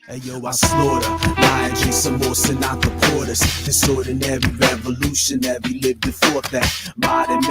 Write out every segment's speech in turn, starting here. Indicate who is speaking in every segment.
Speaker 1: Hey yo, I slaughter, lion, drink some more Sinatra porters. This ordinary revolutionary lived before that. Modern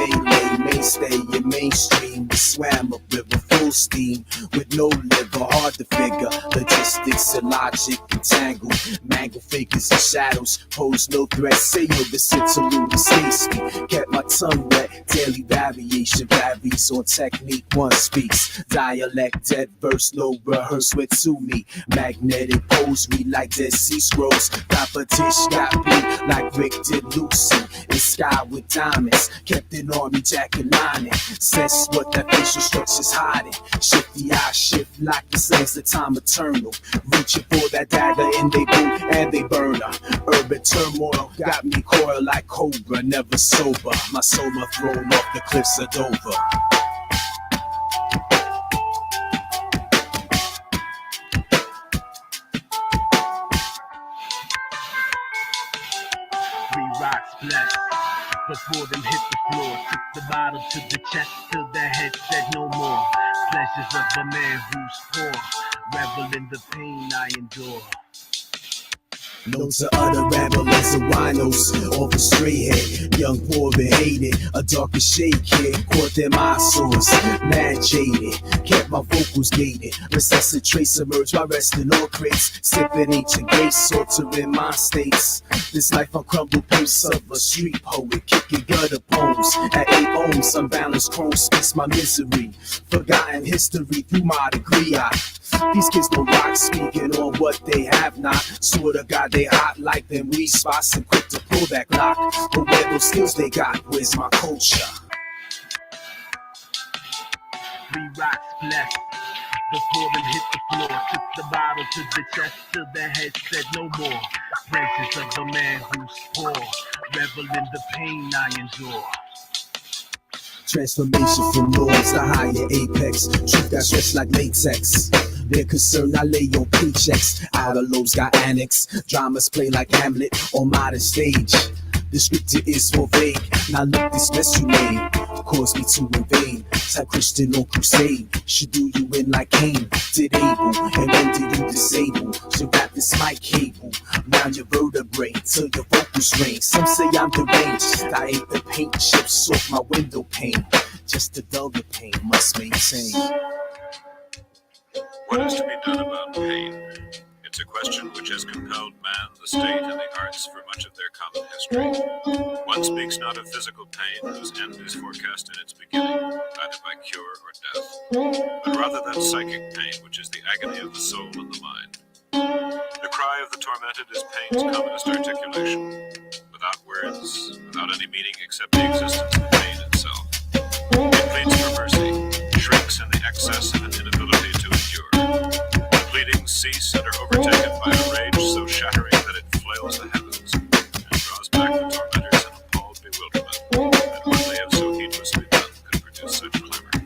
Speaker 1: mainstay in mainstream. We swam up river full steam with no liver, hard to figure. Logistics and logic entangled, mangled figures and shadows pose no threat. Say yo, this interlude is hasty. Kept my tongue wet, daily variation varies on technique. One speaks dialect, dead verse, no rehearse with to me. Magnetic pose me like Dead Sea Scrolls. Competition got me like Rick did Lucy. In sky with diamonds, kept an army jacket lining. Sense what that facial structure's hiding. Shift the eye, shift like the sense the time eternal. Reaching for that dagger in they boot and they burner. Urban turmoil got me coiled like cobra, never sober. My soul thrown off the cliffs of Dover.
Speaker 2: Rocks blessed before them hit the floor. Took the bottle to the chest till their head said no more. Pleasures of a man who's poor, revel in the pain I endure.
Speaker 1: Known to other ramblers and winos, off a straight head, young, poor and hated, a darker shade kid, caught them eyesores, mad jaded, kept my vocals gated, recessive trace emerged by resting on crates, sipping ancient grace, altering my states. This life on crumbled pace of a street poet, kicking gutter poems, at 8 ohms, unbalanced chrome speaks my misery, forgotten history through my degree. These kids don't rock, speaking on what they have not. Swear to God, they hot like them weed spots and quick to pull that Glock. But where those skills they got, where's my culture?
Speaker 2: 3 rocks blessed before them hit the floor. Took the bottle to the chest till their head said no more. Pleasures of a man who's poor, revel in the pain I endure.
Speaker 1: Transformation from norms to higher apex. Truth got stretched like latex. Their concern I lay on paychecks. Outer lobes got annex. Dramas play like Hamlet on modern stage. The scripture is for vague. Now look, this mess you made caused me to invade. Type Christian on crusade. Should do you in like Cain did Abel. And when did you disable? So wrap this mic cable round your vertebrae till your vocals rain. Some say I'm deranged. I ate the paint chips off my window pane. Just to dull the pain, must maintain.
Speaker 3: What is to be done about pain? It's a question which has compelled man, the state, and the arts for much of their common history. One speaks not of physical pain, whose end is forecast in its beginning, either by cure or death, but rather that psychic pain which is the agony of the soul and the mind. The cry of the tormented is pain's commonest articulation, without words, without any meaning except the existence of pain itself. It pleads for mercy, shrinks in the excess of an inability to endure. Pleadings cease and are overtaken by a rage so shattering that it flails the heavens and draws back the tormentors in appalled bewilderment. And what they have so heedlessly done could produce such clamor.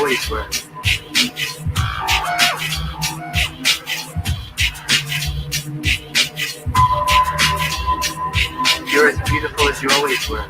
Speaker 4: always were. You're as beautiful as you always were.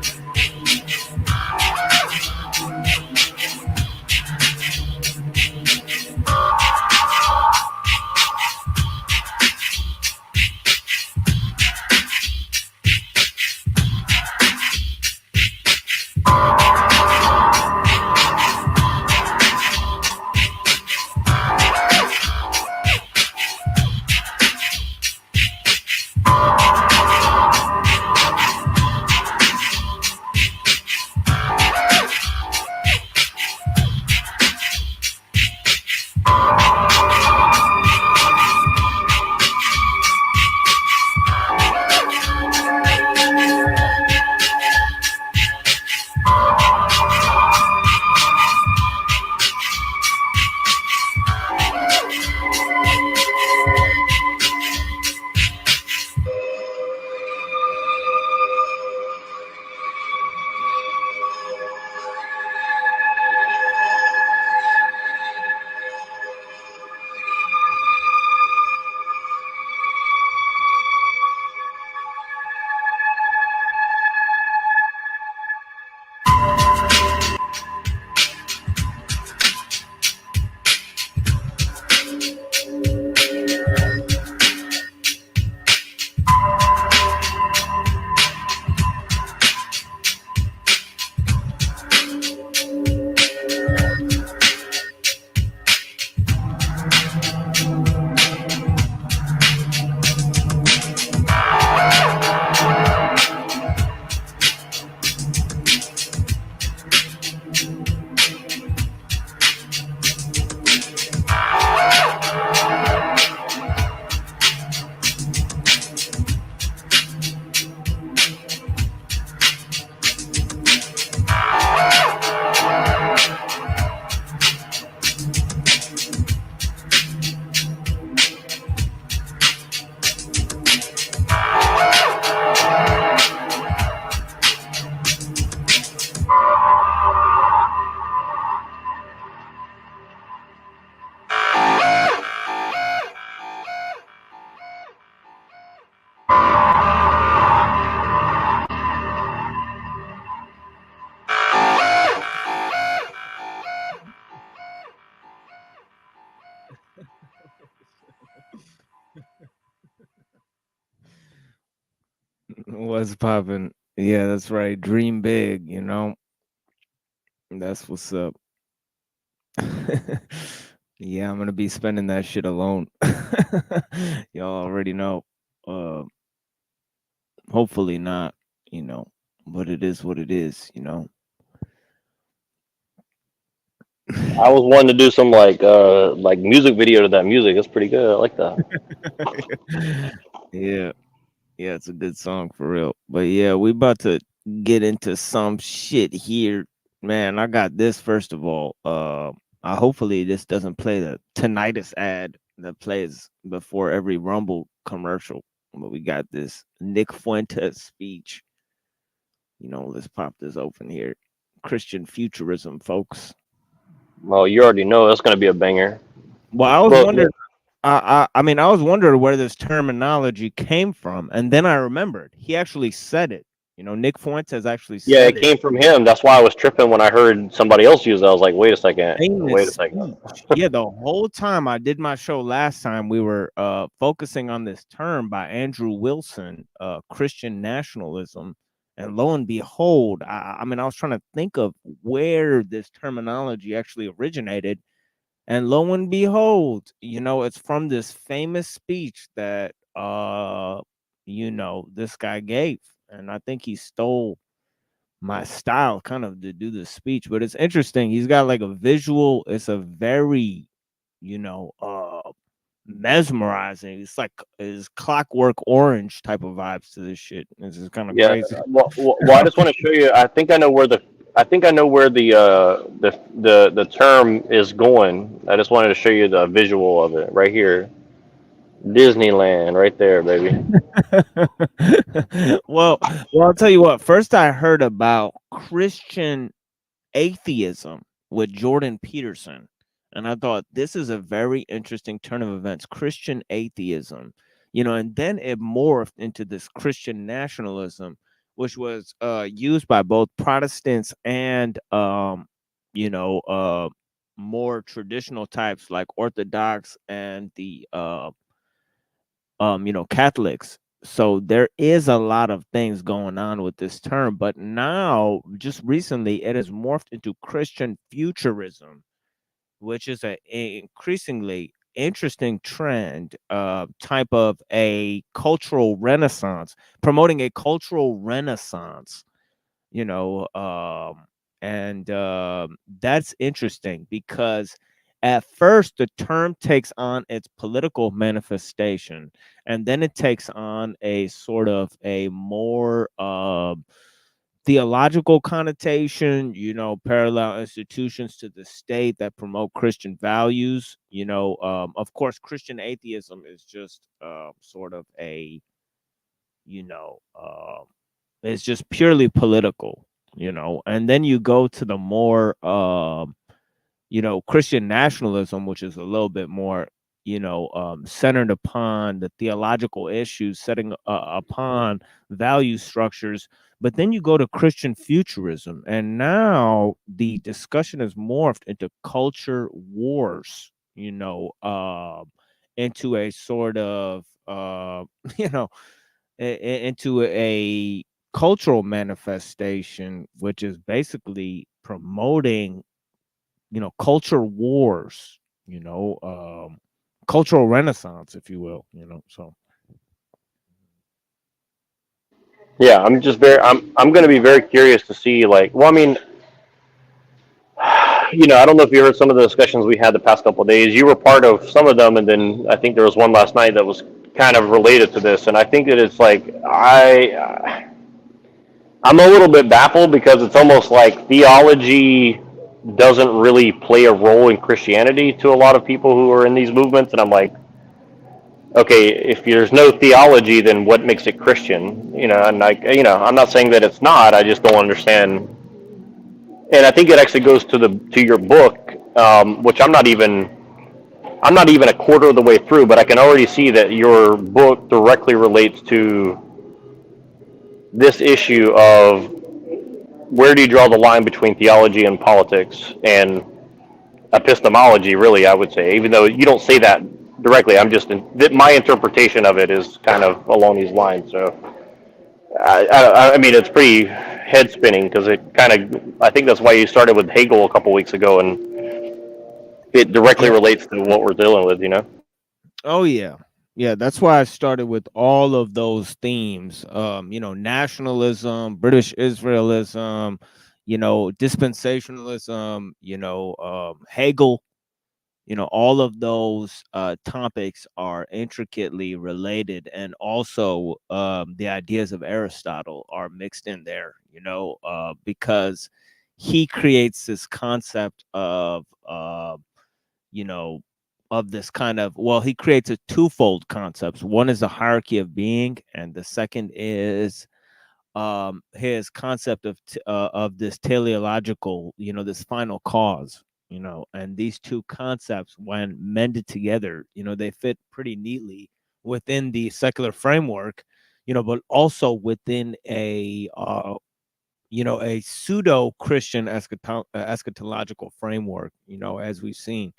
Speaker 5: What's popping? Yeah, that's right. Dream big, you know. That's what's up. Yeah, I'm gonna be spending that shit alone. Y'all already know. Hopefully not, you know, but it is what it is, you know.
Speaker 6: I was wanting to do some like music video to that music. It's pretty good. I like that.
Speaker 5: Yeah, yeah, it's a good song for real. But yeah, we about to get into some shit here. Man, I got this first of all. Hopefully this doesn't play the tinnitus ad that plays before every Rumble commercial. But we got this Nick Fuentes speech. You know, let's pop this open here. Christian futurism, folks.
Speaker 6: Well, you already know that's gonna be a banger.
Speaker 5: Well, I was
Speaker 6: But
Speaker 5: wondering. I mean, I was wondering where this terminology came from, and then I remembered he actually said it. You know, Nick Fuentes actually
Speaker 6: yeah,
Speaker 5: said
Speaker 6: it came from him. That's why I was tripping when I heard somebody else use it. I was like, wait a second, wait a
Speaker 5: famous
Speaker 6: second.
Speaker 5: speech. Yeah, the whole time I did my show last time, we were focusing on this term by Andrew Wilson, Christian nationalism. And lo and behold, I mean, I was trying to think of where this terminology actually originated. And lo and behold, you know, it's from this famous speech that you know, this guy gave. And I think he stole my style kind of to do the speech, but it's interesting. He's got like a visual, it's a very, you know, mesmerizing. It's like is Clockwork Orange type of vibes to this shit. This is kind of
Speaker 6: Yeah.
Speaker 5: crazy.
Speaker 6: Well, I just want to show you. I think I know where the term is going. I just wanted to show you the visual of it right here. Disneyland, right there, baby.
Speaker 5: Well, I'll tell you what. First, I heard about Christian atheism. with Jordan Peterson. And I thought this is a very interesting turn of events, Christian atheism, and then it morphed into this Christian nationalism, which was used by both Protestants and, more traditional types like Orthodox and the, Catholics. So there is a lot of things going on with this term, but now just recently it has morphed into Christian futurism, which is a increasingly interesting trend, type of a cultural renaissance, promoting a cultural renaissance, you know, and that's interesting because at first the term takes on its political manifestation, and then it takes on a sort of a more theological connotation, parallel institutions to the state that promote Christian values. Of course, Christian atheism is just sort of a, you know, it's just purely political, and then you go to the more, Christian nationalism, which is a little bit more, centered upon the theological issues, setting upon value structures. But then you go to Christian futurism, and now the discussion has morphed into culture wars, into a sort of, you know, into a cultural manifestation, which is basically promoting, culture wars, cultural renaissance, if you will, so.
Speaker 6: Yeah, I'm going to be very curious to see, like, well, I mean, I don't know if you heard some of the discussions we had the past couple of days. You were part of some of them, and then I think there was one last night that was kind of related to this. And I think that it's like I'm a little bit baffled because it's almost like theology doesn't really play a role in Christianity to a lot of people who are in these movements. And I'm like, okay, if there's no theology, then what makes it Christian? And I'm not saying that it's not. I just don't understand. And I think it actually goes to your book, which I'm not even a quarter of the way through, but I can already see that your book directly relates to this issue of where do you draw the line between theology and politics and epistemology, really, I would say, even though you don't say that directly. My interpretation of it is kind of along these lines. So, I mean, it's pretty head spinning because I think that's why you started with Hegel a couple weeks ago, and it directly relates to what we're dealing with,
Speaker 5: Oh yeah. Yeah, that's why I started with all of those themes. Nationalism, British Israelism, dispensationalism, Hegel, all of those topics are intricately related, and also the ideas of Aristotle are mixed in there, because he creates this concept of, of this kind of, well, he creates a twofold concepts. One is the hierarchy of being, and the second is his concept of this teleological, this final cause, and these two concepts, when mended together, they fit pretty neatly within the secular framework, but also within a a pseudo Christian eschatological framework, as we've seen,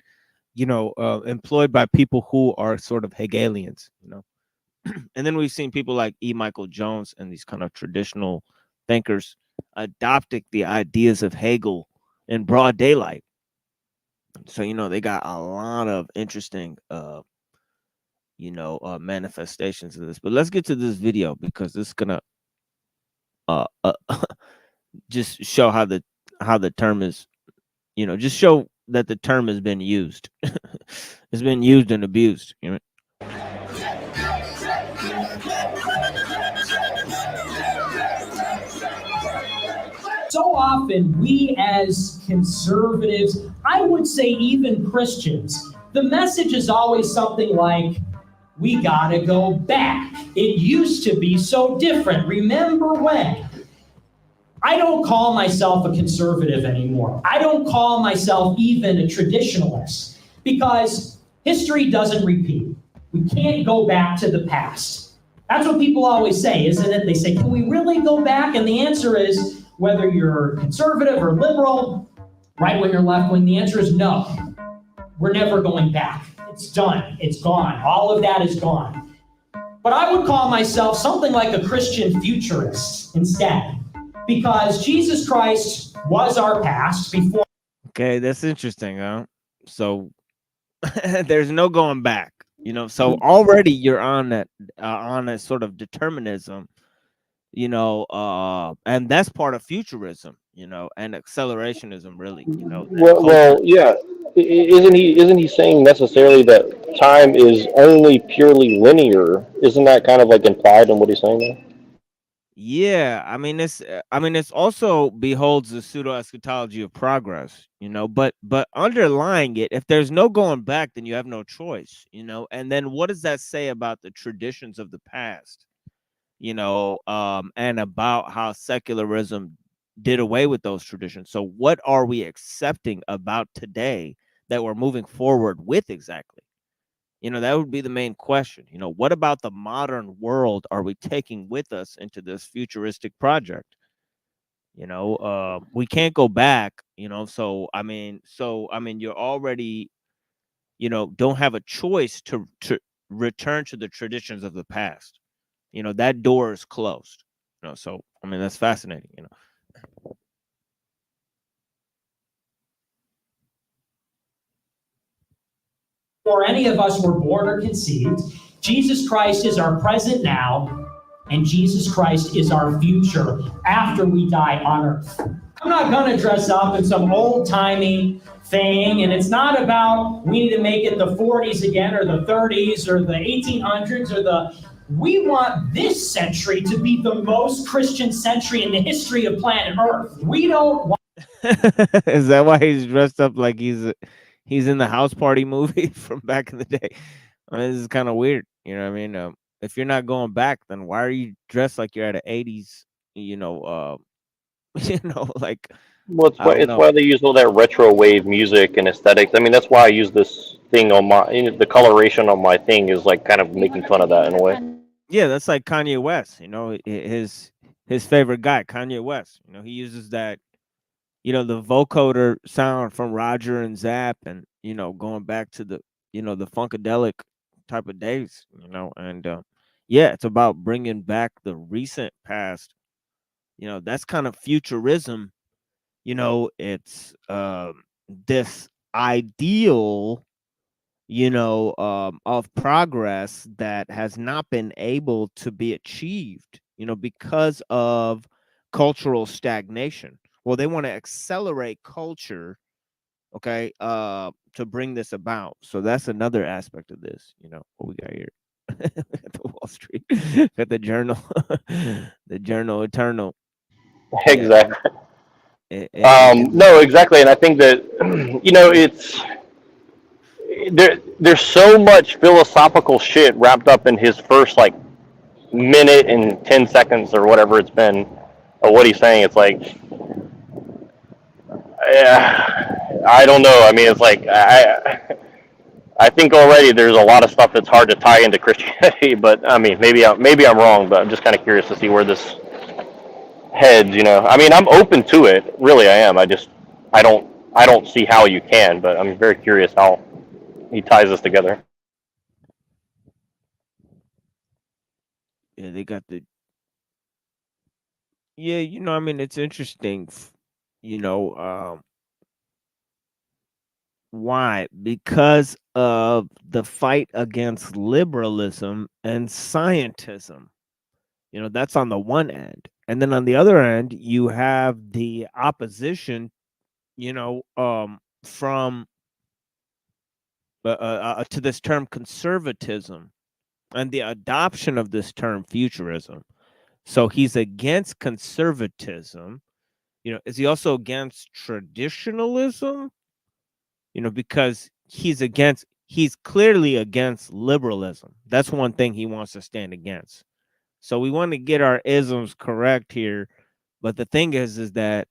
Speaker 5: employed by people who are sort of Hegelians, and then we've seen people like E. Michael Jones and these kind of traditional thinkers adopting the ideas of Hegel in broad daylight. So, they got a lot of interesting, manifestations of this. But let's get to this video because this is gonna just show how the term is, just show that the term has been used. It's been used and abused.
Speaker 7: So often we as conservatives, I would say even Christians, the message is always something like, we gotta go back. It used to be so different. Remember when? I don't call myself a conservative anymore. I don't call myself even a traditionalist because history doesn't repeat. We can't go back to the past. That's what people always say, isn't it? They say, can we really go back? And the answer is, whether you're conservative or liberal, right wing or left wing, the answer is no. We're never going back. It's done. It's gone. All of that is gone. But I would call myself something like a Christian futurist instead, because Jesus Christ was our past before.
Speaker 5: Okay, that's interesting, huh? So there's no going back, you know. So already you're on that on a sort of determinism, you know, and that's part of futurism, you know, and accelerationism, really, you know. That
Speaker 6: Well, yeah. Isn't he saying necessarily that time is only purely linear? Isn't that kind of like implied in what he's saying there?
Speaker 5: Yeah, I mean it's also beholds the pseudo eschatology of progress, you know, but underlying it, if there's no going back, then you have no choice, you know. And then what does that say about the traditions of the past, you know, and about how secularism did away with those traditions? So what are we accepting about today that we're moving forward with exactly? You know, that would be the main question. You know, what about the modern world are we taking with us into this futuristic project? You know, we can't go back, you know. So I mean you're already, you know, don't have a choice to return to the traditions of the past. You know, that door is closed. You know, so I mean that's fascinating, you know.
Speaker 7: Before any of us were born or conceived, Jesus Christ is our present now, and Jesus Christ is our future after we die on earth. I'm not going to dress up in some old-timey thing, and it's not about we need to make it the 40s again or the 30s or the 1800s or the... We want this century to be the most Christian century in the history of planet Earth. We don't want...
Speaker 5: Is that why he's dressed up like he's in the House Party movie from back in the day? I mean, this is kind of weird, you know what I mean? If you're not going back, then why are you dressed like you're at an 80s, you know, you know, like
Speaker 6: Well,
Speaker 5: I don't
Speaker 6: it's
Speaker 5: know.
Speaker 6: why they use all that retro wave music and aesthetics. I mean, that's why I use this thing on my the coloration on my thing is like kind of making fun of that in a way.
Speaker 5: Yeah, that's like Kanye West, you know, his favorite guy, Kanye West. You know, he uses that, you know, the vocoder sound from Roger and Zapp, and you know, going back to the, you know, the funkadelic type of days, you know. And yeah, it's about bringing back the recent past. You know, that's kind of futurism. You know, it's this ideal, you know, of progress that has not been able to be achieved, you know, because of cultural stagnation. Well, they want to accelerate culture, okay, to bring this about. So that's another aspect of this, you know, what we got here. At the Wall Street, at the Journal, the Journal Eternal. Yeah,
Speaker 6: Exactly.
Speaker 5: it's
Speaker 6: No, exactly, and I think that you know it's there's so much philosophical shit wrapped up in his first like minute and 10 seconds or whatever it's been of what he's saying. It's like, yeah, I don't know. I mean, it's like I think already there's a lot of stuff that's hard to tie into Christianity, but I mean, maybe I'm wrong, but I'm just kind of curious to see where this heads. You know, I mean, I'm open to it. Really, I am. I don't see how you can, but I'm very curious how he ties this together.
Speaker 5: yeah, they got the yeah, you know, I mean, it's interesting, you know, why? Because of the fight against liberalism and scientism. You know, that's on the one end. And then on the other end, you have the opposition, you know, from to this term conservatism and the adoption of this term futurism. So he's against conservatism. You know, is he also against traditionalism? You know, because he's clearly against liberalism. That's one thing he wants to stand against. So we want to get our isms correct here. But the thing is that,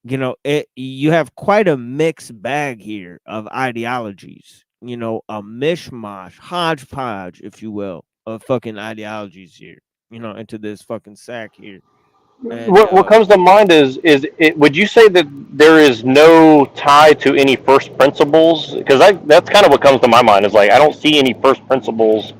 Speaker 5: you know, you have quite a mixed bag here of ideologies, you know, a mishmash, hodgepodge, if you will, of fucking ideologies here, you know, into this fucking sack here. And
Speaker 6: What comes to mind is it, would you say that there is no tie to any first principles? Because that's kind of what comes to my mind is like I don't see any first principles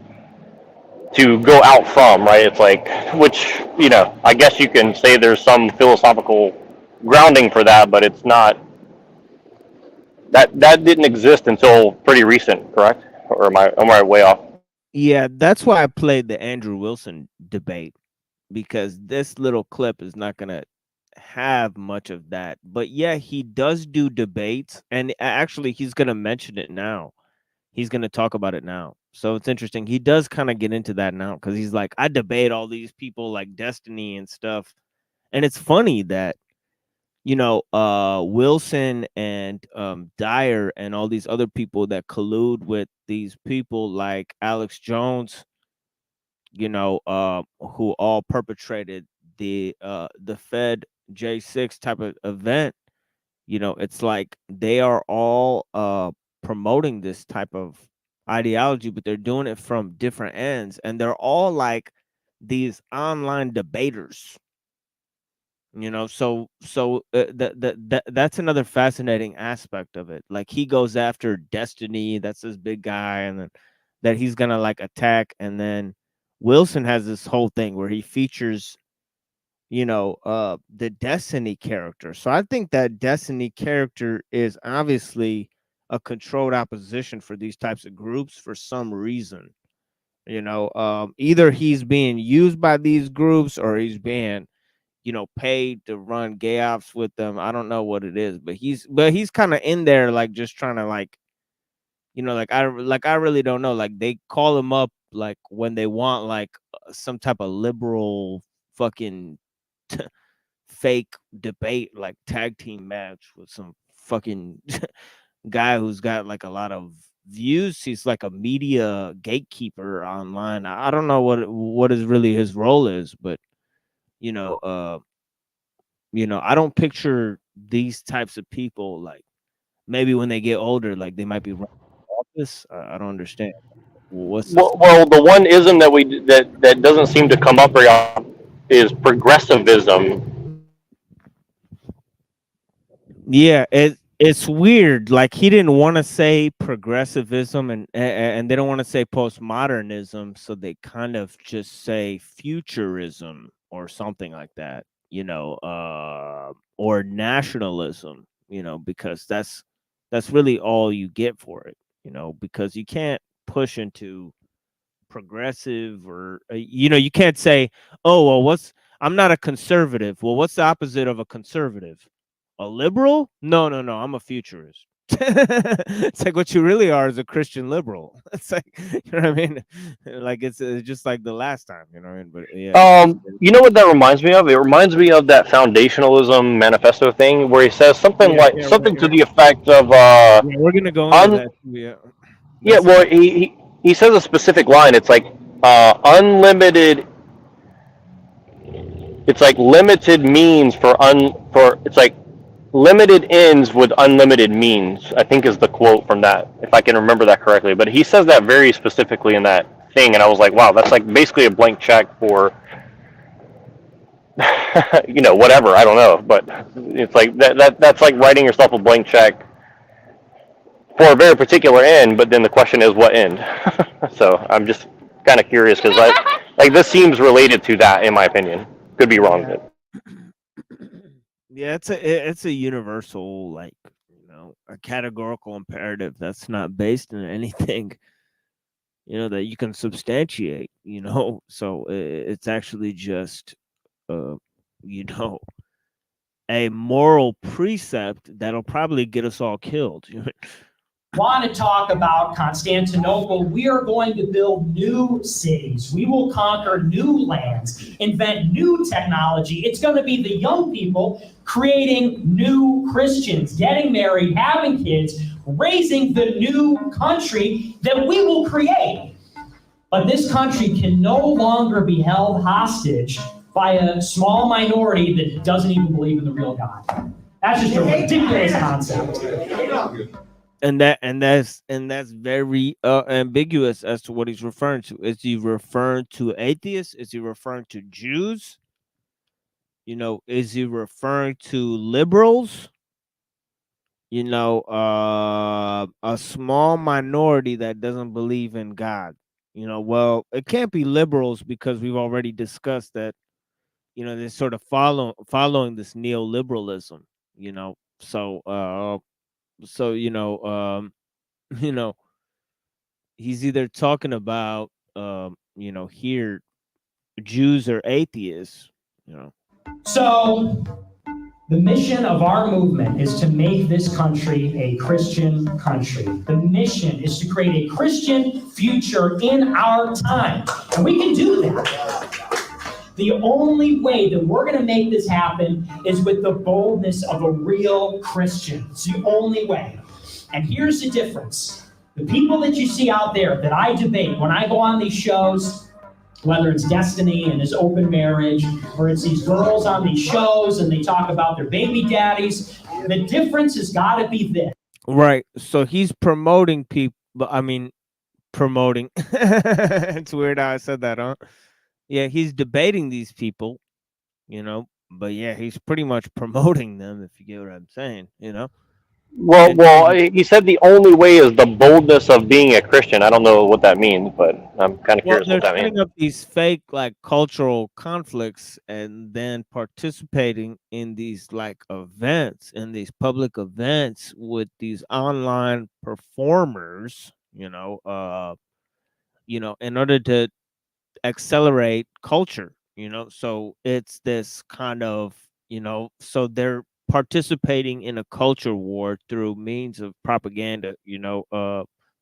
Speaker 6: to go out from, right? It's like, which, you know, I guess you can say there's some philosophical grounding for that, but it's not, that didn't exist until pretty recent, correct? Or am I way off?
Speaker 5: yeah, that's why I played the Andrew Wilson debate, because this little clip is not going to have much of that. But yeah, he does do debates, and actually he's going to mention it now. He's going to talk about it now. So it's interesting. He does kind of get into that now because he's like, I debate all these people like Destiny and stuff. And it's funny that, you know, Wilson and Dyer and all these other people that collude with these people like Alex Jones, you know, who all perpetrated the Fed J6 type of event. You know, it's like they are all promoting this type of ideology, but they're doing it from different ends, and they're all like these online debaters. You know, so that's another fascinating aspect of it. Like he goes after Destiny, that's this big guy, and then that he's gonna like attack, and then Wilson has this whole thing where he features, you know, the Destiny character. So I think that Destiny character is obviously a controlled opposition for these types of groups for some reason. You know, either he's being used by these groups or he's being, you know, paid to run gay ops with them. I don't know what it is, but he's kind of in there like just trying to like, you know, like I really don't know. Like they call him up like when they want like some type of liberal fucking fake debate, like tag team match with some fucking guy who's got like a lot of views. He's like a media gatekeeper online. I don't know what is really his role is, but you know, I don't picture these types of people like maybe when they get older, like they might be running for office. I don't understand. What's this?
Speaker 6: Well, the one ism that doesn't seem to come up very often is progressivism.
Speaker 5: Yeah, it's weird. Like he didn't want to say progressivism, and they don't want to say postmodernism, so they kind of just say futurism or something like that, you know, or nationalism, you know, because that's really all you get for it, you know, because you can't push into progressive or you know, you can't say, oh well, I'm not a conservative. Well, what's the opposite of a conservative? A liberal? No, I'm a futurist. It's like what you really are is a Christian liberal. It's like, you know what I mean? Like it's just like the last time, you know what I mean? But yeah.
Speaker 6: You know what that reminds me of? It reminds me of that foundationalism manifesto thing where he says something like something to the effect of
Speaker 5: yeah, we're gonna go into that. Yeah.
Speaker 6: Yeah, well, he says a specific line. It's like unlimited. It's like limited means for it's like limited ends with unlimited means, I think is the quote from that, if I can remember that correctly. But he says that very specifically in that thing, and I was like, wow, that's like basically a blank check for, you know, whatever, I don't know. But it's like that's like writing yourself a blank check for a very particular end, but then the question is what end? So I'm just kind of curious because like this seems related to that, in my opinion. Could be wrong, but.
Speaker 5: Yeah, it's a universal, like, you know, a categorical imperative that's not based in anything, you know, that you can substantiate, you know. So it's actually just you know, a moral precept that'll probably get us all killed.
Speaker 7: Want to talk about Constantinople, we are going to build new cities. We will conquer new lands, invent new technology. It's going to be the young people creating new Christians, getting married, having kids, raising the new country that we will create. But this country can no longer be held hostage by a small minority that doesn't even believe in the real God. That's just a ridiculous concept.
Speaker 5: And that's very ambiguous as to what he's referring to. Is he referring to atheists? Is he referring to Jews? You know, is he referring to liberals? You know, a small minority that doesn't believe in God. You know, well, it can't be liberals because we've already discussed that. You know, they're sort of following this neoliberalism. You know, so you know, he's either talking about you know, here Jews or atheists. You know.
Speaker 7: So the mission of our movement is to make this country a Christian country. The mission is to create a Christian future in our time. And we can do that. The only way that we're going to make this happen is with the boldness of a real Christian. It's the only way. And here's the difference. The people that you see out there that I debate when I go on these shows, whether it's Destiny and his open marriage, or it's these girls on these shows and they talk about their baby daddies, the difference has got to be this.
Speaker 5: Right. So he's promoting people. I mean, promoting. It's weird how I said that, huh? Yeah, he's debating these people, you know, but yeah, he's pretty much promoting them, if you get what I'm saying, you know.
Speaker 6: Well, he said the only way is the boldness of being a Christian. I don't know what that means, but I'm kind of curious what that means.
Speaker 5: They're setting up these fake like cultural conflicts and then participating in these like events, in these public events with these online performers, you know, in order to accelerate culture, you know. So it's this kind of, you know, so they're participating in a culture war through means of propaganda, you know,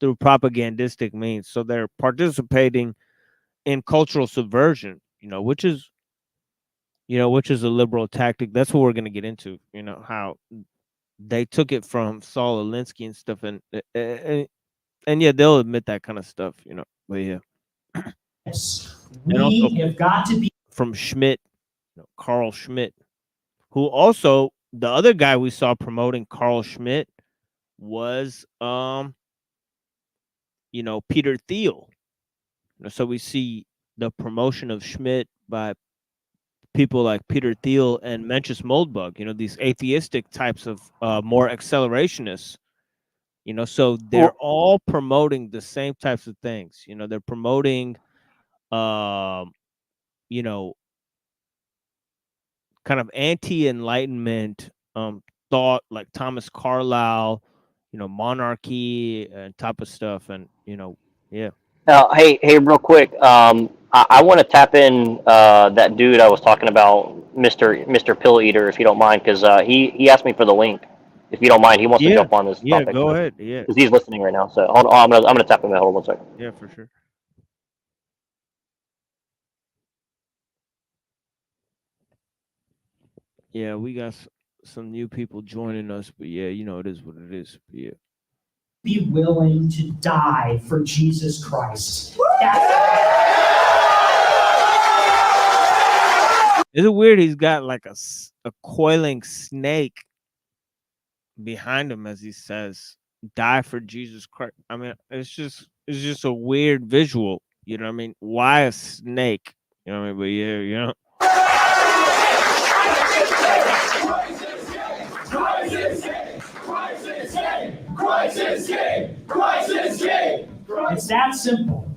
Speaker 5: through propagandistic means. So they're participating in cultural subversion, you know, which is a liberal tactic. That's what we're going to get into, you know, how they took it from Saul Alinsky and stuff, and yeah, they'll admit that kind of stuff, you know. But yeah,
Speaker 7: we have got to be
Speaker 5: from Schmidt, you know, Carl Schmidt, who also, the other guy we saw promoting Carl Schmidt was you know, Peter Thiel. You know, so we see the promotion of Schmidt by people like Peter Thiel and Mencius Moldbug, you know, these atheistic types of more accelerationists. You know, so they're all promoting the same types of things. You know, they're promoting you know, kind of anti-enlightenment thought, like Thomas Carlyle, you know, monarchy and type of stuff. And, you know, yeah.
Speaker 6: Hey, real quick. I want to tap in that dude I was talking about, Mr. Pill Eater, if you don't mind, because he asked me for the link. If you don't mind, he wants to jump on this topic.
Speaker 5: Yeah, go ahead. Yeah,
Speaker 6: because he's listening right now. So hold on, I'm gonna tap him in. Hold on 1 second.
Speaker 5: Yeah, for sure. Yeah, we got some new people joining us, but yeah, you know, it is what it is. Yeah.
Speaker 7: Be willing to die for Jesus Christ.
Speaker 5: Is it weird? He's got like a coiling snake behind him as he says, "Die for Jesus Christ." I mean, it's just a weird visual. You know what I mean? Why a snake? You know what I mean? But yeah, you know.
Speaker 7: It's that simple.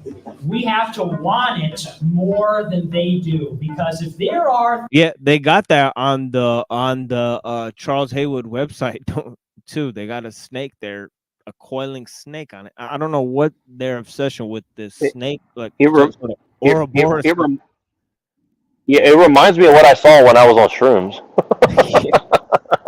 Speaker 7: We have to want it more than they do, because if there are,
Speaker 5: yeah, they got that on the Charles Haywood website too. They got a snake there, a coiling snake on it. I don't know what their obsession with this snake, like Ouroboros.
Speaker 6: It reminds me of what I saw when I was on shrooms.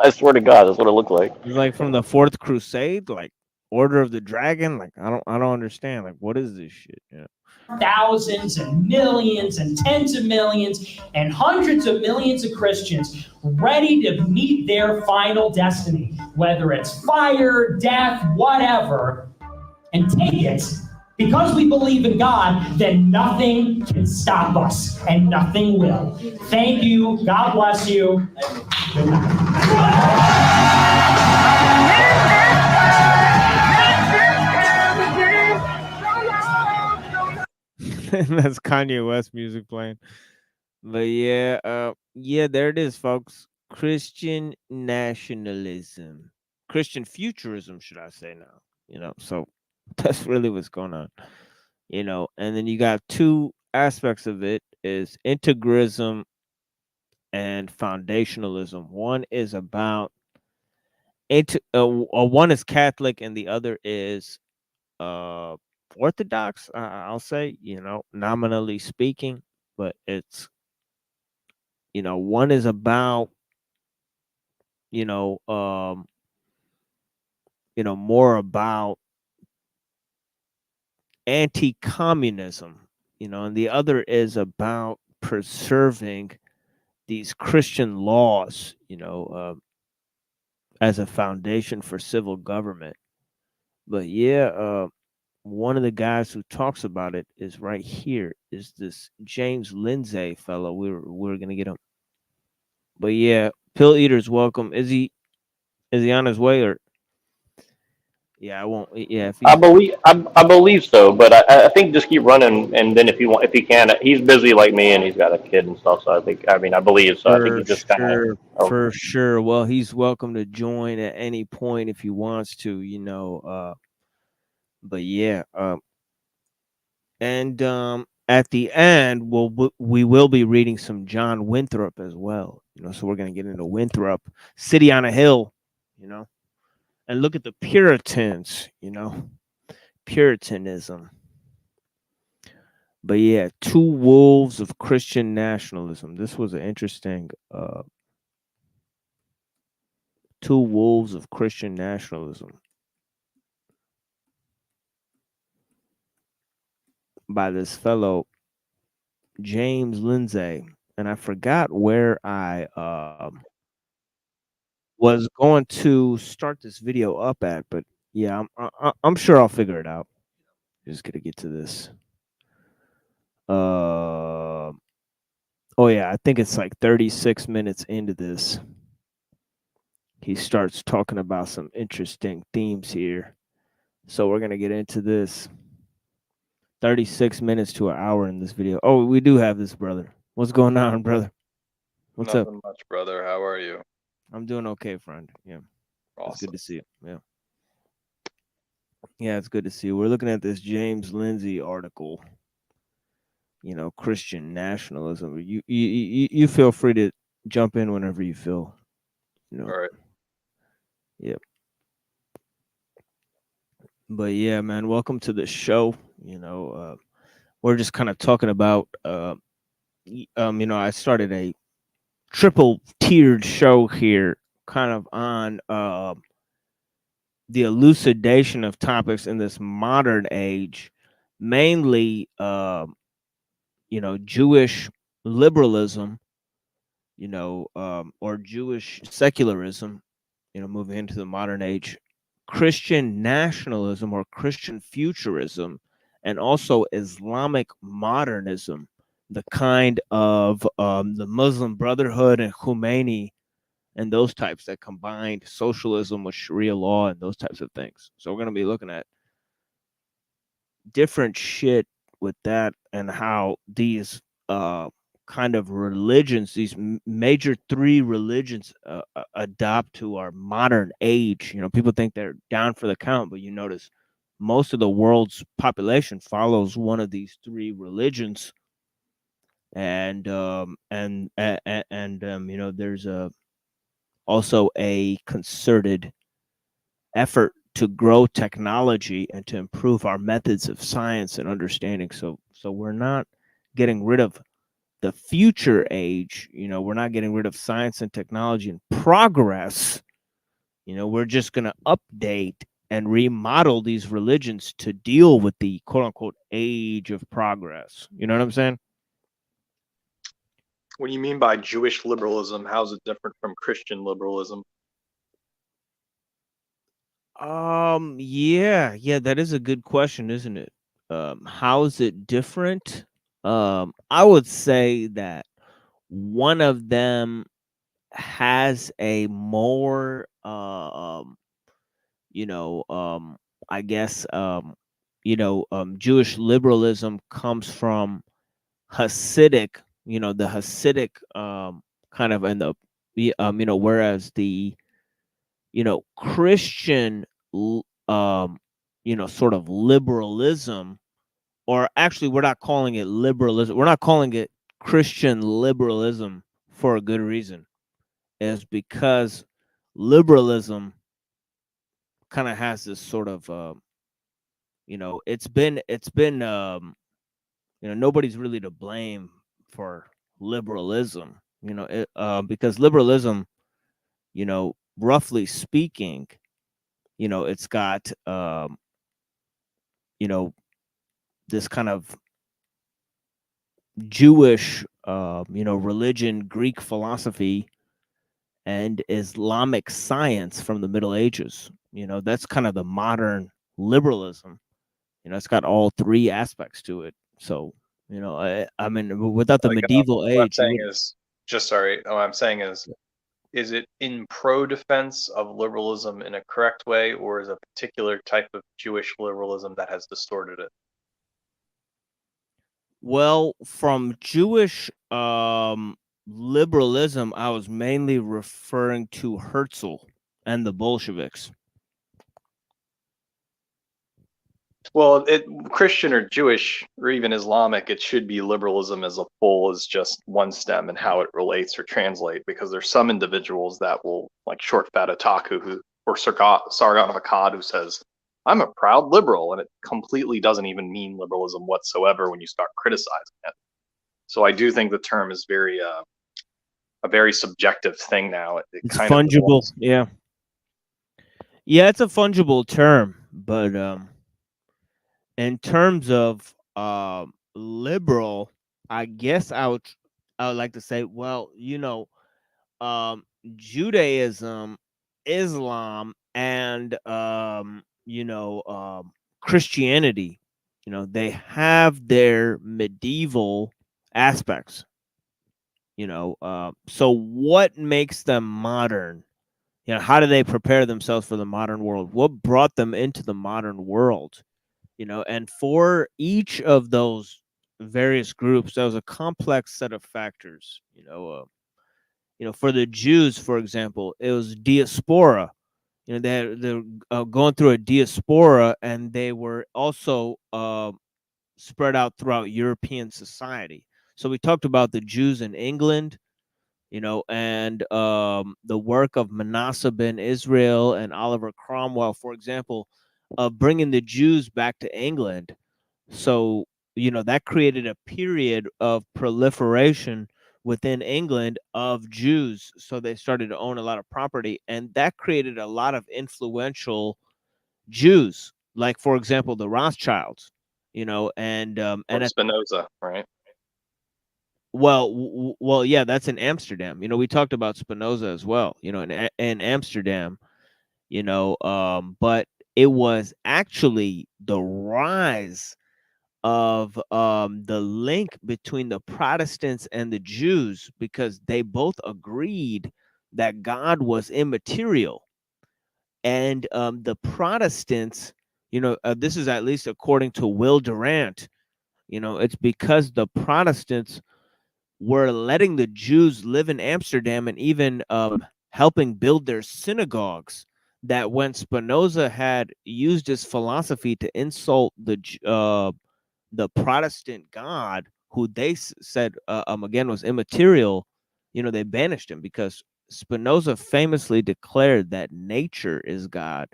Speaker 6: I swear to God, that's what it looked like.
Speaker 5: It's like from the Fourth Crusade, like Order of the Dragon. Like I don't understand. Like, what is this shit? Yeah.
Speaker 7: Thousands and millions and tens of millions and hundreds of millions of Christians ready to meet their final destiny, whether it's fire, death, whatever, and take it Because we believe in God, then nothing can stop us, and nothing will. Thank you. God bless you. Good night.
Speaker 5: That's Kanye West music playing. But yeah, there it is, folks. Christian nationalism, Christian futurism, should I say now? So that's really what's going on. And then you got two aspects of it: is integrism and foundationalism. One is about one is Catholic and the other is uh Orthodox. I'll say, nominally speaking, but it's one is about you know more about anti-communism, and the other is about preserving these Christian laws, as a foundation for civil government. But one of the guys who talks about it is right here. Is this James Lindsay fellow? We're gonna get him. But yeah, Pill Eater's welcome. Is he on his way or? Yeah, I won't. Yeah, if
Speaker 6: I
Speaker 5: he's
Speaker 6: believe so, but I think just keep running, and then if he can, he's busy like me, and he's got a kid and stuff. So I believe so. I think
Speaker 5: for
Speaker 6: he just kind
Speaker 5: sure,
Speaker 6: of.
Speaker 5: for sure. Well, he's welcome to join at any point if he wants to. But yeah, and at the end, we will be reading some John Winthrop as well. So we're gonna get into Winthrop, City on a Hill, and look at the Puritans, Puritanism. But yeah, two wolves of Christian nationalism. This was an interesting two wolves of Christian nationalism by this fellow James Lindsay. And I forgot where I was going to start this video up at, but yeah, I'm sure I'll figure it out. Just gonna get to this. Oh yeah, I think it's like 36 minutes into this. He starts talking about some interesting themes here. So we're gonna get into this. 36 minutes to an hour in this video. Oh, we do have this, brother. What's going on, brother? What's
Speaker 8: Nothing
Speaker 5: up?
Speaker 8: much, brother. How are you?
Speaker 5: I'm doing okay, friend. Yeah. It's good
Speaker 8: Awesome.
Speaker 5: to see you. Yeah. Yeah, it's good to see you. We're looking at this James Lindsay article. Christian nationalism. You feel free to jump in whenever you feel.
Speaker 8: All right.
Speaker 5: Yep. But yeah, man, welcome to the show. We're just kind of talking about I started a triple tiered show here, kind of on the elucidation of topics in this modern age, mainly Jewish liberalism, or Jewish secularism, moving into the modern age, Christian nationalism or Christian futurism, and also Islamic modernism, the kind of the Muslim Brotherhood and Khomeini and those types that combined socialism with Sharia law and those types of things. So we're going to be looking at different shit with that and how these kind of religions, these major three religions, adopt to our modern age. People think they're down for the count, but you notice most of the world's population follows one of these three religions, and there's also a concerted effort to grow technology and to improve our methods of science and understanding. So we're not getting rid of the future age. We're not getting rid of science and technology and progress. We're just going to update and remodel these religions to deal with the quote unquote age of progress. You know what I'm saying?
Speaker 8: What do you mean by Jewish liberalism? How's it different from Christian liberalism?
Speaker 5: Yeah, that is a good question, isn't it? how is it different? I would say that one of them has a more, you know, I guess, Jewish liberalism comes from Hasidic, the Hasidic, kind of, and whereas the, Christian, sort of liberalism, or actually, we're not calling it liberalism. We're not calling it Christian liberalism for a good reason, is because liberalism kind of has this sort of, it's been, nobody's really to blame for liberalism, because liberalism, roughly speaking, it's got, you know, this kind of Jewish, religion, Greek philosophy, and Islamic science from the Middle Ages. That's kind of the modern liberalism. It's got all three aspects to it. So, I mean, without the
Speaker 8: Like,
Speaker 5: medieval
Speaker 8: what I'm
Speaker 5: age,
Speaker 8: saying is, just sorry, what I'm saying is it in pro-defense of liberalism in a correct way, or is a particular type of Jewish liberalism that has distorted it?
Speaker 5: well, from Jewish, liberalism, I was mainly referring to Herzl and the Bolsheviks.
Speaker 8: Well, Christian or Jewish or even Islamic, it should be liberalism as a whole as just one stem and how it relates or translate, because there's some individuals that will, like Short Fat Otaku or Sargon of Akkad, who says, I'm a proud liberal, and it completely doesn't even mean liberalism whatsoever when you start criticizing it. So I do think the term is a very subjective thing now.
Speaker 5: It's fungible. Yeah. Yeah, it's a fungible term, but in terms of liberal, I guess I would like to say, well, Judaism, Islam, and Christianity, they have their medieval aspects. So what makes them modern? How do they prepare themselves for the modern world? What brought them into the modern world? And for each of those various groups, there was a complex set of factors. For the Jews, for example, it was diaspora. They're going through a diaspora, and they were also spread out throughout European society. So we talked about the Jews in England, and the work of Manasseh ben Israel and Oliver Cromwell, for example, of bringing the Jews back to England. So, that created a period of proliferation within England of Jews. So they started to own a lot of property, and that created a lot of influential Jews, like, for example, the Rothschilds, and
Speaker 8: Spinoza, right?
Speaker 5: well, yeah, that's in Amsterdam. We talked about Spinoza as well, in Amsterdam, but it was actually the rise of the link between the Protestants and the Jews, because they both agreed that God was immaterial. And the Protestants, this is at least according to Will Durant, it's because the Protestants were letting the Jews live in Amsterdam and even helping build their synagogues, that when Spinoza had used his philosophy to insult the Protestant God, who they said again was immaterial, they banished him, because Spinoza famously declared that nature is God.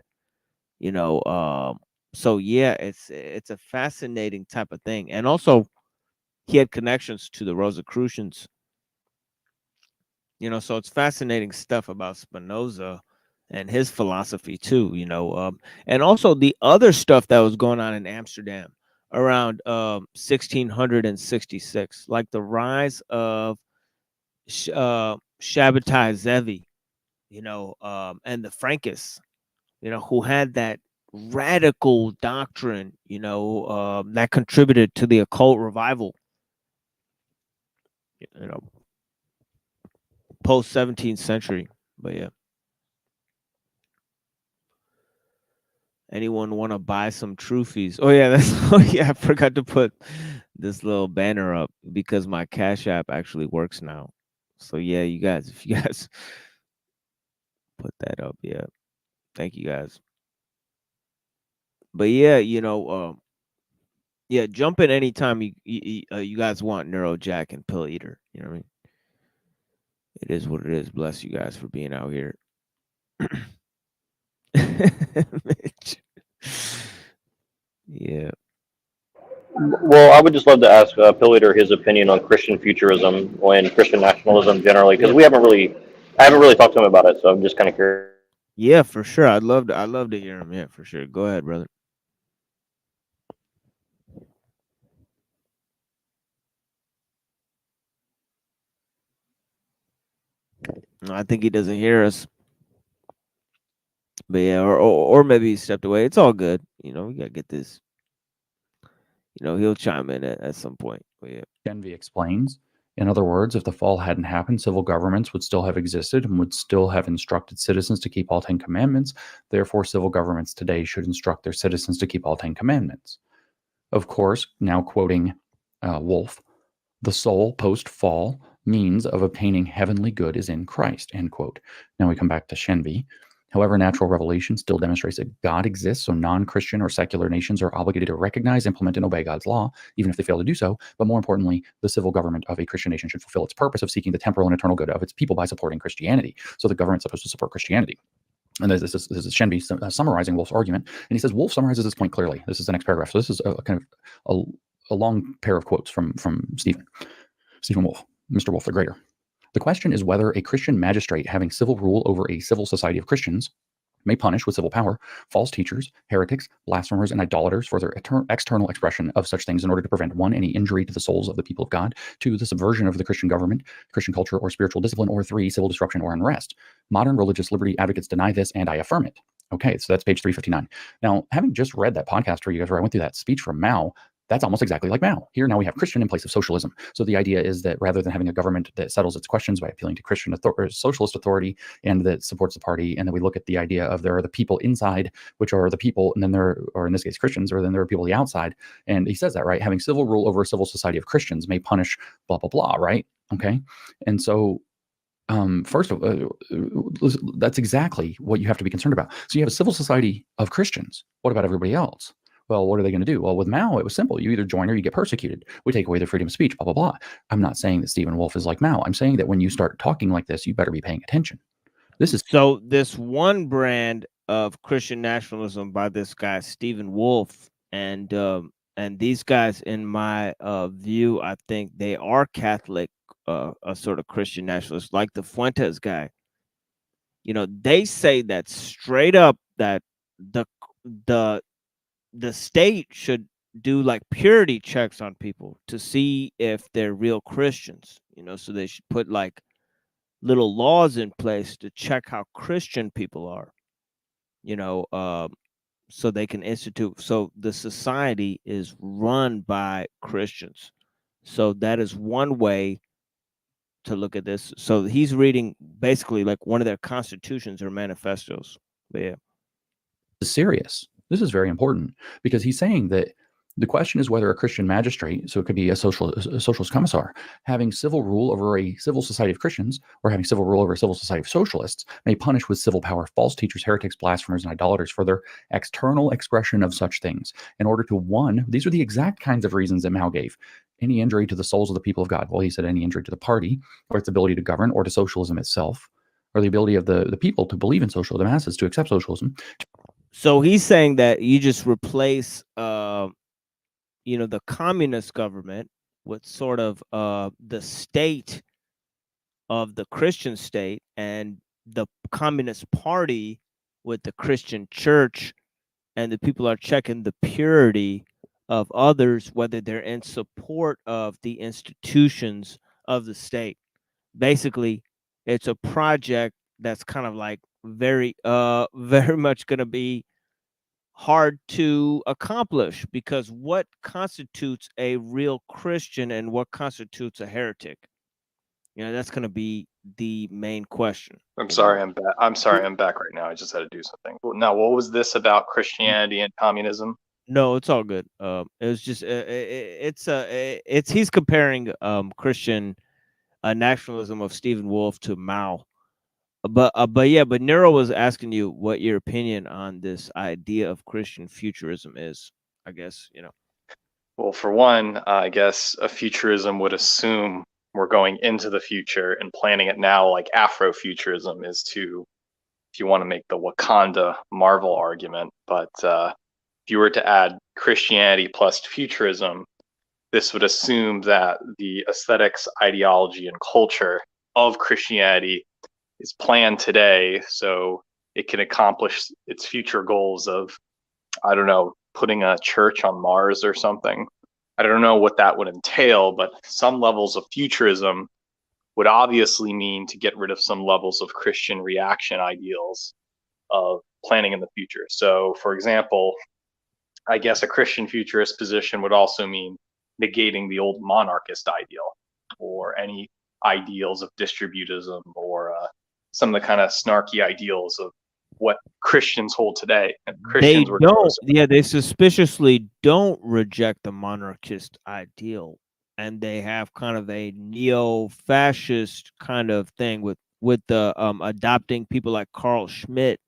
Speaker 5: So yeah, it's a fascinating type of thing, and also he had connections to the Rosicrucians. So it's fascinating stuff about Spinoza and his philosophy too. And also the other stuff that was going on in Amsterdam around 1666, like the rise of Shabbatai Zevi, and the Frankists, who had that radical doctrine, that contributed to the occult revival, post 17th century. But yeah. Anyone want to buy some trophies? Oh yeah, I forgot to put this little banner up because my Cash App actually works now. So yeah, you guys, if you guys put that up, yeah. Thank you guys. But yeah, jump in anytime you guys want, Neurojack and Pill Eater. You know what I mean? It is what it is. Bless you guys for being out here. Mitch. Yeah.
Speaker 6: Well, I would just love to ask Pillator his opinion on Christian futurism and Christian nationalism generally, because I haven't really talked to him about it, so I'm just kind of curious.
Speaker 5: Yeah, for sure. I'd love to hear him. Yeah, for sure. Go ahead, brother. I think he doesn't hear us. But yeah, or maybe he stepped away. It's all good. We gotta get this. He'll chime in at some point. But yeah.
Speaker 9: Envy explains. In other words, if the fall hadn't happened, civil governments would still have existed and would still have instructed citizens to keep all 10 commandments. Therefore, civil governments today should instruct their citizens to keep all 10 commandments. Of course, now quoting Wolff, the sole post-fall means of obtaining heavenly good is in Christ, end quote. Now we come back to Shenvi. However, natural revelation still demonstrates that God exists, so non-Christian or secular nations are obligated to recognize, implement, and obey God's law, even if they fail to do so. But more importantly, the civil government of a Christian nation should fulfill its purpose of seeking the temporal and eternal good of its people by supporting Christianity. So the government's supposed to support Christianity. And this is Shenvi summarizing Wolff's argument. And he says, Wolff summarizes this point clearly. This is the next paragraph. So this is a kind of a long pair of quotes from Stephen Wolff, Mr. Wolff the Greater. The question is whether a Christian magistrate having civil rule over a civil society of Christians may punish with civil power false teachers, heretics, blasphemers, and idolaters for their external expression of such things in order to prevent 1, any injury to the souls of the people of God, 2, the subversion of the Christian government, Christian culture, or spiritual discipline, or 3, civil disruption or unrest. Modern religious liberty advocates deny this, and I affirm it. Okay, so that's page 359. Now, having just read that podcast for you guys where I went through that speech from Mao, that's almost exactly like Mao. Here now we have Christian in place of socialism. So the idea is that rather than having a government that settles its questions by appealing to Christian socialist authority and that supports the party, and then we look at the idea of there are the people inside, which are the people, and then or in this case Christians, or then there are people on the outside. And he says that, right? Having civil rule over a civil society of Christians may punish blah, blah, blah, right? Okay. And so first of all, that's exactly what you have to be concerned about. So you have a civil society of Christians. What about everybody else? Well, what are they going to do? Well, with Mao, it was simple. You either join or you get persecuted. We take away their freedom of speech, blah, blah, blah. I'm not saying that Stephen Wolff is like Mao. I'm saying that when you start talking like this, you better be paying attention.
Speaker 5: So this one brand of Christian nationalism by this guy, Stephen Wolff, and these guys, in my view, I think they are Catholic, a sort of Christian nationalists, like the Fuentes guy. They say that straight up that the state should do like purity checks on people to see if they're real Christians, so they should put like little laws in place to check how Christian people are, so they can institute. So the society is run by Christians. So that is one way to look at this. So he's reading basically like one of their constitutions or manifestos. But yeah.
Speaker 9: Is serious. This is very important because he's saying that the question is whether a Christian magistrate, so it could be a socialist commissar, having civil rule over a civil society of Christians or having civil rule over a civil society of socialists may punish with civil power false teachers, heretics, blasphemers, and idolaters for their external expression of such things in order to, 1, these are the exact kinds of reasons that Mao gave. Any injury to the souls of the people of God. Well, he said any injury to the party or its ability to govern or to socialism itself or the ability of the people to believe in the masses to accept socialism.
Speaker 5: So he's saying that you just replace, the communist government with sort of the state of the Christian state and the Communist Party with the Christian church, and the people are checking the purity of others, whether they're in support of the institutions of the state. Basically, it's a project that's kind of like very much going to be hard to accomplish, because what constitutes a real Christian and what constitutes a heretic? That's going to be the main question.
Speaker 8: I'm sorry, I'm back. I'm sorry, I'm back right now. I just had to do something. Now, what was this about Christianity and communism?
Speaker 5: No, it's all good. It was just it's he's comparing Christian nationalism of Stephen Wolfe to Mao. But Nero was asking you what your opinion on this idea of Christian futurism is. I guess
Speaker 8: Well, for one, I guess a futurism would assume we're going into the future and planning it now, like Afrofuturism is to, if you want to make the Wakanda Marvel argument. But if you were to add Christianity plus futurism, this would assume that the aesthetics, ideology, and culture of Christianity is planned today so it can accomplish its future goals of, I don't know, putting a church on Mars or something. I don't know what that would entail, but some levels of futurism would obviously mean to get rid of some levels of Christian reaction ideals of planning in the future. So, for example, I guess a Christian futurist position would also mean negating the old monarchist ideal or any ideals of distributism or some of the kind of snarky ideals of what Christians hold today. And Christians
Speaker 5: they suspiciously don't reject the monarchist ideal, and they have kind of a neo-fascist kind of thing with the adopting people like Carl Schmitt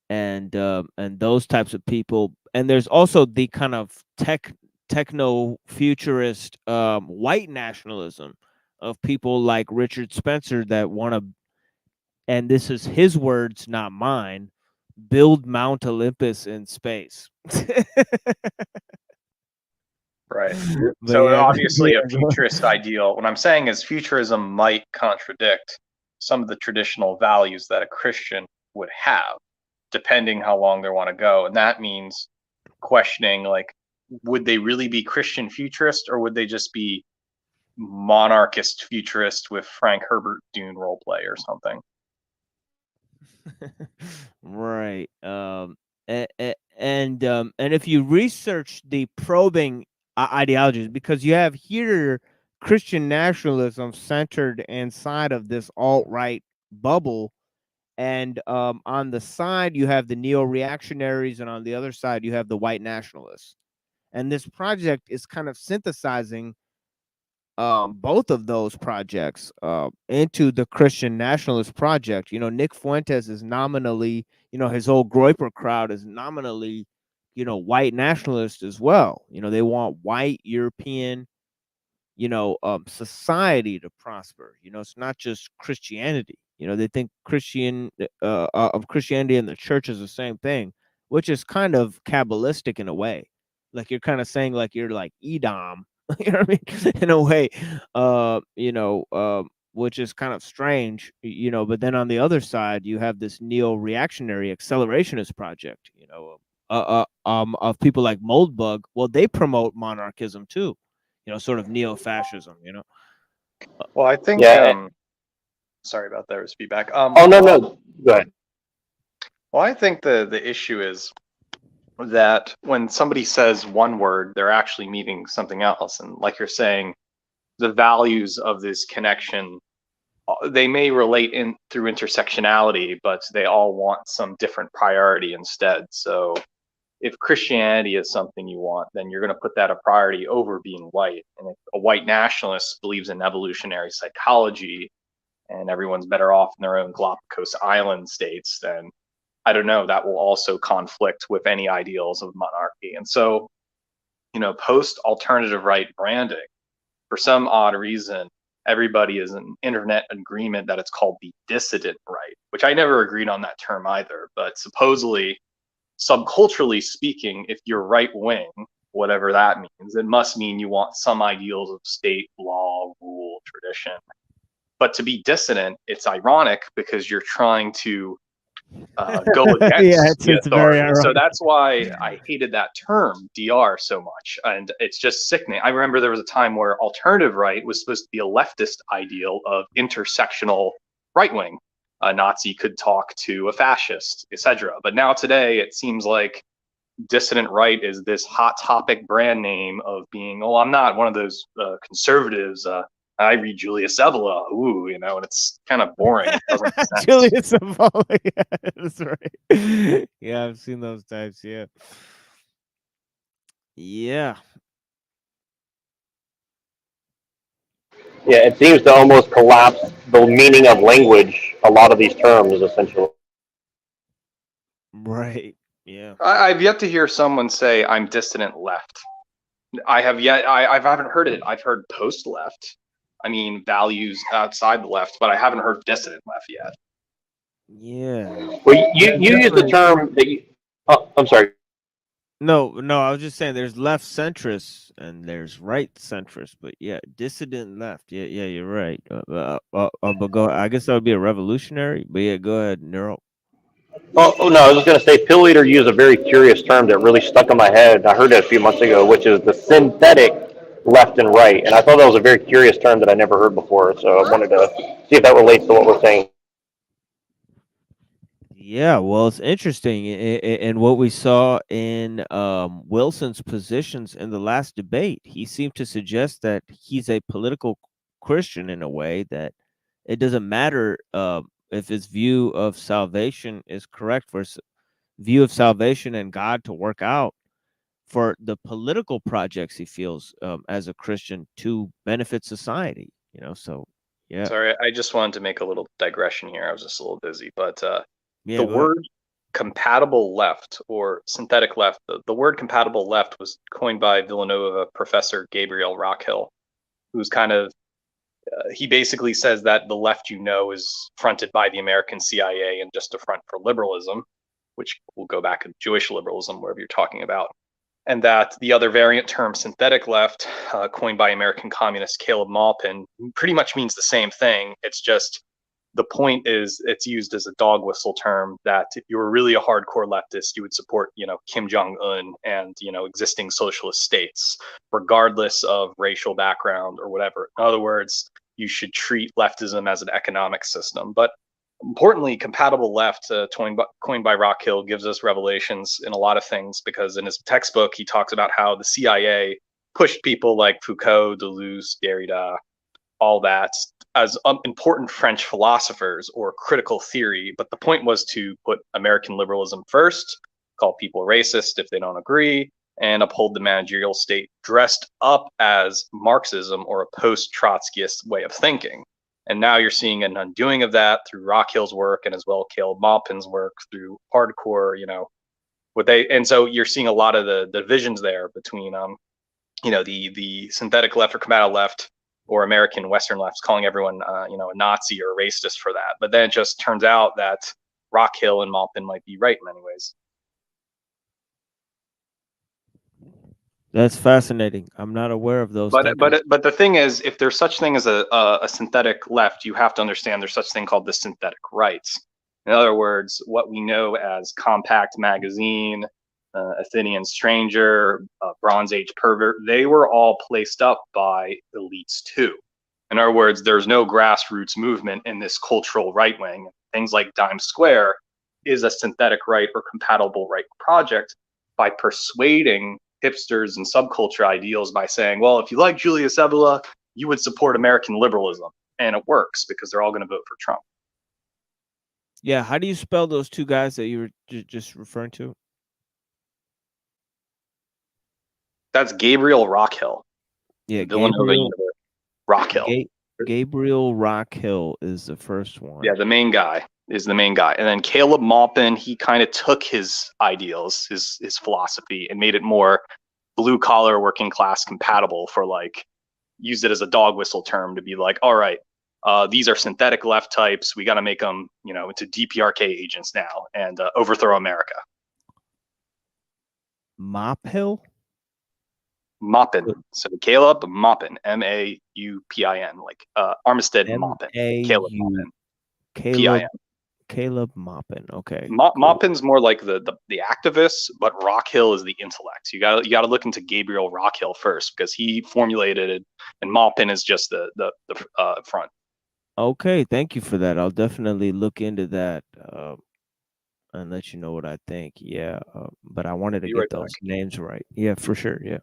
Speaker 5: and those types of people. And there's also the kind of techno-futurist white nationalism of people like Richard Spencer that want to, and this is his words, not mine, build Mount Olympus in space.
Speaker 8: Right.
Speaker 5: But
Speaker 8: So
Speaker 5: yeah,
Speaker 8: obviously
Speaker 5: yeah.
Speaker 8: a futurist ideal. What I'm saying is futurism might contradict some of the traditional values that a Christian would have, depending how long they want to go. And that means questioning, like, would they really be Christian futurist, or would they just be monarchist futurist with Frank Herbert Dune roleplay or something?
Speaker 5: Right. And if you research the probing ideologies, because you have here Christian nationalism centered inside of this alt-right bubble, and on the side you have the neo-reactionaries, and on the other side you have the white nationalists. And this project is kind of synthesizing both of those projects into the Christian nationalist project. Nick Fuentes is nominally, his whole Groyper crowd is nominally, white nationalist as well. They want white European, society to prosper. It's not just Christianity. They think Christianity and the church is the same thing, which is kind of Kabbalistic in a way. Like you're kind of saying like you're like Edom, you know what I mean? In a way, which is kind of strange, but then on the other side, you have this neo-reactionary accelerationist project, of people like Moldbug. Well, they promote monarchism too, sort of neo-fascism,
Speaker 8: Well, I think,
Speaker 6: Yeah.
Speaker 8: sorry about that, there was feedback.
Speaker 6: Oh, no. Go ahead.
Speaker 8: Well, I think the issue is that when somebody says one word, they're actually meaning something else. And like you're saying, the values of this connection, they may relate in through intersectionality, but they all want some different priority instead. So if Christianity is something you want, then you're going to put that a priority over being white. And if a white nationalist believes in evolutionary psychology and everyone's better off in their own Galapagos Island states, then I don't know, that will also conflict with any ideals of monarchy. And so, post-alternative right branding, for some odd reason, everybody is in internet agreement that it's called the dissident right, which I never agreed on that term either. But supposedly, subculturally speaking, if you're right wing, whatever that means, it must mean you want some ideals of state, law, rule, tradition. But to be dissident, it's ironic because you're trying to go against
Speaker 5: it's
Speaker 8: the
Speaker 5: very
Speaker 8: authority.
Speaker 5: ironic.
Speaker 8: So that's why I hated that term DR so much, and it's just sickening. I remember there was a time where alternative right was supposed to be a leftist ideal of intersectional right wing. A Nazi could talk to a fascist, etc. But now today it seems like dissident right is this hot topic brand name of being, oh, I'm not one of those conservatives. I read Julius Evola, ooh, and it's kind of boring. It doesn't make sense.
Speaker 5: Julius Evola, yeah, that's right. Yeah, I've seen those types. Yeah, yeah.
Speaker 6: Yeah, it seems to almost collapse the meaning of language, a lot of these terms, essentially.
Speaker 5: Right. Yeah.
Speaker 8: I've yet to hear someone say I'm dissident left. I haven't heard it. I've heard post left. I mean, values outside the left, but I haven't heard dissident left yet.
Speaker 5: Yeah.
Speaker 6: Well, you use the term that you. Oh, I'm sorry.
Speaker 5: No, I was just saying there's left centrists and there's right centrists, but yeah, dissident left. Yeah, you're right. But go. I guess that would be a revolutionary. But yeah, go ahead, Nero.
Speaker 6: Oh no, I was just going to say, Pill Eater used a very curious term that really stuck in my head. I heard it a few months ago, which is the synthetic left and right, and I thought that was a very curious term that I never heard before. So I wanted to see if that relates to what we're saying.
Speaker 5: Yeah, well, it's interesting, and what we saw in Wilson's positions in the last debate. He seemed to suggest that he's a political Christian in a way that it doesn't matter if his view of salvation is correct, for his view of salvation and God to work out for the political projects he feels as a Christian to benefit society. So yeah.
Speaker 8: Sorry, I just wanted to make a little digression here. I was just a little busy, but
Speaker 5: Yeah,
Speaker 8: the
Speaker 5: go ahead.
Speaker 8: word compatible left or synthetic left, the word compatible left was coined by Villanova professor Gabriel Rockhill, who's kind of, he basically says that the left is fronted by the American CIA and just a front for liberalism, which will go back to Jewish liberalism, wherever you're talking about. And that the other variant term, synthetic left, coined by American communist Caleb Maupin, pretty much means the same thing. It's just, the point is it's used as a dog whistle term, that if you were really a hardcore leftist, you would support, Kim Jong-un and, existing socialist states, regardless of racial background or whatever. In other words, you should treat leftism as an economic system. But importantly, compatible left, coined by Rockhill, gives us revelations in a lot of things, because in his textbook, he talks about how the CIA pushed people like Foucault, Deleuze, Derrida, all that, as important French philosophers or critical theory. But the point was to put American liberalism first, call people racist if they don't agree, and uphold the managerial state dressed up as Marxism or a post-Trotskyist way of thinking. And now you're seeing an undoing of that through Rockhill's work, and as well Caleb Maupin's work through hardcore, and so you're seeing a lot of the divisions there between, the synthetic left or compatible left, or American Western lefts, calling everyone, a Nazi or a racist for that. But then it just turns out that Rockhill and Maupin might be right in many ways.
Speaker 5: That's fascinating. I'm not aware of those.
Speaker 8: But the thing is, if there's such thing as a synthetic left, you have to understand there's such thing called the synthetic right. In other words, what we know as Compact Magazine, Athenian Stranger, Bronze Age Pervert, they were all placed up by elites too. In other words, there's no grassroots movement in this cultural right wing. Things like Dime Square is a synthetic right or compatible right project by persuading hipsters and subculture ideals by saying, well, if you like Julius Evola, you would support American liberalism. And it works because they're all going to vote for Trump.
Speaker 5: Yeah, how do you spell those two guys that you were just referring to?
Speaker 8: That's Gabriel Rockhill.
Speaker 5: Yeah,
Speaker 8: Villanova Rockhill.
Speaker 5: Gabriel Rockhill is the first one.
Speaker 8: Yeah, the main guy is the main guy. And then Caleb Maupin, he kind of took his ideals, his philosophy, and made it more blue collar working class compatible, for used it as a dog whistle term to be like, all right, these are synthetic left types. We got to make them, into DPRK agents now and overthrow America.
Speaker 5: Maupin?
Speaker 8: Maupin. So Caleb Maupin, Maupin, Armistead Maupin. Caleb Maupin. P-I-N.
Speaker 5: Caleb Maupin. Okay.
Speaker 8: Maupin's more like the activist, but Rockhill is the intellect. You got to look into Gabriel Rockhill first, because he formulated it, and Maupin is just the front.
Speaker 5: Okay, thank you for that. I'll definitely look into that. and let you know what I think. Yeah, but I wanted to
Speaker 8: Be
Speaker 5: get
Speaker 8: right
Speaker 5: those
Speaker 8: back.
Speaker 5: names right. Yeah, for sure. Yeah.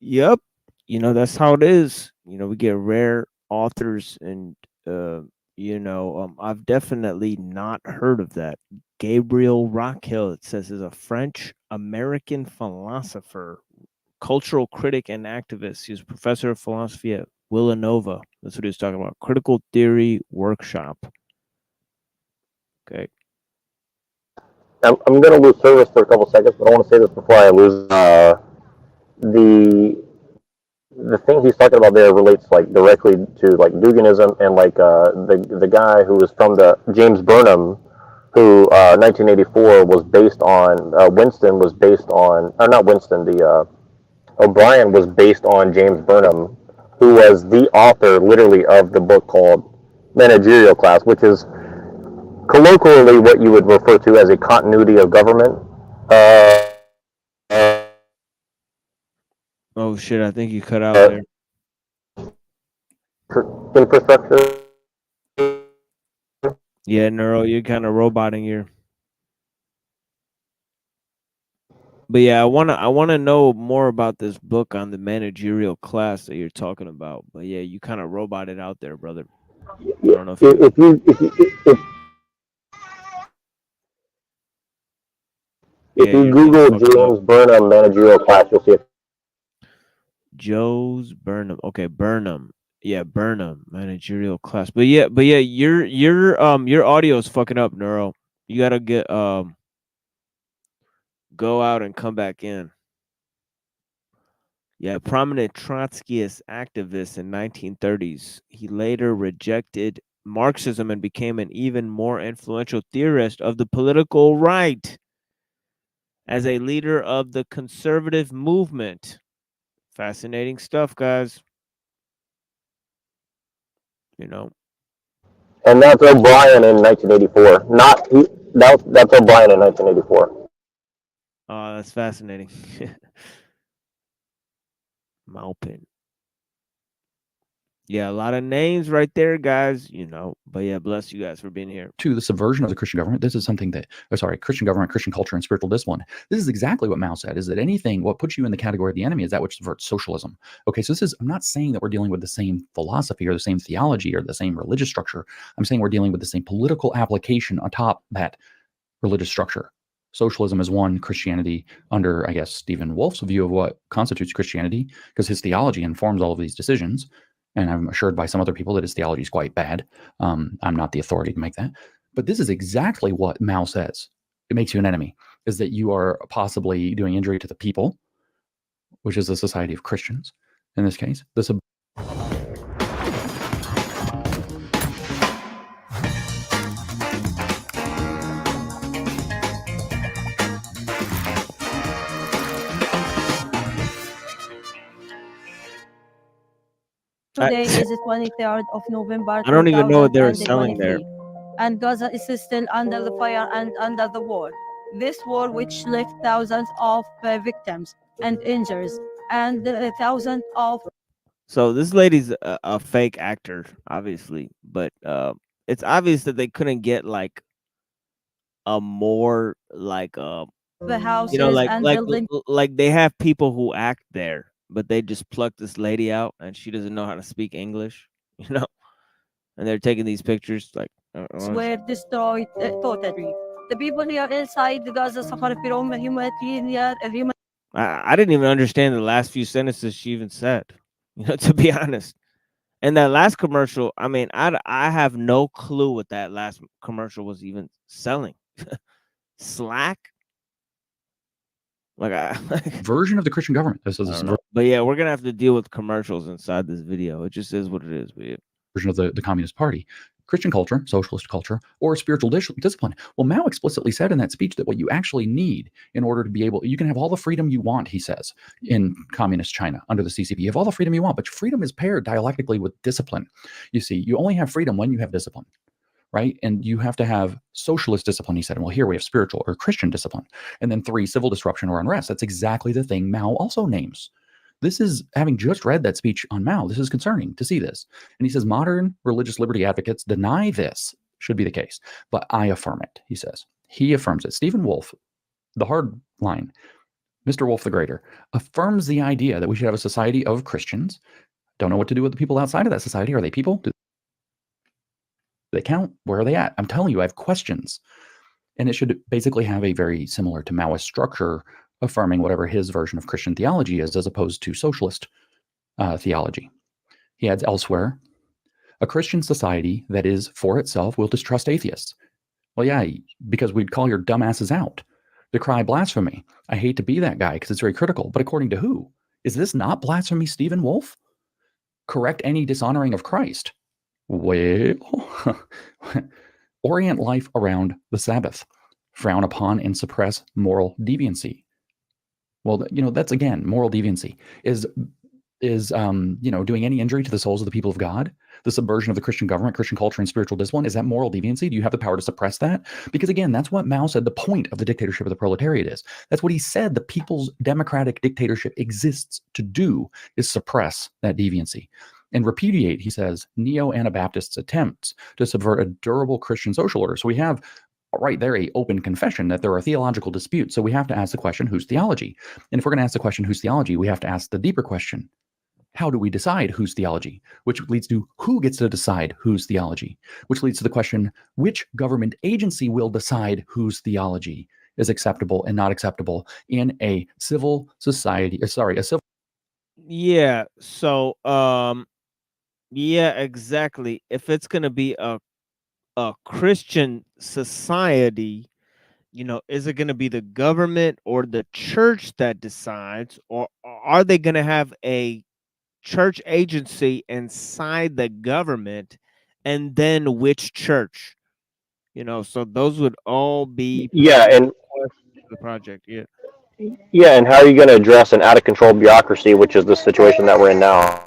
Speaker 5: Yep. That's how it is. We get rare authors, and I've definitely not heard of that. Gabriel Rockhill, it says, is a French American philosopher, cultural critic, and activist. He's a professor of philosophy at Villanova. That's what he was talking about. Critical theory workshop. Okay.
Speaker 6: I'm going to lose service for a couple seconds, but I want to say this before I lose. The thing he's talking about there relates like directly to like Dugianism and like the guy who was from the James Burnham, who 1984 was based on. Winston was based on, or not Winston. The O'Brien was based on James Burnham, who was the author literally of the book called Managerial Class, which is colloquially what you would refer to as a continuity of government.
Speaker 5: Oh shit! I think you cut out there.
Speaker 6: Infrastructure.
Speaker 5: Yeah, Neuro, you're kind of roboting here. But yeah, I wanna know more about this book on the managerial class that you're talking about. But yeah, you kind of roboted out there, brother. I don't know if
Speaker 6: if you Google James Burnham managerial class, you'll see it.
Speaker 5: Joe's Burnham. Okay, Burnham. Yeah, Burnham managerial class. But yeah, your audio is fucking up, Neuro. You gotta get go out and come back in. Yeah, prominent Trotskyist activist in 1930s. He later rejected Marxism and became an even more influential theorist of the political right as a leader of the conservative movement. Fascinating stuff, guys.
Speaker 6: And that's O'Brien in 1984. That's O'Brien in 1984.
Speaker 5: Oh, that's fascinating. Maupin. Yeah, a lot of names right there, guys, But yeah, bless you guys for being here.
Speaker 9: To the subversion of the Christian government, this is something that, Christian government, Christian culture, and spiritual discipline. This is exactly what Mao said, is that what puts you in the category of the enemy is that which subverts socialism. Okay, so I'm not saying that we're dealing with the same philosophy or the same theology or the same religious structure. I'm saying we're dealing with the same political application atop that religious structure. Socialism is one, Christianity under, I guess, Stephen Wolf's view of what constitutes Christianity, because his theology informs all of these decisions. And I'm assured by some other people that his theology is quite bad. I'm not the authority to make that. But this is exactly what Mao says. It makes you an enemy, is that you are possibly doing injury to the people, which is a society of Christians, in this case.
Speaker 10: Today is the 23rd of November.
Speaker 5: I don't even know what they were selling there.
Speaker 10: And Gaza is still under the fire and under the war. This war, which left thousands of victims and injuries, and thousands of.
Speaker 5: So this lady's a fake actor, obviously, but it's obvious that they couldn't get like a more like
Speaker 10: the houses and buildings.
Speaker 5: Like they have people who act there, but they just plucked this lady out and she doesn't know how to speak English, and they're taking these pictures like
Speaker 10: were destroyed totally. The people here inside Gaza suffer from humanitarian.
Speaker 5: I didn't even understand the last few sentences she even said, to be honest. And that last commercial, I mean, I have no clue what that last commercial was even selling. Slack?
Speaker 9: Version of the Christian government.
Speaker 5: But yeah, we're gonna have to deal with commercials inside this video. It just is what it is. But yeah.
Speaker 9: Version of the Communist Party, Christian culture, socialist culture, or spiritual discipline. Well, Mao explicitly said in that speech that what you actually need in order to be able, you can have all the freedom you want, he says, in communist China under the CCP. You have all the freedom you want, but freedom is paired dialectically with discipline. You see, you only have freedom when you have discipline. Right? And you have to have socialist discipline, he said. And well, here we have spiritual or Christian discipline. And then 3, civil disruption or unrest. That's exactly the thing Mao also names. This is, having just read that speech on Mao, this is concerning to see this. And he says modern religious liberty advocates deny this should be the case. But I affirm it, he says. He affirms it. Stephen Wolfe, the hard line, Mr. Wolfe the Greater, affirms the idea that we should have a society of Christians. Don't know what to do with the people outside of that society. Are they people? Do they count? Where are they at? I'm telling you, I have questions. And it should basically have a very similar to Maoist structure, affirming whatever his version of Christian theology is, as opposed to socialist theology. He adds elsewhere, a Christian society that is for itself will distrust atheists. Well, yeah, because we'd call your dumbasses out, decry blasphemy. I hate to be that guy because it's very critical, but according to who? Is this not blasphemy, Stephen Wolfe? Correct any dishonoring of Christ? Well, orient life around the Sabbath, frown upon and suppress moral deviancy. Well, that's again, moral deviancy is doing any injury to the souls of the people of God, the subversion of the Christian government, Christian culture, and spiritual discipline. Is that moral deviancy? Do you have the power to suppress that? Because again, that's what Mao said the point of the dictatorship of the proletariat is. That's what he said the people's democratic dictatorship exists to do, is suppress that deviancy. And repudiate, he says, neo-Anabaptists' attempts to subvert a durable Christian social order. So we have right there a open confession that there are theological disputes. So we have to ask the question, whose theology? And if we're going to ask the question, whose theology, we have to ask the deeper question, how do we decide whose theology? Which leads to who gets to decide whose theology? Which leads to the question, which government agency will decide whose theology is acceptable and not acceptable in a civil society?
Speaker 5: Yeah. So, yeah, exactly. If it's going to be a Christian society, is it going to be the government or the church that decides, or are they going to have a church agency inside the government, and then which church? So those would all be
Speaker 6: And
Speaker 5: the project. Yeah.
Speaker 6: yeah, and how are you going to address an out of control bureaucracy, which is the situation that we're in now?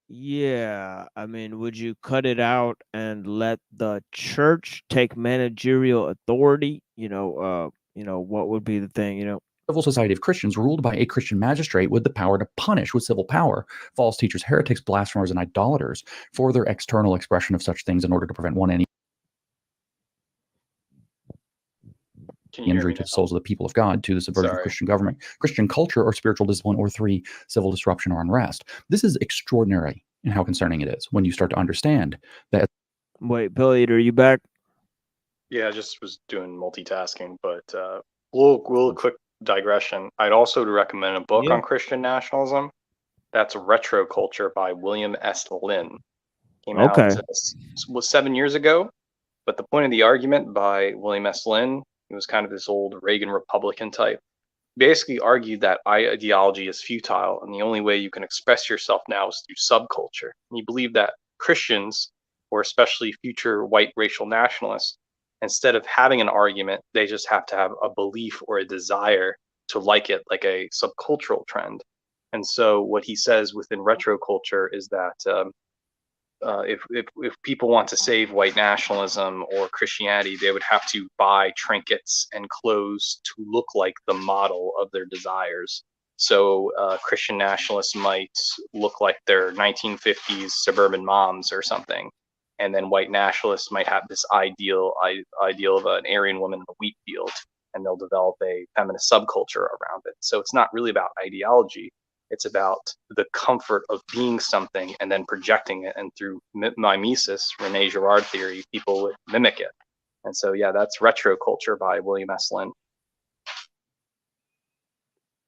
Speaker 5: Yeah, I mean, would you cut it out and let the church take managerial authority? What would be the thing?
Speaker 9: Civil society of Christians ruled by a Christian magistrate with the power to punish with civil power false teachers, heretics, blasphemers, and idolaters for their external expression of such things in order to prevent any injury to the souls of the people of God, to the subversion of Christian government, Christian culture, or spiritual discipline, or 3, civil disruption or unrest. This is extraordinary in how concerning it is when you start to understand that.
Speaker 5: Wait, Bill Eater, are you back?
Speaker 8: Yeah, I just was doing multitasking, but little quick digression. I'd also recommend a book on Christian nationalism. That's Retro Culture by William S. Lynn. Came out was 7 years ago, but the point of the argument by William S. Lynn, he was kind of this old Reagan Republican type, basically argued that ideology is futile, and the only way you can express yourself now is through subculture. And he believed that Christians, or especially future white racial nationalists, instead of having an argument, they just have to have a belief or a desire to like it, like a subcultural trend. And so what he says within retro culture is that if people want to save white nationalism or Christianity, they would have to buy trinkets and clothes to look like the model of their desires. So Christian nationalists might look like their 1950s suburban moms or something. And then white nationalists might have this ideal of an Aryan woman in a wheat field, and they'll develop a feminist subculture around it. So it's not really about ideology. It's about the comfort of being something and then projecting it. And through mimesis, Rene Girard theory, people would mimic it. And so, yeah, that's Retro Culture by William S. Lynn.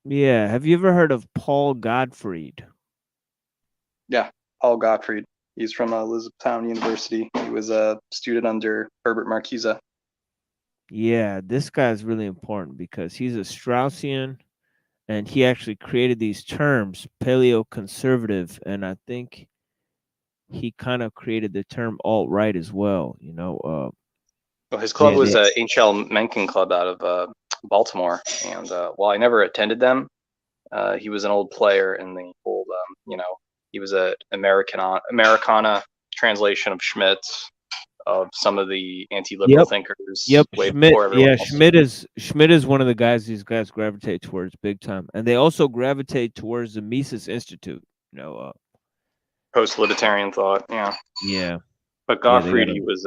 Speaker 5: Yeah. Have you ever heard of Paul Gottfried?
Speaker 8: Yeah, Paul Gottfried. He's from Elizabethtown University. He was a student under Herbert Marcuse.
Speaker 5: Yeah, this guy is really important because he's a Straussian, and he actually created these terms, paleo-conservative, and I think he kind of created the term alt-right as well. Well,
Speaker 8: his club was H.L. Mencken Club out of Baltimore, and while I never attended them, he was an old player in the old, he was an Americana translation of Schmidt, of some of the anti-liberal thinkers.
Speaker 5: Yep, Schmidt is one of the guys these guys gravitate towards big time, and they also gravitate towards the Mises Institute.
Speaker 8: Post-libertarian thought, yeah.
Speaker 5: Yeah.
Speaker 8: But
Speaker 5: Yeah, they
Speaker 8: Gottfried,
Speaker 5: gotta-
Speaker 8: he was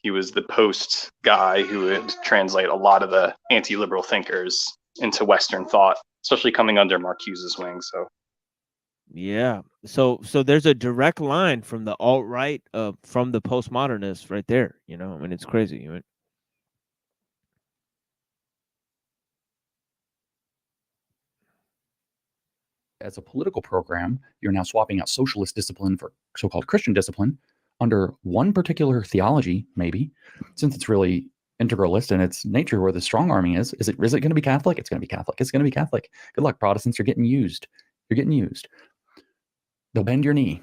Speaker 8: he was the post guy who would translate a lot of the anti-liberal thinkers into Western thought, especially coming under Marcuse's wing. So
Speaker 5: Yeah. So there's a direct line from the alt-right from the postmodernists right there, you know. I mean, it's crazy. Right?
Speaker 9: As a political program, you're now swapping out socialist discipline for so-called Christian discipline under one particular theology, maybe, since it's really integralist in its nature, where the strong arming is it going to be Catholic? It's going to be Catholic. It's going to be Catholic. Good luck, Protestants. You're getting used. You're getting used. They'll bend your knee.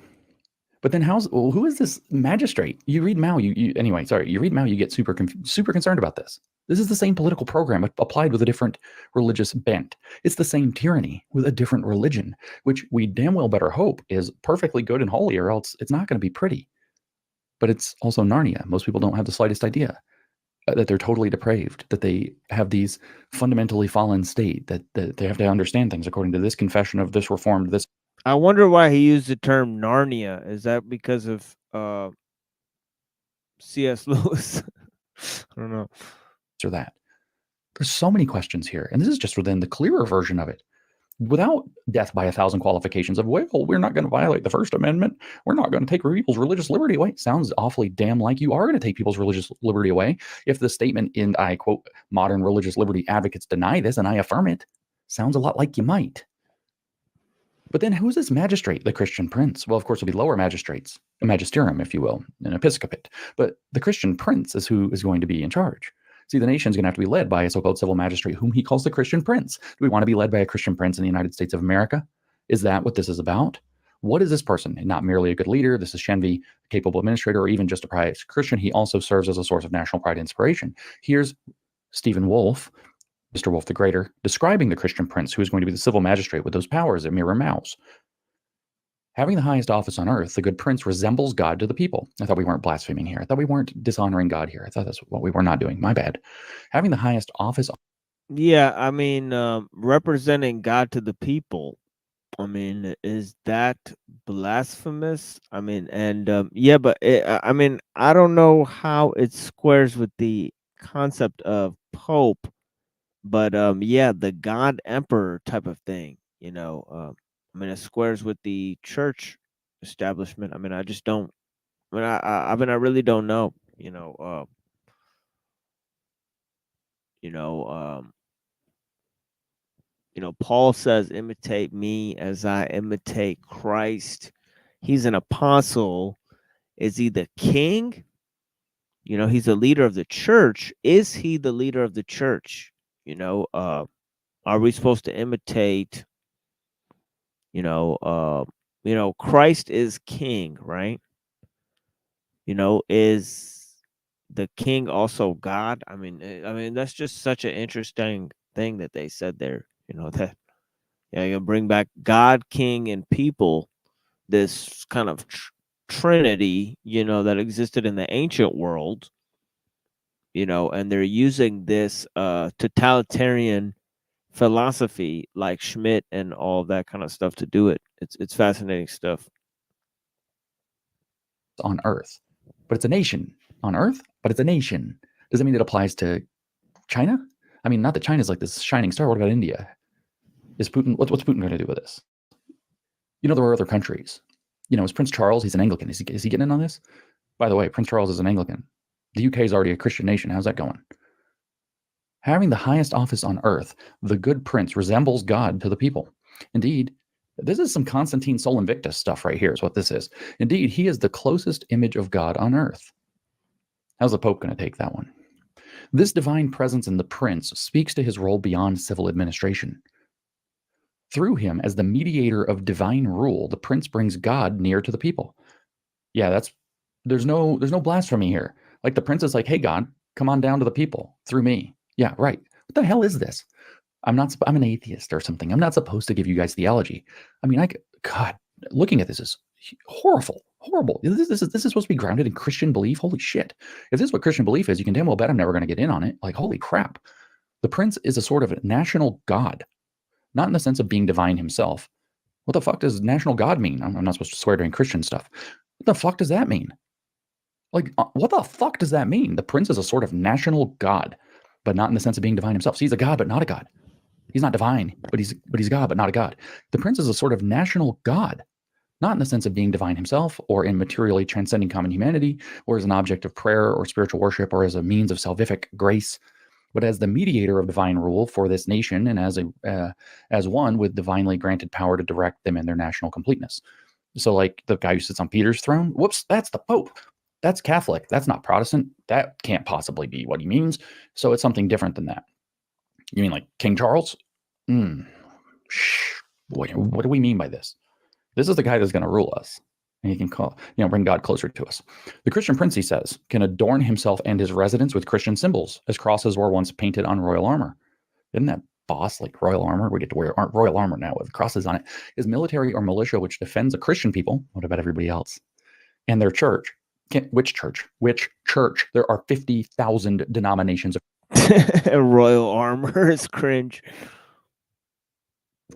Speaker 9: But then who is this magistrate? You read Mao, you read Mao, you get super concerned about this. This is the same political program applied with a different religious bent. It's the same tyranny with a different religion, which we damn well better hope is perfectly good and holy, or else it's not going to be pretty. But it's also Narnia. Most people don't have the slightest idea that they're totally depraved, that they have these fundamentally fallen state, that they have to understand things according to this confession of this reformed, this.
Speaker 5: I wonder why he used the term Narnia. Is that because of C.S. Lewis? I don't know.
Speaker 9: Or that. There's so many questions here, and this is just within the clearer version of it. Without death by 1,000 qualifications of, well, we're not going to violate the First Amendment. We're not going to take people's religious liberty away. Sounds awfully damn like you are going to take people's religious liberty away. If the statement in, I quote, modern religious liberty advocates deny this and I affirm it, sounds a lot like you might. But then who's this magistrate, the Christian prince? Well, of course, it'll be lower magistrates, a magisterium, if you will, an episcopate. But the Christian prince is who is going to be in charge. See, the nation's going to have to be led by a so-called civil magistrate, whom he calls the Christian prince. Do we want to be led by a Christian prince in the United States of America? Is that what this is about? What is this person? Not merely a good leader. This is Shenvi, a capable administrator, or even just a pious Christian. He also serves as a source of national pride and inspiration. Here's Stephen Wolfe, Mr. Wolfe the Greater, describing the Christian prince who is going to be the civil magistrate with those powers that mirror Mao's. Having the highest office on earth, the good prince resembles God to the people. I thought we weren't blaspheming here. I thought we weren't dishonoring God here. I thought that's what we were not doing. My bad. Having the highest office.
Speaker 5: Yeah, I mean, representing God to the people. I mean, is that blasphemous? I mean, and yeah, but I mean, I don't know how it squares with the concept of Pope, but yeah, the God Emperor type of thing, you know. I mean, it squares with the church establishment. I mean, I just don't. I mean, I mean, I really don't know. You know. Paul says, "Imitate me as I imitate Christ." He's an apostle. Is he the king? You know, he's a leader of the church. Is he the leader of the church? You know, are we supposed to imitate? Christ is king, right? You know, is the king also God? I mean, that's just such an interesting thing that they said there. You know, that you can bring back God, king, and people. This kind of trinity, you know, that existed in the ancient world. You know, and they're using this totalitarian philosophy like Schmidt and all that kind of stuff to do it. It's fascinating stuff.
Speaker 9: On earth, but it's a nation. On earth, but it's a nation. Does that mean it applies to China? I mean, not that China's like this shining star. What about India? Is Putin? What's Putin going to do with this? You know, there are other countries. You know, is Prince Charles? He's an Anglican. Is he getting in on this? By the way, Prince Charles is an Anglican. The UK is already a Christian nation. How's that going? Having the highest office on earth, the good prince resembles God to the people. Indeed, this is some Constantine Sol Invictus stuff right here is what this is. Indeed, he is the closest image of God on earth. How's the Pope going to take that one? This divine presence in the prince speaks to his role beyond civil administration. Through him, as the mediator of divine rule, the prince brings God near to the people. Yeah, there's no blasphemy here. Like the prince is like, hey, God, come on down to the people through me. Yeah, right. What the hell is this? I'm an atheist or something. I'm not supposed to give you guys theology. I mean, God, looking at this is horrible. This is supposed to be grounded in Christian belief. Holy shit. If this is what Christian belief is, you can damn well bet I'm never going to get in on it. Like, holy crap. The prince is a sort of national god, not in the sense of being divine himself, What the fuck does national God mean? I'm not supposed to swear during Christian stuff. What the fuck does that mean? Like, what the fuck does that mean? The prince is a sort of national God, but not in the sense of being divine himself. So he's a God, but not a God. He's not divine, but he's God, but not a God. The prince is a sort of national God, not in the sense of being divine himself or in materially transcending common humanity or as an object of prayer or spiritual worship or as a means of salvific grace, but as the mediator of divine rule for this nation and as one with divinely granted power to direct them in their national completeness. So like the guy who sits on Peter's throne, whoops, that's the Pope. That's Catholic. That's not Protestant. That can't possibly be what he means. So it's something different than that. You mean like King Charles? What do we mean by this? This is the guy that's going to rule us. And he can bring God closer to us. The Christian prince, he says, can adorn himself and his residence with Christian symbols, as crosses were once painted on royal armor. Isn't that boss like royal armor? We get to wear royal armor now with crosses on it. Is military or militia which defends a Christian people. What about everybody else? And their church. Which church? Which church? There are 50,000 denominations of
Speaker 5: royal armor is cringe.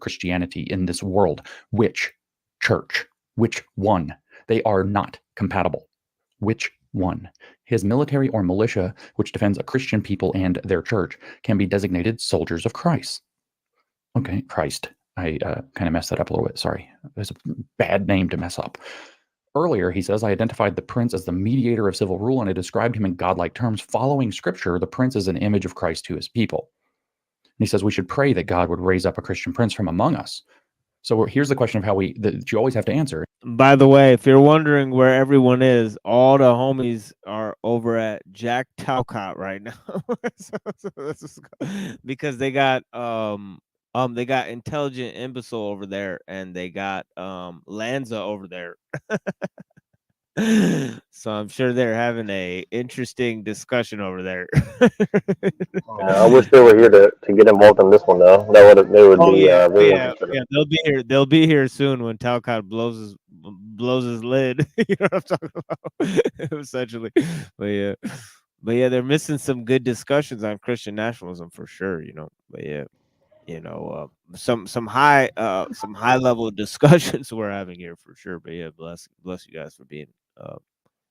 Speaker 9: Christianity in this world. Which church? Which one? They are not compatible. Which one? His military or militia, which defends a Christian people and their church, can be designated soldiers of Christ. Okay, Christ. I kind of messed that up a little bit. Sorry. It's a bad name to mess up. Earlier, he says, I identified the prince as the mediator of civil rule, and I described him in godlike terms. Following scripture, the prince is an image of Christ to his people. And he says we should pray that God would raise up a Christian prince from among us. So here's the question of how that you always have to answer.
Speaker 5: By the way, if you're wondering where everyone is, all the homies are over at Jack Talcott right now. Because they got Intelligent Imbecile over there, and they got Lanza over there. So I'm sure they're having a interesting discussion over there.
Speaker 6: I wish they were here to get involved in this one though. They would be very interested.
Speaker 5: Yeah, they'll be here. They'll be here soon when Talcott blows his lid. You know what I'm talking about? Essentially, but yeah, they're missing some good discussions on Christian nationalism for sure. But yeah. Some high level discussions we're having here for sure. But yeah, bless you guys for being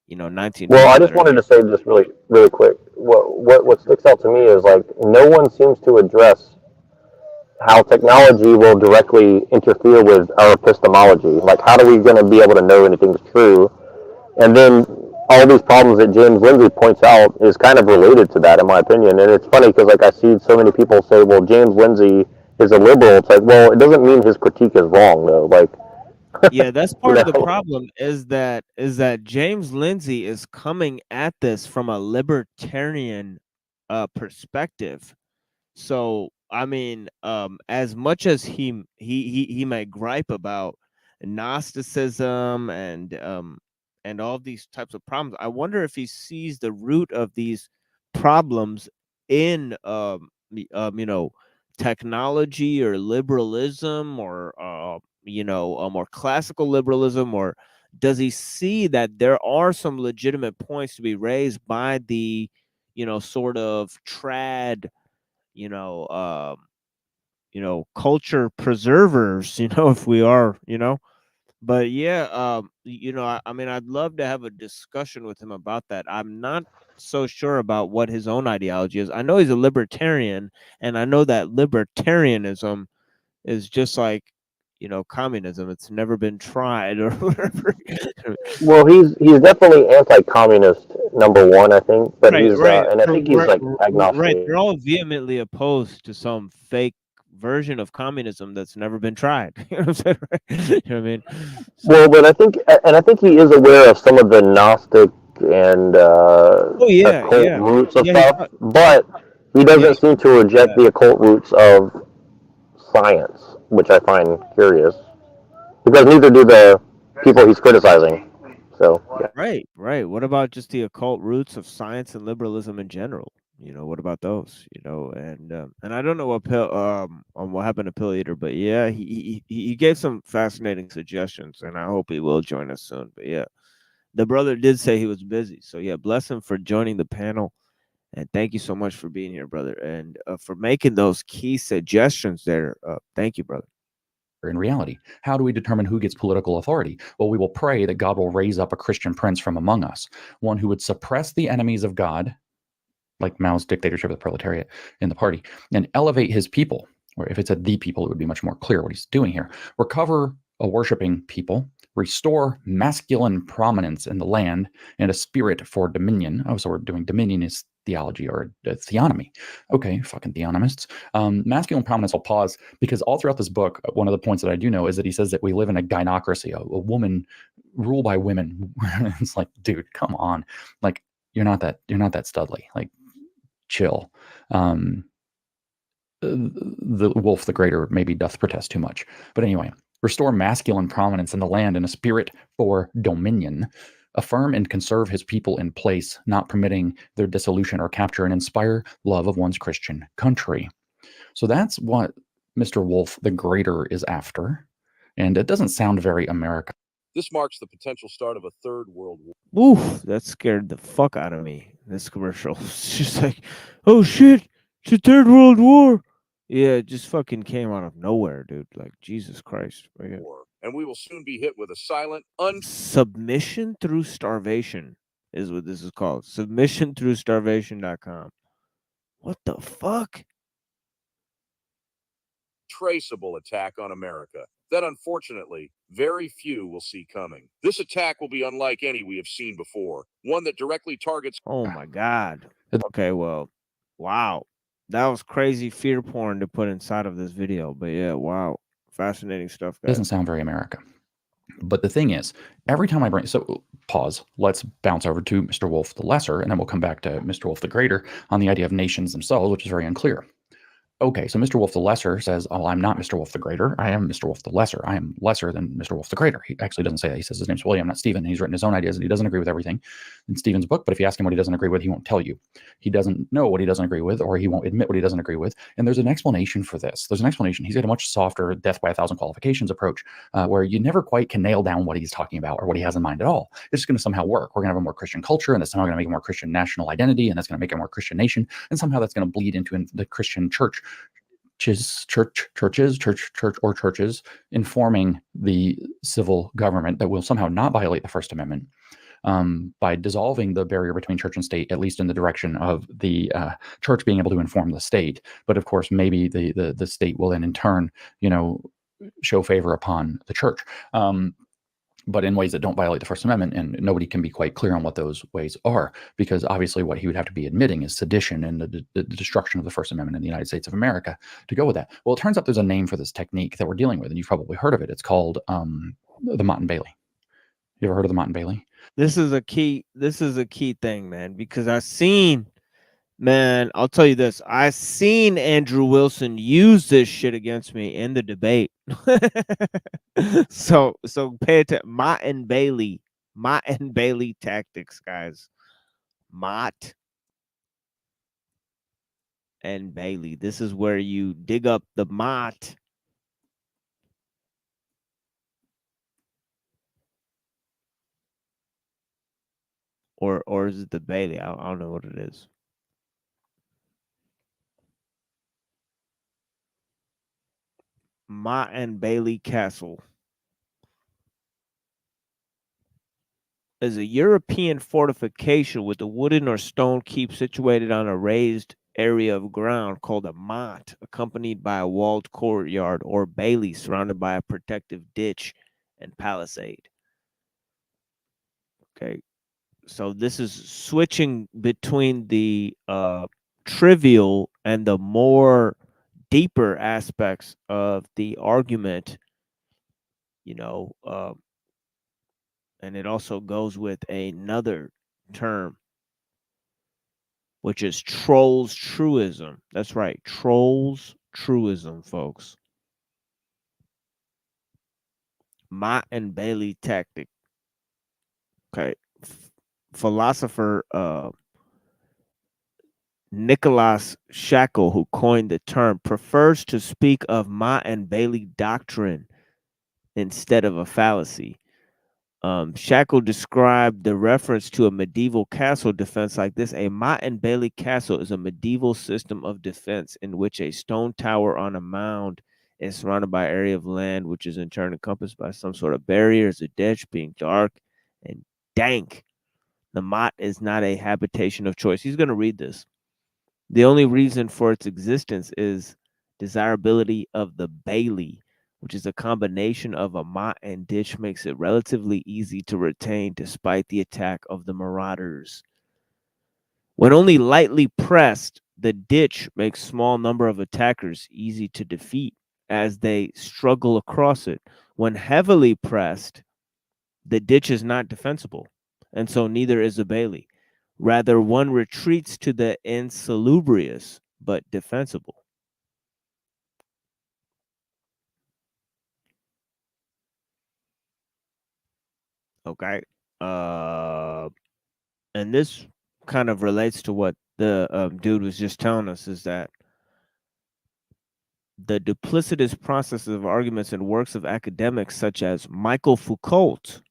Speaker 5: 19.
Speaker 6: Well, I just wanted to say this really quick. What sticks out to me is like no one seems to address how technology will directly interfere with our epistemology. Like, how are we going to be able to know anything's true? And then all these problems that James Lindsay points out is kind of related to that, in my opinion. And it's funny because like I see so many people say, well, James Lindsay is a liberal. It's like, well, it doesn't mean his critique is wrong though. Like,
Speaker 5: yeah, that's part of the problem is that James Lindsay is coming at this from a libertarian perspective. So I mean, as much as he might gripe about Gnosticism and all these types of problems, I wonder if he sees the root of these problems in technology or liberalism or a more classical liberalism, or does he see that there are some legitimate points to be raised by the sort of trad culture preservers, if we are, but yeah, I mean, I'd love to have a discussion with him about that. I'm not so sure about what his own ideology is. I know he's a libertarian, and I know that libertarianism is just like communism. It's never been tried or whatever.
Speaker 6: Well, he's definitely anti-communist, number one, I think. But
Speaker 5: right,
Speaker 6: he's
Speaker 5: right.
Speaker 6: and I think he's like agnostic.
Speaker 5: Right, they're all vehemently opposed to some fake version of communism that's never been tried. You know what I'm saying? Right? You know what I mean?
Speaker 6: Well, but I think he is aware of some of the Gnostic and occult roots of stuff, but he doesn't seem to reject the occult roots of science, which I find curious, because neither do the people he's criticizing. So yeah.
Speaker 5: Right. What about just the occult roots of science and liberalism in general? What about those? And I don't know what happened to Pill Eater, but yeah, he gave some fascinating suggestions, and I hope he will join us soon. But yeah, the brother did say he was busy, so yeah, bless him for joining the panel, and thank you so much for being here, brother, and for making those key suggestions there. Thank you, brother.
Speaker 9: in reality. How do we determine who gets political authority? Well, we will pray that God will raise up a Christian prince from among us, one who would suppress the enemies of God, like Mao's dictatorship of the proletariat in the party, and elevate his people. Or if it said the people, it would be much more clear what he's doing here. Recover a worshiping people, restore masculine prominence in the land, and a spirit for dominion. Oh, so we're doing dominionist theology or theonomy. Okay, fucking theonomists. Masculine prominence, I'll pause, because all throughout this book, one of the points that I do know is that he says that we live in a gynocracy, a woman ruled by women. It's like, dude, come on. Like, you're not that studly. Like, chill. The wolf the greater maybe doth protest too much. But anyway, restore masculine prominence in the land and a spirit for dominion. Affirm and conserve his people in place, not permitting their dissolution or capture, and inspire love of one's Christian country. So that's what Mr. Wolf the Greater is after. And it doesn't sound very American.
Speaker 11: This marks the potential start of a third world war.
Speaker 5: Oof, that scared the fuck out of me. This commercial. It's just like, oh shit, it's a third world war. Yeah, it just fucking came out of nowhere, dude. Like, Jesus Christ.
Speaker 11: And we will soon be hit with a silent,
Speaker 5: submission through starvation is what this is called. Submission through starvation.com. What the fuck?
Speaker 11: Traceable attack on America that unfortunately very few will see coming. This attack will be unlike any we have seen before, one that directly targets.
Speaker 5: Oh my God. Okay, well, wow. That was crazy fear porn to put inside of this video. But yeah, wow. Fascinating stuff, guys.
Speaker 9: Doesn't sound very America. But the thing is, every time I bring, so pause, let's bounce over to Mr. Wolf the Lesser, and then we'll come back to Mr. Wolf the Greater on the idea of nations themselves, which is very unclear. Okay, so Mr. Wolf the Lesser says, oh, I'm not Mr. Wolf the Greater. I am Mr. Wolf the Lesser. I am lesser than Mr. Wolf the Greater. He actually doesn't say that. He says his name's William, not Stephen. And he's written his own ideas, and he doesn't agree with everything in Stephen's book. But if you ask him what he doesn't agree with, he won't tell you. He doesn't know what he doesn't agree with, or he won't admit what he doesn't agree with. And there's an explanation for this. There's an explanation. He's got a much softer death by 1,000 qualifications approach, where you never quite can nail down what he's talking about or what he has in mind at all. It's just going to somehow work. We're going to have a more Christian culture, and that's somehow going to make a more Christian national identity, and that's going to make a more Christian nation, and somehow that's going to bleed into the Christian church. Churches informing the civil government that will somehow not violate the First Amendment by dissolving the barrier between church and state, at least in the direction of the church being able to inform the state. But of course, maybe the state will then in turn, show favor upon the church. But in ways that don't violate the First Amendment, and nobody can be quite clear on what those ways are, because obviously what he would have to be admitting is sedition and the destruction of the First Amendment in the United States of America to go with that. Well, it turns out there's a name for this technique that we're dealing with, and you've probably heard of it. It's called the Motte and Bailey. You ever heard of the Motte and Bailey?
Speaker 5: This is a key thing, man, because I'll tell you this. I seen Andrew Wilson use this shit against me in the debate. so pay attention. Motte and Bailey tactics, guys. Motte and Bailey. This is where you dig up the Motte. Or is it the Bailey? I don't know what it is. Motte and Bailey Castle is a European fortification with a wooden or stone keep situated on a raised area of ground called a motte, accompanied by a walled courtyard or bailey surrounded by a protective ditch and palisade. Okay, so this is switching between the trivial and the more deeper aspects of the argument, and it also goes with another term, which is trolls truism. That's right, trolls truism, folks. Motte and Bailey tactic. Okay, philosopher Nicholas Shackle, who coined the term, prefers to speak of Motte and Bailey doctrine instead of a fallacy. Shackle described the reference to a medieval castle defense like this. A Motte and Bailey castle is a medieval system of defense in which a stone tower on a mound is surrounded by an area of land which is in turn encompassed by some sort of barriers, a ditch, being dark and dank. The mot is not a habitation of choice. He's going to read this. The only reason for its existence is desirability of the bailey, which is a combination of a mot and ditch, makes it relatively easy to retain despite the attack of the marauders. When only lightly pressed, the ditch makes small number of attackers easy to defeat as they struggle across it. When heavily pressed, the ditch is not defensible, and so neither is a bailey. Rather, one retreats to the insalubrious but defensible. Okay. And this kind of relates to what the dude was just telling us, is that the duplicitous processes of arguments and works of academics such as Michael Foucault,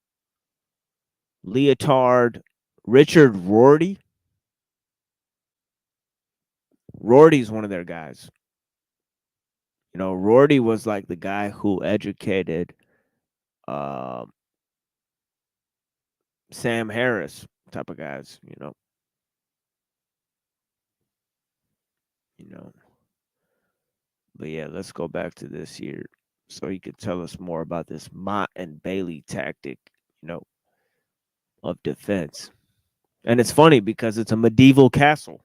Speaker 5: Lyotard, Richard Rorty. Rorty's one of their guys. You know, Rorty was like the guy who educated Sam Harris type of guys, you know. But yeah, let's go back to this here so he could tell us more about this Mott and Bailey tactic, you know, of defense. And it's funny because it's a medieval castle,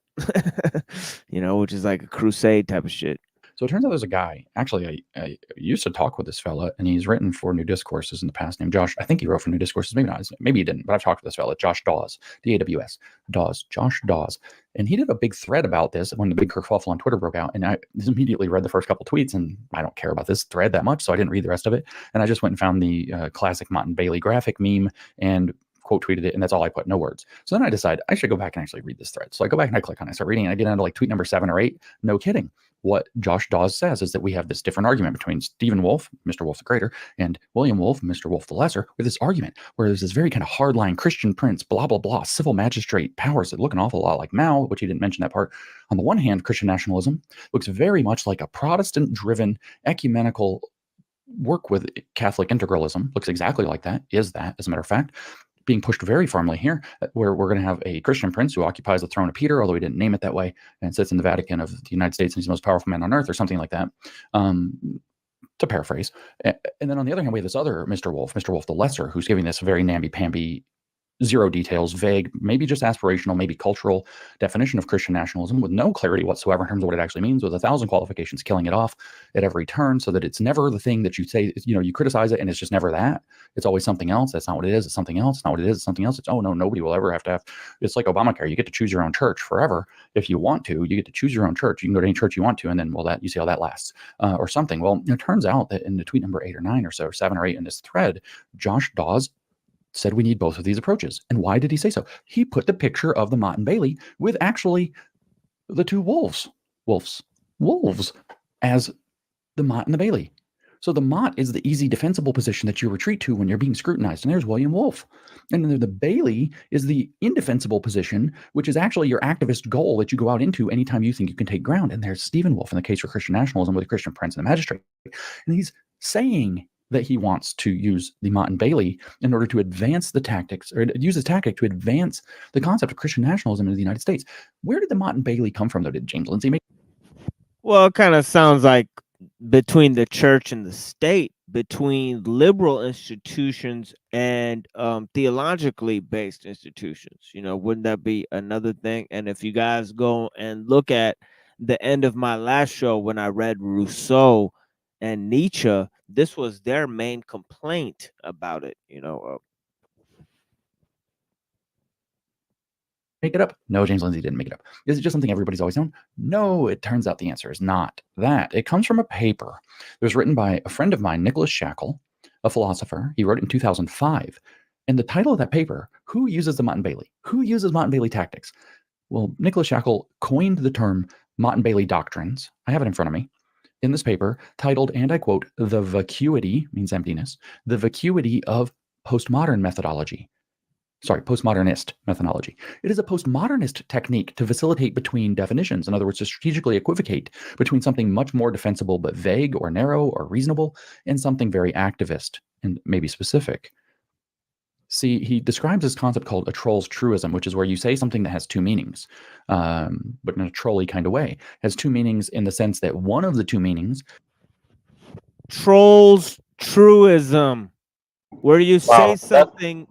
Speaker 5: you know, which is like a crusade type of shit.
Speaker 9: So it turns out there's a guy, actually, I used to talk with this fella, and he's written for New Discourses in the past, named Josh. I think he wrote for New Discourses, maybe not, maybe he didn't, but I've talked with this fella, Josh Dawes, D-A-W-S, Dawes, Josh Dawes. And he did a big thread about this when the big kerfuffle on Twitter broke out, and I immediately read the first couple tweets, and I don't care about this thread that much, so I didn't read the rest of it. And I just went and found the classic Mott and Bailey graphic meme and quote tweeted it, and that's all I put, no words. So then I decided I should go back and actually read this thread. So I go back and I click on it, I start reading, and I get into like tweet number 7 or 8. No kidding. What Josh Dawes says is that we have this different argument between Stephen Wolfe, Mr. Wolfe the Greater, and William Wolfe, Mr. Wolfe the Lesser, with this argument where there's this very kind of hardline Christian prince, blah, blah, blah, civil magistrate powers that look an awful lot like Mao, which he didn't mention that part. On the one hand, Christian nationalism looks very much like a Protestant-driven ecumenical work with Catholic integralism, looks exactly like that, is that, as a matter of fact, being pushed very firmly here, where we're going to have a Christian prince who occupies the throne of Peter, although he didn't name it that way, and sits in the Vatican of the United States, and he's the most powerful man on earth, or something like that, to paraphrase. And then on the other hand, we have this other Mr. Wolfe the Lesser, who's giving this very namby-pamby, zero details, vague, maybe just aspirational, maybe cultural definition of Christian nationalism with no clarity whatsoever in terms of what it actually means, with 1,000 qualifications, killing it off at every turn so that it's never the thing that you say, you know, you criticize it and it's just never that. It's always something else. That's not what it is. It's something else. It's not what it is. It's something else. It's, oh no, nobody will ever have to have, it's like Obamacare. You get to choose your own church forever. If you want to, you get to choose your own church. You can go to any church you want to, and then, well, that, you see how that lasts, or something. Well, it turns out that in the tweet number 8 or 9 or so, or 7 or 8 in this thread, Josh Dawes said we need both of these approaches. And why did he say so? He put the picture of the Mott and Bailey with actually the two wolves as the Mott and the Bailey. So the Mott is the easy defensible position that you retreat to when you're being scrutinized. And there's William Wolfe. And then the Bailey is the indefensible position, which is actually your activist goal that you go out into anytime you think you can take ground. And there's Stephen Wolfe in the case for Christian nationalism with the Christian prince and the magistrate. And he's saying that he wants to use the Mott and Bailey in order to advance the tactics, or use this tactic to advance the concept of Christian nationalism in the United States. Where did the Mott and Bailey come from, though? Did James Lindsay make?
Speaker 5: Well, it kind of sounds like between the church and the state, between liberal institutions and theologically based institutions. You know, wouldn't that be another thing? And if you guys go and look at the end of my last show when I read Rousseau and Nietzsche, this was their main complaint about it, you know.
Speaker 9: Make it up? No, James Lindsay didn't make it up. Is it just something everybody's always known? No, it turns out the answer is not that. It comes from a paper that was written by a friend of mine, Nicholas Shackle, a philosopher. He wrote it in 2005. And the title of that paper, Who Uses the Mott and Bailey? Who uses Mott and Bailey tactics? Well, Nicholas Shackle coined the term Mott and Bailey doctrines. I have it in front of me. In this paper, titled, and I quote, "The vacuity," means emptiness, "the vacuity of postmodern methodology." postmodernist methodology. It is a postmodernist technique to facilitate between definitions. In other words, to strategically equivocate between something much more defensible but vague or narrow or reasonable and something very activist and maybe specific. See, he describes this concept called a troll's truism, which is where you say something that has two meanings, but in a trolly kind of way. It has two meanings in the sense that one of the two meanings...
Speaker 5: Troll's truism, where you say something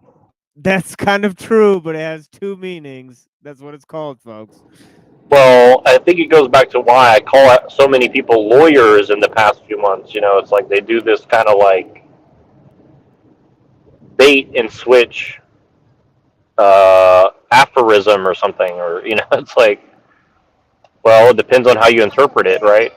Speaker 5: that's kind of true, but it has two meanings. That's what it's called, folks.
Speaker 6: Well, I think it goes back to why I call out so many people lawyers in the past few months. You know, it's like they do this kind of like bait and switch aphorism or something, or, you know, it's like, well, it depends on how you interpret it, right?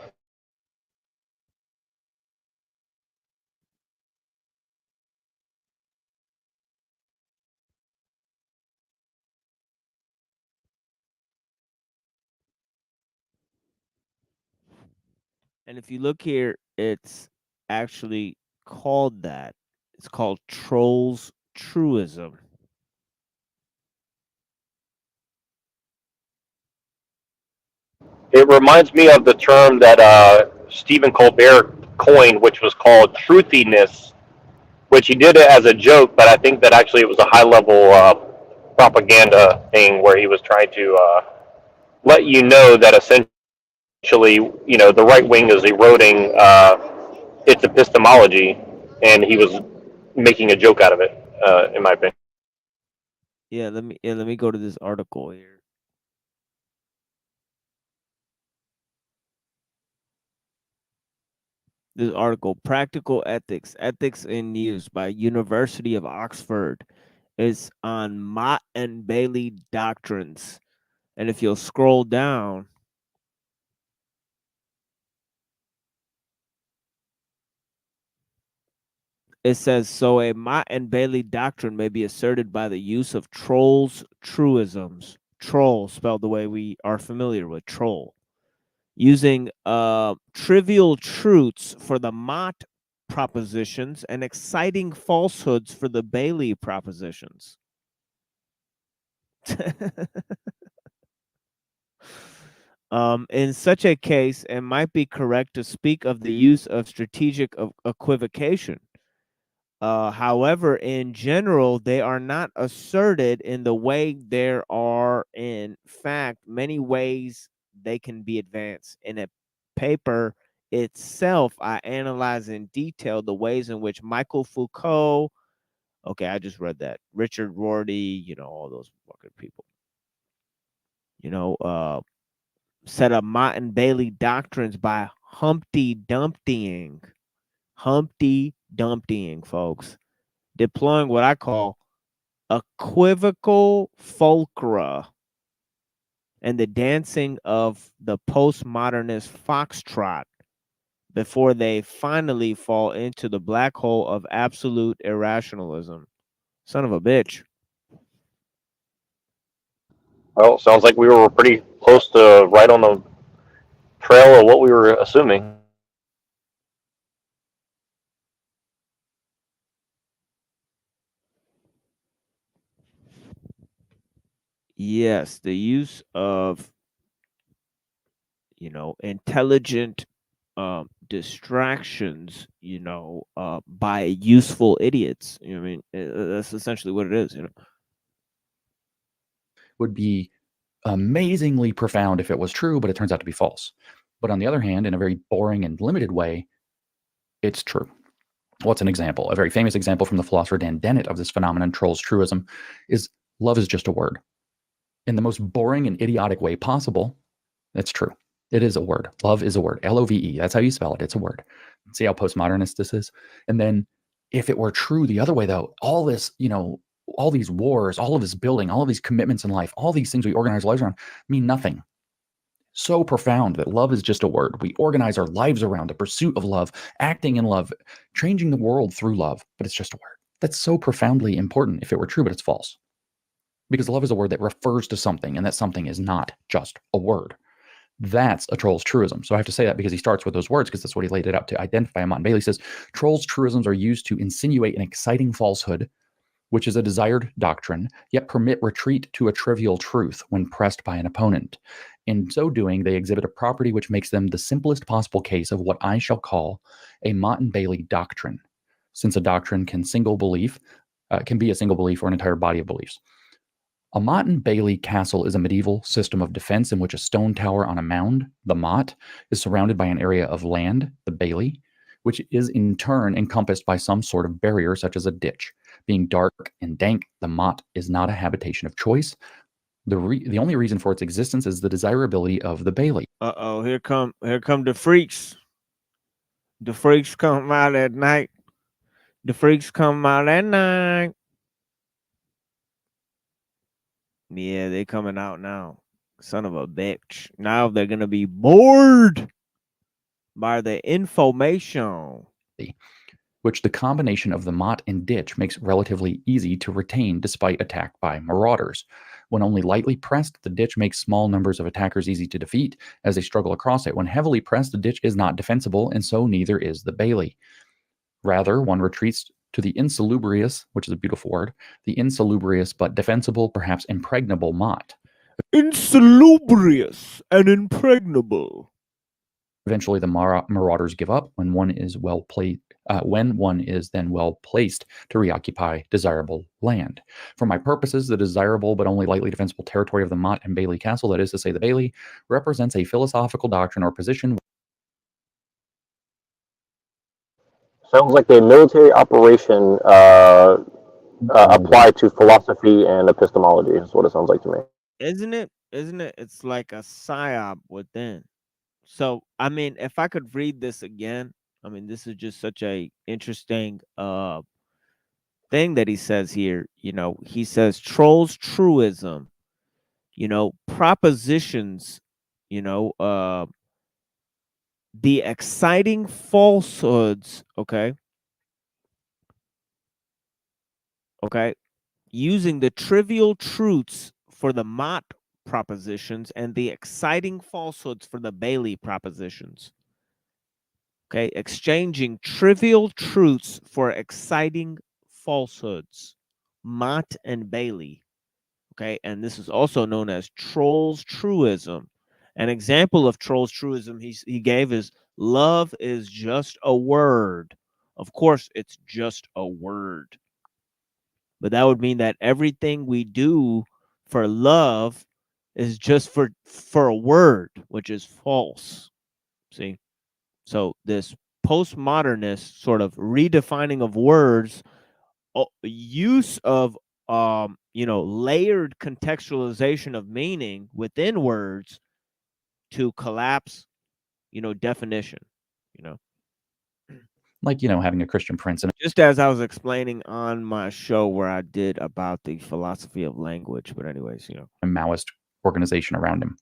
Speaker 5: And if you look here, it's actually called that. It's called troll's truism.
Speaker 6: It reminds me of the term that Stephen Colbert coined, which was called truthiness, which he did it as a joke, but I think that actually it was a high-level propaganda thing where he was trying to let you know that essentially, you know, the right wing is eroding its epistemology, and he was making a joke out of it, in my opinion.
Speaker 5: Yeah, let me go to this article here. This article, Practical Ethics, Ethics in Use by University of Oxford, is on Mott and Bailey doctrines. And if you'll scroll down, it says, so a Mott and Bailey doctrine may be asserted by the use of trolls' truisms. Troll, spelled the way we are familiar with, troll. Using trivial truths for the Mott propositions and exciting falsehoods for the Bailey propositions. In such a case, it might be correct to speak of the use of strategic equivocation. However, in general, they are not asserted in the way there are, in fact, many ways they can be advanced. In a paper itself, I analyze in detail the ways in which Michael Foucault, okay, I just read that, Richard Rorty, you know, all those fucking people, you know, set up Mott and Bailey doctrines by Humpty Dumptying, folks, deploying what I call equivocal fulcra and the dancing of the postmodernist foxtrot before they finally fall into the black hole of absolute irrationalism. Son of a bitch.
Speaker 6: Well, sounds like we were pretty close to right on the trail of what we were assuming.
Speaker 5: Yes, the use of, you know, intelligent distractions, you know, by useful idiots. You know what I mean? That's essentially what it is, you know.
Speaker 9: Would be amazingly profound if it was true, but it turns out to be false. But on the other hand, in a very boring and limited way, it's true. What's an example? A very famous example from the philosopher Dan Dennett of this phenomenon, troll's truism, is love is just a word. In the most boring and idiotic way possible, that's true. It is a word. Love is a word. L-O-V-E. That's how you spell it. It's a word. See how postmodernist this is? And then if it were true the other way, though, all this, you know, all these wars, all of this building, all of these commitments in life, all these things we organize our lives around mean nothing. So profound that love is just a word. We organize our lives around the pursuit of love, acting in love, changing the world through love, but it's just a word. That's so profoundly important if it were true, but it's false. Because love is a word that refers to something, and that something is not just a word. That's a troll's truism. So I have to say that because he starts with those words, because that's what he laid it out to identify. Mott and Bailey says, troll's truisms are used to insinuate an exciting falsehood which is a desired doctrine, yet permit retreat to a trivial truth when pressed by an opponent. In so doing, they exhibit a property which makes them the simplest possible case of what I shall call a Mott and Bailey doctrine, since a doctrine can be a single belief or an entire body of beliefs. A Mott and Bailey castle is a medieval system of defense in which a stone tower on a mound, the Mott, is surrounded by an area of land, the Bailey, which is in turn encompassed by some sort of barrier such as a ditch. Being dark and dank, the Mott is not a habitation of choice. The only reason for its existence is the desirability of the Bailey.
Speaker 5: Uh-oh, here come the freaks. The freaks come out at night. The freaks come out at night. Yeah, they coming out now. Son of a bitch. Now they're gonna be bored by the information.
Speaker 9: Which the combination of the Mott and ditch makes relatively easy to retain despite attack by marauders. When only lightly pressed, the ditch makes small numbers of attackers easy to defeat as they struggle across it. When heavily pressed, the ditch is not defensible, and so neither is the Bailey. Rather, one retreats to the insalubrious, which is a beautiful word, the insalubrious but defensible, perhaps impregnable Mott.
Speaker 5: Insalubrious and impregnable.
Speaker 9: Eventually, the marauders give up when one is then well placed to reoccupy desirable land. For my purposes, the desirable but only lightly defensible territory of the Mott and Bailey Castle, that is to say, the Bailey, represents a philosophical doctrine or position.
Speaker 6: Sounds like a military operation applied to philosophy and epistemology is what it sounds like to me.
Speaker 5: Isn't it? It's like a psyop within. So, I mean, if I could read this again, I mean, this is just such a interesting thing that he says here. You know, he says trolls truism, you know, propositions, you know, the exciting falsehoods, okay, using the trivial truths for the Mott propositions and the exciting falsehoods for the Bailey propositions. Okay, exchanging trivial truths for exciting falsehoods, Mott and Bailey. Okay, and this is also known as trolls truism. An example of trolls truism he gave is love is just a word. Of course, it's just a word. But that would mean that everything we do for love is just for a word, which is false. See? So this postmodernist sort of redefining of words, use of you know, layered contextualization of meaning within words to collapse, you know, definition, you know.
Speaker 9: Like, you know, having a Christian prince. And
Speaker 5: just as I was explaining on my show where I did about the philosophy of language. But anyways, you know,
Speaker 9: a Maoist organization around him.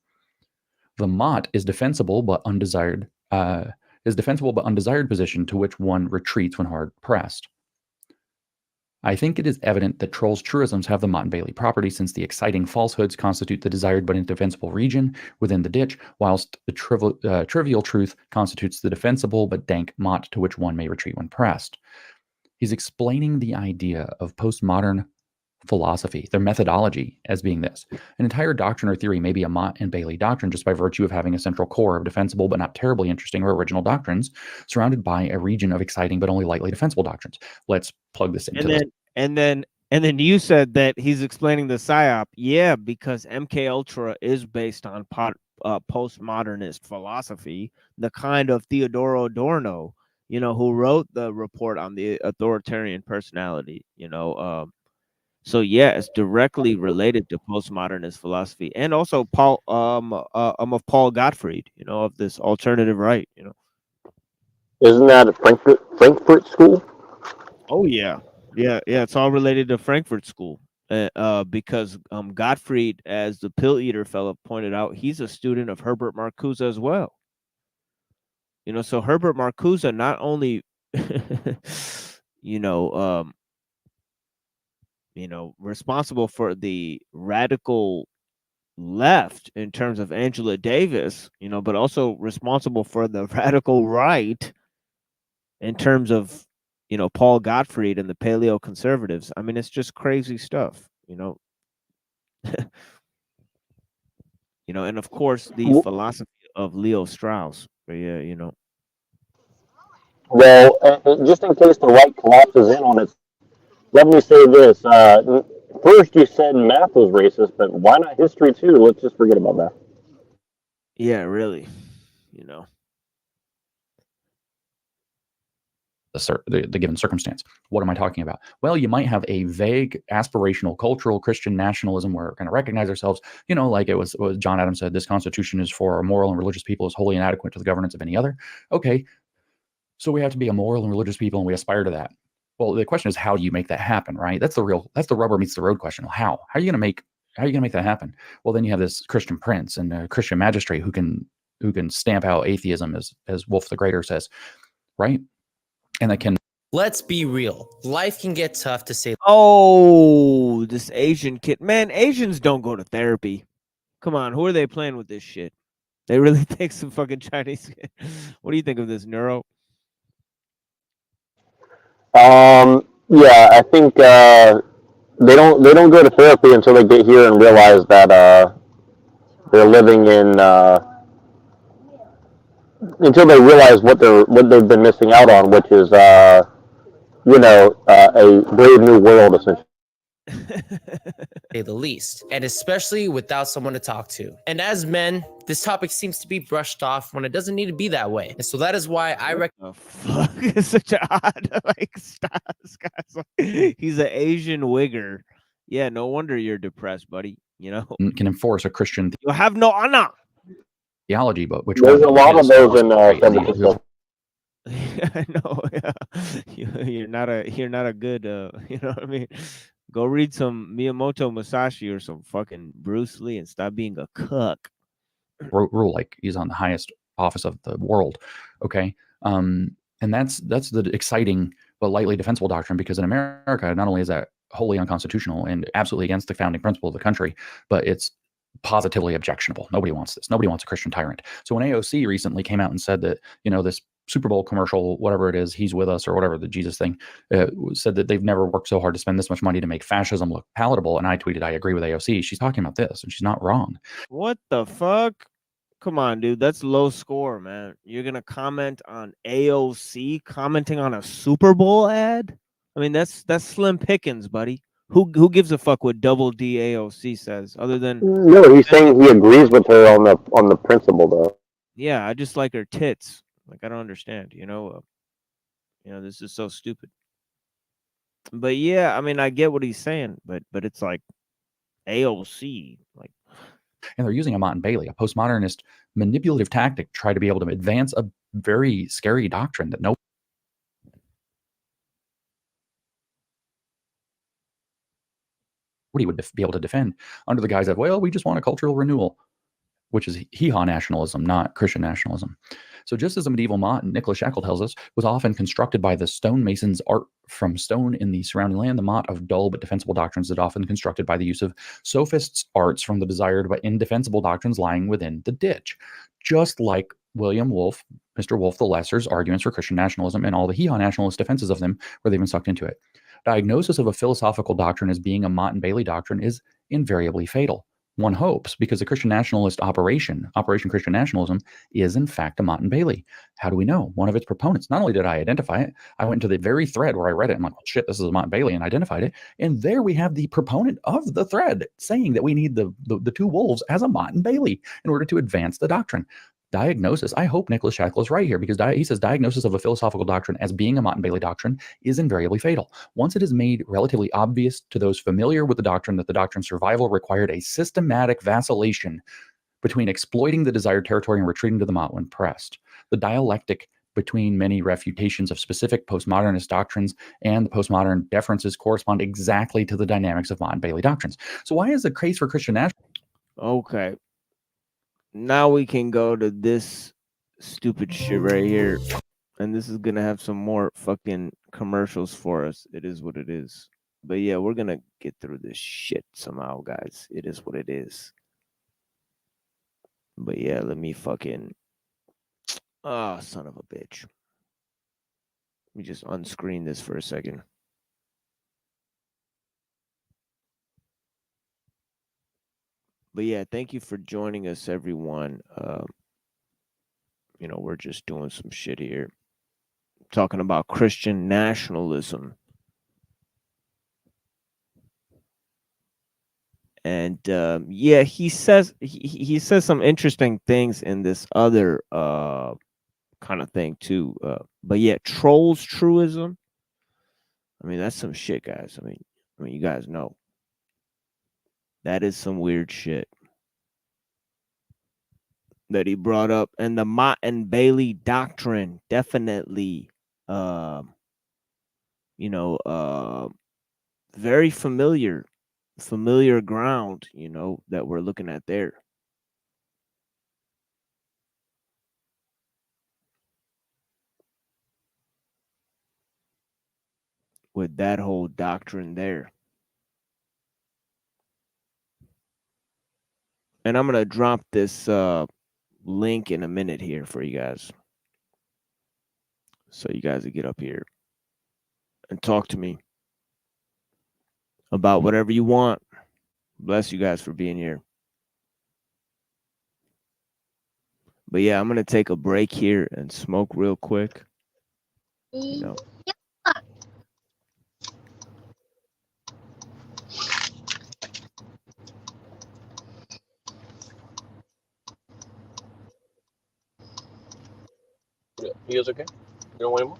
Speaker 9: The Mott is defensible but undesired position to which one retreats when hard pressed. I think it is evident that trolls' truisms have the Mott and Bailey property, since the exciting falsehoods constitute the desired but indefensible region within the ditch, whilst the trivial truth constitutes the defensible but dank Mott to which one may retreat when pressed. He's explaining the idea of postmodern philosophy, their methodology, as being this. An entire doctrine or theory may be a Mott and Bailey doctrine just by virtue of having a central core of defensible but not terribly interesting or original doctrines surrounded by a region of exciting but only lightly defensible doctrines. Let's plug this into this.
Speaker 5: And then you said that he's explaining the psyop. Yeah, because MK Ultra is based on postmodernist philosophy, the kind of Theodore Adorno, you know, who wrote the report on the authoritarian personality, you know. So yeah, it's directly related to postmodernist philosophy, and also Paul of Paul Gottfried, you know, of this alternative right, you know.
Speaker 6: Isn't that a Frankfurt School?
Speaker 5: Oh yeah. Yeah, it's all related to Frankfurt School. Because Gottfried, as the pill eater fellow pointed out, he's a student of Herbert Marcuse as well. You know, so Herbert Marcuse not only, you know, responsible for the radical left in terms of Angela Davis, you know, but also responsible for the radical right in terms of you know, Paul Gottfried and the paleo conservatives. I mean, it's just crazy stuff, you know. You know, and of course the philosophy of Leo Strauss. But yeah, you know.
Speaker 6: Well, just in case the right collapses in on it, let me say this. First, you said math was racist, but why not history too? Let's just forget about that.
Speaker 5: Yeah, really. You know.
Speaker 9: The given circumstance. What am I talking about? Well, you might have a vague aspirational cultural Christian nationalism where we're going to recognize ourselves, you know, like it was what John Adams said, this constitution is for a moral and religious people is wholly inadequate to the governance of any other. Okay, so we have to be a moral and religious people and we aspire to that. Well, the question is, how do you make that happen, right? That's the rubber meets the road question. How are you going to make that happen? Well, then you have this Christian prince and a Christian magistrate who can stamp out atheism as Wolf the Greater says, right? And that can.
Speaker 12: Let's be real. Life can get tough to say.
Speaker 5: Oh, this Asian kid. Man, Asians don't go to therapy. Come on, who are they playing with this shit? They really think some fucking Chinese kid. What do you think of this, Neuro?
Speaker 6: Yeah, I think they don't go to therapy until they get here and realize that they're living in until they realize what they've been missing out on, which is a brave new world essentially.
Speaker 12: Say the least, and especially without someone to talk to. And as men, this topic seems to be brushed off when it doesn't need to be that way. And so that is why I recommend.
Speaker 5: Fuck, it's such an odd style. This guy's like, he's an Asian wigger. Yeah, no wonder you're depressed, buddy. You know,
Speaker 9: can enforce a Christian.
Speaker 5: You have no honor.
Speaker 9: Theology, but which
Speaker 6: there's a lot of those in San Francisco.
Speaker 5: I know. Yeah. You're not a good. You know what I mean? Go read some Miyamoto Musashi or some fucking Bruce Lee and stop being a cuck.
Speaker 9: Rule like he's on the highest office of the world. Okay. And that's the exciting but lightly defensible doctrine, because in America, not only is that wholly unconstitutional and absolutely against the founding principle of the country, but it's positively objectionable. Nobody wants this. Nobody wants a Christian tyrant. So when AOC recently came out and said that, you know, this Super Bowl commercial, whatever it is, he's with us or whatever, the Jesus thing, said that they've never worked so hard to spend this much money to make fascism look palatable. And I tweeted, I agree with AOC. She's talking about this and she's not wrong.
Speaker 5: What the fuck? Come on, dude. That's low score, man. You're going to comment on AOC commenting on a Super Bowl ad? I mean, that's slim pickings, buddy. Who gives a fuck what double D AOC says other than...
Speaker 6: No, he's saying he agrees with her on the principle, though.
Speaker 5: Yeah, I just like her tits. Like, I don't understand, you know, this is so stupid. But yeah, I mean, I get what he's saying, but it's like AOC, like.
Speaker 9: And they're using a Mott and Bailey, a postmodernist manipulative tactic, to try to be able to advance a very scary doctrine that nobody would be able to defend under the guise of, well, we just want a cultural renewal, which is hee-haw nationalism, not Christian nationalism. So just as the medieval Mott, Nicholas Shackle tells us, was often constructed by the stonemason's art from stone in the surrounding land, the Mott of dull but defensible doctrines is often constructed by the use of sophists' arts from the desired but indefensible doctrines lying within the ditch. Just like William Wolfe, Mr. Wolfe the Lesser's arguments for Christian nationalism and all the hee-haw nationalist defenses of them, where they've been sucked into it. Diagnosis of a philosophical doctrine as being a Mott and Bailey doctrine is invariably fatal. One hopes, because the Christian nationalist Operation Christian Nationalism, is in fact a Mott and Bailey. How do we know? One of its proponents, not only did I identify it, I went to the very thread where I read it. I'm like, well, shit, this is a Mott and Bailey, and identified it. And there we have the proponent of the thread saying that we need the two wolves as a Mott and Bailey in order to advance the doctrine. Diagnosis, I hope Nicholas Shackle is right here, because he says diagnosis of a philosophical doctrine as being a Mott and Bailey doctrine is invariably fatal. Once it is made relatively obvious to those familiar with the doctrine that the doctrine's survival required a systematic vacillation between exploiting the desired territory and retreating to the Mott when pressed. The dialectic between many refutations of specific postmodernist doctrines and the postmodern deferences correspond exactly to the dynamics of Mott and Bailey doctrines. So why is the case for Christian nationalism?
Speaker 5: Okay. Now we can go to this stupid shit right here. And this is going to have some more fucking commercials for us. It is what it is. But yeah, we're going to get through this shit somehow, guys. It is what it is. But yeah, let me fucking... Oh, son of a bitch. Let me just unscreen this for a second. But yeah, thank you for joining us, everyone. You know, we're just doing some shit here, talking about Christian nationalism. And yeah, he says he says some interesting things in this other kind of thing too. But yeah, trolls truism. I mean, that's some shit, guys. I mean, you guys know that is some weird shit that he brought up. And the Mott and Bailey doctrine, definitely, you know, very familiar ground, you know, that we're looking at there. With that whole doctrine there. And I'm going to drop this link in a minute here for you guys. So you guys will get up here and talk to me about whatever you want. Bless you guys for being here. But yeah, I'm going to take a break here and smoke real quick. You know.
Speaker 13: You guys okay? You don't want any more?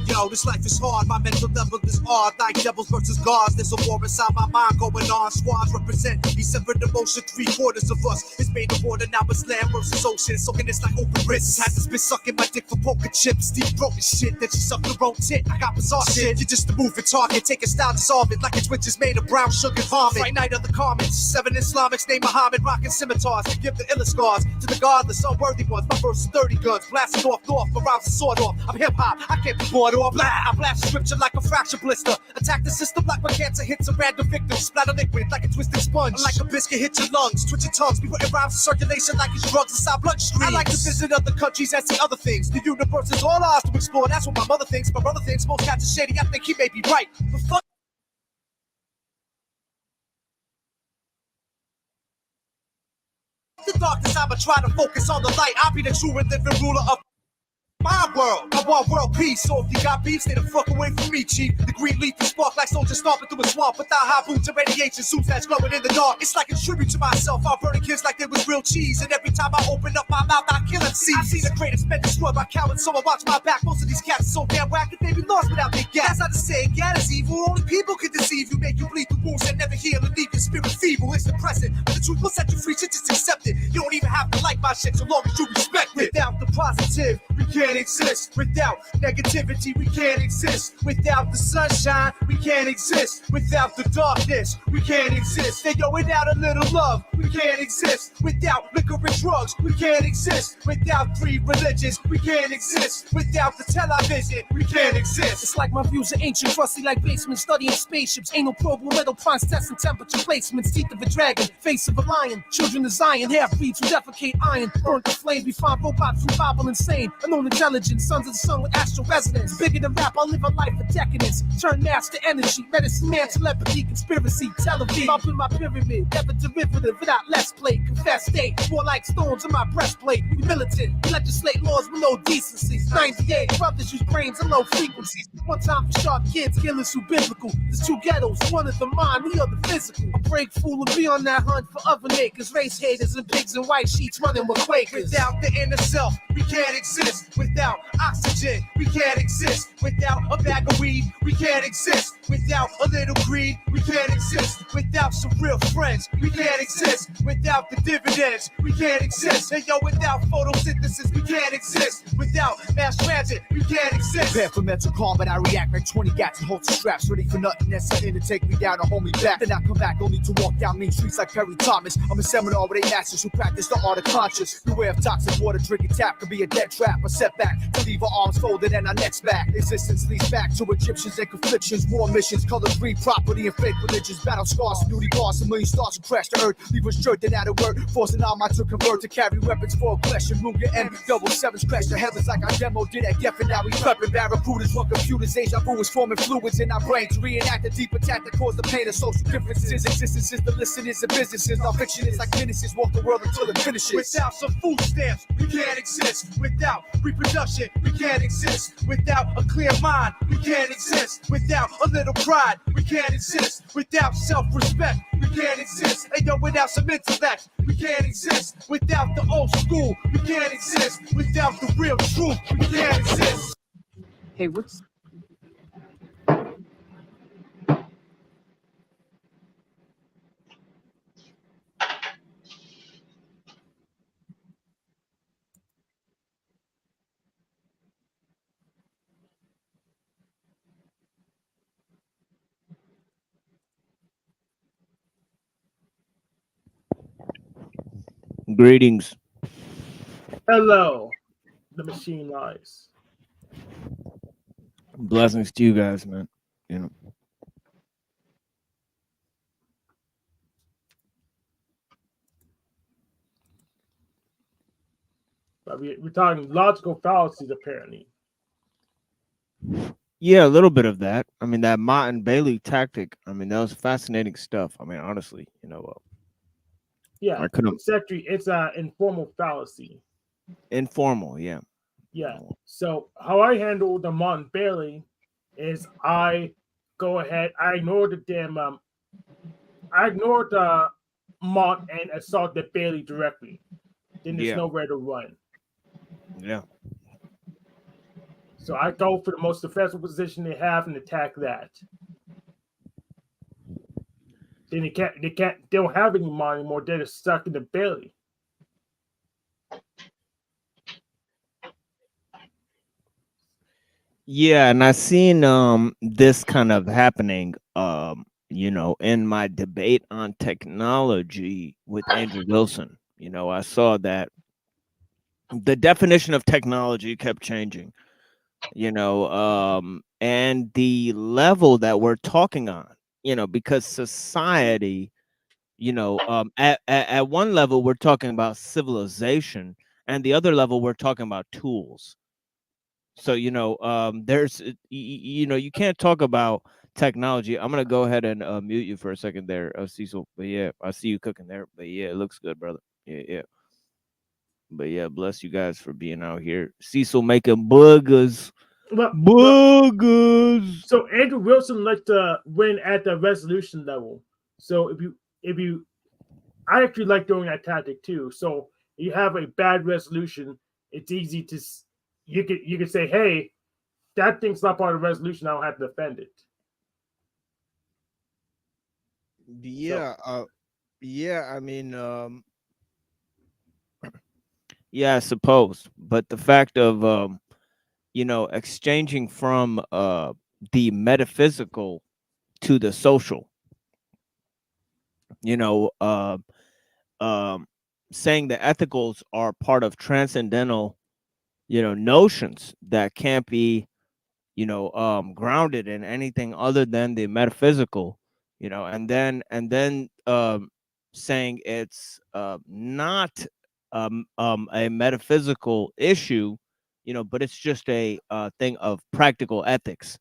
Speaker 1: Yo, this life is hard, my mental level is odd. Like devils versus gods, there's a war inside my mind going on. Squads represent these separate emotions, 3/4 of us. It's made of water, now it's land versus ocean. Soaking this like open wrists. Had this bitch sucking my dick for poker chips. Deep throating shit, that you suck your own tit. I got bizarre shit, you're just a moving target. Take a style, dissolve it like a twitch is made of brown sugar vomit. Fright night of the comments, 7 Islamics named Muhammad, rocking scimitars to give the illest scars to the godless, unworthy ones. My verse is 30 guns, blasting off north, my rhymes are sword off. I'm hip hop, I can't be bored off. I blast scripture like a fracture blister. Attack the system like my cancer hits a random victim. Splatter liquid like a twisted sponge. Like a biscuit hit your lungs, twitch your tongues. Be putting rhymes in circulation like it's drugs inside bloodstreams. I like to visit other countries and see other things. The universe is all ours to explore. That's what my mother thinks. My brother thinks most cats are shady. I think he may be right. But fuck. The darkness, I'ma try to focus on the light. I'll be the true and living ruler of my world. I want world peace, so if you got beef, stay the fuck away from me, chief. The green leaf is spark like soldiers stomping through a swamp without high boots and radiation suits that's glowing in the dark. It's like a tribute to myself. I'm burning kids like they was real cheese, and every time I open up my mouth, I kill MCs. I see the greatest men destroyed by cowards, so I watch my back. Most of these cats are so damn whack that they be lost without their gas. That's not to say gat is evil. Only people can deceive you, make you bleed through wounds that never heal, and leave your spirit feeble. It's the present, but the truth will set you free. Shit, just accept it. You don't even have to like my shit so long as you respect it. Without the positive, we can't exist. Without negativity, we can't exist. Without the sunshine, we can't exist. Without the darkness, we can't exist. They go without a little love, we can't exist. Without liquor and drugs, we can't exist. Without 3 religions, we can't exist. Without the television, we can't exist.
Speaker 14: It's like my views are ancient, rusty like basements, studying spaceships. Ain't no probe, metal prongs, testing temperature placements. Teeth of a dragon, face of a lion. Children of Zion, half-breeds who defecate iron. Burnt the flame, we find robots who bobble insane. Unknown intelligence, sons of the sun with astral resonance. Bigger than rap, I live a life of decadence. Turn mass to energy, medicine man, telepathy, conspiracy, television. I'll build my pyramid, never derivative, without less play. Confess state, more like stones in my breastplate. We militant, we legislate laws with no decency. 98 brothers use brains and low frequencies. One time for sharp kids, killers who biblical. There's 2 ghettos, one of the mind, the other physical. A break fool and be on that hunt for other niggas. Race haters and pigs in white sheets running with Quakers.
Speaker 1: Without the inner self, we can't exist. Without oxygen, we can't exist. Without a bag of weed, we can't exist. Without a little greed, we can't exist. Without some real friends, we can't exist. Without the dividends, we can't exist. And yo, without photosynthesis, we can't exist. Without
Speaker 14: mass transit, we can't exist. Prepare for mental calm, but I react like 20 gats and holster straps, ready for nothing. That's something to take me down or hold me back. Then I come back only to walk down main streets like Perry Thomas. I'm a seminar with 8 masters who practice the art of conscious. Beware of toxic water, drinking tap could be a dead trap, a setback to leave our arms folded and our necks back. Existence leads back to Egyptians and conflictions, war missions, color green property and fake religions, battle scars, beauty bars, a million stars who crash the earth, leave us jerked and out of word, forcing our mind to convert to carry weapons for aggression. Ruger and double sevens crash the heavens like our demo did at Geffen. Now we prepping barracudas, run computers, deja vu is forming fluids in our brain to reenact the deep attack that caused the pain of social differences. Existence is the listeners and businesses, our fiction is like menaces, walk the world until it finishes. Without some food stamps, we can't exist. Without reproduction, we can't exist. Without a clear mind, we can't exist. Without a little pride, we can't exist. Without self-respect, we can't exist. And yo, without some intellect, we can't exist. Without the old school, we can't exist. Without the real truth, we can't exist.
Speaker 15: Hey, what's...
Speaker 5: Greetings.
Speaker 16: Hello, the machine lies.
Speaker 5: Blessings to you guys, man. You know.
Speaker 16: But we're talking logical fallacies, apparently.
Speaker 5: Yeah, a little bit of that. I mean, that Mott and Bailey tactic. I mean, that was fascinating stuff. I mean, honestly, you know.
Speaker 16: Yeah,
Speaker 5: I couldn't.
Speaker 16: It's an informal fallacy.
Speaker 5: Informal, yeah.
Speaker 16: Yeah. So how I handle the Mott and Bailey is I go ahead. I ignore the damn. I ignore the Mott and assault the Bailey directly. Then there's nowhere to run.
Speaker 5: Yeah.
Speaker 16: So I go for the most defensive position they have and attack that. Then they don't have any Mott anymore. They're just stuck in the Bailey.
Speaker 5: Yeah, and I've seen this kind of happening you know, in my debate on technology with Andrew Wilson. You know, I saw that the definition of technology kept changing, you know, and the level that we're talking on, you know, because society, you know, at one level we're talking about civilization, and the other level we're talking about tools. So, you know, there's, you know, you can't talk about technology. I'm gonna go ahead and mute you for a second there, Cecil. But yeah, I see you cooking there. But yeah, it looks good, brother. Yeah. But yeah, bless you guys for being out here. Cecil making boogers. Boogers.
Speaker 16: So Andrew Wilson likes to win at the resolution level. So if you, I actually like doing that tactic too. So you have a bad resolution, it's easy to, you can say, hey, that thing's not part of the resolution. I don't have to defend it.
Speaker 5: Yeah. Yeah. I mean, yeah, I suppose. But the fact of, you know, exchanging from the metaphysical to the social, you know, saying the ethicals are part of transcendental, you know, notions that can't be, you know, grounded in anything other than the metaphysical, you know, and then saying it's not a metaphysical issue, you know, but it's just a thing of practical ethics,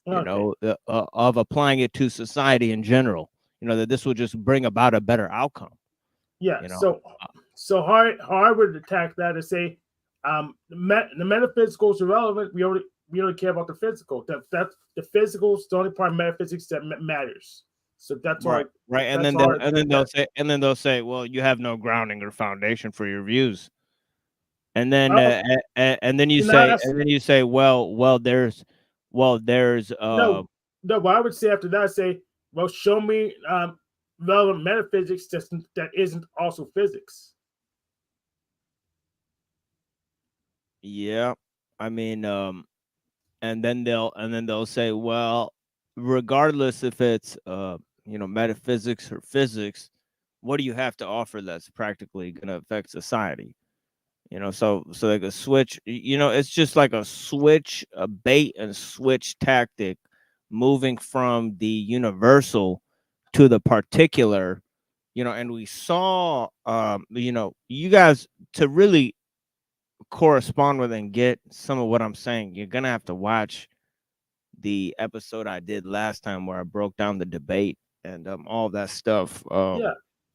Speaker 5: you know, of applying it to society in general, you know, that this will just bring about a better outcome.
Speaker 16: Yeah.
Speaker 5: You know?
Speaker 16: So how I would attack that is say, the metaphysical is irrelevant. We only care about the physical. That's the physical is the only part of metaphysics that matters. So that's
Speaker 5: right. And then they'll say, well, you have no grounding or foundation for your views. And then and then you say, well, there's
Speaker 16: no. What I would say after that, I say, well, show me relevant metaphysics that isn't also physics.
Speaker 5: Yeah. I mean, and then they'll say, well, regardless if it's metaphysics or physics, what do you have to offer that's practically going to affect society? So like a switch, it's just like a switch, a bait and switch tactic, moving from the universal to the particular. And we saw, you guys, to really correspond with and get some of what I'm saying, you're gonna have to watch the episode I did last time where I broke down the debate and all that stuff.
Speaker 16: Yeah.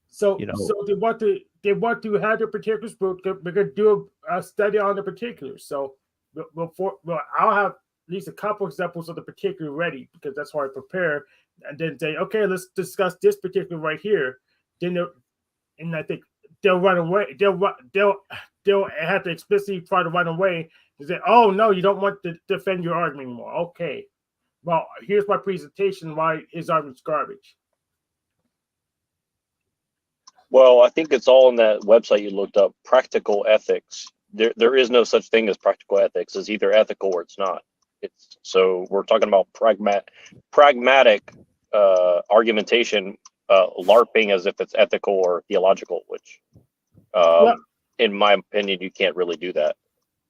Speaker 16: So they want to have the particulars, but we're gonna do a study on the particulars. So I'll have at least a couple examples of the particular ready, because that's how I prepare, and then say, okay, let's discuss this particular right here. Then and I think they'll run away. They'll have to explicitly try to run away and say, oh no, you don't want to defend your argument anymore. Okay, well, here's my presentation why his argument's garbage.
Speaker 6: Well, I think it's all in that website you looked up, practical ethics. There is no such thing as practical ethics. It's either ethical or it's not. So we're talking about pragmatic argumentation, LARPing as if it's ethical or theological, which in my opinion, you can't really do that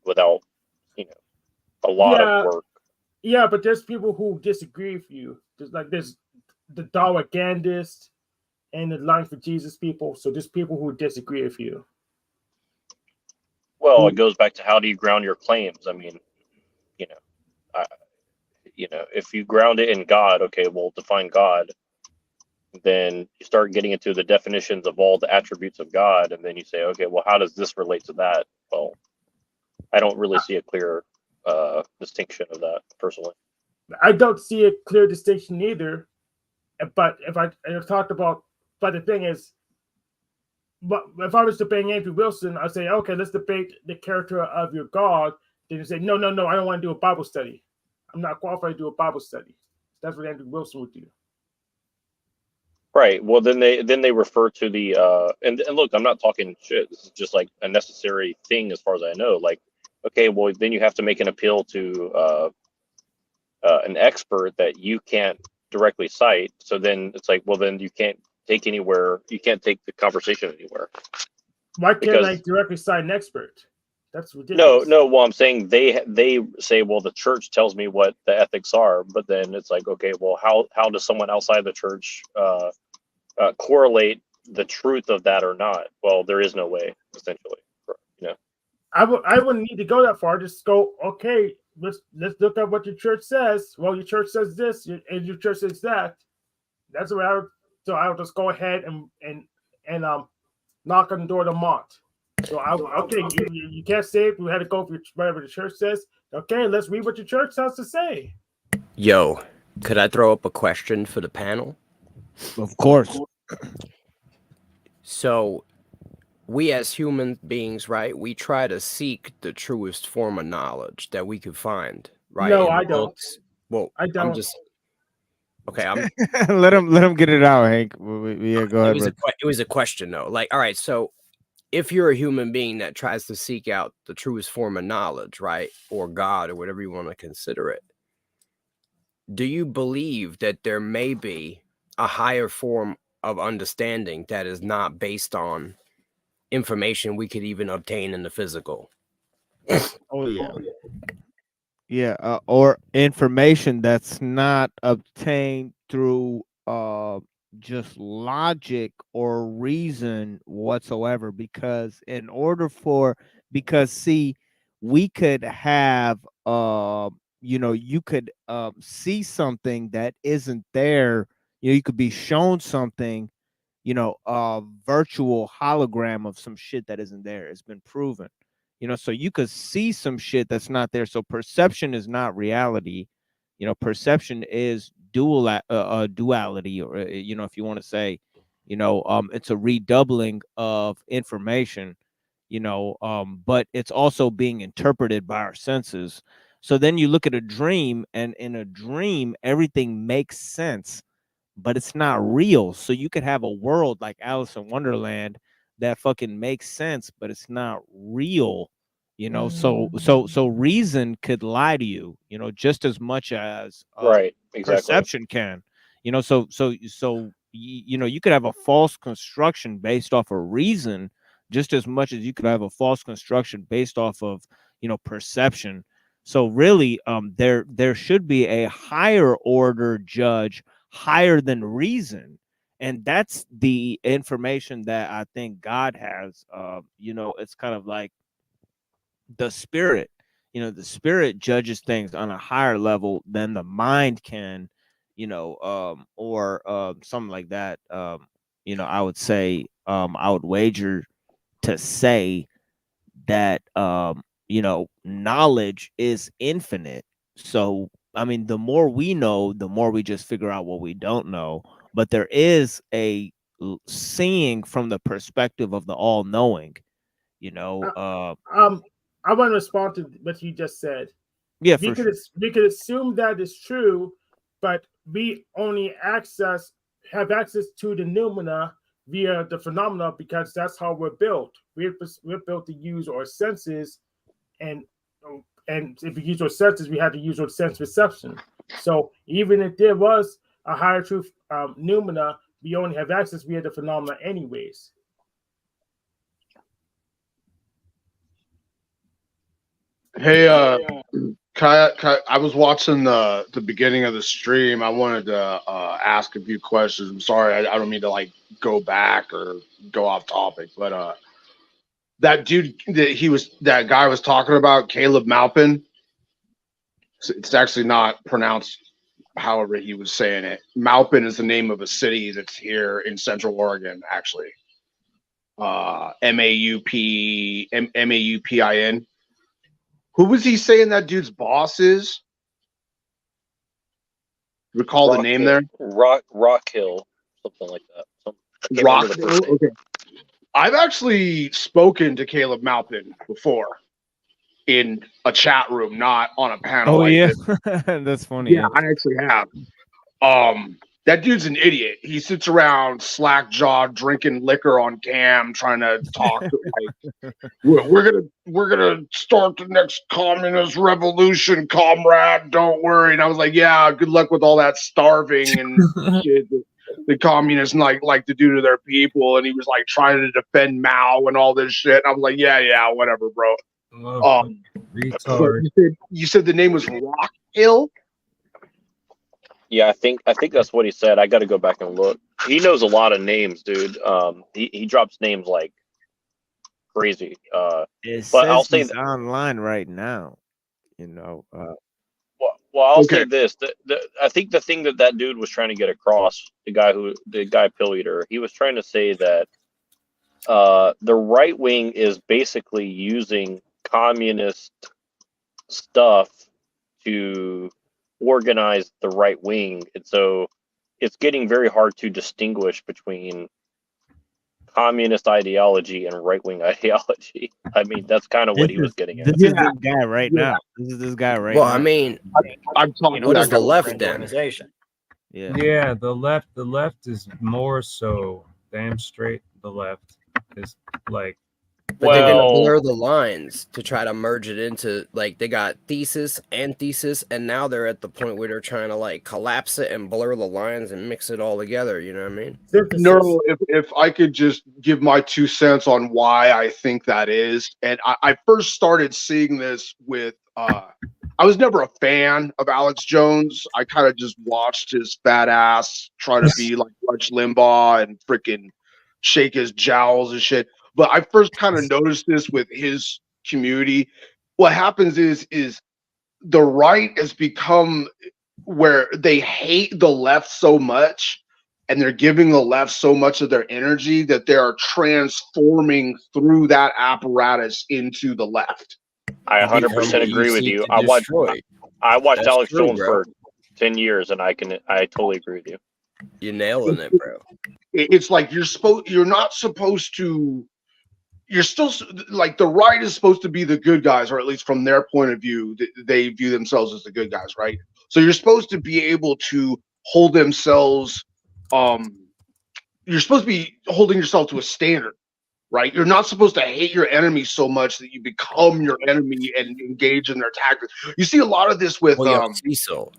Speaker 6: without a lot of work.
Speaker 16: Yeah, but there's people who disagree with you. There's the Darwinists and the Life for Jesus people. So there's people who disagree with you.
Speaker 6: Well, it goes back to how do you ground your claims? I mean, if you ground it in God, okay, well, define God. Then you start getting into the definitions of all the attributes of God, and then you say, okay, well, how does this relate to that? Well, I don't really see a clear distinction of that personally.
Speaker 16: I don't see a clear distinction either. But if I talked about, but the thing is, but if I was debating Andrew Wilson, I'd say, okay, let's debate the character of your God. Then you say, no, I don't want to do a Bible study. I'm not qualified to do a Bible study. That's what Andrew Wilson would do.
Speaker 6: Right. Well, then they refer to the and look, I'm not talking shit. This is just like a necessary thing as far as I know. Like, okay, well, then you have to make an appeal to an expert that you can't directly cite. So then it's like, well, then you can't take anywhere. You can't take the conversation anywhere.
Speaker 16: Why can't I directly cite an expert? That's ridiculous.
Speaker 6: No. Well, I'm saying they say, well, the church tells me what the ethics are, but then it's like, okay, well, how does someone outside the church correlate the truth of that or not? Well, there is no way, essentially.
Speaker 16: I wouldn't need to go that far. Just go, okay, let's look at what your church says. Well, your church says this, and your church says that. That's what I would just go ahead and knock on the door of the Mont. So you can't say it. We had to go for whatever the church says. Okay, let's read what your church has to say.
Speaker 15: Yo, could I throw up a question for the panel?
Speaker 5: Of course.
Speaker 15: So, we as human beings, right? We try to seek the truest form of knowledge that we could find, right?
Speaker 16: No, I don't.
Speaker 15: Well,
Speaker 16: I don't.
Speaker 15: Okay, I'm
Speaker 5: let him get it out, Hank. Yeah, go ahead.
Speaker 15: It was a question though. Like, all right, so if you're a human being that tries to seek out the truest form of knowledge, right, or God, or whatever you want to consider it, do you believe that there may be a higher form of understanding that is not based on information we could even obtain in the physical?
Speaker 5: Oh yeah. Yeah, or information that's not obtained through just logic or reason whatsoever, because see, we could have you could see something that isn't there. You could be shown something, a virtual hologram of some shit that isn't there. It's been proven. So you could see some shit that's not there. So perception is not reality. Perception is duality, or if you want to say, it's a redoubling of information, but it's also being interpreted by our senses. So then you look at a dream, and in a dream, everything makes sense, but it's not real. So you could have a world like Alice in Wonderland that fucking makes sense, but it's not real. So reason could lie to you, just as much as
Speaker 6: Right, exactly.
Speaker 5: perception can, you could have a false construction based off of reason just as much as you could have a false construction based off of perception. So really, there should be a higher order judge, higher than reason, and that's the information that I think God has. It's kind of like the spirit. The spirit judges things on a higher level than the mind can, or something like that. I would say, I would wager to say that knowledge is infinite. So I mean, the more we know, the more we just figure out what we don't know. But there is a seeing from the perspective of the all-knowing.
Speaker 16: I want to respond to what you just said.
Speaker 5: Yeah,
Speaker 16: we could assume that is true, but we only have access to the noumena via the phenomena because that's how we're built. We're built to use our senses, and if we use our senses, we have to use our sense perception. So even if there was a higher truth noumena, we only have access via the phenomena anyways.
Speaker 17: Hey, I was watching the beginning of the stream. I wanted to ask a few questions. I'm sorry, I don't mean to like go back or go off topic, but that dude that guy was talking about, Caleb Maupin. It's actually not pronounced however he was saying it. Maupin is the name of a city that's here in Central Oregon, actually. Maupin. Who was he saying that dude's boss is? Recall the name there?
Speaker 13: Rock Hill, something like that.
Speaker 17: Rock Hill? Okay. I've actually spoken to Caleb Maupin before in a chat room, not on a panel.
Speaker 5: Oh,
Speaker 17: like
Speaker 5: yeah.
Speaker 17: this.
Speaker 5: That's funny.
Speaker 17: Yeah, I actually have. That dude's an idiot. He sits around slack jawed drinking liquor on cam, trying to talk like we're gonna start the next communist revolution, comrade. Don't worry. And I was like, yeah, good luck with all that starving and shit that the communists like to do to their people. And he was like trying to defend Mao and all this shit. I was like, yeah, whatever, bro.
Speaker 18: Retard.
Speaker 17: You said the name was Rock Hill?
Speaker 6: Yeah, I think that's what he said. I got to go back and look. He knows a lot of names, dude. He drops names like crazy. But I'll say
Speaker 5: he's online right now.
Speaker 6: Well, I'll say this: I think the thing that dude was trying to get across, the guy Pill Eater, he was trying to say that the right wing is basically using communist stuff to organize the right wing, and so it's getting very hard to distinguish between communist ideology and right-wing ideology. I mean, that's kind of what he was getting at.
Speaker 5: This is this guy right now. This is this guy right now.
Speaker 15: Well, I mean,
Speaker 17: I'm talking
Speaker 15: what is the left then?
Speaker 18: Organization.
Speaker 5: Yeah,
Speaker 18: the left is more so damn straight. The left is like,
Speaker 15: but they're gonna blur the lines to try to merge it into, like, they got thesis, antithesis, and now they're at the point where they're trying to like collapse it and blur the lines and mix it all together. You know what I mean?
Speaker 17: No, if I could just give my 2 cents on why I think that is, and I first started seeing this with I was never a fan of Alex Jones. I kind of just watched his fat ass try to be like Rush Limbaugh and freaking shake his jowls and shit. But I first kind of noticed this with his community. What happens is the right has become where they hate the left so much, and they're giving the left so much of their energy that they are transforming through that apparatus into the left.
Speaker 6: I 100% agree with you. I watched Alex Jones for 10 years, and I totally agree with you.
Speaker 15: You're nailing it, bro.
Speaker 17: It's like you're not supposed to. You're still like, the right is supposed to be the good guys, or at least from their point of view, they view themselves as the good guys, right? So you're supposed to be able to hold themselves. You're supposed to be holding yourself to a standard, right? You're not supposed to hate your enemy so much that you become your enemy and engage in their tactics. You see a lot of this with
Speaker 15: Cecil.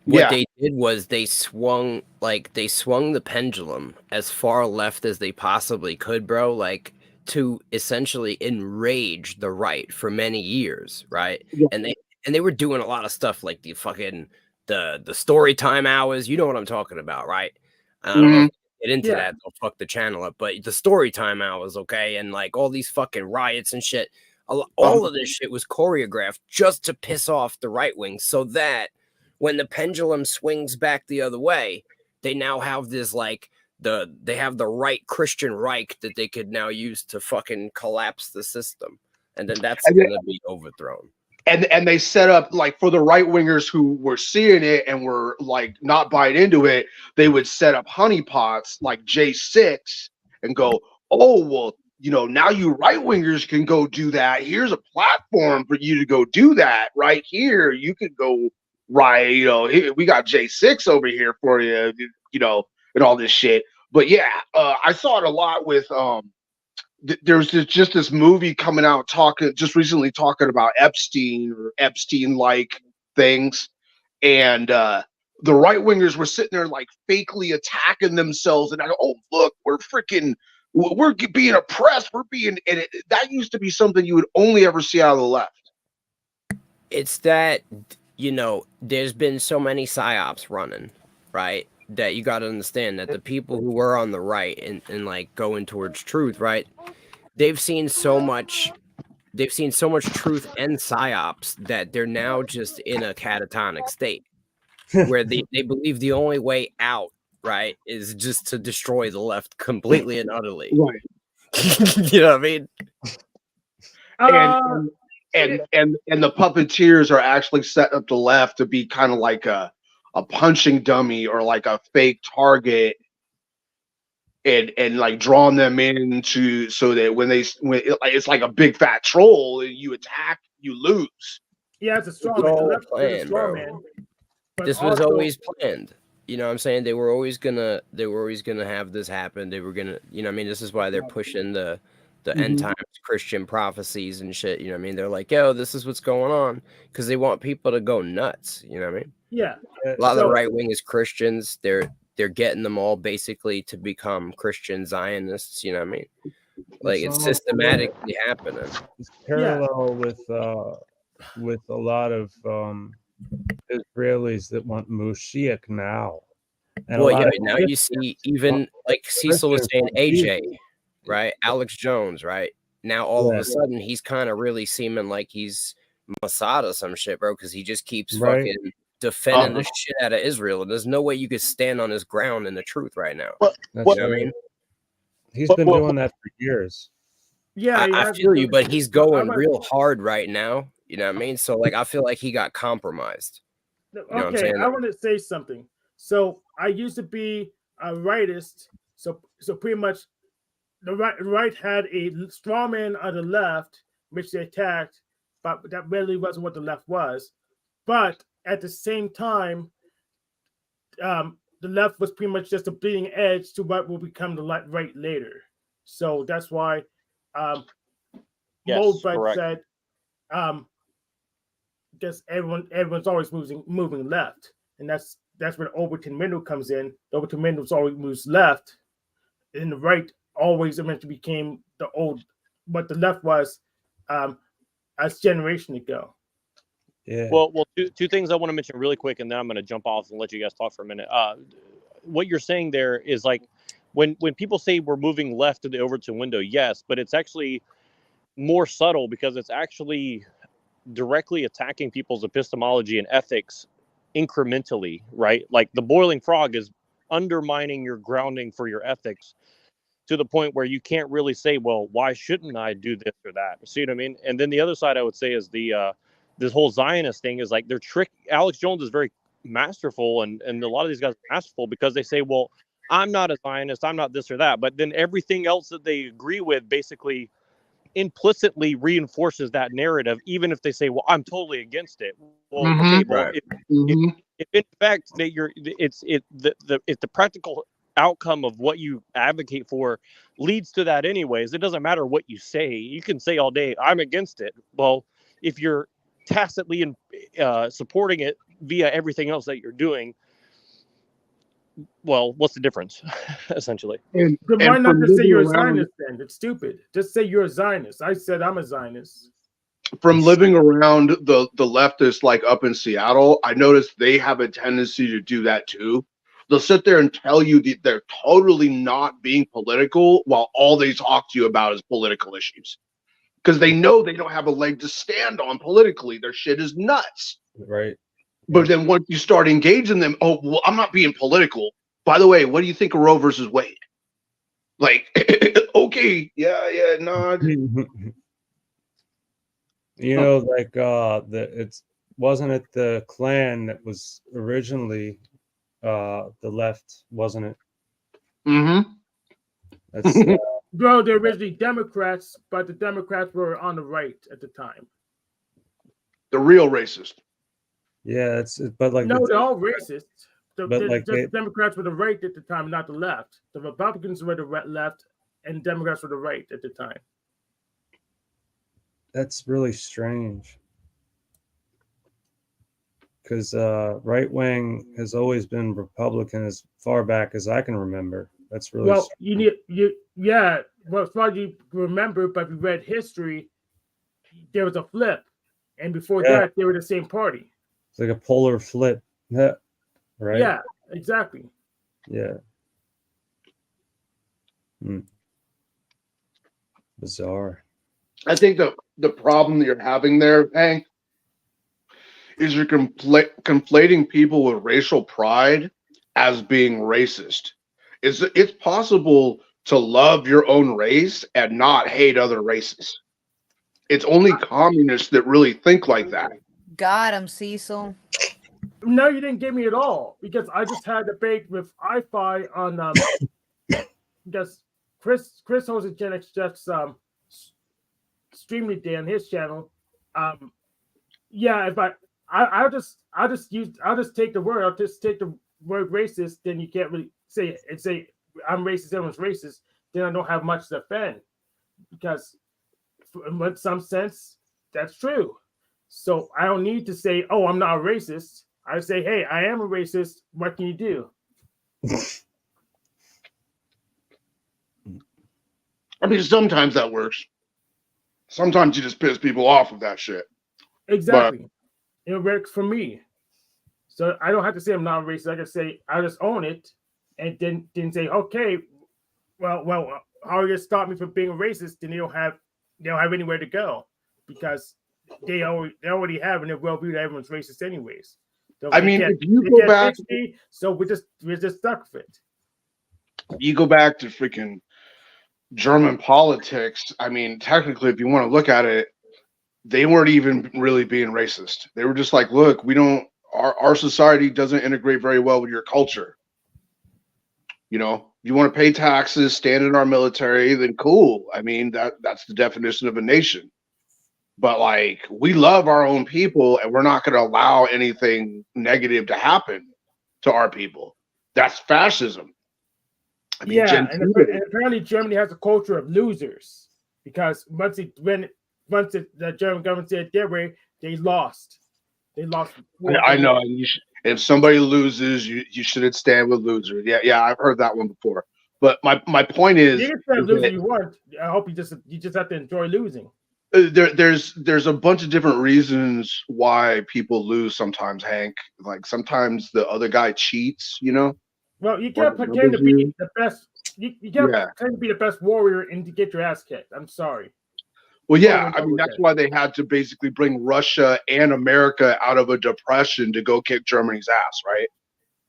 Speaker 15: What
Speaker 17: yeah.
Speaker 15: they did was they swung the pendulum as far left as they possibly could, bro, like to essentially enrage the right for many years, right?
Speaker 17: Yeah.
Speaker 15: And they were doing a lot of stuff like the fucking the story time hours, you know what I'm talking about, right? I don't know if you get into that, they'll fuck the channel up, but the story time hours, okay, and like all these fucking riots and shit, all of this shit was choreographed just to piss off the right wing, so that when the pendulum swings back the other way, they now have this like they have the right Christian Reich that they could now use to fucking collapse the system, and then that's gonna be overthrown.
Speaker 17: And they set up like for the right wingers who were seeing it and were like not buying into it, they would set up honeypots like J6 and go, oh well, you know, now you right wingers can go do that. Here's a platform for you to go do that right here. You could go right, you know, we got J6 over here for you, you know, and all this shit. But yeah, I saw it a lot with there's just this movie coming out just recently talking about Epstein or Epstein-like things, and the right wingers were sitting there like fakely attacking themselves, and I go, oh look, we're being oppressed, that used to be something you would only ever see out of the left.
Speaker 15: It's that, you know, there's been so many psyops running, right? That you got to understand that the people who were on the right and like going towards truth, right? They've seen so much truth and psyops that they're now just in a catatonic state where they believe the only way out, right, is just to destroy the left completely and utterly.
Speaker 17: Right.
Speaker 15: You know what I mean?
Speaker 17: And the puppeteers are actually setting up the left to be kind of like a punching dummy or like a fake target, and like drawing them into so that when it's like a big fat troll and you attack, you lose.
Speaker 16: Yeah, it's a straw man.
Speaker 15: Bro. This was always planned. You know what I'm saying? They were always gonna have this happen. They were gonna, you know what I mean? This is why they're pushing the end times Christian prophecies and shit. You know what I mean? They're like, yo, this is what's going on, because they want people to go nuts. You know what I mean?
Speaker 16: Yeah.
Speaker 15: A lot of the right wing is Christians. They're getting them all basically to become Christian Zionists. You know what I mean? Like it's systematically happening.
Speaker 18: It's parallel with a lot of Israelis that want Moshiach now. And
Speaker 15: well, yeah, now you see even like Cecil was saying, AJ, right? Alex Jones, right? Now all of a sudden he's kind of really seeming like he's Mossad or some shit, bro, because he just keeps fucking defending the shit out of Israel. And there's no way you could stand on his ground in the truth right now. You know what I mean?
Speaker 18: He's been doing that for years.
Speaker 16: Yeah,
Speaker 15: I feel you, but he's going real hard right now. You know what I mean? So like, I feel like he got compromised. You know what I'm saying?
Speaker 16: I want to say something. So I used to be a rightist. So pretty much the right had a straw man on the left, which they attacked, but that really wasn't what the left was. But at the same time, the left was pretty much just a bleeding edge to what will become the right later. So that's why Moldbug said just everyone's always moving left, and that's where the Overton window comes in. The Overton window always moves left, and the right always eventually became the old what the left was a generation ago.
Speaker 18: Yeah.
Speaker 19: Well, two things I want to mention really quick, and then I'm going to jump off and let you guys talk for a minute. What you're saying there is like when people say we're moving left to the Overton window, yes, but it's actually more subtle because it's actually directly attacking people's epistemology and ethics incrementally, right? Like the boiling frog is undermining your grounding for your ethics to the point where you can't really say, well, why shouldn't I do this or that? See what I mean? And then the other side I would say is this whole Zionist thing is like Alex Jones is very masterful, and a lot of these guys are masterful because they say, well, I'm not a Zionist, I'm not this or that, but then everything else that they agree with basically implicitly reinforces that narrative, even if they say, well, I'm totally against it. Well, okay, well, if in fact that it's the practical outcome of what you advocate for leads to that anyways. It doesn't matter what you say. You can say all day, I'm against it. Well, if you're tacitly supporting it via everything else that you're doing, well, what's the difference, essentially?
Speaker 16: Then why not just say you're a Zionist then? It's stupid. Just say you're a Zionist. I said I'm a Zionist.
Speaker 17: From living around the leftists like up in Seattle, I noticed they have a tendency to do that too. They'll sit there and tell you that they're totally not being political while all they talk to you about is political issues. Because they know they don't have a leg to stand on politically. Their shit is nuts.
Speaker 18: Right.
Speaker 17: But then once you start engaging them, oh, well, I'm not being political. By the way, what do you think of Roe versus Wade? Like, okay, yeah, no.
Speaker 18: You know, like wasn't it the Klan that was originally the left, wasn't it?
Speaker 17: Mm-hmm.
Speaker 18: That's
Speaker 16: Bro, they're originally Democrats, but the Democrats were on the right at the time.
Speaker 17: The real racist.
Speaker 18: yeah, but like
Speaker 16: No, they're all racist.
Speaker 18: The
Speaker 16: Democrats were the right at the time, not the left. The Republicans were the left, and Democrats were the right at the time.
Speaker 18: that's really strange. Because right wing has always been Republican as far back as I can remember. That's really
Speaker 16: Well,
Speaker 18: strange.
Speaker 16: Well, as far as you remember, but if you read history, there was a flip, and before that, they were the same party.
Speaker 18: It's like a polar flip. Yeah. Right?
Speaker 16: Yeah, exactly.
Speaker 18: Yeah. Bizarre.
Speaker 17: I think the problem that you're having there, Hank, is you're conflating people with racial pride as being racist. It's possible to love your own race and not hate other races. It's only communists that really think like that.
Speaker 20: Got him, Cecil.
Speaker 16: No, you didn't get me at all, because I just had a debate with iFi on because Chris hosted Gen X Jeff's stream today on his channel. If I'll just take the word. I'll just take the word racist. Then you can't really say it and say I'm racist. Everyone's racist. Then I don't have much to offend, because in some sense that's true. So I don't need to say, "Oh, I'm not a racist." I say, "Hey, I am a racist. What can you do?"
Speaker 17: I mean, sometimes that works. Sometimes you just piss people off with that shit.
Speaker 16: Exactly. It works for me. So I don't have to say I'm not racist. I can say I just own it, and then say, okay, well, how are you gonna stop me from being a racist? Then they don't have anywhere to go, because they already have, and they're well viewed. Everyone's racist anyways. So
Speaker 17: I mean, if you go back,
Speaker 16: so we're just stuck with it.
Speaker 17: You go back to freaking German politics. I mean, technically, if you want to look at it, they weren't even really being racist. They were just like, look, our society doesn't integrate very well with your culture. You know, you want to pay taxes, stand in our military, then cool. I mean, that's the definition of a nation. But like, we love our own people, and we're not going to allow anything negative to happen to our people. That's fascism. I mean,
Speaker 16: and apparently Germany has a culture of losers, because once the German government said their way, they lost.
Speaker 17: I know. If somebody loses, you shouldn't stand with losers. Yeah, I've heard that one before. But my point is,
Speaker 16: you can stand losing you want. I hope you just have to enjoy losing.
Speaker 17: There's a bunch of different reasons why people lose sometimes, Hank. Like sometimes the other guy cheats, you know.
Speaker 16: Well, you can't pretend to be the best. You can't pretend to be the best warrior and to get your ass kicked. I'm sorry.
Speaker 17: Well, yeah, I mean that's why they had to basically bring Russia and America out of a depression to go kick Germany's ass, right?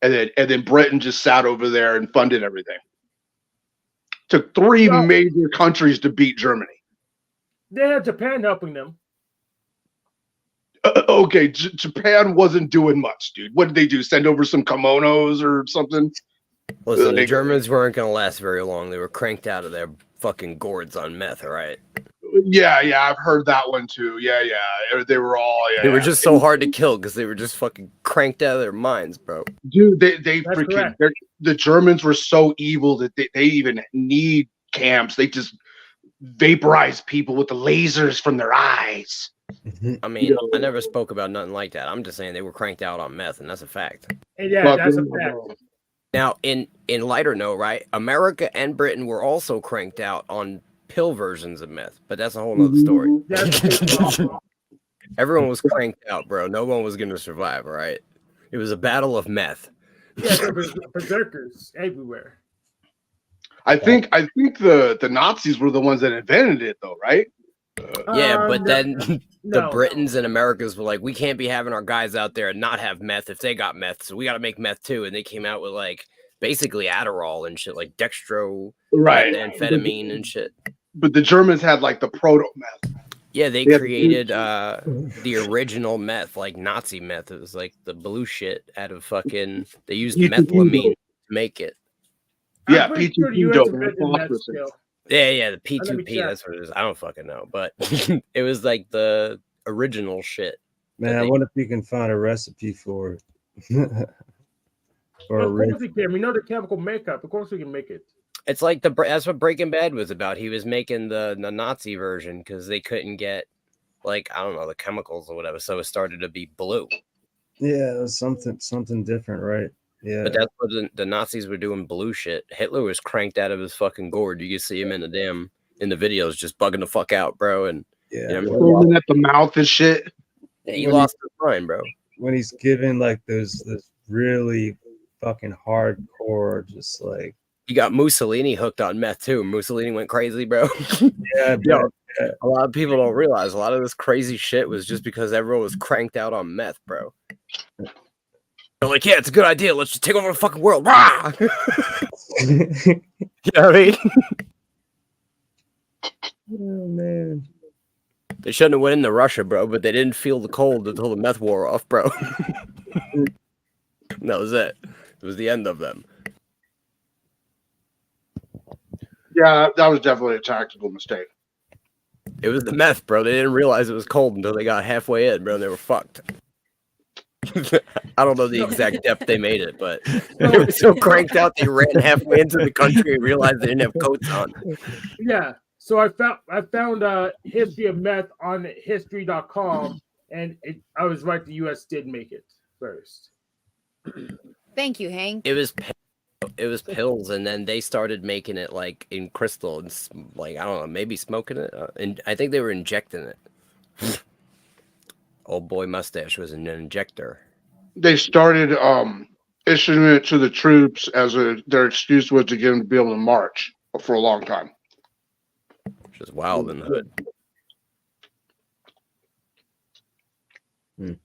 Speaker 17: And then Britain just sat over there and funded everything. Took three major countries to beat Germany.
Speaker 16: They had Japan helping them.
Speaker 17: Okay, Japan wasn't doing much, dude. What did they do? Send over some kimonos or something?
Speaker 15: Listen, the Germans weren't going to last very long. They were cranked out of their fucking gourds on meth, all right?
Speaker 17: Yeah, I've heard that one too. Yeah. They were all. Yeah,
Speaker 15: They were just so hard to kill because they were just fucking cranked out of their minds, bro.
Speaker 17: Dude, they
Speaker 16: That's
Speaker 17: freaking.
Speaker 16: correct.
Speaker 17: The Germans were so evil that they even need camps. They just vaporize people with the lasers from their eyes.
Speaker 15: I mean, I never spoke about nothing like that. I'm just saying they were cranked out on meth, and that's a fact.
Speaker 16: And yeah, that's a fact.
Speaker 15: Now, in lighter note, right? America and Britain were also cranked out on pill versions of meth, but that's a whole nother story. Everyone was cranked out, bro. No one was gonna survive, all right? It was a battle of meth.
Speaker 16: Yeah, there were berserkers everywhere.
Speaker 17: I think the Nazis were the ones that invented it, though, right?
Speaker 15: Yeah, but then the
Speaker 16: no.
Speaker 15: Britons and Americas were like, we can't be having our guys out there and not have meth if they got meth, so we got to make meth too. And they came out with like basically Adderall and shit, like dextro,
Speaker 17: Right.
Speaker 15: amphetamine and shit.
Speaker 17: But the Germans had like the proto meth.
Speaker 15: Yeah, they created the original meth, like Nazi meth. It was like the blue shit out of fucking. They used methylamine to make it.
Speaker 17: Yeah,
Speaker 16: I'm pretty sure the US invented meth still.
Speaker 15: Yeah, the
Speaker 16: Let me
Speaker 15: P2P.
Speaker 16: check.
Speaker 15: That's what it is. I don't fucking know, but it was like the original shit.
Speaker 18: Man, I wonder if you can find a recipe for it. Or
Speaker 16: Of course we can. We know the chemical makeup. Of course we can make it.
Speaker 15: It's like that's what Breaking Bad was about. He was making the Nazi version because they couldn't get, like, I don't know, the chemicals or whatever, so it started to be blue.
Speaker 18: Yeah, it was something different, right? Yeah.
Speaker 15: But that's what the Nazis were doing, blue shit. Hitler was cranked out of his fucking gourd. You can see him in the videos just bugging the fuck out, bro. And
Speaker 18: yeah,
Speaker 17: Foaming at the mouth and shit.
Speaker 15: Yeah, he lost his mind, bro.
Speaker 18: When he's giving like this really fucking hardcore, just like.
Speaker 15: You got Mussolini hooked on meth too. Mussolini went crazy, bro.
Speaker 18: Yeah,
Speaker 15: Yo, a lot of people don't realize a lot of this crazy shit was just because everyone was cranked out on meth, bro. They're like, yeah, it's a good idea. Let's just take over the fucking world. Rah! You know what I mean?
Speaker 18: Oh man.
Speaker 15: They shouldn't have went into Russia, bro, but they didn't feel the cold until the meth wore off, bro. That was it. It was the end of them.
Speaker 17: Yeah, that was definitely a tactical mistake.
Speaker 15: It was the meth, bro. They didn't realize it was cold until they got halfway in, bro, and they were fucked. I don't know the exact depth they made it, but they were so cranked out they ran halfway into the country and realized they didn't have coats on.
Speaker 16: Yeah. So I found history of meth on history.com, and I was right. The U.S. did make it first.
Speaker 20: Thank you, Hank.
Speaker 15: It was pills, and then they started making it like in crystal and like, I don't know, maybe smoking it. And I think they were injecting it. Old boy mustache was an injector.
Speaker 17: They started issuing it to the troops as their excuse was to get them to be able to march for a long time.
Speaker 15: Just wild in the hood.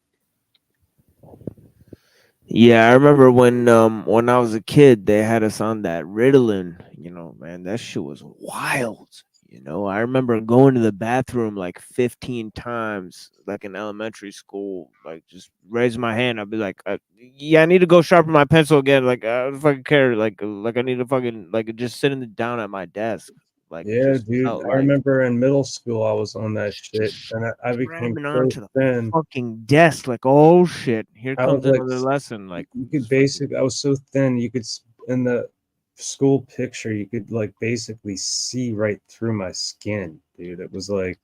Speaker 5: Yeah, I remember when I was a kid, they had us on that Ritalin. You know, man, that shit was wild. You know, I remember going to the bathroom like 15 times, like in elementary school. Like, just raise my hand. I'd be like, "Yeah, I need to go sharpen my pencil again." Like, I don't fucking care. Like I need to fucking just sitting down at my desk. Like,
Speaker 18: yeah,
Speaker 5: just
Speaker 18: dude.
Speaker 5: felt
Speaker 18: I
Speaker 5: like
Speaker 18: remember in middle school I was on that shit, and I became
Speaker 5: grabbing
Speaker 18: so
Speaker 5: onto the
Speaker 18: thin.
Speaker 5: fucking desk. Like, oh shit, here
Speaker 18: I
Speaker 5: comes
Speaker 18: was like,
Speaker 5: another lesson. Like,
Speaker 18: you could basically, I was so thin, you could in the school picture, you could like basically see right through my skin, dude. It was like,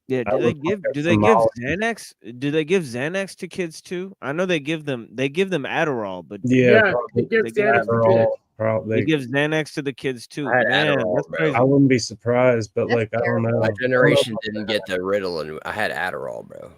Speaker 5: yeah.
Speaker 18: I
Speaker 5: Do they
Speaker 18: looked
Speaker 5: give
Speaker 18: like a
Speaker 5: do they give
Speaker 18: thermometer.
Speaker 5: Xanax? Do they give Xanax to kids too? I know they give them Adderall, but
Speaker 18: Yeah,
Speaker 16: they give
Speaker 5: they give
Speaker 16: Xanax to
Speaker 18: Adderall,
Speaker 16: kids.
Speaker 5: they
Speaker 18: probably.
Speaker 5: give Xanax to the kids too.
Speaker 15: I had
Speaker 5: Man,
Speaker 15: Adderall,
Speaker 5: that's
Speaker 15: bro.
Speaker 5: crazy.
Speaker 18: I wouldn't be surprised, but like, I don't know.
Speaker 15: My
Speaker 18: I don't know
Speaker 15: generation
Speaker 18: about
Speaker 15: didn't
Speaker 18: that.
Speaker 15: get the Ritalin. I had Adderall, bro.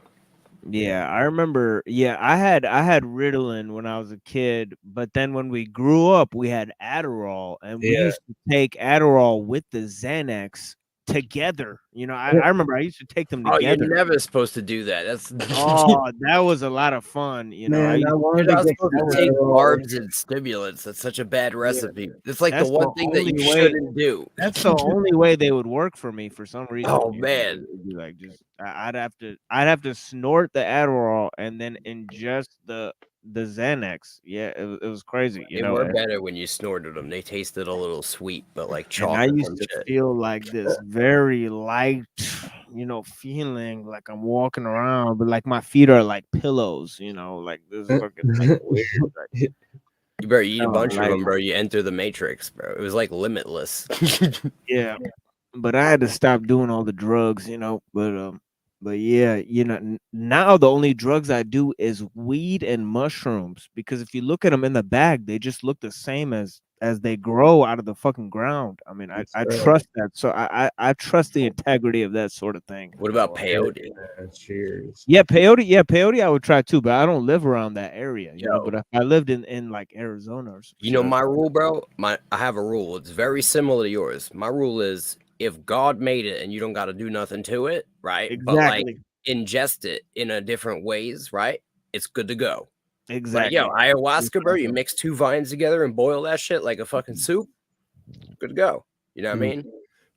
Speaker 5: Yeah, I remember. Yeah, I had Ritalin when I was a kid, but then when we grew up, we had Adderall, and we
Speaker 18: Yeah.
Speaker 5: used to take Adderall with the Xanax together. You know, I remember I used to take them
Speaker 15: Oh, you're
Speaker 5: together.
Speaker 15: never supposed to do that. That's
Speaker 5: Oh, that was a lot of fun. You know,
Speaker 18: Man, I wanted
Speaker 15: You're not
Speaker 18: to get
Speaker 15: supposed to take
Speaker 18: Adderall.
Speaker 15: carbs and stimulants. That's such a bad recipe. It's like
Speaker 5: that's
Speaker 15: the one
Speaker 5: the
Speaker 15: thing that you
Speaker 5: only way.
Speaker 15: shouldn't do.
Speaker 5: That's the only way they would work for me for some reason.
Speaker 15: Oh
Speaker 5: You know,
Speaker 15: man,
Speaker 5: it'd be like I'd have to snort the Adderall and then ingest the Xanax. Yeah, it was crazy. You
Speaker 15: they
Speaker 5: know,
Speaker 15: were better when you snorted them. They tasted a little sweet, but like
Speaker 5: and I
Speaker 15: chocolate
Speaker 5: used
Speaker 15: and
Speaker 5: to
Speaker 15: shit.
Speaker 5: feel like this very light like, feeling like I'm walking around, but like my feet are like pillows, like this is fucking like weird. Like,
Speaker 15: Bro, you eat a
Speaker 5: Oh,
Speaker 15: bunch of
Speaker 5: like-
Speaker 15: them, bro. You enter the matrix, bro. It was like limitless.
Speaker 5: yeah, but I had to stop doing all the drugs, but yeah, now the only drugs I do is weed and mushrooms, because if you look at them in the bag, they just look the same as they grow out of the fucking ground. I mean, I trust that, so I trust the integrity of that sort of thing.
Speaker 15: What about peyote?
Speaker 18: Cheers.
Speaker 5: Yeah, peyote I would try too, but I don't live around that area, but if I lived in like Arizona or something.
Speaker 15: You know my rule, bro? I have a rule. It's very similar to yours. My rule is if God made it and you don't got to do nothing to it, right? But like
Speaker 5: Exactly.
Speaker 15: ingest it in a different ways, right? It's good to go.
Speaker 5: Exactly.
Speaker 15: Like, yo, ayahuasca, bro, you mix 2 vines together and boil that shit like a fucking soup. Good to go. You know what I mean?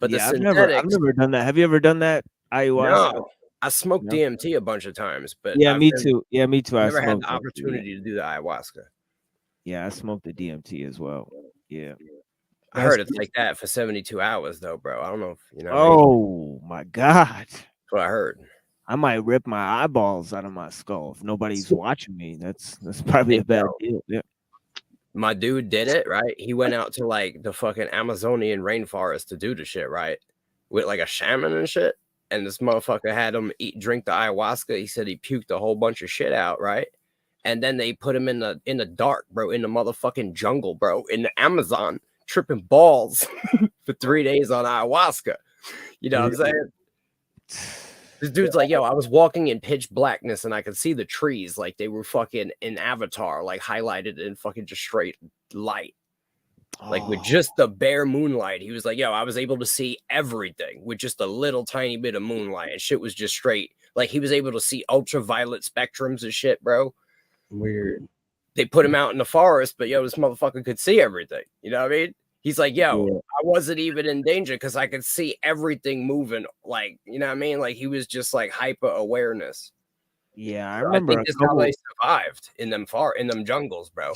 Speaker 15: But
Speaker 5: yeah,
Speaker 15: the
Speaker 5: I've
Speaker 15: synthetics,
Speaker 5: never done that. Have you ever done that ayahuasca?
Speaker 15: no. I smoked
Speaker 5: No?
Speaker 15: DMT a bunch of times, but
Speaker 5: Yeah,
Speaker 15: I've
Speaker 5: me
Speaker 15: never-
Speaker 5: too. Yeah, me too. I
Speaker 15: never had
Speaker 5: smoked
Speaker 15: the
Speaker 5: that too,
Speaker 15: opportunity to do the ayahuasca.
Speaker 5: Yeah, I smoked the DMT as well. Yeah.
Speaker 15: I heard it's like that for 72 hours, though, bro. I don't know if you know.
Speaker 5: Oh my God.
Speaker 15: That's what I heard.
Speaker 5: I might rip my eyeballs out of my skull if nobody's watching me. That's probably a bad deal. Yeah.
Speaker 15: My dude did it, right? He went out to like the fucking Amazonian rainforest to do the shit, right? With like a shaman and shit. And this motherfucker had him drink the ayahuasca. He said he puked a whole bunch of shit out, right? And then they put him in the dark, bro, in the motherfucking jungle, bro, in the Amazon, tripping balls for 3 days on ayahuasca. You know what I'm saying? This dude's like, yo, I was walking in pitch blackness and I could see the trees like they were fucking in Avatar, like highlighted in fucking just straight light. Like with just the bare moonlight. He was like, yo, I was able to see everything with just a little tiny bit of moonlight, and shit was just straight. Like he was able to see ultraviolet spectrums and shit, bro.
Speaker 18: Weird.
Speaker 15: They put him out in the forest, but yo, this motherfucker could see everything. You know what I mean? He's like, yo, I wasn't even in danger because I could see everything moving. Like, you know what I mean? Like he was just like hyper awareness.
Speaker 5: Yeah, I
Speaker 15: So
Speaker 5: remember
Speaker 15: think this is how they survived in them jungles, bro.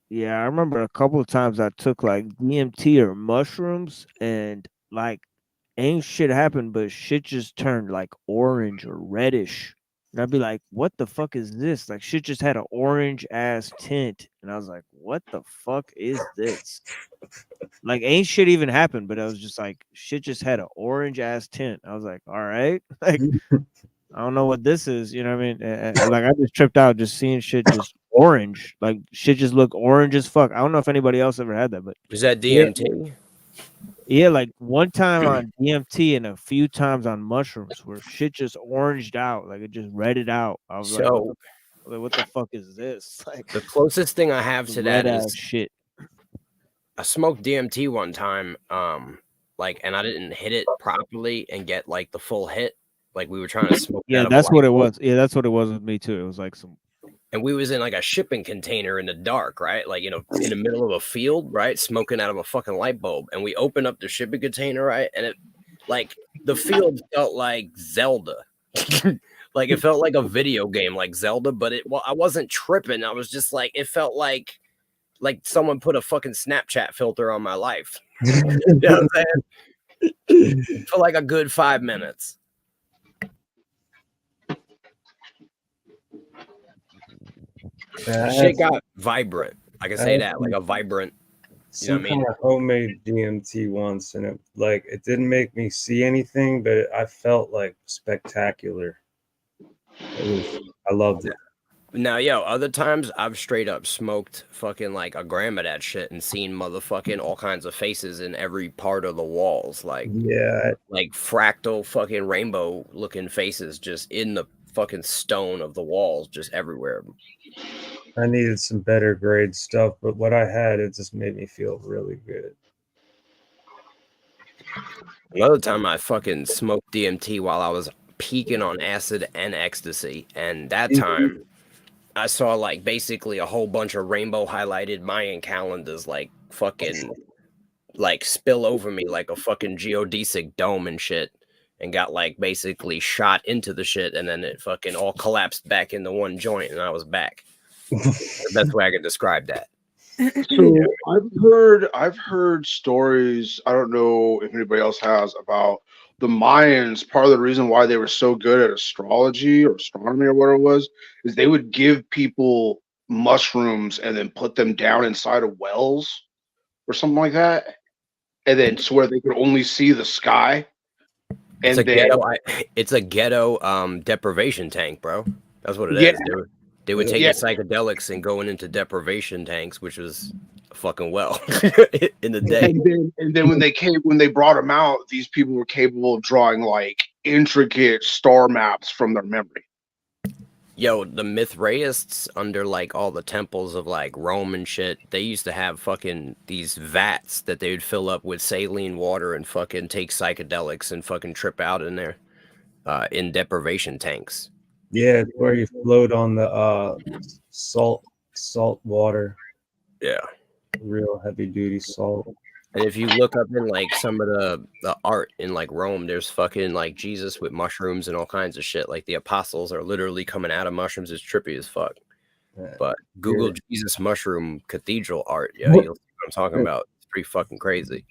Speaker 5: Yeah, I remember a couple of times I took like DMT or mushrooms, and like ain't shit happened, but shit just turned like orange or reddish. And I'd be like, what the fuck is this? Like shit just had an orange ass tint. And I was like, what the fuck is this? Like ain't shit even happened, but I was just like, shit just had an orange ass tint. I was like, all right. Like I don't know what this is, you know what I mean? And like I just tripped out just seeing shit just orange. Like shit just looked orange as fuck. I don't know if anybody else ever had that, but
Speaker 15: was that DMT?
Speaker 5: Yeah, like one time on DMT and a few times on mushrooms where shit just oranged out, like it just redded out. I was
Speaker 15: So
Speaker 5: like, what the fuck is this? Like
Speaker 15: the closest thing I have to that
Speaker 5: red-ass
Speaker 15: is
Speaker 5: shit.
Speaker 15: I smoked DMT one time, like, and I didn't hit it properly and get like the full hit. Like we were trying to smoke.
Speaker 5: Yeah, that's what it was. Yeah, that's what it was with me too. It was like some.
Speaker 15: And we was in like a shipping container in the dark, right? Like, you know, in the middle of a field, right? Smoking out of a fucking light bulb. And we opened up the shipping container, right? And it, like, the field felt like Zelda. Like, it felt like a video game, like Zelda. But I wasn't tripping. I was just like, it felt like someone put a fucking Snapchat filter on my life. You know what I'm saying? For like a good 5 minutes. Shit got vibrant. I can say that, like a vibrant. You know what I mean?
Speaker 18: Kind of homemade DMT once, and it didn't make me see anything, but I felt like spectacular. I loved it.
Speaker 15: Now, yo, other times I've straight up smoked fucking like a gram of that shit and seen motherfucking all kinds of faces in every part of the walls, like like fractal fucking rainbow looking faces just in the fucking stone of the walls, just everywhere.
Speaker 18: I needed some better grade stuff, but what I had, it just made me feel really good.
Speaker 15: Another time I fucking smoked DMT while I was peaking on acid and ecstasy, and that time I saw like basically a whole bunch of rainbow highlighted Mayan calendars like fucking like spill over me like a fucking geodesic dome and shit, and got like basically shot into the shit, and then it fucking all collapsed back into one joint and I was back. The best way I could describe that.
Speaker 17: So I've heard stories, I don't know if anybody else has, about the Mayans, part of the reason why they were so good at astrology or astronomy or whatever it was, is they would give people mushrooms and then put them down inside of wells or something like that, and then so where they could only see the sky.
Speaker 15: It's
Speaker 17: And
Speaker 15: a
Speaker 17: then,
Speaker 15: ghetto. It's a ghetto deprivation tank, bro. That's what it
Speaker 17: Yeah.
Speaker 15: is. They would take
Speaker 17: Yeah.
Speaker 15: the psychedelics and going into deprivation tanks, which was fucking well in the day.
Speaker 17: And then when they brought them out, these people were capable of drawing like intricate star maps from their memory.
Speaker 15: Yo, the Mithraists under like all the temples of like Rome and shit, they used to have fucking these vats that they would fill up with saline water and fucking take psychedelics and fucking trip out in there in deprivation tanks.
Speaker 18: Yeah, it's where you float on the salt water.
Speaker 15: Yeah.
Speaker 18: Real heavy duty salt.
Speaker 15: And if you look up in like some of the art in like Rome, there's fucking like Jesus with mushrooms and all kinds of shit. Like the apostles are literally coming out of mushrooms. It's trippy as fuck. But Google Jesus mushroom cathedral art. Yeah, you'll see what I'm talking about. It's pretty fucking crazy.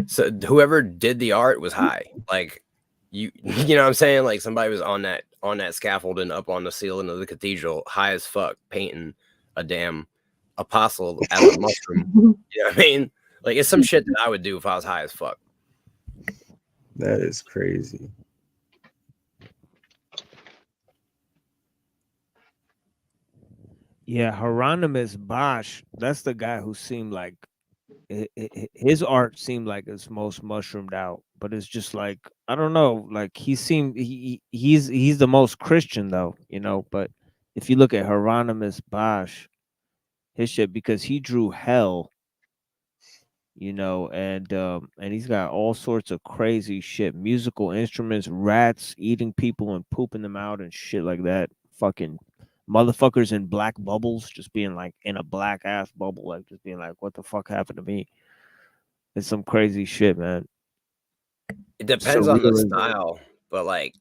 Speaker 15: So whoever did the art was high. Like you know what I'm saying? Like somebody was on that scaffolding up on the ceiling of the cathedral, high as fuck, painting a damn apostle as a mushroom. You know what I mean? Like it's some shit that I would do if I was high as fuck.
Speaker 18: That is crazy.
Speaker 5: Yeah, Hieronymus Bosch, that's the guy who seemed like his art seemed like it's most mushroomed out, but it's just like I don't know, like he's the most Christian though, you know. But if you look at Hieronymus Bosch, his shit, because he drew hell, you know, and he's got all sorts of crazy shit, musical instruments, rats eating people and pooping them out and shit like that, fucking motherfuckers in black bubbles, just being like in a black ass bubble, like just being like, what the fuck happened to me? It's some crazy shit, man.
Speaker 15: It depends on the style, but like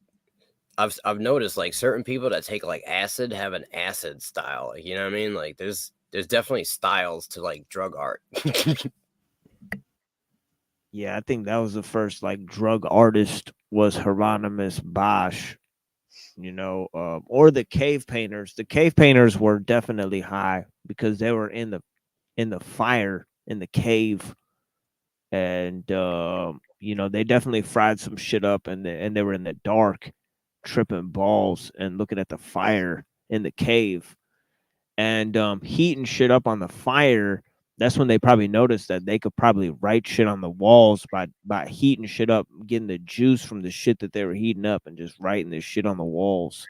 Speaker 15: I've noticed like certain people that take like acid have an acid style. Like, you know what I mean? Like there's definitely styles to like drug art.
Speaker 5: Yeah, I think that was the first like drug artist was Hieronymus Bosch, you know, or the cave painters. The cave painters were definitely high because they were in the fire in the cave, and you know, they definitely fried some shit up, and they were in the dark, tripping balls and looking at the fire in the cave, and heating shit up on the fire. That's when they probably noticed that they could probably write shit on the walls by heating shit up, getting the juice from the shit that they were heating up and just writing this shit on the walls.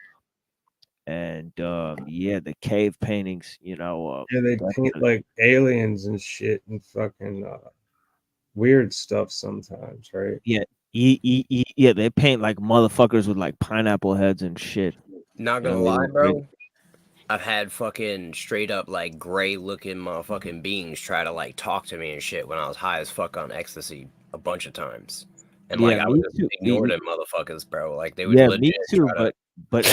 Speaker 5: And yeah, the cave paintings, you know.
Speaker 18: Yeah, they paint like aliens and shit and fucking weird stuff sometimes, right?
Speaker 5: Yeah, yeah, they paint like motherfuckers with like pineapple heads and shit.
Speaker 15: Not gonna lie, bro. I've had fucking straight up like gray looking motherfucking beings try to like talk to me and shit when I was high as fuck on ecstasy a bunch of times. And like
Speaker 5: Yeah,
Speaker 15: I
Speaker 5: me
Speaker 15: would just
Speaker 5: too.
Speaker 15: ignore them motherfuckers, bro. Like they would
Speaker 5: Yeah,
Speaker 15: legit
Speaker 5: me too.
Speaker 15: try to...
Speaker 5: But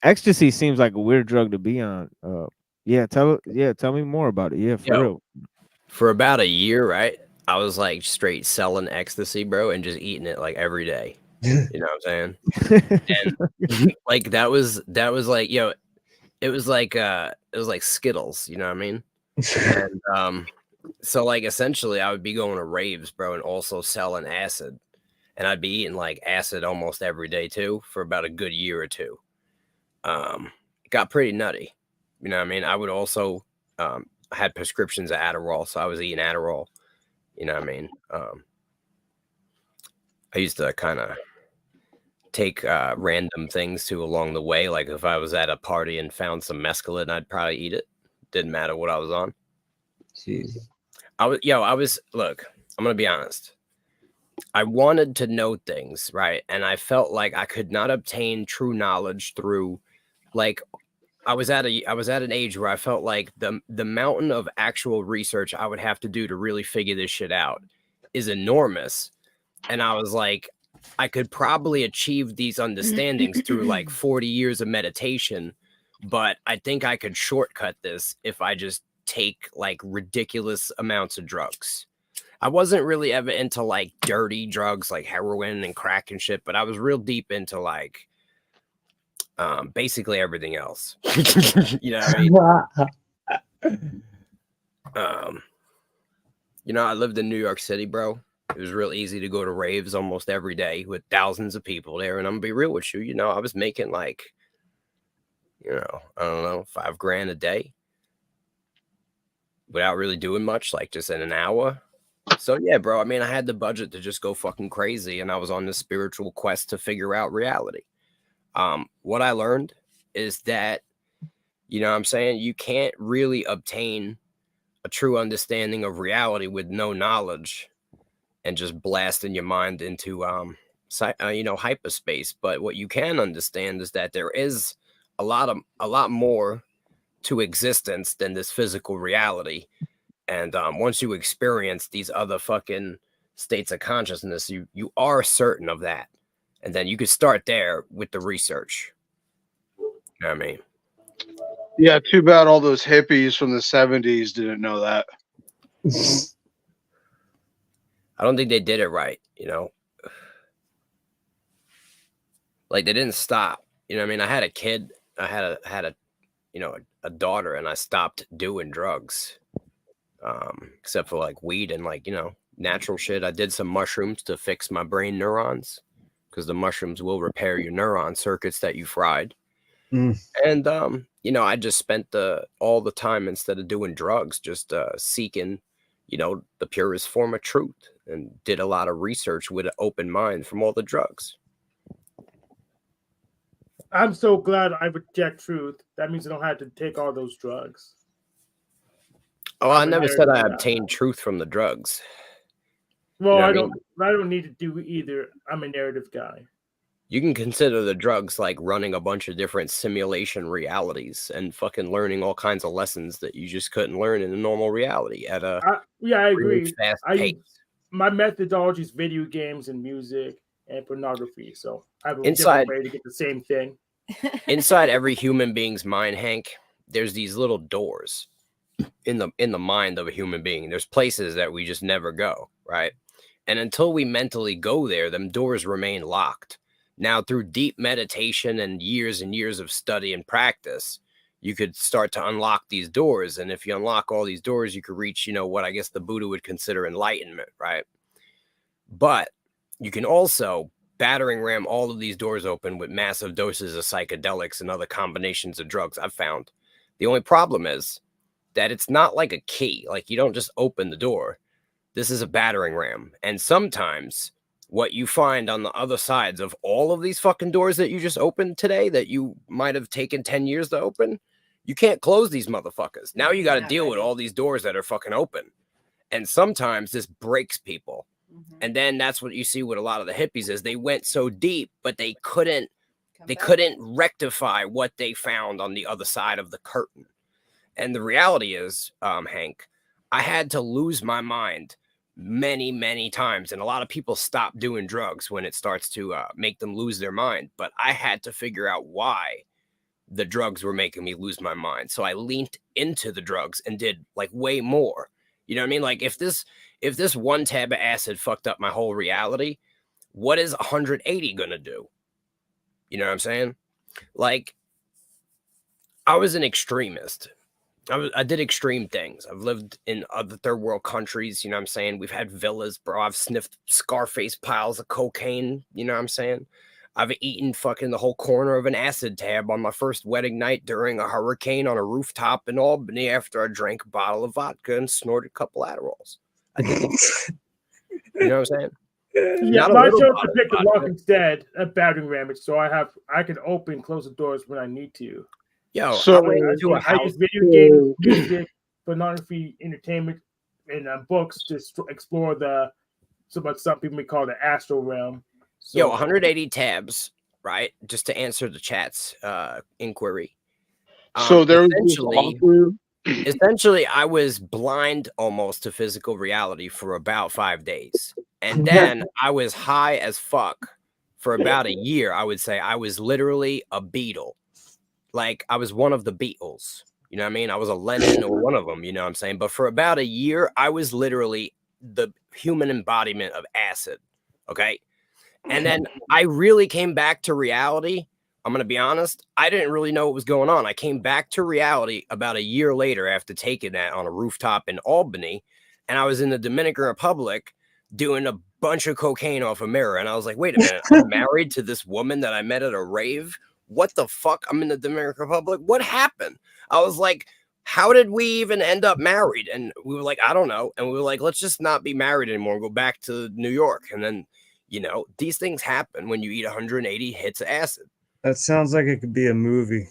Speaker 5: ecstasy seems like a weird drug to be on. Yeah, tell me more about it. Yeah, for real.
Speaker 15: For about a year, right? I was like straight selling ecstasy, bro, and just eating it like every day. You know what I'm saying? And like that was like, yo, it was like Skittles, you know what I mean? And so like essentially I would be going to raves, bro, and also selling acid. And I'd be eating like acid almost every day too for about a good year or two. It got pretty nutty. You know what I mean? I would also I had prescriptions of Adderall, so I was eating Adderall. You know what I mean? I used to kind of take random things too along the way. Like if I was at a party and found some mescaline, I'd probably eat it. Didn't matter what I was on.
Speaker 18: Jeez.
Speaker 15: Look, I'm gonna be honest. I wanted to know things, right? And I felt like I could not obtain true knowledge through, like, I was at an age where I felt like the mountain of actual research I would have to do to really figure this shit out is enormous. And I was like, I could probably achieve these understandings through like 40 years of meditation, but I think I could shortcut this if I just take like ridiculous amounts of drugs. I wasn't really ever into like dirty drugs like heroin and crack and shit, but I was real deep into like basically everything else. You know what I mean? You know, I lived in New York City, bro. It was real easy to go to raves almost every day with thousands of people there. And I'm gonna be real with you, you know, I was making like, you know, I don't know, $5,000 a day without really doing much, like just in an hour. So yeah, bro, I mean, I had the budget to just go fucking crazy, and I was on this spiritual quest to figure out reality. What I learned is that, you know what I'm saying, you can't really obtain a true understanding of reality with no knowledge and just blasting your mind into you know, hyperspace. But what you can understand is that there is a lot more to existence than this physical reality. And once you experience these other fucking states of consciousness, you are certain of that. And then you could start there with the research. You know what I mean?
Speaker 17: Yeah, too bad all those hippies from the 70s didn't know that.
Speaker 15: I don't think they did it right, you know? Like, they didn't stop. You know what I mean? I had a kid. I had a you know, a daughter, and I stopped doing drugs. Except for like weed and like, you know, natural shit. I did some mushrooms to fix my brain neurons, because the mushrooms will repair your neuron circuits that you fried. And you know, I just spent all the time, instead of doing drugs, just seeking, you know, the purest form of truth, and did a lot of research with an open mind from all the drugs.
Speaker 16: I'm so glad I reject truth. That means I don't have to take all those drugs.
Speaker 15: Oh, I never said I obtained truth from the drugs.
Speaker 16: Well,
Speaker 15: You know
Speaker 16: I
Speaker 15: what I
Speaker 16: don't.
Speaker 15: mean?
Speaker 16: I don't need to do either. I'm a narrative guy.
Speaker 15: You can consider the drugs like running a bunch of different simulation realities and fucking learning all kinds of lessons that you just couldn't learn in a normal reality at a
Speaker 16: Yeah, I
Speaker 15: really
Speaker 16: agree.
Speaker 15: fast pace.
Speaker 16: My methodology is video games and music and pornography. So I have a
Speaker 15: Inside-
Speaker 16: different way to get the same thing.
Speaker 15: Inside every human being's mind, Hank, there's these little doors in the mind of a human being. There's places that we just never go, right? And until we mentally go there, them doors remain locked. Now, through deep meditation and years of study and practice, you could start to unlock these doors. And if you unlock all these doors, you could reach, you know, what I guess the Buddha would consider enlightenment, right? But you can also battering ram all of these doors open with massive doses of psychedelics and other combinations of drugs, I've found. The only problem is that it's not like a key. Like, you don't just open the door. This is a battering ram. And sometimes what you find on the other sides of all of these fucking doors that you just opened today, that you might have taken 10 years to open, you can't close these motherfuckers. Now you got to deal with all these doors that are fucking open. And sometimes this breaks people. And then that's what you see with a lot of the hippies is they went so deep, but they couldn't rectify what they found on the other side of the curtain. And the reality is, Hank, I had to lose my mind many times. And a lot of people stop doing drugs when it starts to make them lose their mind. But I had to figure out why the drugs were making me lose my mind. So I leaned into the drugs and did like way more. You know what I mean? Like, if this one tab of acid fucked up my whole reality, what is 180 gonna do? You know what I'm saying? Like, I was an extremist. I did extreme things. I've lived in other third world countries. You know what I'm saying? We've had villas, bro. I've sniffed Scarface piles of cocaine. You know what I'm saying? I've eaten fucking the whole corner of an acid tab on my first wedding night during a hurricane on a rooftop in Albany after I drank a bottle of vodka and snorted a couple Adderalls. I did it. You know what I'm saying?
Speaker 16: Yeah,
Speaker 15: Not a
Speaker 16: my
Speaker 15: little
Speaker 16: job
Speaker 15: bottle
Speaker 16: to pick
Speaker 15: of
Speaker 16: the
Speaker 15: vodka.
Speaker 16: lock instead of battering ram it, so I can open and close the doors when I need to.
Speaker 15: Yo,
Speaker 17: So-
Speaker 15: I went into a
Speaker 16: I
Speaker 15: house.
Speaker 16: use video games, music, pornography, entertainment, and books to explore what some people may call the astral realm. So,
Speaker 15: Yo, 180 tabs, right? Just to answer the chat's inquiry.
Speaker 17: So there was this author.
Speaker 15: Essentially, I was blind almost to physical reality for about 5 days. And then I was high as fuck for about a year. I would say I was literally a Beatle. Like, I was one of the Beatles. You know what I mean? I was a Lennon or one of them, you know what I'm saying? But for about a year, I was literally the human embodiment of acid. Okay. And then I really came back to reality. I'm going to be honest. I didn't really know what was going on. I came back to reality about a year later after taking that on a rooftop in Albany. And I was in the Dominican Republic doing a bunch of cocaine off a mirror. And I was like, wait a minute, I'm married to this woman that I met at a rave. What the fuck? I'm in the Dominican Republic. What happened? I was like, how did we even end up married? And we were like, I don't know. And we were like, let's just not be married anymore and go back to New York. And then, you know, these things happen when you eat 180 hits of acid.
Speaker 18: That sounds like it could be a movie.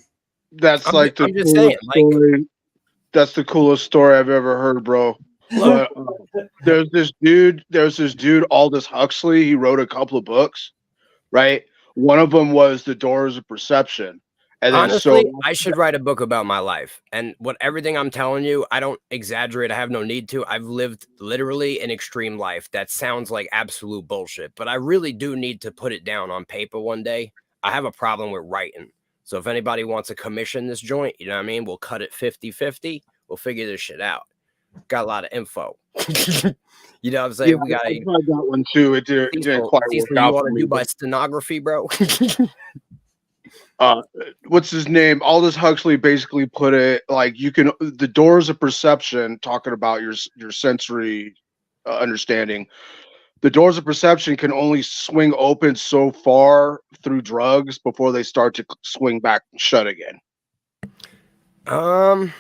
Speaker 17: That's
Speaker 15: I'm
Speaker 17: like the
Speaker 15: just
Speaker 17: coolest
Speaker 15: saying, like,
Speaker 17: story. That's the coolest story I've ever heard, bro. But, there's this dude, Aldous Huxley. He wrote a couple of books, right? One of them was The Doors of Perception. And then
Speaker 15: honestly, I should write a book about my life. And everything I'm telling you, I don't exaggerate. I have no need to. I've lived literally an extreme life that sounds like absolute bullshit, but I really do need to put it down on paper one day. I have a problem with writing. So if anybody wants to commission this joint, you know what I mean? We'll cut it 50-50. We'll figure this shit out. Got a lot of info. You know what I'm saying?
Speaker 17: Yeah,
Speaker 15: we got
Speaker 17: I tried that one too. It didn't quite work
Speaker 15: you
Speaker 17: out
Speaker 15: want
Speaker 17: for
Speaker 15: to
Speaker 17: me.
Speaker 15: do by stenography, bro?
Speaker 17: What's his name? Aldous Huxley basically put it like the doors of perception, talking about your sensory understanding. The doors of perception can only swing open so far through drugs before they start to swing back shut again. The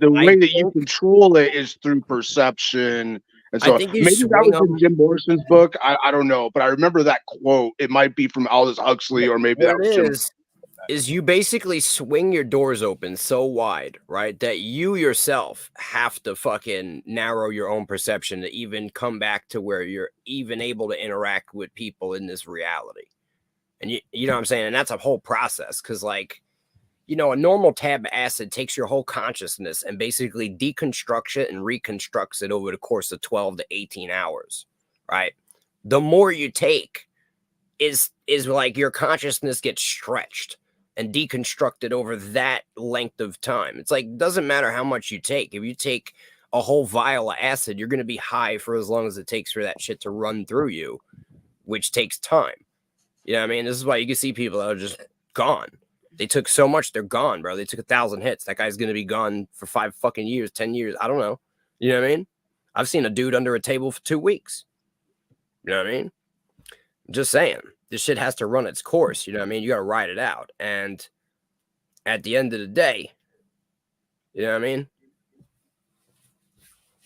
Speaker 17: way that you control it is through perception. And so maybe that was in Jim Morrison's book. I don't know, but I remember that quote. It might be from Aldous Huxley, or maybe that was Jim.
Speaker 15: Is you basically swing your doors open so wide, right, that you yourself have to fucking narrow your own perception to even come back to where you're even able to interact with people in this reality. And you know what I'm saying? And that's a whole process, because, like, you know, a normal tab of acid takes your whole consciousness and basically deconstructs it and reconstructs it over the course of 12 to 18 hours, right? The more you take is like your consciousness gets stretched and deconstructed over that length of time. It's like, doesn't matter how much you take. If you take a whole vial of acid, you're going to be high for as long as it takes for that shit to run through you, which takes time. You know what I mean? This is why you can see people that are just gone. They took so much, they're gone, bro. They took 1,000 hits. That guy's going to be gone for 5 fucking years, 10 years. I don't know. You know what I mean? I've seen a dude under a table for 2 weeks. You know what I mean? I'm just saying. This shit has to run its course. You know what I mean? You got to ride it out. And at the end of the day, you know what I mean?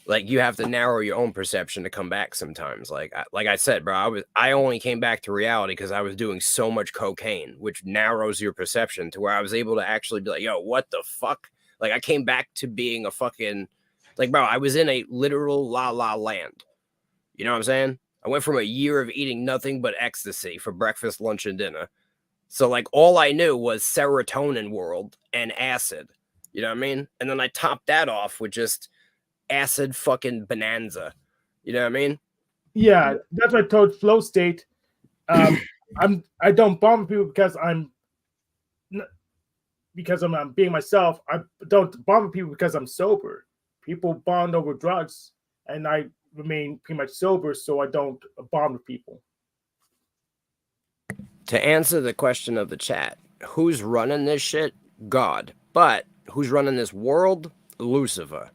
Speaker 15: Like, you have to narrow your own perception to come back sometimes. Like I said, bro, I only came back to reality because I was doing so much cocaine, which narrows your perception to where I was able to actually be like, yo, what the fuck? Like, I came back to being a fucking, like, bro, I was in a literal la land. You know what I'm saying? I went from a year of eating nothing but ecstasy for breakfast, lunch, and dinner. So, like, all I knew was serotonin world and acid. You know what I mean? And then I topped that off with just acid fucking bonanza. You know what I mean?
Speaker 16: Yeah, that's what I told Flow State. I don't bomb people because I'm being myself. I don't bomb people because I'm sober. People bond over drugs, and I remain pretty much sober, so I don't bomb people.
Speaker 15: To answer the question of the chat, who's running this shit? God. But who's running this world? Lucifer.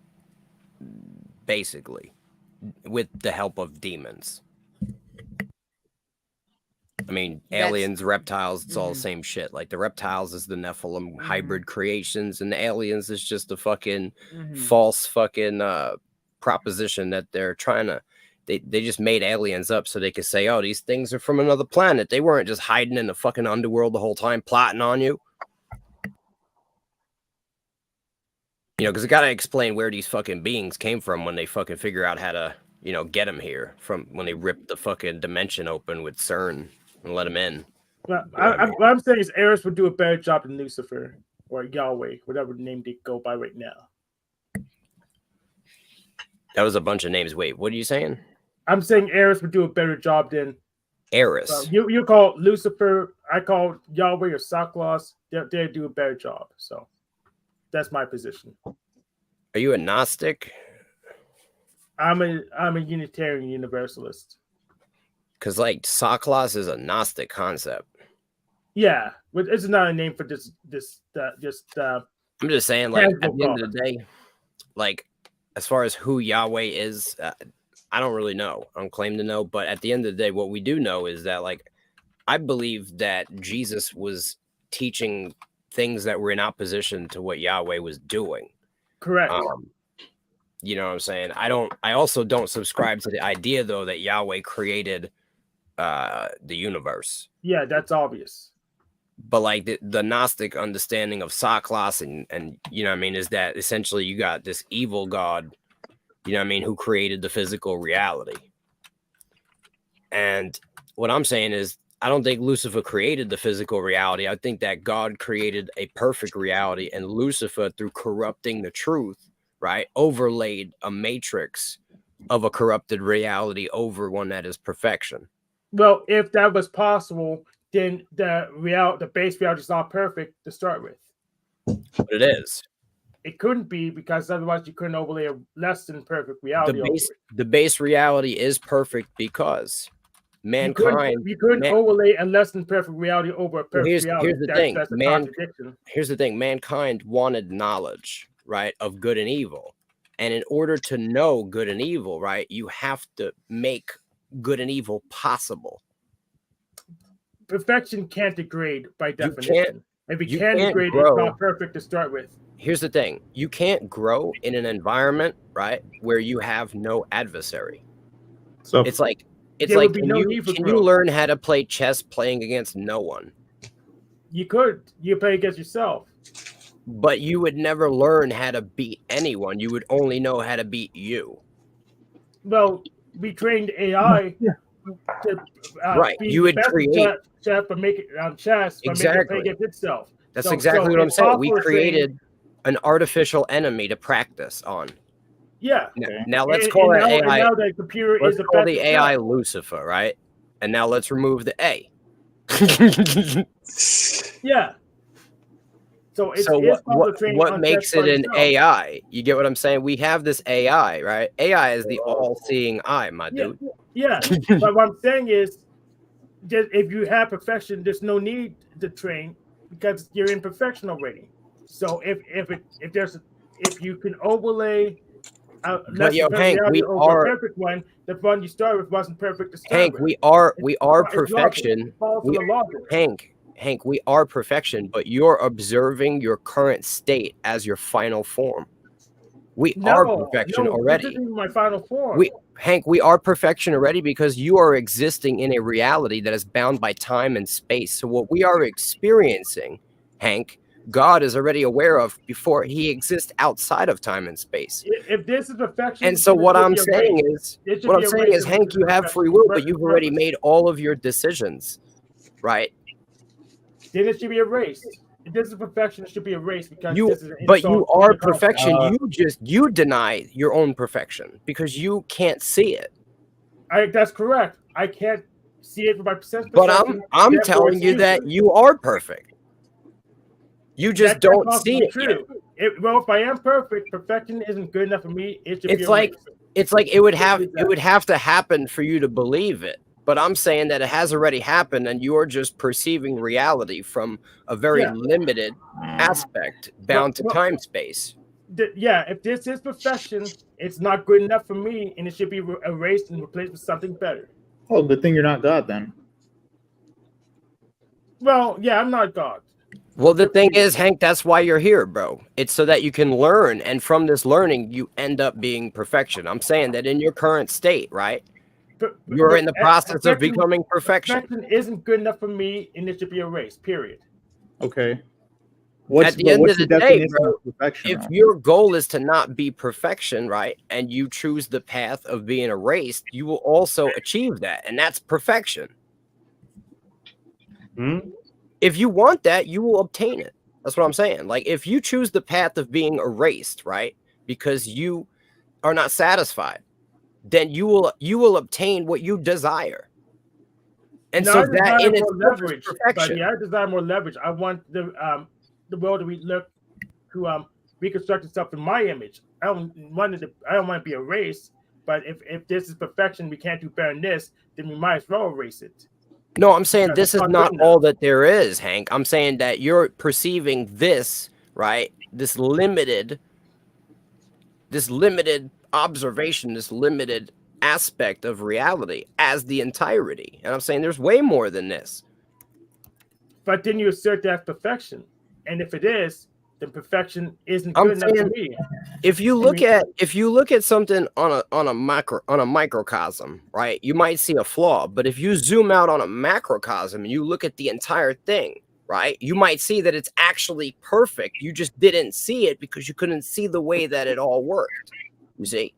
Speaker 15: Basically, with the help of demons. I mean, aliens, reptiles, it's all the same shit. Like, the reptiles is the Nephilim hybrid creations, and the aliens is just a fucking false fucking proposition that they're trying to, they just made aliens up so they could say, oh, these things are from another planet. They weren't just hiding in the fucking underworld the whole time plotting on you. You know, because I got to explain where these fucking beings came from when they fucking figure out how to, you know, get them here, from when they ripped the fucking dimension open with CERN and let them in.
Speaker 16: Well, what I'm saying is Eris would do a better job than Lucifer or Yahweh, whatever name they go by right now.
Speaker 15: That was a bunch of names. Wait, what are you saying?
Speaker 16: I'm saying Eris would do a better job than
Speaker 15: Eris.
Speaker 16: You call Lucifer, I call Yahweh or Saklos. They do a better job. So that's my position.
Speaker 15: Are you a Gnostic?
Speaker 16: I'm a Unitarian Universalist.
Speaker 15: Because like Saklos is a Gnostic concept.
Speaker 16: Yeah, but it's not a name for this.
Speaker 15: I'm just saying, like at the end of the day, like as far as who Yahweh is, I don't really know. I don't claim to know, but at the end of the day, what we do know is that, like, I believe that Jesus was teaching things that were in opposition to what Yahweh was doing.
Speaker 16: Correct.
Speaker 15: You know what I'm saying? I also don't subscribe to the idea though that Yahweh created the universe.
Speaker 16: Yeah, that's obvious.
Speaker 15: But like the Gnostic understanding of Saklos and you know what I mean, is that essentially you got this evil God, you know what I mean, who created the physical reality. And what I'm saying is, I don't think Lucifer created the physical reality. I think that God created a perfect reality, and Lucifer, through corrupting the truth, right, overlaid a matrix of a corrupted reality over one that is perfection.
Speaker 16: Well, if that was possible, then the base reality is not perfect to start with.
Speaker 15: But it is.
Speaker 16: It couldn't be, because otherwise you couldn't overlay a less than perfect reality.
Speaker 15: The base reality is perfect because mankind.
Speaker 16: You couldn't overlay a less than perfect reality over a perfect reality.
Speaker 15: Here's the thing.
Speaker 16: That's a contradiction.
Speaker 15: Here's the thing. Mankind wanted knowledge, right, of good and evil. And in order to know good and evil, right, you have to make good and evil possible.
Speaker 16: Perfection can't degrade by definition. If it can degrade,
Speaker 15: grow.
Speaker 16: it's not perfect to start with.
Speaker 15: Here's the thing. You can't grow in an environment, right, where you have no adversary. So it's like can you learn how to play chess playing against no one?
Speaker 16: You could. You play against yourself.
Speaker 15: But you would never learn how to beat anyone. You would only know how to beat you.
Speaker 16: Well, we trained AI to
Speaker 15: right. You would create
Speaker 16: chess, but make it chess, but make it play against itself.
Speaker 15: That's exactly what I'm saying. We created an artificial enemy to practice on.
Speaker 16: Yeah.
Speaker 15: Now let's call it AI.
Speaker 16: Now the computer
Speaker 15: let's
Speaker 16: is
Speaker 15: call the AI Lucifer, right? And now let's remove the A.
Speaker 16: Yeah. So
Speaker 15: what makes it an AI? You get what I'm saying? We have this AI, right? AI is the all-seeing eye, my dude.
Speaker 16: Yeah. But what I'm saying is, just if you have perfection, there's no need to train because you're in perfection already. So if you can overlay less
Speaker 15: Hank, we are
Speaker 16: perfect one. The one you start with wasn't perfect to start
Speaker 15: Hank,
Speaker 16: with.
Speaker 15: we are perfection. Hank, we are perfection, but you're observing your current state as your final form. We are perfection already.
Speaker 16: This isn't my final form.
Speaker 15: Hank, we are perfection already because you are existing in a reality that is bound by time and space. So what we are experiencing, Hank, God is already aware of before he exists outside of time and space.
Speaker 16: If this is perfection,
Speaker 15: and so what I'm saying is, Hank, you have free will, but you've already made all of your decisions, right?
Speaker 16: Then it should be erased. If this is perfection, it should be erased because this is
Speaker 15: but you are perfection. You deny your own perfection because you can't see it.
Speaker 16: That's correct. I can't see it from my perception.
Speaker 15: But I'm telling you that you are perfect. You just don't see it.
Speaker 16: True. If I am perfect, perfection isn't good enough for me. It should be
Speaker 15: erased. It would have to happen for you to believe it. But I'm saying that it has already happened and you're just perceiving reality from a very limited aspect bound to time space.
Speaker 16: If this is perfection, it's not good enough for me and it should be erased and replaced with something better.
Speaker 21: Oh, good thing you're not God then.
Speaker 16: Well, yeah, I'm not God.
Speaker 15: Well, the thing is, Hank, that's why you're here, bro. It's so that you can learn. And from this learning, you end up being perfection. I'm saying that in your current state, right? You're in the process of becoming perfection.
Speaker 16: Perfection isn't good enough for me, and it should be erased. Period.
Speaker 21: Okay.
Speaker 15: At the end of the day, bro, if your goal is to not be perfection, right, and you choose the path of being erased, you will also achieve that, and that's perfection. If you want that, you will obtain it. That's what I'm saying. Like, if you choose the path of being erased, right, because you are not satisfied, then you will obtain what you desire. And so that in its
Speaker 16: leverage,
Speaker 15: perfection.
Speaker 16: Yeah, I desire more leverage. I want the world to reconstruct itself in my image. I don't want to be erased, But if this is perfection, we can't do better than this, then we might as well erase it.
Speaker 15: No, I'm saying
Speaker 16: Because
Speaker 15: this
Speaker 16: it's
Speaker 15: is
Speaker 16: not
Speaker 15: not
Speaker 16: good enough.
Speaker 15: all that there is, Hank. I'm saying that you're perceiving this, right? This limited observation, this limited aspect of reality as the entirety. And I'm saying there's way more than this.
Speaker 16: But then you assert that's perfection. And if it is, then perfection isn't
Speaker 15: I'm
Speaker 16: good enough
Speaker 15: saying
Speaker 16: for me.
Speaker 15: if you look at something on a microcosm, right, you might see a flaw. But if you zoom out on a macrocosm and you look at the entire thing, right, you might see that it's actually perfect. You just didn't see it because you couldn't see the way that it all worked. You see?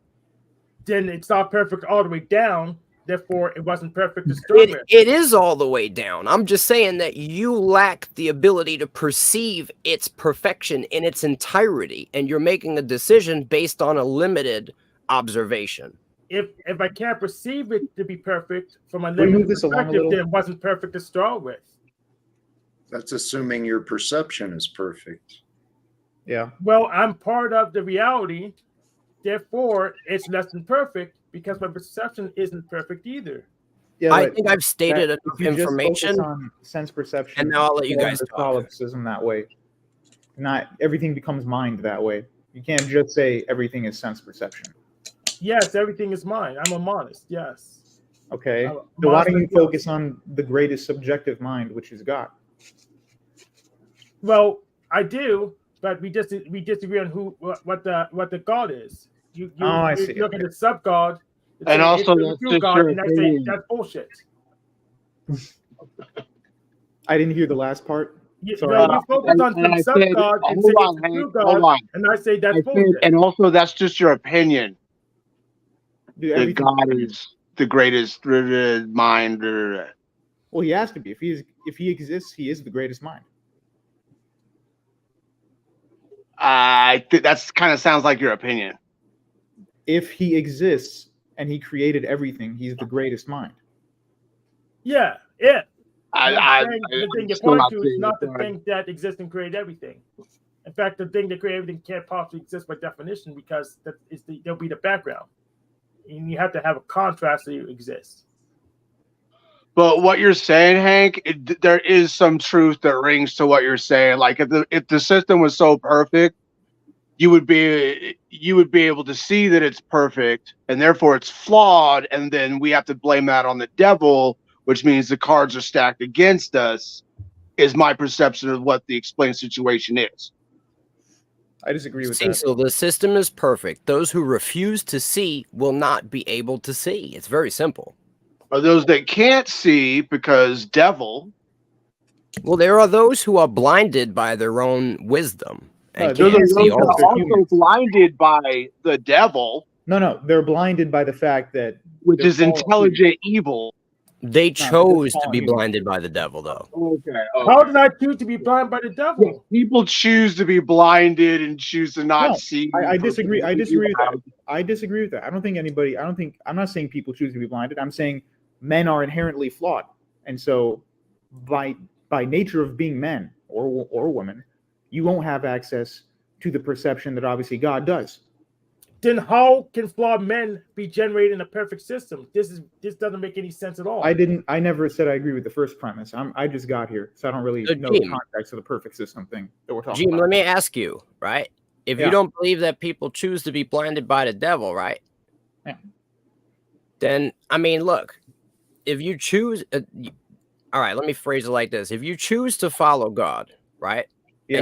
Speaker 16: Then it's not perfect all the way down. Therefore, it wasn't perfect to start with.
Speaker 15: It is all the way down. I'm just saying that you lack the ability to perceive its perfection in its entirety, and you're making a decision based on a limited observation.
Speaker 16: If I can't perceive it to be perfect from a
Speaker 21: Can we move
Speaker 16: limited
Speaker 21: this along a
Speaker 16: perspective,
Speaker 21: little?
Speaker 16: then it wasn't perfect to start with.
Speaker 2: That's assuming your perception is perfect.
Speaker 21: Yeah.
Speaker 16: Well, I'm part of the reality. Therefore, it's less than perfect because my perception isn't perfect either.
Speaker 21: Yeah,
Speaker 15: I
Speaker 21: but
Speaker 15: think I've stated
Speaker 21: that-
Speaker 15: enough
Speaker 21: if you just
Speaker 15: information.
Speaker 21: focus on sense perception,
Speaker 15: And now I'll let you
Speaker 21: fall
Speaker 15: guys
Speaker 21: into
Speaker 15: talk.
Speaker 21: solipsism that way. Not everything becomes mind that way. You can't just say everything is sense perception.
Speaker 16: Yes, everything is mine. I'm a monist. Yes.
Speaker 21: Okay.
Speaker 16: I'm a
Speaker 21: So why don't you
Speaker 16: monist,
Speaker 21: focus on the greatest subjective mind, which is God?
Speaker 16: Well, I do, but we disagree on what the God is. You
Speaker 21: I see.
Speaker 16: look at the sub God,
Speaker 17: And also that's
Speaker 16: true
Speaker 17: just
Speaker 16: God,
Speaker 17: your
Speaker 16: and I say
Speaker 17: opinion.
Speaker 16: that's bullshit.
Speaker 21: I didn't hear the last part.
Speaker 16: You
Speaker 21: Sorry.
Speaker 16: focus on some sub God and say it's the true God, and I say that's bullshit.
Speaker 17: And also that's just your opinion.
Speaker 21: Dude,
Speaker 17: That
Speaker 21: everything's
Speaker 17: God
Speaker 21: opinion.
Speaker 17: is the greatest mind.
Speaker 21: Well, he has to be. If he exists, he is the greatest mind.
Speaker 17: I think that's kind of sounds like your opinion.
Speaker 21: If he exists and he created everything, he's the greatest mind.
Speaker 16: Yeah, yeah.
Speaker 17: I
Speaker 16: The thing you're
Speaker 17: still
Speaker 16: pointing
Speaker 17: not
Speaker 16: to is
Speaker 17: seeing
Speaker 16: not
Speaker 17: it,
Speaker 16: the
Speaker 17: sorry.
Speaker 16: thing that exists and create everything. In fact, the thing that create everything can't possibly exist by definition because there'll be the background. And you have to have a contrast to exist.
Speaker 17: But what you're saying, Hank, there is some truth that rings to what you're saying. Like if the system was so perfect, you would be able to see that it's perfect and therefore it's flawed, and then we have to blame that on the devil, which means the cards are stacked against us, is my perception of what the explained situation is.
Speaker 21: I disagree with
Speaker 15: See,
Speaker 21: that.
Speaker 15: so the system is perfect. Those who refuse to see will not be able to see. It's very simple.
Speaker 17: Or those that can't see because devil.
Speaker 15: Well, there are those who are blinded by their own wisdom and
Speaker 17: Those
Speaker 15: can't
Speaker 17: are
Speaker 15: see
Speaker 17: those that are also blinded by the devil,
Speaker 21: No, they're blinded by the fact that
Speaker 17: which is
Speaker 21: fallen
Speaker 17: intelligent evil.
Speaker 15: They
Speaker 21: they're
Speaker 15: chose to
Speaker 21: fallen
Speaker 15: be
Speaker 21: evil.
Speaker 15: blinded by the devil, though.
Speaker 17: Okay.
Speaker 16: How did I choose to be blind by the devil?
Speaker 17: People choose to be blinded and choose to not
Speaker 21: No,
Speaker 17: see.
Speaker 21: I
Speaker 17: for
Speaker 21: disagree. I
Speaker 17: things
Speaker 21: disagree with that.
Speaker 17: around.
Speaker 21: I disagree with that. I'm not saying people choose to be blinded. I'm saying men are inherently flawed. And so by nature of being men or women, you won't have access to the perception that obviously God does.
Speaker 16: Then how can flawed men be generated in a perfect system? This doesn't make any sense at all.
Speaker 21: I never said I agree with the first premise. I just got here, so I don't really
Speaker 15: So,
Speaker 21: know the
Speaker 15: Jim.
Speaker 21: context of the perfect system thing that we're talking
Speaker 15: Jim,
Speaker 21: about.
Speaker 15: let me ask you, right? If
Speaker 21: Yeah.
Speaker 15: you don't believe that people choose to be blinded by the devil, right?
Speaker 21: Yeah.
Speaker 15: Then, I mean, look, if you choose, all right, let me phrase it like this. If you choose to follow God, right?
Speaker 21: Yeah.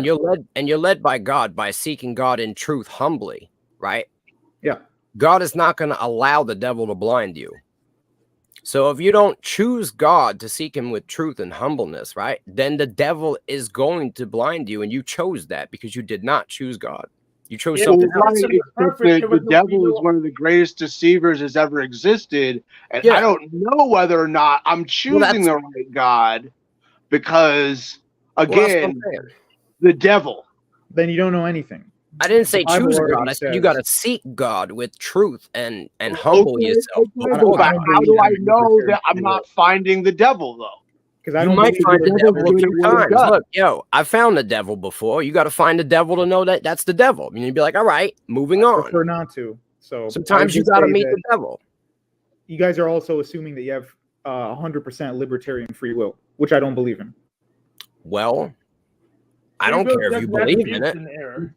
Speaker 15: And you're led by God by seeking God in truth humbly, right?
Speaker 21: Yeah.
Speaker 15: God is not going to allow the devil to blind you. So if you don't choose God to seek him with truth and humbleness, right? Then the devil is going to blind you, and you chose that because you did not choose God. You chose
Speaker 17: Well,
Speaker 15: something
Speaker 17: right,
Speaker 15: else.
Speaker 17: except that the devil is one of the greatest deceivers has ever existed, and
Speaker 15: Yeah.
Speaker 17: I don't know whether or not I'm choosing the right God because,
Speaker 15: that's what I'm
Speaker 17: again,
Speaker 15: saying.
Speaker 17: the devil.
Speaker 21: Then you don't know anything.
Speaker 15: I didn't say
Speaker 21: The Bible
Speaker 15: choose
Speaker 21: already
Speaker 15: God. I said you
Speaker 21: says-
Speaker 15: got to seek God with truth and humble yourself.
Speaker 17: Okay,
Speaker 15: before
Speaker 17: but
Speaker 15: God.
Speaker 17: how do I know that I'm not finding the devil though?
Speaker 21: Because
Speaker 15: You might find the devil a few times.
Speaker 17: does.
Speaker 15: Look, yo, I found the devil before. You got to find the devil to know that that's the devil. I mean, you'd be like, all right, moving
Speaker 21: I
Speaker 15: on.
Speaker 21: prefer not to. So
Speaker 15: sometimes you got to meet the devil.
Speaker 21: You guys are also assuming that you have 100% libertarian free will, which I don't believe in.
Speaker 15: Well, I don't care if you believe in it.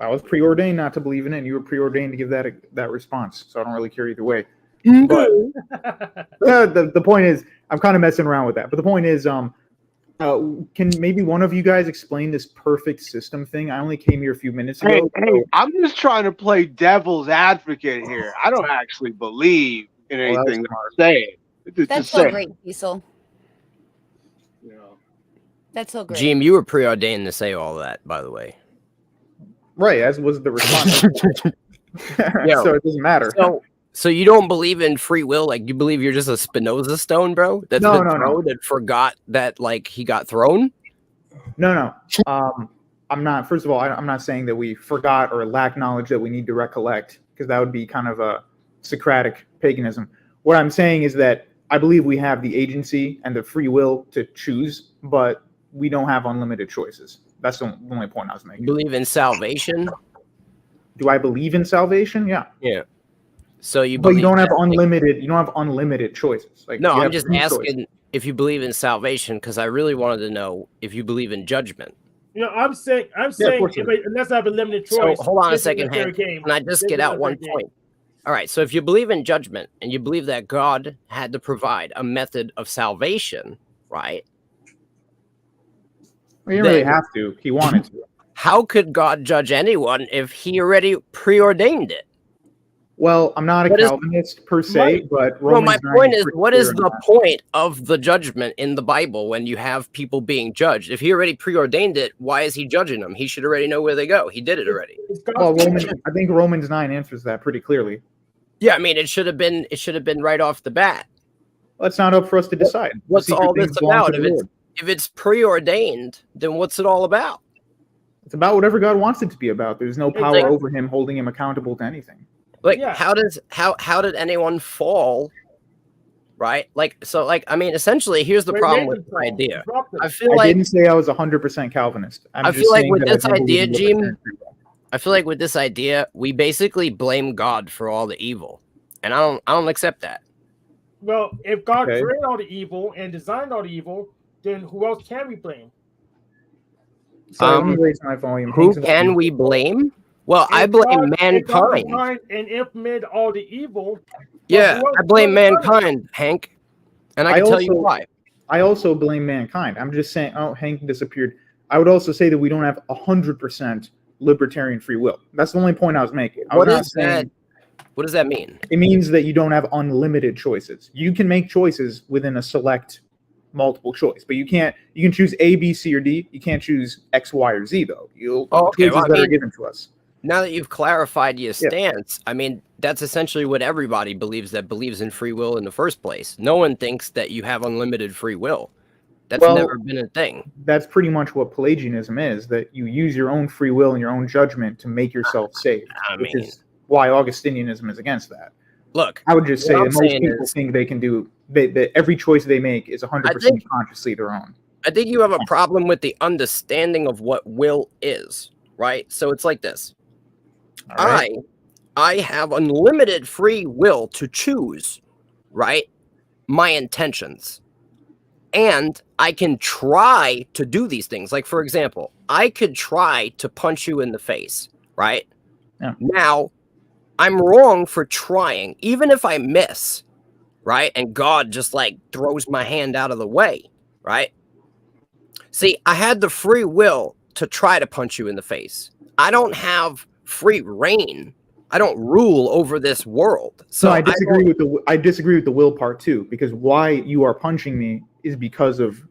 Speaker 21: I was preordained not to believe in it, and you were preordained to give that response. So I don't really care either way.
Speaker 15: Mm-hmm.
Speaker 21: But the point is, I'm kind of messing around with that. But the point is, can maybe one of you guys explain this perfect system thing? I only came here a few minutes ago.
Speaker 17: Hey, I'm just trying to play devil's advocate here. I don't actually believe in anything that I'm saying.
Speaker 20: That's so great, Cecil. That's so great.
Speaker 15: Jim, you were preordained to say all that, by the way.
Speaker 21: Right, as was the response. So it doesn't matter.
Speaker 15: So you don't believe in free will? Like you believe you're just a Spinoza stone, bro? That's been thrown and forgot that like he got thrown?
Speaker 21: No. I'm not. First of all, I'm not saying that we forgot or lack knowledge that we need to recollect, because that would be kind of a Socratic paganism. What I'm saying is that I believe we have the agency and the free will to choose, but we don't have unlimited choices. That's the only point I was making.
Speaker 15: You believe in salvation?
Speaker 21: Do I believe in salvation? Yeah.
Speaker 15: Yeah. So you
Speaker 21: But
Speaker 15: believe
Speaker 21: you don't have
Speaker 15: that, like-
Speaker 21: unlimited. You don't have unlimited choices. Like
Speaker 15: No,
Speaker 21: you
Speaker 15: I'm
Speaker 21: have
Speaker 15: just
Speaker 21: free
Speaker 15: asking
Speaker 21: choice.
Speaker 15: if you believe in salvation, because I really wanted to know if you believe in judgment.
Speaker 16: I'm saying, unless I have a limited choice.
Speaker 15: So hold on a
Speaker 16: this is
Speaker 15: second,
Speaker 16: fair
Speaker 15: Hank.
Speaker 16: game.
Speaker 15: Can I just
Speaker 16: This
Speaker 15: get
Speaker 16: is
Speaker 15: out
Speaker 16: a
Speaker 15: one
Speaker 16: fair
Speaker 15: point? All right. So if you believe in judgment and you believe that God had to provide a method of salvation, right?
Speaker 21: Well, you didn't really have to. He wanted to.
Speaker 15: How could God judge anyone if he already preordained it?
Speaker 21: Well, I'm not a
Speaker 15: What is-
Speaker 21: Calvinist per se,
Speaker 15: Right.
Speaker 21: but
Speaker 15: Well,
Speaker 21: Romans
Speaker 15: my
Speaker 21: 9
Speaker 15: point is,
Speaker 21: pretty
Speaker 15: what
Speaker 21: clear
Speaker 15: is
Speaker 21: on
Speaker 15: the
Speaker 21: that.
Speaker 15: point of the judgment in the Bible when you have people being judged? If he already preordained it, why is he judging them? He should already know where they go. He did it already.
Speaker 21: Well, I think Romans 9 answers that pretty clearly.
Speaker 15: Yeah, I mean, it should have been right off the bat.
Speaker 21: Well, it's not up for us to decide. The
Speaker 15: What's
Speaker 21: secret
Speaker 15: all
Speaker 21: things
Speaker 15: this
Speaker 21: belong to
Speaker 15: about?
Speaker 21: the
Speaker 15: If
Speaker 21: Lord.
Speaker 15: it's preordained, then what's it all about?
Speaker 21: It's about whatever God wants it to be about. There's no power
Speaker 15: like-
Speaker 21: over him holding him accountable to anything.
Speaker 15: Like, how did anyone fall? Right? I mean, essentially, here's the problem with the idea. I feel
Speaker 21: I
Speaker 15: like
Speaker 21: didn't say I was 100% Calvinist.
Speaker 15: I
Speaker 21: just
Speaker 15: feel like
Speaker 21: saying
Speaker 15: with
Speaker 21: that I
Speaker 15: this
Speaker 21: don't believe
Speaker 15: idea,
Speaker 21: in
Speaker 15: Jim,
Speaker 21: libertarian free will.
Speaker 15: I feel like with this idea, we basically blame God for all the evil, and I don't accept that.
Speaker 16: Well, if God
Speaker 21: Okay.
Speaker 16: created all the evil and designed all the evil, then who else can we blame?
Speaker 21: So let me raise my volume.
Speaker 15: Who
Speaker 21: Hank's about
Speaker 15: can
Speaker 21: to-
Speaker 15: we blame? Well, I
Speaker 16: If
Speaker 15: blame
Speaker 16: God- if God
Speaker 15: mankind.
Speaker 16: designed and implemented all the evil.
Speaker 15: Yeah,
Speaker 16: who else
Speaker 15: I blame
Speaker 16: can we
Speaker 15: mankind, Hank, and I can tell you why.
Speaker 21: I also blame mankind. I'm just saying. Oh, Hank disappeared. I would also say that we don't have 100% libertarian free will. That's the only point I was making. I was
Speaker 15: What
Speaker 21: not
Speaker 15: is
Speaker 21: saying-
Speaker 15: that? What does that mean?
Speaker 21: It means that you don't have unlimited choices. You can make choices within a select multiple choice, but you can't. You can choose A, B, C, or D. You can't choose X, Y, or Z though.
Speaker 15: Oh, okay.
Speaker 21: Choices
Speaker 15: Well, I
Speaker 21: that are
Speaker 15: mean,
Speaker 21: given to us.
Speaker 15: now that you've clarified your stance, I mean, that's essentially what everybody believes that believes in free will in the first place. No one thinks that you have unlimited free will. That's
Speaker 21: Well,
Speaker 15: never been a thing.
Speaker 21: That's pretty much what Pelagianism is. That you use your own free will and your own judgment to make yourself saved, which is why Augustinianism is against that.
Speaker 15: Look,
Speaker 21: I would just say
Speaker 15: what
Speaker 21: that
Speaker 15: I'm
Speaker 21: most
Speaker 15: saying
Speaker 21: people
Speaker 15: is-
Speaker 21: think they can do that every choice they make is 100% consciously their own.
Speaker 15: I think you have a problem with the understanding of what will is, right? So it's like this.
Speaker 21: All right.
Speaker 15: I have unlimited free will to choose, right? My intentions. And I can try to do these things. Like, for example, I could try to punch you in the face, right?
Speaker 21: Yeah.
Speaker 15: Now, I'm wrong for trying, even if I miss, right? And God just like throws my hand out of the way, right? See, I had the free will to try to punch you in the face. I don't have free reign. I don't rule over this world. So
Speaker 21: So I disagree with the will part too, because why you are punching me is because of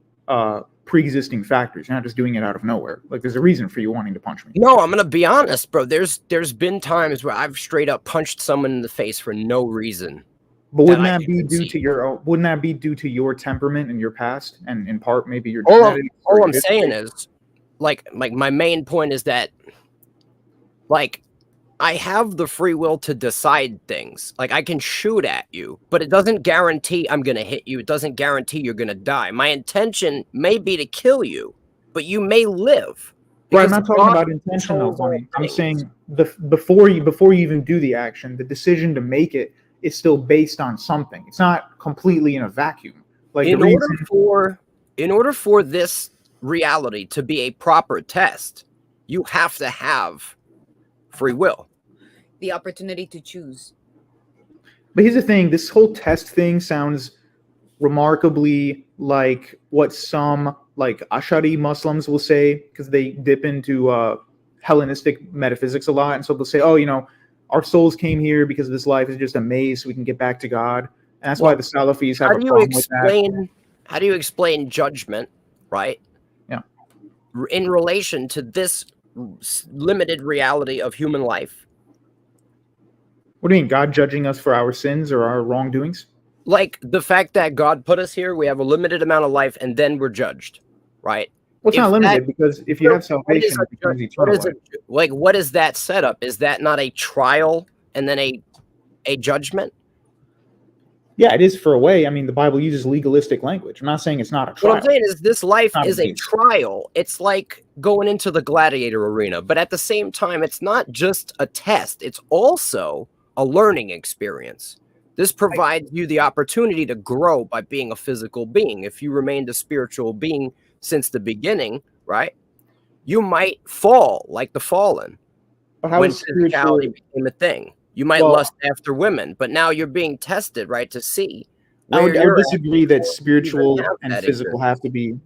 Speaker 21: pre-existing factors. You're not just doing it out of nowhere. Like there's a reason for you wanting to punch me.
Speaker 15: No, I'm gonna be honest, bro. There's been times where I've straight up punched someone in the face for no reason.
Speaker 21: But wouldn't
Speaker 15: I
Speaker 21: that be due to wouldn't that be due to your temperament and your past, and in part maybe your
Speaker 15: All
Speaker 21: genetics or
Speaker 15: I'm
Speaker 21: your
Speaker 15: saying
Speaker 21: history?
Speaker 15: is, like my main point is that, like, I have the free will to decide things. Like, I can shoot at you, but it doesn't guarantee I'm gonna hit you. It doesn't guarantee you're gonna die. My intention may be to kill you, but you may live
Speaker 21: Well, I'm
Speaker 15: Because
Speaker 21: not talking
Speaker 15: God
Speaker 21: about intention though,
Speaker 15: controls all
Speaker 21: Bunny. I'm
Speaker 15: things.
Speaker 21: saying before you even do the action, the decision to make it is still based on something. It's not completely in a vacuum. Like the
Speaker 15: In order for this reality to be a proper test, you have to have free will.
Speaker 20: The opportunity to choose.
Speaker 21: But here's the thing: this whole test thing sounds remarkably like what some like Ash'ari Muslims will say, because they dip into Hellenistic metaphysics a lot, and so they'll say, "Oh, you know, our souls came here because this life is just a maze, so we can get back to God." And that's why the Salafis have a problem with that.
Speaker 15: How do you explain judgment, right?
Speaker 21: Yeah.
Speaker 15: In relation to this limited reality of human life.
Speaker 21: What do you mean, God judging us for our sins or our wrongdoings?
Speaker 15: Like the fact that God put us here, we have a limited amount of life, and then we're judged, right?
Speaker 21: Well, it's not limited, because if you have salvation, it becomes eternal life.
Speaker 15: Like, what is that setup? Is that not a trial and then a judgment?
Speaker 21: Yeah, it is for a way. I mean, the Bible uses legalistic language. I'm not saying it's not a trial.
Speaker 15: What I'm saying is this life
Speaker 21: Not
Speaker 15: is
Speaker 21: a
Speaker 15: a
Speaker 21: maze.
Speaker 15: trial. It's like going into the gladiator arena, but at the same time, it's not just a test. It's also a learning experience. This provides you the opportunity to grow by being a physical being. If you remained a spiritual being since the beginning, right, you might fall like the fallen when physicality became a thing. You might lust after women, but now you're being tested, right, to see.
Speaker 21: I would
Speaker 15: you're at
Speaker 21: disagree that
Speaker 15: before you
Speaker 21: spiritual
Speaker 15: even have
Speaker 21: and
Speaker 15: that
Speaker 21: physical have to be.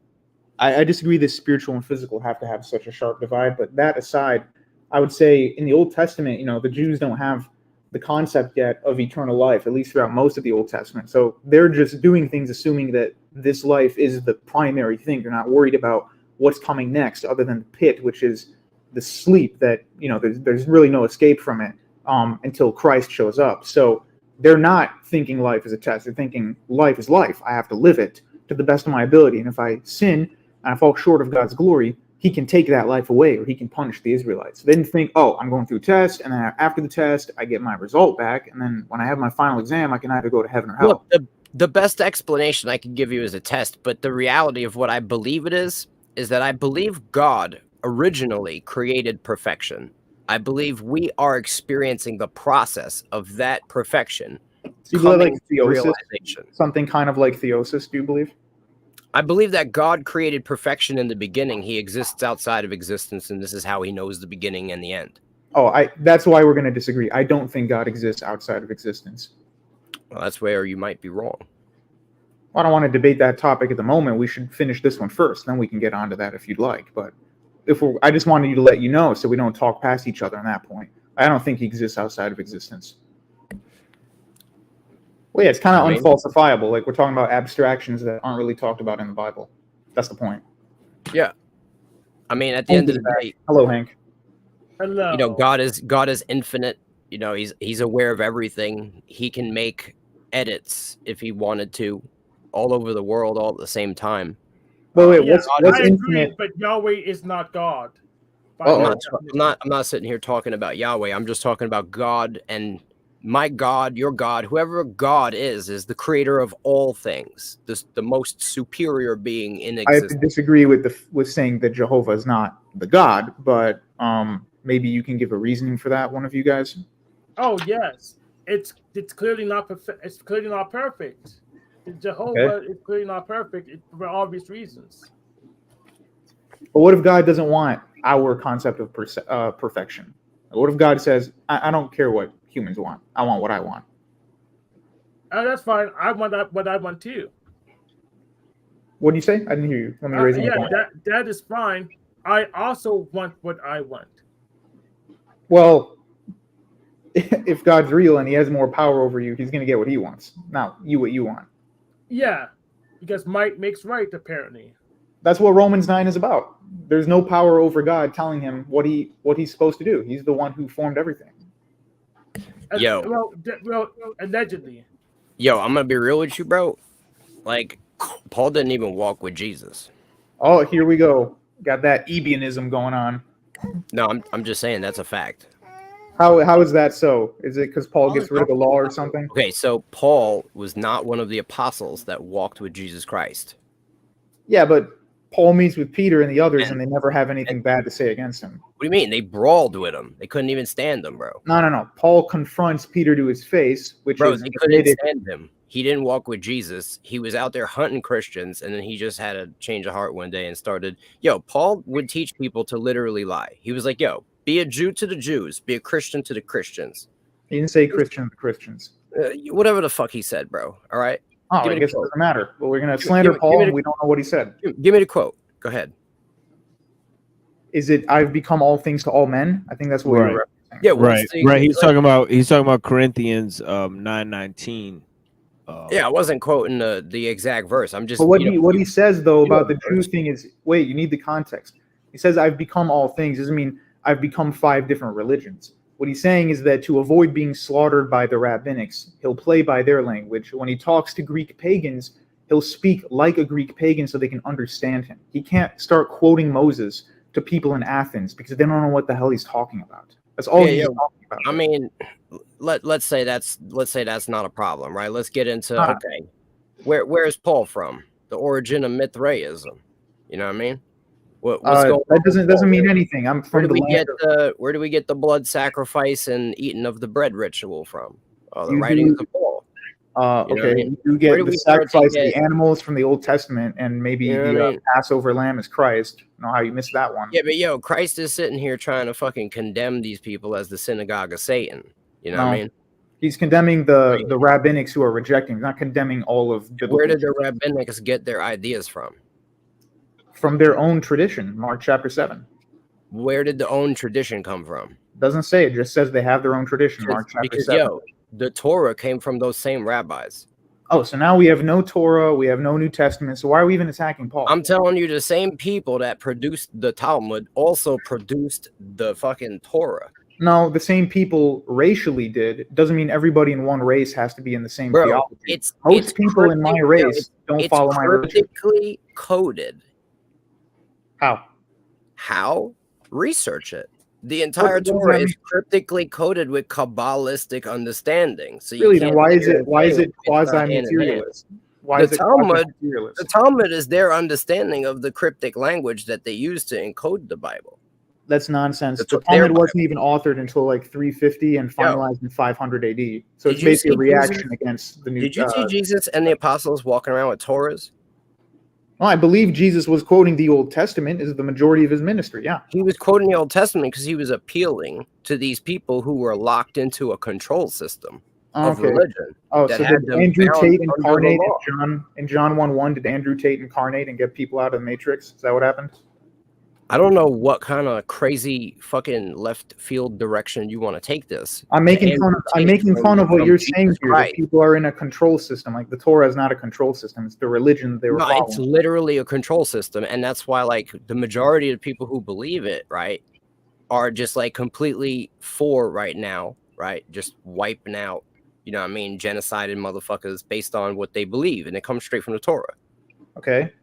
Speaker 21: I disagree that spiritual and physical have to have such a sharp divide. But that aside, I would say in the Old Testament, you know, the Jews don't have the concept yet of eternal life, at least throughout most of the Old Testament. So they're just doing things assuming that this life is the primary thing. They're not worried about what's coming next, other than the pit, which is the sleep that, you know, there's really no escape from it until Christ shows up. So they're not thinking life is a test. They're thinking life is life. I have to live it to the best of my ability. And if I sin and I fall short of God's glory, he can take that life away, or he can punish the Israelites. They didn't think, oh, I'm going through a test, and then after the test, I get my result back, and then when I have my final exam, I can either go to heaven or hell.
Speaker 15: Look, the best explanation I can give you is a test, but the reality of what I believe it is that I believe God originally created perfection. I believe we are experiencing the process of that perfection.
Speaker 21: So you believe like
Speaker 15: coming to
Speaker 21: theosis?
Speaker 15: realization.
Speaker 21: Something kind of like theosis, do you believe?
Speaker 15: I believe that God created perfection in the beginning. He exists outside of existence, and this is how he knows the beginning and the end.
Speaker 21: Oh, that's why we're going to disagree. I don't think God exists outside of existence.
Speaker 15: Well, that's where you might be wrong.
Speaker 21: I don't want to debate that topic at the moment. We should finish this one first, then we can get onto that if you'd like. But I just wanted you to let you know so we don't talk past each other on that point. I don't think he exists outside of existence. Well, yeah, it's kind of unfalsifiable. Like, we're talking about abstractions that aren't really talked about in the Bible. That's the point.
Speaker 15: Yeah. I mean, at the end of the day,
Speaker 21: hello, Hank.
Speaker 16: Hello.
Speaker 15: You know, God is infinite. You know, he's aware of everything. He can make edits if he wanted to, all over the world, all at the same time.
Speaker 21: Wait,
Speaker 16: Yeah,
Speaker 21: what's
Speaker 16: I agree,
Speaker 21: infinite?
Speaker 16: but Yahweh is not God.
Speaker 15: I'm not sitting here talking about Yahweh. I'm just talking about God, and my God, your God, whoever God is the creator of all things. The most superior being in
Speaker 21: I have
Speaker 15: existence.
Speaker 21: to disagree with saying that Jehovah is not the God, but maybe you can give a reasoning for that, one of you guys.
Speaker 16: Oh yes, it's clearly not perfect. It's clearly not perfect. Jehovah is clearly not perfect for obvious reasons.
Speaker 21: But what if God doesn't want our concept of perfection? What if God says, I don't care what humans want. I want what I want.
Speaker 16: That's fine. I want what I want too.
Speaker 21: What do you say? I didn't hear you. Let me raise my point.
Speaker 16: that is fine. I also want what I want.
Speaker 21: Well, if God's real and he has more power over you, he's going to get what he wants, not you what you want.
Speaker 16: Yeah, because might makes right, apparently.
Speaker 21: That's what Romans 9 is about. There's no power over God telling him what he's supposed to do. He's the one who formed everything.
Speaker 15: Yo.
Speaker 16: Well, allegedly.
Speaker 15: Yo, I'm gonna be real with you, bro. Like, Paul didn't even walk with Jesus.
Speaker 21: Oh, here we go. Got that Ebionism going on.
Speaker 15: No, I'm just saying that's a fact.
Speaker 21: How is that so? Is it because Paul gets rid of the law or something?
Speaker 15: Okay, so Paul was not one of the apostles that walked with Jesus Christ.
Speaker 21: Yeah, but Paul meets with Peter and the others, and they never have anything bad to say against him.
Speaker 15: What do you mean? They brawled with him. They couldn't even stand him, bro.
Speaker 21: No. Paul confronts Peter to his face, which
Speaker 15: Bro,
Speaker 21: is
Speaker 15: they couldn't stand him. He didn't walk with Jesus. He was out there hunting Christians, and then he just had a change of heart one day and started. Yo, Paul would teach people to literally lie. He was like, yo, be a Jew to the Jews, be a Christian to the Christians.
Speaker 21: He didn't say Christian to Christians.
Speaker 15: Whatever the fuck he said, bro. All right.
Speaker 21: Oh, I guess it doesn't matter. But we're gonna slander Paul, and we don't know what he said.
Speaker 15: Give me the quote. Go ahead.
Speaker 21: Is it "I've become all things to all men"? I think that's what
Speaker 5: Right.
Speaker 21: we're referencing.
Speaker 15: Yeah,
Speaker 5: right. He's talking about Corinthians 9:19.
Speaker 15: Yeah, I wasn't quoting the exact verse. I'm just.
Speaker 21: But what he says though about the Jew thing is, wait, you need the context. He says, "I've become all things." Doesn't mean I've become 5 different religions. What he's saying is that to avoid being slaughtered by the rabbinics, he'll play by their language. When he talks to Greek pagans, he'll speak like a Greek pagan so they can understand him. He can't start quoting Moses to people in Athens because they don't know what the hell he's talking about. That's all he's talking about.
Speaker 15: I mean, let's say that's not a problem, right? Let's get into okay. Where is Paul from? The origin of Mithraism. You know what I mean? What's going
Speaker 21: that doesn't mean anything. I'm from
Speaker 15: where do we get the blood sacrifice and eating of the bread ritual from? The writings of Paul.
Speaker 21: Okay, you get the sacrifice of the animals from the Old Testament, and maybe the Passover lamb is Christ. I don't know how you missed that one.
Speaker 15: Yeah, but yo, Christ is sitting here trying to fucking condemn these people as the synagogue of Satan. You know what I mean?
Speaker 21: He's condemning the rabbinics who are rejecting. He's not condemning all of biblical.
Speaker 15: Where did the rabbinics get their ideas from?
Speaker 21: From their own tradition, Mark chapter 7.
Speaker 15: Where did the own tradition come from?
Speaker 21: Doesn't say. It just says they have their own tradition, Mark chapter 7.
Speaker 15: Yo, the Torah came from those same rabbis.
Speaker 21: Oh, so now we have no Torah, we have no New Testament. So why are we even attacking Paul?
Speaker 15: I'm telling you, the same people that produced the Talmud also produced the fucking Torah.
Speaker 21: No, the same people racially did. Doesn't mean everybody in one race has to be in the same theology. Most people in my race don't follow my religion.
Speaker 15: It's cryptically coded.
Speaker 21: How?
Speaker 15: Research it. The entire Torah is cryptically coded with Kabbalistic understanding. So
Speaker 21: really, then why is it quasi-materialist? Why is it quasi-materialist?
Speaker 15: The Talmud is their understanding of the cryptic language that they use to encode the Bible.
Speaker 21: That's nonsense. The Talmud wasn't even authored until like 350 and finalized in 500 AD. So it's basically a reaction against the new.
Speaker 15: Did you see Jesus and the apostles walking around with Torahs?
Speaker 21: Well, I believe Jesus was quoting the Old Testament as the majority of his ministry. Yeah,
Speaker 15: he was quoting the Old Testament because he was appealing to these people who were locked into a control system of religion.
Speaker 21: Oh, so did Andrew Tate incarnate in John 1:1? Did Andrew Tate incarnate and get people out of the Matrix? Is that what happened?
Speaker 15: I don't know what kind of crazy fucking left field direction you want to take this.
Speaker 21: I'm making fun of what you're saying here. That people are in a control system. Like the Torah is not a control system. It's the religion they were following.
Speaker 15: It's literally a control system, and that's why like the majority of people who believe it, right, are just like completely for right now, right, just wiping out, you know what I mean, genocided motherfuckers based on what they believe, and it comes straight from the Torah.
Speaker 21: Okay.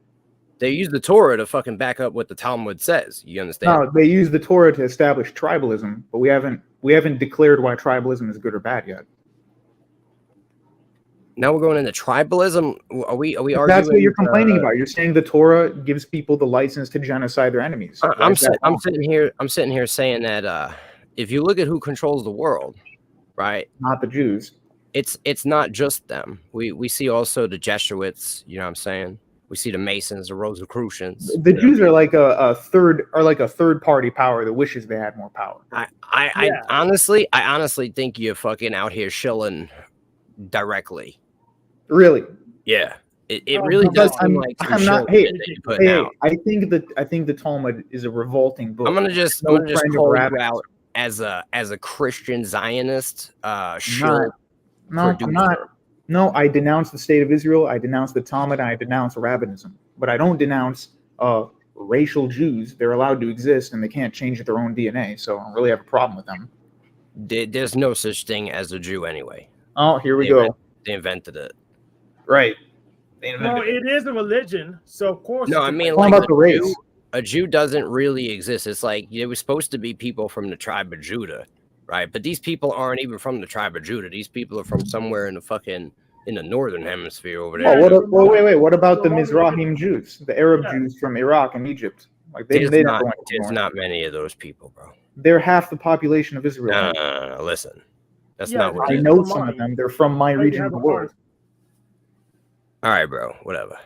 Speaker 15: They use the Torah to fucking back up what the Talmud says. You understand?
Speaker 21: No, they use the Torah to establish tribalism, but we haven't declared why tribalism is good or bad yet.
Speaker 15: Now we're going into tribalism. Are we arguing?
Speaker 21: That's what you're complaining about. You're saying the Torah gives people the license to genocide their enemies.
Speaker 15: I'm sitting here saying that if you look at who controls the world, right?
Speaker 21: Not the Jews.
Speaker 15: It's not just them. We see also the Jesuits. You know what I'm saying? We see the Masons, the Rosicrucians.
Speaker 21: The Jews are like a third party power that wishes they had more power.
Speaker 15: I honestly think you're fucking out here shilling directly.
Speaker 21: Really?
Speaker 15: Yeah. It really does seem like
Speaker 21: I'm not. Hey, I think the Talmud is a revolting book.
Speaker 15: I'm gonna just call you out as a Christian Zionist.
Speaker 21: No, I'm not. No, I denounce the state of Israel. I denounce the Talmud. I denounce rabbinism. But I don't denounce racial Jews. They're allowed to exist, and they can't change their own DNA. So I don't really have a problem with them.
Speaker 15: There's no such thing as a Jew anyway.
Speaker 21: Oh, here we go.
Speaker 15: They invented it.
Speaker 21: Right.
Speaker 16: No, it is a religion, so of course.
Speaker 15: No, I mean, like about the race. A Jew doesn't really exist. It's like it was supposed to be people from the tribe of Judah, right? But these people aren't even from the tribe of Judah. These people are from somewhere in the fucking in the northern hemisphere over
Speaker 21: Oh,
Speaker 15: there.
Speaker 21: wait. What about the Mizrahim Jews, the Arab Jews from Iraq and Egypt? Like they never went to
Speaker 15: There's
Speaker 21: war.
Speaker 15: not many of those people, bro.
Speaker 21: They're half the population of Israel.
Speaker 15: No, listen. That's not what
Speaker 21: I
Speaker 15: it is.
Speaker 21: know some of them. They're from my region of the world.
Speaker 15: All right, bro. Whatever.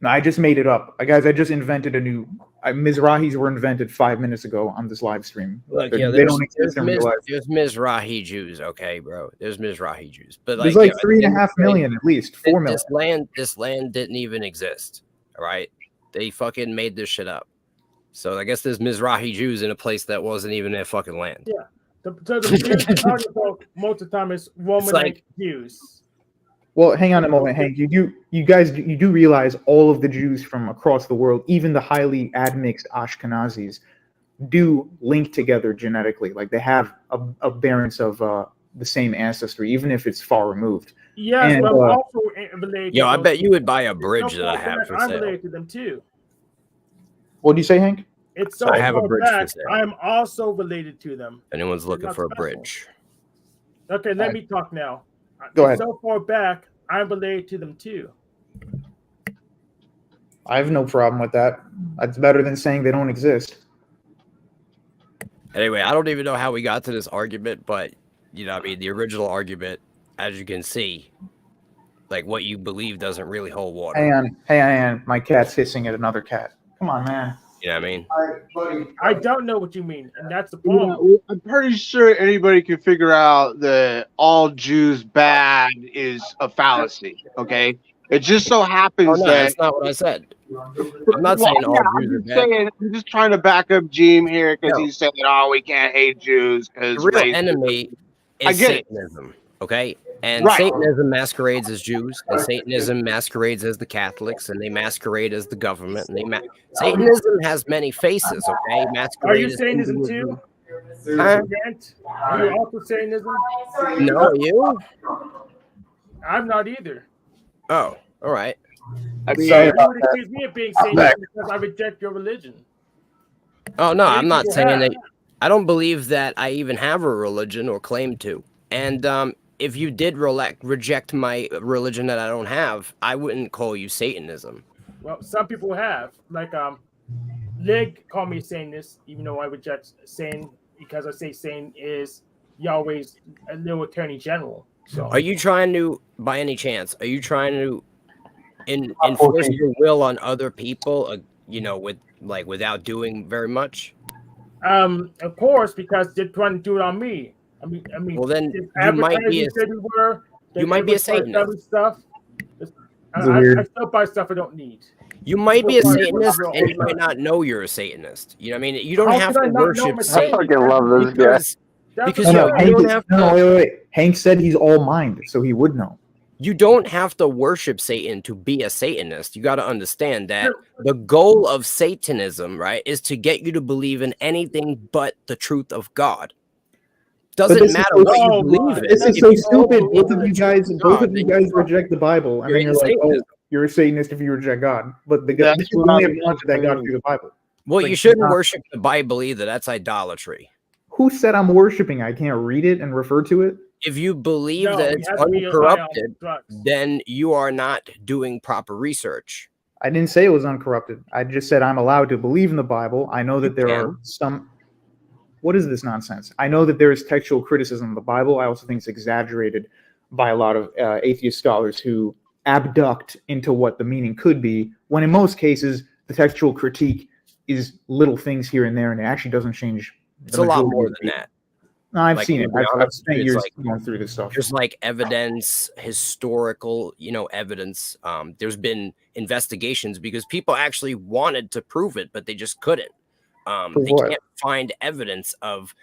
Speaker 21: No, I just made it up. Guys, I just invented a new... Mizrahis were invented 5 minutes ago on this live stream.
Speaker 15: Look,
Speaker 21: They
Speaker 15: yeah,
Speaker 21: don't exist in real life.
Speaker 15: there's Mizrahi Jews, okay, bro. There's Mizrahi Jews, but
Speaker 21: There's
Speaker 15: like
Speaker 21: 3.5 million at least. 4 million.
Speaker 15: This land didn't even exist. All right, they fucking made this shit up. So I guess there's Mizrahi Jews in a place that wasn't even their fucking land.
Speaker 16: Yeah. So the Jews we're talking about most of the time is Romanite Jews.
Speaker 21: Well, hang on a moment, Hank. You do realize all of the Jews from across the world, even the highly admixed Ashkenazis, do link together genetically. Like they have a variance of the same ancestry, even if it's far removed.
Speaker 16: Yes,
Speaker 21: And,
Speaker 16: but I'm also related.
Speaker 15: Yo, I
Speaker 16: to
Speaker 15: bet
Speaker 16: those-
Speaker 15: you would buy a
Speaker 16: It's
Speaker 15: bridge
Speaker 16: so
Speaker 15: that I
Speaker 16: far
Speaker 15: have
Speaker 16: back,
Speaker 15: for
Speaker 16: I'm
Speaker 15: sale.
Speaker 16: related to them too.
Speaker 21: What do you say, Hank?
Speaker 16: It's so
Speaker 15: I have a
Speaker 16: far
Speaker 15: bridge for
Speaker 16: back,
Speaker 15: sale.
Speaker 16: I'm also related to them.
Speaker 15: If anyone's looking
Speaker 16: not
Speaker 15: for a
Speaker 16: special.
Speaker 15: bridge.
Speaker 16: Okay, let me talk now.
Speaker 21: Go
Speaker 16: It's
Speaker 21: ahead.
Speaker 16: so far back, I'm related to them too.
Speaker 21: I have no problem with that. That's better than saying they don't exist.
Speaker 15: Anyway, I don't even know how we got to this argument, but you know, I mean, the original argument, as you can see, like what you believe doesn't really hold water.
Speaker 21: Hang on. My cat's hissing at another cat. Come on, man.
Speaker 15: You know what I mean?
Speaker 16: I don't know what you mean, and that's the
Speaker 17: Yeah,
Speaker 16: problem.
Speaker 17: I'm pretty sure anybody can figure out that all Jews bad is a fallacy. Okay, it just so happens
Speaker 15: Oh, no,
Speaker 17: that
Speaker 15: that's not what I said. I'm not saying all Jews are
Speaker 17: I'm just
Speaker 15: bad.
Speaker 17: saying, I'm just trying to back up Jim here because
Speaker 15: No.
Speaker 17: he's saying, "Oh, we can't hate Jews because
Speaker 15: The real enemy
Speaker 17: I
Speaker 15: is
Speaker 17: get it.
Speaker 15: Satanism, okay? And
Speaker 17: Right.
Speaker 15: Satanism masquerades as Jews, and Satanism masquerades as the Catholics, and they masquerade as the government. And Satanism has many faces, okay?
Speaker 16: Are
Speaker 15: Masquerade
Speaker 16: you
Speaker 15: as
Speaker 16: Satanism too?
Speaker 15: Hinduism. Huh?
Speaker 16: Grant? Are you also Satanism?
Speaker 15: No, are you?
Speaker 16: I'm not either.
Speaker 15: Oh, all right.
Speaker 16: So you would accuse me of being Satanism because I reject your religion.
Speaker 15: Oh no, I'm not
Speaker 16: people
Speaker 15: saying
Speaker 16: have.
Speaker 15: that. I don't believe that I even have a religion or claim to. And if you did reject my religion that I don't have, I wouldn't call you Satanism.
Speaker 16: Well, some people have. Like Lig called me Satanist, even though I reject Satan because I say Satan is Yahweh's little attorney general. So
Speaker 15: Are you trying to, by any chance, are you trying to enforce your will on other people? You know, without doing very much.
Speaker 16: of course, because they're trying to do it on me. I mean.
Speaker 15: Well, then
Speaker 16: this
Speaker 15: you might be
Speaker 16: advertising everywhere.
Speaker 15: you might be a
Speaker 16: They give us
Speaker 15: Satanist.
Speaker 16: Stuff. I still buy stuff I don't need.
Speaker 15: You might be a
Speaker 16: Still buy
Speaker 15: Satanist,
Speaker 16: stuff I
Speaker 15: and you
Speaker 16: don't
Speaker 15: might
Speaker 16: need.
Speaker 15: not know you're a Satanist. You know what I mean? You don't
Speaker 16: How
Speaker 15: have
Speaker 16: could I
Speaker 15: to
Speaker 16: not know
Speaker 15: worship
Speaker 16: I'm a
Speaker 15: Satan.
Speaker 16: Satanist? I fucking love this guy.
Speaker 15: Because
Speaker 21: No,
Speaker 15: you
Speaker 21: Hank
Speaker 15: don't
Speaker 21: is-
Speaker 15: have
Speaker 21: no,
Speaker 15: to.
Speaker 21: wait. Hank said he's all mind, so he would know.
Speaker 15: You don't have to worship Satan to be a Satanist. You got to understand that the goal of Satanism, right, is to get you to believe in anything but the truth of God.
Speaker 21: But
Speaker 15: Doesn't
Speaker 21: this is
Speaker 15: matter
Speaker 21: so-
Speaker 15: what you believe in.
Speaker 21: This is
Speaker 15: If
Speaker 21: so
Speaker 15: you
Speaker 21: stupid.
Speaker 15: don't
Speaker 21: Both of
Speaker 15: believe
Speaker 21: you
Speaker 15: in
Speaker 21: guys,
Speaker 15: God, then you're
Speaker 21: reject the Bible, and
Speaker 15: you're
Speaker 21: then you're
Speaker 15: in
Speaker 21: like, "Oh,
Speaker 15: Satanism.
Speaker 21: you're a Satanist if you reject God." But the
Speaker 17: That's
Speaker 21: you
Speaker 17: what
Speaker 21: only
Speaker 17: I'm
Speaker 21: acknowledge that God
Speaker 17: saying.
Speaker 21: through the Bible.
Speaker 15: Well,
Speaker 21: Like,
Speaker 15: you shouldn't
Speaker 21: not-
Speaker 15: worship the Bible either. That's idolatry.
Speaker 21: Who said I'm worshiping? I can't read it and refer to it.
Speaker 15: If you believe
Speaker 16: No,
Speaker 15: that
Speaker 16: it
Speaker 15: it's
Speaker 16: has to be
Speaker 15: uncorrupted,
Speaker 16: drugs.
Speaker 15: then you are not doing proper research.
Speaker 21: I didn't say it was uncorrupted. I just said I'm allowed to believe in the Bible. I know that there are some. What is this nonsense? I know that there is textual criticism of the Bible. I also think it's exaggerated by a lot of atheist scholars who abduct into what the meaning could be, when in most cases the textual critique is little things here and there, and it actually doesn't change.
Speaker 15: It's a lot more than that.
Speaker 21: No, I've
Speaker 15: Like,
Speaker 21: seen
Speaker 15: to
Speaker 21: it.
Speaker 15: be
Speaker 21: I've
Speaker 15: honest,
Speaker 21: spent
Speaker 15: it's
Speaker 21: years
Speaker 15: like-
Speaker 21: going through this stuff.
Speaker 15: There's like evidence, historical, evidence. There's been investigations because people actually wanted to prove it, but they just couldn't.
Speaker 21: For
Speaker 15: They
Speaker 21: what?
Speaker 15: can't find evidence of,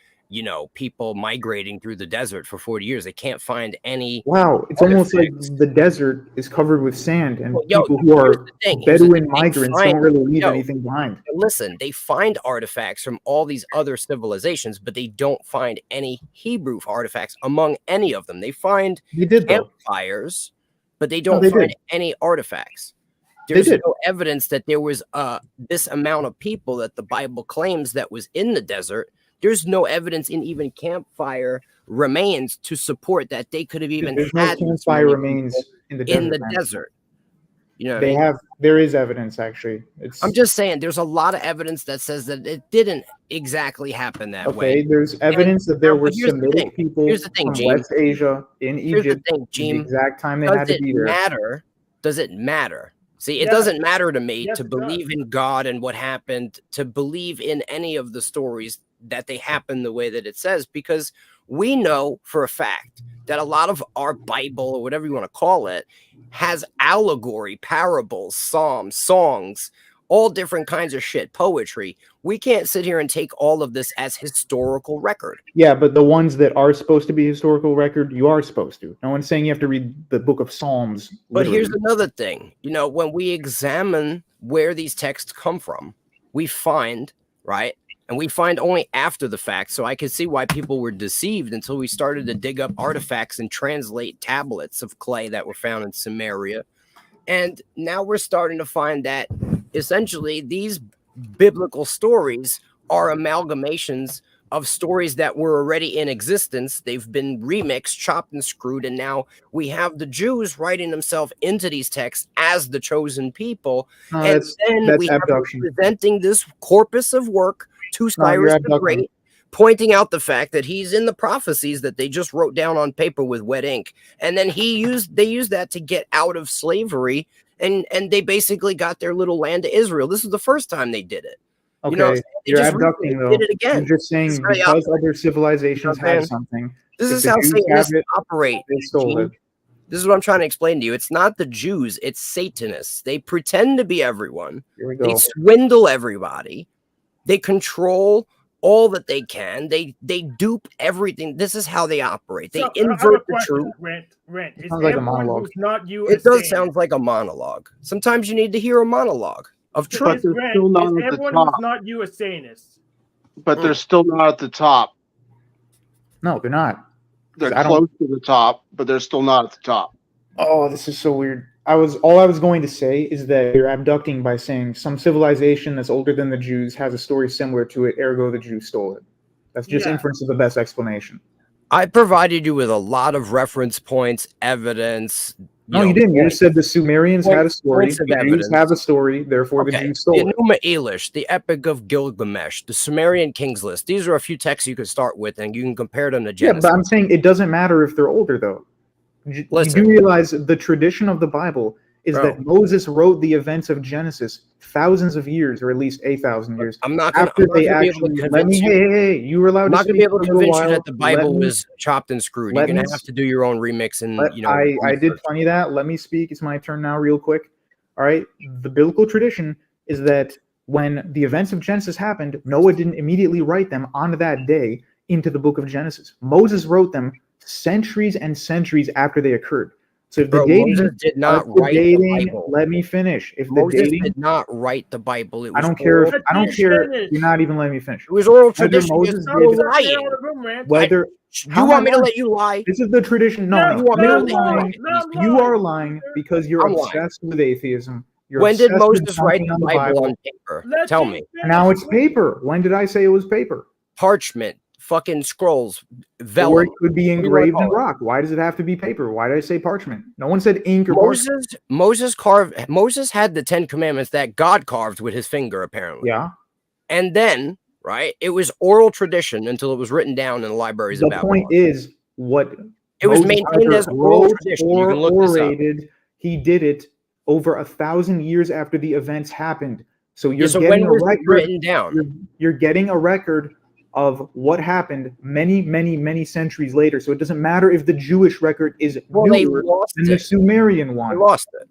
Speaker 15: people migrating through the desert for 40 years. They can't find any.
Speaker 21: Wow, it's almost like the desert is covered with sand, and
Speaker 15: Yo,
Speaker 21: people who are
Speaker 15: here's the thing, here's the
Speaker 21: Bedouin
Speaker 15: thing, they
Speaker 21: migrants
Speaker 15: find-
Speaker 21: don't really leave
Speaker 15: yo,
Speaker 21: anything behind.
Speaker 15: Listen, they find artifacts from all these other civilizations, but they don't find any Hebrew artifacts among any of them. They find
Speaker 21: They did, though.
Speaker 15: campfires, but they
Speaker 21: No,
Speaker 15: don't
Speaker 21: they
Speaker 15: find
Speaker 21: did.
Speaker 15: any artifacts.
Speaker 21: They
Speaker 15: There's
Speaker 21: did.
Speaker 15: no evidence that there was this amount of people that the Bible claims that was in the desert. There's no evidence in even campfire remains to support that they could have even
Speaker 21: There's no
Speaker 15: had this
Speaker 21: campfire
Speaker 15: many
Speaker 21: remains
Speaker 15: people
Speaker 21: in the
Speaker 15: in
Speaker 21: desert.
Speaker 15: the
Speaker 21: man.
Speaker 15: desert. You know what I
Speaker 21: They
Speaker 15: mean?
Speaker 21: have. There is evidence actually. It's
Speaker 15: I'm just saying there's a lot of evidence that says that it didn't exactly happen that way.
Speaker 21: okay. There's evidence that there were
Speaker 15: But here's the
Speaker 21: Semitic
Speaker 15: thing.
Speaker 21: people
Speaker 15: Here's the thing,
Speaker 21: from
Speaker 15: Gene.
Speaker 21: West Asia in
Speaker 15: Here's the
Speaker 21: Egypt
Speaker 15: thing,
Speaker 21: in the
Speaker 15: Gene.
Speaker 21: exact time they
Speaker 15: Does
Speaker 21: had to
Speaker 15: it
Speaker 21: be there.
Speaker 15: matter? Does it matter? See, it
Speaker 16: Yes.
Speaker 15: doesn't matter to me
Speaker 16: Yes,
Speaker 15: to
Speaker 16: it does.
Speaker 15: believe in God and what happened, to believe in any of the stories that they happen the way that it says, because we know for a fact that a lot of our Bible, or whatever you want to call it, has allegory, parables, psalms, songs, all different kinds of shit, poetry. We can't sit here and take all of this as historical record.
Speaker 21: Yeah, but the ones that are supposed to be historical record, you are supposed to. No one's saying you have to read the book of Psalms.
Speaker 15: But here's
Speaker 21: literally.
Speaker 15: another thing. You know, when we examine where these texts come from, we find, right? And we find only after the fact. So I can see why people were deceived until we started to dig up artifacts and translate tablets of clay that were found in Samaria. And now we're starting to find that essentially these biblical stories are amalgamations of stories that were already in existence. They've been remixed, chopped, and screwed. And now we have the Jews writing themselves into these texts as the chosen people.
Speaker 21: No,
Speaker 15: and then
Speaker 21: that's
Speaker 15: we have them
Speaker 21: abduction.
Speaker 15: presenting this corpus of work to
Speaker 21: No, you're
Speaker 15: Cyrus the
Speaker 21: abducting.
Speaker 15: Great, pointing out the fact that he's in the prophecies that they just wrote down on paper with wet ink. And then they used that to get out of slavery. And they basically got their little land to Israel. This is the first time they did it.
Speaker 21: Okay,
Speaker 15: You know, they
Speaker 21: you're
Speaker 15: just
Speaker 21: abducting
Speaker 15: recently
Speaker 21: though.
Speaker 15: did it again.
Speaker 21: You're just saying
Speaker 15: This is how they
Speaker 21: because
Speaker 15: operate.
Speaker 21: other civilizations
Speaker 15: You know what I'm
Speaker 21: have
Speaker 15: saying?
Speaker 21: something.
Speaker 15: This
Speaker 21: if
Speaker 15: is
Speaker 21: the
Speaker 15: how
Speaker 21: Jews
Speaker 15: Satanists
Speaker 21: have it,
Speaker 15: operate.
Speaker 21: they stole
Speaker 15: Gene.
Speaker 21: it.
Speaker 15: This is what I'm trying to explain to you. It's not the Jews, it's Satanists. They pretend to be everyone.
Speaker 21: Here we
Speaker 15: They
Speaker 21: go.
Speaker 15: swindle everybody. They control all that they can. They dupe everything. This is how they operate. They
Speaker 16: So, I have a
Speaker 15: invert the
Speaker 16: question,
Speaker 15: truth.
Speaker 16: Rent. Is
Speaker 21: Sounds like a
Speaker 16: everyone
Speaker 21: monologue.
Speaker 16: who's not you
Speaker 15: It
Speaker 16: a
Speaker 15: does
Speaker 16: Satanist?
Speaker 15: sound like a monologue. Sometimes you need to hear a monologue of
Speaker 17: But
Speaker 15: truth.
Speaker 17: they're
Speaker 16: Rent,
Speaker 17: still not
Speaker 16: is
Speaker 17: at the
Speaker 16: everyone
Speaker 17: top.
Speaker 16: who's not you a Satanist?
Speaker 17: But they're still not at the top.
Speaker 21: No, they're not.
Speaker 17: They're
Speaker 21: I don't-
Speaker 17: close to the top, but they're still not at the top.
Speaker 21: Oh, this is so weird. All I was going to say is that you're abducting by saying some civilization that's older than the Jews has a story similar to it, ergo the Jews stole it. That's just
Speaker 16: Yeah.
Speaker 21: inference of the best explanation.
Speaker 15: I provided you with a lot of reference points, evidence.
Speaker 21: No, you didn't. You just said the Sumerians had a story.
Speaker 15: points
Speaker 21: The
Speaker 15: of
Speaker 21: Jews
Speaker 15: evidence.
Speaker 21: have a story, therefore the
Speaker 15: Okay,
Speaker 21: Jews
Speaker 15: the
Speaker 21: stole it.
Speaker 15: Enuma Elish, the Epic of Gilgamesh, the Sumerian Kings List. These are a few texts you could start with, and you can compare them to
Speaker 21: Yeah,
Speaker 15: Genesis.
Speaker 21: but I'm saying it doesn't matter if they're older, though. You
Speaker 15: Listen.
Speaker 21: do realize the tradition of the Bible is
Speaker 15: Bro.
Speaker 21: that Moses wrote the events of Genesis thousands of years, or at least 8,000 years,
Speaker 15: I'm not gonna,
Speaker 21: after
Speaker 15: I'm not
Speaker 21: they
Speaker 15: gonna be able to
Speaker 21: actually. Let
Speaker 15: convince
Speaker 21: me.
Speaker 15: you.
Speaker 21: Hey! You were allowed
Speaker 15: I'm
Speaker 21: to
Speaker 15: not going to
Speaker 21: speak
Speaker 15: be able to
Speaker 21: for a little
Speaker 15: convince you
Speaker 21: while.
Speaker 15: that the Bible
Speaker 21: Let me-
Speaker 15: was chopped and screwed.
Speaker 21: let
Speaker 15: You're going
Speaker 21: me
Speaker 15: to have to do your own remix and
Speaker 21: Let-
Speaker 15: you know.
Speaker 21: I did
Speaker 15: research.
Speaker 21: plenty of that. Let me speak. It's my turn now, real quick. All right. The biblical tradition is that when the events of Genesis happened, Noah didn't immediately write them on that day into the book of Genesis. Moses wrote them centuries and centuries after they occurred. So if the
Speaker 15: Bro,
Speaker 21: dating,
Speaker 15: Moses did not
Speaker 21: if the
Speaker 15: write the
Speaker 21: dating,
Speaker 15: Bible.
Speaker 21: let me finish. If the
Speaker 15: Moses
Speaker 21: dating,
Speaker 15: did not write the Bible. It
Speaker 21: I
Speaker 15: was
Speaker 21: don't care.
Speaker 15: oral,
Speaker 21: I don't care. You're not even letting me finish.
Speaker 15: it was oral
Speaker 21: Whether
Speaker 15: tradition.
Speaker 21: Moses
Speaker 15: You're
Speaker 21: did,
Speaker 15: lying.
Speaker 21: whether
Speaker 15: You
Speaker 21: how
Speaker 15: want
Speaker 21: am
Speaker 15: me
Speaker 21: I
Speaker 15: to
Speaker 21: lying?
Speaker 15: let you lie?
Speaker 21: This is the tradition. No,
Speaker 15: No,
Speaker 21: no,
Speaker 15: you want me
Speaker 21: you're
Speaker 15: to let you lie?
Speaker 21: lying. You are lying because you're
Speaker 15: I'm lying.
Speaker 21: obsessed with atheism. You're
Speaker 15: When did
Speaker 21: obsessed with
Speaker 15: Moses write
Speaker 21: dunking
Speaker 15: the
Speaker 21: on
Speaker 15: Bible on paper? Tell me.
Speaker 21: Now it's paper. When did I say it was paper?
Speaker 15: Parchment, fucking scrolls,
Speaker 21: Or
Speaker 15: vellum.
Speaker 21: it could be
Speaker 15: What do you wanna
Speaker 21: engraved in
Speaker 15: call it?
Speaker 21: rock. Why does it have to be paper? Why did I say parchment? No one said ink or parchment.
Speaker 15: Moses had the 10 commandments that God carved with his finger, apparently.
Speaker 21: Yeah.
Speaker 15: And then, right, it was oral tradition until it was written down in the libraries
Speaker 21: The
Speaker 15: of Babylon.
Speaker 21: point is, what
Speaker 15: It was
Speaker 21: Moses
Speaker 15: maintained
Speaker 21: either
Speaker 15: as oral
Speaker 21: wrote
Speaker 15: tradition. You
Speaker 21: or
Speaker 15: can look this up.
Speaker 21: orated, he did it over 1,000 years after the events happened. So you're
Speaker 15: so
Speaker 21: getting
Speaker 15: when
Speaker 21: a
Speaker 15: was it
Speaker 21: record.
Speaker 15: written down?
Speaker 21: You're getting a record of what happened many, many, many centuries later. So it doesn't matter if the Jewish record is
Speaker 15: Well, they
Speaker 21: newer
Speaker 15: lost
Speaker 21: than the
Speaker 15: it.
Speaker 21: Sumerian one.
Speaker 15: They lost it.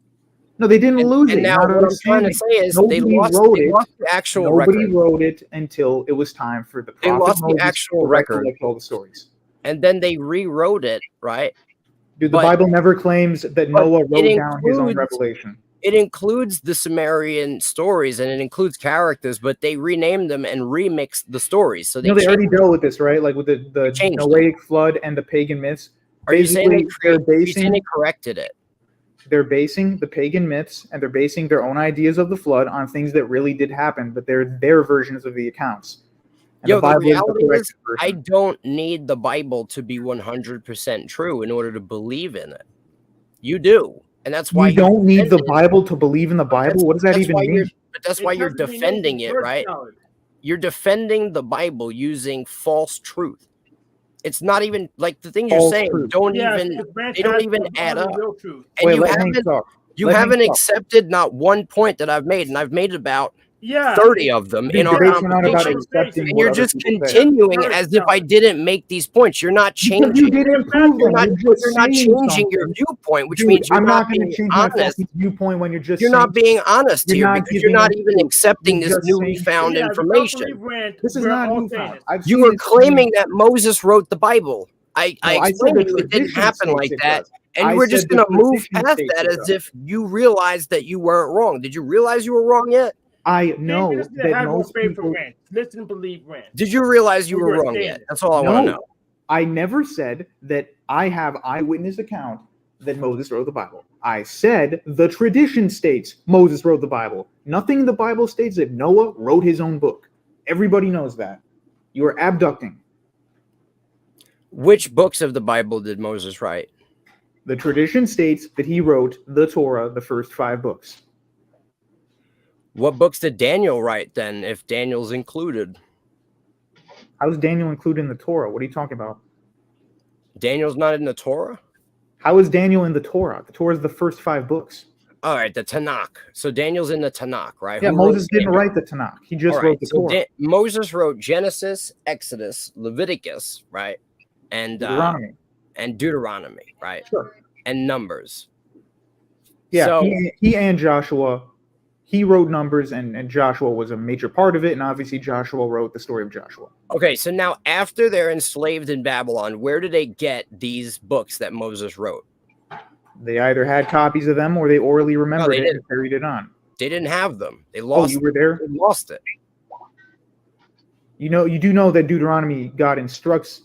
Speaker 21: No, they didn't lose
Speaker 15: And
Speaker 21: it.
Speaker 15: now
Speaker 21: You're not
Speaker 15: what I'm trying to
Speaker 21: understanding.
Speaker 15: say is
Speaker 21: Nobody
Speaker 15: they lost the actual
Speaker 21: Nobody
Speaker 15: record.
Speaker 21: wrote it until it was time for the
Speaker 15: They
Speaker 21: prophet
Speaker 15: lost the
Speaker 21: Moses
Speaker 15: actual
Speaker 21: to
Speaker 15: record.
Speaker 21: recollect all the stories.
Speaker 15: And then they rewrote it, right?
Speaker 21: Dude, the
Speaker 15: But-
Speaker 21: Bible never claims that
Speaker 15: but
Speaker 21: Noah
Speaker 15: it
Speaker 21: wrote down his own
Speaker 15: includes-
Speaker 21: revelation.
Speaker 15: It includes the Sumerian stories and it includes characters, but they renamed them and remixed the stories. So they,
Speaker 21: They already
Speaker 15: changed-
Speaker 21: dealt with this, right? Like with the
Speaker 15: changed
Speaker 21: Noahic flood and the pagan myths.
Speaker 15: Are you saying they
Speaker 21: Basically,
Speaker 15: are you saying they corrected it?
Speaker 21: they're basing the pagan myths and they're basing their own ideas of the flood on things that really did happen, but they're their versions of the accounts. And
Speaker 15: Yo,
Speaker 21: the Bible is the
Speaker 15: reality
Speaker 21: correct
Speaker 15: is,
Speaker 21: version.
Speaker 15: I don't need the Bible to be 100% true in order to believe in it. You do, and that's why
Speaker 21: You don't need the
Speaker 15: defend it.
Speaker 21: Bible to believe in the Bible. What does that
Speaker 15: That's
Speaker 21: even
Speaker 15: why
Speaker 21: mean?
Speaker 15: that's why you're defending it, right? You're defending the Bible using false truth. It's not even like the things you're
Speaker 21: False
Speaker 15: saying
Speaker 21: truth.
Speaker 15: don't
Speaker 16: Yeah,
Speaker 15: even
Speaker 16: the branch
Speaker 15: they don't
Speaker 16: has
Speaker 15: even
Speaker 16: the
Speaker 15: add
Speaker 16: only
Speaker 15: up.
Speaker 16: real truth.
Speaker 15: And
Speaker 21: Wait,
Speaker 15: you
Speaker 21: let Hank
Speaker 15: haven't
Speaker 21: talk.
Speaker 15: you
Speaker 21: Let Hank
Speaker 15: haven't
Speaker 21: talk.
Speaker 15: accepted not one point that I've made, and I've made about
Speaker 16: Yeah.
Speaker 15: 30 of them
Speaker 21: These
Speaker 15: in our
Speaker 21: debates are not about
Speaker 15: conversation.
Speaker 21: accepting
Speaker 15: And
Speaker 21: what
Speaker 15: you're
Speaker 21: other
Speaker 15: just
Speaker 21: people say.
Speaker 15: continuing as if I didn't make these points. You're not
Speaker 21: Because
Speaker 15: changing.
Speaker 21: you didn't prove
Speaker 15: You're
Speaker 21: them.
Speaker 15: not,
Speaker 21: You're just
Speaker 15: you're not
Speaker 21: saying
Speaker 15: changing your
Speaker 21: something.
Speaker 15: viewpoint, which
Speaker 21: Dude,
Speaker 15: means you're
Speaker 21: I'm
Speaker 15: not
Speaker 21: not going
Speaker 15: being
Speaker 21: to change my
Speaker 15: honest.
Speaker 21: fucking viewpoint when you're just
Speaker 15: You're
Speaker 21: saying
Speaker 15: not being honest
Speaker 21: You're
Speaker 15: here
Speaker 21: not
Speaker 15: because you're
Speaker 21: giving
Speaker 15: not
Speaker 21: us
Speaker 15: even
Speaker 21: proof.
Speaker 15: accepting
Speaker 21: You're
Speaker 15: this
Speaker 21: just
Speaker 15: newly
Speaker 21: saying
Speaker 15: found
Speaker 16: Yeah, the
Speaker 15: information.
Speaker 16: self-belief rant,
Speaker 21: This is
Speaker 16: we're
Speaker 21: not
Speaker 16: all
Speaker 21: new
Speaker 16: saying
Speaker 21: found.
Speaker 16: it.
Speaker 21: I've
Speaker 15: You
Speaker 21: seen
Speaker 15: were
Speaker 21: this
Speaker 15: claiming that Moses wrote the Bible. I
Speaker 21: No, I said
Speaker 15: explained
Speaker 21: the
Speaker 15: to you it didn't
Speaker 21: tradition
Speaker 15: happen
Speaker 21: states
Speaker 15: like
Speaker 21: it
Speaker 15: that.
Speaker 21: does.
Speaker 15: And you
Speaker 21: I
Speaker 15: were just
Speaker 21: said the
Speaker 15: going to move
Speaker 21: tradition
Speaker 15: past
Speaker 21: states
Speaker 15: that
Speaker 21: it
Speaker 15: as
Speaker 21: does.
Speaker 15: if you realized that you weren't wrong. Did you realize you were wrong yet?
Speaker 21: I know
Speaker 16: Maybe this is a
Speaker 21: that
Speaker 16: have no
Speaker 21: most
Speaker 16: faith for
Speaker 21: people.
Speaker 16: rant. Listen, believe rant.
Speaker 15: Did you realize you
Speaker 16: We're
Speaker 15: were
Speaker 16: just
Speaker 15: wrong
Speaker 16: saying
Speaker 15: yet?
Speaker 16: it.
Speaker 15: That's all I want to
Speaker 21: No,
Speaker 15: know.
Speaker 21: I never said that I have eyewitness account that Moses wrote the Bible. I said the tradition states Moses wrote the Bible. Nothing in the Bible states that Noah wrote his own book. Everybody knows that. You are abducting.
Speaker 15: Which books of the Bible did Moses write?
Speaker 21: The tradition states that he wrote the Torah, the first 5 books.
Speaker 15: What books did Daniel write then, if Daniel's included?
Speaker 21: How is Daniel included in the Torah? What are you talking about?
Speaker 15: Daniel's not in the Torah?
Speaker 21: How is Daniel in the Torah? The Torah is the first 5 books.
Speaker 15: All right, the Tanakh. So Daniel's in the Tanakh, right?
Speaker 21: Yeah,
Speaker 15: Who wrote
Speaker 21: Moses didn't
Speaker 15: Daniel?
Speaker 21: write the Tanakh. He just
Speaker 15: All right,
Speaker 21: wrote the
Speaker 15: so
Speaker 21: Torah.
Speaker 15: Moses wrote Genesis, Exodus, Leviticus, right? And
Speaker 21: Deuteronomy.
Speaker 15: And Deuteronomy, right?
Speaker 21: Sure.
Speaker 15: And Numbers.
Speaker 21: Yeah,
Speaker 15: So,
Speaker 21: he and Joshua, he wrote Numbers, and Joshua was a major part of it, and obviously Joshua wrote the story of Joshua.
Speaker 15: okay, so now after they're enslaved in Babylon, where do they get these books that Moses wrote?
Speaker 21: They either had copies of them or they orally remembered
Speaker 15: they
Speaker 21: it
Speaker 15: didn't.
Speaker 21: and carried it on.
Speaker 15: They didn't have them. They
Speaker 21: Oh,
Speaker 15: lost.
Speaker 21: you were there?
Speaker 15: They lost it.
Speaker 21: You do know that Deuteronomy, God instructs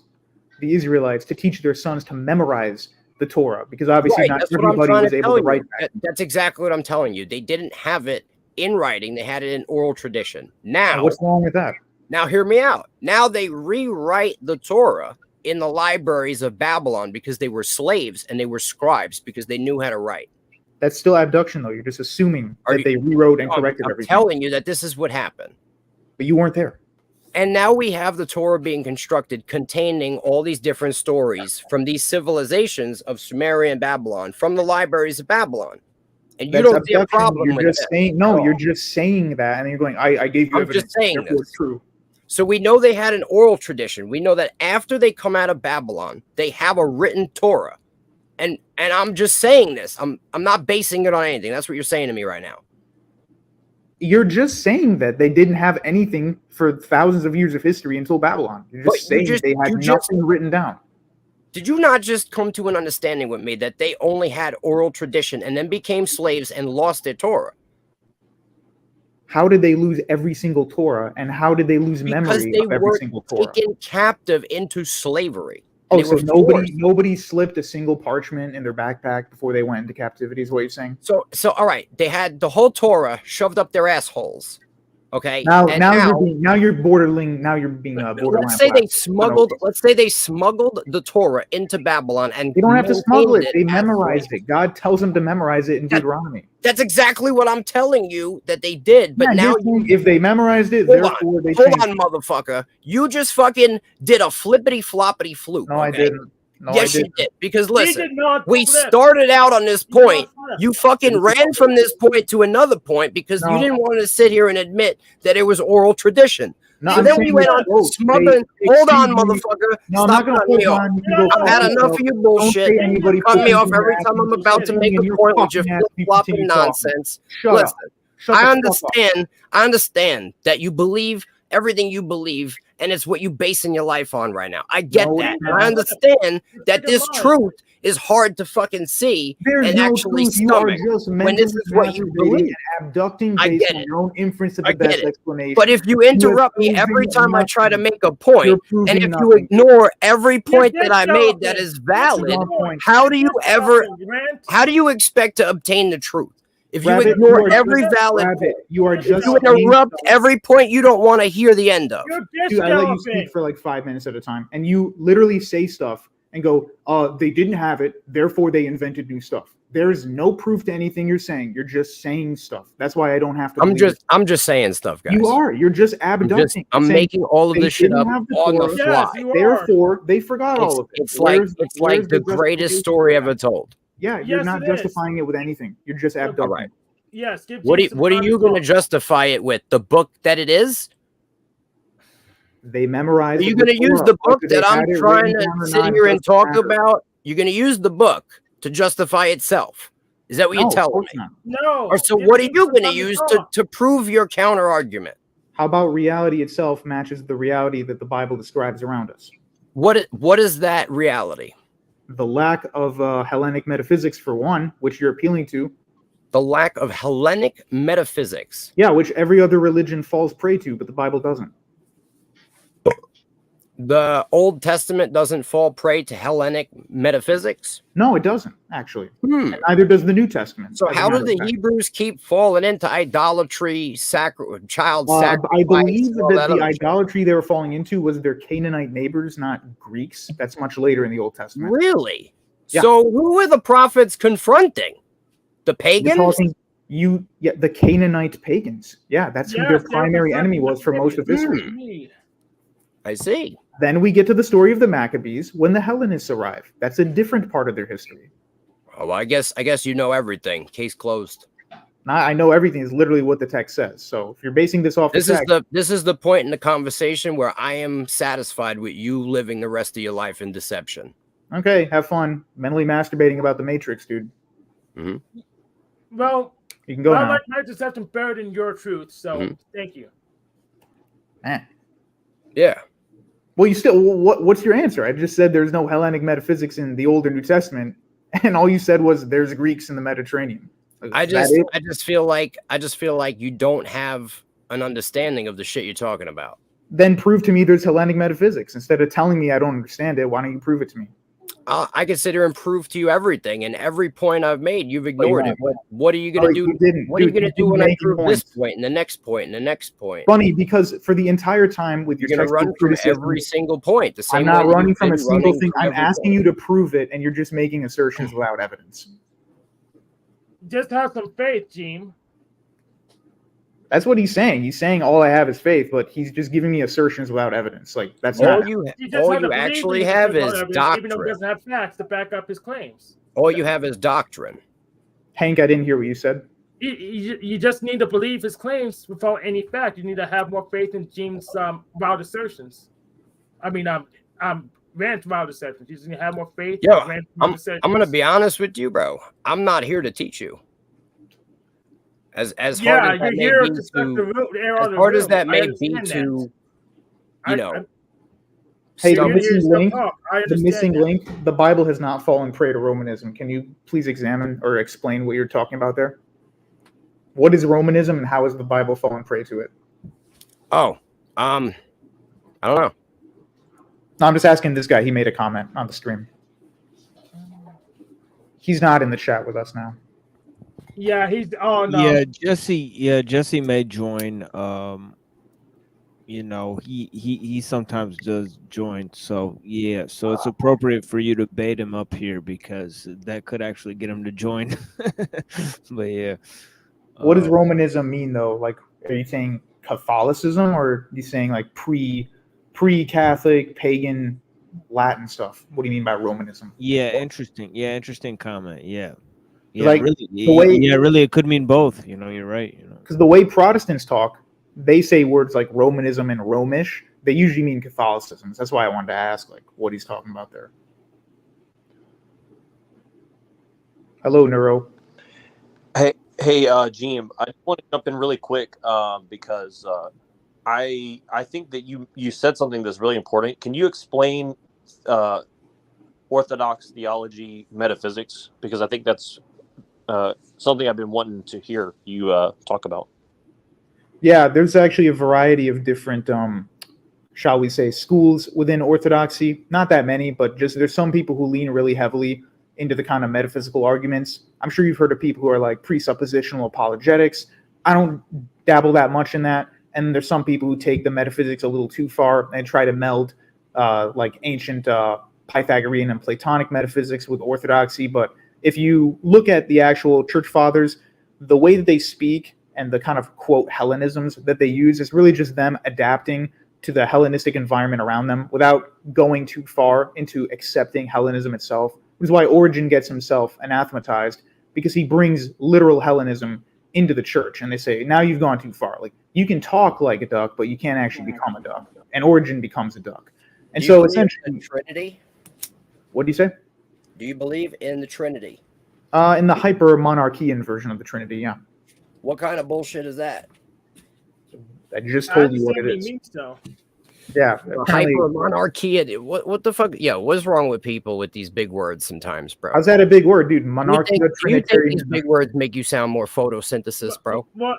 Speaker 21: the Israelites to teach their sons to memorize the Torah, because obviously
Speaker 15: Right,
Speaker 21: not
Speaker 15: that's what I'm
Speaker 21: everybody
Speaker 15: trying
Speaker 21: was
Speaker 15: to
Speaker 21: able
Speaker 15: tell
Speaker 21: to
Speaker 15: you.
Speaker 21: write that.
Speaker 15: That's exactly what I'm telling you. They didn't have it in writing. They had it in oral tradition.
Speaker 21: And
Speaker 15: Now,
Speaker 21: what's wrong with that?
Speaker 15: now hear me out. Now they rewrite the Torah in the libraries of Babylon because they were slaves and they were scribes because they knew how to write.
Speaker 21: That's still abduction, though. You're just assuming that they rewrote and corrected
Speaker 15: I'm
Speaker 21: everything.
Speaker 15: telling you that this is what happened.
Speaker 21: But you weren't there.
Speaker 15: And now we have the Torah being constructed containing all these different stories from these civilizations of Sumeria and Babylon, from the libraries of Babylon. And you
Speaker 21: That's
Speaker 15: don't see a
Speaker 21: abduction.
Speaker 15: problem
Speaker 21: You're
Speaker 15: with
Speaker 21: just
Speaker 15: that.
Speaker 21: saying no. You're just saying that, and you're going. I gave you
Speaker 15: I'm
Speaker 21: evidence.
Speaker 15: just saying
Speaker 21: Therefore,
Speaker 15: this.
Speaker 21: it's true.
Speaker 15: So we know they had an oral tradition. We know that after they come out of Babylon, they have a written Torah. And I'm just saying this. I'm not basing it on anything. That's what you're saying to me right now.
Speaker 21: You're just saying that they didn't have anything for thousands of years of history until Babylon. You're just saying they had nothing written down.
Speaker 15: Did you not just come to an understanding with me that they only had oral tradition and then became slaves and lost their Torah?
Speaker 21: How did they lose every single Torah, and how did they lose
Speaker 15: Because
Speaker 21: memory
Speaker 15: they
Speaker 21: of every
Speaker 15: were
Speaker 21: single Torah?
Speaker 15: taken captive into slavery.
Speaker 21: Oh,
Speaker 15: They
Speaker 21: so
Speaker 15: were forced.
Speaker 21: nobody slipped a single parchment in their backpack before they went into captivity, is what you're saying?
Speaker 15: So all right, they had the whole Torah shoved up their assholes. Okay.
Speaker 21: Now you're borderline. Now you're being borderline.
Speaker 15: Let's say they
Speaker 21: black.
Speaker 15: smuggled. Let's say they smuggled the Torah into Babylon, and
Speaker 21: They don't have to smuggle it. They
Speaker 15: as
Speaker 21: memorized
Speaker 15: slaves.
Speaker 21: it. God tells them to memorize it in Deuteronomy.
Speaker 15: That's exactly what I'm telling you that they did. But
Speaker 21: Yeah,
Speaker 15: now
Speaker 21: you're saying if they memorized it,
Speaker 15: hold
Speaker 21: therefore they
Speaker 15: hold
Speaker 21: changed.
Speaker 15: on, motherfucker. You just fucking did a flippity floppity fluke.
Speaker 21: No, I
Speaker 15: okay?
Speaker 21: didn't. No,
Speaker 15: Yes,
Speaker 21: I
Speaker 15: you
Speaker 21: didn't.
Speaker 15: did. Because
Speaker 16: He
Speaker 15: listen,
Speaker 16: did not
Speaker 15: we
Speaker 16: flip.
Speaker 15: started out on this point.
Speaker 16: flip.
Speaker 15: You fucking ran from this point to another point because you
Speaker 21: No.
Speaker 15: didn't want to sit here and admit that it was oral tradition.
Speaker 21: No,
Speaker 15: So
Speaker 21: I'm
Speaker 15: then we
Speaker 21: saying
Speaker 15: went
Speaker 21: that
Speaker 15: on
Speaker 21: both.
Speaker 15: smuggling.
Speaker 21: They
Speaker 15: Hold on,
Speaker 21: excuse me.
Speaker 15: motherfucker.
Speaker 21: No, I'm
Speaker 15: Stop
Speaker 21: not gonna
Speaker 15: cutting me
Speaker 21: hold
Speaker 15: off.
Speaker 21: on. You can go
Speaker 15: I've had
Speaker 21: fuck
Speaker 15: enough
Speaker 21: yourself.
Speaker 15: of your
Speaker 21: Don't
Speaker 15: bullshit.
Speaker 21: say anybody
Speaker 15: You cut me
Speaker 21: fucking
Speaker 15: off
Speaker 21: do
Speaker 15: every
Speaker 21: that.
Speaker 15: time I'm about to make
Speaker 21: And
Speaker 15: a
Speaker 21: you're
Speaker 15: point with your
Speaker 21: fucking ass if you
Speaker 15: flip-flopping
Speaker 21: continue talking.
Speaker 15: nonsense.
Speaker 21: Shut
Speaker 15: Listen,
Speaker 21: up. Shut
Speaker 15: I
Speaker 21: the fuck up.
Speaker 15: understand that you believe everything you believe, and it's what you basing your life on right now. I get
Speaker 21: No,
Speaker 15: that.
Speaker 21: it's
Speaker 15: And I
Speaker 21: not.
Speaker 15: understand that this truth is hard to fucking see
Speaker 21: There's
Speaker 15: and
Speaker 21: no
Speaker 15: actually
Speaker 21: truth. You are
Speaker 15: stomach
Speaker 21: just
Speaker 15: when this
Speaker 21: mentally
Speaker 15: is what you
Speaker 21: masturbating
Speaker 15: believe.
Speaker 21: and abducting
Speaker 15: I
Speaker 21: based
Speaker 15: get
Speaker 21: on
Speaker 15: it.
Speaker 21: your own inference of
Speaker 15: I
Speaker 21: the
Speaker 15: get
Speaker 21: best
Speaker 15: it.
Speaker 21: explanation.
Speaker 15: But if you
Speaker 21: are
Speaker 15: interrupt me every
Speaker 21: proving
Speaker 15: time I try to
Speaker 21: nothing.
Speaker 15: make a point,
Speaker 21: You're
Speaker 15: and
Speaker 21: proving
Speaker 15: if you
Speaker 21: nothing.
Speaker 15: ignore every point
Speaker 16: get
Speaker 15: that I made that
Speaker 16: talking.
Speaker 15: is valid,
Speaker 21: Get to the point.
Speaker 15: how do you ever
Speaker 16: Rant.
Speaker 15: how do you expect to obtain the truth? If you
Speaker 21: Rabbit,
Speaker 15: ignore
Speaker 21: you are
Speaker 15: every
Speaker 21: just-
Speaker 15: valid
Speaker 21: Rabbit,
Speaker 15: point,
Speaker 21: you are
Speaker 15: if
Speaker 21: just
Speaker 15: you interrupt every point you don't want to hear the end of.
Speaker 21: Dude, I let you speak for like 5 minutes at a time, and you literally say stuff and go, they didn't have it, therefore they invented new stuff. There's no proof to anything you're saying. You're just saying stuff. That's why I don't have to.
Speaker 15: I'm just saying stuff, guys.
Speaker 21: You are. You're just abducting.
Speaker 15: I'm
Speaker 21: saying
Speaker 15: making all of
Speaker 21: they
Speaker 15: this shit
Speaker 21: didn't
Speaker 15: up
Speaker 21: have the
Speaker 15: on the
Speaker 21: Torah,
Speaker 15: fly.
Speaker 21: therefore, they forgot all of it.
Speaker 15: It's like
Speaker 21: Where's
Speaker 15: the greatest
Speaker 21: justification
Speaker 15: story
Speaker 21: for that?
Speaker 15: ever told.
Speaker 21: Yeah, you're
Speaker 16: Yes,
Speaker 21: not
Speaker 16: it is.
Speaker 21: justifying it with anything. You're just abducting.
Speaker 15: All right.
Speaker 16: Yes. Give
Speaker 15: What
Speaker 16: James some
Speaker 15: are
Speaker 16: time
Speaker 15: you
Speaker 16: to
Speaker 15: going to
Speaker 16: talk.
Speaker 15: justify it with? The book that it is?
Speaker 21: They memorized.
Speaker 15: Are you
Speaker 21: the
Speaker 15: going to use
Speaker 21: Torah.
Speaker 15: the book
Speaker 21: Whether they
Speaker 15: that I'm
Speaker 21: had it
Speaker 15: trying
Speaker 21: written
Speaker 15: to
Speaker 21: down or
Speaker 15: sit
Speaker 21: not
Speaker 15: here and
Speaker 21: doesn't
Speaker 15: talk
Speaker 21: matter.
Speaker 15: about? You're going to use the book to justify itself. Is that what
Speaker 21: No,
Speaker 15: you're
Speaker 21: of
Speaker 15: telling
Speaker 21: course
Speaker 15: me?
Speaker 21: not.
Speaker 16: No.
Speaker 15: Or so
Speaker 16: give
Speaker 15: what are
Speaker 16: James
Speaker 15: you
Speaker 16: some
Speaker 15: going to
Speaker 16: time
Speaker 15: use
Speaker 16: talk.
Speaker 15: to prove your counter argument?
Speaker 21: How about reality itself matches the reality that the Bible describes around us?
Speaker 15: What is that reality?
Speaker 21: The lack of Hellenic metaphysics, for one, which you're appealing to.
Speaker 15: The lack of Hellenic metaphysics.
Speaker 21: Yeah, which every other religion falls prey to, but the Bible doesn't.
Speaker 15: The Old Testament doesn't fall prey to Hellenic metaphysics?
Speaker 21: No, it doesn't, actually. And neither does the New Testament.
Speaker 15: So
Speaker 21: as a
Speaker 15: how do
Speaker 21: matter
Speaker 15: the
Speaker 21: of fact.
Speaker 15: Hebrews keep falling into idolatry, child sacrifice?
Speaker 21: I believe
Speaker 15: and all
Speaker 21: that
Speaker 15: that
Speaker 21: the
Speaker 15: other shit?
Speaker 21: idolatry they were falling into was their Canaanite neighbors, not Greeks. That's much later in the Old Testament.
Speaker 15: Really?
Speaker 21: Yeah.
Speaker 15: So who were the prophets confronting? The
Speaker 21: You're
Speaker 15: pagans?
Speaker 21: talking the Canaanite pagans. Yeah, that's who their primary enemy was for most of history.
Speaker 15: I see.
Speaker 21: Then we get to the story of the Maccabees when the Hellenists arrive. That's a different part of their history.
Speaker 15: Oh, well, I guess you know everything. Case closed.
Speaker 21: I know everything is literally what the text says. So if you're basing this off the text,
Speaker 15: This is the point in the conversation where I am satisfied with you living the rest of your life in deception.
Speaker 21: okay, have fun mentally masturbating about the Matrix, dude.
Speaker 16: Well,
Speaker 21: You can go
Speaker 16: I
Speaker 21: now.
Speaker 16: like my deception better than your truth, so thank you.
Speaker 15: Yeah.
Speaker 21: Well, you still. What's your answer? I just said there's no Hellenic metaphysics in the Old or New Testament, and all you said was there's Greeks in the Mediterranean.
Speaker 15: I just feel like you don't have an understanding of the shit you're talking about.
Speaker 21: Then prove to me there's Hellenic metaphysics instead of telling me I don't understand it. Why don't you prove it to me?
Speaker 15: I consider and prove to you everything, and every point I've made, you've ignored it. What are you going to do? What are you going to do when I prove this point and the next point and the next point?
Speaker 21: Funny, because for the entire time with your
Speaker 15: You're going to run
Speaker 21: textbook
Speaker 15: from
Speaker 21: criticism,
Speaker 15: every single point. The same
Speaker 21: I'm not
Speaker 15: way
Speaker 21: running
Speaker 15: you've
Speaker 21: from a
Speaker 15: been
Speaker 21: single
Speaker 15: running
Speaker 21: thing.
Speaker 15: from
Speaker 21: I'm
Speaker 15: every
Speaker 21: asking you to prove it, and you're just making assertions without evidence.
Speaker 16: Just have some faith, Jim.
Speaker 21: That's what he's saying. He's saying all I have is faith, but he's just giving me assertions without evidence. Like that's
Speaker 15: All
Speaker 21: not.
Speaker 15: you
Speaker 16: just
Speaker 15: all
Speaker 16: have to
Speaker 15: you
Speaker 16: believe
Speaker 15: actually
Speaker 16: in
Speaker 15: have
Speaker 16: his
Speaker 15: is
Speaker 16: evidence, even though he
Speaker 15: doctrine.
Speaker 16: doesn't have facts to back up his claims.
Speaker 15: All you have is doctrine.
Speaker 21: Hank, I didn't hear what you said.
Speaker 16: You just need to believe his claims without any fact. You need to have more faith in Jim's wild assertions. I mean, Rand's wild assertions. You just need to have more faith.
Speaker 15: Yo,
Speaker 16: in Rand's
Speaker 15: I'm
Speaker 16: wild assertions.
Speaker 15: gonna be honest with you, bro. I'm not here to teach you. As
Speaker 16: Yeah,
Speaker 15: hard as that
Speaker 16: you're
Speaker 15: may
Speaker 16: here
Speaker 15: be
Speaker 16: to suck the root, the air
Speaker 15: as
Speaker 16: out of the
Speaker 15: hard as
Speaker 16: room.
Speaker 15: that
Speaker 16: I
Speaker 15: may be
Speaker 16: understand
Speaker 15: to,
Speaker 16: that.
Speaker 15: you know.
Speaker 21: Hey, the
Speaker 16: You're
Speaker 21: missing
Speaker 16: here to
Speaker 21: link.
Speaker 16: talk. I
Speaker 21: The
Speaker 16: understand
Speaker 21: missing
Speaker 16: that.
Speaker 21: link. The Bible has not fallen prey to Romanism. Can you please examine or explain what you're talking about there? What is Romanism, and how has the Bible fallen prey to it?
Speaker 15: Oh, I don't know.
Speaker 21: No, I'm just asking this guy. He made a comment on the stream. He's not in the chat with us now.
Speaker 16: Yeah, he's. Oh no.
Speaker 5: Yeah, Jesse may join. You know, he sometimes does join. So yeah, so it's appropriate for you to bait him up here because that could actually get him to join. But yeah.
Speaker 21: What does Romanism mean, though? Like, are you saying Catholicism, or are you saying like pre-Catholic, pagan, Latin stuff? What do you mean by Romanism?
Speaker 5: Yeah, interesting. Yeah, interesting comment. Yeah. Yeah,
Speaker 21: Like,
Speaker 5: really.
Speaker 21: the way-
Speaker 5: Really, it could mean both. You know, you're right. You know.
Speaker 21: Because the way Protestants talk, they say words like Romanism and Romish. They usually mean Catholicism. That's why I wanted to ask, like, what he's talking about there. Hello, Neuro.
Speaker 19: Hey, Jim, I just want to jump in really quick because I think that you said something that's really important. Can you explain Orthodox theology metaphysics? Because I think that's something I've been wanting to hear you talk about.
Speaker 21: Yeah, there's actually a variety of different, shall we say, schools within Orthodoxy. Not that many, but just there's some people who lean really heavily into the kind of metaphysical arguments. I'm sure you've heard of people who are like presuppositional apologetics. I don't dabble that much in that. And there's some people who take the metaphysics a little too far and try to meld like ancient Pythagorean and Platonic metaphysics with orthodoxy. But if you look at the actual church fathers, the way that they speak and the kind of quote Hellenisms that they use is really just them adapting to the Hellenistic environment around them without going too far into accepting Hellenism itself, which is why Origen gets himself anathematized, because he brings literal Hellenism into the church. And they say, now you've gone too far. Like, you can talk like a duck, but you can't actually become a duck. And Origen becomes a duck. And so essentially,
Speaker 3: the Trinity?
Speaker 21: What do you say?
Speaker 3: Do you believe in the Trinity?
Speaker 21: In the hyper-monarchian version of the Trinity, yeah.
Speaker 3: What kind of bullshit is that?
Speaker 21: I just told you what it is. Yeah.
Speaker 3: Hyper monarchy. What the fuck? Yeah, what's wrong with people with these big words sometimes, bro?
Speaker 21: How's that a big word, dude? Monarchy.
Speaker 3: Do you think these big words make you sound more photosynthesis, bro?
Speaker 16: Well,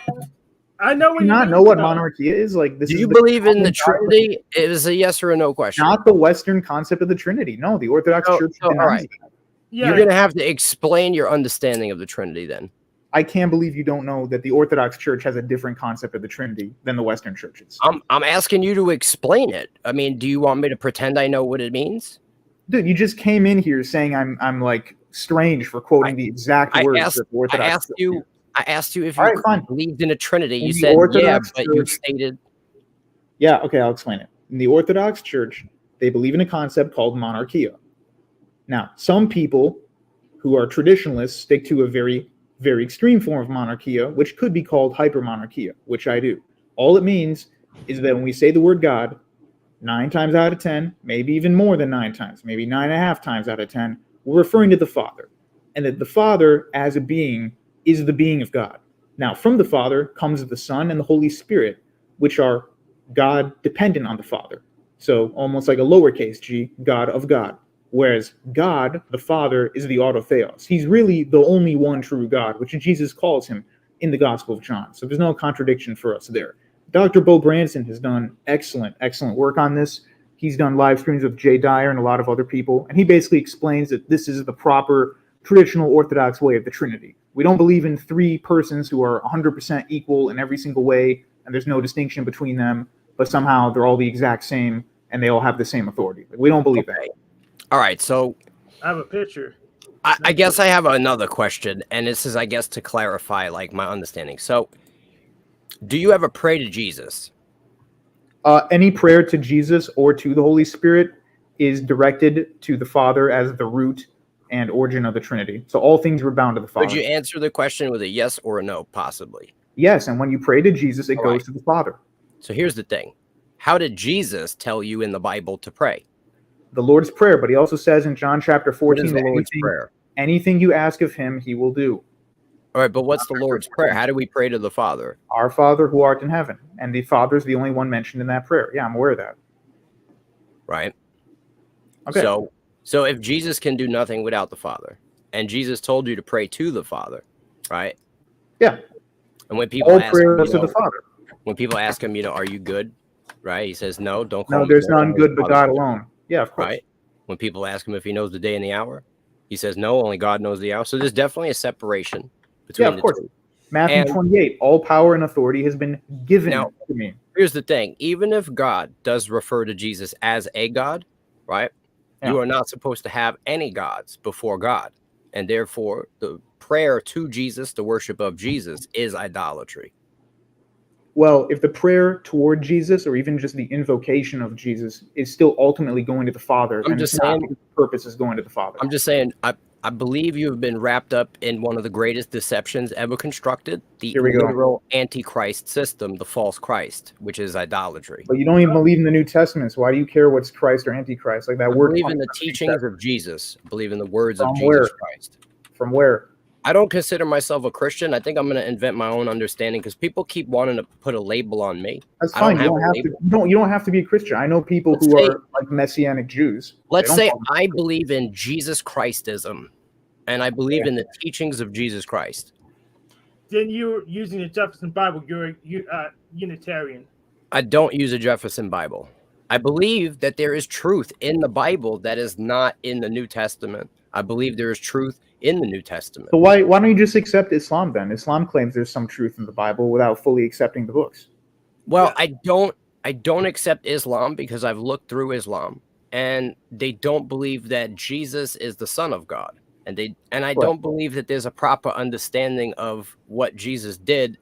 Speaker 16: I know
Speaker 21: Do you not know what monarchy is? Like, this.
Speaker 3: Do
Speaker 21: is
Speaker 3: you
Speaker 21: the
Speaker 3: believe in the
Speaker 21: common
Speaker 3: Trinity? It is a yes or a no question.
Speaker 21: Not the Western concept of the Trinity. No, the Orthodox Church
Speaker 3: all
Speaker 21: denies
Speaker 3: right.
Speaker 21: that.
Speaker 3: You're gonna have to explain your understanding of the Trinity then.
Speaker 21: I can't believe you don't know that the Orthodox Church has a different concept of the Trinity than the Western churches.
Speaker 3: I'm asking you to explain it. I mean, do you want me to pretend I know what it means?
Speaker 21: Dude, you just came in here saying I'm like strange for quoting the exact words that the Orthodox Church uses.
Speaker 3: I asked you if
Speaker 21: All
Speaker 3: you
Speaker 21: right, fine.
Speaker 3: believed in a Trinity.
Speaker 21: In
Speaker 3: You
Speaker 21: the
Speaker 3: said
Speaker 21: Orthodox
Speaker 3: yeah, but you
Speaker 21: Church-
Speaker 3: stated
Speaker 21: Yeah, okay, I'll explain it. In the Orthodox Church, they believe in a concept called monarchia. Now, some people who are traditionalists stick to a very, very extreme form of monarchia, which could be called hypermonarchia, which I do. All it means is that when we say the word God, 9 times out of 10, maybe even more than 9 times, maybe 9.5 times out of 10, we're referring to the Father. And that the Father, as a being, is the being of God. Now, from the Father comes the Son and the Holy Spirit, which are God dependent on the Father. So almost like a lowercase g, God of God. Whereas God, the Father, is the autotheos. He's really the only one true God, which Jesus calls him in the Gospel of John. So there's no contradiction for us there. Dr. Bo Branson has done excellent work on this. He's done live streams with Jay Dyer and a lot of other people. And he basically explains that this is the proper traditional Orthodox way of the Trinity. We don't believe in 3 persons who are 100% equal in every single way, and there's no distinction between them, but somehow they're all the exact same and they all have the same authority. We don't believe that.
Speaker 3: all right. So
Speaker 16: I have a picture.
Speaker 3: I guess I have another question, and this is, I guess, to clarify like my understanding. So, do you ever pray to Jesus?
Speaker 21: Any prayer to Jesus or to the Holy Spirit is directed to the Father as the root and origin of the Trinity. So all things were bound to the Father.
Speaker 3: Would you answer the question with a yes or a no, possibly?
Speaker 21: Yes, and when you pray to Jesus, it
Speaker 3: All
Speaker 21: goes
Speaker 3: right.
Speaker 21: to the Father.
Speaker 3: So here's the thing. How did Jesus tell you in the Bible to pray?
Speaker 21: The Lord's Prayer, but he also says in John chapter 14,
Speaker 3: the Lord's Prayer?
Speaker 21: anything you ask of him, he will do.
Speaker 3: All right, but what's the Lord's Prayer? How do we pray to the Father?
Speaker 21: Our Father who art in heaven. And the Father is the only one mentioned in that prayer. Yeah, I'm aware of that.
Speaker 3: Right?
Speaker 21: Okay.
Speaker 3: So if Jesus can do nothing without the Father, and Jesus told you to pray to the Father, right?
Speaker 21: Yeah.
Speaker 3: And when people
Speaker 21: All
Speaker 3: ask
Speaker 21: prayer
Speaker 3: him,
Speaker 21: goes to the Father.
Speaker 3: when people ask him, are you good? Right? He says, no, don't call
Speaker 21: No,
Speaker 3: me
Speaker 21: there's
Speaker 3: Lord,
Speaker 21: none
Speaker 3: only
Speaker 21: good
Speaker 3: the
Speaker 21: but
Speaker 3: Father
Speaker 21: God
Speaker 3: is good.
Speaker 21: alone. Yeah, of course.
Speaker 3: Right? When people ask him if he knows the day and the hour, he says, no, only God knows the hour. So there's definitely a separation between
Speaker 21: Yeah, of
Speaker 3: the
Speaker 21: course.
Speaker 3: two.
Speaker 21: Matthew
Speaker 3: And
Speaker 21: 28, all power and authority has been given
Speaker 3: Now,
Speaker 21: to me.
Speaker 3: here's the thing. Even if God does refer to Jesus as a God, right?
Speaker 21: Yeah.
Speaker 3: You are not supposed to have any gods before God. And therefore, the prayer to Jesus, the worship of Jesus, is idolatry.
Speaker 21: Well, if the prayer toward Jesus or even just the invocation of Jesus is still ultimately going to the Father,
Speaker 3: I'm
Speaker 21: then
Speaker 3: just
Speaker 21: it's not
Speaker 3: saying-
Speaker 21: because the purpose is going to the Father.
Speaker 3: I'm just saying, I believe you have been wrapped up in one of the greatest deceptions ever constructed, the
Speaker 21: Here we go.
Speaker 3: literal antichrist system, the false Christ, which is idolatry.
Speaker 21: But you don't even believe in the New Testament, so why do you care what's Christ or Antichrist? Like that
Speaker 3: I
Speaker 21: word.
Speaker 3: believe in
Speaker 21: comes
Speaker 3: the
Speaker 21: from New
Speaker 3: teachings
Speaker 21: Testament.
Speaker 3: of Jesus. I believe in the words of
Speaker 21: From
Speaker 3: Jesus
Speaker 21: where?
Speaker 3: Christ.
Speaker 21: From where?
Speaker 3: I don't consider myself a Christian. I think I'm going to invent my own understanding because people keep wanting to put a label on me.
Speaker 21: That's
Speaker 3: I don't
Speaker 21: fine. You
Speaker 3: have
Speaker 21: don't
Speaker 3: a
Speaker 21: have to.
Speaker 3: label.
Speaker 21: You don't have to be a Christian. I know people
Speaker 3: Let's
Speaker 21: who
Speaker 3: say-
Speaker 21: are like Messianic Jews. They
Speaker 3: Let's
Speaker 21: don't
Speaker 3: say
Speaker 21: call them-
Speaker 3: I believe in Jesus Christism, and I believe in the teachings of Jesus Christ.
Speaker 16: Then you're using the Jefferson Bible. You're Unitarian.
Speaker 3: I don't use a Jefferson Bible. I believe that there is truth in the Bible that is not in the New Testament.
Speaker 15: I believe there is truth in the New Testament.
Speaker 21: So why don't you just accept Islam then? Islam claims there's some truth in the Bible without fully accepting the books.
Speaker 15: Well, I don't accept Islam because I've looked through Islam, and they don't believe that Jesus is the Son of God. And I don't believe that there's a proper understanding of what Jesus did.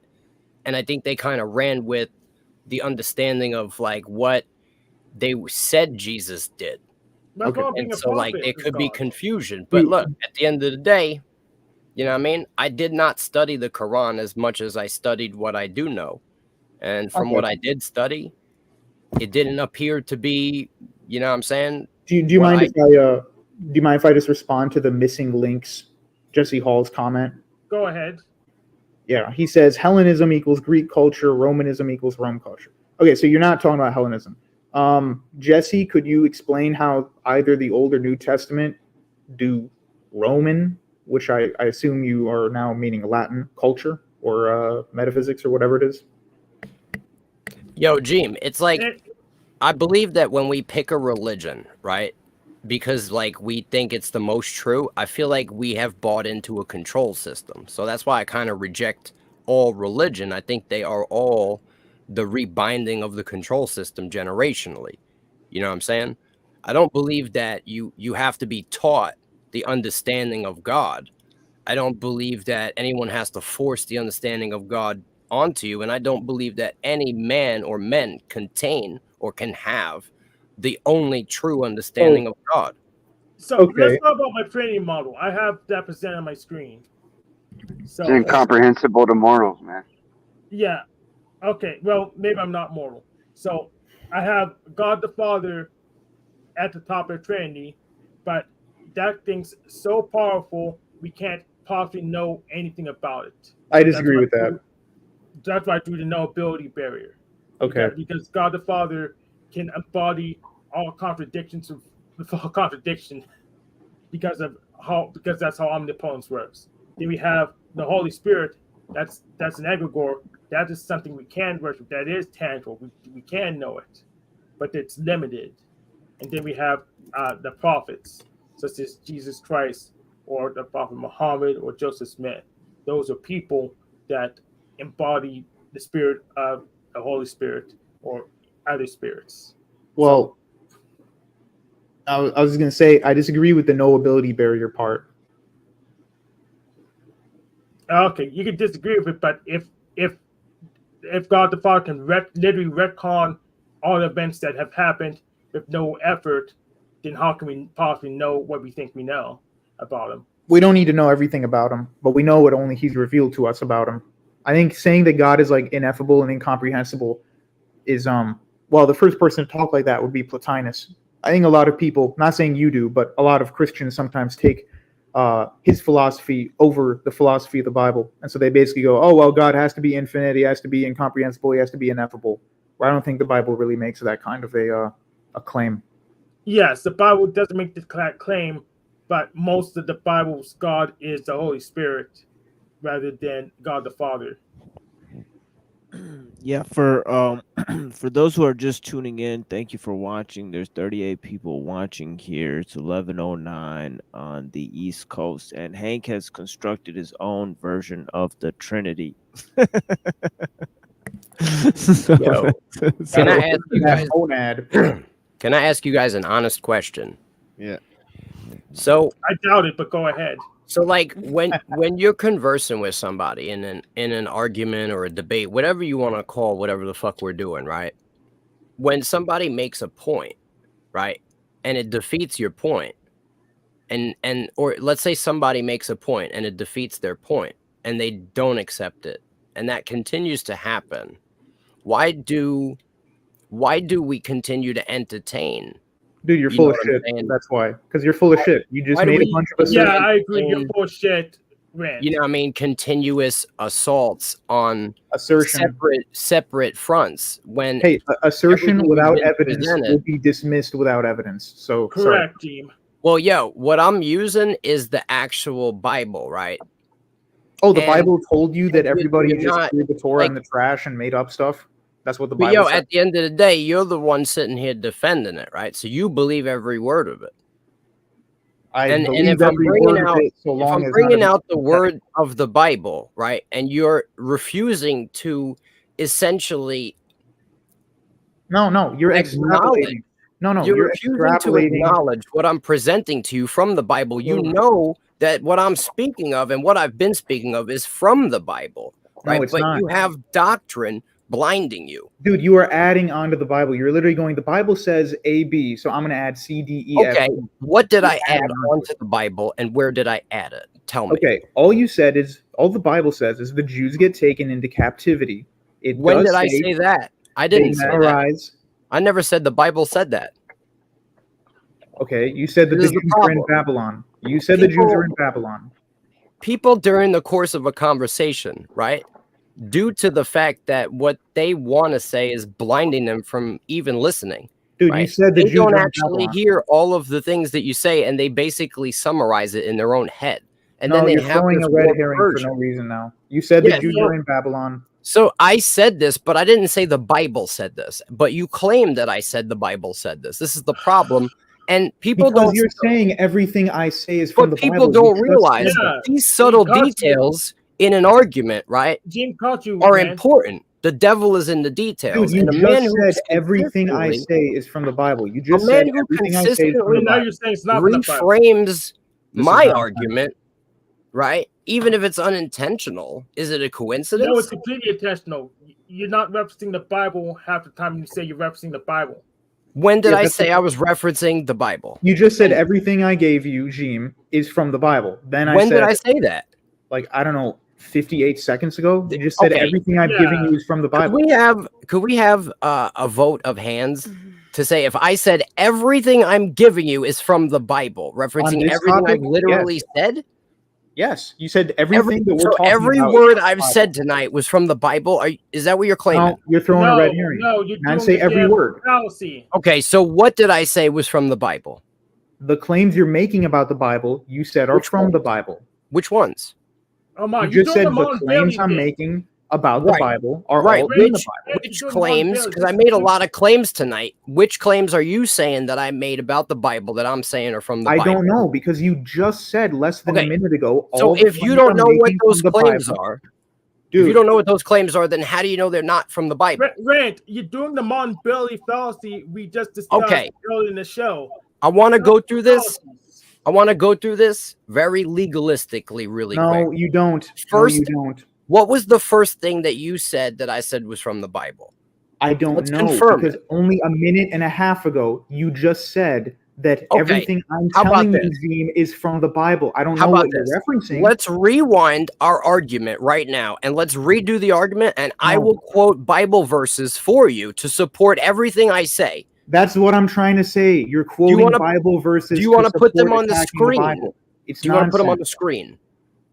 Speaker 15: And I think they kind of ran with the understanding of like what they said Jesus did. And so like there could be confusion. But look, at the end of the day, you know what I mean? I did not study the Quran as much as I studied what I do know. And from what I did study, it didn't appear to be, you know what I'm saying?
Speaker 21: Do you mind if I just respond to the missing links, Jesse Hall's comment?
Speaker 16: Go ahead.
Speaker 21: Yeah, he says Hellenism equals Greek culture, Romanism equals Rome culture. Okay, so you're not talking about Hellenism. Jesse, could you explain how either the Old or New Testament do Roman, which I assume you are now meaning Latin culture or metaphysics or whatever it is?
Speaker 15: Yo, Jim, it's like, I believe that when we pick a religion, right, because like we think it's the most true, I feel like we have bought into a control system. So that's why I kind of reject all religion. I think they are all the rebinding of the control system generationally. You know what I'm saying? I don't believe that you have to be taught the understanding of God. I don't believe that anyone has to force the understanding of God onto you, and I don't believe that any man or men contain or can have the only true understanding of God.
Speaker 16: So let's talk about my training model. I have that presented on my screen. So
Speaker 4: It's incomprehensible to mortals, man.
Speaker 16: Yeah. Okay. Well, maybe I'm not mortal. So I have God the Father at the top of Trinity, but that thing's so powerful we can't possibly know anything about it.
Speaker 21: I disagree with that.
Speaker 16: That's why I drew the knowability barrier.
Speaker 21: Okay.
Speaker 16: Because God the Father can embody all contradictions of contradiction because that's how omnipotence works. Then we have the Holy Spirit. That's an egregore. That is something we can worship. That is tangible. We can know it, but it's limited. And then we have the prophets, such as Jesus Christ or the Prophet Muhammad or Joseph Smith. Those are people that embody the spirit of the Holy Spirit or other spirits.
Speaker 21: Well, I was going to say I disagree with the knowability barrier part.
Speaker 16: Okay, you can disagree with it, but if God the Father can literally retcon all the events that have happened with no effort, then how can we possibly know what we think we know about him?
Speaker 21: We don't need to know everything about him, but we know what only he's revealed to us about him. I think saying that God is like ineffable and incomprehensible is well, the first person to talk like that would be Plotinus. I think a lot of people, not saying you do, but a lot of Christians sometimes take his philosophy over the philosophy of the Bible. And so they basically go, oh, well, God has to be infinite. He has to be incomprehensible. He has to be ineffable. Well, I don't think the Bible really makes that kind of a claim.
Speaker 16: Yes, the Bible doesn't make the claim, but most of the Bible's God is the Holy Spirit rather than God the Father.
Speaker 5: Yeah, for those who are just tuning in, thank you for watching. There's 38 people watching here. It's 11:09 on the East Coast, and Hank has constructed his own version of the Trinity.
Speaker 15: Yo, can I ask you guys? Can I ask you guys an honest question?
Speaker 21: Yeah.
Speaker 15: So
Speaker 16: I doubt it, but go ahead.
Speaker 15: So like when you're conversing with somebody in an argument or a debate, whatever you want to call whatever the fuck we're doing, right? When somebody makes a point, right, and it defeats your point, and or let's say somebody makes a point and it defeats their point and they don't accept it, and that continues to happen, why do we continue to entertain?
Speaker 21: Dude, you're full of shit. That's why. Because you're full of shit. You just made a bunch of assertions.
Speaker 16: Yeah, I agree. You're full of shit. Rant.
Speaker 15: You know what I mean? Continuous assaults on separate fronts. When
Speaker 21: assertion without evidence will be dismissed without evidence. So
Speaker 16: correct, team.
Speaker 15: Well, yo, what I'm using is the actual Bible, right?
Speaker 21: Oh, the Bible told you that everybody just threw the Torah in the trash and made up stuff? That's what the Bible says.
Speaker 15: At the end of the day, you're the one sitting here defending it, right? So you believe every word of it. And
Speaker 21: believe
Speaker 15: if I'm
Speaker 21: every
Speaker 15: bringing
Speaker 21: word of
Speaker 15: out
Speaker 21: it, so
Speaker 15: if
Speaker 21: long
Speaker 15: I'm
Speaker 21: as not
Speaker 15: bringing
Speaker 21: a
Speaker 15: out the
Speaker 21: misconception.
Speaker 15: word of the Bible, right, and you're refusing to essentially
Speaker 21: No, you're
Speaker 15: acknowledge,
Speaker 21: extrapolating. No,
Speaker 15: you're
Speaker 21: you're
Speaker 15: refusing to
Speaker 21: extrapolating.
Speaker 15: acknowledge what I'm presenting to you from the Bible. You know that what I'm speaking of and what I've been speaking of is from the Bible,
Speaker 21: No,
Speaker 15: right?
Speaker 21: it's
Speaker 15: But
Speaker 21: not.
Speaker 15: you have doctrine blinding you.
Speaker 21: Dude, you are adding onto the Bible. You're literally going, the Bible says A, B, so I'm going to add C, D, E, F.
Speaker 15: Okay,
Speaker 21: G.
Speaker 15: what did
Speaker 21: You're
Speaker 15: I add
Speaker 21: adding onto
Speaker 15: onto the Bible, and where did I add it? Tell me.
Speaker 21: Okay, all the Bible says is the Jews get taken into captivity. It
Speaker 15: When
Speaker 21: does
Speaker 15: did I say that? I didn't say that.
Speaker 21: memorize.
Speaker 15: I never said the Bible said that.
Speaker 21: Okay, you said that
Speaker 15: This
Speaker 21: the
Speaker 15: is the
Speaker 21: Jews are in
Speaker 15: problem.
Speaker 21: Babylon. You said the Jews are in Babylon.
Speaker 15: People during the course of a conversation, right, due to the fact that what they want to say is blinding them from even listening.
Speaker 21: Dude,
Speaker 15: right?
Speaker 21: you said the
Speaker 15: They
Speaker 21: Jews
Speaker 15: don't
Speaker 21: are in
Speaker 15: actually
Speaker 21: Babylon.
Speaker 15: hear all of the things that you say, and they basically summarize it in their own head. And
Speaker 21: No,
Speaker 15: then they
Speaker 21: you're
Speaker 15: have
Speaker 21: throwing
Speaker 15: this
Speaker 21: a red
Speaker 15: warped
Speaker 21: herring for
Speaker 15: version.
Speaker 21: no reason now. You said the
Speaker 15: Yeah,
Speaker 21: Jews
Speaker 15: so-
Speaker 21: are in Babylon.
Speaker 15: So I said this, but I didn't say the Bible said this. But you claim that I said the Bible said this. This is the problem. And people
Speaker 21: Because
Speaker 15: don't.
Speaker 21: you're saying everything I say is from
Speaker 15: But
Speaker 21: the
Speaker 15: people
Speaker 21: Bible.
Speaker 15: don't
Speaker 21: You just
Speaker 15: realize
Speaker 21: said
Speaker 15: that
Speaker 21: that.
Speaker 15: these subtle
Speaker 16: Jim caught you.
Speaker 15: details in an argument, right,
Speaker 16: Jim caught you,
Speaker 15: are
Speaker 16: man.
Speaker 15: important. The devil is in the details.
Speaker 21: Dude, you
Speaker 15: and a man
Speaker 21: just
Speaker 15: who
Speaker 21: said everything I
Speaker 15: consistently-
Speaker 21: say is from the Bible. You
Speaker 15: a
Speaker 21: just
Speaker 15: man
Speaker 21: said
Speaker 15: who
Speaker 21: everything I say is from the
Speaker 15: consistently
Speaker 16: Now
Speaker 21: Bible.
Speaker 16: you're saying it's not from the Bible.
Speaker 15: reframes
Speaker 21: This is
Speaker 15: my
Speaker 21: nonsense.
Speaker 15: argument, right? Even if it's unintentional, is it a coincidence?
Speaker 16: No, it's completely intentional. You're not referencing the Bible half the time you say you're referencing the Bible.
Speaker 15: When did
Speaker 21: Yeah,
Speaker 15: I
Speaker 21: that's
Speaker 15: say I was referencing the Bible?
Speaker 21: You just said everything I gave you, Jim, is from the Bible. Then
Speaker 15: When
Speaker 21: I said,
Speaker 15: did I say that?
Speaker 21: like, I don't know, 58 seconds ago. You just said
Speaker 15: Okay.
Speaker 21: everything I've given you is from the Bible.
Speaker 15: Could we have a vote of hands to say if I said everything I'm giving you is from the Bible, referencing
Speaker 21: this
Speaker 15: everything
Speaker 21: topic,
Speaker 15: I've literally
Speaker 21: yes.
Speaker 15: said?
Speaker 21: Yes, you said everything that we're
Speaker 15: So
Speaker 21: talking
Speaker 15: every
Speaker 21: about.
Speaker 15: word
Speaker 21: is
Speaker 15: I've
Speaker 21: from the
Speaker 15: said tonight was from the Bible. Is that what you're claiming?
Speaker 21: No, you're throwing a red herring.
Speaker 16: No, you're
Speaker 21: And
Speaker 16: doing
Speaker 21: say
Speaker 16: the
Speaker 21: every
Speaker 16: damn
Speaker 21: word.
Speaker 16: fallacy.
Speaker 15: Okay, so what did I say was from the Bible?
Speaker 21: The claims you're making about the Bible, you said are
Speaker 15: Which
Speaker 21: from
Speaker 15: ones?
Speaker 21: the Bible.
Speaker 15: Which ones?
Speaker 16: Oh my,
Speaker 21: You
Speaker 16: you're
Speaker 21: just
Speaker 16: doing
Speaker 21: said
Speaker 16: the
Speaker 21: the
Speaker 16: Mon
Speaker 21: claims
Speaker 16: Bailey
Speaker 21: I'm
Speaker 16: thing.
Speaker 21: making about the
Speaker 15: Right.
Speaker 21: Bible are
Speaker 15: Right.
Speaker 21: all in the
Speaker 15: Which
Speaker 21: Bible.
Speaker 15: which
Speaker 16: You're doing the Mon
Speaker 15: claims?
Speaker 16: Bailey.
Speaker 15: Because I made a lot of claims tonight. Which claims are you saying that I made about the Bible that I'm saying are from the
Speaker 21: I
Speaker 15: Bible?
Speaker 21: don't know because you just said less than a
Speaker 15: Okay.
Speaker 21: minute ago.
Speaker 15: So
Speaker 21: all the
Speaker 15: if you
Speaker 21: claims
Speaker 15: don't
Speaker 21: I'm
Speaker 15: know what
Speaker 21: making
Speaker 15: those
Speaker 21: from the
Speaker 15: claims
Speaker 21: Bible-
Speaker 15: are,
Speaker 21: Dude,
Speaker 15: if you don't know what those claims are, then how do you know they're not from the Bible?
Speaker 16: Rant, you're doing the Mon Bailey fallacy we just discussed
Speaker 15: Okay.
Speaker 16: earlier in the show.
Speaker 15: I want to
Speaker 16: Stop
Speaker 15: go
Speaker 16: the
Speaker 15: through this.
Speaker 16: fallacies.
Speaker 15: I want to go through this very legalistically, really
Speaker 21: no,
Speaker 15: quick.
Speaker 21: you don't.
Speaker 15: First,
Speaker 21: no, you don't.
Speaker 15: what was the first thing that you said that I said was from the Bible?
Speaker 21: I don't
Speaker 15: Let's
Speaker 21: know
Speaker 15: confirm
Speaker 21: because
Speaker 15: it.
Speaker 21: only a minute and a half ago you just said that
Speaker 15: Okay,
Speaker 21: everything I'm
Speaker 15: how about
Speaker 21: telling you,
Speaker 15: this?
Speaker 21: Jim, is from the Bible. I don't
Speaker 15: How
Speaker 21: know
Speaker 15: about
Speaker 21: what you're
Speaker 15: this?
Speaker 21: referencing.
Speaker 15: Let's rewind our argument right now and let's redo the argument, and I
Speaker 21: No.
Speaker 15: will quote Bible verses for you to support everything I say.
Speaker 21: That's what I'm trying to say. You're quoting
Speaker 15: wanna-
Speaker 21: Bible verses.
Speaker 15: Do you want to put them
Speaker 21: support
Speaker 15: on the
Speaker 21: attacking
Speaker 15: screen?
Speaker 21: Bible. It's
Speaker 15: Do you want to put them on the
Speaker 21: nonsense.
Speaker 15: screen?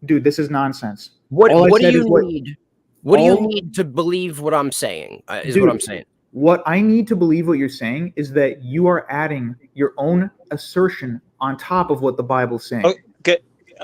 Speaker 21: Dude, this is nonsense.
Speaker 15: What
Speaker 21: All I
Speaker 15: What do
Speaker 21: said
Speaker 15: you
Speaker 21: is what-
Speaker 15: need? What do you
Speaker 21: all-
Speaker 15: need to believe what I'm saying? Is
Speaker 21: Dude,
Speaker 15: what I'm saying.
Speaker 21: What I need to believe what you're saying is that you are adding your own assertion on top of what the Bible's saying.
Speaker 19: Okay.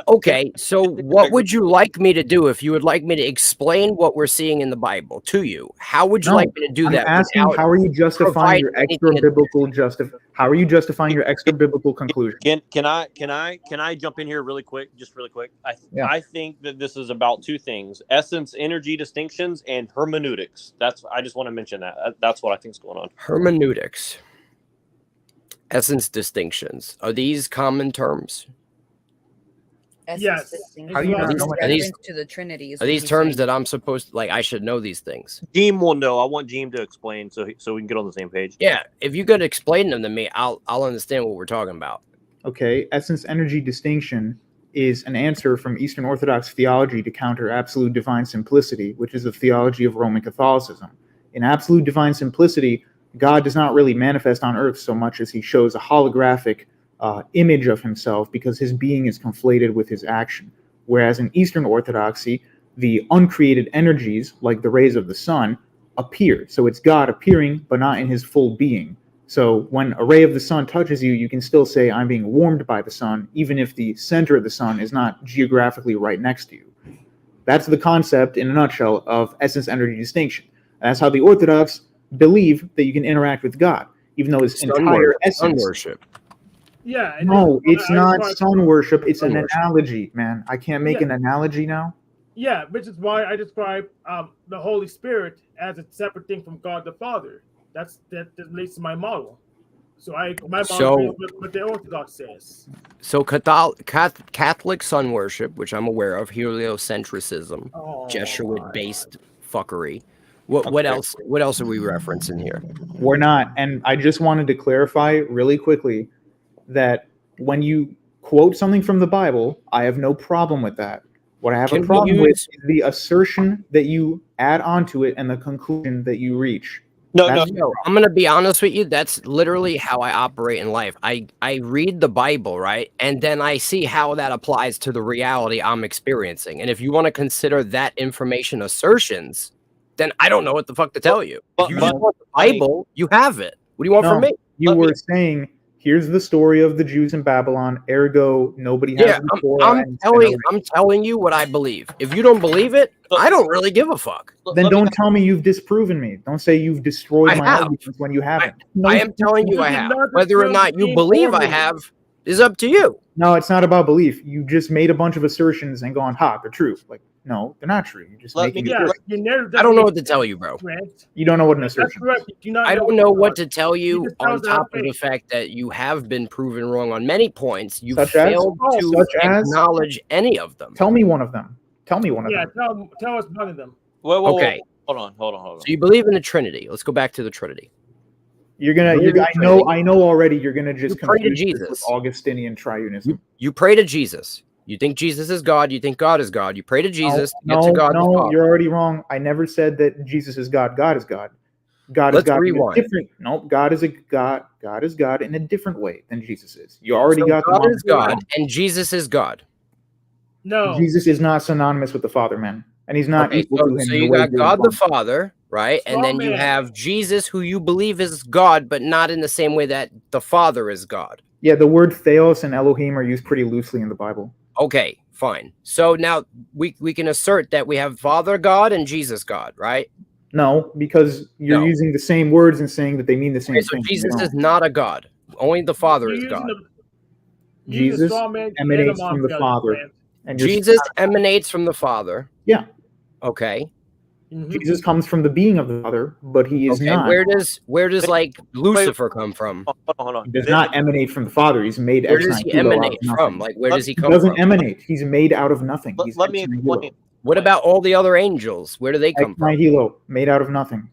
Speaker 15: Okay, so what would you like me to do if you would like me to explain what we're seeing in the Bible to you? How would you
Speaker 21: No,
Speaker 15: like me to do
Speaker 21: I'm
Speaker 15: that?
Speaker 21: asking,
Speaker 15: without
Speaker 21: how are you justifying your
Speaker 15: providing
Speaker 21: extra
Speaker 15: anything
Speaker 21: biblical How are you justifying your extra biblical conclusion?
Speaker 19: Can I jump in here really quick? Just really quick.
Speaker 21: Yeah.
Speaker 19: I think that this is about two things: essence, energy distinctions, and hermeneutics. I just want to mention that. That's what I think is going on.
Speaker 15: hermeneutics, essence distinctions? Are these common terms?
Speaker 20: Yes.
Speaker 21: How do you not know what that is?
Speaker 20: To the Trinity.
Speaker 15: Are these terms that I'm supposed to, like, I should know these things?
Speaker 19: Jeem will know. I want Jeem to explain so we can get on the same page.
Speaker 15: Yeah, if you could explain them to me, I'll understand what we're talking about.
Speaker 21: Okay, essence energy distinction is an answer from Eastern Orthodox theology to counter absolute divine simplicity, which is the theology of Roman Catholicism. In absolute divine simplicity, God does not really manifest on earth so much as he shows a holographic image of himself because his being is conflated with his action. Whereas in Eastern Orthodoxy, the uncreated energies, like the rays of the sun, appear. So it's God appearing, but not in his full being. So when a ray of the sun touches you, you can still say, I'm being warmed by the sun, even if the center of the sun is not geographically right next to you. That's the concept, in a nutshell, of essence energy distinction. And that's how the Orthodox believe that you can interact with God, even though his entire essence...
Speaker 15: Sun worship.
Speaker 16: Yeah. And
Speaker 21: No, it's
Speaker 16: I
Speaker 21: not
Speaker 16: describe-
Speaker 21: sun worship. It's
Speaker 3: Sun
Speaker 21: an
Speaker 3: worship.
Speaker 21: analogy, man. I can't make
Speaker 16: Yeah.
Speaker 21: an analogy now.
Speaker 16: Yeah, which is why I describe the Holy Spirit as a separate thing from God the Father. That relates to my model. So my model is what the Orthodox says.
Speaker 3: So Catholic sun worship, which I'm aware of, heliocentrism, Jesuit-based fuckery. What else? What else are we referencing here?
Speaker 21: We're not. And I just wanted to clarify really quickly that when you quote something from the Bible, I have no problem with that. What I have a problem with is the assertion that you add onto it and the conclusion that you reach.
Speaker 3: No, I'm going to be honest with you. That's literally how I operate in life. I read the Bible, right? And then I see how that applies to the reality I'm experiencing. And if you want to consider that information assertions, then I don't know what the fuck to tell you. If you just want the Bible, you have it. What do you want from me?
Speaker 21: You were saying, here's the story of the Jews in Babylon, ergo nobody has the Torah.
Speaker 3: I'm telling you what I believe. If you don't believe it, I don't really give a fuck.
Speaker 21: Then don't tell me you've disproven me. Don't say you've destroyed my arguments when you haven't.
Speaker 3: I am telling you I have. Whether or not you believe I have is up to you.
Speaker 21: No, it's not about belief. You just made a bunch of assertions and gone, ha, they're true. Like, no, they're not true. You're just making it.
Speaker 3: I don't know what to tell you, bro.
Speaker 21: You don't know what an assertion is.
Speaker 3: I don't know what to tell you on top of the fact that you have been proven wrong on many points. You failed to acknowledge any of them.
Speaker 21: Tell me one of them. Tell me one of them.
Speaker 16: Yeah, tell us one of them.
Speaker 3: Okay.
Speaker 13: Hold on.
Speaker 3: So you believe in the Trinity. Let's go back to the Trinity.
Speaker 21: I know already you're gonna just
Speaker 3: pray to
Speaker 21: confuse this
Speaker 3: Jesus.
Speaker 21: with Augustinian triunism.
Speaker 3: You pray to Jesus. You think Jesus is God. You think God is God. You pray to Jesus to get to God the Father.
Speaker 21: You're already wrong. I never said that Jesus is God. God is God. God is
Speaker 3: Let's
Speaker 21: God.
Speaker 3: rewind.
Speaker 21: God is a God. God is God in a different way than Jesus is. You already got
Speaker 3: God
Speaker 21: the
Speaker 3: is God and Jesus is God.
Speaker 16: No.
Speaker 21: Jesus is not synonymous with the Father, man, and he's not equal to him.
Speaker 3: So
Speaker 21: in
Speaker 3: you
Speaker 21: the way
Speaker 3: got
Speaker 21: you're
Speaker 3: God the
Speaker 21: implying.
Speaker 3: Father, right? And then you
Speaker 16: Strawman.
Speaker 3: have Jesus, who you believe is God, but not in the same way that the Father is God.
Speaker 21: Yeah, the word theos and Elohim are used pretty loosely in the Bible.
Speaker 3: Okay, fine. So now we can assert that we have Father God and Jesus God, right?
Speaker 21: No, because you're using the same words and saying that they mean the same
Speaker 3: Okay, so
Speaker 21: thing.
Speaker 3: Jesus
Speaker 21: No.
Speaker 3: is not a God. Only the Father is
Speaker 16: You're
Speaker 3: God.
Speaker 21: Jesus emanates from the Father. And you're-
Speaker 3: Jesus emanates from the Father.
Speaker 21: Yeah.
Speaker 3: Okay.
Speaker 21: Jesus comes from the being of the Father, but he is
Speaker 3: Okay.
Speaker 21: not.
Speaker 3: Where does like Lucifer come from?
Speaker 13: Hold on.
Speaker 21: He does not emanate from the Father. He's made
Speaker 3: Where
Speaker 21: ex
Speaker 3: does he
Speaker 21: nihilo out of
Speaker 3: emanate
Speaker 21: nothing.
Speaker 3: from? Like where does he
Speaker 21: He
Speaker 3: come
Speaker 21: doesn't
Speaker 3: from?
Speaker 21: emanate. He's made out of nothing. He's
Speaker 13: Let me
Speaker 21: ex nihilo.
Speaker 13: explain.
Speaker 3: What about all the other angels? Where do they come
Speaker 21: Ex
Speaker 3: from?
Speaker 21: nihilo, made out of nothing.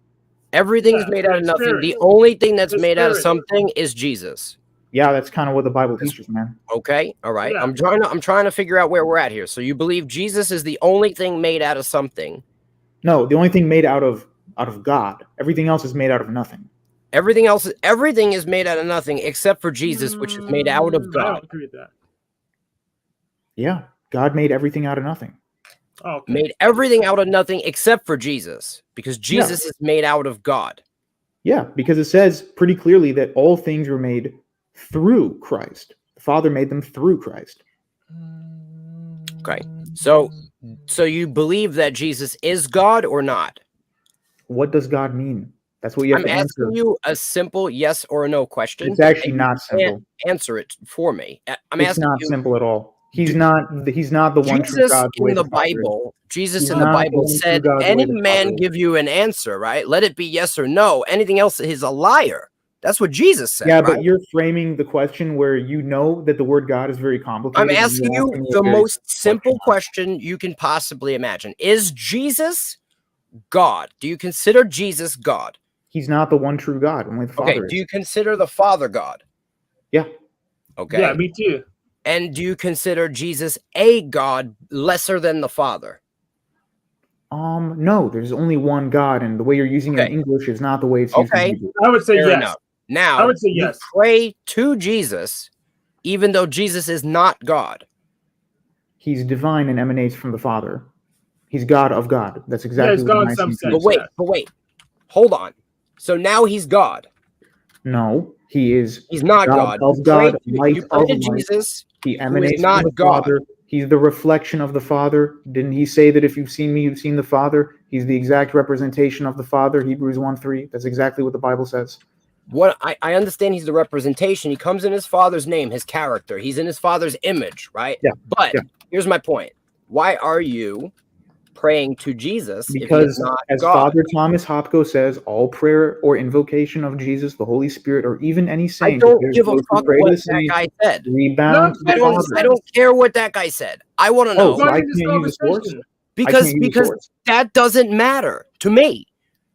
Speaker 3: Everything's made out of nothing.
Speaker 16: spirit.
Speaker 3: The only thing that's
Speaker 16: The
Speaker 3: made out of
Speaker 16: spirit.
Speaker 3: something is Jesus.
Speaker 21: Yeah, that's kind of what the Bible teaches, man.
Speaker 3: Okay, all right.
Speaker 16: Yeah.
Speaker 3: I'm trying to figure out where we're at here. So you believe Jesus is the only thing made out of something.
Speaker 21: No, the only thing made out of God. Everything else is made out of nothing.
Speaker 3: Everything is made out of nothing except for Jesus, which is made out of
Speaker 16: I
Speaker 3: God.
Speaker 16: don't agree with that.
Speaker 21: Yeah, God made everything out of nothing.
Speaker 16: Oh, okay.
Speaker 3: Made everything out of nothing except for Jesus, because Jesus is made out of God.
Speaker 21: Yeah, because it says pretty clearly that all things were made through Christ. The Father made them through Christ.
Speaker 3: Okay. So you believe that Jesus is God or not?
Speaker 21: What does God mean? That's what you have
Speaker 3: I'm
Speaker 21: to answer.
Speaker 3: asking you a simple yes or no question.
Speaker 21: It's actually
Speaker 3: and you
Speaker 21: not
Speaker 3: can't
Speaker 21: simple.
Speaker 3: Answer it for me. I'm
Speaker 21: It's
Speaker 3: asking
Speaker 21: not
Speaker 3: you.
Speaker 21: simple at all. He's not the one true
Speaker 3: Jesus
Speaker 21: God.
Speaker 3: in the Bible, Jesus
Speaker 21: He's
Speaker 3: in the
Speaker 21: not the
Speaker 3: Bible
Speaker 21: one true
Speaker 3: said,
Speaker 21: God the way
Speaker 3: any
Speaker 21: the
Speaker 3: man
Speaker 21: Father is.
Speaker 3: give you an answer, right? Let it be yes or no. Anything else is a liar. That's what Jesus said.
Speaker 21: Yeah,
Speaker 3: right?
Speaker 21: but you're framing the question where you know that the word God is very complicated.
Speaker 3: I'm
Speaker 21: and you're
Speaker 3: asking you
Speaker 21: asking a
Speaker 3: the
Speaker 21: very
Speaker 3: most simple question you can possibly imagine. Is Jesus God? Do you consider Jesus God?
Speaker 21: He's not the one true God. Only the Father
Speaker 3: Okay.
Speaker 21: is.
Speaker 3: Do you consider the Father God?
Speaker 21: Yeah.
Speaker 3: Okay.
Speaker 16: Yeah, me too.
Speaker 3: And do you consider Jesus a God lesser than the Father?
Speaker 21: No, there's only one God, and the way you're using it in English is not the way it's used in
Speaker 3: Okay.
Speaker 21: Hebrew.
Speaker 16: I would say
Speaker 3: Fair
Speaker 16: yes.
Speaker 3: enough. Now,
Speaker 16: I would say
Speaker 3: you
Speaker 16: yes.
Speaker 3: pray to Jesus, even though Jesus is not God.
Speaker 21: He's divine and emanates from the Father. He's God of God. That's exactly
Speaker 16: he's
Speaker 21: what
Speaker 16: God
Speaker 21: the
Speaker 16: in some
Speaker 21: Nicene
Speaker 16: sense.
Speaker 21: Creed
Speaker 3: But wait, hold on. So now he's God.
Speaker 21: No, he is.
Speaker 3: He's not God.
Speaker 21: Of
Speaker 3: You
Speaker 21: God,
Speaker 3: pray-
Speaker 21: light
Speaker 3: you pray
Speaker 21: of
Speaker 3: to
Speaker 21: light.
Speaker 3: Jesus,
Speaker 21: He
Speaker 3: who is
Speaker 21: emanates
Speaker 3: not
Speaker 21: from the
Speaker 3: God.
Speaker 21: Father. He's the reflection of the Father. Didn't he say that if you've seen me, you've seen the Father? He's the exact representation of the Father. Hebrews 1:3. That's exactly what the Bible says.
Speaker 3: what I understand he's the representation. He comes in his father's name, his character. He's in his father's image, right?
Speaker 21: Yeah.
Speaker 3: But
Speaker 21: yeah.
Speaker 3: here's my point. Why are you praying to Jesus if he's
Speaker 21: Because
Speaker 3: not
Speaker 21: as
Speaker 3: God?
Speaker 21: Father Thomas Hopko says, all prayer or invocation of Jesus, the Holy Spirit, or even any
Speaker 3: I
Speaker 21: saint,
Speaker 3: don't
Speaker 21: if
Speaker 3: give a
Speaker 21: those who
Speaker 3: fuck
Speaker 21: pray to
Speaker 3: what
Speaker 21: the
Speaker 3: that
Speaker 21: saints,
Speaker 3: guy said.
Speaker 21: rebound to the Father.
Speaker 3: I don't care what that guy said. I want to know.
Speaker 21: Oh, so I can't use a source?
Speaker 3: Because that doesn't matter to me.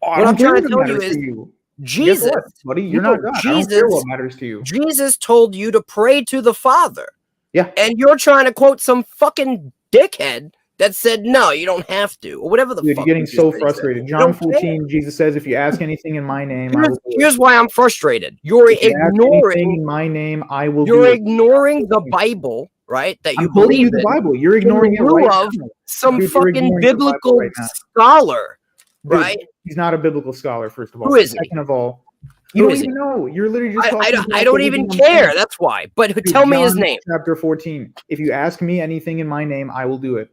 Speaker 21: I
Speaker 3: What
Speaker 21: don't
Speaker 3: I'm
Speaker 21: care
Speaker 3: trying
Speaker 21: if
Speaker 3: to
Speaker 21: it
Speaker 3: tell you
Speaker 21: matters
Speaker 3: is
Speaker 21: to you. Guess
Speaker 3: Jesus,
Speaker 21: what, buddy? You're
Speaker 3: no,
Speaker 21: not God. I
Speaker 3: Jesus,
Speaker 21: don't care what matters to you.
Speaker 3: Jesus told you to pray to the Father.
Speaker 21: Yeah.
Speaker 3: And you're trying to quote some fucking dickhead that said, no, you don't have to, or whatever the
Speaker 21: Dude,
Speaker 3: fuck.
Speaker 21: you're getting
Speaker 3: you just
Speaker 21: so
Speaker 3: said he said.
Speaker 21: frustrated.
Speaker 3: I
Speaker 21: John
Speaker 3: don't care.
Speaker 21: 14, Jesus says, if you ask anything in my name, I will do it.
Speaker 3: Here's why I'm frustrated. You're
Speaker 21: If you ask anything
Speaker 3: ignoring
Speaker 21: in my name, I will do
Speaker 3: you're
Speaker 21: it.
Speaker 3: ignoring the Bible, right? That you
Speaker 21: I'm quoting
Speaker 3: believe
Speaker 21: you the
Speaker 3: in.
Speaker 21: Bible. You're
Speaker 3: in
Speaker 21: ignoring it
Speaker 3: lieu
Speaker 21: right
Speaker 3: of
Speaker 21: now.
Speaker 3: some
Speaker 21: Dude, you're
Speaker 3: fucking
Speaker 21: ignoring the Bible
Speaker 3: biblical
Speaker 21: right now.
Speaker 3: scholar,
Speaker 21: Dude,
Speaker 3: right?
Speaker 21: he's not a biblical scholar, first of all.
Speaker 3: Who is he?
Speaker 21: Second of all, you
Speaker 3: Who
Speaker 21: don't
Speaker 3: is
Speaker 21: even
Speaker 3: he?
Speaker 21: know. You're literally just talking
Speaker 3: I
Speaker 21: about
Speaker 3: don't even
Speaker 21: everything I'm
Speaker 3: care.
Speaker 21: saying.
Speaker 3: That's why. But
Speaker 21: Dude,
Speaker 3: tell me his
Speaker 21: John
Speaker 3: name.
Speaker 21: Chapter 14. If you ask me anything in my name, I will do it.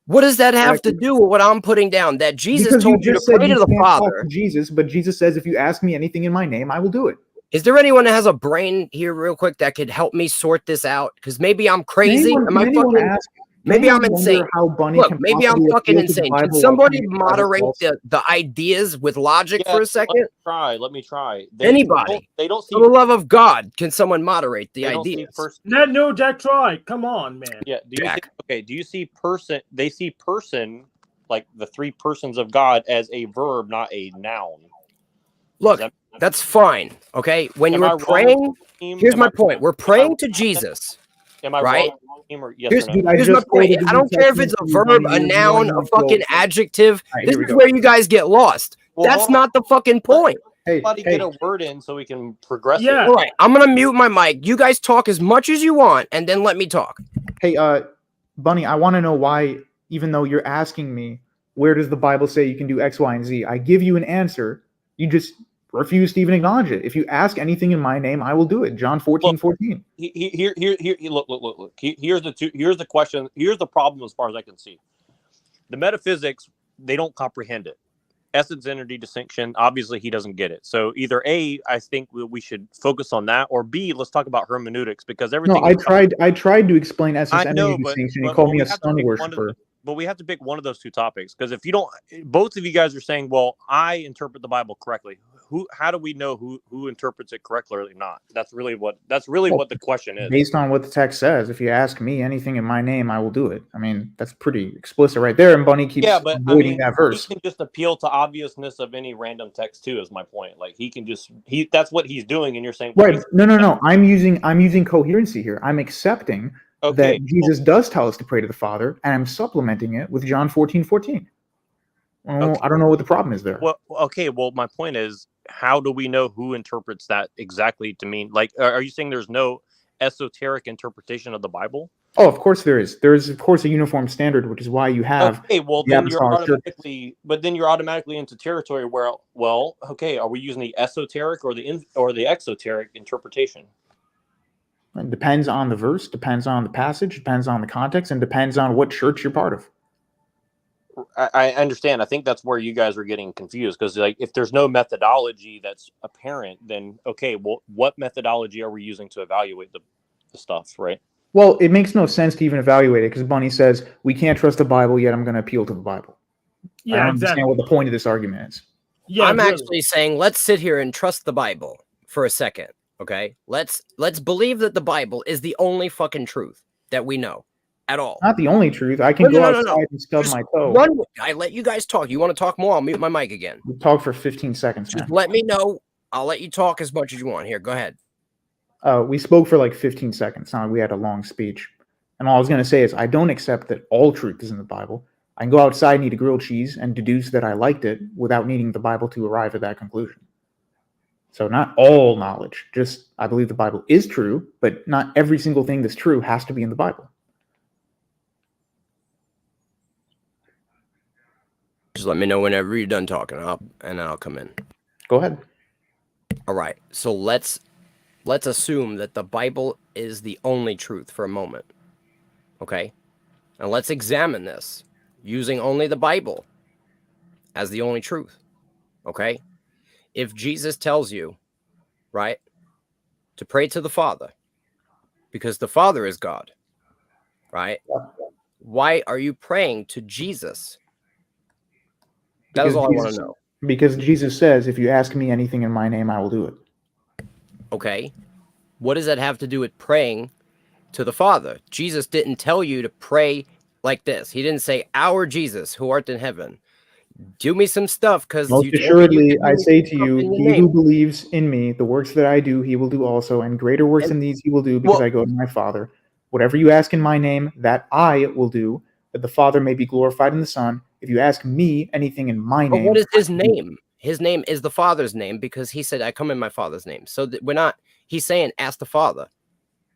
Speaker 3: What does that have to do with what I'm putting down? That Jesus
Speaker 21: Because
Speaker 3: told you to
Speaker 21: just said
Speaker 3: pray
Speaker 21: you
Speaker 3: to the
Speaker 21: can't talk
Speaker 3: Father.
Speaker 21: to Jesus, but Jesus says, if you ask me anything in my name, I will do it.
Speaker 3: Is there anyone that has a brain here, real quick, that could help me sort this out? Because maybe I'm crazy. Am I fucking? Maybe I'm insane.
Speaker 21: How Bunny
Speaker 3: Look,
Speaker 21: can
Speaker 3: maybe I'm
Speaker 21: possibly
Speaker 3: fucking
Speaker 21: appeal to the
Speaker 3: insane.
Speaker 21: Bible
Speaker 3: Can
Speaker 21: while
Speaker 3: somebody
Speaker 21: claiming the Bible
Speaker 3: moderate
Speaker 21: false?
Speaker 3: the ideas with logic for a second?
Speaker 19: Let me try.
Speaker 3: Anybody?
Speaker 19: They don't see.
Speaker 3: For the love of God, can someone moderate the
Speaker 19: They don't see
Speaker 3: ideas?
Speaker 16: No, Jack, try. Come on, man.
Speaker 19: Yeah. Do you see, okay? Do you see person? They see person like the three persons of God as a verb, not a noun.
Speaker 3: Look, that's fine. Okay, when you
Speaker 19: Am I
Speaker 3: were
Speaker 19: wrong,
Speaker 3: praying,
Speaker 19: team?
Speaker 3: here's
Speaker 19: Am
Speaker 3: my
Speaker 19: I-
Speaker 3: point. We're praying to Jesus.
Speaker 19: Am I
Speaker 3: right?
Speaker 19: wrong, team, or yes
Speaker 3: Here's,
Speaker 19: or no?
Speaker 3: here's my point. I don't care if it's a verb, a noun, a fucking adjective.
Speaker 21: All right,
Speaker 3: This
Speaker 21: here we
Speaker 3: is
Speaker 21: go.
Speaker 3: where you guys get lost.
Speaker 19: Well,
Speaker 3: That's
Speaker 19: hold on.
Speaker 3: not the fucking point.
Speaker 19: Everybody get a word in so we can progress.
Speaker 16: Yeah.
Speaker 3: All right, I'm gonna mute my mic. You guys talk as much as you want, and then let me talk.
Speaker 21: Hey, Bunny, I want to know why, even though you're asking me, where does the Bible say you can do X, Y, and Z? I give you an answer. You just refuse to even acknowledge it. If you ask anything in my name, I will do it. John 14:14.
Speaker 19: Here, look. Here's the question. Here's the problem as far as I can see. The metaphysics, they don't comprehend it. Essence, energy, distinction. Obviously, he doesn't get it. So either A, I think we should focus on that, or B, let's talk about hermeneutics because everything.
Speaker 21: No, I tried to explain essence,
Speaker 19: I
Speaker 21: energy,
Speaker 19: know,
Speaker 21: distinction. He called me a sun worshiper.
Speaker 19: But we have to pick one of those two topics because if you don't, both of you guys are saying, "Well, I interpret the Bible correctly." How do we know who interprets it correctly or not? That's really what the question is.
Speaker 21: Based on what the text says, if you ask me anything in my name, I will do it. I mean, that's pretty explicit right there. And Bunny keeps avoiding that verse.
Speaker 19: He can just appeal to obviousness of any random text too. Is my point. Like he can just that's what he's doing, and you're saying
Speaker 21: Right? No. I'm using coherency here. I'm accepting that Jesus does tell us to pray to the Father, and I'm supplementing it with John 14:14. Well, I don't know what the problem is there.
Speaker 19: Well, okay. Well, my point is, how do we know who interprets that exactly to mean? Like, are you saying there's no esoteric interpretation of the Bible?
Speaker 21: Oh, of course there is. There is, of course, a uniform standard, which is why you have.
Speaker 19: Okay, well,
Speaker 21: the
Speaker 19: then you're
Speaker 21: apostolic churches.
Speaker 19: automatically into territory where, well, okay, are we using the esoteric or the exoteric interpretation?
Speaker 21: It depends on the verse, depends on the passage, depends on the context, and depends on what church you're part of.
Speaker 19: I understand. I think that's where you guys are getting confused because, like, if there's no methodology that's apparent, then okay, well, what methodology are we using to evaluate the stuff, right?
Speaker 21: Well, it makes no sense to even evaluate it because Bunny says we can't trust the Bible, yet I'm going to appeal to the Bible.
Speaker 16: Yeah,
Speaker 21: I don't
Speaker 16: exactly.
Speaker 21: understand what the point of this argument is.
Speaker 16: Yeah,
Speaker 3: I'm
Speaker 16: really.
Speaker 3: actually saying let's sit here and trust the Bible for a second, okay? Let's believe that the Bible is the only fucking truth that we know at all.
Speaker 21: Not the only truth. I can go outside and stub my toe.
Speaker 3: I let you guys talk. You want to talk more? I'll mute my mic again.
Speaker 21: We talk for 15 seconds, man.
Speaker 3: Just let me know. I'll let you talk as much as you want. Here, go ahead.
Speaker 21: We spoke for like 15 seconds. Not like we had a long speech. And all I was going to say is I don't accept that all truth is in the Bible. I can go outside and eat a grilled cheese and deduce that I liked it without needing the Bible to arrive at that conclusion. So not all knowledge, just I believe the Bible is true, but not every single thing that's true has to be in the Bible.
Speaker 3: Just let me know whenever you're done talking, and I'll come in.
Speaker 21: Go ahead.
Speaker 3: All right. So let's assume that the Bible is the only truth for a moment. Okay? And let's examine this using only the Bible as the only truth. Okay? If Jesus tells you, right? To pray to the Father, because the Father is God, right? Why are you praying to Jesus? That is all I want to know.
Speaker 21: Because Jesus says, if you ask me anything in my name, I will do it.
Speaker 3: Okay. What does that have to do with praying to the Father? Jesus didn't tell you to pray like this. He didn't say, our Jesus who art in heaven, do me some stuff, because
Speaker 21: Most assuredly, I say to you, he who believes in me, the works that I do, he will do also, and greater works than these he will do, because I go to my Father. Whatever you ask in my name, that I will do, that the Father may be glorified in the Son. If you ask me anything in my name.
Speaker 3: But what is his name? His name is the Father's name, because he said, I come in my Father's name. So we're not, he's saying, ask the Father.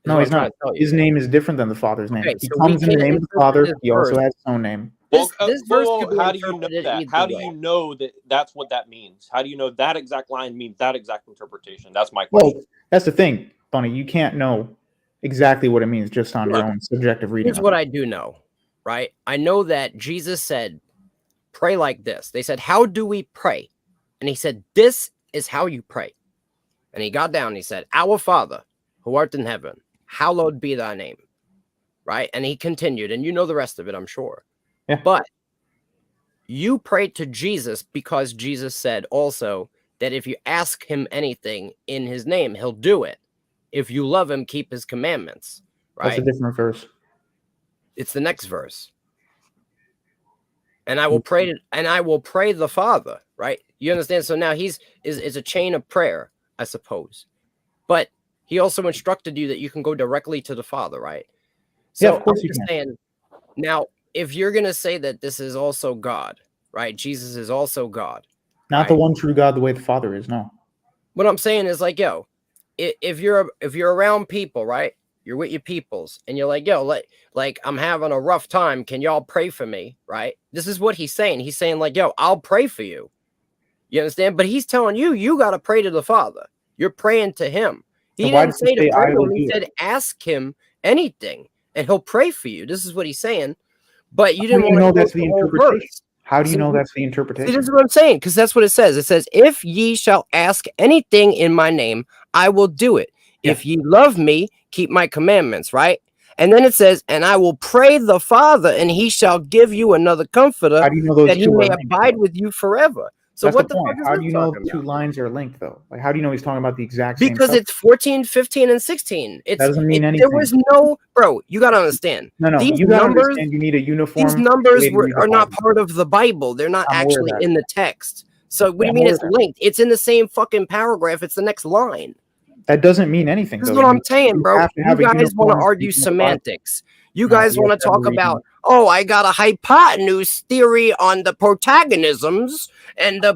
Speaker 21: No, he's not. His name is different than the Father's name.
Speaker 3: Okay,
Speaker 21: he
Speaker 3: so
Speaker 21: comes in the name of the Father.
Speaker 3: this
Speaker 21: He also
Speaker 3: verse.
Speaker 21: has his own name.
Speaker 19: Well,
Speaker 3: This verse
Speaker 19: well,
Speaker 3: could be
Speaker 19: how do you know
Speaker 3: interpreted
Speaker 19: that?
Speaker 3: either
Speaker 19: How do
Speaker 3: way.
Speaker 19: you know that that's what that means? How do you know that exact line means that exact interpretation? That's my question.
Speaker 21: Well, that's the thing, Bunny. You can't know exactly what it means just on your own subjective reading.
Speaker 3: Here's what I do know, right? I know that Jesus said, pray like this. They said, how do we pray? And he said, this is how you pray. And he got down and he said, our Father, who art in heaven, hallowed be thy name. Right? And he continued, and you know the rest of it, I'm sure.
Speaker 21: Yeah.
Speaker 3: But you pray to Jesus because Jesus said also that if you ask him anything in his name, he'll do it. If you love him, keep his commandments. Right?
Speaker 21: That's a different verse.
Speaker 3: It's the next verse. And I will pray the Father, right? You understand? So now is a chain of prayer, I suppose. But he also instructed you that you can go directly to the Father, right? So
Speaker 21: Yeah, of course
Speaker 3: I'm
Speaker 21: you
Speaker 3: just
Speaker 21: can.
Speaker 3: saying, now, if you're going to say that this is also God, right? Jesus is also God.
Speaker 21: Not the one true God the way the Father is, no.
Speaker 3: What I'm saying is like, yo, if you're around people, right? You're with your peoples and you're like, yo, like I'm having a rough time. Can y'all pray for me? Right? This is what he's saying. He's saying like, yo, I'll pray for you. You understand? But he's telling you, you got to pray to the Father. You're praying to him. He didn't say to pray to him. He said, ask him anything and he'll pray for you. This is what he's saying. But you didn't want to know that's the
Speaker 21: interpretation. How do you know that's the interpretation?
Speaker 3: See, this is what I'm saying, because that's what it says. It says, if ye shall ask anything in my name, I will do it. Yeah. If ye love me, keep my commandments, right? And then it says, and I will pray the Father, and he shall give you another comforter that he may abide with you forever. So
Speaker 21: that's
Speaker 3: what
Speaker 21: the point. How do you know two lines are linked, though? Like, how do you know he's talking about the exact same
Speaker 3: Because it's 14, 15, and 16. That
Speaker 21: doesn't mean anything.
Speaker 3: There was no, bro, you got to understand.
Speaker 21: No,
Speaker 3: these
Speaker 21: you got to
Speaker 3: numbers,
Speaker 21: understand you need a uniform.
Speaker 3: These numbers are not part of the Bible. They're not actually in the text. So what do you mean it's linked? It's in the same fucking paragraph. It's the next line.
Speaker 21: That doesn't mean anything.
Speaker 3: This is what I'm saying, bro. You guys want to argue semantics. You guys want to talk about, oh, I got a hypotenuse theory on the protagonisms and the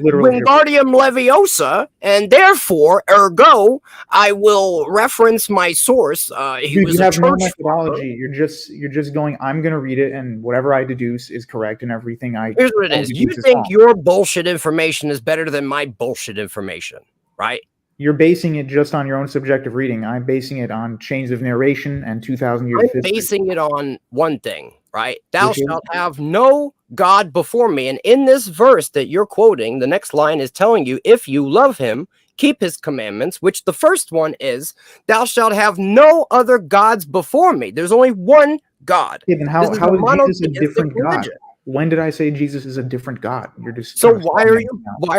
Speaker 3: Wingardium Leviosa, and therefore, ergo, I will reference my source.
Speaker 21: Dude, you have no methodology. You're just going, I'm going to read it, and whatever I deduce is correct, and everything I...
Speaker 3: Here's what it is. You think your bullshit information is better than my bullshit information, right?
Speaker 21: You're basing it just on your own subjective reading. I'm basing it on chains of narration and 2,000 years of history.
Speaker 3: I'm basing it on one thing, right? Thou shalt have no God before me. And in this verse that you're quoting, the next line is telling you, if you love him, keep his commandments, which the first one is, thou shalt have no other gods before me. There's only one God.
Speaker 21: Yeah, then how is Jesus a different God? When did I say Jesus is a different God? You're just
Speaker 3: so why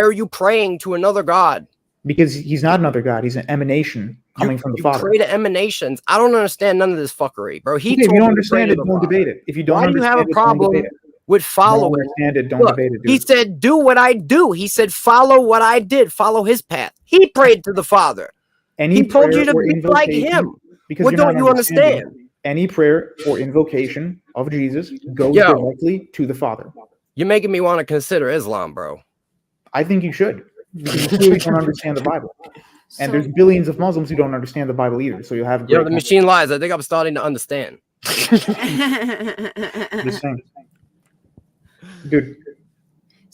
Speaker 3: are you praying to another God?
Speaker 21: Because he's not another God. He's an emanation coming from the Father.
Speaker 3: Pray to emanations. I don't understand none of this fuckery, bro.
Speaker 21: If you don't understand it, don't debate it. If you don't understand it,
Speaker 3: why do you have a problem with following?
Speaker 21: Understand it, don't debate it.
Speaker 3: He said, do what I do. He said, follow what I did. Follow his path. He prayed to the Father. He told you to be like him. What don't you understand?
Speaker 21: Any prayer or invocation of Jesus goes directly to the Father.
Speaker 3: You're making me want to consider Islam, bro.
Speaker 21: I think you should. Because you clearly don't understand the Bible. And there's billions of Muslims who don't understand the Bible either. So you'll have
Speaker 3: the machine lies. I think I'm starting to understand.
Speaker 21: Just saying. Dude,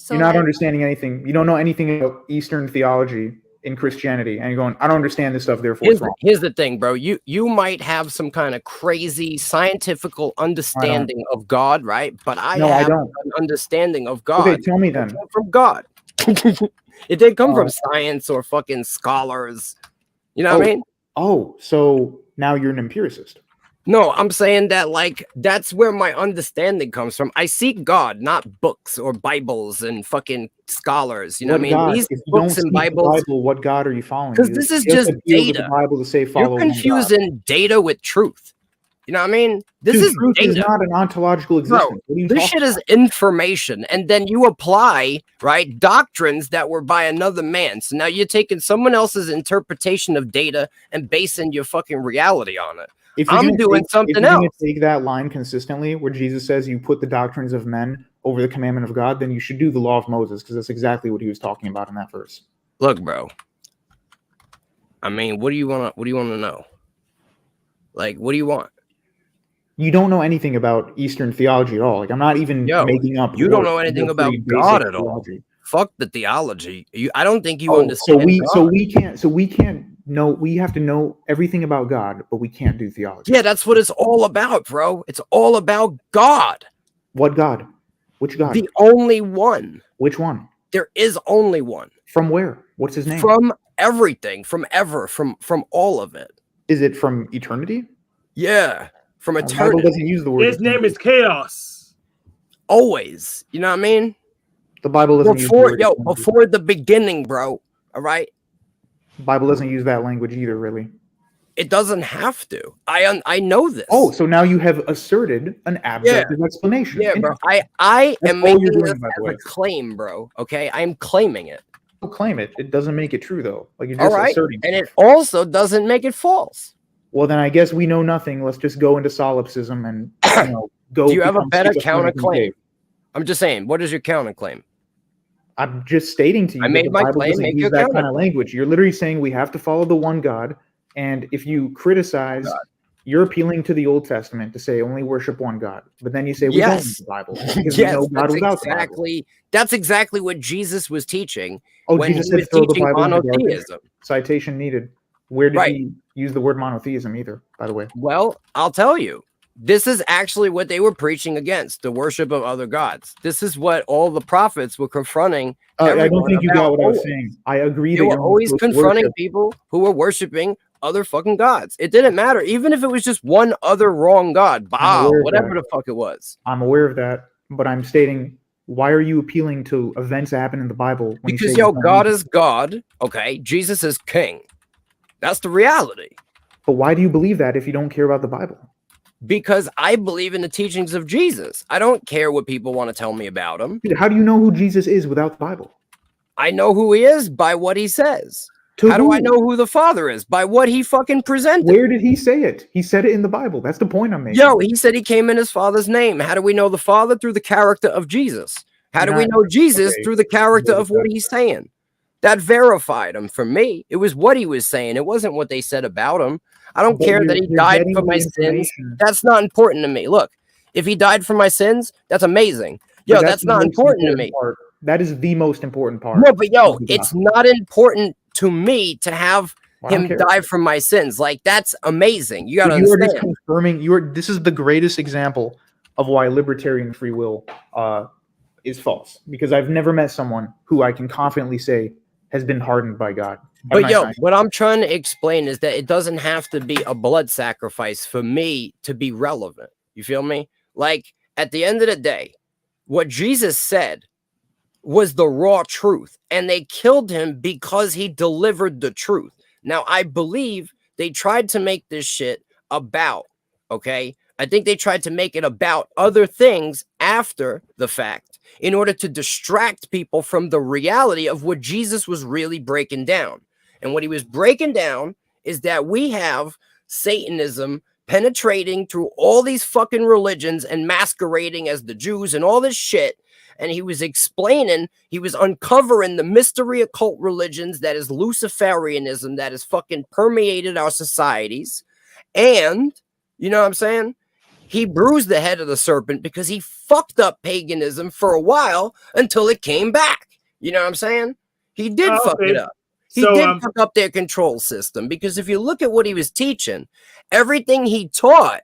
Speaker 21: you're not understanding anything. You don't know anything about Eastern theology in Christianity. And you're going, I don't understand this stuff, therefore it's wrong.
Speaker 3: Here's the thing, bro. You might have some kind of crazy scientific understanding of God, right? But I have an understanding of God.
Speaker 21: Okay, tell me then.
Speaker 3: From God.
Speaker 15: It didn't come from science or fucking scholars. You know what I mean?
Speaker 21: Oh, so now you're an empiricist.
Speaker 15: No, I'm saying that like that's where my understanding comes from. I seek God, not books or Bibles and fucking scholars. You know what I mean?
Speaker 21: God?
Speaker 15: These
Speaker 21: If you don't
Speaker 15: books and
Speaker 21: seek the
Speaker 15: Bibles,
Speaker 21: Bible, what God are you following?
Speaker 15: because this is
Speaker 21: You have
Speaker 15: just
Speaker 21: to deal with
Speaker 15: data.
Speaker 21: the Bible to say follow
Speaker 15: You're
Speaker 21: one God.
Speaker 15: confusing data with truth. You know what I mean? This
Speaker 21: Dude,
Speaker 15: is
Speaker 21: truth
Speaker 15: data.
Speaker 21: is not an ontological existence.
Speaker 15: Bro,
Speaker 21: What are you
Speaker 15: this
Speaker 21: talking
Speaker 15: shit is information, and then you apply right doctrines that were by another man. So now you're taking someone else's interpretation of data and basing your fucking reality on it. I'm doing something
Speaker 21: If you're
Speaker 15: else.
Speaker 21: going to take that line consistently, where Jesus says you put the doctrines of men over the commandment of God, then you should do the law of Moses, because that's exactly what he was talking about in that verse.
Speaker 15: Look, bro. I mean, what do you want to know? Like, what do you want?
Speaker 21: You don't know anything about Eastern theology at all. Like, I'm not even making up.
Speaker 15: You don't
Speaker 21: words.
Speaker 15: know
Speaker 21: These
Speaker 15: anything
Speaker 21: are
Speaker 15: about
Speaker 21: pretty
Speaker 15: God
Speaker 21: basic
Speaker 15: at all.
Speaker 21: theology.
Speaker 15: Fuck the theology. I don't think you
Speaker 21: Oh,
Speaker 15: understand.
Speaker 21: so
Speaker 15: God.
Speaker 21: we can't know. We have to know everything about God, but we can't do theology.
Speaker 15: Yeah, that's what it's all about, bro. It's all about God.
Speaker 21: What God? Which God?
Speaker 15: The only one.
Speaker 21: Which one?
Speaker 15: There is only one.
Speaker 21: From where? What's his name?
Speaker 15: From everything, from ever, from all of it.
Speaker 21: Is it from eternity?
Speaker 15: Yeah, from
Speaker 21: The Bible
Speaker 15: eternity.
Speaker 21: doesn't use the word.
Speaker 16: His name is Chaos.
Speaker 15: Always. You know what I mean?
Speaker 21: The Bible doesn't use the word eternity.
Speaker 15: Before the beginning, bro. All right.
Speaker 21: The Bible doesn't use that language either, really.
Speaker 15: It doesn't have to. I know this.
Speaker 21: Oh, so now you have asserted an abductive explanation.
Speaker 15: Yeah, bro. I
Speaker 21: That's
Speaker 15: am
Speaker 21: all
Speaker 15: making
Speaker 21: you're doing,
Speaker 15: this
Speaker 21: by the
Speaker 15: as
Speaker 21: way.
Speaker 15: a claim, bro. Okay, I'm claiming it.
Speaker 21: Don't claim it. It doesn't make it true, though. Like, you're
Speaker 15: All
Speaker 21: just
Speaker 15: right,
Speaker 21: asserting.
Speaker 15: and it also doesn't make it false.
Speaker 21: Well, then I guess we know nothing. Let's just go into solipsism and go.
Speaker 15: Do you have a
Speaker 21: become
Speaker 15: better
Speaker 21: schizophrenic and
Speaker 15: counterclaim?
Speaker 21: gay.
Speaker 15: I'm just saying. What is your counterclaim?
Speaker 21: I'm just stating to you
Speaker 15: I
Speaker 21: that
Speaker 15: made
Speaker 21: the
Speaker 15: my
Speaker 21: Bible
Speaker 15: claim,
Speaker 21: doesn't
Speaker 15: make
Speaker 21: use
Speaker 15: your
Speaker 21: that kind
Speaker 15: counterclaim.
Speaker 21: of language. You're literally saying we have to follow the one God, and if you criticize, you're appealing to the Old Testament to say only worship one God. But then you say we don't need
Speaker 15: Yes.
Speaker 21: the Bible because we know God without the Bible.
Speaker 15: That's exactly what Jesus was teaching
Speaker 21: Oh,
Speaker 15: when
Speaker 21: Jesus
Speaker 15: he
Speaker 21: said
Speaker 15: was
Speaker 21: throw the
Speaker 15: teaching
Speaker 21: Bible in the garbage.
Speaker 15: monotheism.
Speaker 21: Citation needed. Where did
Speaker 15: Right.
Speaker 21: he use the word monotheism either, by the way?
Speaker 15: Well, I'll tell you. This is actually what they were preaching against, the worship of other gods. This is what all the prophets were confronting.
Speaker 21: I don't
Speaker 15: everyone
Speaker 21: think you
Speaker 15: about
Speaker 21: got what I was
Speaker 15: always.
Speaker 21: saying. I agree
Speaker 15: They
Speaker 21: that
Speaker 15: were
Speaker 21: you're
Speaker 15: always
Speaker 21: supposed to
Speaker 15: confronting
Speaker 21: worship.
Speaker 15: people who were worshiping other fucking gods. It didn't matter, even if it was just one other wrong god, Baal,
Speaker 21: aware of
Speaker 15: whatever
Speaker 21: that.
Speaker 15: the fuck it was.
Speaker 21: I'm aware of that, but I'm stating, why are you appealing to events that happen in the Bible when
Speaker 15: Because
Speaker 21: you say
Speaker 15: yo,
Speaker 21: you don't
Speaker 15: God
Speaker 21: need
Speaker 15: is God, okay? Jesus is king. That's the reality.
Speaker 21: it? But why do you believe that if you don't care about the Bible?
Speaker 15: Because I believe in the teachings of Jesus. I don't care what people want to tell me about him.
Speaker 21: Dude, how do you know who Jesus is without the Bible?
Speaker 15: I know who he is by what he says.
Speaker 21: To
Speaker 15: How do I
Speaker 21: who?
Speaker 15: know who the Father is? By what he fucking presented.
Speaker 21: Where did he say it? He said it in the Bible. That's the point I'm making.
Speaker 15: Yo, he said he came in his Father's name. How do we know the Father? Through the character of Jesus. How do we know Jesus?
Speaker 21: okay.
Speaker 15: Through the character of what he's saying. That verified him for me. It was what he was saying. It wasn't what they said about him. I don't
Speaker 21: But
Speaker 15: care that
Speaker 21: you're-
Speaker 15: he
Speaker 21: you're
Speaker 15: died
Speaker 21: getting
Speaker 15: for
Speaker 21: the
Speaker 15: my sins.
Speaker 21: information.
Speaker 15: That's not important to me. Look, if he died for my sins, that's amazing.
Speaker 21: But
Speaker 15: Yo, that's
Speaker 21: the
Speaker 15: not
Speaker 21: most
Speaker 15: important to me.
Speaker 21: part. That is the most important part.
Speaker 15: No, but yo,
Speaker 21: of the
Speaker 15: it's
Speaker 21: gospel.
Speaker 15: not important to me to have
Speaker 21: I don't
Speaker 15: him
Speaker 21: care.
Speaker 15: die for my sins. Like, that's amazing. You gotta
Speaker 21: You are just
Speaker 15: understand.
Speaker 21: confirming. This is the greatest example of why libertarian free will is false. Because I've never met someone who I can confidently say has been hardened by God.
Speaker 15: But yo, what I'm trying to explain is that it doesn't have to be a blood sacrifice for me to be relevant. You feel me? Like, at the end of the day, what Jesus said was the raw truth, and they killed him because he delivered the truth. Now, I believe they tried to make this shit about, okay? I think they tried to make it about other things after the fact in order to distract people from the reality of what Jesus was really breaking down. And what he was breaking down is that we have Satanism penetrating through all these fucking religions and masquerading as the Jews and all this shit. And he was explaining, he was uncovering the mystery occult religions that is Luciferianism that has fucking permeated our societies. And, you know what I'm saying? He bruised the head of the serpent because he fucked up paganism for a while until it came back. You know what I'm saying? He did fuck it up. He did fuck up their control system, because if you look at what he was teaching, everything he taught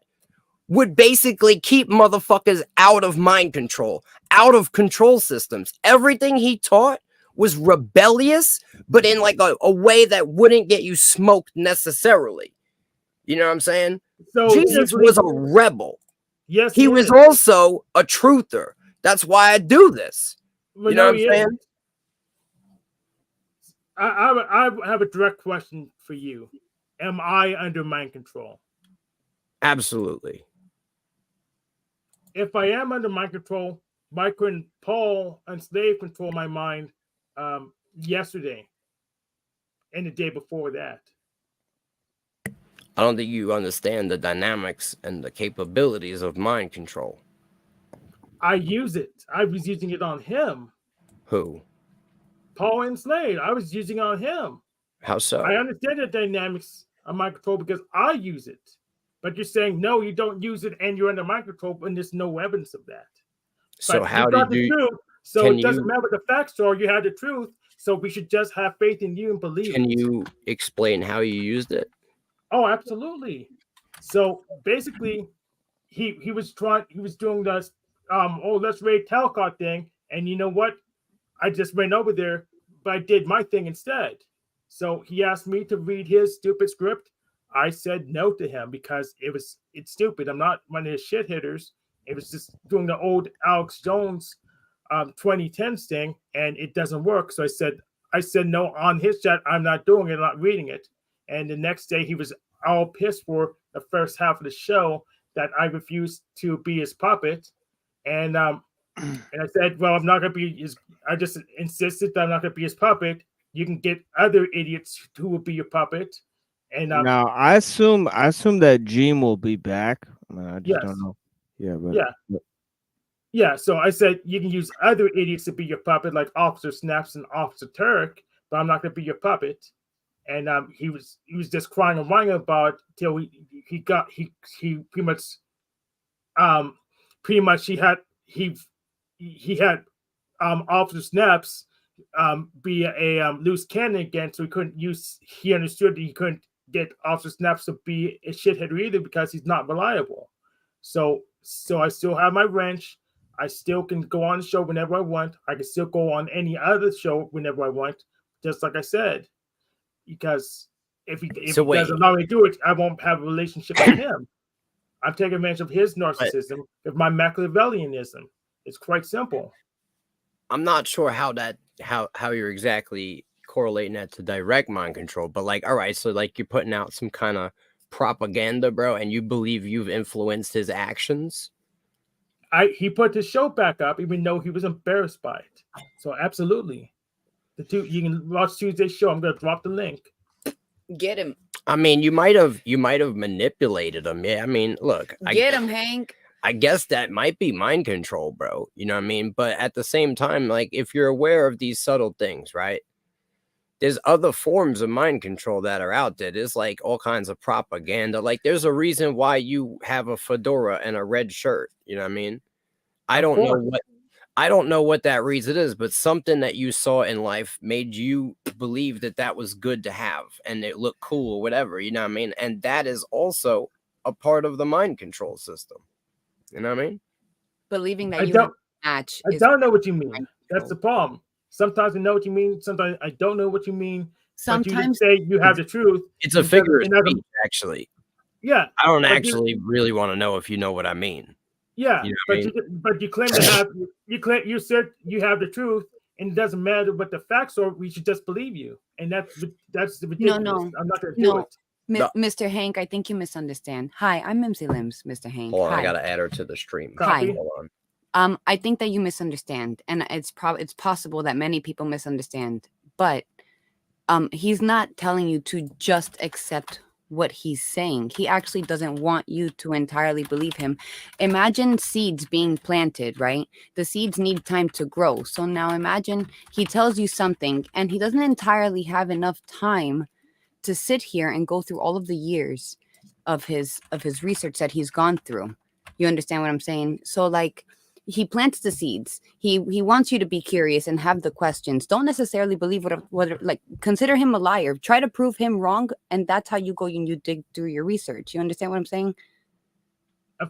Speaker 15: would basically keep motherfuckers out of mind control, out of control systems. Everything he taught
Speaker 3: was rebellious, but in like a way that wouldn't get you smoked necessarily. You know what I'm saying?
Speaker 16: So
Speaker 3: Jesus was a rebel.
Speaker 16: Yes,
Speaker 3: he was also a truther. That's why I do this.
Speaker 16: Well,
Speaker 3: you know
Speaker 16: no,
Speaker 3: what I'm saying?
Speaker 16: I have a direct question for you. Am I under mind control?
Speaker 3: Absolutely.
Speaker 16: If I am under mind control, why couldn't Paul and slave control my mind yesterday and the day before that?
Speaker 3: I don't think you understand the dynamics and the capabilities of mind control.
Speaker 16: I use it. I was using it on him.
Speaker 3: Who?
Speaker 16: Paul enslaved. I was using it on him.
Speaker 3: How so?
Speaker 16: I understand the dynamics of mind control because I use it. But you're saying, no, you don't use it and you're under mind control, and there's no evidence of that.
Speaker 3: So
Speaker 16: but
Speaker 3: how
Speaker 16: got
Speaker 3: did you...
Speaker 16: Truth, so it doesn't matter what the facts are. You have the truth. So we should just have faith in you and believe
Speaker 3: Can
Speaker 16: it.
Speaker 3: you explain how you used it?
Speaker 16: Oh, absolutely. So basically, he was doing this let's raid Talcott thing, and you know what? I just went over there, but I did my thing instead. So he asked me to read his stupid script. I said no to him because it's stupid. I'm not one of his shit hitters. It was just doing the old Alex Jones 2010s thing, and it doesn't work. So I said no on his chat. I'm not doing it. I'm not reading it. And the next day he was all pissed for the first half of the show that I refused to be his puppet. And I said, well, I'm not going to be his. I just insisted that I'm not going to be his puppet. You can get other idiots who will be your puppet. And
Speaker 5: now I assume that Gene will be back. I just don't know. Yeah, but
Speaker 16: yeah. So I said you can use other idiots to be your puppet, like Officer Snaps and Officer Turk, but I'm not going to be your puppet. And he was just crying and whining about it till he pretty much he had Officer Snaps be a loose cannon again, so he understood that he couldn't get Officer Snaps to be a shithead either because he's not reliable. So I still have my wrench. I still can go on the show whenever I want. I can still go on any other show whenever I want, just like I said. Because if he doesn't allow me to do it, I won't have a relationship with him. I'm taking advantage of his narcissism, of my Machiavellianism. It's quite simple.
Speaker 3: I'm not sure how you're exactly correlating that to direct mind control, but like, all right, so like you're putting out some kind of propaganda, bro, and you believe you've influenced his actions.
Speaker 16: He put the show back up, even though he was embarrassed by it. So absolutely, you can watch Tuesday's show. I'm gonna drop the link.
Speaker 20: Get him.
Speaker 3: I mean, you might have manipulated him. Yeah, I mean, look,
Speaker 20: get him, Hank.
Speaker 3: I guess that might be mind control, bro. You know what I mean? But at the same time, like if you're aware of these subtle things, right? There's other forms of mind control that are out there. There's like all kinds of propaganda. Like there's a reason why you have a fedora and a red shirt. You know what I mean? I don't know what that reason is, but something that you saw in life made you believe that was good to have and it looked cool or whatever. You know what I mean? And that is also a part of the mind control system. You know what I mean?
Speaker 20: Believing that you have a match.
Speaker 16: I don't know what you mean. That's the problem. Sometimes I know what you mean. Sometimes I don't know what you mean.
Speaker 20: Sometimes
Speaker 16: you say you have the truth.
Speaker 3: It's a figure of speech, actually.
Speaker 16: Yeah.
Speaker 3: I don't actually really want to know if you know what I mean.
Speaker 16: Yeah,
Speaker 3: you know
Speaker 16: but you claim to have you said you have the truth, and it doesn't matter what the facts are. We should just believe you, and that's ridiculous.
Speaker 20: No.
Speaker 16: I'm not going to do it.
Speaker 20: Mr. Hank, I think you misunderstand. Hi, I'm Mimsy Limbs, Mr. Hank.
Speaker 3: Hold on,
Speaker 20: Hi.
Speaker 3: I gotta add her to the stream.
Speaker 20: Hi.
Speaker 3: Hold on.
Speaker 20: I think that you misunderstand, and it's possible that many people misunderstand, but he's not telling you to just accept what he's saying. He actually doesn't want you to entirely believe him. Imagine seeds being planted, right? The seeds need time to grow. So now imagine he tells you something and he doesn't entirely have enough time to sit here and go through all of the years of his research that he's gone through. You understand what I'm saying? So like he plants the seeds. He wants you to be curious and have the questions. Don't necessarily believe what like consider him a liar. Try to prove him wrong, and that's how you go and you dig through your research. You understand what I'm saying?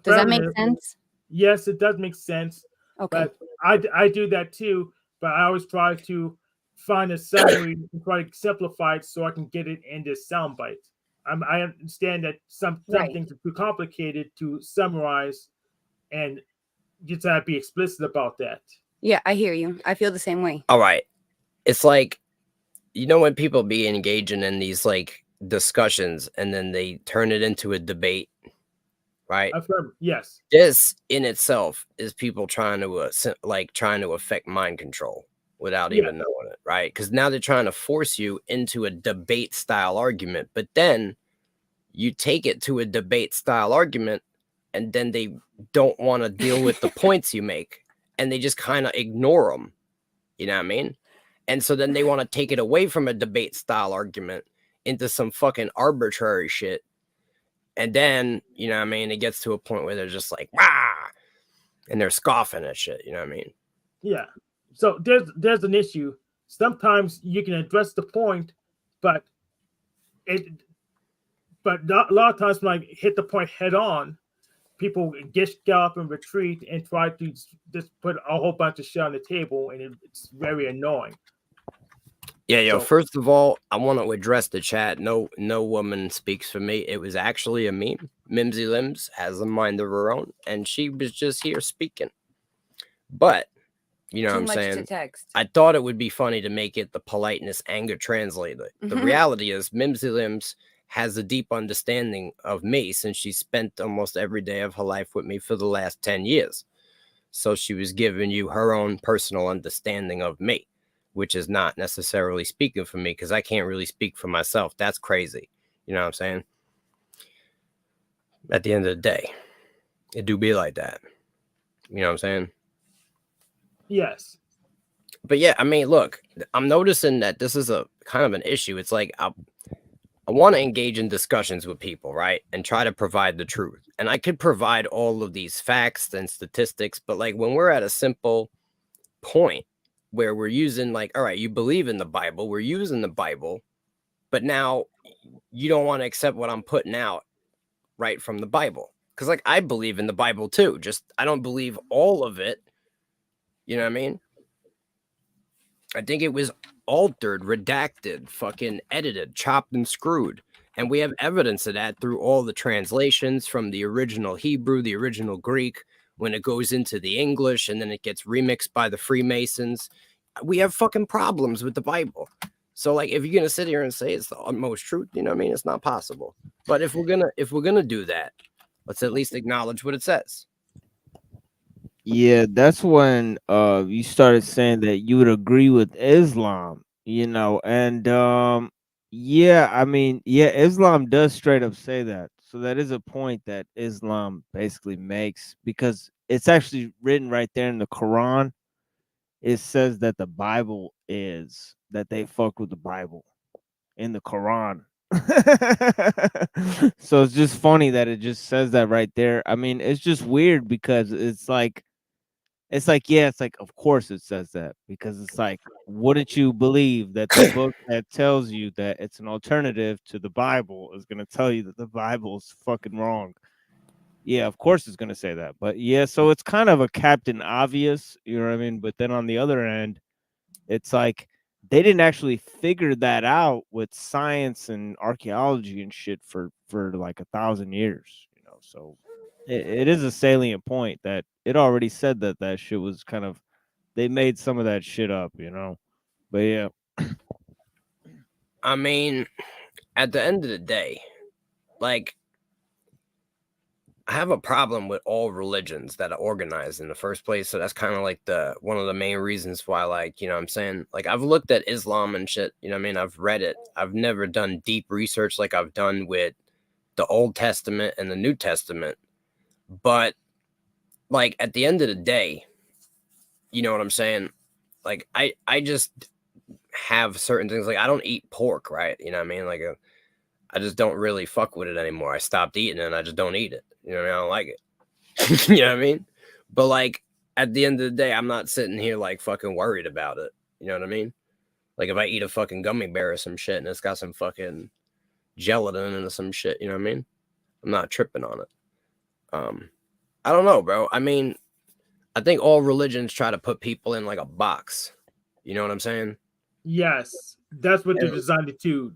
Speaker 20: Does that make sense?
Speaker 16: Yes, it does make sense.
Speaker 20: Okay.
Speaker 16: But I do that too, but I always try to find a summary and try to simplify it so I can get it in this soundbite. I understand that some things are too complicated to summarize, and you just have to be explicit about that.
Speaker 20: Yeah, I hear you. I feel the same way.
Speaker 3: All right. It's like, you know, when people be engaging in these like discussions and then they turn it into a debate, right?
Speaker 16: I've heard, yes.
Speaker 3: This in itself is people trying to trying to affect mind control without even knowing it, right? Because now they're trying to force you into a debate style argument, but then you take it to a debate style argument and then they don't want to deal with the points you make and they just kind of ignore them. You know what I mean? And so then they want to take it away from a debate style argument into some fucking arbitrary shit. And then, you know what I mean, it gets to a point where they're just like, "Rah!" and they're scoffing at shit. You know what I mean?
Speaker 16: Yeah. So there's an issue. Sometimes you can address the point, but a lot of times when I hit the point head on, people get up and retreat and try to just put a whole bunch of shit on the table, and it's very annoying.
Speaker 3: Yeah, yo, first of all, I want to address the chat. No woman speaks for me. It was actually a meme. Mimsy Limbs has a mind of her own, and she was just here speaking. But, you know what I'm saying? I thought it would be funny to make it the politeness anger translator. The reality is Mimsy Limbs has a deep understanding of me since she spent almost every day of her life with me for the last 10 years. So she was giving you her own personal understanding of me, which is not necessarily speaking for me because I can't really speak for myself. That's crazy. You know what I'm saying? At the end of the day, it do be like that. You know what I'm saying?
Speaker 16: Yes.
Speaker 3: But yeah, I mean, look, I'm noticing that this is a kind of an issue. It's like I want to engage in discussions with people, right? And try to provide the truth. And I could provide all of these facts and statistics, but like when we're at a simple point where we're using like, all right, you believe in the Bible, we're using the Bible, but now you don't want to accept what I'm putting out right from the Bible. Because like I believe in the Bible too, just I don't believe all of it. You know what I mean? I think it was altered, redacted, fucking edited, chopped and screwed. And we have evidence of that through all the translations from the original Hebrew, the original Greek, when it goes into the English and then it gets remixed by the Freemasons. We have fucking problems with the Bible. So like if you're gonna sit here and say it's the utmost truth, you know what I mean? It's not possible. But if we're gonna do that, let's at least acknowledge what it says.
Speaker 5: Yeah, that's when you started saying that you would agree with Islam, you know, and yeah, I mean, yeah, Islam does straight up say that. So that is a point that Islam basically makes because it's actually written right there in the Quran. It says that the Bible is that they fuck with the Bible in the Quran. So it's just funny that it just says that right there. I mean, it's just weird because it's like, yeah, it's like, of course it says that because it's like, wouldn't you believe that the book that tells you that it's an alternative to the Bible is going to tell you that the Bible is fucking wrong? Yeah, of course it's going to say that. But yeah, so it's kind of a Captain Obvious, you know what I mean? But then on the other end, it's like they didn't actually figure that out with science and archaeology and shit for like 1,000 years, you know. So it is a salient point that it already said that shit was kind of, they made some of that shit up, you know. But yeah.
Speaker 3: I mean, at the end of the day, like, I have a problem with all religions that are organized in the first place. So that's kind of like one of the main reasons why, like, you know what I'm saying? Like, I've looked at Islam and shit, you know what I mean? I've read it. I've never done deep research like I've done with the Old Testament and the New Testament. But, like, at the end of the day, you know what I'm saying? Like, I just have certain things. Like, I don't eat pork, right? You know what I mean? Like, I just don't really fuck with it anymore. I stopped eating it and I just don't eat it. You know what I mean? I don't like it. You know what I mean? But, like, at the end of the day, I'm not sitting here, like, fucking worried about it. You know what I mean? Like, if I eat a fucking gummy bear or some shit and it's got some fucking gelatin and some shit, you know what I mean? I'm not tripping on it. I don't know, bro. I mean, I think all religions try to put people in like a box. You know what I'm saying?
Speaker 16: Yes, that's what they're designed to do.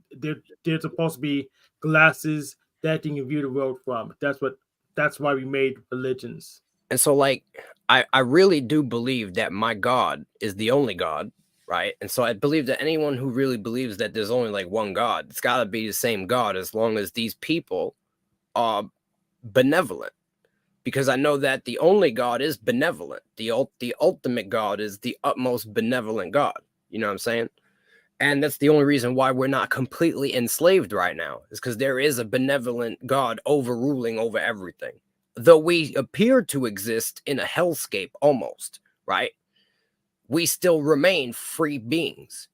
Speaker 16: They're supposed to be glasses that you can view the world from. That's why we made religions.
Speaker 3: And so, like, I really do believe that my God is the only God, right? And so I believe that anyone who really believes that there's only like one God, it's got to be the same God as long as these people are benevolent. Because I know that the only God is benevolent. The ultimate God is the utmost benevolent God. You know what I'm saying? And that's the only reason why we're not completely enslaved right now, is because there is a benevolent God overruling over everything. Though we appear to exist in a hellscape almost, right? We still remain free beings.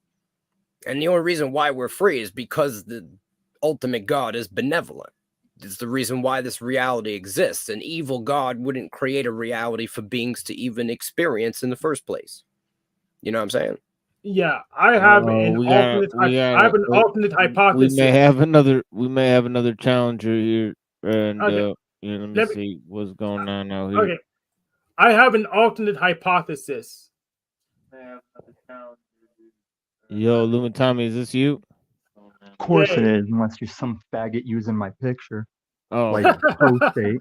Speaker 3: And the only reason why we're free is because the ultimate God is benevolent. It's the reason why this reality exists. An evil God wouldn't create a reality for beings to even experience in the first place. You know what I'm saying?
Speaker 16: Yeah, I have an alternate hypothesis.
Speaker 5: We may have another challenger here, and
Speaker 16: Okay.
Speaker 5: let me
Speaker 16: Let me-
Speaker 5: see what's going on out here.
Speaker 16: Okay, I have an alternate hypothesis.
Speaker 5: Yo, Lumitami, is this you?
Speaker 7: Of course
Speaker 16: Yeah.
Speaker 7: it is, unless you're some faggot using my picture.
Speaker 5: Oh,
Speaker 7: Like post-date.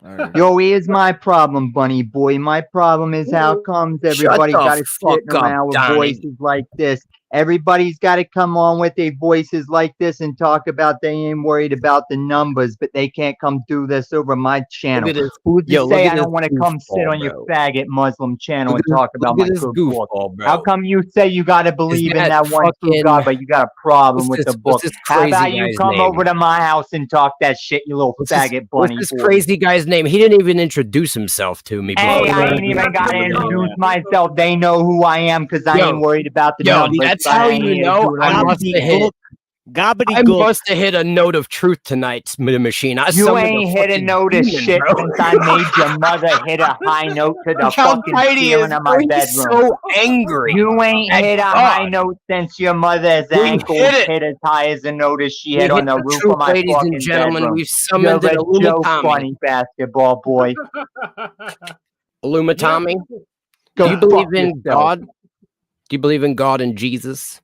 Speaker 5: Alright.
Speaker 7: Yo, here's my problem, bunny boy. My problem is how comes everybody
Speaker 3: the
Speaker 7: got to
Speaker 3: fuck
Speaker 7: sitting
Speaker 3: up,
Speaker 7: around with
Speaker 3: Donnie.
Speaker 7: voices like this. Everybody's got to come on with their voices like this and talk about they ain't worried about the numbers, but they can't come do this over my channel.
Speaker 3: Look at this-
Speaker 7: Who's to
Speaker 3: yo, look
Speaker 7: say
Speaker 3: at
Speaker 7: I
Speaker 3: this
Speaker 7: don't want to come sit
Speaker 3: goofball,
Speaker 7: on your
Speaker 3: bro.
Speaker 7: faggot Muslim channel
Speaker 3: Look
Speaker 7: and
Speaker 3: at
Speaker 7: talk
Speaker 3: this-
Speaker 7: about
Speaker 3: look
Speaker 7: my
Speaker 3: at this
Speaker 7: good book?
Speaker 3: goofball, bro.
Speaker 7: How come you say you got to believe in
Speaker 3: that
Speaker 7: that one true
Speaker 3: fucking-
Speaker 7: God, but you got a problem
Speaker 3: What's
Speaker 7: with
Speaker 3: this-
Speaker 7: the
Speaker 3: what's
Speaker 7: book?
Speaker 3: this
Speaker 7: How about
Speaker 3: crazy
Speaker 7: you
Speaker 3: guy's
Speaker 7: come
Speaker 3: name?
Speaker 7: over to my house and talk that shit, you little faggot bunny
Speaker 3: What's this
Speaker 7: boy?
Speaker 3: crazy guy's name? He didn't even introduce himself to me, bro.
Speaker 7: Hey, I ain't even got to introduce myself. They know who I am because I ain't worried about the numbers.
Speaker 3: That's
Speaker 7: but
Speaker 3: how
Speaker 7: I ain't
Speaker 3: you
Speaker 7: here to
Speaker 3: know
Speaker 7: do it
Speaker 3: I
Speaker 7: on
Speaker 3: must
Speaker 7: your
Speaker 3: have hit. I
Speaker 5: Gobbledygook.
Speaker 3: must have hit a note of truth tonight, machine. I
Speaker 7: You
Speaker 3: summoned
Speaker 7: ain't
Speaker 3: a
Speaker 7: hit a
Speaker 3: fucking
Speaker 7: note of
Speaker 3: demon,
Speaker 7: shit
Speaker 3: bro.
Speaker 7: since I made your mother hit a high note to the
Speaker 3: Look how
Speaker 7: fucking
Speaker 3: tight he
Speaker 7: ceiling
Speaker 3: is,
Speaker 7: of
Speaker 3: bro.
Speaker 7: my
Speaker 3: He's
Speaker 7: bedroom.
Speaker 3: so angry.
Speaker 7: You ain't
Speaker 3: at
Speaker 7: hit a
Speaker 3: God.
Speaker 7: high note since your mother's
Speaker 3: We
Speaker 7: ankles
Speaker 3: hit it.
Speaker 7: hit as high as a note as she
Speaker 3: We
Speaker 7: hit on
Speaker 3: hit
Speaker 7: the
Speaker 3: the
Speaker 7: roof
Speaker 3: truth,
Speaker 7: of my
Speaker 3: ladies and
Speaker 7: fucking
Speaker 3: gentlemen.
Speaker 7: bedroom.
Speaker 3: We've summoned
Speaker 7: You're
Speaker 3: an
Speaker 7: a joke,
Speaker 3: Illumitami.
Speaker 7: bunny basketball boy.
Speaker 3: Illumitami.
Speaker 7: Go
Speaker 3: Do you believe
Speaker 7: fuck
Speaker 3: in
Speaker 7: yourself.
Speaker 3: God? Do you believe in God and Jesus?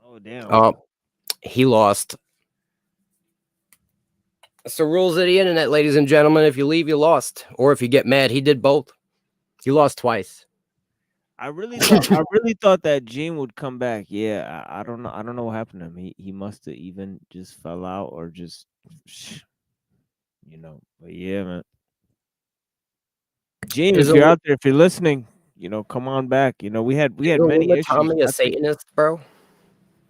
Speaker 5: Oh damn.
Speaker 3: He lost. That's the rules of the internet, ladies and gentlemen. If you leave, you lost. Or if you get mad, he did both. He lost twice.
Speaker 5: I really thought that Gene would come back. Yeah, I don't know. I don't know what happened to him. He must have even just fell out or just, you know. But yeah, man. Gene, if you're out there, if you're listening, you know, come on back. You know, we had many issues.
Speaker 3: Tommy, a Satanist, bro?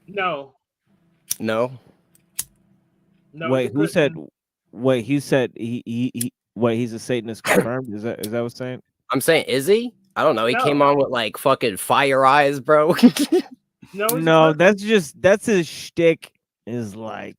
Speaker 16: No.
Speaker 3: No.
Speaker 5: Wait, who said? Wait, he said he. Wait, he's a Satanist confirmed. Is that what's saying?
Speaker 3: I'm saying, is he? I don't know. He
Speaker 16: No.
Speaker 3: came on with like fucking fire eyes, bro.
Speaker 16: No,
Speaker 5: that's his shtick. Is like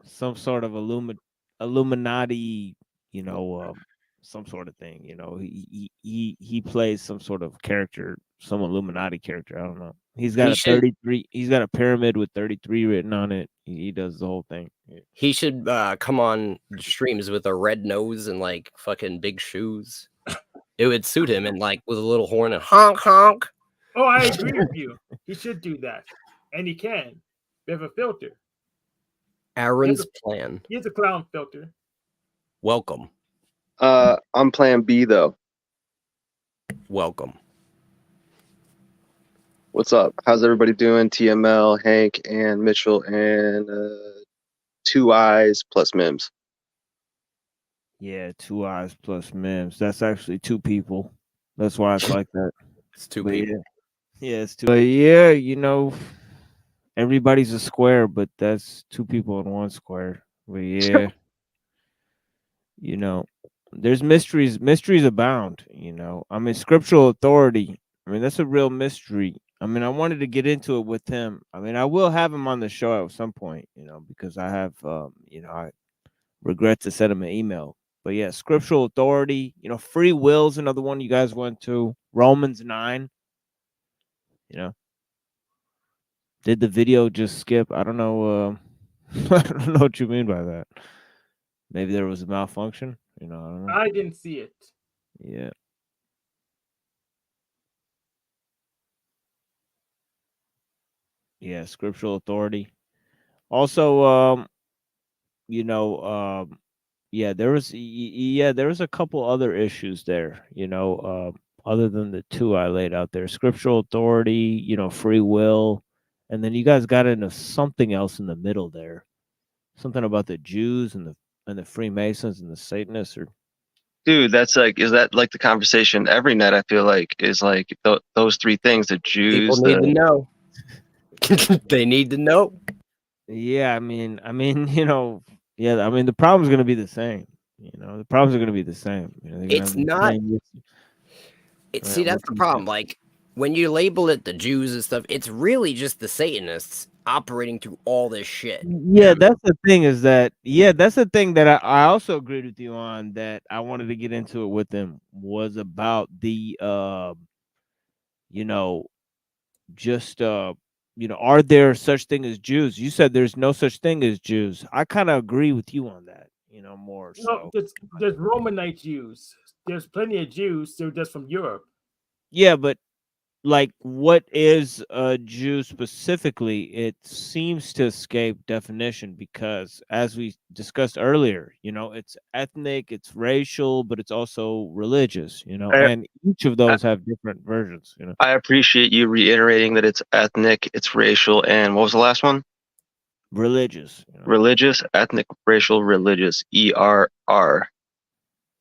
Speaker 5: some sort of Illuminati, you know, some sort of thing. You know, he plays some sort of character, some Illuminati character. I don't know. He's got 33. He's got a pyramid with 33 written on it. He does the whole thing.
Speaker 3: He should come on streams with a red nose and like fucking big shoes. It would suit him, and like with a little horn and honk honk.
Speaker 16: Oh, I agree with you. He should do that, and he can. We have a filter.
Speaker 3: Aaron's plan.
Speaker 16: Here's a clown filter.
Speaker 3: Welcome.
Speaker 22: I'm plan B though.
Speaker 3: Welcome.
Speaker 22: What's up? How's everybody doing? TML, Hank, and Mitchell, and Two Eyes plus Mims.
Speaker 5: Yeah, 2 eyes plus Mims. That's actually 2 people. That's why it's like that.
Speaker 3: It's 2 people.
Speaker 5: Yeah, it's 2. But yeah, you know, everybody's a square, but that's 2 people in 1 square. But yeah, you know, there's mysteries. Mysteries abound. You know, I mean, scriptural authority. I mean, that's a real mystery. I mean, I wanted to get into it with him. I mean, I will have him on the show at some point. You know, because I have, you know, I regret to send him an email. But yeah, scriptural authority, you know, free will is another one you guys went to. Romans 9. You know, did the video just skip? I don't know. I don't know what you mean by that. Maybe there was a malfunction. You know, I don't know.
Speaker 16: I didn't see it.
Speaker 5: Yeah. Yeah, scriptural authority. Also, yeah, there was a couple other issues there, other than the two I laid out there. Scriptural authority, free will, and then you guys got into something else in the middle there. Something about the Jews and the Freemasons and the Satanists, or
Speaker 22: Dude, is that like the conversation every night? I feel like is like those three things: the
Speaker 3: People
Speaker 22: Jews,
Speaker 3: need to know. They need to know.
Speaker 5: yeah, I mean, yeah, I mean, the problem's gonna be the same. The problems are gonna be the same. They're gonna
Speaker 3: It's
Speaker 5: have the
Speaker 3: not.
Speaker 5: same
Speaker 3: It's
Speaker 5: Right,
Speaker 3: see,
Speaker 5: what
Speaker 3: that's the
Speaker 5: can you say?
Speaker 3: problem. Like when you label it the Jews and stuff, it's really just the Satanists operating through all this shit.
Speaker 5: Yeah, that's the thing is that that's the thing that I also agreed with you on, that I wanted to get into it with them, was about the just are there such thing as Jews? You said there's no such thing as Jews. I kind of agree with you on that, more
Speaker 16: No,
Speaker 5: so.
Speaker 16: there's Romanite Jews. There's plenty of Jews. They're just from Europe.
Speaker 5: Yeah, but like, what is a Jew specifically? It seems to escape definition because, as we discussed earlier, it's ethnic, it's racial, but it's also religious, and each of those have different versions,
Speaker 22: I appreciate you reiterating that it's ethnic, it's racial, and what was the last one?
Speaker 5: Religious.
Speaker 22: Religious, ethnic, racial, religious. ERR.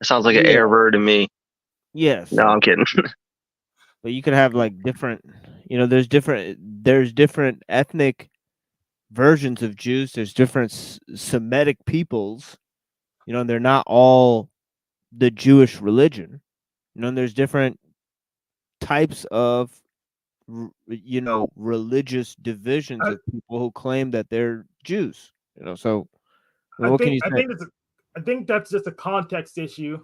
Speaker 22: It sounds like an
Speaker 5: Yeah.
Speaker 22: error to me.
Speaker 5: Yes.
Speaker 22: No, I'm kidding.
Speaker 5: But you could have like different, there's different ethnic versions of Jews. There's different Semitic peoples, and they're not all the Jewish religion. And there's different types of religious divisions of people who claim that they're Jews. So what can you say?
Speaker 16: I think that's just a context issue.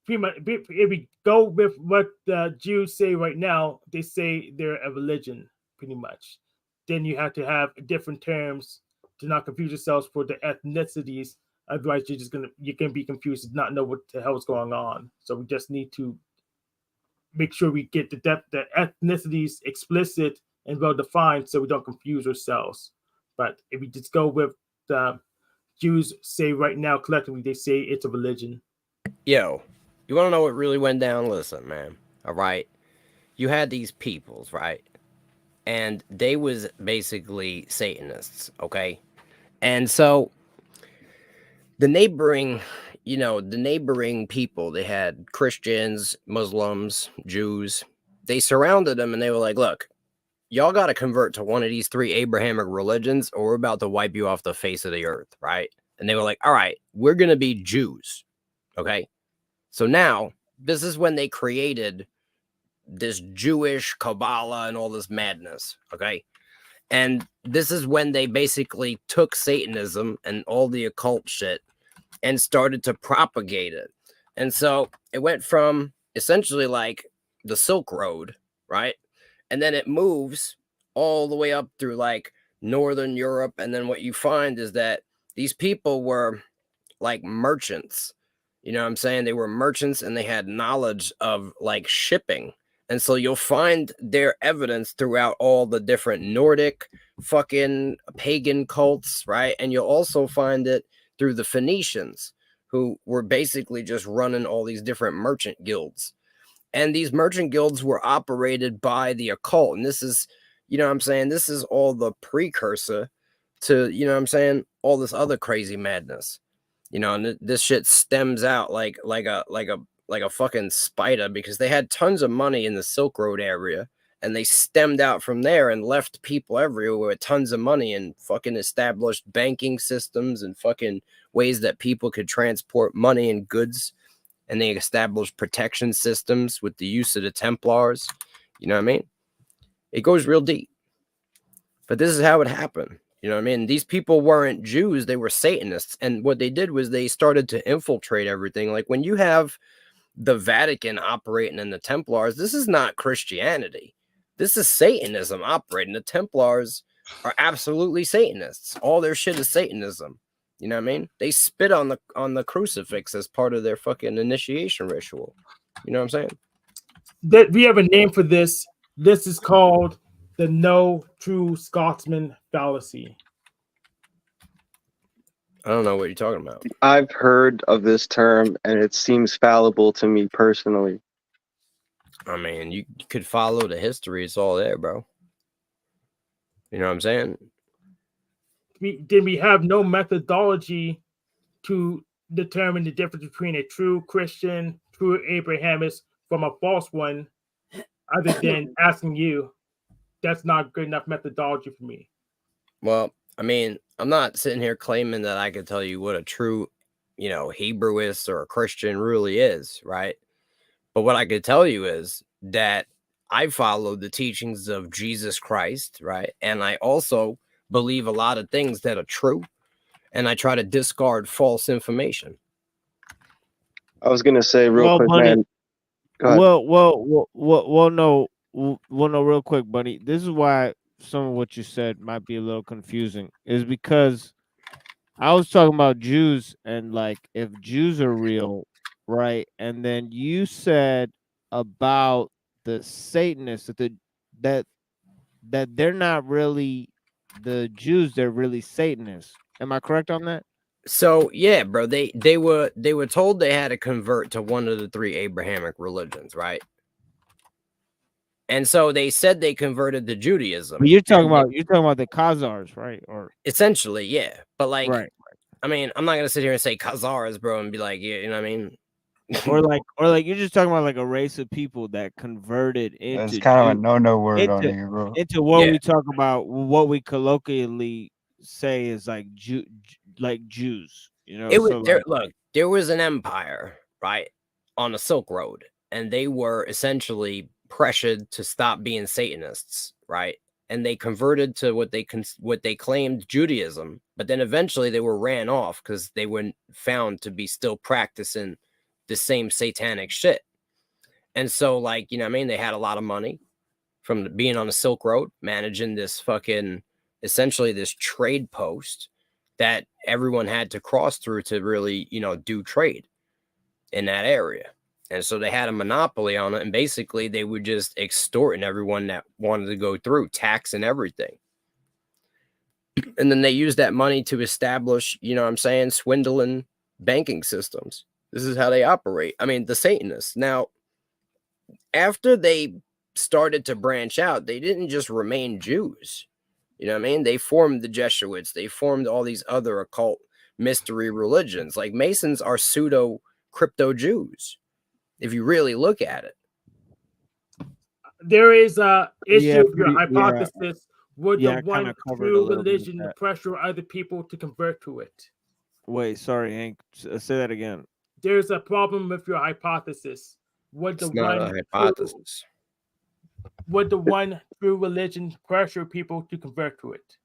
Speaker 16: If we go with what the Jews say right now, they say they're a religion, pretty much. Then you have to have different terms to not confuse yourselves for the ethnicities. Otherwise, you can be confused and not know what the hell is going on. So we just need to make sure we get the ethnicities explicit and well defined, so we don't confuse ourselves. But if we just go with the Jews say right now collectively, they say it's a religion.
Speaker 3: Yo, you want to know what really went down? Listen, man. All right, you had these peoples, right, and they was basically Satanists, okay, and so the neighboring people, they had Christians, Muslims, Jews. They surrounded them and they were like, look, y'all got to convert to one of these three Abrahamic religions or we're about to wipe you off the face of the earth, right? And they were like, all right, we're going to be Jews, okay? So now, this is when they created this Jewish Kabbalah and all this madness, okay? And this is when they basically took Satanism and all the occult shit and started to propagate it. And so it went from essentially like the Silk Road, right? And then it moves all the way up through like Northern Europe. And then what you find is that these people were like merchants. You know what I'm saying? They were merchants and they had knowledge of like shipping. And so you'll find their evidence throughout all the different Nordic fucking pagan cults, right? And you'll also find it through the Phoenicians, who were basically just running all these different merchant guilds. And these merchant guilds were operated by the occult. And this is, you know what I'm saying? This is all the precursor to, you know what I'm saying, all this other crazy madness. And this shit stems out like a fucking spider, because they had tons of money in the Silk Road area. And they stemmed out from there and left people everywhere with tons of money and fucking established banking systems and fucking ways that people could transport money and goods. And they established protection systems with the use of the Templars. You know what I mean? It goes real deep. But this is how it happened. You know what I mean? These people weren't Jews. They were Satanists. And what they did was they started to infiltrate everything. Like when you have the Vatican operating in the Templars, this is not Christianity. This is Satanism operating. The Templars are absolutely Satanists. All their shit is Satanism. You know what I mean? They spit on the crucifix as part of their fucking initiation ritual. You know what I'm saying?
Speaker 16: That we have a name for this. This is called The no true Scotsman fallacy.
Speaker 15: I don't know what you're talking about.
Speaker 22: I've heard of this term, and it seems fallible to me personally.
Speaker 15: I mean, you could follow the history. It's all there, bro. You know what I'm saying?
Speaker 16: Then we have no methodology to determine the difference between a true Christian, true Abrahamist from a false one, other than asking you. That's not good enough methodology for me.
Speaker 15: Well, I mean, I'm not sitting here claiming that I could tell you what a true, Hebrewist or a Christian really is, right? But what I could tell you is that I follow the teachings of Jesus Christ, right? And I also believe a lot of things that are true, and I try to discard false information.
Speaker 22: I was gonna say real quick,
Speaker 5: buddy,
Speaker 22: man. Go ahead.
Speaker 5: No, real quick, buddy. This is why some of what you said might be a little confusing, is because I was talking about Jews and like if Jews are real, right? And then you said about the Satanists that they're not really the Jews, they're really Satanists. Am I correct on that?
Speaker 15: So yeah, bro, they were told they had to convert to one of the 3 Abrahamic religions, right? And so they said they converted to Judaism.
Speaker 5: But you're talking about the Khazars, right? Or
Speaker 15: essentially, yeah. But like,
Speaker 5: right.
Speaker 15: I mean, I'm not gonna sit here and say Khazars, bro, and be like, yeah, you know what I mean?
Speaker 5: or like you're just talking about like a race of people that converted into
Speaker 8: That's kind of a no word on here, bro.
Speaker 5: into what we talk about, what we colloquially say is like Jews, you know.
Speaker 15: It was
Speaker 5: So
Speaker 15: look, there was an empire, right, on the Silk Road, and they were essentially pressured to stop being Satanists, right? And they converted to what they claimed Judaism, but then eventually they were ran off because they were found to be still practicing the same satanic shit. And so, like, you know what I mean? They had a lot of money from being on the Silk Road, managing this fucking, essentially this trade post that everyone had to cross through to really, do trade in that area. And so they had a monopoly on it, and basically they were just extorting everyone that wanted to go through, taxing everything. And then they used that money to establish, swindling banking systems. This is how they operate. I mean, the Satanists. Now, after they started to branch out, they didn't just remain Jews. You know what I mean? They formed the Jesuits. They formed all these other occult mystery religions. Like Masons are pseudo crypto Jews, if you really look at it.
Speaker 16: There is a issue with your hypothesis. Would the one true religion pressure other people to convert to it?
Speaker 5: Wait, sorry, Hank. Say that again.
Speaker 16: There's a problem with your hypothesis. Would the one true religion pressure people to convert to it?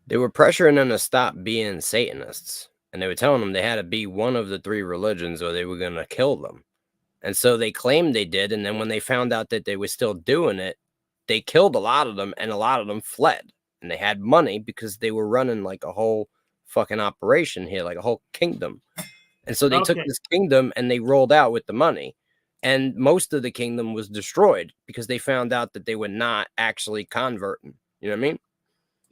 Speaker 15: They were pressuring them to stop being Satanists. And they were telling them they had to be one of the 3 religions or they were going to kill them. And so they claimed they did. And then when they found out that they were still doing it, they killed a lot of them, and a lot of them fled. And they had money because they were running like a whole fucking operation here, like a whole kingdom. And so they took this kingdom and they rolled out with the money. And most of the kingdom was destroyed because they found out that they were not actually converting. You know what I mean?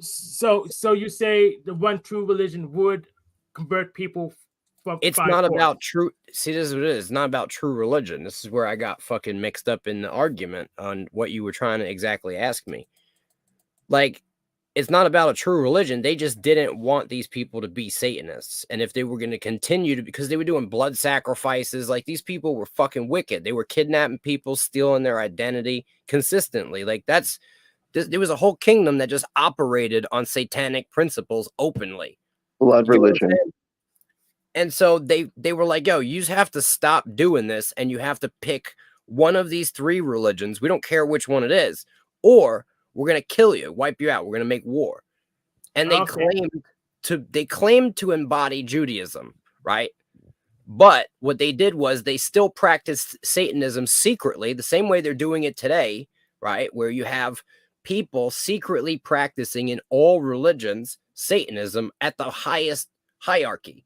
Speaker 16: So you say the one true religion would convert people from.
Speaker 15: It's not about true. See, this is what it is. It's not about true religion. This is where I got fucking mixed up in the argument on what you were trying to exactly ask me. Like, it's not about a true religion. They just didn't want these people to be Satanists. And if they were going to continue to, because they were doing blood sacrifices, like these people were fucking wicked. They were kidnapping people, stealing their identity consistently. Like there was a whole kingdom that just operated on satanic principles openly.
Speaker 22: Blood religion.
Speaker 15: And so they were like, yo, you just have to stop doing this, and you have to pick one of these 3 religions. We don't care which one it is, or we're going to kill you, wipe you out. We're going to make war. And they claimed to embody Judaism, right? But what they did was they still practiced Satanism secretly, the same way they're doing it today, right? Where you have people secretly practicing in all religions Satanism at the highest hierarchy.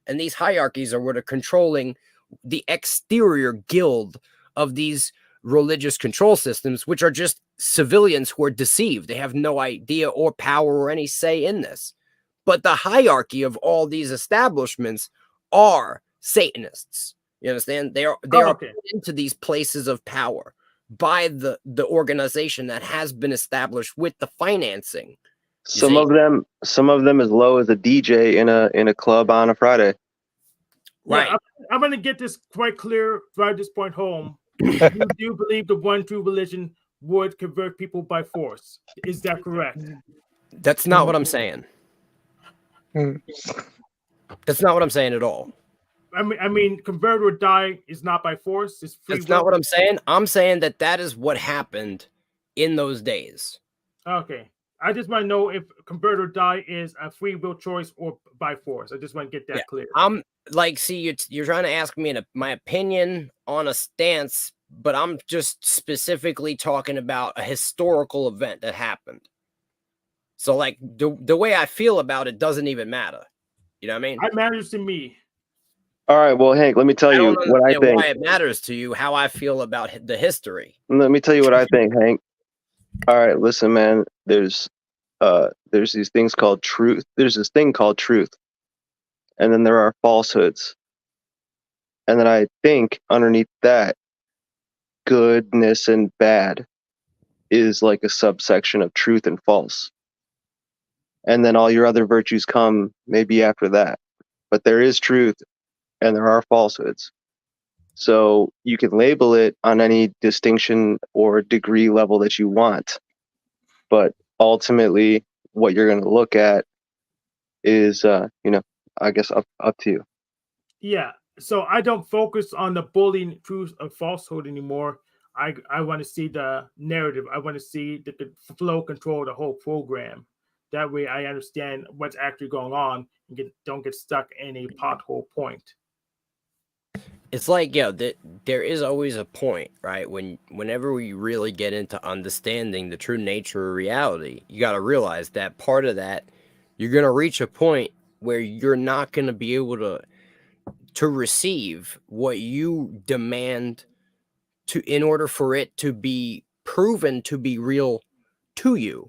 Speaker 15: And these hierarchies are what are controlling the exterior guild of these religious control systems, which are just
Speaker 3: civilians who are deceived. They have no idea or power or any say in this. But the hierarchy of all these establishments are Satanists. You understand? They are put into these places of power by the organization that has been established with the financing.
Speaker 22: Some of them as low as a DJ in a club on a Friday.
Speaker 3: Right.
Speaker 16: Yeah, I'm going to get this quite clear, drive this point home. You do believe the one true religion would convert people by force. Is that correct?
Speaker 3: That's not what I'm saying. That's not what I'm saying at all.
Speaker 16: I mean, convert or die is not by force. It's free.
Speaker 3: That's not what I'm saying. I'm saying that is what happened in those days.
Speaker 16: Okay. I just want to know if convert or die is a free will choice or by force. I just want to get that clear.
Speaker 3: I'm like, see, you're trying to ask me my opinion on a stance, but I'm just specifically talking about a historical event that happened. So, like, the way I feel about it doesn't even matter. You know what I mean?
Speaker 16: It matters to me.
Speaker 22: All right, well, Hank, let me tell you what I think.
Speaker 3: Why it matters to you, how I feel about the history.
Speaker 22: Let me tell you what I think, Hank. All right, listen, man. There's these things called truth. There's this thing called truth, and then there are falsehoods. And then I think underneath that, goodness and bad is like a subsection of truth and false. And then all your other virtues come maybe after that. But there is truth and there are falsehoods. So you can label it on any distinction or degree level that you want. But ultimately, what you're going to look at is, I guess up to you.
Speaker 16: Yeah. So I don't focus on the bullying truth and falsehood anymore. I want to see the narrative. I want to see the flow control the whole program. That way I understand what's actually going on and don't get stuck in a pothole point.
Speaker 3: It's like, there is always a point, right? Whenever we really get into understanding the true nature of reality, you got to realize that part of that, you're going to reach a point where you're not going to be able to receive what you demand in order for it to be proven to be real to you.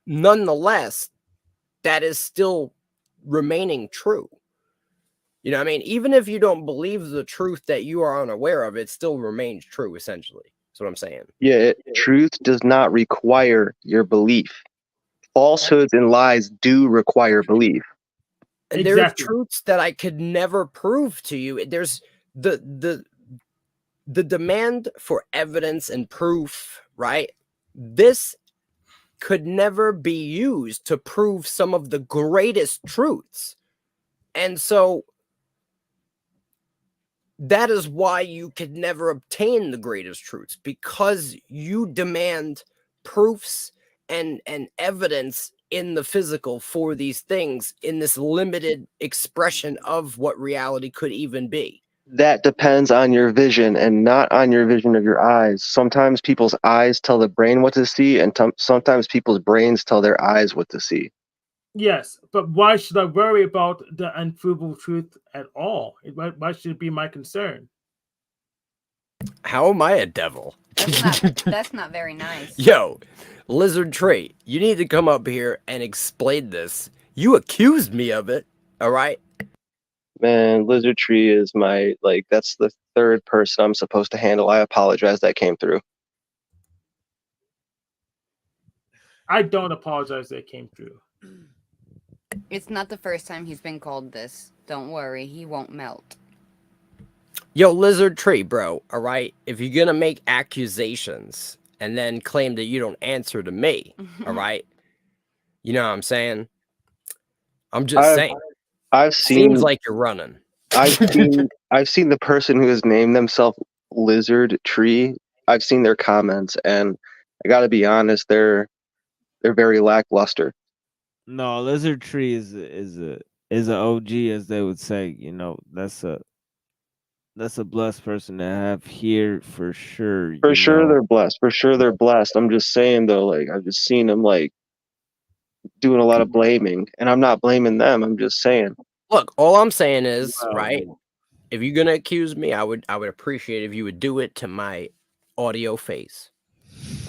Speaker 3: Nonetheless, that is still remaining true. You know what I mean? Even if you don't believe the truth that you are unaware of, it still remains true, essentially. That's what I'm saying.
Speaker 22: Yeah, truth does not require your belief. Falsehoods and lies do require belief.
Speaker 3: And there's truths that I could never prove to you. There's the demand for evidence and proof, right? This could never be used to prove some of the greatest truths. And so that is why you could never obtain the greatest truths, because you demand proofs and evidence in the physical for these things in this limited expression of what reality could even be.
Speaker 22: That depends on your vision and not on your vision of your eyes. Sometimes people's eyes tell the brain what to see, and sometimes people's brains tell their eyes what to see.
Speaker 16: Yes, but why should I worry about the unprovable truth at all? Why should it be my concern?
Speaker 3: How am I a devil?
Speaker 20: That's not very nice.
Speaker 3: Yo, Lizard Tree, you need to come up here and explain this. You accused me of it, all right?
Speaker 22: Man, Lizard Tree is that's the third person I'm supposed to handle. I apologize that came through.
Speaker 16: I don't apologize that came through.
Speaker 20: It's not the first time he's been called this. Don't worry, he won't melt.
Speaker 3: Yo, Lizard Tree, bro, all right? If you're gonna make accusations and then claim that you don't answer to me, all right? You know what I'm saying? I'm just saying. Seems like you're running.
Speaker 22: I've seen the person who has named themselves Lizard Tree. I've seen their comments, and I got to be honest, they're very lackluster.
Speaker 5: No, Lizard Tree is a OG, as they would say. You know, that's a blessed person to have here for sure.
Speaker 22: For sure they're blessed. For sure they're blessed. I'm just saying though, I've just seen them doing a lot of blaming, and I'm not blaming them. I'm just saying.
Speaker 3: Look, all I'm saying is, right, if you're gonna accuse me, I would appreciate if you would do it to my audio face.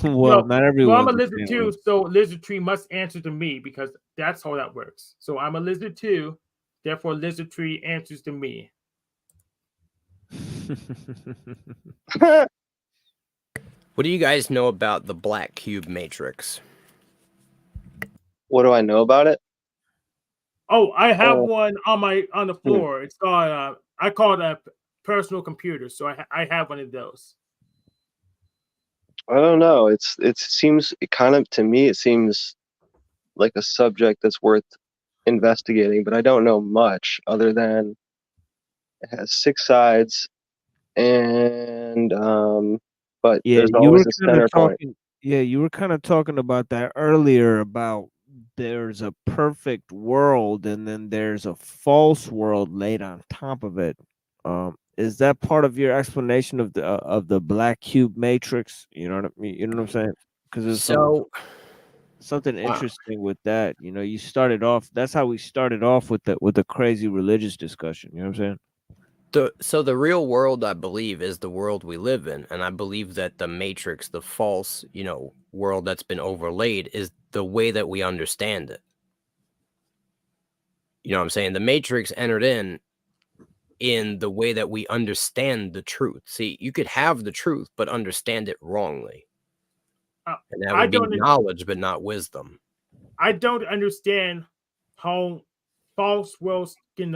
Speaker 5: Well, not everyone.
Speaker 16: I'm a lizard too, so lizard tree must answer to me because that's how that works. So I'm a lizard too, therefore lizard tree answers to me.
Speaker 3: What do you guys know about the black cube matrix?
Speaker 22: What do I know about it?
Speaker 16: Oh, I have one on the floor. It's called I call it a personal computer. So I have one of those.
Speaker 22: I don't know. It seems to me it seems like a subject that's worth investigating, but I don't know much other than it has 6 sides, and but there's always a center point.
Speaker 5: Yeah, you were kind of talking about that earlier about there's a perfect world and then there's a false world laid on top of it. Is that part of your explanation of the black cube matrix? You know what I mean? You know what I'm saying? Because there's something interesting with that. You know, you started off. That's how we started off with the crazy religious discussion. You know what I'm saying?
Speaker 3: So the real world, I believe, is the world we live in, and I believe that the matrix, the false, world that's been overlaid, is the way that we understand it. You know what I'm saying? The matrix entered in the way that we understand the truth. See, you could have the truth, but understand it wrongly. And that would be knowledge, but not wisdom.
Speaker 16: I don't understand how false worlds can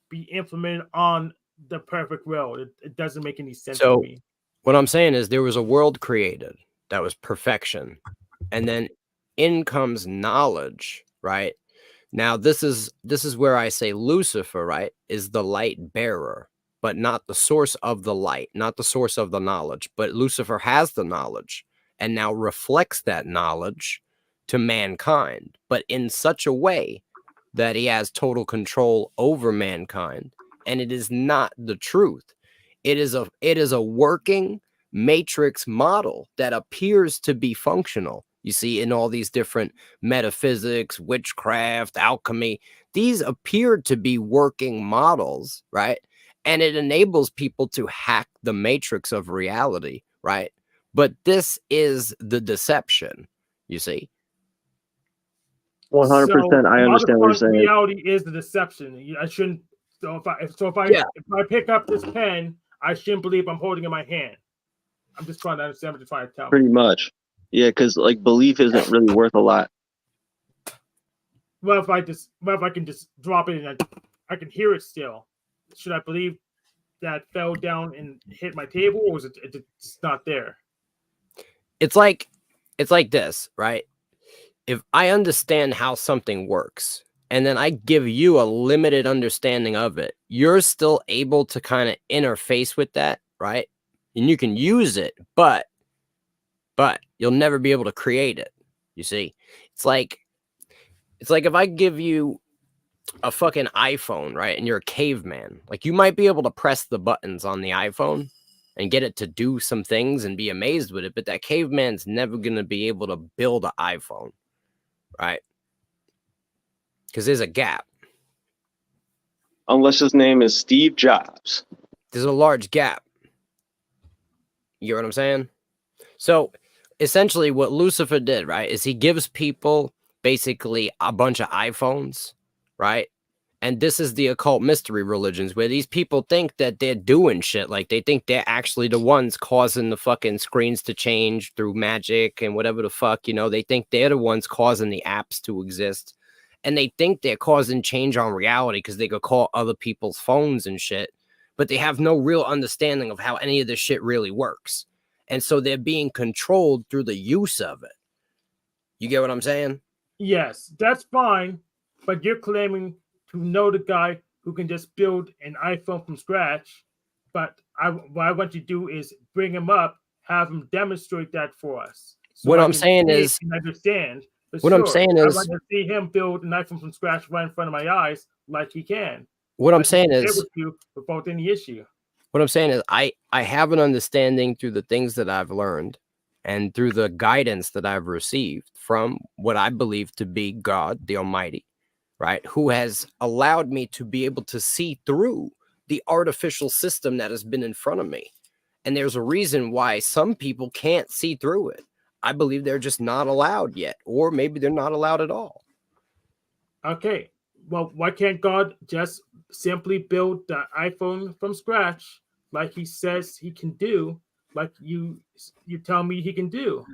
Speaker 16: be implemented on the perfect world. It doesn't make any sense to me.
Speaker 3: What I'm saying is there was a world created that was perfection. And then in comes knowledge, right? Now, this is where I say Lucifer, right, is the light bearer, but not the source of the light, not the source of the knowledge. But Lucifer has the knowledge and now reflects that knowledge to mankind, but in such a way that he has total control over mankind. And it is not the truth. It is a working matrix model that appears to be functional. You see, in all these different metaphysics, witchcraft, alchemy, these appear to be working models, right? And it enables people to hack the matrix of reality, right? But this is the deception, you see.
Speaker 22: 100%. I understand what you're saying.
Speaker 16: Reality is the deception. I shouldn't. So if I pick up this pen, I shouldn't believe I'm holding it in my hand. I'm just trying to understand what you're trying to tell me.
Speaker 22: Pretty much. Yeah, because like belief isn't really worth a lot.
Speaker 16: Well, if I can just drop it and I can hear it still, should I believe that fell down and hit my table, or is it just not there?
Speaker 3: It's like this, right? If I understand how something works, and then I give you a limited understanding of it, you're still able to kind of interface with that, right? And you can use it, but you'll never be able to create it. You see, it's like if I give you a fucking iPhone, right? And you're a caveman, like you might be able to press the buttons on the iPhone and get it to do some things and be amazed with it. But that caveman's never going to be able to build an iPhone, right? Because there's a gap.
Speaker 22: Unless his name is Steve Jobs.
Speaker 3: There's a large gap. You know what I'm saying? So essentially what Lucifer did, right, is he gives people basically a bunch of iPhones, right? And this is the occult mystery religions where these people think that they're doing shit. Like they think they're actually the ones causing the fucking screens to change through magic and whatever the fuck, they think they're the ones causing the apps to exist. And they think they're causing change on reality because they could call other people's phones and shit. But they have no real understanding of how any of this shit really works. And so they're being controlled through the use of it. You get what I'm saying?
Speaker 16: Yes, that's fine. But you're claiming to know the guy who can just build an iPhone from scratch. But what I want you to do is bring him up, have him demonstrate that for us. So
Speaker 3: what I'm saying is,
Speaker 16: understand.
Speaker 3: What I'm saying is,
Speaker 16: I want to see him build an iPhone from scratch right in front of my eyes, like he can.
Speaker 3: What I'm saying is,
Speaker 16: without any issue.
Speaker 3: What I'm saying is, I have an understanding through the things that I've learned and through the guidance that I've received from what I believe to be God, the Almighty, right? Who has allowed me to be able to see through the artificial system that has been in front of me. And there's a reason why some people can't see through it.
Speaker 15: I believe they're just not allowed yet, or maybe they're not allowed at all.
Speaker 16: Okay. Well, why can't God just simply build the iPhone from scratch like he says he can do, like you tell me he can do?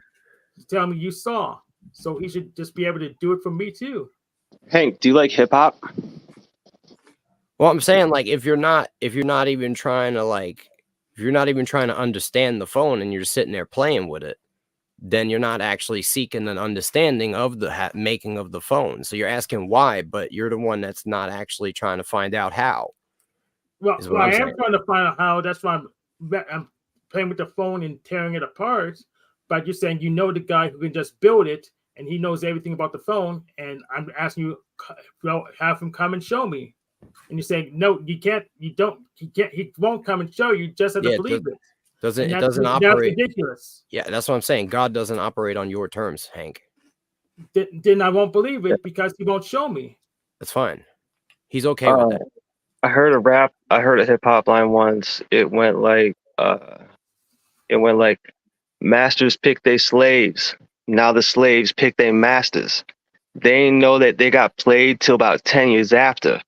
Speaker 16: You tell me you saw. So he should just be able to do it for me too.
Speaker 22: Hank, do you like hip hop?
Speaker 15: Well, I'm saying, like, if you're not even trying to understand the phone and you're sitting there playing with it, then you're not actually seeking an understanding of the making of the phone. So you're asking why, but you're the one that's not actually trying to find out how.
Speaker 16: Well, I am trying to find out how. That's why I'm playing with the phone and tearing it apart. But you're saying you know the guy who can just build it and he knows everything about the phone. And I'm asking you, well, have him come and show me. And you're saying, no, you can't. You don't. He can't. He won't come and show you. Just have to believe it.
Speaker 15: It
Speaker 16: That's
Speaker 15: doesn't operate.
Speaker 16: Ridiculous.
Speaker 15: Yeah, that's what I'm saying. God doesn't operate on your terms, Hank.
Speaker 16: Then I won't believe it because he won't show me.
Speaker 15: That's fine. He's okay with that.
Speaker 22: I heard a hip hop line once. It went like masters pick their slaves. Now the slaves pick their masters. They ain't know that they got played till about 10 years after.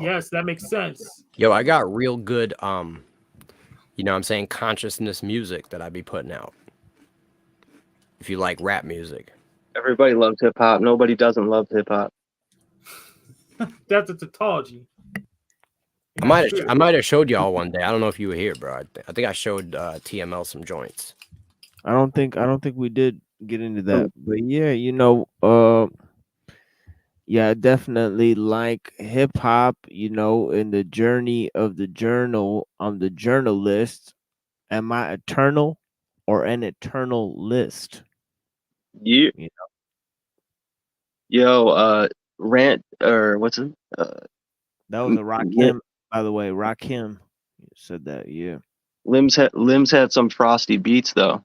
Speaker 16: Yes, that makes sense.
Speaker 15: Yo, I got real good, you know what I'm saying, consciousness music that I be putting out. If you like rap music.
Speaker 22: Everybody loves hip hop. Nobody doesn't love hip hop.
Speaker 16: That's a tautology.
Speaker 15: I might have showed y'all one day. I don't know if you were here, bro. I think I showed TML some joints.
Speaker 5: I don't think we did get into that, but yeah, you know, yeah, I definitely like hip hop. You know, in the journey of the journal, I'm the journalist. Am I eternal or an eternal list?
Speaker 22: You
Speaker 5: know?
Speaker 22: Yo, Rant or what's it?
Speaker 5: That was a Rakim, by the way. Rakim said that. Yeah.
Speaker 22: Limbs had some frosty beats though.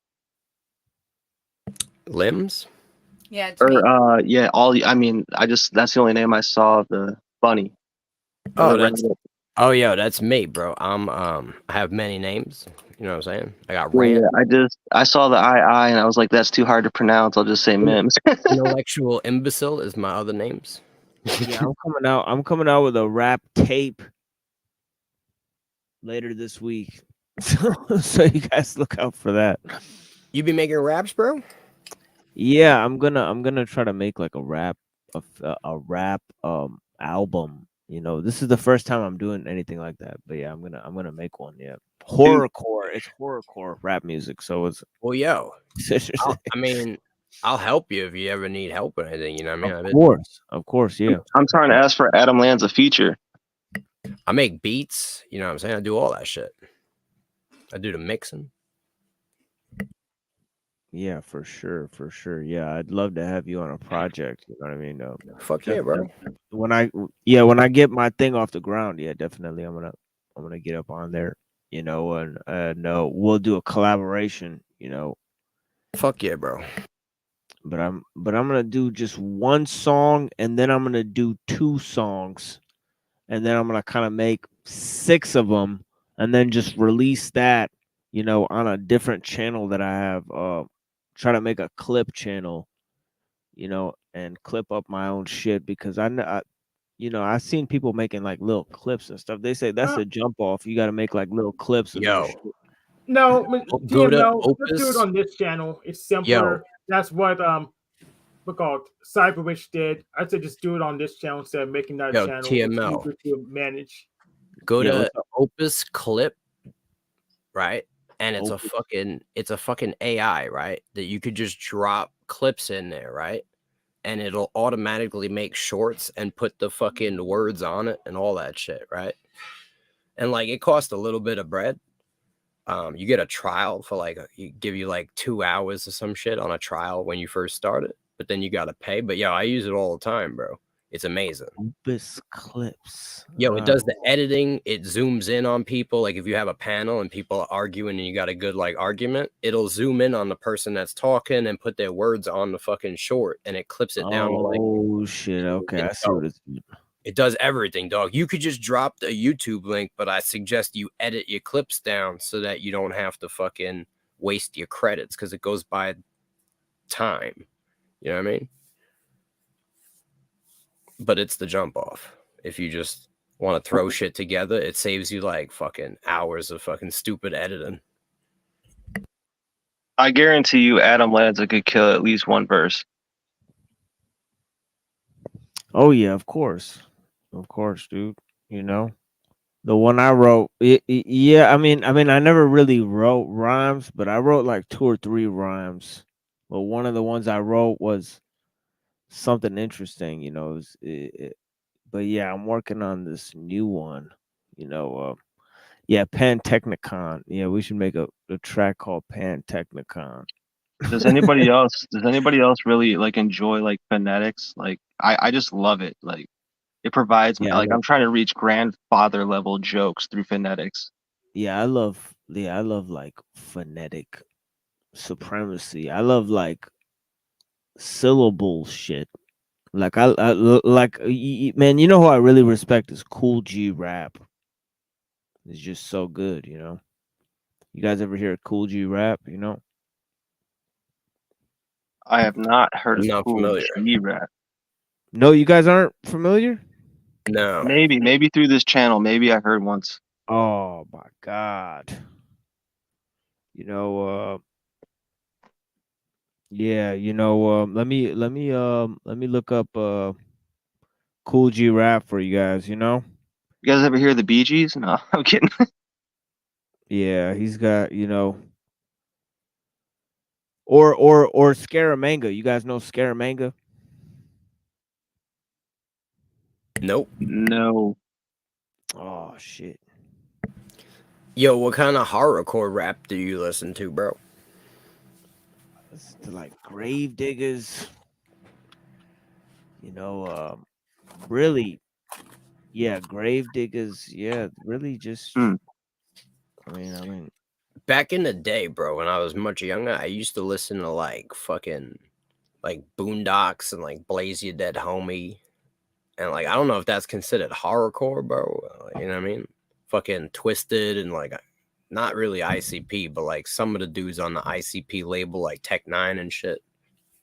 Speaker 15: Limbs?
Speaker 20: Yeah. It's
Speaker 22: yeah. That's the only name I saw of the bunny.
Speaker 15: Oh, yo, that's me, bro. I have many names. You know what I'm saying? I got Rant.
Speaker 22: Yeah, I saw the I and I was like, that's too hard to pronounce. I'll just say Mims.
Speaker 15: Intellectual Imbecile is my other names.
Speaker 5: Yeah, I'm coming out with a rap tape later this week. So you guys look out for that.
Speaker 15: You be making raps, bro?
Speaker 5: Yeah, I'm gonna try to make like a rap album. You know, this is the first time I'm doing anything like that. But yeah, I'm gonna make one. Yeah, horrorcore. It's horrorcore rap music. So it's
Speaker 15: yo. I mean, I'll help you if you ever need help or anything. You know what I mean?
Speaker 5: Of course, yeah.
Speaker 22: I'm trying to ask for Adam Lanza feature.
Speaker 15: I make beats. You know what I'm saying? I do all that shit. I do the mixing.
Speaker 5: Yeah, for sure. Yeah, I'd love to have you on a project. You know what I mean?
Speaker 15: Fuck yeah, bro.
Speaker 5: When I get my thing off the ground, yeah, definitely, I'm gonna get up on there. You know, and we'll do a collaboration. You know.
Speaker 15: Fuck yeah, bro.
Speaker 5: But I'm gonna do just one song, and then I'm gonna do 2 songs, and then I'm gonna kind of make 6 of them, and then just release that, you know, on a different channel that I have. Try to make a clip channel, you know, and clip up my own shit because I've seen people making like little clips and stuff. They say that's a jump off. You got to make like little clips. Of your shit.
Speaker 16: No, let's do it on this channel. It's simpler. That's what Cyberwitch did. I'd say just do it on this channel instead of making that channel.
Speaker 15: TML.
Speaker 16: It's easier to manage.
Speaker 15: Go to Opus Clip, right? And it's a fucking AI, right? That you could just drop clips in there, right? And it'll automatically make shorts and put the fucking words on it and all that shit, right? And like it costs a little bit of bread. You get a trial for give you like 2 hours or some shit on a trial when you first start it, but then you gotta pay. But yo, I use it all the time, bro. It's amazing.
Speaker 5: Opus Clips.
Speaker 15: Yo, it does the editing. It zooms in on people. Like if you have a panel and people are arguing and you got a good like argument, it'll zoom in on the person that's talking and put their words on the fucking short, and it clips it down.
Speaker 5: Oh shit! Okay, I see what it's.
Speaker 3: It does everything, dog. You could just drop the YouTube link, but I suggest you edit your clips down so that you don't have to fucking waste your credits because it goes by time. You know what I mean? But it's the jump off. If you just want to throw shit together, it saves you like fucking hours of fucking stupid editing.
Speaker 22: I guarantee you Adam Lanza could kill at least one verse.
Speaker 5: Oh yeah, of course, dude. You know, the one I wrote. Yeah, I mean, I never really wrote rhymes, but I wrote like 2 or 3 rhymes. But one of the ones I wrote was something interesting. You know, but yeah, I'm working on this new one. You know, yeah, Pantechnicon. Yeah, we should make a track called Pantechnicon.
Speaker 22: Does anybody else really like enjoy like phonetics? Like I just love it. Like it provides me like I'm trying to reach grandfather level jokes through phonetics.
Speaker 5: Yeah, I love like phonetic supremacy. I love like syllable shit. Like I like man, you know who I really respect is Cool G Rap. It's just so good, you know. You guys ever hear Cool G Rap, you know?
Speaker 22: I have not heard
Speaker 3: I'm
Speaker 22: of
Speaker 3: not
Speaker 22: Cool
Speaker 3: familiar.
Speaker 22: G Rap.
Speaker 5: No, you guys aren't familiar?
Speaker 3: No.
Speaker 22: Maybe through this channel. Maybe I heard once.
Speaker 5: Oh my god. You know, yeah, you know, let me look up Cool G Rap for you guys, you know?
Speaker 22: You guys ever hear the Bee Gees? No, I'm kidding.
Speaker 5: Yeah, he's got, you know, or Scaramanga. You guys know Scaramanga?
Speaker 3: Nope.
Speaker 22: No.
Speaker 5: Oh shit.
Speaker 3: Yo, what kind of horrorcore rap do you listen to, bro?
Speaker 5: Listen to like Grave Diggers. You know, really, yeah, Grave Diggers. Yeah, really just. I mean.
Speaker 3: Back in the day, bro, when I was much younger, I used to listen to like fucking like Boondocks and like Blaze Your Dead Homie. And like I don't know if that's considered horrorcore, bro. You know what I mean? Fucking Twisted and like not really ICP, but like some of the dudes on the ICP label, like Tech 9 and shit.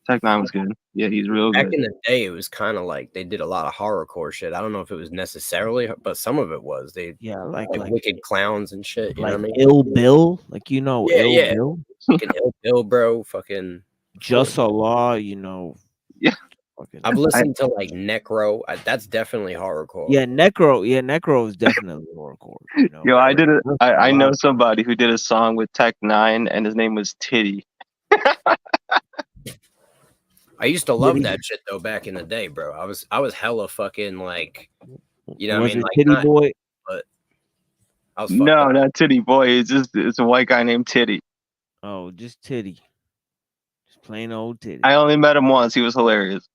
Speaker 22: Tech 9 was good. Yeah, he's real
Speaker 3: Back
Speaker 22: good.
Speaker 3: in the day, it was kind of like they did a lot of horrorcore shit. I don't know if it was necessarily, but some of it was. They
Speaker 5: like
Speaker 3: Wicked Clowns and shit. You know what I mean?
Speaker 5: Ill Bill, like you know,
Speaker 3: Yeah,
Speaker 5: Bill.
Speaker 3: Fucking Ill Bill, bro. Fucking
Speaker 5: Just Allah, you know.
Speaker 22: Yeah.
Speaker 3: I've listened to like Necro. That's definitely horrorcore.
Speaker 5: Yeah, Necro. Yeah, Necro is definitely horrorcore. You know?
Speaker 22: Yo, I know somebody who did a song with Tech 9 and his name was Titty.
Speaker 3: I used to love that shit though back in the day, bro. I was hella fucking like, you know what I mean? Like
Speaker 5: Titty Boy?
Speaker 3: But I was
Speaker 22: No, not Titty Boy. It's a white guy named Titty.
Speaker 5: Oh, just Titty. Just plain old Titty.
Speaker 22: I only met him once. He was hilarious.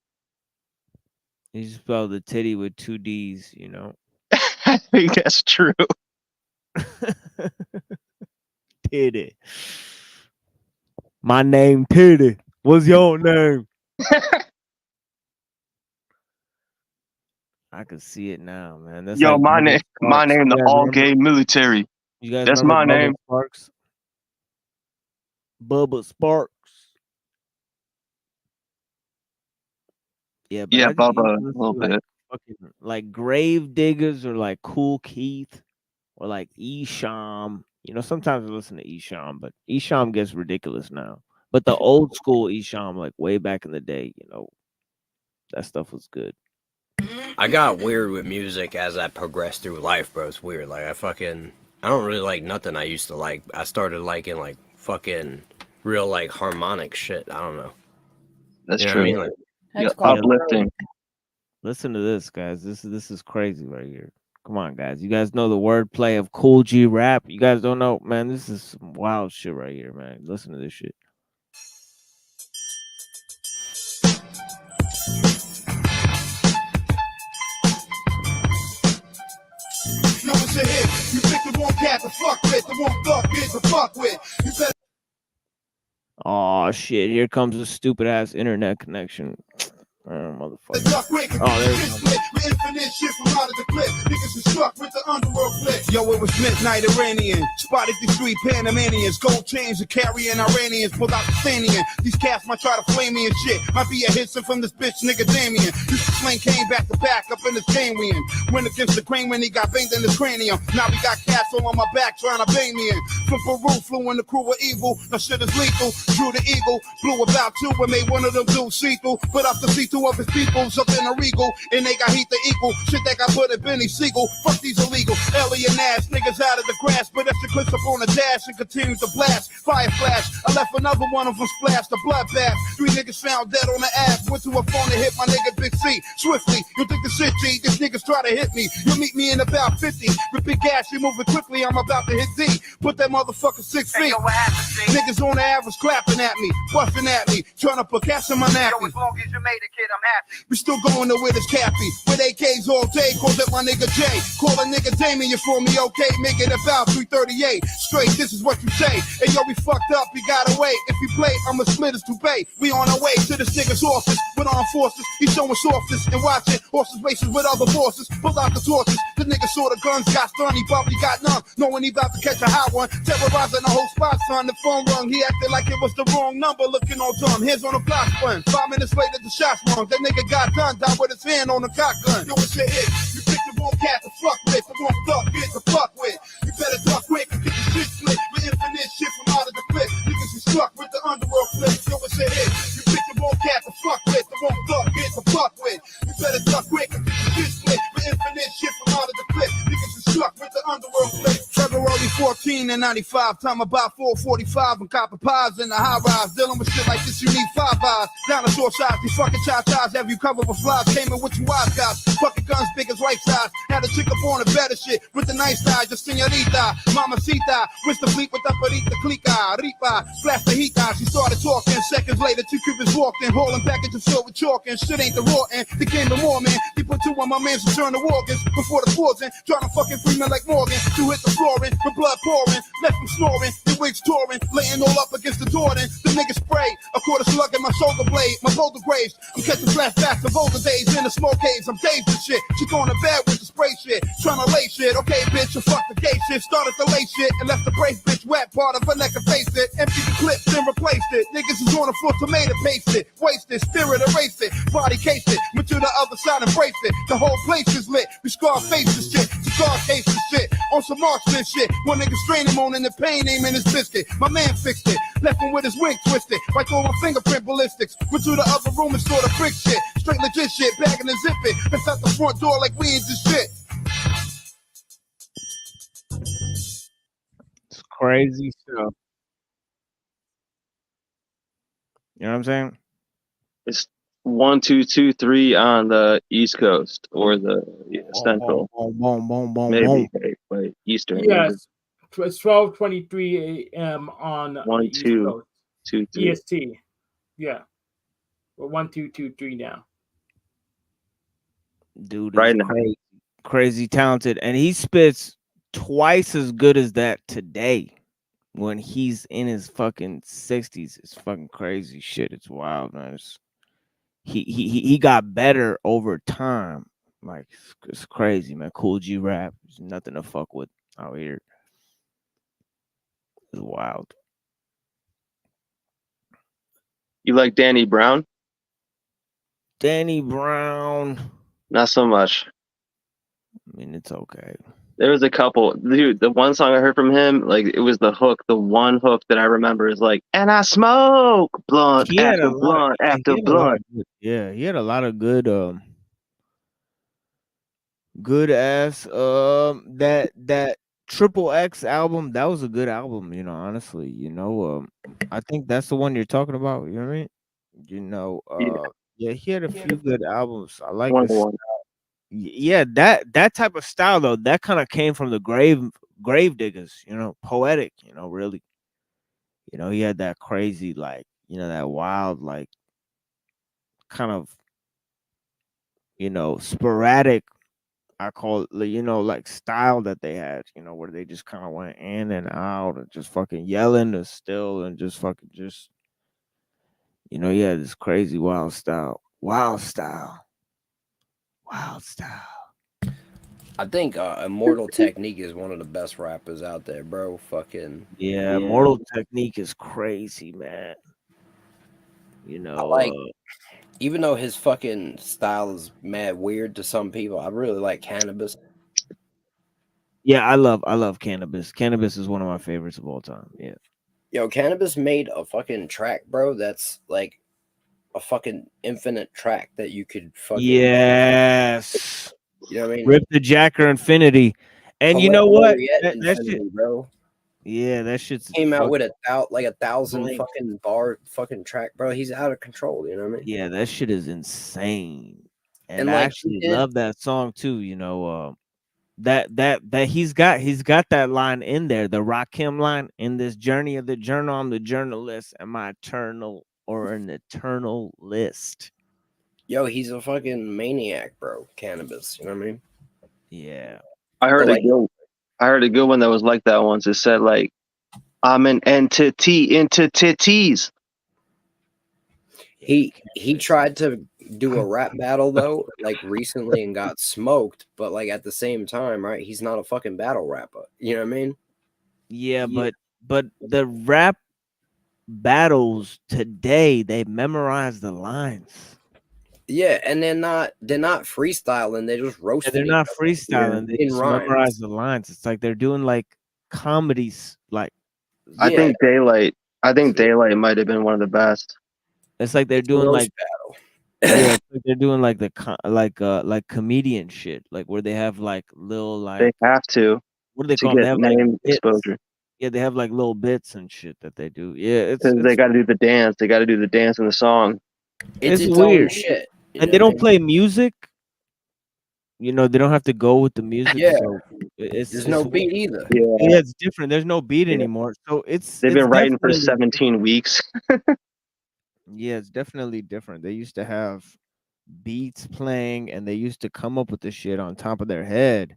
Speaker 5: He spelled the titty with 2 D's, you know.
Speaker 22: I think that's true.
Speaker 5: Titty. My name Titty. What's your name? I can see it now, man. That's
Speaker 22: Yo,
Speaker 5: like
Speaker 22: my
Speaker 5: Bubba
Speaker 22: name,
Speaker 5: Sparks.
Speaker 22: the all gay military.
Speaker 5: You guys
Speaker 22: That's
Speaker 5: remember
Speaker 22: my
Speaker 5: Bubba
Speaker 22: name.
Speaker 5: Sparks? Bubba Sparks. Yeah, but
Speaker 22: Yeah,
Speaker 5: I just
Speaker 22: Bubba,
Speaker 5: used to
Speaker 22: a little
Speaker 5: listen to,
Speaker 22: bit.
Speaker 5: like Grave Diggers or like Cool Keith or like Esham. You know, sometimes I listen to Esham, but Esham gets ridiculous now. But the old school Esham, like way back in the day, you know, that stuff was good.
Speaker 3: I got weird with music as I progressed through life, bro. It's weird. Like I don't really like nothing I used to like. I started liking like fucking real like harmonic shit. I don't know.
Speaker 22: That's
Speaker 3: You know
Speaker 22: true.
Speaker 3: what I mean? Like,
Speaker 22: Yeah, uplifting.
Speaker 5: Listen to this, guys. This is crazy right here. Come on, guys. You guys know the wordplay of Cool G Rap? You guys don't know, man. This is some wild shit right here, man. Listen to this shit.
Speaker 14: Now it's your hit. You pick the wrong cat to fuck with, the wrong thug bitch to fuck with. You better
Speaker 5: Oh shit! Here comes a stupid ass internet connection. Motherfucker. Oh, there's no.
Speaker 14: Infinite shit from out of the clip. Niggas is struck with the underworld flip. Yo, it was midnight Iranian. Spotted these three Panamanians. Gold chains and carrying Iranians. Pulled out the Stanian. These cats might try to flame me and shit. Might be a hissing from this bitch nigga Damien. Used to sling came back to back up in this game we in. Went against the grain when he got banged in his cranium. Now we got cats all on my back trying to bang me in. From Peru flew in the crew of evil. Now shit is lethal. Drew the eagle. Blew about two and made one of them dudes see-through. Put up the see-through of his peoples up in a regal. And they got heat the equal. Shit that got put at Benny Siegel. Fuck these illegal alien ass niggas out of the grass. But that's the clips up on the dash and continues to blast. Fire flash. I left another one of them splashed. A bloodbath. 3 niggas found dead on the ass. Went to a phone and hit my nigga Big C. Swiftly. You think the shit G? These niggas try to hit me. You'll meet me in about 50. With big ass, you moving quickly. I'm about to hit D. Put that motherfucker 6 feet. Niggas on the average clapping at me. Busting at me. Trying to put cash in my nappy. As long as you made it, kid, I'm happy. We still going to where this cappy. With AKs all day. Call that my nigga Jay. Call a nigga Damien for me, okay? Make it about 338. Straight, this is what you say. Hey, yo, we fucked up. You gotta wait. If you play, I'ma split us to pay. We on our way to this nigga's office. With armed forces. He's showing softness and watching horses races with other bosses. Pull out the torches. The nigga saw the guns, got stunned. He probably got numb. Knowing he about to catch a hot one. Terrorizing the whole spot, son. The phone rung. He acted like it was the wrong number. Looking all dumb. Hands on the block button. 5 minutes later, the shots rung. That nigga got gunned down with his hand on the cock gun. Yo, it's your hit. You pick the wrong cat to fuck with. The wrong thug bitch to fuck with. You better duck quick and get your shit split. With infinite shit from out of the clip. Niggas is struck with the underworld flip. Yo, it's your hit. You pick the wrong cat to fuck with. The wrong thug bitch to fuck with. You better duck quick and get your shit split. With infinite shit from out of the clip. Niggas is struck with the underworld flip. February 14 and 95. Time about 4:45 and copper pies in the high rise. Dealing with shit like this, you need 5 eyes. Dinosaur shots, these fucking cha-chas have you covered with flies. Came in with you wise guys. Fucking guns big as life size. Had a chick up on the better shit with the nice side. Just señorita, mamacita. Wish the fleet with the perita, clica, ripa. Flash the heat She started talking. Seconds later, 2 Cubans walked in. Hauling packages filled with chalk and shit ain't the raw end. They came to war, man. They put 2 on my mans to turn the organs. Before the poison, trying to fucking free me like Morgan. 2 hit the flooring, with blood pouring. Left them snoring, the wigs touring. Laying all up against the door then. The niggas spray. A quarter slug in my shoulder blade. My boulder graves. I'm catching flashbacks of older days in the smoke haze. I'm dazed and shit. She going to bed with the spray shit. Trying to lay shit. Okay, bitch, you fuck the gay shit. Started to lay shit and left the brace bitch wet. Part of her neck and face it. Empty the clip, then replaced it. Niggas is on a full tomato paste it. Wasted, spirit erased it. Body cased it. Went to the other side and braced it. The whole place is lit. We scar faces shit. Cigar cases shit. On some marksman shit. One nigga strain him on in the pain name in his biscuit. My man fixed it. Left him with his wing twisted. Right through my fingerprint ballistics. Went to the other room and saw the brick shit. Straight legit shit. Bagging and zip it. That's out the front door like weeds and shit.
Speaker 5: It's crazy stuff. You know what I'm saying?
Speaker 22: It's 1, 2, 2, 3 on the East Coast or the Central. Maybe wait, Eastern.
Speaker 16: Yes, it's 12:23 a.m. on
Speaker 22: 1, 2, 2, 3.
Speaker 16: EST. Yeah, we're 1, 2, 2, 3 now.
Speaker 5: Dude,
Speaker 22: right
Speaker 5: is
Speaker 22: now.
Speaker 5: crazy talented, and he spits twice as good as that today. When he's in his fucking 60s, it's fucking crazy shit. It's wild, man. He got better over time. Like it's crazy, man. Cool G rap. There's nothing to fuck with out here. It's wild.
Speaker 22: You like Danny Brown?
Speaker 5: Danny Brown.
Speaker 22: Not so much.
Speaker 5: I mean, it's okay.
Speaker 22: There was a couple, dude. The one song I heard from him, like it was the hook. The one hook that I remember is like, "And I smoke blunt after blunt after blunt."
Speaker 5: Yeah, he had a lot of good, good ass. That Triple X album, that was a good album. You know, honestly, you know, I think that's the one you're talking about. You know what I mean? You know, yeah, he had a few good albums. I like this. Yeah, that type of style though, that kind of came from the grave diggers, you know, poetic, you know, really. You know, he had that crazy, like, you know, that wild, like, kind of, you know, sporadic, I call it, you know, like style that they had, you know, where they just kind of went in and out and just fucking yelling and still and just fucking just, you know, yeah, this crazy wild style. Wild Style. Wild Style.
Speaker 3: I think Immortal Technique is one of the best rappers out there, bro. Fucking
Speaker 5: Yeah, Immortal Technique is crazy, man. You
Speaker 3: I
Speaker 5: know,
Speaker 3: like, even though his fucking style is mad weird to some people, I really like Cannabis.
Speaker 5: yeah, I love Cannabis. Cannabis is one of my favorites of all time. Yeah.
Speaker 3: Yo, Cannabis made a fucking track, bro. That's like a fucking infinite track that you could fucking.
Speaker 5: Yes.
Speaker 3: You know what I mean?
Speaker 5: Rip the Jacker Infinity. And you know what? That shit,
Speaker 3: Infinity, bro.
Speaker 5: yeah, that shit's
Speaker 3: Came out with
Speaker 5: fucking
Speaker 3: like 1,000
Speaker 5: blank.
Speaker 3: fucking bar fucking track, bro. He's out of control. You know what I mean?
Speaker 5: Yeah, that shit is insane. And,
Speaker 3: And
Speaker 5: I
Speaker 3: like, he
Speaker 5: actually
Speaker 3: did-
Speaker 5: love that song too. You know, that he's got that line in there, the Rakim line. In this journey of the journal, I'm the journalist, and my eternal or an eternal list.
Speaker 3: Yo, he's a fucking maniac, bro. Cannabis. You know what I mean?
Speaker 5: Yeah.
Speaker 22: I heard
Speaker 3: But,
Speaker 22: a
Speaker 3: like-
Speaker 22: good. I heard a good one that was like that once. It said like, "I'm an entity into titties."
Speaker 3: He tried to do a rap battle though, like recently, and got smoked. But like at the same time, right? He's not a fucking battle rapper. You know what I mean?
Speaker 5: Yeah, but the rap battles today, they memorize the lines.
Speaker 3: Yeah, and they're not freestyling. They just
Speaker 5: Yeah,
Speaker 3: roasting.
Speaker 5: they're not
Speaker 3: each other.
Speaker 5: freestyling. They
Speaker 3: in
Speaker 5: just
Speaker 3: rhymes.
Speaker 5: memorize the lines. It's like they're doing like comedies. Like
Speaker 22: I think Daylight. I think Daylight might have been one of the best.
Speaker 5: it's like they're doing
Speaker 3: roast
Speaker 5: like yeah, it's like they're doing like like comedian shit, like where they have like little like
Speaker 22: They have to.
Speaker 5: what do they
Speaker 22: to
Speaker 5: call them?
Speaker 22: get
Speaker 5: They have
Speaker 22: name
Speaker 5: like bits.
Speaker 22: exposure.
Speaker 5: Yeah, they have like little bits and shit that they do. Yeah, it's
Speaker 22: Because they got to do the dance. They got to do the dance in the song.
Speaker 5: it's
Speaker 3: its own
Speaker 5: weird.
Speaker 3: shit. you
Speaker 5: And
Speaker 3: know
Speaker 5: they
Speaker 3: what I
Speaker 5: don't
Speaker 3: mean?
Speaker 5: play music. You know, they don't have to go with the music.
Speaker 3: Yeah.
Speaker 5: So
Speaker 3: There's no beat either.
Speaker 22: Yeah.
Speaker 5: Yeah, it's different. There's no beat
Speaker 22: Yeah.
Speaker 5: anymore. So it's
Speaker 22: They've been writing for
Speaker 5: definitely
Speaker 22: 17 weeks.
Speaker 5: Yeah, it's definitely different. They used to have beats playing and they used to come up with the shit on top of their head.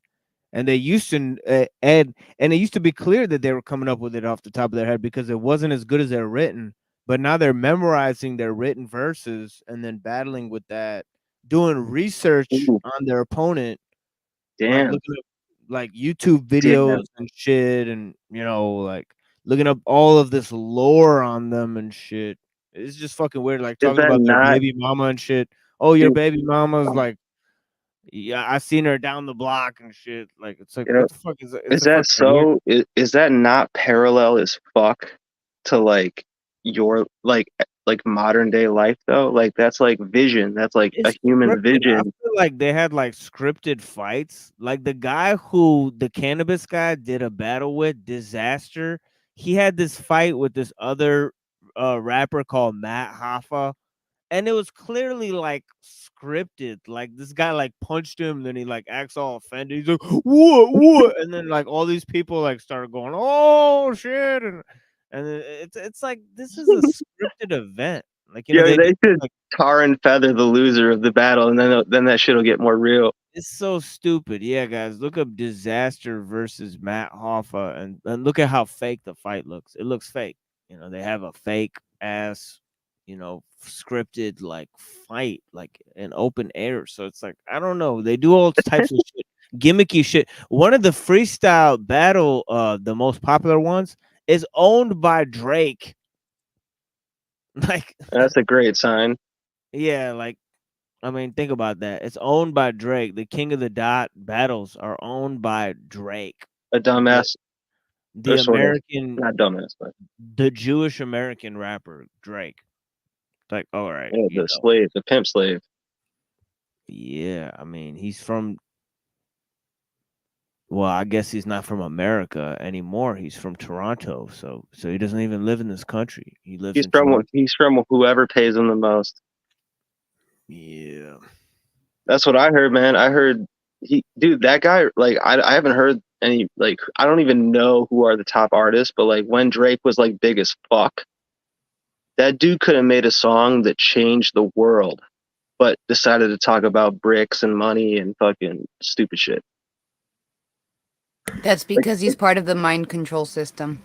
Speaker 5: And they used to and it used to be clear that they were coming up with it off the top of their head because it wasn't as good as they're written. But now they're memorizing their written verses and then battling with that, doing research on their opponent, like
Speaker 22: Damn.
Speaker 5: looking up like YouTube videos and shit, and you know, like looking up all of this lore on them and shit. It's just fucking weird, like
Speaker 22: Is
Speaker 5: talking
Speaker 22: that
Speaker 5: about their
Speaker 22: not-
Speaker 5: baby mama and shit. Oh, your
Speaker 22: Dude.
Speaker 5: baby mama's like, yeah, I seen her down the block and shit. Like, it's like,
Speaker 22: You know,
Speaker 5: what the fuck is that?
Speaker 22: Is that so? Is that not parallel as fuck to like your like modern day life though? Like that's like vision. That's like a human
Speaker 5: scripted. I
Speaker 22: vision.
Speaker 5: feel like they had like scripted fights. Like the guy who the Cannabis guy did a battle with, Disaster. He had this fight with this other rapper called Matt Hoffa, and it was clearly like scripted. Like this guy like punched him, then he like acts all offended. He's like, what? And then like all these people like started going, oh shit, and it's like this is a scripted event. Like you know,
Speaker 22: Yeah, they
Speaker 5: do,
Speaker 22: should
Speaker 5: like,
Speaker 22: tar and feather the loser of the battle, and then that shit'll get more real.
Speaker 5: it's so stupid. Yeah, guys, look up Disaster versus Matt Hoffa and look at how fake the fight looks. It looks fake. You know, they have a fake ass, you know, scripted like fight, like in open air. So it's like, I don't know. They do all types of shit, gimmicky shit. One of the freestyle battle, the most popular ones, is owned by Drake. Like
Speaker 22: That's a great sign.
Speaker 5: yeah, like I mean, think about that. It's owned by Drake. The King of the Dot battles are owned by Drake.
Speaker 22: A dumbass.
Speaker 5: The
Speaker 22: or sort of.
Speaker 5: American,
Speaker 22: Not dumbass, but
Speaker 5: the Jewish American rapper Drake. Like, all right,
Speaker 22: yeah, the slave, the pimp slave.
Speaker 5: yeah. I mean, he's from. Well, I guess he's not from America anymore. He's from Toronto, so he doesn't even live in this country. He lives
Speaker 22: He's
Speaker 5: in
Speaker 22: from
Speaker 5: Toronto.
Speaker 22: he's from whoever pays him the most.
Speaker 5: Yeah.
Speaker 22: That's what I heard, man. I heard that guy, like I haven't heard any, like I don't even know who are the top artists, but like when Drake was like big as fuck, that dude could have made a song that changed the world, but decided to talk about bricks and money and fucking stupid shit.
Speaker 20: That's because he's part of the mind control system.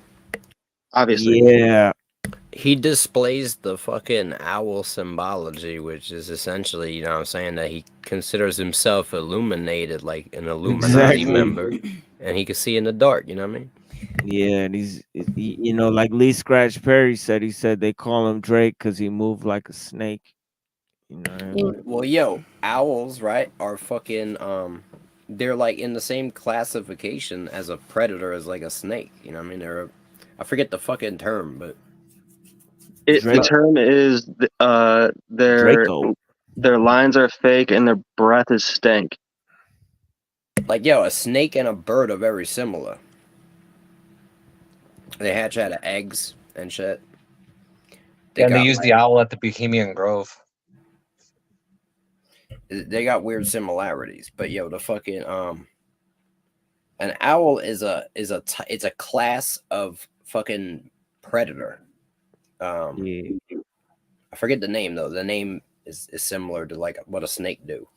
Speaker 22: Obviously.
Speaker 5: Yeah.
Speaker 3: he displays the fucking owl symbology, which is essentially, you know what I'm saying, that he considers himself illuminated, like an Illuminati member, and he can see in the dark, you know what I mean?
Speaker 5: Yeah, and you know, like Lee Scratch Perry said, he said they call him Drake because he moved like a snake. You know.
Speaker 3: Well, yo, owls, right, are fucking they're like in the same classification as a predator as like a snake. You know what I mean? I forget the fucking term, but
Speaker 22: The term is their lines are fake and their breath is stank.
Speaker 3: like, yo, a snake and a bird are very similar. They hatch out of eggs and shit.
Speaker 10: They use the owl at the Bohemian Grove.
Speaker 3: They got weird similarities, but yo, the fucking an owl is a class of fucking predator. I forget the name though. The name is similar to like what a snake do.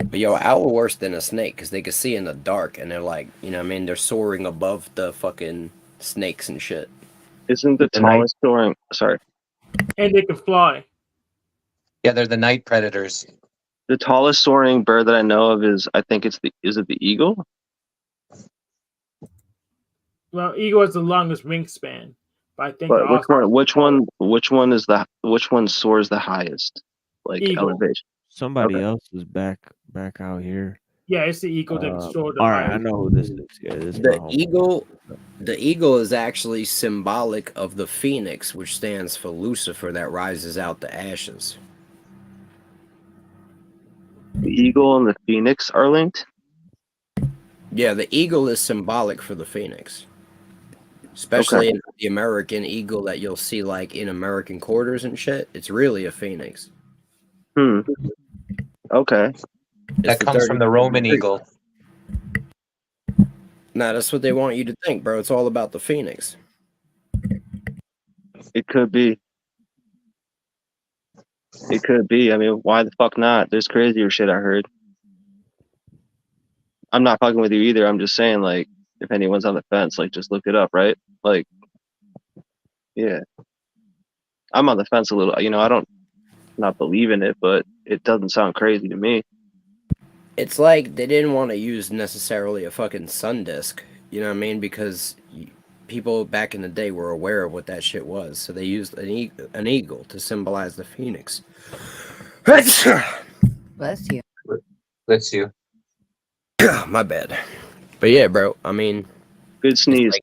Speaker 3: But yo, owl worse than a snake because they can see in the dark and they're like, you know what I mean? They're soaring above the fucking snakes and shit.
Speaker 22: Isn't the tallest soaring? Sorry.
Speaker 16: And they can fly.
Speaker 10: Yeah, they're the night predators.
Speaker 22: The tallest soaring bird that I know of is it the eagle?
Speaker 16: Well, eagle has the longest wingspan, but I think
Speaker 22: But which one soars the highest? Like
Speaker 16: Eagle.
Speaker 22: elevation.
Speaker 5: Somebody else is back out here.
Speaker 16: Yeah, it's the eagle that can soar the
Speaker 5: All right, I
Speaker 16: highest.
Speaker 5: know who this is. Yeah, this is
Speaker 3: The
Speaker 5: my homie.
Speaker 3: eagle is actually symbolic of the phoenix, which stands for Lucifer that rises out the ashes.
Speaker 22: The eagle and the phoenix are linked?
Speaker 3: Yeah, the eagle is symbolic for the phoenix. Especially in the American eagle that you'll see like in American quarters and shit. It's really a phoenix.
Speaker 22: Okay.
Speaker 10: That comes from the Roman eagle.
Speaker 3: Nah, that's what they want you to think, bro. It's all about the phoenix.
Speaker 22: It could be. It could be. I mean, why the fuck not? There's crazier shit I heard. I'm not fucking with you either. I'm just saying, like, if anyone's on the fence, like, just look it up, right? Like, yeah. I'm on the fence a little. You know, I don't not believe in it, but it doesn't sound crazy to me.
Speaker 3: It's like they didn't want to use necessarily a fucking sun disk, you know what I mean? Because people back in the day were aware of what that shit was, so they used an eagle to symbolize the phoenix.
Speaker 20: Bless you.
Speaker 10: Bless you.
Speaker 3: My bad. But yeah, bro, I mean,
Speaker 22: good sneeze.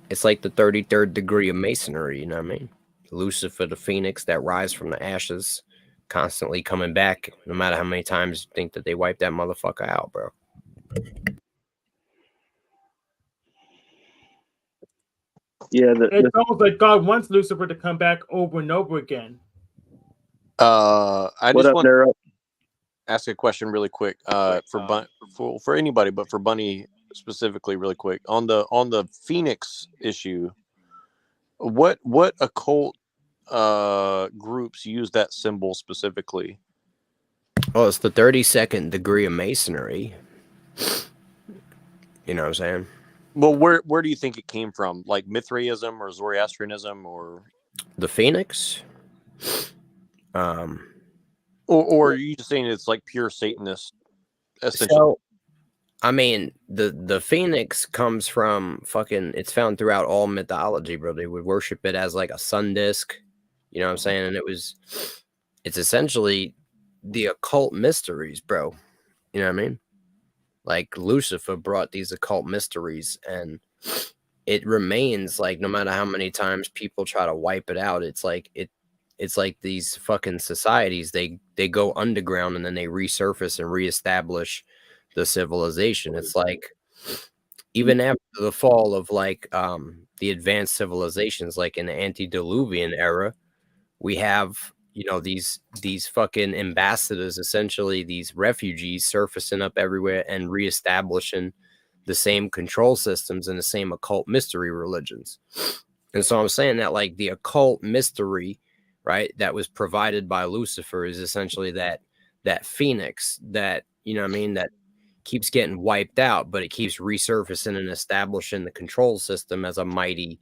Speaker 3: It's like the 33rd degree of masonry, you know what I mean? Lucifer, the phoenix that rise from the ashes, constantly coming back, no matter how many times you think that they wipe that motherfucker out, bro.
Speaker 22: Yeah,
Speaker 16: It's almost like God wants Lucifer to come back over and over again.
Speaker 19: I
Speaker 22: What
Speaker 19: just
Speaker 22: up,
Speaker 19: want
Speaker 22: Nero?
Speaker 19: to ask a question really quick for anybody, but for Bunny specifically, really quick on the Phoenix issue. What occult groups use that symbol specifically?
Speaker 3: Well, it's the 32nd degree of masonry. You know what I'm saying?
Speaker 19: Well, where do you think it came from? Like Mithraism or Zoroastrianism or
Speaker 3: the Phoenix?
Speaker 19: Or are you just saying it's like pure Satanist? Essentially?
Speaker 3: So, I mean, the Phoenix comes from fucking. It's found throughout all mythology, bro. They would worship it as like a sun disk. You know what I'm saying? And it's essentially the occult mysteries, bro. You know what I mean? Like Lucifer brought these occult mysteries, and it remains like no matter how many times people try to wipe it out, it's like these fucking societies, they go underground and then they resurface and reestablish the civilization. It's like even after the fall of like the advanced civilizations, like in the antediluvian era, we have, you know, these fucking ambassadors, essentially these refugees surfacing up everywhere and reestablishing the same control systems and the same occult mystery religions. And so I'm saying that like the occult mystery, right, that was provided by Lucifer is essentially that phoenix that, you know what I mean, keeps getting wiped out, but it keeps resurfacing and establishing the control system as a mighty,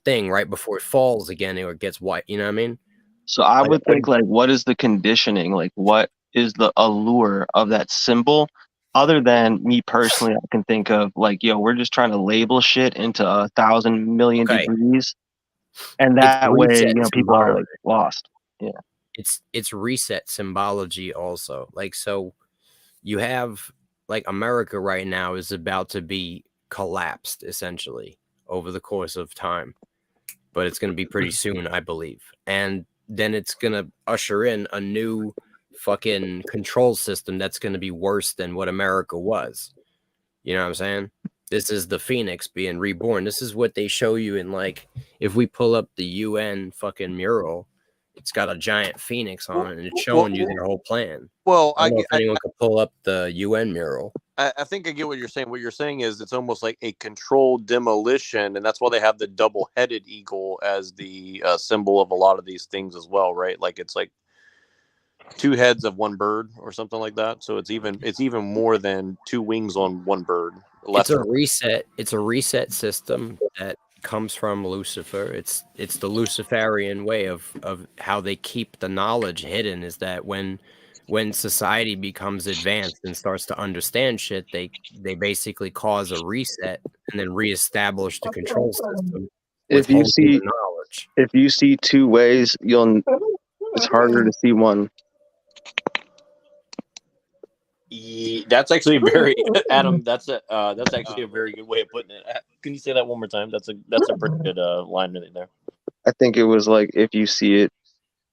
Speaker 3: thing right before it falls again or it gets wiped. You know what I mean?
Speaker 22: So I would think, like, what is the conditioning? Like, what is the allure of that symbol? Other than me personally, I can think of, like, yo, we're just trying to label shit into 1,000 million degrees, and that way, people are like lost. Yeah,
Speaker 3: it's reset symbology also. Like, so you have, like, America right now is about to be collapsed essentially over the course of time, but it's going to be pretty soon, I believe. And then it's going to usher in a new fucking control system that's going to be worse than what America was. You know what I'm saying? This is the Phoenix being reborn. This is what they show you in, like, if we pull up the UN fucking mural, it's got a giant phoenix on it, and it's showing you their whole plan.
Speaker 19: Well,
Speaker 3: I don't know if anyone could pull up the UN mural.
Speaker 19: I think I get what you're saying. What you're saying is it's almost like a controlled demolition, and that's why they have the double-headed eagle as the symbol of a lot of these things as well, right? Like, it's like two heads of one bird or something like that. So it's even more than two wings on one bird.
Speaker 3: It's a reset. It's a reset system that comes from Lucifer. It's the Luciferian way of how they keep the knowledge hidden, is that when society becomes advanced and starts to understand shit, they basically cause a reset and then reestablish the control system.
Speaker 22: If you see two ways, it's harder to see one.
Speaker 19: That's actually very Adam. That's actually a very good way of putting it. Can you say that one more time? That's a pretty good line right there.
Speaker 22: I think it was like, if you see it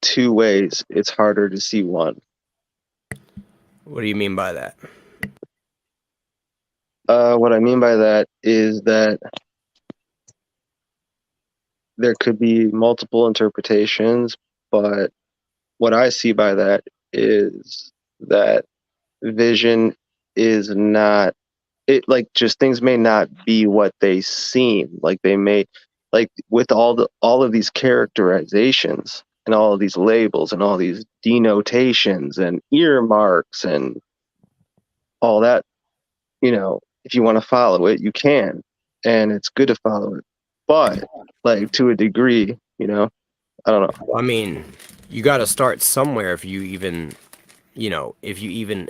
Speaker 22: two ways, it's harder to see one.
Speaker 3: What do you mean by that?
Speaker 22: What I mean by that is that there could be multiple interpretations, but what I see by that is that vision is not it, like, just things may not be what they seem. Like, they may, like, with all of these characterizations and all of these labels and all these denotations and earmarks and all that, if you want to follow it, you can, and it's good to follow it, but, like, to a degree, I don't know.
Speaker 3: I mean, you got to start somewhere if you even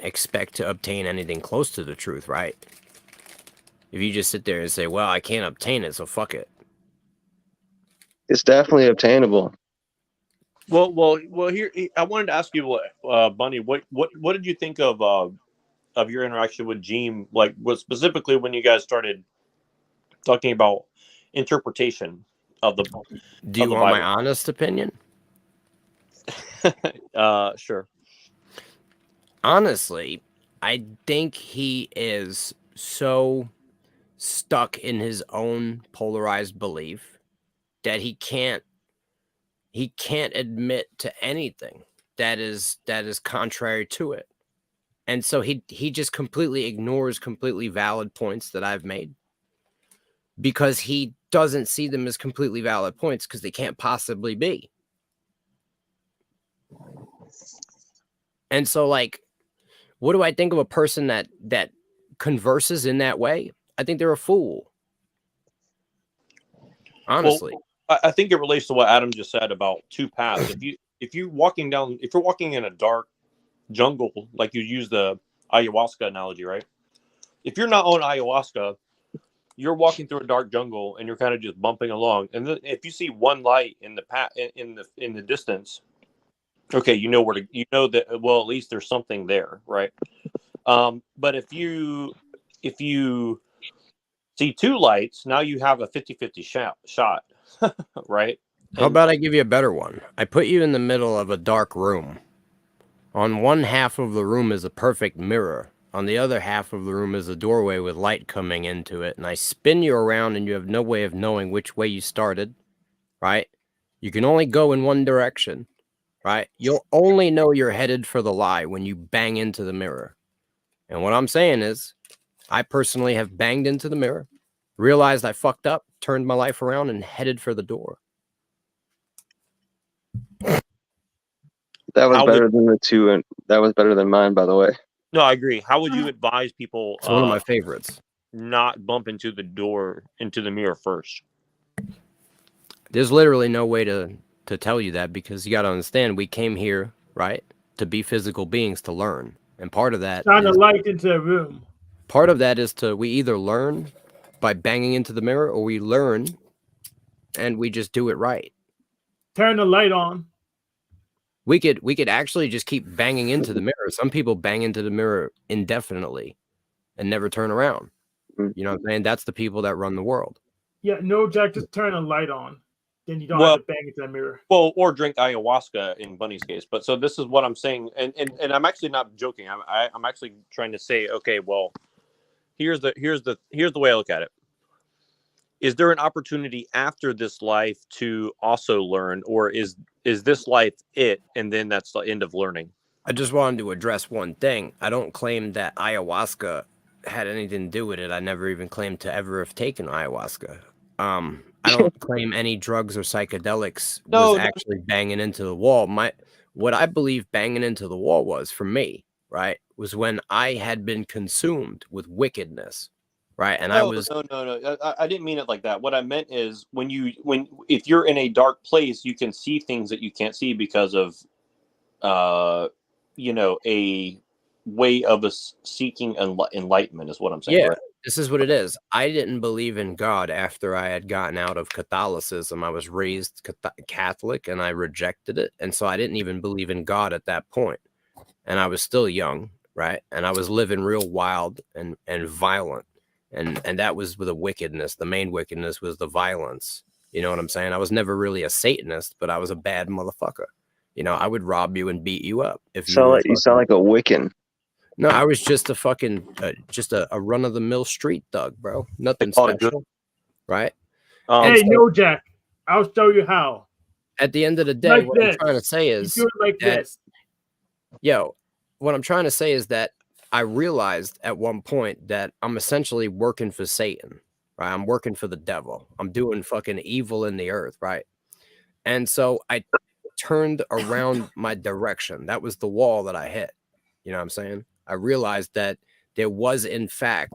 Speaker 3: expect to obtain anything close to the truth, right? If you just sit there and say, well, I can't obtain it, so fuck it.
Speaker 22: It's definitely obtainable.
Speaker 19: Well. Here, I wanted to ask you, Bunny, what did you think of your interaction with Jeem? Like, specifically when you guys started talking about interpretation of the.
Speaker 3: Do you want my honest opinion?
Speaker 19: Sure.
Speaker 3: Honestly, I think he is so stuck in his own polarized belief that he can't admit to anything that is contrary to it. And so he just completely ignores completely valid points that I've made, because he doesn't see them as completely valid points because they can't possibly be. And so, like, what do I think of a person that converses in that way? I think they're a fool. Honestly.
Speaker 19: Well, I think it relates to what Adam just said about two paths. If you're walking in a dark jungle, like you use the ayahuasca analogy, right? If you're not on ayahuasca, you're walking through a dark jungle and you're kind of just bumping along. And then if you see one light in the distance, okay, you know that, well, at least there's something there, right? But if you see two lights, now you have a 50-50 shot, right?
Speaker 3: How about I give you a better one? I put you in the middle of a dark room. On one half of the room is a perfect mirror. On the other half of the room is a doorway with light coming into it. And I spin you around and you have no way of knowing which way you started, right? You can only go in one direction, right? You'll only know you're headed for the lie when you bang into the mirror. And what I'm saying is, I personally have banged into the mirror, realized I fucked up, turned my life around, and headed for the door.
Speaker 22: That was better than the two, and that was better than mine, by the way.
Speaker 19: No, I agree. How would you advise people?
Speaker 3: It's one of my favorites.
Speaker 19: Not bump into the mirror first.
Speaker 3: There's literally no way to tell you that, because you got to understand, we came here, right, to be physical beings, to learn, and part of that
Speaker 16: shine a light into the room.
Speaker 3: Part of that is we either learn by banging into the mirror, or we learn and we just do it right.
Speaker 16: Turn the light on.
Speaker 3: We could actually just keep banging into the mirror. Some people bang into the mirror indefinitely and never turn around. You know what I'm saying? That's the people that run the world.
Speaker 16: Yeah, no, Jack, just turn a light on. Then you don't have to bang into that mirror.
Speaker 19: Well, or drink ayahuasca in Bunny's case. But so this is what I'm saying, and I'm actually not joking. I'm actually trying to say, okay, well, here's the way I look at it. Is there an opportunity after this life to also learn, or is this life it, and then that's the end of learning?
Speaker 3: I just wanted to address one thing. I don't claim that ayahuasca had anything to do with it. I never even claimed to ever have taken ayahuasca. I don't claim any drugs or psychedelics was actually banging into the wall. What I believe banging into the wall was, for me, right, was when I had been consumed with wickedness. Right, and
Speaker 19: no, I didn't mean it like that. What I meant is if you're in a dark place, you can see things that you can't see because of, a way of us seeking enlightenment is what I'm saying.
Speaker 3: Yeah,
Speaker 19: right?
Speaker 3: This is what it is. I didn't believe in God after I had gotten out of Catholicism. I was raised Catholic, and I rejected it, and so I didn't even believe in God at that point. And I was still young, right? And I was living real wild and violent. And that was with the wickedness. The main wickedness was the violence. You know what I'm saying? I was never really a Satanist, but I was a bad motherfucker. I would rob you and beat you up.
Speaker 22: You sound like a Wiccan.
Speaker 3: No, I was just a fucking, just a run-of-the-mill street thug, bro. Nothing special, right?
Speaker 16: Hey, no, Jack. I'll show you how.
Speaker 3: At the end of the day, what I'm trying to say is,
Speaker 16: you do it like this.
Speaker 3: What I'm trying to say is that I realized at one point that I'm essentially working for Satan, right? I'm working for the devil. I'm doing fucking evil in the earth, right? And so I turned around my direction. That was the wall that I hit. You know what I'm saying? I realized that there was, in fact,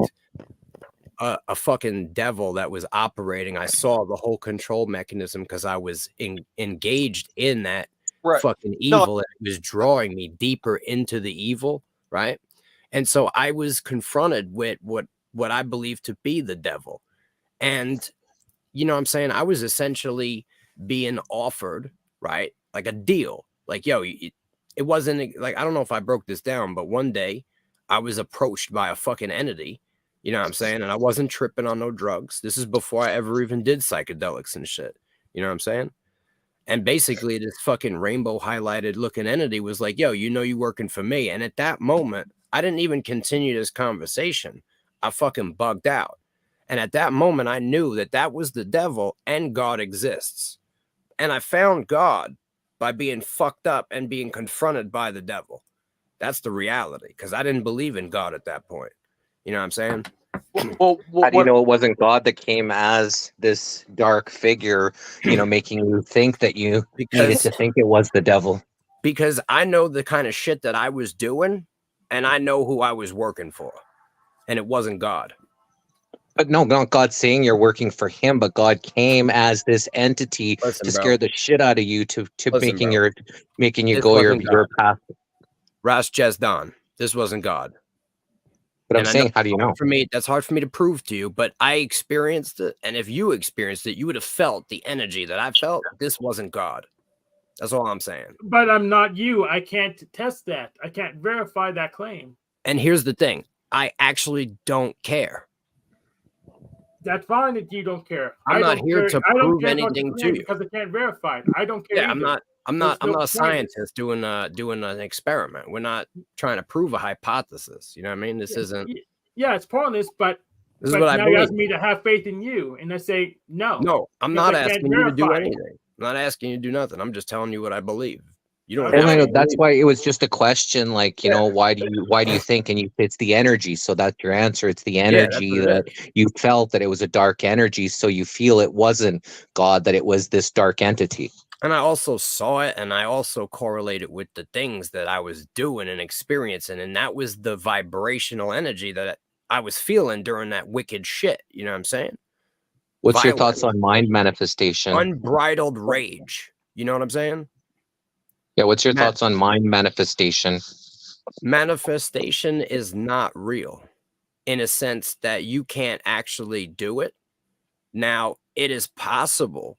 Speaker 3: a fucking devil that was operating. I saw the whole control mechanism because I was engaged in that fucking evil. And it was drawing me deeper into the evil, right? And so I was confronted with what I believe to be the devil. And, you know what I'm saying? I was essentially being offered, right, like a deal. Like, yo, it wasn't like, I don't know if I broke this down, but one day I was approached by a fucking entity, you know what I'm saying? And I wasn't tripping on no drugs. This is before I ever even did psychedelics and shit. You know what I'm saying? And basically this fucking rainbow highlighted looking entity was like, yo, you working for me. And at that moment, I didn't even continue this conversation. I fucking bugged out. And at that moment, I knew that was the devil and God exists. And I found God by being fucked up and being confronted by the devil. That's the reality, because I didn't believe in God at that point. You know what I'm saying?
Speaker 10: How do you know it wasn't God that came as this dark figure, making you think that you needed to think it was the devil?
Speaker 3: Because I know the kind of shit that I was doing, and I know who I was working for, and it wasn't God.
Speaker 10: But no, not God saying you're working for him, but God came as this entity to scare the shit out of you, to making you go your path.
Speaker 3: Ras Jezdan. This wasn't God.
Speaker 10: But I'm saying, how do you know?
Speaker 3: For me, that's hard for me to prove to you, but I experienced it, and if you experienced it, you would have felt the energy that I felt. This wasn't God. That's all I'm saying.
Speaker 16: But I'm not you. I can't test that. I can't verify that claim.
Speaker 3: And here's the thing. I actually don't care.
Speaker 16: That's fine that you don't care.
Speaker 3: I'm not here to prove anything to you
Speaker 16: because I can't verify it. I don't care.
Speaker 3: Yeah,
Speaker 16: either.
Speaker 3: I'm not a scientist doing an experiment. We're not trying to prove a hypothesis. You know what I mean? This isn't.
Speaker 16: Yeah, it's pointless, but
Speaker 3: this is what I
Speaker 16: now
Speaker 3: believe.
Speaker 16: you ask me to have faith in you, and I say no.
Speaker 3: No, I'm not asking you to do anything. I'm not asking you to do nothing. I'm just telling you what I believe. You don't.
Speaker 10: And I know that's why it was just a question, like, why do you think? And it's the energy. So that's your answer. It's the energy that you felt that it was a dark energy. So you feel it wasn't God, that it was this dark entity.
Speaker 3: And I also saw it, and I also correlated with the things that I was doing and experiencing, and that was the vibrational energy that I was feeling during that wicked shit. You know what I'm saying?
Speaker 10: What's your
Speaker 3: Violence,
Speaker 10: thoughts on mind manifestation?
Speaker 3: unbridled rage. You know what I'm saying?
Speaker 10: Yeah, what's your thoughts on mind manifestation?
Speaker 3: Manifestation is not real in a sense that you can't actually do it. Now, it is possible,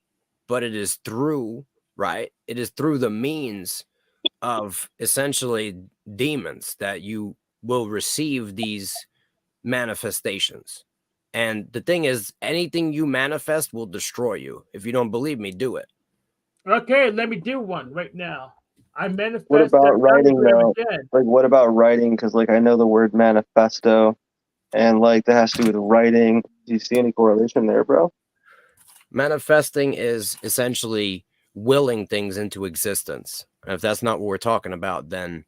Speaker 3: but it is through, right? It is through the means of essentially demons that you will receive these manifestations. And the thing is, anything you manifest will destroy you. If you don't believe me, do it.
Speaker 16: Okay, let me do one right now. I manifest
Speaker 22: What about
Speaker 16: that
Speaker 22: writing
Speaker 16: diagram
Speaker 22: though?
Speaker 16: again.
Speaker 22: Like, what about writing? Because like I know the word manifesto, and like that has to do with writing. Do you see any correlation there, bro?
Speaker 3: Manifesting is essentially willing things into existence. And if that's not what we're talking about, then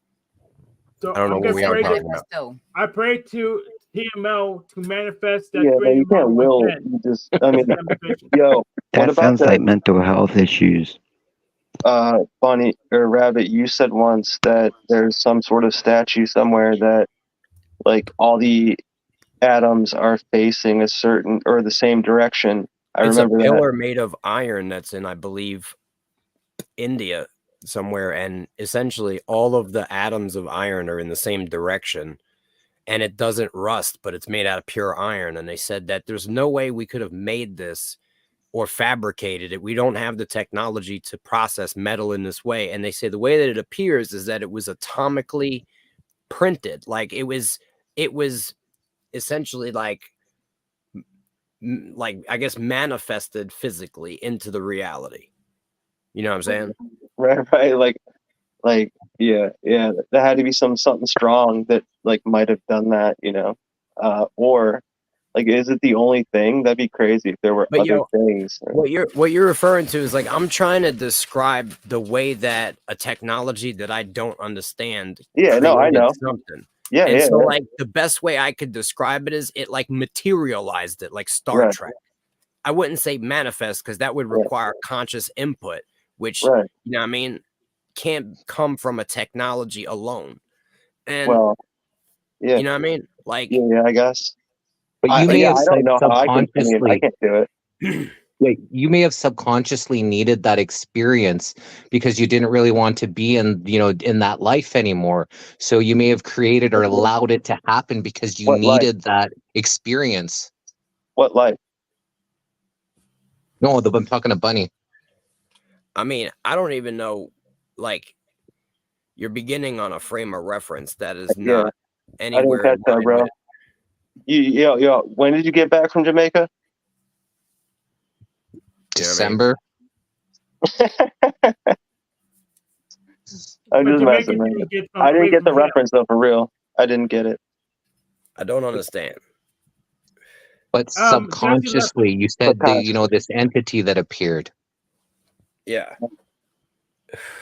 Speaker 16: So
Speaker 3: I don't know
Speaker 16: I'm
Speaker 3: what we are
Speaker 16: gonna pray
Speaker 3: talking about.
Speaker 16: I pray to TML to manifest that
Speaker 22: Yeah, no,
Speaker 16: greater
Speaker 22: you can't
Speaker 16: model
Speaker 22: will.
Speaker 16: again.
Speaker 22: You just, I mean, yo, what
Speaker 8: That
Speaker 22: about
Speaker 8: sounds
Speaker 22: that?
Speaker 8: like mental health issues.
Speaker 22: Bunny or Rabbit, you said once that there's some sort of statue somewhere that like all the atoms are facing a certain or the same direction. I
Speaker 3: It's a
Speaker 22: remember
Speaker 3: pillar
Speaker 22: that.
Speaker 3: made of iron that's in, I believe, India somewhere. And essentially all of the atoms of iron are in the same direction. And it doesn't rust, but it's made out of pure iron. And they said that there's no way we could have made this or fabricated it. We don't have the technology to process metal in this way. And they say the way that it appears is that it was atomically printed. Like it was essentially like I guess manifested physically into the reality. You know what I'm saying?
Speaker 22: Right, like yeah, there had to be something strong that like might have done that, you know. Or like, is it the only thing? That'd be crazy if there were
Speaker 3: But
Speaker 22: other things.
Speaker 3: what you're referring to is like I'm trying to describe the way that a technology that I don't understand
Speaker 22: Yeah, no, I
Speaker 3: created
Speaker 22: know.
Speaker 3: something.
Speaker 22: Yeah,
Speaker 3: And
Speaker 22: yeah,
Speaker 3: so
Speaker 22: yeah.
Speaker 3: like the best way I could describe it is it like materialized it like Star
Speaker 22: Right.
Speaker 3: Trek. I wouldn't say manifest because that would
Speaker 22: Right.
Speaker 3: require conscious input, which
Speaker 22: Right.
Speaker 3: you know what I mean can't come from a technology alone. And
Speaker 22: Well, yeah,
Speaker 3: you know what I mean? Like
Speaker 22: yeah, I guess.
Speaker 10: But you may
Speaker 22: Yeah,
Speaker 10: have
Speaker 22: I don't know how I can. I mean, I
Speaker 10: subconsciously,
Speaker 22: can't do it.
Speaker 10: like you may have subconsciously needed that experience because you didn't really want to be in, in that life anymore. So you may have created or allowed it to happen because you
Speaker 22: What life?
Speaker 10: needed that experience.
Speaker 22: What life?
Speaker 10: No, I'm talking to Bunny.
Speaker 3: I mean, I don't even know, like, you're beginning on a frame of reference that is
Speaker 22: Yeah,
Speaker 3: not
Speaker 22: I didn't
Speaker 3: anywhere
Speaker 22: catch
Speaker 3: in
Speaker 22: that,
Speaker 3: line
Speaker 22: bro.
Speaker 3: with.
Speaker 22: Yo, when did you get back from Jamaica?
Speaker 10: December.
Speaker 22: I'm
Speaker 16: But
Speaker 22: just
Speaker 16: Jamaica
Speaker 22: messing, man.
Speaker 16: didn't get
Speaker 22: I didn't
Speaker 16: away
Speaker 22: get the
Speaker 16: from jail.
Speaker 22: reference though, for real. I didn't get it.
Speaker 3: I don't understand.
Speaker 10: But
Speaker 16: Jesse left.
Speaker 10: subconsciously, you said this entity that appeared.
Speaker 3: Yeah.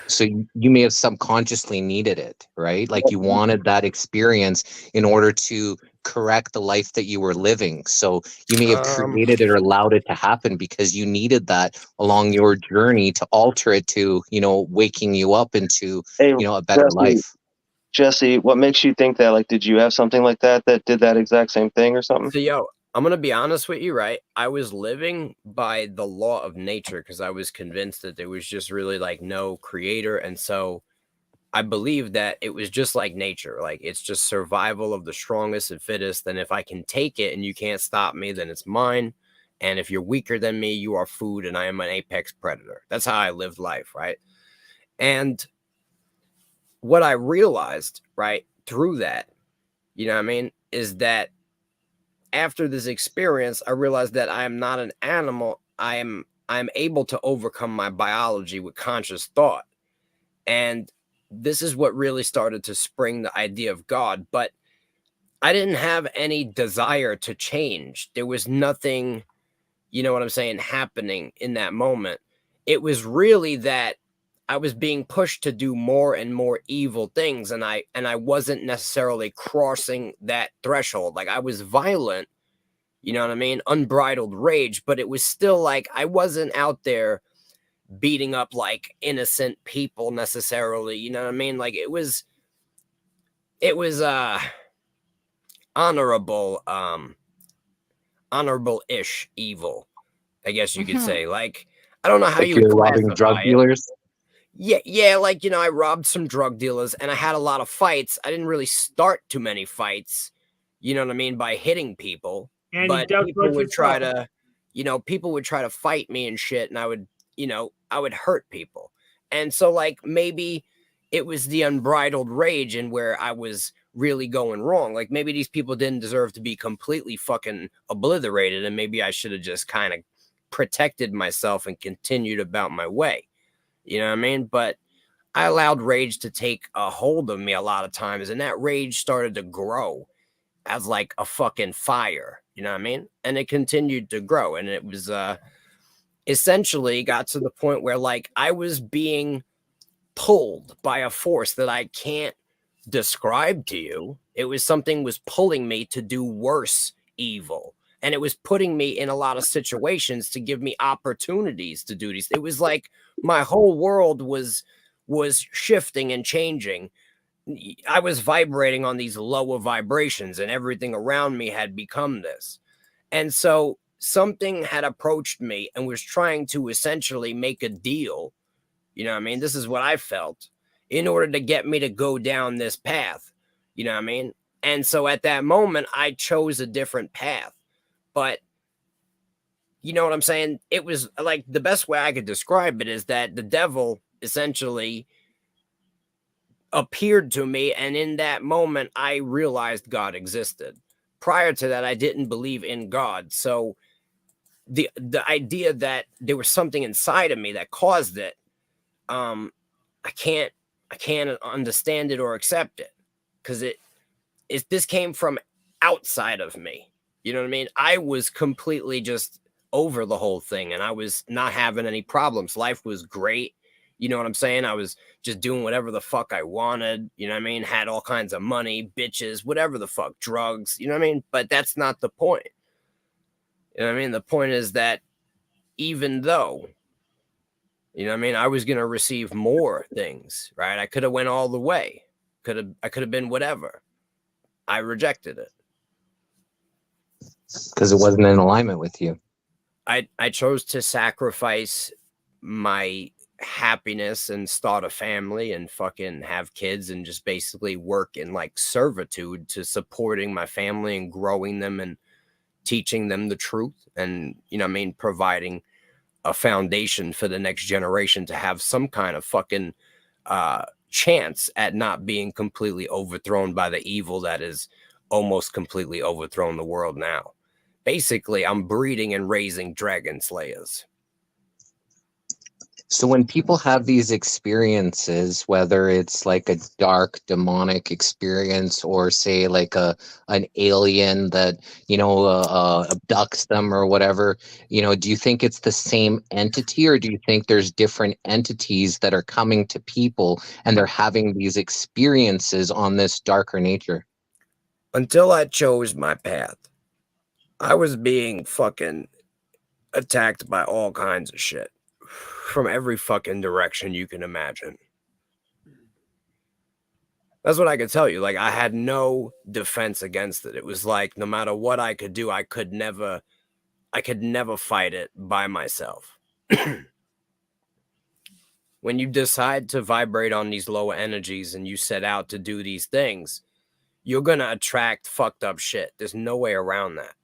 Speaker 10: So you may have subconsciously needed it, right? Like you wanted that experience in order to correct the life that you were living. So you may have created it or allowed it to happen because you needed that along your journey to alter it to, waking you up into, a better life.
Speaker 22: Jesse, what makes you think that? Like, did you have something like that did that exact same thing or something?
Speaker 3: So, yo, I'm going to be honest with you, right? I was living by the law of nature because I was convinced that there was just really like no creator. And so I believed that it was just like nature. Like it's just survival of the strongest and fittest. And if I can take it and you can't stop me, then it's mine. And if you're weaker than me, you are food and I am an apex predator. That's how I lived life, right? And what I realized, right, through that, you know what I mean, is that after this experience, I realized that I am not an animal. I'm able to overcome my biology with conscious thought. And this is what really started to spring the idea of God. But I didn't have any desire to change. There was nothing, you know what I'm saying, happening in that moment. It was really that I was being pushed to do more and more evil things. And I wasn't necessarily crossing that threshold. Like I was violent, you know what I mean? Unbridled rage, but it was still like I wasn't out there beating up like innocent people necessarily. You know what I mean? Like it was honorable, honorable-ish evil, I guess you could say. Like, I don't know how
Speaker 10: Like
Speaker 3: you would
Speaker 10: you're robbing
Speaker 3: classify
Speaker 10: drug
Speaker 3: it.
Speaker 10: dealers.
Speaker 3: Yeah, like, you know, I robbed some drug dealers and I had a lot of fights. I didn't really start too many fights, you know what I mean, by hitting people.
Speaker 16: And
Speaker 3: But
Speaker 16: you
Speaker 3: people would try
Speaker 16: yourself.
Speaker 3: to, you know, people would try to fight me and shit, and I would, you know, I would hurt people. And so, like, maybe it was the unbridled rage and where I was really going wrong. Like, maybe these people didn't deserve to be completely fucking obliterated, and maybe I should have just kind of protected myself and continued about my way. You know what I mean? But I allowed rage to take a hold of me a lot of times, and that rage started to grow as like a fucking fire. You know what I mean? And it continued to grow, and it was essentially got to the point where like I was being pulled by a force that I can't describe to you. It was something was pulling me to do worse evil. And it was putting me in a lot of situations to give me opportunities to do these. It was like my whole world was shifting and changing. I was vibrating on these lower vibrations, and everything around me had become this. And so something had approached me and was trying to essentially make a deal. You know what I mean? This is what I felt, in order to get me to go down this path. You know what I mean? And so at that moment, I chose a different path. But you know what I'm saying? It was like the best way I could describe it is that the devil essentially appeared to me. And in that moment, I realized God existed. Prior to that, I didn't believe in God. So the idea that there was something inside of me that caused it, I can't understand it or accept it, because this came from outside of me. You know what I mean? I was completely just over the whole thing, and I was not having any problems. Life was great. You know what I'm saying? I was just doing whatever the fuck I wanted. You know what I mean? Had all kinds of money, bitches, whatever the fuck, drugs. You know what I mean? But that's not the point. You know what I mean? The point is that even though, you know what I mean, I was going to receive more things, right? I could have went all the way. I could have been whatever. I rejected it.
Speaker 10: Because it wasn't in alignment with you.
Speaker 3: I chose to sacrifice my happiness and start a family and fucking have kids and just basically work in like servitude to supporting my family and growing them and teaching them the truth, and, you know what I mean, providing a foundation for the next generation to have some kind of fucking chance at not being completely overthrown by the evil that is almost completely overthrown the world now. Basically, I'm breeding and raising dragon slayers.
Speaker 10: So when people have these experiences, whether it's like a dark demonic experience or say like an alien that, you know, abducts them or whatever, you know, do you think it's the same entity, or do you think there's different entities that are coming to people and they're having these experiences on this darker nature?
Speaker 3: Until I chose my path, I was being fucking attacked by all kinds of shit from every fucking direction you can imagine. That's what I could tell you. Like, I had no defense against it. It was like, no matter what I could do, I could never fight it by myself. When you decide to vibrate on these lower energies and you set out to do these things, you're going to attract fucked up shit. There's no way around that.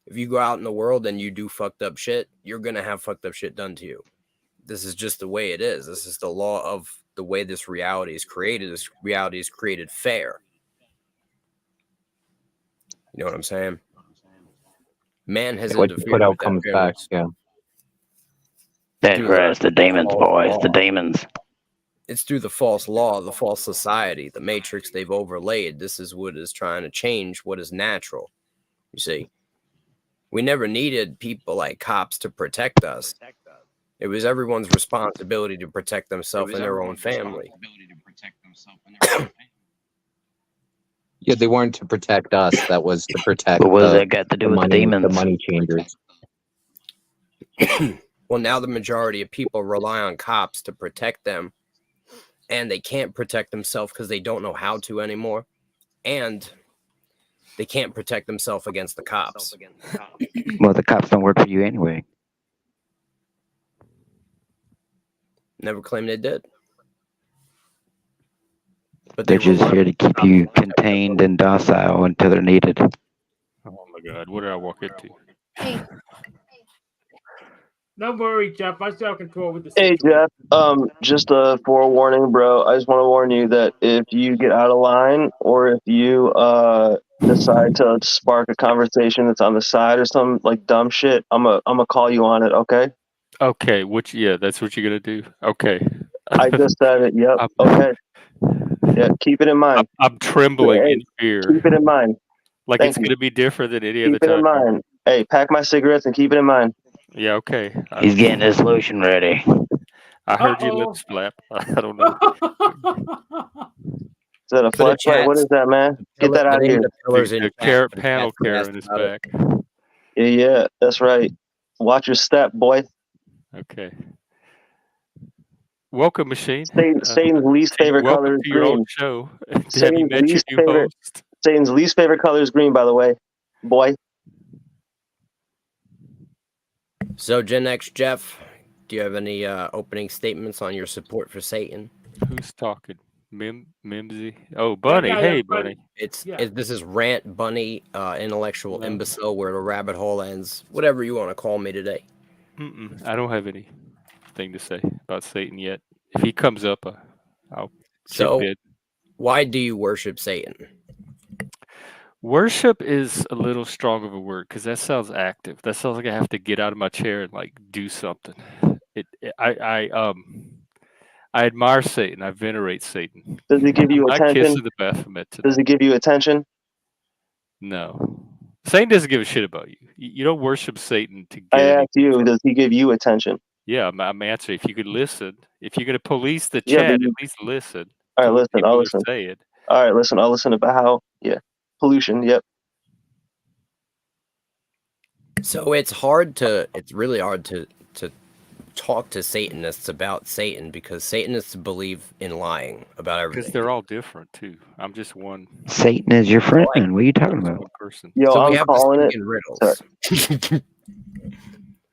Speaker 3: If you go out in the world and you do fucked up shit, you're going to have fucked up shit done to you. This is just the way it is. This is the law of the way this reality is created. This reality is created fair. You know what I'm saying? Man has
Speaker 10: What you
Speaker 3: interfered
Speaker 10: put out
Speaker 3: with that
Speaker 10: comes back.
Speaker 3: fairness.
Speaker 10: Yeah.
Speaker 8: That's right. It's the demons, boys. The demons.
Speaker 3: It's through the false law, the false society, the matrix they've overlaid. This is what is trying to change what is natural. You see, we never needed people like cops to protect us. It was everyone's responsibility to protect themselves and their own family.
Speaker 10: Yeah, they weren't to protect us. That was to protect
Speaker 8: But what does
Speaker 10: the,
Speaker 8: that got to do
Speaker 10: the
Speaker 8: with the
Speaker 10: money, the
Speaker 8: demons?
Speaker 10: money changers.
Speaker 3: Well, now the majority of people rely on cops to protect them, and they can't protect themselves because they don't know how to anymore, and they can't protect themselves against the cops.
Speaker 8: Well, the cops don't work for you anyway.
Speaker 3: Never claimed they did. But
Speaker 8: They're
Speaker 3: they
Speaker 8: just
Speaker 3: rely
Speaker 8: here to keep you contained and docile until they're needed.
Speaker 11: Oh my God, what did I walk into?
Speaker 16: Don't worry, Jeff. I still have control with the
Speaker 22: Hey
Speaker 16: situation.
Speaker 22: Jeff, just a forewarning, bro. I just want to warn you that if you get out of line or if you decide to spark a conversation that's on the side or some like dumb shit, I'm gonna call you on it. Okay?
Speaker 11: Okay, yeah, that's what you're gonna do. Okay.
Speaker 22: I just said it. Yep. Okay. Yeah. Keep it in mind.
Speaker 11: I'm trembling
Speaker 22: Hey,
Speaker 11: in fear.
Speaker 22: keep it in mind.
Speaker 11: Like
Speaker 22: Thank
Speaker 11: it's
Speaker 22: you.
Speaker 11: gonna be different than any other
Speaker 22: Keep it in
Speaker 11: time.
Speaker 22: mind. Hey, pack my cigarettes and keep it in mind.
Speaker 11: Yeah, okay.
Speaker 8: He's getting his lotion ready.
Speaker 11: I heard your lips flap. I don't know.
Speaker 22: Is that a flashlight? What is that, man? Get that out of here.
Speaker 11: The panel Karen is back.
Speaker 22: Yeah, that's right. Watch your step, boy.
Speaker 11: Okay. Welcome, Machine.
Speaker 22: Satan's least favorite
Speaker 11: welcome
Speaker 22: color is
Speaker 11: to your
Speaker 22: green.
Speaker 11: own show. Have you met your new host?
Speaker 22: Satan's least favorite color is green, by the way, boy.
Speaker 3: So, Gen X Jeff, do you have any opening statements on your support for Satan?
Speaker 11: Who's talking? Mimsy? Oh, Bunny. Hey, Bunny.
Speaker 3: This is Rant Bunny, intellectual imbecile, where the rabbit hole ends. Whatever you want to call me today.
Speaker 11: I don't have anything to say about Satan yet. If he comes up, I'll
Speaker 3: So,
Speaker 11: chip in.
Speaker 3: why do you worship Satan?
Speaker 11: Worship is a little strong of a word because that sounds active. That sounds like I have to get out of my chair and like do something. I admire Satan. I venerate Satan.
Speaker 22: Does he give you
Speaker 11: I
Speaker 22: attention?
Speaker 11: kiss of the Baphomet today.
Speaker 22: Does he give you attention?
Speaker 11: No. Satan doesn't give a shit about you. You don't worship Satan to get
Speaker 22: I
Speaker 11: any.
Speaker 22: asked you, does he give you attention?
Speaker 11: Yeah, I'm answering. If you could listen, if you're going to police the
Speaker 22: Yeah,
Speaker 11: chat,
Speaker 22: but
Speaker 11: at least listen.
Speaker 22: All right,
Speaker 11: to what
Speaker 22: listen. I'll
Speaker 11: people are
Speaker 22: listen.
Speaker 11: saying.
Speaker 22: All right, listen. I'll listen about how. Yeah, pollution. Yep.
Speaker 3: So it's really hard to talk to Satanists about Satan because Satanists believe in lying about everything.
Speaker 11: Because they're all different too. I'm just one.
Speaker 8: Satan is your friend. What are you talking
Speaker 11: One
Speaker 8: about?
Speaker 11: person.
Speaker 22: Yo,
Speaker 3: So we
Speaker 22: I'm
Speaker 3: have to
Speaker 22: calling
Speaker 3: speak
Speaker 22: it.
Speaker 3: in riddles.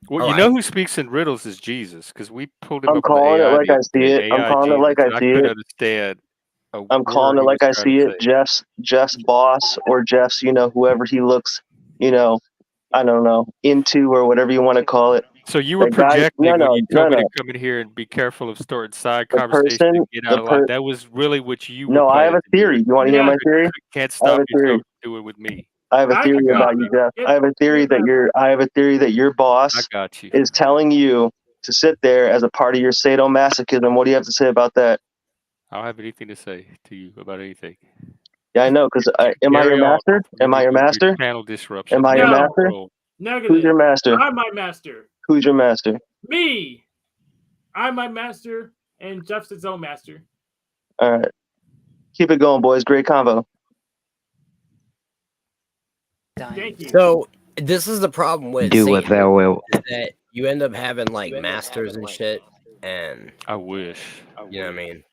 Speaker 11: Well,
Speaker 3: All
Speaker 11: you
Speaker 3: right.
Speaker 11: know who speaks in riddles is Jesus, because we pulled him
Speaker 22: I'm
Speaker 11: up on the
Speaker 22: calling it
Speaker 11: AI
Speaker 22: like
Speaker 11: the
Speaker 22: I
Speaker 11: other
Speaker 22: see
Speaker 11: day,
Speaker 22: it. I'm
Speaker 11: AI
Speaker 22: calling it
Speaker 11: Jesus,
Speaker 22: like I
Speaker 11: and I
Speaker 22: see
Speaker 11: couldn't
Speaker 22: it.
Speaker 11: understand a
Speaker 22: I'm
Speaker 11: word
Speaker 22: calling it
Speaker 11: he
Speaker 22: like
Speaker 11: was
Speaker 22: I
Speaker 11: trying
Speaker 22: see
Speaker 11: to
Speaker 22: it.
Speaker 11: say.
Speaker 22: Jeff's boss or Jeff's, whoever he looks, I don't know, into or whatever you want to call it.
Speaker 11: So you were
Speaker 22: That guy,
Speaker 11: projecting when you told me to
Speaker 22: no.
Speaker 11: come in here and be careful of starting side
Speaker 22: The
Speaker 11: conversation
Speaker 22: person,
Speaker 11: and get out of line. That was really what you were
Speaker 22: No, I have
Speaker 11: planning
Speaker 22: a
Speaker 11: to do.
Speaker 22: theory. You want to hear my theory?
Speaker 11: Can't
Speaker 22: I have
Speaker 11: stop
Speaker 22: a theory.
Speaker 11: yourself from doing with me.
Speaker 22: I have a theory about you, Jeff. I have a theory that your boss
Speaker 11: I got you.
Speaker 22: is telling you to sit there as a part of your sadomasochism. What do you have to say about that?
Speaker 11: I don't have anything to say to you about anything.
Speaker 22: Yeah, I know. Because am I your
Speaker 11: Carry on.
Speaker 22: master? Am I your master?
Speaker 11: Channel disruption.
Speaker 22: Am I your
Speaker 16: No.
Speaker 22: master?
Speaker 16: Negative.
Speaker 22: Who's your master?
Speaker 16: I'm my master.
Speaker 22: Who's your master?
Speaker 16: Me. I'm my master, and Jeff's his own master.
Speaker 22: All right. Keep it going, boys. Great convo.
Speaker 16: Thank you.
Speaker 3: So this is the problem with
Speaker 8: Do what
Speaker 3: Satan,
Speaker 8: thou wilt.
Speaker 3: is that you end up having like masters and shit, and
Speaker 11: I wish.
Speaker 3: You know what I mean?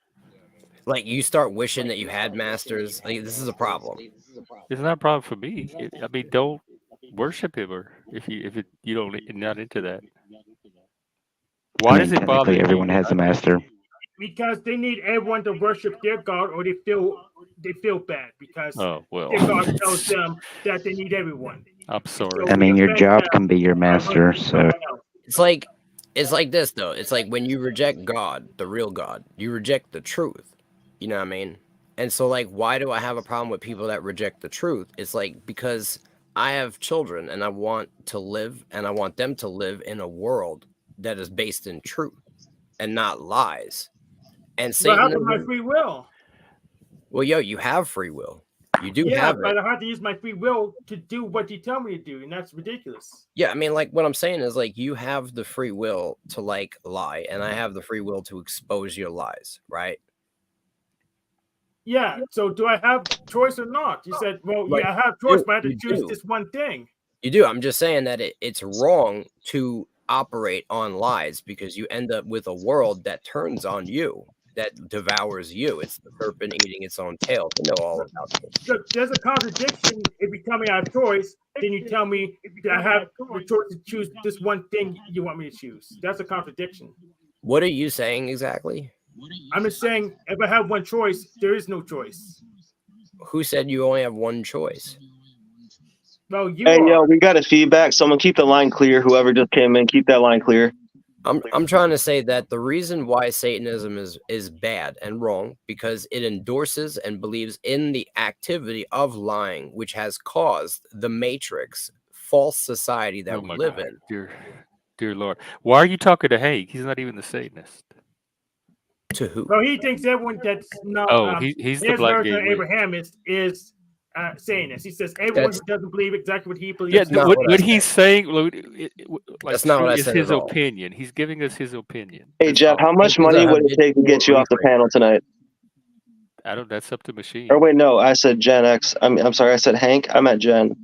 Speaker 3: Like you start wishing that you had masters. Like this is a problem.
Speaker 11: It's not a problem for me. I mean, don't worship him, or if you don't not into that. Why does it bother
Speaker 8: technically
Speaker 11: you?
Speaker 8: everyone has a master.
Speaker 16: Because they need everyone to worship their God, or they feel bad because
Speaker 11: Oh, well.
Speaker 16: their God tells them that they need everyone.
Speaker 11: I'm sorry.
Speaker 8: I mean, your job can be your master, so
Speaker 3: It's like this though. It's like when you reject God, the real God, you reject the truth. You know what I mean? And so like, why do I have a problem with people that reject the truth? It's like because I have children and I want to live and I want them to live in a world that is based in truth and not lies. And
Speaker 16: But how
Speaker 3: Satan,
Speaker 16: can my free will?
Speaker 3: well, yo, you have free will. You do
Speaker 16: Yeah,
Speaker 3: have
Speaker 16: but
Speaker 3: it.
Speaker 16: I have to use my free will to do what you tell me to do, and that's ridiculous.
Speaker 3: Yeah, I mean, like what I'm saying is like you have the free will to like lie, and I have the free will to expose your lies, right?
Speaker 16: Yeah. So do I have choice or not? You said, well,
Speaker 15: Like,
Speaker 16: yeah, I have choice, but I have to
Speaker 15: you
Speaker 16: choose
Speaker 15: do.
Speaker 16: this one thing.
Speaker 15: You do. I'm just saying that it's wrong to operate on lies because you end up with a world that turns on you, that devours you. It's the serpent eating its own tail. You know all about this.
Speaker 16: So there's a contradiction. If you tell me I have choice, then you tell me that I have the choice to choose this one thing you want me to choose. That's a contradiction.
Speaker 15: What are you saying exactly?
Speaker 16: I'm just saying, if I have one choice, there is no choice.
Speaker 15: Who said you only have one choice?
Speaker 16: Well, you
Speaker 22: Hey,
Speaker 16: are.
Speaker 22: yo, we got a feedback. Someone keep the line clear. Whoever just came in, keep that line clear.
Speaker 15: I'm trying to say that the reason why Satanism is bad and wrong because it endorses and believes in the activity of lying, which has caused the matrix, false society that we live in.
Speaker 11: Dear Lord, why are you talking to Hank? He's not even the Satanist.
Speaker 15: To who?
Speaker 16: Well, he thinks everyone that's not
Speaker 11: he's the
Speaker 16: his
Speaker 11: black
Speaker 16: version
Speaker 11: gay
Speaker 16: of
Speaker 11: witch.
Speaker 16: Abrahamist is saying this. He says everyone who doesn't believe exactly what he believes.
Speaker 11: Yeah, what he's saying, like,
Speaker 15: That's not what I
Speaker 11: is
Speaker 15: said
Speaker 11: his
Speaker 15: at all.
Speaker 11: opinion. He's giving us his opinion.
Speaker 22: Hey, Jeff, how much money would it take to get you off the panel tonight?
Speaker 11: I don't. That's up to Machine.
Speaker 22: Or wait, no, I said Gen X. I'm sorry, I said Hank. I meant Jen.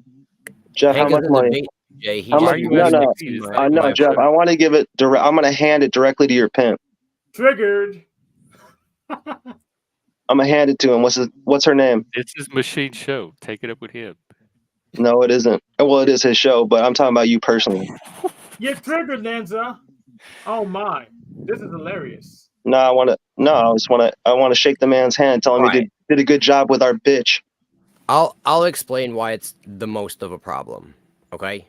Speaker 22: Jeff,
Speaker 15: Hank
Speaker 22: how much
Speaker 15: is in the
Speaker 22: money?
Speaker 15: debate, Jay. He
Speaker 22: How
Speaker 15: should
Speaker 22: much?
Speaker 15: be
Speaker 22: No, no,
Speaker 15: respecting
Speaker 22: no, Jeff. I want to give it direct. I'm gonna hand it directly to your pimp.
Speaker 16: Triggered.
Speaker 22: I'm gonna hand it to him. What's her name?
Speaker 11: It's his Machine show. Take it up with him.
Speaker 22: No, it isn't. Well, it is his show, but I'm talking about you personally.
Speaker 16: You're triggered, Lanza. Oh my, this is hilarious.
Speaker 22: No, I want to shake the man's hand, tell him he did a good job with our bitch.
Speaker 15: I'll explain why it's the most of a problem. Okay,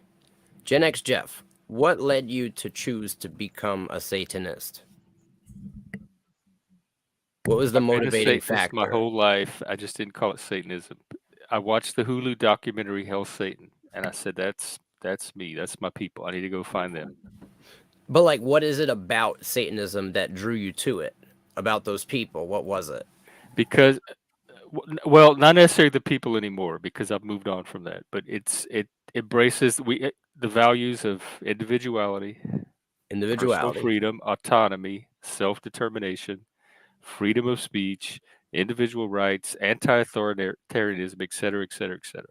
Speaker 15: Gen X Jeff, what led you to choose to become a Satanist? What was the
Speaker 11: I've been a
Speaker 15: motivating
Speaker 11: Satanist
Speaker 15: factor?
Speaker 11: my whole life. I just didn't call it Satanism. I watched the Hulu documentary Hell Satan, and I said, that's me. That's my people. I need to go find them.
Speaker 15: But like, what is it about Satanism that drew you to it? About those people? What was it?
Speaker 11: Because, well, not necessarily the people anymore, because I've moved on from that. But it embraces the values of individuality, personal freedom, autonomy, self-determination, freedom of speech, individual rights, anti-authoritarianism, et cetera, et cetera, et cetera.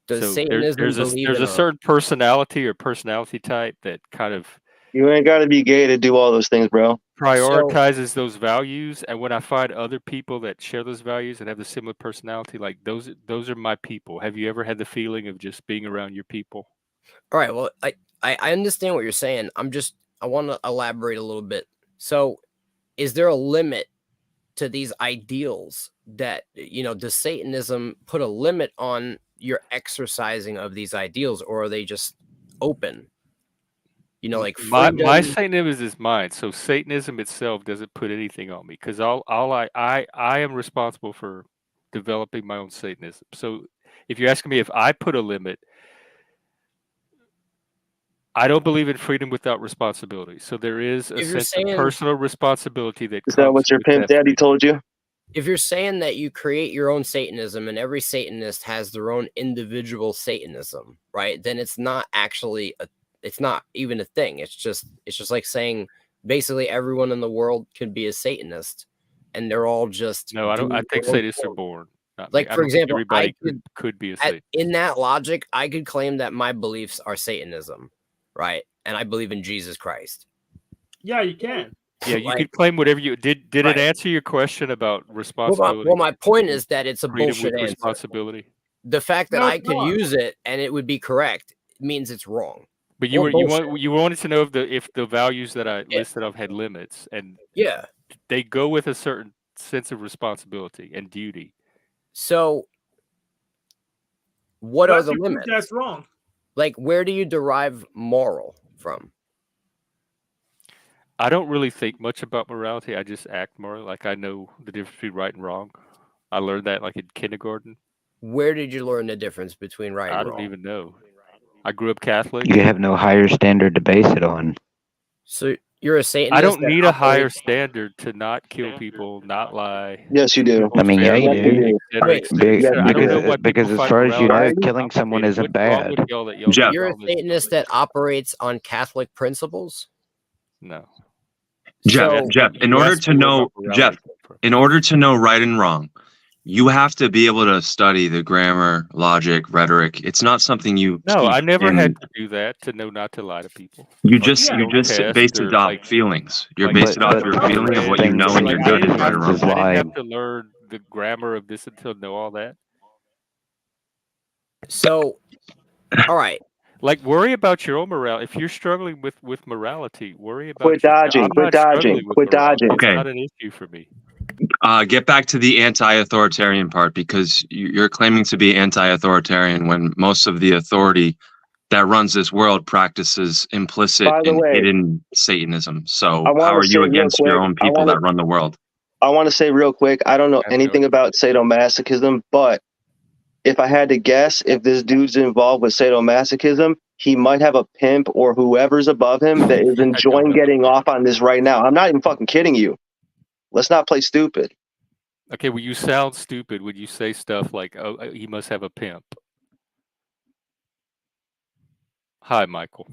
Speaker 15: Does
Speaker 11: So
Speaker 15: Satanism
Speaker 11: there's a certain personality or personality type that kind of
Speaker 22: You ain't got to be gay to do all those things, bro.
Speaker 11: prioritizes those values. And when I find other people that share those values and have the similar personality, like those are my people. Have you ever had the feeling of just being around your people?
Speaker 15: All right. Well, I understand what you're saying. I want to elaborate a little bit. So, is there a limit to these ideals that, does Satanism put a limit on your exercising of these ideals, or are they just open? Like
Speaker 11: my Satanism is mine. So Satanism itself doesn't put anything on me, because I am responsible for developing my own Satanism. So if you're asking me if I put a limit, I don't believe in freedom without responsibility. So there is a sense of personal responsibility that
Speaker 22: Is that what your pimp daddy told you?
Speaker 15: If you're saying that you create your own Satanism and every Satanist has their own individual Satanism, right? Then it's not actually it's not even a thing. It's just like saying basically everyone in the world could be a Satanist, and they're all just
Speaker 11: no. I think Satanists are born.
Speaker 15: Like, for example,
Speaker 11: everybody could be a Satanist.
Speaker 15: In that logic, I could claim that my beliefs are Satanism, right? And I believe in Jesus Christ.
Speaker 16: Yeah, you can.
Speaker 11: Yeah, you could claim whatever you did. Did it answer your question about responsibility?
Speaker 15: Well, my point is that it's a
Speaker 11: freedom
Speaker 15: bullshit
Speaker 11: with
Speaker 15: answer.
Speaker 11: Responsibility.
Speaker 15: The fact that
Speaker 11: No,
Speaker 15: I
Speaker 11: it's
Speaker 15: could
Speaker 11: not.
Speaker 15: use it and it would be correct means it's wrong.
Speaker 11: But you
Speaker 15: Or
Speaker 11: you wanted to know if the values that I listed off had limits, and they go with a certain sense of responsibility and duty.
Speaker 15: So, what are the limits?
Speaker 16: That's wrong.
Speaker 15: Like, where do you derive moral from?
Speaker 11: I don't really think much about morality. I just act moral. Like, I know the difference between right and wrong. I learned that like in kindergarten.
Speaker 15: Where did you learn the difference between right and
Speaker 11: I
Speaker 15: wrong?
Speaker 11: don't even know. I grew up Catholic.
Speaker 8: You have no higher standard to base it on.
Speaker 15: So you're a Satanist.
Speaker 11: I don't
Speaker 15: that
Speaker 11: need a higher
Speaker 15: operates-
Speaker 11: standard to not kill people, not lie.
Speaker 22: Yes, you do.
Speaker 8: I mean, yeah, you do.
Speaker 11: I don't know why
Speaker 8: Because
Speaker 11: people
Speaker 8: as
Speaker 11: find
Speaker 8: far as you know,
Speaker 11: morality.
Speaker 8: killing someone isn't
Speaker 11: What's wrong
Speaker 8: bad.
Speaker 11: with y'all that y'all do
Speaker 15: You're a
Speaker 11: all this?
Speaker 15: Satanist that operates on Catholic principles.
Speaker 11: No.
Speaker 9: Jeff,
Speaker 15: So-
Speaker 9: Jeff, in
Speaker 11: You
Speaker 9: order
Speaker 11: asked
Speaker 9: to
Speaker 11: me where
Speaker 9: know,
Speaker 11: my morality
Speaker 9: Jeff,
Speaker 11: came from.
Speaker 9: in order to know right and wrong, you have to be able to study the grammar, logic, rhetoric. It's not something you
Speaker 11: No,
Speaker 9: keep
Speaker 11: I never
Speaker 9: in.
Speaker 11: had to do that to know not to lie to people.
Speaker 9: You
Speaker 11: Or
Speaker 9: just
Speaker 11: you
Speaker 9: you
Speaker 11: don't
Speaker 9: just
Speaker 11: test
Speaker 9: base it
Speaker 11: or
Speaker 9: off
Speaker 11: like
Speaker 9: feelings. You're
Speaker 11: like
Speaker 9: based it off
Speaker 8: But
Speaker 9: your
Speaker 11: I
Speaker 9: feeling of
Speaker 11: read
Speaker 9: what you know and
Speaker 11: like
Speaker 9: you're
Speaker 11: I
Speaker 9: good
Speaker 11: didn't
Speaker 9: and right
Speaker 11: have
Speaker 9: or
Speaker 11: to,
Speaker 9: wrong.
Speaker 8: is
Speaker 11: I didn't have
Speaker 8: lying.
Speaker 11: to learn the grammar of this until know all that.
Speaker 3: So, all right.
Speaker 11: Like worry about your own morality. If you're struggling with morality, worry about
Speaker 22: Quit
Speaker 11: your.
Speaker 22: dodging.
Speaker 11: I'm
Speaker 22: Quit
Speaker 11: not struggling
Speaker 22: dodging.
Speaker 11: with
Speaker 22: Quit
Speaker 11: morality.
Speaker 22: dodging.
Speaker 11: It's
Speaker 9: Okay.
Speaker 11: not an issue for me.
Speaker 9: Get back to the anti-authoritarian part, because you're claiming to be anti-authoritarian when most of the authority that runs this world practices implicit
Speaker 22: By the
Speaker 9: and
Speaker 22: way,
Speaker 9: hidden Satanism. So
Speaker 22: I
Speaker 9: how
Speaker 22: want
Speaker 9: are
Speaker 22: to
Speaker 9: you
Speaker 22: say real
Speaker 9: against your
Speaker 22: quick.
Speaker 9: own people that run the world?
Speaker 22: I want to say real quick. I don't know
Speaker 11: I have no
Speaker 22: anything
Speaker 11: idea.
Speaker 22: about sadomasochism, but if I had to guess, if this dude's involved with sadomasochism, he might have a pimp or whoever's above him that is
Speaker 11: I don't
Speaker 22: enjoying
Speaker 11: know.
Speaker 22: getting off on this right now. I'm not even fucking kidding you. Let's not play stupid.
Speaker 11: Okay, well, you sound stupid when you say stuff like, "Oh, he must have a pimp." Hi, Michael.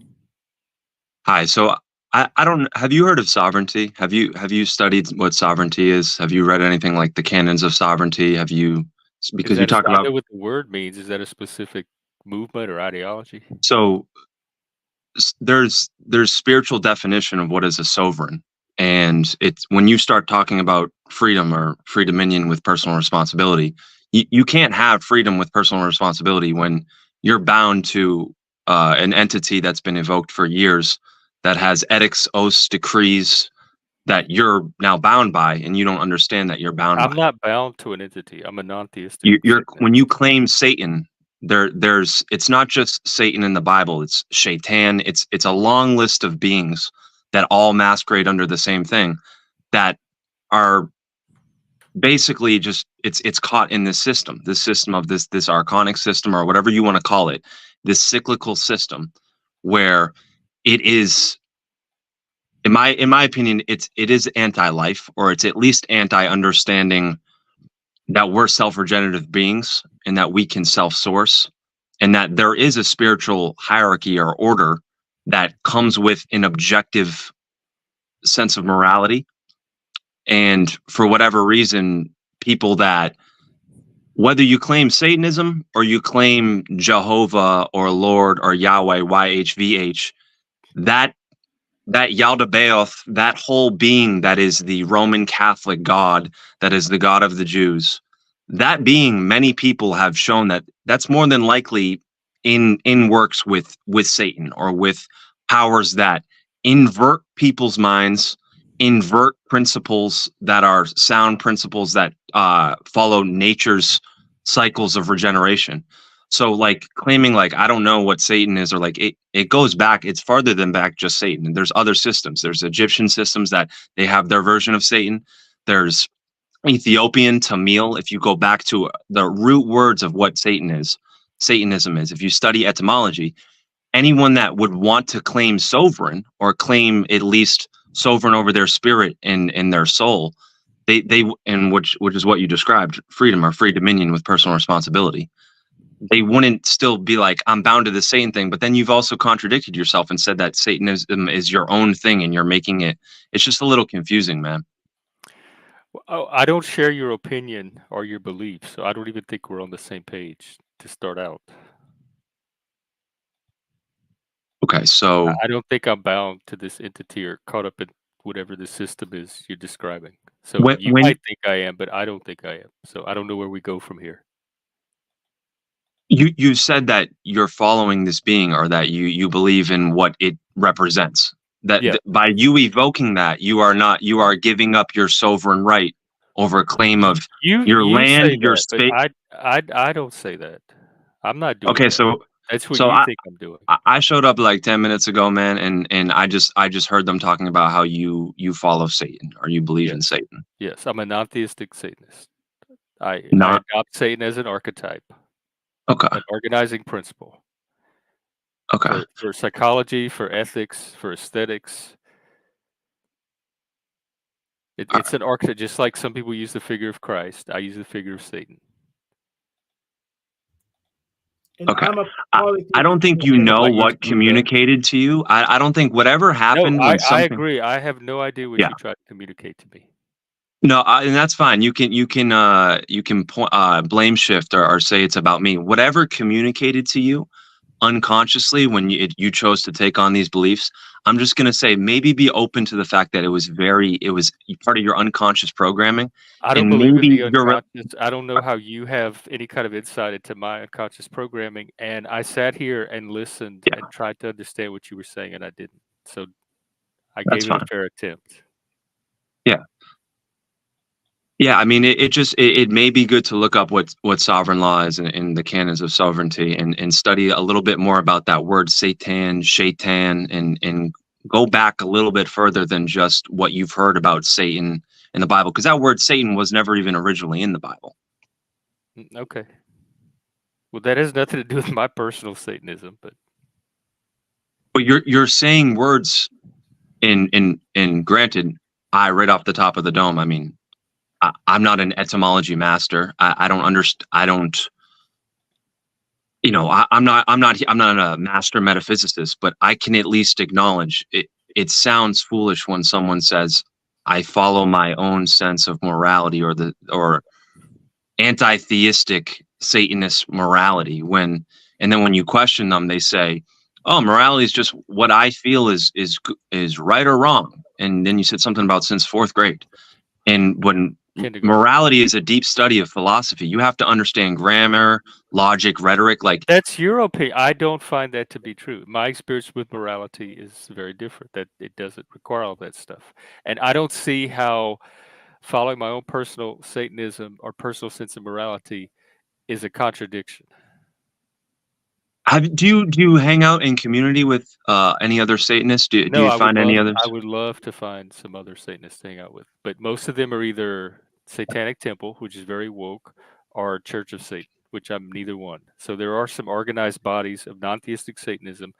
Speaker 9: Hi. So I don't. Have you heard of sovereignty? Have you studied what sovereignty is? Have you read anything like the canons of sovereignty? Have you? Because
Speaker 11: Is
Speaker 9: you
Speaker 11: that
Speaker 9: talk
Speaker 11: I
Speaker 9: about.
Speaker 11: know what the word means. Is that a specific movement or ideology?
Speaker 9: So there's spiritual definition of what is a sovereign, and it's when you start talking about freedom or free dominion with personal responsibility, you can't have freedom with personal responsibility when you're bound to an entity that's been evoked for years, that has edicts, oaths, decrees that you're now bound by, and you don't understand that you're bound
Speaker 11: I'm
Speaker 9: by.
Speaker 11: not bound to an entity. I'm a non-theistic
Speaker 9: You're
Speaker 11: Satanist.
Speaker 9: when you claim Satan, there's it's not just Satan in the Bible. It's Shaitan. It's a long list of beings that all masquerade under the same thing, that are basically just it's caught in this system of this archonic system, or whatever you want to call it, this cyclical system, where it is, in my opinion, it is anti-life, or it's at least anti-understanding that we're self-regenerative beings and that we can self-source, and that there is a spiritual hierarchy or order that comes with an objective sense of morality. And for whatever reason, people that, whether you claim Satanism or you claim Jehovah or Lord or Yahweh, YHVH, that Yaldabaoth, that whole being that is the Roman Catholic God, that is the God of the Jews, that being, many people have shown that that's more than likely in works with Satan, or with powers that invert people's minds, invert principles that are sound principles that follow nature's cycles of regeneration. So like claiming like, I don't know what Satan is, or like it goes back, it's farther than back just Satan. And there's other systems. There's Egyptian systems that they have their version of Satan. There's Ethiopian, Tamil. If you go back to the root words of what Satanism is, if you study etymology, anyone that would want to claim sovereign, or claim at least sovereign over their spirit and their soul, they and which is what you described, freedom or free dominion with personal responsibility, they wouldn't still be like, I'm bound to the Satan thing. But then you've also contradicted yourself and said that Satanism is your own thing, and you're making it. It's just a little confusing, man.
Speaker 11: Oh, I don't share your opinion or your beliefs, so I don't even think we're on the same page to start out.
Speaker 9: Okay, so
Speaker 11: I don't think I'm bound to this entity or caught up in whatever the system is you're describing. So you might think I am, but I don't think I am. So I don't know where we go from here.
Speaker 9: You said that you're following this being, or that you believe in what it represents. That
Speaker 11: Yeah.
Speaker 9: By you evoking that, you are giving up your sovereign right over a claim of your land,
Speaker 11: say
Speaker 9: your
Speaker 11: that,
Speaker 9: space.
Speaker 11: but I don't say that. I'm not doing
Speaker 9: Okay,
Speaker 11: that.
Speaker 9: so
Speaker 11: That's what
Speaker 9: so
Speaker 11: you think I'm doing.
Speaker 9: I showed up like 10 minutes ago, man, and I just heard them talking about how you follow Satan, or you believe in Satan.
Speaker 11: Yes, I'm a non-theistic Satanist. I
Speaker 9: Not-
Speaker 11: adopt Satan as an archetype.
Speaker 9: Okay.
Speaker 11: An organizing principle.
Speaker 9: Okay.
Speaker 11: For psychology, for ethics, for aesthetics. It's an archetype, just like some people use the figure of Christ. I use the figure of Satan.
Speaker 9: Okay. I don't think you know what communicated to you. I don't think whatever happened
Speaker 11: No,
Speaker 9: when
Speaker 11: I
Speaker 9: something.
Speaker 11: agree. I have no idea what
Speaker 9: Yeah.
Speaker 11: you tried to communicate to me.
Speaker 9: No, and that's fine. You can blame shift or say it's about me. Whatever communicated to you unconsciously when you chose to take on these beliefs, I'm just going to say maybe be open to the fact that it was part of your unconscious programming.
Speaker 11: I don't
Speaker 9: and
Speaker 11: believe
Speaker 9: maybe
Speaker 11: in the unconscious. I don't know how you have any kind of insight into my unconscious programming. And I sat here and listened and tried to understand what you were saying, and I didn't. So I
Speaker 9: That's
Speaker 11: gave it a
Speaker 9: fine.
Speaker 11: fair attempt.
Speaker 9: Yeah, I mean, it may be good to look up what sovereign law is in the canons of sovereignty and study a little bit more about that word Satan, shaitan, and go back a little bit further than just what you've heard about Satan in the Bible, because that word Satan was never even originally in the Bible.
Speaker 11: Okay. Well, that has nothing to do with my personal Satanism, but
Speaker 9: you're saying words in granted, right off the top of the dome, I mean, I'm not an etymology master. I don't understand. I don't. I'm not a master metaphysicist, but I can at least acknowledge it. It sounds foolish when someone says, "I follow my own sense of morality," or anti-theistic Satanist morality. And then when you question them, they say, "Oh, morality is just what I feel is right or wrong." And then you said something about since 4th grade, and when morality is a deep study of philosophy, you have to understand grammar, logic, rhetoric. Like,
Speaker 11: that's your opinion. I don't find that to be true. My experience with morality is very different. That it doesn't require all that stuff, and I don't see how following my own personal Satanism or personal sense of morality is a contradiction.
Speaker 9: Do you hang out in community with any other Satanists? Do you find any others?
Speaker 11: I would love to find some other Satanists to hang out with, but most of them are either Satanic Temple, which is very woke, or Church of Satan, which I'm neither one. So there are some organized bodies of non-theistic Satanism.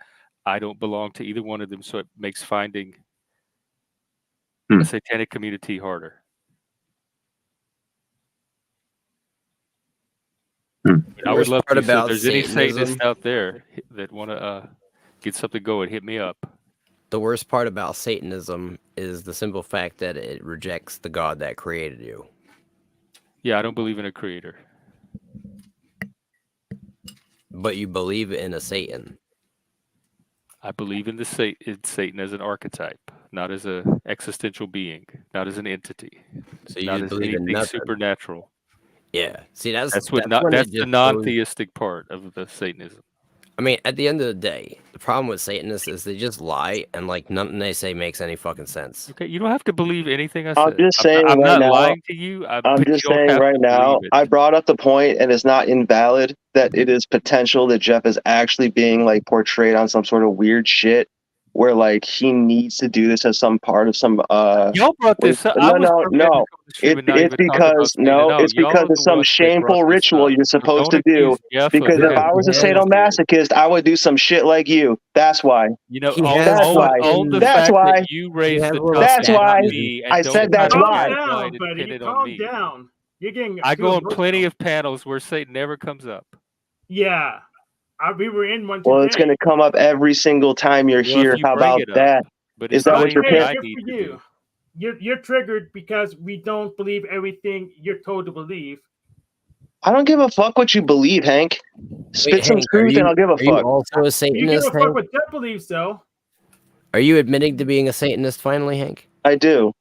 Speaker 11: I don't belong to either one of them, so it makes finding a Satanic community harder. I would love to. So if there's any Satanists out there that want to get something going, hit me up.
Speaker 3: The worst part about Satanism is the simple fact that it rejects the God that created you.
Speaker 11: Yeah, I don't believe in a creator.
Speaker 3: But you believe in a Satan.
Speaker 11: I believe in Satan as an archetype, not as a existential being, not as an entity.
Speaker 3: So you
Speaker 11: not
Speaker 3: just
Speaker 11: as
Speaker 3: believe in
Speaker 11: anything
Speaker 3: nothing.
Speaker 11: Supernatural.
Speaker 3: Yeah. See, that's
Speaker 11: the non-theistic part of the Satanism.
Speaker 3: I mean, at the end of the day, the problem with Satanists is they just lie, and like nothing they say makes any fucking sense.
Speaker 11: Okay, you don't have to believe anything I
Speaker 22: I'm
Speaker 11: said.
Speaker 22: just saying
Speaker 11: I'm
Speaker 22: right
Speaker 11: not
Speaker 22: now,
Speaker 11: lying to you.
Speaker 22: I'm just saying right now, I brought up the point, and it's not invalid that it is potential that Jeff is actually being like portrayed on some sort of weird shit where like he needs to do this as some part of some
Speaker 11: y'all brought this up.
Speaker 22: No. It's because of some shameful ritual you're supposed to do. Because if I was a sadomasochist, I would do some shit like you. That's why.
Speaker 11: You know,
Speaker 22: that's why.
Speaker 11: that's
Speaker 22: why.
Speaker 11: You raised the
Speaker 22: that's why.
Speaker 11: I
Speaker 22: said that's why.
Speaker 16: Calm down, buddy. Calm down. You're getting.
Speaker 11: I go on plenty of panels where Satan never comes up.
Speaker 16: Yeah. We were in one today.
Speaker 22: Well, it's going to come up every single time you're here. How about that? Is that what you're
Speaker 16: picking? You're triggered because we don't believe everything you're told to believe.
Speaker 22: I don't give a fuck what you believe, Hank. Spit some truth and I'll give a fuck.
Speaker 3: Are you also a Satanist,
Speaker 16: You give a fuck
Speaker 3: Hank?
Speaker 16: what Jeff believes, though.
Speaker 3: Are you admitting to being a Satanist finally, Hank?
Speaker 22: I do.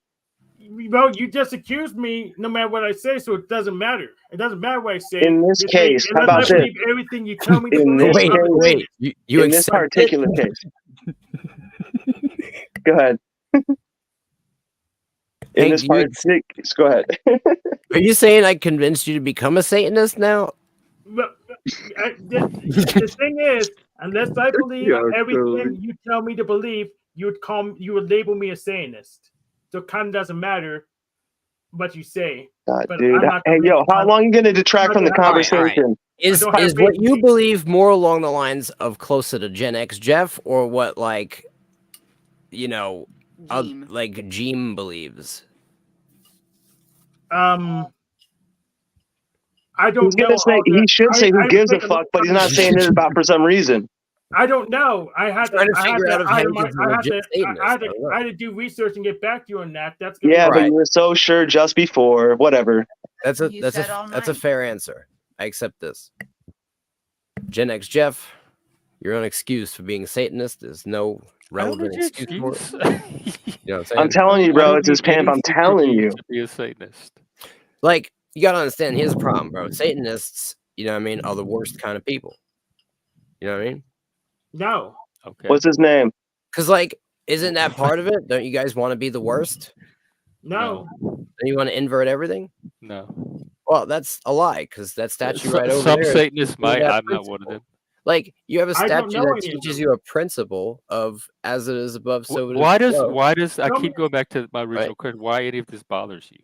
Speaker 16: Well, you just accused me no matter what I say, so it doesn't matter. It doesn't matter what I say.
Speaker 22: In this case, how about this?
Speaker 16: Everything you tell me to
Speaker 22: in
Speaker 16: believe.
Speaker 22: this case, in this particular case. Go ahead. In this particular case, go ahead.
Speaker 3: Are you saying I convinced you to become a Satanist now?
Speaker 16: Well, the thing is, unless I believe everything you tell me to believe, you would label me a Satanist. So it kind of doesn't matter what you say.
Speaker 22: God, dude. Hey, yo, how long are you going to detract from the conversation?
Speaker 3: Is what you believe more along the lines of closer to Gen X Jeff, or what, like, you know, like Jeem believes?
Speaker 16: I don't know.
Speaker 22: He should say who gives a fuck, but he's not saying it about for some reason.
Speaker 16: I don't know. I had to
Speaker 15: figure out if Hank is a legit Satanist.
Speaker 16: I had to do research and get back to you on that. That's
Speaker 22: Yeah,
Speaker 16: be
Speaker 22: but you were so sure just before. Whatever.
Speaker 15: That's a fair answer. I accept this. Gen X Jeff, you're unexcused for being a Satanist. There's no relevant excuse for it. You know what I'm saying?
Speaker 22: I'm telling you, bro. It's his pimp. I'm telling you.
Speaker 11: To be a Satanist.
Speaker 15: Like, you gotta understand. Here's the problem, bro. Satanists, you know what I mean, are the worst kind of people. You know what I mean?
Speaker 16: No.
Speaker 11: Okay.
Speaker 22: What's his name?
Speaker 15: Because, like, isn't that part of it? Don't you guys want to be the worst?
Speaker 16: No.
Speaker 15: Don't you want to invert everything?
Speaker 11: No.
Speaker 15: Well, that's a lie, because that statue right over
Speaker 11: Some
Speaker 15: there.
Speaker 11: Satanists might. I'm not one of them.
Speaker 15: Like, you have a
Speaker 16: I don't
Speaker 15: statue
Speaker 16: know
Speaker 15: that
Speaker 16: any of
Speaker 15: teaches you a principle of as it is above, so it is
Speaker 11: Why
Speaker 15: below.
Speaker 11: does I keep going back to my original question? Why any of this bothers you?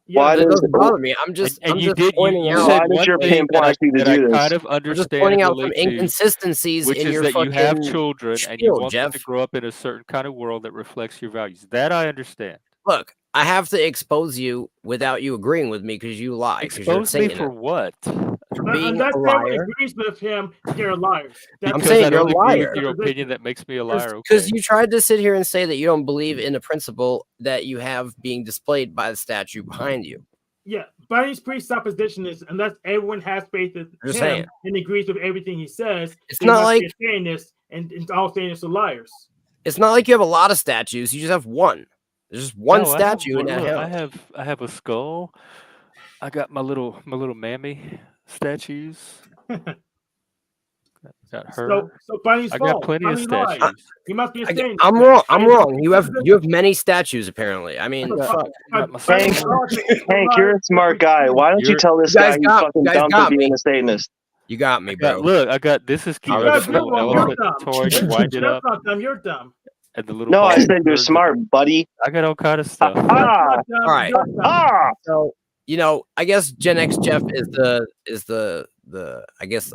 Speaker 22: Why
Speaker 15: That
Speaker 22: does
Speaker 15: doesn't bother me. I'm just pointing out.
Speaker 22: Why does your pimp want you to
Speaker 11: that I
Speaker 22: do
Speaker 11: kind
Speaker 22: this?
Speaker 11: of
Speaker 15: I'm
Speaker 11: understand
Speaker 15: just pointing out
Speaker 11: relate
Speaker 15: some
Speaker 11: to,
Speaker 15: inconsistencies
Speaker 11: which
Speaker 15: in
Speaker 11: is
Speaker 15: your
Speaker 11: that you have
Speaker 15: fucking
Speaker 11: children and you
Speaker 15: spiel,
Speaker 11: want them
Speaker 15: Jeff.
Speaker 11: to grow up in a certain kind of world that reflects your values. That I understand.
Speaker 15: Look, I have to expose you without you agreeing with me because you lie.
Speaker 11: Expose me for what?
Speaker 15: For being
Speaker 16: Unless
Speaker 15: a
Speaker 16: everyone
Speaker 15: liar.
Speaker 16: agrees with him, they're liars.
Speaker 15: I'm
Speaker 11: Because
Speaker 15: saying
Speaker 11: I
Speaker 15: you're a
Speaker 11: don't agree
Speaker 15: liar.
Speaker 11: with your opinion that makes me a liar.
Speaker 15: Because
Speaker 11: Okay.
Speaker 15: you tried to sit here and say that you don't believe in the principle that you have being displayed by the statue behind you.
Speaker 16: Yeah, Bunny's presupposition is unless everyone has faith in
Speaker 15: Just
Speaker 16: him
Speaker 15: saying.
Speaker 16: and agrees with everything he says,
Speaker 15: It's
Speaker 16: they
Speaker 15: not
Speaker 16: must be
Speaker 15: like-
Speaker 16: a Satanist, and all Satanists are liars.
Speaker 15: It's not like you have a lot of statues. You just have one. There's just one
Speaker 11: No,
Speaker 15: statue in that
Speaker 11: look,
Speaker 15: house.
Speaker 11: I have a skull. I got my little mammy statues. Got her.
Speaker 16: So Bunny's
Speaker 11: I
Speaker 16: false.
Speaker 11: got plenty of
Speaker 16: Bunny lies.
Speaker 11: statues.
Speaker 16: He must be a Satanist.
Speaker 15: I'm wrong. I'm wrong. You have many statues apparently. I mean, fuck.
Speaker 22: Hank, you're a smart guy. Why don't you tell this
Speaker 15: you
Speaker 22: guy
Speaker 15: guys
Speaker 22: he's
Speaker 15: got-
Speaker 22: fucking
Speaker 15: you guys
Speaker 22: dumb for
Speaker 15: got
Speaker 22: being
Speaker 15: me.
Speaker 22: a Satanist?
Speaker 15: You got me, bro.
Speaker 11: Look, I got this is cute. I got the little elephant toy. You wind it up.
Speaker 16: You're dumb.
Speaker 11: And the little
Speaker 22: No, I
Speaker 11: ball
Speaker 22: said you're
Speaker 11: turns
Speaker 22: smart, buddy.
Speaker 11: I got all kind of stuff.
Speaker 22: Ah,
Speaker 15: All right. So, you know, I guess Gen X Jeff is the I guess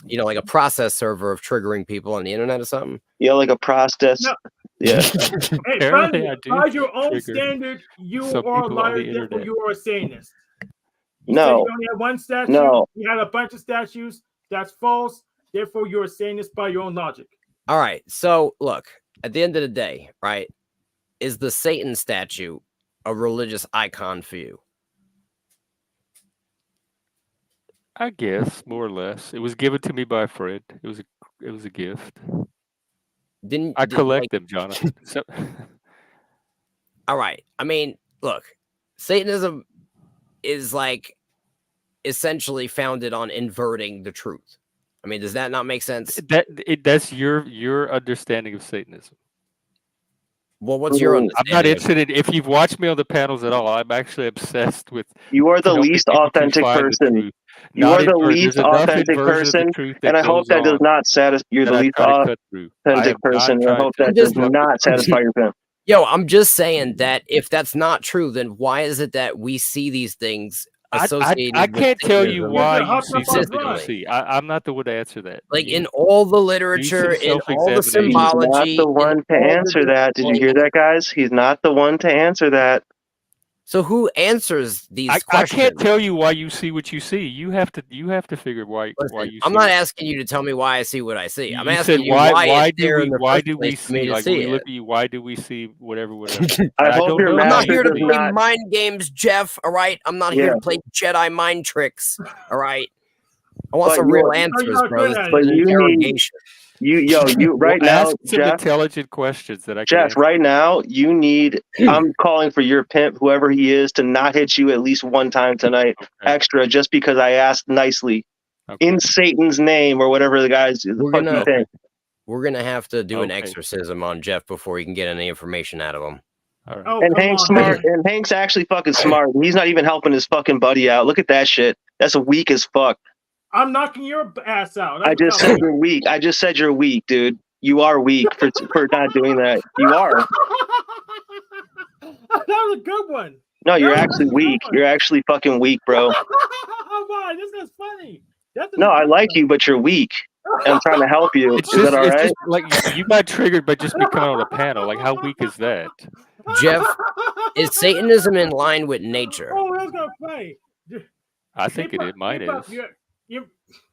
Speaker 15: you know, like a process server of triggering people on the internet or something.
Speaker 22: Yeah, like a process.
Speaker 16: No.
Speaker 22: Yeah.
Speaker 16: Hey,
Speaker 11: Apparently
Speaker 16: Bunny,
Speaker 11: I do
Speaker 16: by your own
Speaker 11: trigger
Speaker 16: standard, you
Speaker 11: some
Speaker 16: are a
Speaker 11: people on
Speaker 16: liar,
Speaker 11: the
Speaker 16: therefore
Speaker 11: internet.
Speaker 16: you are a Satanist. You said
Speaker 22: No.
Speaker 16: you only have one statue.
Speaker 22: No.
Speaker 16: You had a bunch of statues. That's false. Therefore, you're a Satanist by your own logic.
Speaker 15: All right. So, look, at the end of the day, right, is the Satan statue a religious icon for you?
Speaker 11: I guess more or less. It was given to me by a friend. It was a gift. I collect them, Jonathan. So,
Speaker 15: all right. I mean, look, Satanism is like essentially founded on inverting the truth. I mean, does that not make sense?
Speaker 11: That's your understanding of Satanism.
Speaker 15: Well, what's your
Speaker 11: I'm
Speaker 15: understanding?
Speaker 11: not interested in, if you've watched me on the panels at all, I'm actually obsessed with.
Speaker 22: You are the
Speaker 11: helping
Speaker 22: least
Speaker 11: people to
Speaker 22: authentic
Speaker 11: find the
Speaker 22: person.
Speaker 11: truth.
Speaker 22: You
Speaker 11: Not
Speaker 22: are the
Speaker 11: invert-
Speaker 22: least
Speaker 11: there's enough
Speaker 22: authentic
Speaker 11: inversion of the
Speaker 22: person,
Speaker 11: truth
Speaker 22: and I hope
Speaker 11: goes
Speaker 22: that does
Speaker 11: on
Speaker 22: not satisfy. You're the
Speaker 11: that I
Speaker 22: least
Speaker 11: try to cut through. I am
Speaker 22: authentic
Speaker 11: not
Speaker 22: person, and I
Speaker 11: trying
Speaker 22: hope
Speaker 11: to
Speaker 22: that does
Speaker 11: disrupt the
Speaker 22: not satisfy your pimp.
Speaker 15: Yo, I'm just saying that if that's not true, then why is it that we see these things associated
Speaker 11: I
Speaker 15: with
Speaker 11: can't tell you
Speaker 15: Satanism
Speaker 11: why you see what
Speaker 15: consistently?
Speaker 11: you see. I'm not the one to answer that.
Speaker 15: Like in all the literature, in all the
Speaker 22: He's
Speaker 15: symbology.
Speaker 22: not the one to
Speaker 15: in all the
Speaker 22: answer that. Did you hear that, guys? He's not the one to answer that.
Speaker 15: So who answers these
Speaker 11: I
Speaker 15: questions?
Speaker 11: can't tell you why you see what you see. You have to figure why you
Speaker 15: I'm
Speaker 11: see
Speaker 15: not
Speaker 11: it.
Speaker 15: asking you to tell me why I see what I see. I'm
Speaker 11: You
Speaker 15: asking
Speaker 11: said
Speaker 15: you
Speaker 11: why
Speaker 15: it's there in the
Speaker 11: why
Speaker 15: first
Speaker 11: do we
Speaker 15: place for me
Speaker 11: see
Speaker 15: to
Speaker 11: like
Speaker 15: see
Speaker 11: when we
Speaker 15: it.
Speaker 11: look at you, why do we see whatever?
Speaker 22: I hope
Speaker 11: don't
Speaker 22: your
Speaker 11: know
Speaker 15: I'm not
Speaker 22: master
Speaker 15: here to
Speaker 22: does
Speaker 15: play
Speaker 22: not.
Speaker 15: mind games, Jeff. All right, I'm not here
Speaker 22: Yeah.
Speaker 15: to play Jedi mind tricks. All right, I want
Speaker 22: But
Speaker 15: some
Speaker 22: you-
Speaker 15: real
Speaker 22: But
Speaker 15: answers, bro. This is
Speaker 22: But
Speaker 15: an
Speaker 22: you need
Speaker 15: interrogation.
Speaker 22: you right
Speaker 11: Well,
Speaker 22: now,
Speaker 11: ask some
Speaker 22: Jeff.
Speaker 11: intelligent questions that I can
Speaker 22: Jeff,
Speaker 11: answer.
Speaker 22: right now, you need. I'm calling for your pimp, whoever he is, to not hit you at least one time tonight, extra, just because I asked nicely, in Satan's name or whatever the guys. The
Speaker 15: We're
Speaker 22: fuck you
Speaker 15: gonna
Speaker 22: think?
Speaker 15: we're gonna have to do an
Speaker 11: Okay.
Speaker 15: exorcism on Jeff before he can get any information out of him.
Speaker 11: All right.
Speaker 16: Oh,
Speaker 22: And
Speaker 16: come
Speaker 22: Hank's
Speaker 16: on.
Speaker 22: smart. And Hank's actually fucking smart. And he's not even helping his fucking buddy out. Look at that shit. That's weak as fuck.
Speaker 16: I'm knocking your ass out.
Speaker 22: I just said you're weak. I just said you're weak, dude. You are weak for not doing that. You are.
Speaker 16: That was a good one.
Speaker 22: No, you're
Speaker 16: That was
Speaker 22: actually
Speaker 16: a good
Speaker 22: weak.
Speaker 16: one.
Speaker 22: You're actually fucking weak, bro.
Speaker 16: Come on, this is funny. That's a
Speaker 22: No, I
Speaker 16: good
Speaker 22: like
Speaker 16: one.
Speaker 22: you, but you're weak. And I'm trying to help you.
Speaker 11: It's
Speaker 22: Is
Speaker 11: just,
Speaker 22: that all
Speaker 11: it's
Speaker 22: right?
Speaker 11: just like you got triggered by just me coming on a panel. Like, how weak is that?
Speaker 15: Jeff, is Satanism in line with nature?
Speaker 16: Oh, I was gonna play.
Speaker 11: I think it mine is.
Speaker 22: Hank,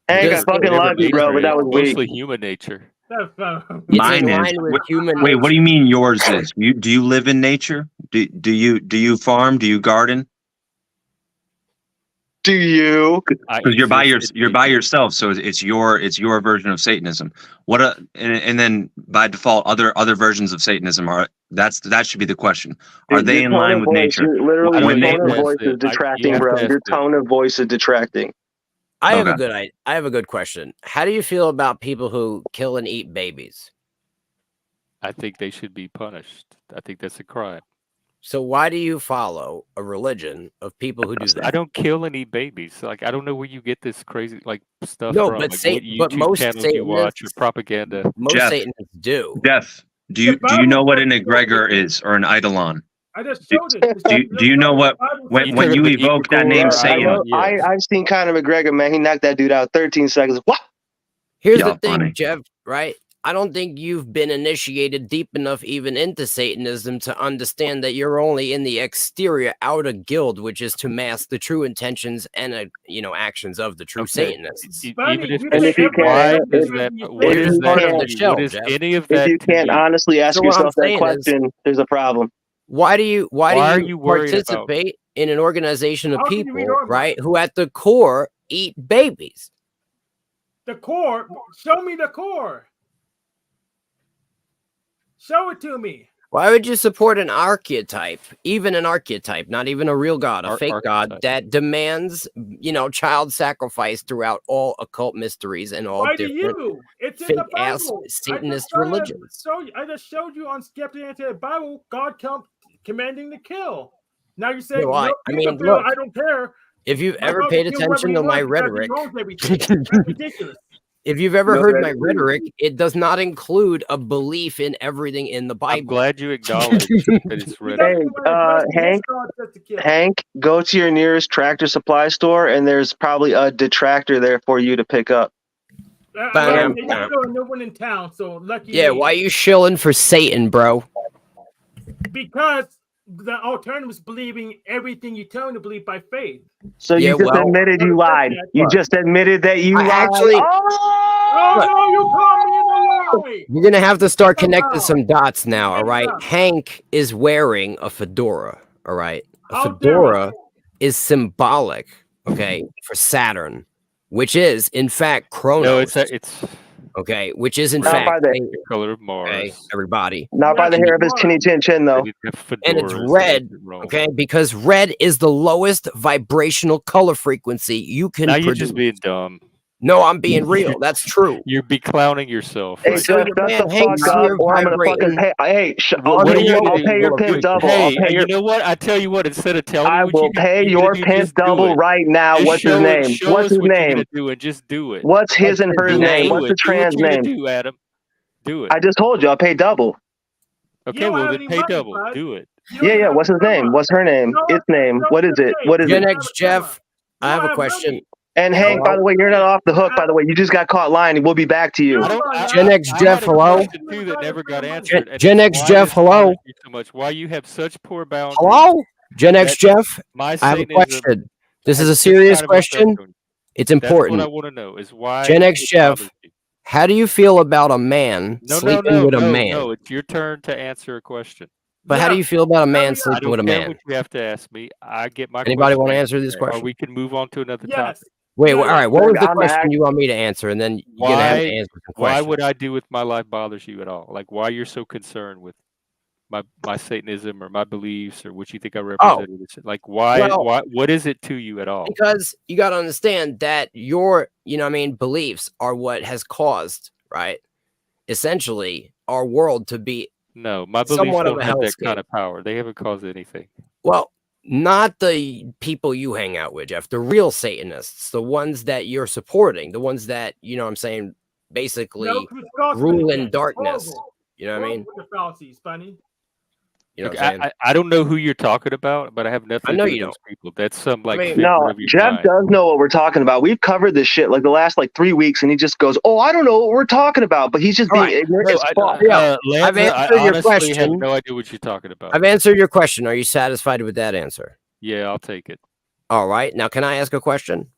Speaker 22: I
Speaker 15: Does-
Speaker 22: fucking
Speaker 11: Whatever
Speaker 22: love you, bro,
Speaker 11: nature
Speaker 22: but that
Speaker 11: is,
Speaker 22: was weak.
Speaker 11: mostly human nature.
Speaker 3: It's
Speaker 9: Mine
Speaker 3: in
Speaker 9: is.
Speaker 3: line with human
Speaker 9: Wait, what do
Speaker 3: nature.
Speaker 9: you mean yours is? Do you live in nature? Do you farm? Do you garden?
Speaker 22: Do you?
Speaker 9: Because you're by yourself, so it's your version of Satanism. And then by default, other versions of Satanism that should be the question. Are they in line with nature?
Speaker 22: Literally,
Speaker 9: When
Speaker 22: your
Speaker 9: they-
Speaker 22: tone of voice is detracting, bro. Your tone of voice is detracting.
Speaker 3: I have a good question. How do you feel about people who kill and eat babies?
Speaker 11: I think they should be punished. I think that's a crime.
Speaker 3: So why do you follow a religion of people who do that?
Speaker 11: I don't kill and eat babies. Like, I don't know where you get this crazy stuff
Speaker 3: No,
Speaker 11: from.
Speaker 3: but
Speaker 11: Like, what
Speaker 3: but
Speaker 11: YouTube
Speaker 3: most
Speaker 11: channels you watch or
Speaker 3: Satanists,
Speaker 11: propaganda.
Speaker 3: most Satanists do.
Speaker 9: Jeff, do you know what an egregor is or an eidolon?
Speaker 16: I just showed it.
Speaker 9: Do you know what when you evoke that name Satan?
Speaker 22: I've seen Conor McGregor, man. He knocked that dude out 13 seconds. What?
Speaker 3: Here's
Speaker 9: Y'all
Speaker 3: the thing,
Speaker 9: funny.
Speaker 3: Jeff, right? I don't think you've been initiated deep enough even into Satanism to understand that you're only in the exterior outer guild, which is to mask the true intentions and actions of the true Satanists.
Speaker 11: Even if
Speaker 22: And if you can't,
Speaker 11: what is
Speaker 3: part of
Speaker 11: that?
Speaker 3: the shell,
Speaker 11: What is
Speaker 3: Jeff.
Speaker 11: any of
Speaker 22: if
Speaker 11: that
Speaker 22: you
Speaker 11: to
Speaker 22: can't
Speaker 11: you?
Speaker 22: honestly ask
Speaker 3: So what I'm
Speaker 22: yourself that
Speaker 3: saying is-
Speaker 22: question, there's a problem.
Speaker 3: Why do you
Speaker 11: are you worried about-
Speaker 3: participate in an organization of
Speaker 16: How can you be
Speaker 3: people,
Speaker 16: normal?
Speaker 3: right, who at the core eat babies?
Speaker 16: The core. Show me the core. Show it to me.
Speaker 3: Why would you support an archetype, even an archetype, not even a real god, a fake god that demands, child sacrifice throughout all occult mysteries and all
Speaker 16: Why do
Speaker 3: different
Speaker 16: you? It's in the
Speaker 3: fake-ass
Speaker 16: Bible.
Speaker 3: Satanist religions?
Speaker 16: I just showed you on Skeptic the Bible, God commanding to kill. Now you're saying,
Speaker 3: Yeah, well,
Speaker 16: no,
Speaker 3: I
Speaker 16: you
Speaker 3: mean,
Speaker 16: can kill,
Speaker 3: look,
Speaker 16: I don't care.
Speaker 3: If you've
Speaker 16: My
Speaker 3: ever
Speaker 16: God
Speaker 3: paid
Speaker 16: can kill whoever
Speaker 3: attention
Speaker 16: he
Speaker 3: to my
Speaker 16: wants because he
Speaker 3: rhetoric,
Speaker 16: owns everything. That's ridiculous.
Speaker 3: if you've ever
Speaker 22: No,
Speaker 3: heard
Speaker 22: that
Speaker 3: my
Speaker 22: is-
Speaker 3: rhetoric, it does not include a belief in everything in the
Speaker 11: I'm
Speaker 3: Bible.
Speaker 11: glad you acknowledge that it's
Speaker 22: Hey,
Speaker 11: rhetoric.
Speaker 22: Hank, Hank, go to your nearest Tractor Supply store, and there's probably a detractor there for you to pick up.
Speaker 3: Bam,
Speaker 16: There's
Speaker 3: bam.
Speaker 16: no one in town, so lucky
Speaker 3: Yeah,
Speaker 16: me.
Speaker 3: why you shilling for Satan, bro?
Speaker 16: Because the alternatives believing everything you tell them to believe by faith.
Speaker 22: So you just admitted you lied. You just admitted that you
Speaker 3: I
Speaker 22: lied.
Speaker 3: actually-
Speaker 16: Oh no, you caught me in the lie.
Speaker 3: You're gonna have to start connecting some dots now, all right? Hank is wearing a fedora, all right? A fedora is symbolic, okay, for Saturn, which is in fact Kronos.
Speaker 11: No, it's
Speaker 3: okay, which is in
Speaker 22: Not
Speaker 3: fact
Speaker 22: by the-
Speaker 11: the color of Mars.
Speaker 3: okay, everybody.
Speaker 22: Not by the hair of his chinny chin chin, though.
Speaker 3: And it's red, okay, because red is the lowest vibrational color frequency you can
Speaker 11: Now you're
Speaker 3: produce.
Speaker 11: just being dumb.
Speaker 3: No, I'm being real. That's true.
Speaker 11: You're be clowning yourself.
Speaker 22: Hey,
Speaker 11: right
Speaker 3: So
Speaker 22: Jeff,
Speaker 3: your
Speaker 22: shut
Speaker 3: man
Speaker 22: the
Speaker 3: Hank's
Speaker 22: fuck
Speaker 3: here
Speaker 22: up, or I'm gonna fucking
Speaker 3: vibrating.
Speaker 22: I'll
Speaker 11: What are you
Speaker 22: I'll
Speaker 11: gonna
Speaker 22: pay
Speaker 11: do?
Speaker 22: your
Speaker 11: Well,
Speaker 22: pimp double. I'll
Speaker 11: Hey,
Speaker 22: pay your
Speaker 11: you know what? I tell you what. Instead of telling
Speaker 22: I
Speaker 11: you what you
Speaker 22: will pay
Speaker 11: you're
Speaker 22: your
Speaker 11: gonna do,
Speaker 22: pimp
Speaker 11: just do
Speaker 22: double
Speaker 11: it.
Speaker 22: right now.
Speaker 11: Just
Speaker 22: What's his
Speaker 11: show
Speaker 22: name?
Speaker 11: Show
Speaker 22: What's
Speaker 11: us
Speaker 22: his
Speaker 11: what you're
Speaker 22: name?
Speaker 11: gonna do and just do it.
Speaker 22: What's his and hers name?
Speaker 11: Do
Speaker 22: What's the
Speaker 11: it. Do what
Speaker 22: trans
Speaker 11: you're gonna
Speaker 22: name?
Speaker 11: do, Adam. Do it.
Speaker 22: I just told you I'll pay double.
Speaker 11: Okay, well then pay double. Do it.
Speaker 22: Yeah. What's his name? What's her name? Its name. What is it? What is
Speaker 3: Gen
Speaker 22: it?
Speaker 3: X Jeff, I have a question.
Speaker 22: And Hank, by the way, you're not off the hook. By the way, you just got caught lying. We'll be back to you.
Speaker 3: Gen X
Speaker 11: I
Speaker 3: Jeff,
Speaker 11: had a
Speaker 3: hello.
Speaker 11: question too that never got answered. and
Speaker 3: Gen
Speaker 11: it's
Speaker 3: X
Speaker 11: why
Speaker 3: Jeff,
Speaker 11: this
Speaker 3: hello.
Speaker 11: bothers you so much. Why you have such poor boundaries?
Speaker 3: Hello, Gen X
Speaker 11: that
Speaker 3: Jeff.
Speaker 11: My
Speaker 3: I have a
Speaker 11: Satanism
Speaker 3: question. This is
Speaker 11: has
Speaker 3: a
Speaker 11: this
Speaker 3: serious
Speaker 11: kind of
Speaker 3: question.
Speaker 11: effect on you.
Speaker 3: It's
Speaker 11: That's what
Speaker 3: important.
Speaker 11: I want to know is why
Speaker 3: Gen X
Speaker 11: it
Speaker 3: Jeff,
Speaker 11: bothers you.
Speaker 3: how do you feel about a man sleeping with a man?
Speaker 11: No. It's your turn to answer a question.
Speaker 3: But how do you feel about a man
Speaker 11: I
Speaker 3: sleeping
Speaker 11: don't
Speaker 3: with a
Speaker 11: care
Speaker 3: man?
Speaker 11: what you have to ask me. I get my
Speaker 3: Anybody
Speaker 11: question
Speaker 3: want to answer
Speaker 11: answered
Speaker 3: this
Speaker 11: today. Or
Speaker 3: question?
Speaker 11: we can move on to another topic.
Speaker 3: Wait, all right. What was the
Speaker 22: I'm
Speaker 3: question you want me to answer? And then you're gonna have to answer some
Speaker 11: Why
Speaker 3: questions.
Speaker 11: would I do with my life bothers you at all? Like why you're so concerned with my Satanism or my beliefs or what you think I represented? Like why what is it to you at all?
Speaker 3: Because you got to understand that your, beliefs are what has caused, right? Essentially, our world to be
Speaker 11: No, my beliefs
Speaker 3: somewhat of
Speaker 11: don't
Speaker 3: a
Speaker 11: have that
Speaker 3: hellscape.
Speaker 11: kind of power. They haven't caused anything.
Speaker 3: Well, not the people you hang out with, Jeff. The real Satanists, the ones that you're supporting, the ones that I'm saying, basically rule in darkness. You know what I mean?
Speaker 16: The fallacies, Bunny.
Speaker 3: You know
Speaker 11: Look,
Speaker 3: what I'm saying?
Speaker 11: I don't know who you're talking about, but I have nothing
Speaker 3: I know
Speaker 11: to do
Speaker 3: you
Speaker 11: with those people. That's some like figment
Speaker 22: No,
Speaker 11: of your
Speaker 22: Jeff
Speaker 11: mind.
Speaker 22: does know what we're talking about. We've covered this shit like the last 3 weeks, and he just goes, "Oh, I don't know what we're talking about," but he's just being ignorant
Speaker 11: No,
Speaker 22: as fuck.
Speaker 3: I've
Speaker 11: Lanza, I
Speaker 3: answered your
Speaker 11: honestly have
Speaker 3: question.
Speaker 11: no idea what you're talking about.
Speaker 3: I've answered your question. Are you satisfied with that answer?
Speaker 11: Yeah, I'll take it.
Speaker 3: All right. Now, can I ask a question?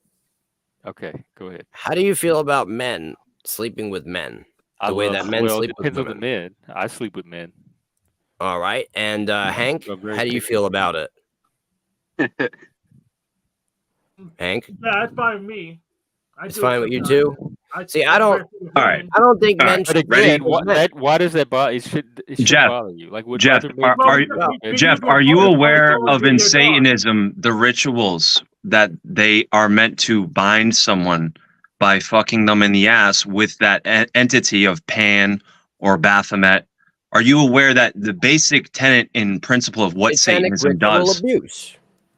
Speaker 11: Okay, go ahead.
Speaker 3: How do you feel about men sleeping with men? The way that men
Speaker 11: well,
Speaker 3: sleep
Speaker 11: it
Speaker 3: with
Speaker 11: depends on the
Speaker 3: women.
Speaker 11: men. I sleep with men.
Speaker 3: All right. And Hank,
Speaker 11: I'm very
Speaker 3: how do you
Speaker 11: picky.
Speaker 3: feel about it? Hank?
Speaker 16: Yeah, that's fine with me.
Speaker 3: It's fine with you too. See, I don't.
Speaker 9: All right.
Speaker 3: I don't think
Speaker 9: All
Speaker 3: men
Speaker 9: right.
Speaker 3: should.
Speaker 11: But again,
Speaker 9: Ready?
Speaker 11: why does that bother? It shouldn't
Speaker 9: Jeff,
Speaker 11: bother you. Like, would
Speaker 9: Jeff,
Speaker 11: other men
Speaker 9: are you aware of in Satanism the rituals that they are meant to bind someone by fucking them in the ass with that entity of Pan or Baphomet? Are you aware that the basic tenet and principle of what
Speaker 3: Satanic
Speaker 9: Satanism
Speaker 3: ritual
Speaker 9: does?
Speaker 3: abuse.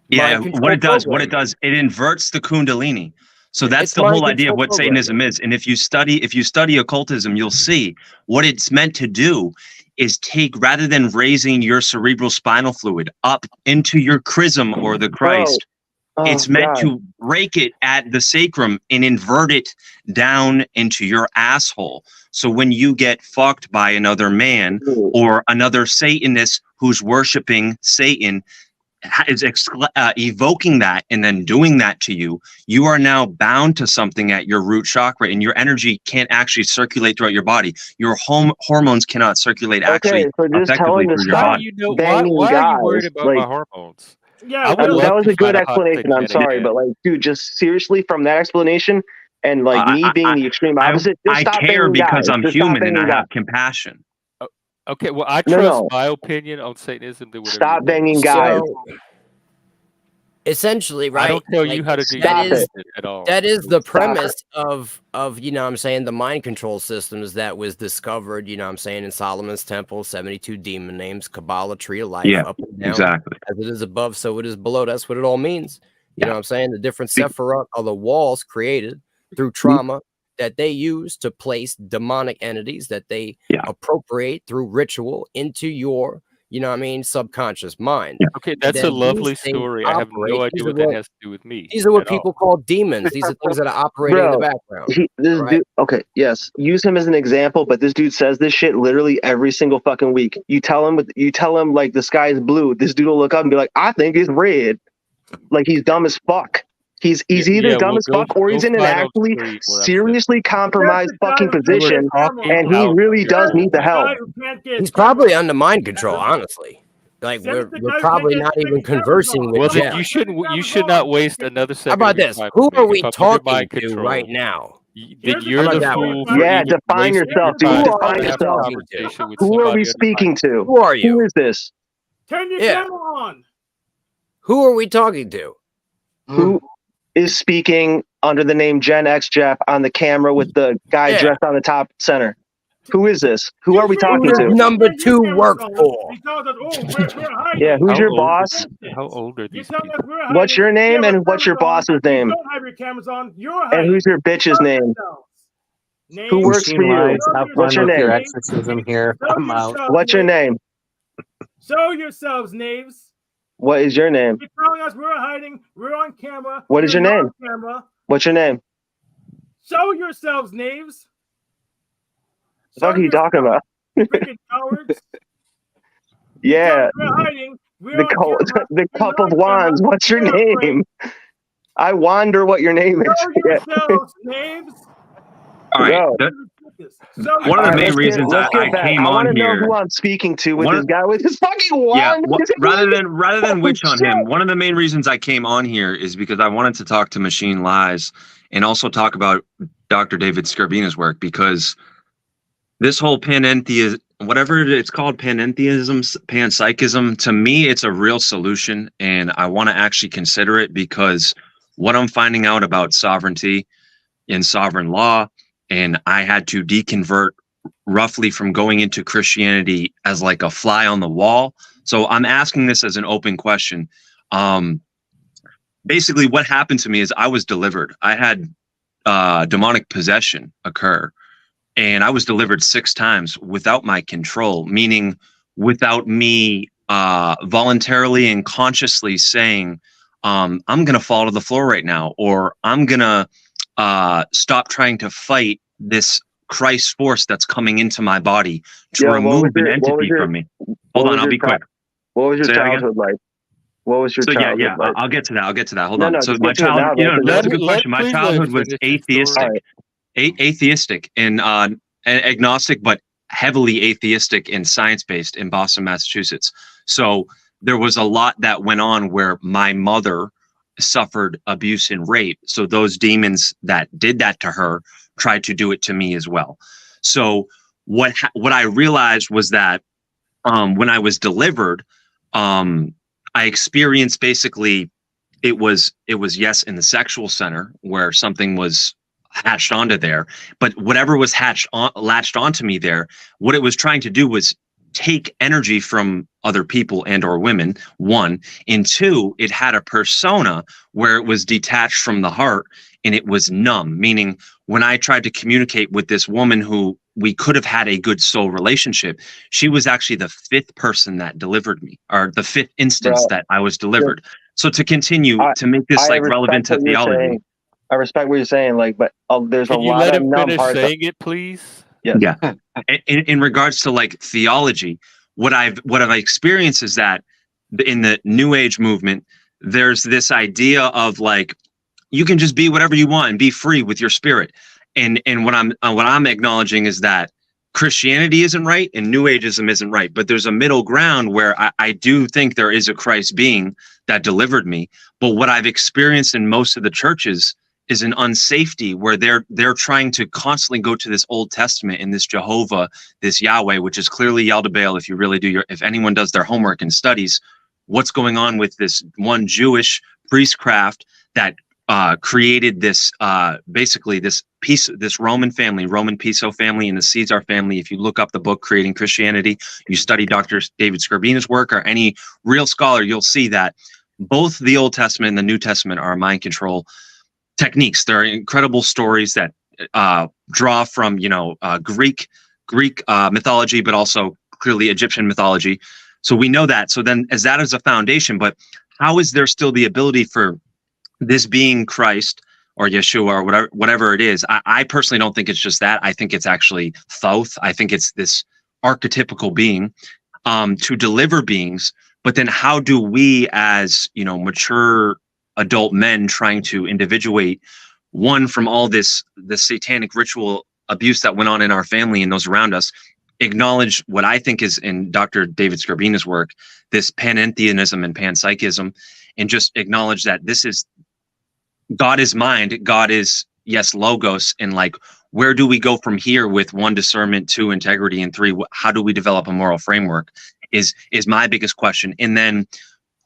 Speaker 9: Yeah,
Speaker 3: Mind
Speaker 9: what it
Speaker 3: control
Speaker 9: does,
Speaker 3: programming.
Speaker 9: it inverts the Kundalini. So that's
Speaker 3: It's
Speaker 9: the
Speaker 3: mind
Speaker 9: whole idea of
Speaker 3: control
Speaker 9: what Satanism is. And if you study occultism, you'll see what it's meant to do is take, rather than raising your cerebral spinal fluid up into your chrism or the Christ, it's meant to break it at the sacrum and invert it down into your asshole. So when you get fucked by another man or another Satanist who's worshiping Satan, is evoking that and then doing that to you, you are now bound to something at your root chakra, and your energy can't actually circulate throughout your body. Your hormones cannot circulate actually
Speaker 22: so just tell
Speaker 9: effectively
Speaker 22: him to
Speaker 9: through your
Speaker 22: stop
Speaker 9: body.
Speaker 22: banging
Speaker 11: why are you
Speaker 22: guys.
Speaker 11: worried about
Speaker 22: Like,
Speaker 11: my hormones?
Speaker 16: Yeah,
Speaker 11: I would love
Speaker 22: that was
Speaker 11: to
Speaker 22: a good
Speaker 11: find a hot
Speaker 22: explanation. I'm
Speaker 11: satanic
Speaker 22: sorry,
Speaker 11: man.
Speaker 22: but like, dude, just seriously, from that explanation and like me being the extreme opposite, just
Speaker 9: I
Speaker 22: stop
Speaker 9: care
Speaker 22: banging
Speaker 9: because
Speaker 22: guys.
Speaker 9: I'm
Speaker 22: Just stop
Speaker 9: human and I
Speaker 22: banging guys.
Speaker 9: have compassion.
Speaker 11: Okay, well, I
Speaker 22: No,
Speaker 11: trust
Speaker 22: no.
Speaker 11: my opinion on Satanism than whatever
Speaker 22: Stop
Speaker 11: you
Speaker 22: banging guys.
Speaker 3: Essentially, right?
Speaker 11: I don't tell you
Speaker 3: like,
Speaker 11: how to do
Speaker 3: that
Speaker 11: your
Speaker 3: is
Speaker 11: business at all.
Speaker 3: that is the
Speaker 11: Stop
Speaker 3: premise of you know what I'm saying, the mind control systems that was discovered, you know what I'm saying, in Solomon's temple, 72 demon names, Kabbalah, tree of life,
Speaker 9: Yeah,
Speaker 3: up and down.
Speaker 9: exactly.
Speaker 3: As it is above, so it is below. That's what it all means. You know what I'm saying? The different Sephiroth are the walls created through trauma that they use to place demonic entities that they appropriate through ritual into your, you know what I mean, subconscious mind.
Speaker 11: Okay, that's a
Speaker 3: Then
Speaker 11: lovely
Speaker 3: these things
Speaker 11: story. I have no
Speaker 3: operate.
Speaker 11: idea
Speaker 3: These
Speaker 11: what
Speaker 3: are
Speaker 11: that
Speaker 3: what-
Speaker 11: has to do with me.
Speaker 3: These are what
Speaker 11: at all.
Speaker 3: people call demons. These are things that are operating in the
Speaker 22: Bro,
Speaker 3: background.
Speaker 22: this
Speaker 3: right?
Speaker 22: dude, okay, yes, use him as an example, but this dude says this shit literally every single fucking week. You tell him like the sky is blue, this dude will look up and be like, I think it's red. Like, he's dumb as fuck. He's either dumb as fuck or he's in an actually seriously compromised fucking position, and he really does need the help.
Speaker 3: He's probably under mind control, honestly. Like we're probably not even conversing with
Speaker 11: Well, then
Speaker 3: Jeff.
Speaker 11: you should not waste another
Speaker 3: How
Speaker 11: second.
Speaker 3: about
Speaker 11: of your
Speaker 3: this?
Speaker 11: time
Speaker 3: Who
Speaker 11: with me.
Speaker 3: are we
Speaker 11: If I'm under
Speaker 3: talking
Speaker 11: mind
Speaker 3: to
Speaker 11: control,
Speaker 3: right now?
Speaker 11: Then you're
Speaker 3: How
Speaker 11: the
Speaker 3: about that
Speaker 11: fool
Speaker 3: one?
Speaker 11: for
Speaker 22: Yeah,
Speaker 11: even
Speaker 22: define
Speaker 11: wasting
Speaker 22: yourself,
Speaker 11: your
Speaker 22: dude.
Speaker 11: time
Speaker 22: Define
Speaker 11: to have a
Speaker 22: yourself.
Speaker 11: conversation with
Speaker 22: Who are
Speaker 11: somebody
Speaker 22: we
Speaker 11: under
Speaker 22: speaking
Speaker 11: mind
Speaker 22: to?
Speaker 3: Who are you?
Speaker 22: Who is this?
Speaker 16: Turn your
Speaker 3: Yeah.
Speaker 16: camera on.
Speaker 3: Who are we talking to?
Speaker 22: Who is speaking under the name Gen X Jeff on the camera with the guy
Speaker 3: Yeah.
Speaker 22: dressed on the top center? Who is this? Who are we
Speaker 3: Who
Speaker 22: talking
Speaker 3: does
Speaker 22: to?
Speaker 3: number 2 work for?
Speaker 22: Yeah, who's
Speaker 11: How
Speaker 22: your
Speaker 11: old
Speaker 22: boss?
Speaker 11: How old are these
Speaker 16: Tell
Speaker 11: people?
Speaker 16: us we're
Speaker 22: What's your
Speaker 16: hiding.
Speaker 22: name
Speaker 16: You have
Speaker 22: and
Speaker 16: a
Speaker 22: what's your
Speaker 16: camera on.
Speaker 22: boss's name?
Speaker 16: You don't have your cameras on. You're
Speaker 22: And
Speaker 16: hiding.
Speaker 22: who's your bitch's
Speaker 16: Show
Speaker 22: name?
Speaker 16: yourselves.
Speaker 22: Who
Speaker 16: Names.
Speaker 22: works for you?
Speaker 10: Lies, have
Speaker 22: What's
Speaker 10: fun
Speaker 22: your
Speaker 10: with your
Speaker 22: name?
Speaker 10: exorcism here.
Speaker 16: Show
Speaker 10: I'm out.
Speaker 16: yourselves,
Speaker 22: What's your
Speaker 16: names.
Speaker 22: name?
Speaker 16: Show yourselves, names.
Speaker 22: What is your name?
Speaker 16: You're telling us we're hiding. We're on camera.
Speaker 22: What is
Speaker 16: You're
Speaker 22: your
Speaker 16: not
Speaker 22: name?
Speaker 16: on camera.
Speaker 22: What's your name?
Speaker 16: Show yourselves, names.
Speaker 22: What the fuck are you talking about?
Speaker 16: Freaking cowards.
Speaker 22: Yeah,
Speaker 16: We're hiding. We're
Speaker 22: the
Speaker 16: on
Speaker 22: co-
Speaker 16: camera.
Speaker 22: the
Speaker 16: You're
Speaker 22: cup
Speaker 16: on
Speaker 22: of wands.
Speaker 16: camera.
Speaker 22: What's your
Speaker 16: You're afraid.
Speaker 22: name? I wonder what your name is.
Speaker 16: Show yourselves, names.
Speaker 9: All right.
Speaker 22: Yo.
Speaker 9: One of the main
Speaker 22: let's
Speaker 9: reasons
Speaker 22: get
Speaker 9: I
Speaker 22: back.
Speaker 9: came
Speaker 22: I want to
Speaker 9: on
Speaker 22: know
Speaker 9: here.
Speaker 22: who I'm speaking to with
Speaker 9: One-
Speaker 22: this guy with his fucking wand.
Speaker 9: Rather than witch on
Speaker 22: shit.
Speaker 9: him, one of the main reasons I came on here is because I wanted to talk to Machine Lies and also talk about Dr. David Skarbina's work, because this whole panentheism, whatever it's called, panentheism, panpsychism, to me, it's a real solution, and I want to actually consider it, because what I'm finding out about sovereignty and sovereign law, and I had to deconvert roughly from going into Christianity as like a fly on the wall. So I'm asking this as an open question. Basically what happened to me is I was delivered. I had demonic possession occur, and I was delivered 6 times without my control, meaning without me voluntarily and consciously saying, I'm going to fall to the floor right now, or I'm going to stop trying to fight this Christ force that's coming into my body to remove an entity from me. Hold on, I'll be quick.
Speaker 22: What was your
Speaker 9: Say that again?
Speaker 22: childhood like? What was your
Speaker 9: So
Speaker 22: childhood
Speaker 9: yeah,
Speaker 22: like?
Speaker 9: I'll get to that. Hold
Speaker 22: No,
Speaker 9: on.
Speaker 22: no,
Speaker 9: So
Speaker 22: just
Speaker 9: my
Speaker 22: get to it
Speaker 9: childhood,
Speaker 22: now,
Speaker 9: that's a good
Speaker 11: Let-
Speaker 9: question. My
Speaker 11: please let
Speaker 9: childhood
Speaker 11: him
Speaker 9: was
Speaker 11: finish his story.
Speaker 9: atheistic, atheistic, and agnostic, but heavily atheistic and science-based in Boston, Massachusetts. So there was a lot that went on where my mother suffered abuse and rape. So those demons that did that to her tried to do it to me as well. So what I realized was that when I was delivered, I experienced basically it was yes in the sexual center where something was hatched onto there, but whatever was latched onto me there, what it was trying to do was take energy from other people and or women, one, and two, it had a persona where it was detached from the heart and it was numb, meaning when I tried to communicate with this woman who we could have had a good soul relationship, she was actually the fifth person that delivered me, or the fifth instance that I was delivered. So to continue to make this like relevant to theology.
Speaker 22: I respect what you're saying, like, but there's
Speaker 11: Can
Speaker 22: a
Speaker 11: you
Speaker 22: lot
Speaker 11: let
Speaker 22: of
Speaker 11: him
Speaker 22: numb
Speaker 11: finish
Speaker 22: parts.
Speaker 11: saying it, please?
Speaker 22: Yes.
Speaker 9: Yeah. In regards to like theology, what I've experienced is that in the New Age movement, there's this idea of like you can just be whatever you want and be free with your spirit. And what I'm acknowledging is that Christianity isn't right and New Ageism isn't right, but there's a middle ground where I do think there is a Christ being that delivered me. But what I've experienced in most of the churches is an unsafety where they're trying to constantly go to this Old Testament and this Jehovah, this Yahweh, which is clearly Yaldabaoth. If you really do if anyone does their homework and studies, what's going on with this one Jewish priestcraft that created this basically this Roman family, Roman Piso family, and the Caesar family. If you look up the book Creating Christianity, you study Dr. David Skrbina's work or any real scholar, you'll see that both the Old Testament and the New Testament are mind control techniques. There are incredible stories that draw from Greek mythology, but also clearly Egyptian mythology. So we know that. So then, as that is a foundation, but how is there still the ability for this being Christ or Yeshua or whatever it is? I personally don't think it's just that. I think it's actually Thoth. I think it's this archetypical being to deliver beings. But then, how do we, as mature adult men trying to individuate one from all this satanic ritual abuse that went on in our family and those around us, acknowledge what I think is in Dr. David Skrbina's work, this panentheism and panpsychism, and just acknowledge that this is God is mind, God is logos, and like where do we go from here with one, discernment, two, integrity, and three, how do we develop a moral framework is my biggest question. And then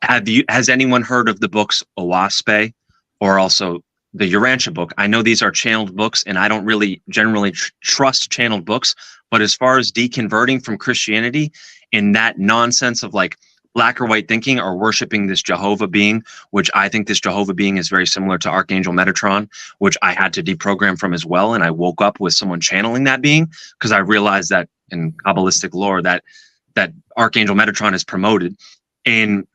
Speaker 9: has anyone heard of the books Owaspe or also the Urantia book? I know these are channeled books and I don't really generally trust channeled books, but as far as deconverting from Christianity and that nonsense of like black or white thinking or worshiping this Jehovah being, which I think this Jehovah being is very similar to Archangel Metatron, which I had to deprogram from as well. And I woke up with someone channeling that being because I realized that in Kabbalistic lore that Archangel Metatron is promoted. And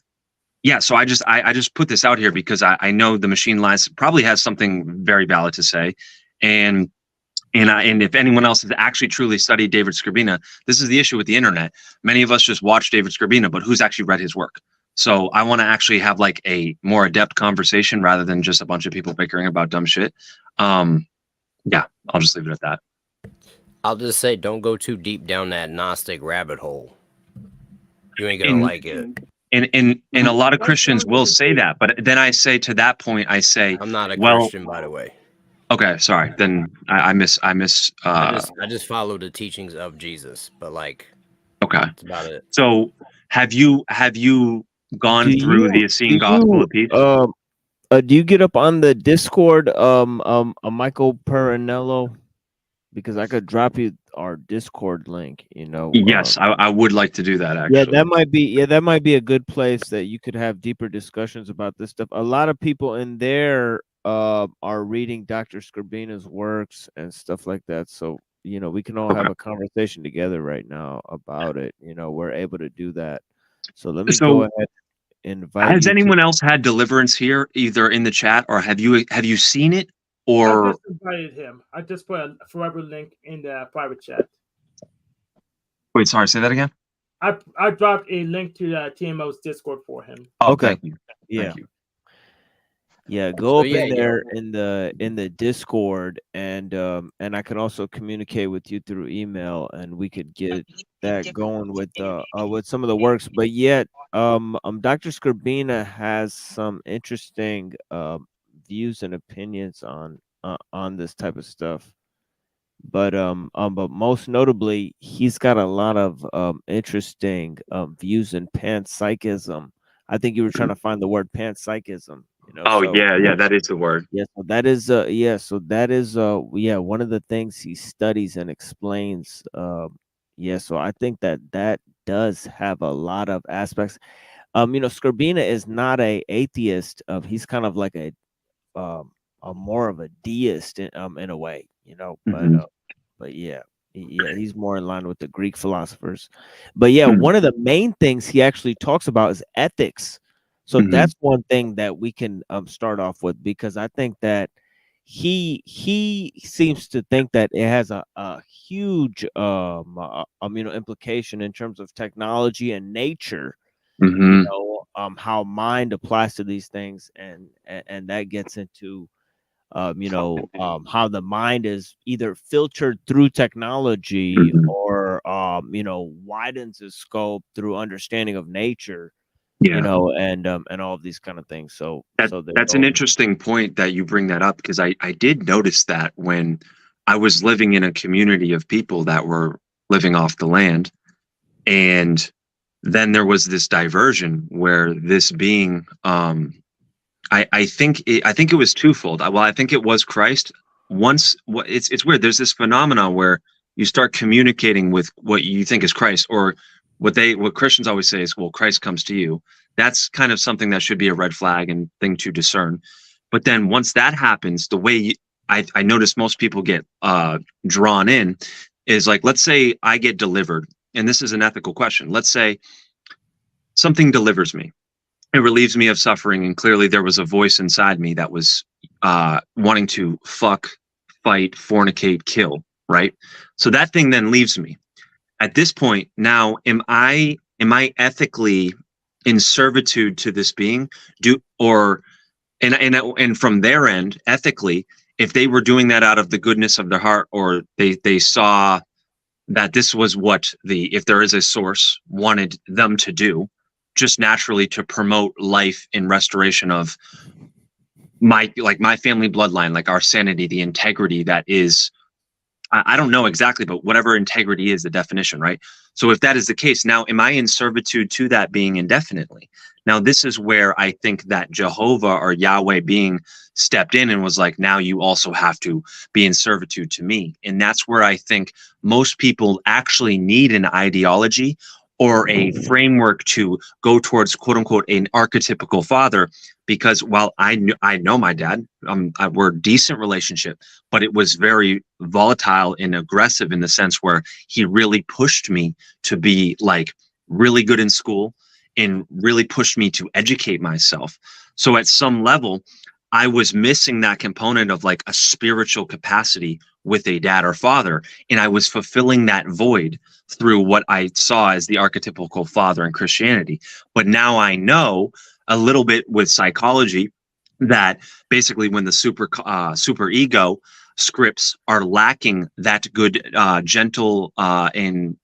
Speaker 9: yeah, so I just put this out here because I know the machine lies probably has something very valid to say. And if anyone else has actually truly studied David Skrbina, this is the issue with the internet. Many of us just watch David Skrbina, but who's actually read his work? So I want to actually have like a more adept conversation rather than just a bunch of people bickering about dumb shit. Yeah, I'll just leave it at that.
Speaker 3: I'll just say, don't go too deep down that Gnostic rabbit hole. You ain't gonna like it.
Speaker 9: And a lot of Christians will say that, but then I say to that point, I say,
Speaker 3: I'm not a Christian, by the way.
Speaker 9: Okay, sorry. Then I
Speaker 3: just follow the teachings of Jesus, but like,
Speaker 9: okay,
Speaker 3: that's about it.
Speaker 9: So have you gone through the Essene Gospel of Peace?
Speaker 5: Do you get up on the Discord, Michael Perinello? Because I could drop you our Discord link.
Speaker 9: Yes, I would like to do that. Actually,
Speaker 5: that might be a good place that you could have deeper discussions about this stuff. A lot of people in there are reading Dr. Skrbina's works and stuff like that. So we can all have a conversation together right now about it. We're able to do that. So let me go ahead and invite.
Speaker 9: Has anyone else had deliverance here, either in the chat or have you seen it? Or
Speaker 16: I just invited him. I just put a forever link in the private chat.
Speaker 9: Wait, sorry, say that again.
Speaker 16: I dropped a link to the TMO's Discord for him.
Speaker 9: Oh, okay. Thank you.
Speaker 5: Yeah.
Speaker 9: Thank you.
Speaker 5: Yeah, go
Speaker 3: So
Speaker 5: up
Speaker 3: yeah,
Speaker 5: in there in the Discord, and I could also communicate with you through email, and we could get that going with some of the works. But yet, Dr. Skrbina has some interesting views and opinions on this type of stuff. But most notably, he's got a lot of interesting views in panpsychism. I think you were trying to find the word panpsychism.
Speaker 9: Oh
Speaker 5: So
Speaker 9: yeah, that is the word.
Speaker 5: yeah, so that is one of the things he studies and explains. So I think that does have a lot of aspects. Skrbina is not a atheist. He's kind of like a more of a deist in a way, but yeah, he's more in line with the Greek philosophers. But yeah, one of the main things he actually talks about is ethics. So that's one thing that we can start off with, because I think that he seems to think that it has a huge implication in terms of technology and nature. How mind applies to these things, and that gets into how the mind is either filtered through technology or widens its scope through understanding of nature. And all of these kind of things.
Speaker 9: That's an interesting point that you bring that up, because I did notice that when I was living in a community of people that were living off the land, and then there was this diversion where this being, I think it was twofold. I think it was Christ. It's weird. There's this phenomenon where you start communicating with what you think is Christ, or what Christians always say is, well, Christ comes to you. That's kind of something that should be a red flag and thing to discern. But then once that happens, the way I notice most people get drawn in is, like, let's say I get delivered, and this is an ethical question. Let's say something delivers me. It relieves me of suffering, and clearly there was a voice inside me that was wanting to fuck, fight, fornicate, kill, right? So that thing then leaves me. At this point, now, am I ethically in servitude to this being? And from their end, ethically, if they were doing that out of the goodness of their heart, or they saw that this was what if there is a source, wanted them to do, just naturally to promote life and restoration of my family bloodline, like our sanity, the integrity that is, I don't know exactly, but whatever integrity is, the definition, right? So if that is the case, now am I in servitude to that being indefinitely? Now, this is where I think that Jehovah or Yahweh being stepped in and was like, now you also have to be in servitude to me. And that's where I think most people actually need an ideology or a framework to go towards, quote unquote, an archetypical father. Because while I know my dad, we're a decent relationship, but it was very volatile and aggressive in the sense where he really pushed me to be like really good in school and really pushed me to educate myself. So at some level, I was missing that component of like a spiritual capacity with a dad or father, and I was fulfilling that void through what I saw as the archetypical father in Christianity. But now I know a little bit with psychology that basically when the super ego scripts are lacking that good, gentle, and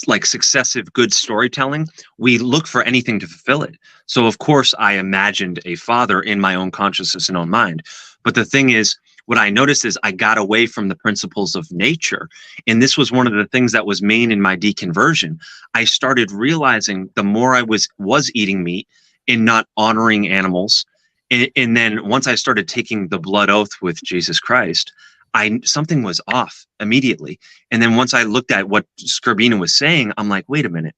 Speaker 9: like successive good storytelling, we look for anything to fulfill it. So of course I imagined a father in my own consciousness and own mind. But the thing is, what I noticed is I got away from the principles of nature. And this was one of the things that was main in my deconversion. I started realizing the more I was eating meat and not honoring animals. And then once I started taking the blood oath with Jesus Christ, something was off immediately. And then once I looked at what Skrbina was saying, I'm like, wait a minute.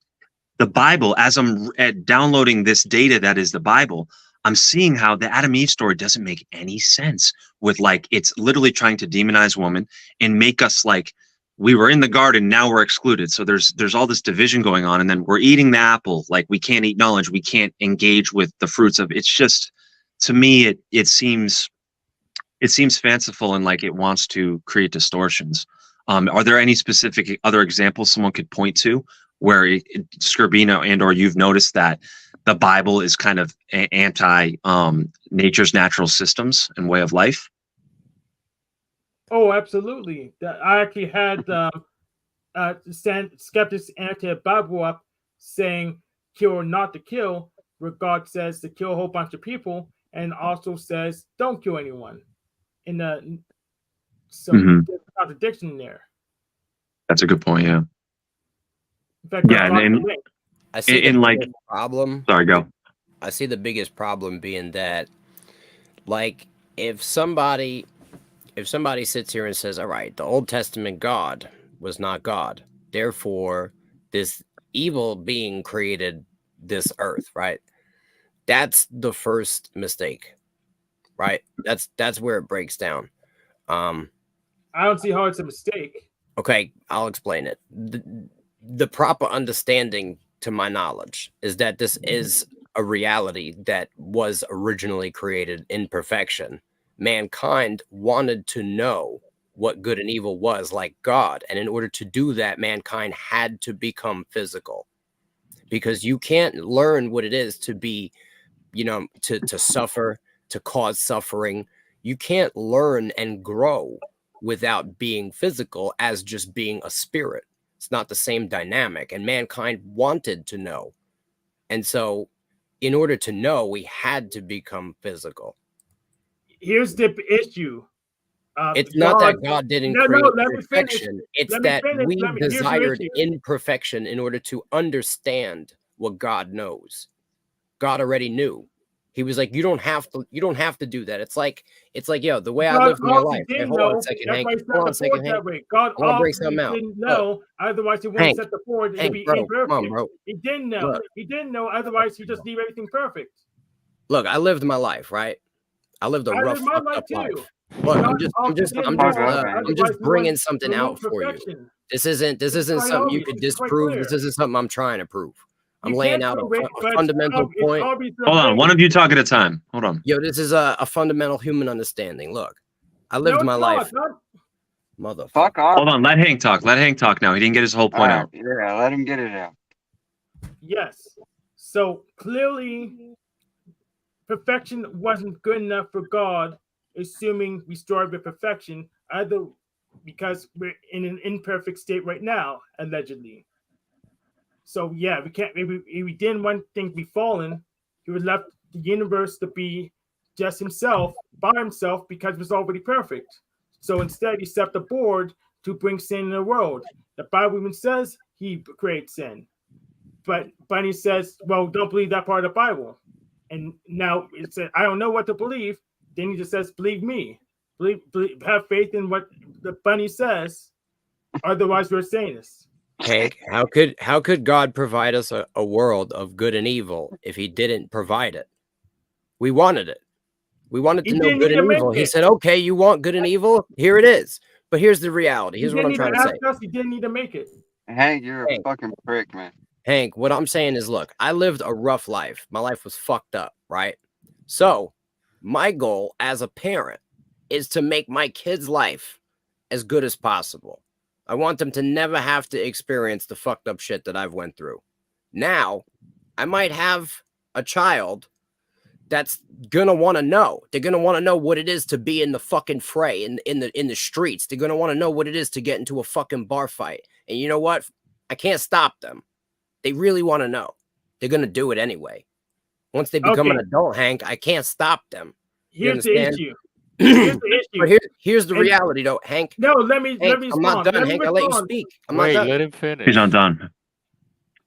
Speaker 9: The Bible, as I'm downloading this data that is the Bible, I'm seeing how the Adam Eve story doesn't make any sense with, like, it's literally trying to demonize woman and make us like we were in the garden, now we're excluded. So there's all this division going on, and then we're eating the apple, like we can't eat knowledge, we can't engage with the fruits of it's just, to me, it seems fanciful and like it wants to create distortions. Are there any specific other examples someone could point to where Scribino and or you've noticed that the Bible is kind of anti nature's natural systems and way of life?
Speaker 16: Oh, absolutely. I actually had skeptics answer the Bible up saying kill or not to kill, where God says to kill a whole bunch of people, and also says don't kill anyone. So there's a contradiction there.
Speaker 9: That's a good point. Yeah.
Speaker 16: In fact,
Speaker 9: Yeah, and
Speaker 3: I see
Speaker 9: in
Speaker 3: the
Speaker 9: like
Speaker 3: biggest problem.
Speaker 9: Sorry, go.
Speaker 3: I see the biggest problem being that, like, if somebody sits here and says, all right, the Old Testament God was not God, therefore this evil being created this earth, right? That's the first mistake, right? That's where it breaks down.
Speaker 16: I don't see how it's a mistake.
Speaker 3: Okay, I'll explain it. The proper understanding, to my knowledge, is that this is a reality that was originally created in perfection. Mankind wanted to know what good and evil was, like God, and in order to do that, mankind had to become physical, because you can't learn what it is to be, to suffer, to cause suffering. You can't learn and grow without being physical, as just being a spirit. It's not the same dynamic, and mankind wanted to know. And so in order to know, we had to become physical.
Speaker 16: Here's the issue.
Speaker 3: It's not that God didn't create perfection. It's that we desired imperfection in order to understand what God knows. God already knew. He was like, you don't have to do that. It's like, yo, the way I live my life. Hey, hold on a second, Hank. Hold on a second, Hank.
Speaker 16: God
Speaker 3: I want to bring something out.
Speaker 16: didn't know, otherwise he wouldn't set the board to be imperfect.
Speaker 3: Come on, bro.
Speaker 16: He didn't know.
Speaker 3: Look.
Speaker 16: He didn't know, otherwise he just leave everything perfect.
Speaker 3: Look, I lived my life, right? I lived a rough, fucked up life. Look, I'm just bringing something out for you. This isn't something you could disprove. This isn't something I'm trying to prove. I'm laying out a fundamental point.
Speaker 9: Hold on, one of you talk at a time. Hold on.
Speaker 3: Yo, this is a fundamental human understanding. Look, I lived my life. Motherfucker.
Speaker 4: Fuck off.
Speaker 9: Hold on, let Hank talk. Let Hank talk now. He didn't get his whole point out.
Speaker 4: Yeah, let him get it out.
Speaker 16: Yes. So clearly, perfection wasn't good enough for God, assuming we started with perfection, either because we're in an imperfect state right now, allegedly. So yeah, we can't. Maybe we didn't want things to be fallen. He would left the universe to be just himself, by himself, because it was already perfect. So instead, he set the board to bring sin in the world. The Bible even says he creates sin, but he says, "Well, don't believe that part of the Bible." And now it said, "I don't know what to believe." Then he just says, "Believe me. Believe have faith in what the bunny says. Otherwise, we're Satanists."
Speaker 3: Hank, how could God provide us a world of good and evil if he didn't provide it? We wanted it. We wanted to know good and evil. He said, okay, you want good and evil? Here it is. But here's the reality. Here's what I'm trying to say.
Speaker 16: He didn't need to make it.
Speaker 4: Hank, you're a fucking prick, man.
Speaker 3: Hank, what I'm saying is, look, I lived a rough life. My life was fucked up, right? So my goal as a parent is to make my kid's life as good as possible. I want them to never have to experience the fucked up shit that I've went through. Now, I might have a child that's gonna want to know. They're gonna want to know what it is to be in the fucking fray in the streets. They're gonna want to know what it is to get into a fucking bar fight. And you know what? I can't stop them. They really want to know. They're gonna do it anyway. Once they become an adult, Hank, I can't stop them.
Speaker 16: Here's the issue. Here's the issue.
Speaker 3: But here's the reality, though, Hank.
Speaker 16: No, let me.
Speaker 3: I'm not done, Hank. I'll let you speak. I'm not done.
Speaker 11: Let him finish.
Speaker 9: He's not done.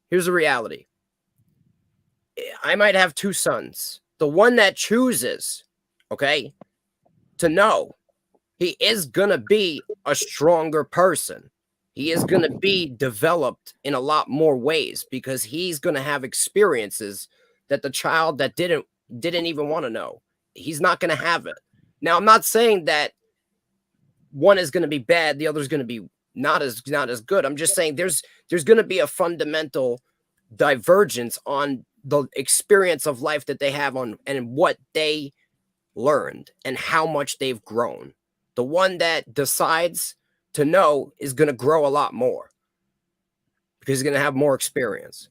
Speaker 3: Here's the reality. I might have two sons. The one that chooses, okay, to know, he is gonna be a stronger person. He is gonna be developed in a lot more ways because he's gonna have experiences that the child that didn't even want to know. He's not gonna have it. Now, I'm not saying that one is going to be bad, the other is going to be not as good. I'm just saying there's going to be a fundamental divergence on the experience of life that they have on and what they learned and how much they've grown. The one that decides to know is going to grow a lot more.
Speaker 15: because he's going to have more experience.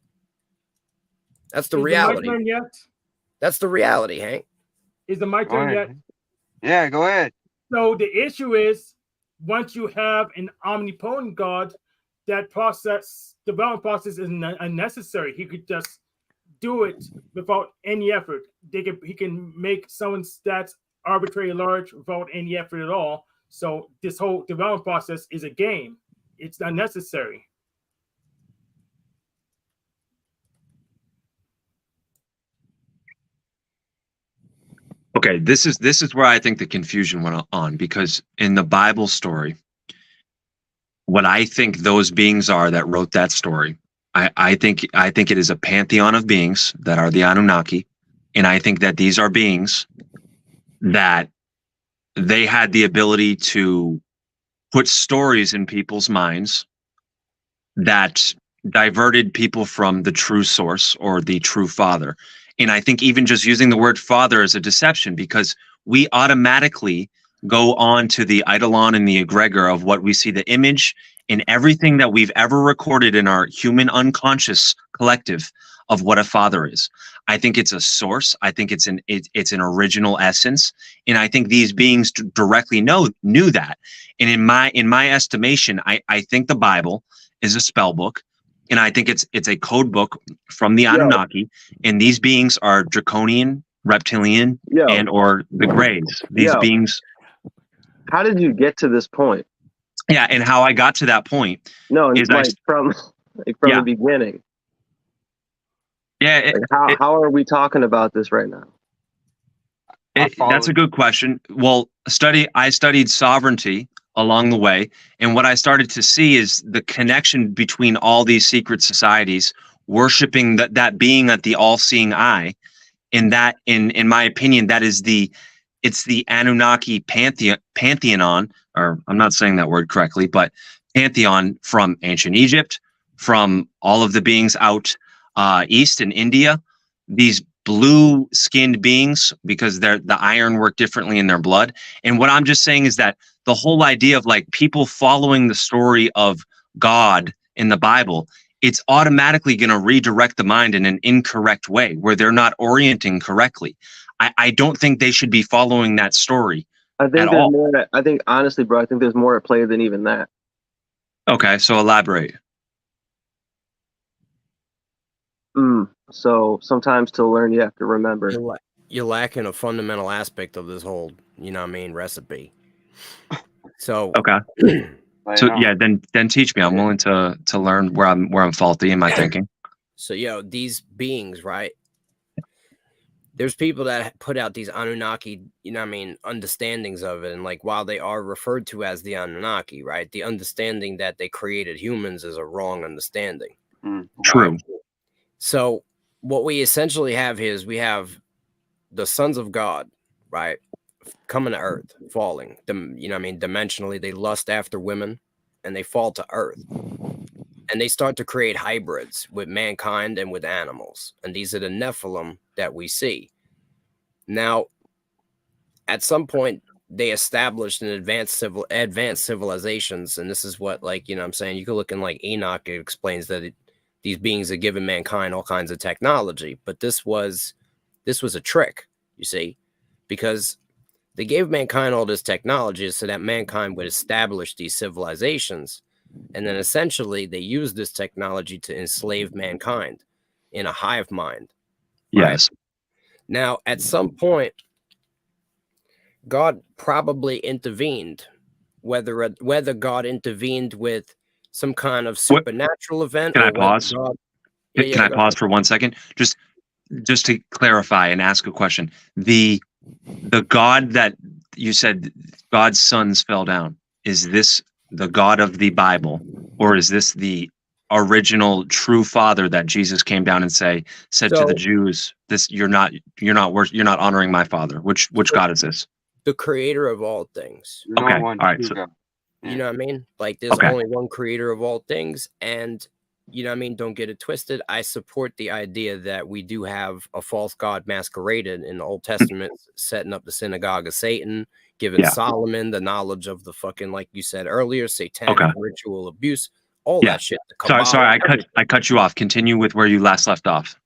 Speaker 15: That's the
Speaker 16: Is it
Speaker 15: reality.
Speaker 16: my turn yet?
Speaker 15: That's the reality, Hank.
Speaker 16: Is it my turn yet?
Speaker 4: Yeah, go ahead.
Speaker 16: So the issue is, once you have an omnipotent God, that development process is unnecessary. He could just do it without any effort. He can make someone's stats arbitrarily large without any effort at all. So this whole development process is a game. It's unnecessary.
Speaker 9: Okay, this is where I think the confusion went on, because in the Bible story, what I think those beings are that wrote that story, I think it is a pantheon of beings that are the Anunnaki, and I think that these are beings that they had the ability to put stories in people's minds that diverted people from the true source or the true father. And I think even just using the word father is a deception, because we automatically go on to the eidolon and the egregor of what we see, the image in everything that we've ever recorded in our human unconscious collective of what a father is. I think it's a source. I think it's an original essence. And I think these beings directly knew that. And in my estimation, I think the Bible is a spell book. And I think it's a code book from the Anunnaki, and these beings are draconian, reptilian, and or the Greys. These beings.
Speaker 22: How did you get to this point?
Speaker 9: Yeah, and how I got to that point.
Speaker 22: No, it's like from the beginning.
Speaker 9: Yeah.
Speaker 22: How are we talking about this right now?
Speaker 9: That's a good question. Well, I studied sovereignty along the way, and what I started to see is the connection between all these secret societies worshiping that being at the all-seeing eye. And that, in my opinion, that is it's the Anunnaki pantheon, or I'm not saying that word correctly, but pantheon from ancient Egypt, from all of the beings out east in India, these blue-skinned beings, because the iron worked differently in their blood. And what I'm just saying is that the whole idea of like people following the story of God in the Bible, it's automatically going to redirect the mind in an incorrect way where they're not orienting correctly. I don't think they should be following that story at all.
Speaker 22: I think honestly, bro, I think there's more at play than even that.
Speaker 9: Okay, so elaborate.
Speaker 22: So sometimes to learn, you have to remember.
Speaker 15: You're lacking a fundamental aspect of this whole, recipe. So
Speaker 9: okay. So yeah, then teach me. I'm willing to learn where I'm faulty in my thinking.
Speaker 15: So these beings, right? There's people that put out these Anunnaki, understandings of it, and like while they are referred to as the Anunnaki, right? The understanding that they created humans is a wrong understanding.
Speaker 9: True.
Speaker 15: So what we essentially have here is we have the sons of God, right? Coming to earth, falling. Dimensionally, they lust after women and they fall to earth. And they start to create hybrids with mankind and with animals. And these are the Nephilim that we see. Now, at some point, they established an advanced civilizations. And this is what, you can look in like Enoch, it explains that these beings are giving mankind all kinds of technology. But this was a trick, you see, because they gave mankind all this technology so that mankind would establish these civilizations. And then essentially they used this technology to enslave mankind in a hive mind.
Speaker 9: Yes.
Speaker 15: Right? Now, at some point, God probably intervened, whether God intervened with some kind of supernatural event.
Speaker 9: Can I pause? Can I pause for 1 second? Just to clarify and ask a question. The God that you said God's sons fell down, is this the God of the Bible, or is this the original true father that Jesus came down and said to the Jews, you're not honoring my father? Which God is this?
Speaker 15: The creator of all things.
Speaker 9: Okay. All right. So,
Speaker 15: you know what I mean? Like there's only one creator of all things. And you know what I mean? Don't get it twisted. I support the idea that we do have a false god masqueraded in the Old Testament, setting up the synagogue of Satan, giving Solomon the knowledge of the fucking, like you said earlier, satanic ritual abuse,
Speaker 3: all
Speaker 9: Yeah.
Speaker 3: that shit. the
Speaker 9: Sorry,
Speaker 3: Kabbalah,
Speaker 9: I cut you off. Continue with where you last left off.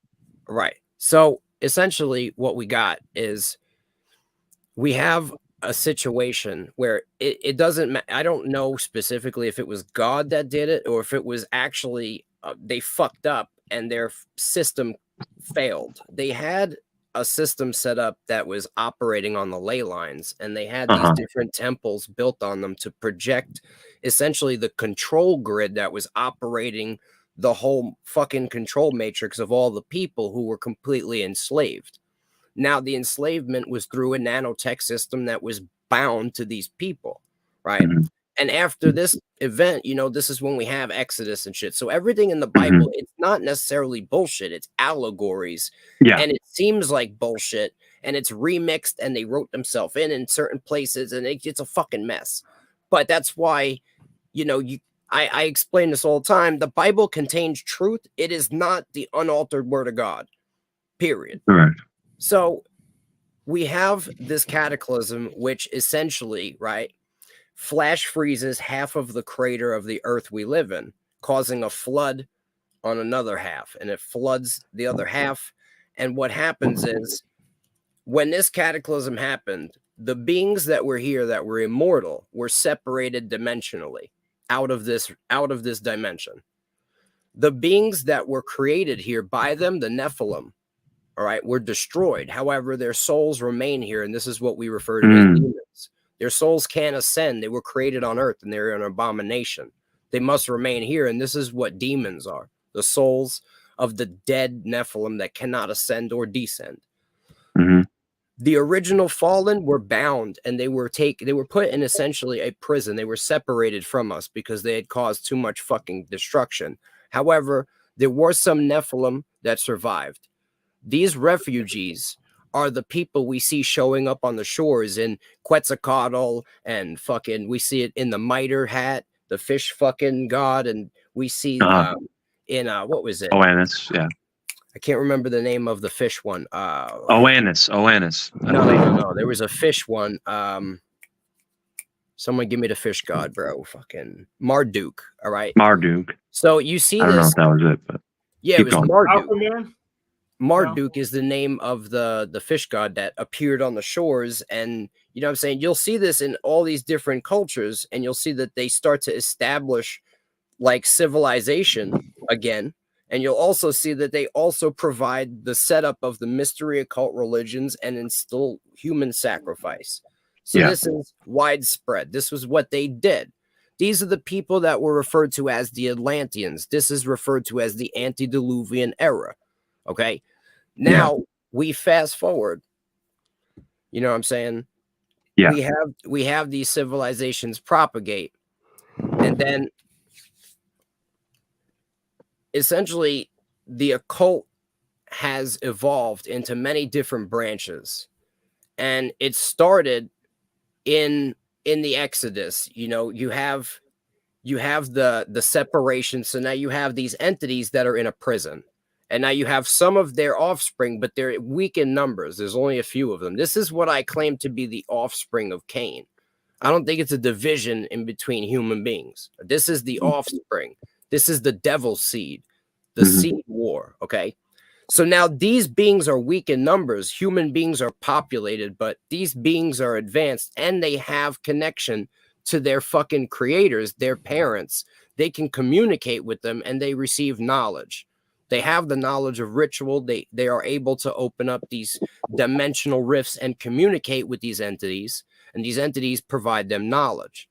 Speaker 3: Right. So essentially, what we got is we have a situation where it doesn't. I don't know specifically if it was God that did it or if it was actually they fucked up and their system failed. They had a system set up that was operating on the ley lines, and they had these different temples built on them to project essentially the control grid that was operating the whole fucking control matrix of all the people who were completely enslaved. Now, the enslavement was through a nanotech system that was bound to these people, right? And after this event, you know, this is when we have Exodus and shit. So everything in the Bible, it's not necessarily bullshit. It's allegories.
Speaker 9: Yeah.
Speaker 3: And it seems like bullshit. And it's remixed and they wrote themselves in certain places. And it's a fucking mess. But that's why, you know, I explain this all the time. The Bible contains truth. It is not the unaltered word of God, period.
Speaker 9: Correct.
Speaker 3: So we have this cataclysm, which essentially, right, flash freezes half of the crater of the earth we live in, causing a flood on another half, and it floods the other half. And what happens is when this cataclysm happened, the beings that were here that were immortal were separated dimensionally out of this dimension. The beings that were created here by them, the Nephilim, all right, were destroyed. However, their souls remain here, and this is what we refer to as demons. Their souls can't ascend. They were created on earth, and they're an abomination. They must remain here, and this is what demons are. The souls of the dead Nephilim that cannot ascend or descend. The original fallen were bound, and they were put in essentially a prison. They were separated from us because they had caused too much fucking destruction. However, there were some Nephilim that survived. These refugees are the people we see showing up on the shores in Quetzalcoatl, and fucking we see it in the Mitre hat, the fish fucking god, and we see in what was it?
Speaker 9: Oannes, yeah.
Speaker 3: I can't remember the name of the fish one.
Speaker 9: Oannes.
Speaker 3: No. There was a fish one. Someone give me the fish god, bro. Fucking Marduk. All right.
Speaker 9: Marduk.
Speaker 3: So you see
Speaker 9: I don't know
Speaker 3: this.
Speaker 9: if that was it, but
Speaker 3: Yeah, it was Marduk.
Speaker 16: Aquaman?
Speaker 3: Marduk is the name of the fish god that appeared on the shores. And you know what I'm saying? You'll see this in all these different cultures, and you'll see that they start to establish like civilization again. And you'll also see that they also provide the setup of the mystery occult religions and instill human sacrifice. So this is widespread. This was what they did. These are the people that were referred to as the Atlanteans. This is referred to as the antediluvian era. Okay. Now we fast forward. You know what I'm saying?
Speaker 9: Yeah.
Speaker 3: We have these civilizations propagate, and then essentially the occult has evolved into many different branches, and it started in the Exodus. You know, you have the separation. So now you have these entities that are in a prison, and now you have some of their offspring, but they're weak in numbers. There's only a few of them. This is what I claim to be the offspring of Cain. I don't think it's a division in between human beings. This is the offspring. This is the devil's seed, the seed war. Okay. So now these beings are weak in numbers. Human beings are populated, but these beings are advanced, and they have connection to their fucking creators, their parents. They can communicate with them, and they receive knowledge. They have the knowledge of ritual. They are able to open up these dimensional rifts and communicate with these entities, and these entities provide them knowledge.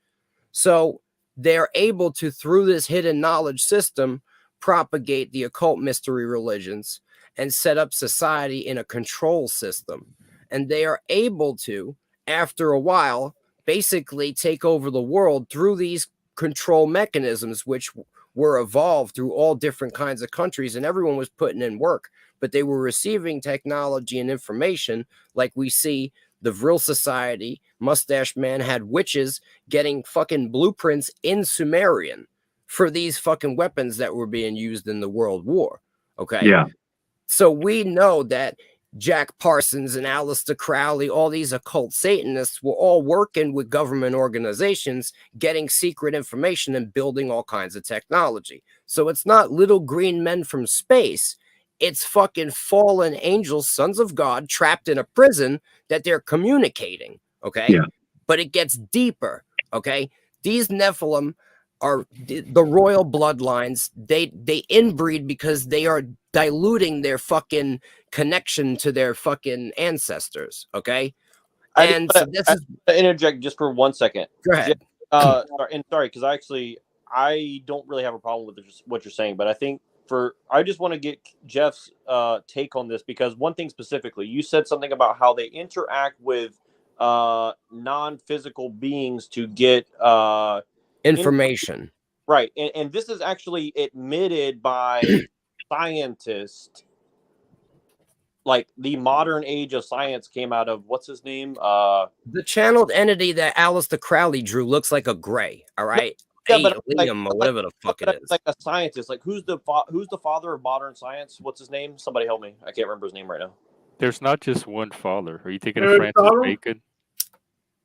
Speaker 3: So they're able to, through this hidden knowledge system, propagate the occult mystery religions and set up society in a control system. And they are able to, after a while, basically take over the world through these control mechanisms, which were evolved through all different kinds of countries, and everyone was putting in work, but they were receiving technology and information. Like we see the Vril Society, Mustache Man had witches getting fucking blueprints in Sumerian for these fucking weapons that were being used in the World War. Okay.
Speaker 9: Yeah.
Speaker 3: So we know that Jack Parsons and Aleister Crowley, all these occult Satanists were all working with government organizations, getting secret information and building all kinds of technology. So it's not little green men from space. It's fucking fallen angels, sons of God, trapped in a prison that they're communicating. Okay.
Speaker 9: Yeah.
Speaker 3: But it gets deeper. Okay. These Nephilim are the royal bloodlines. They inbreed because they are diluting their fucking connection to their fucking ancestors. Okay. And so this is
Speaker 19: interject just for 1 second.
Speaker 3: Go ahead.
Speaker 19: Sorry, because I don't really have a problem with what you're saying, but I think I just want to get Jeff's take on this, because one thing specifically, you said something about how they interact with non-physical beings to get
Speaker 3: information.
Speaker 19: Right. And this is actually admitted by scientists. Like the modern age of science came out of, what's his name?
Speaker 3: The channeled entity that Aleister Crowley drew looks like a gray. All right.
Speaker 19: Yeah, but
Speaker 3: Liam, or whatever the fuck it is.
Speaker 19: Like a scientist. Like who's the father of modern science? What's his name? Somebody help me. I can't remember his name right now.
Speaker 11: There's not just one father. Are you thinking of Francis Bacon?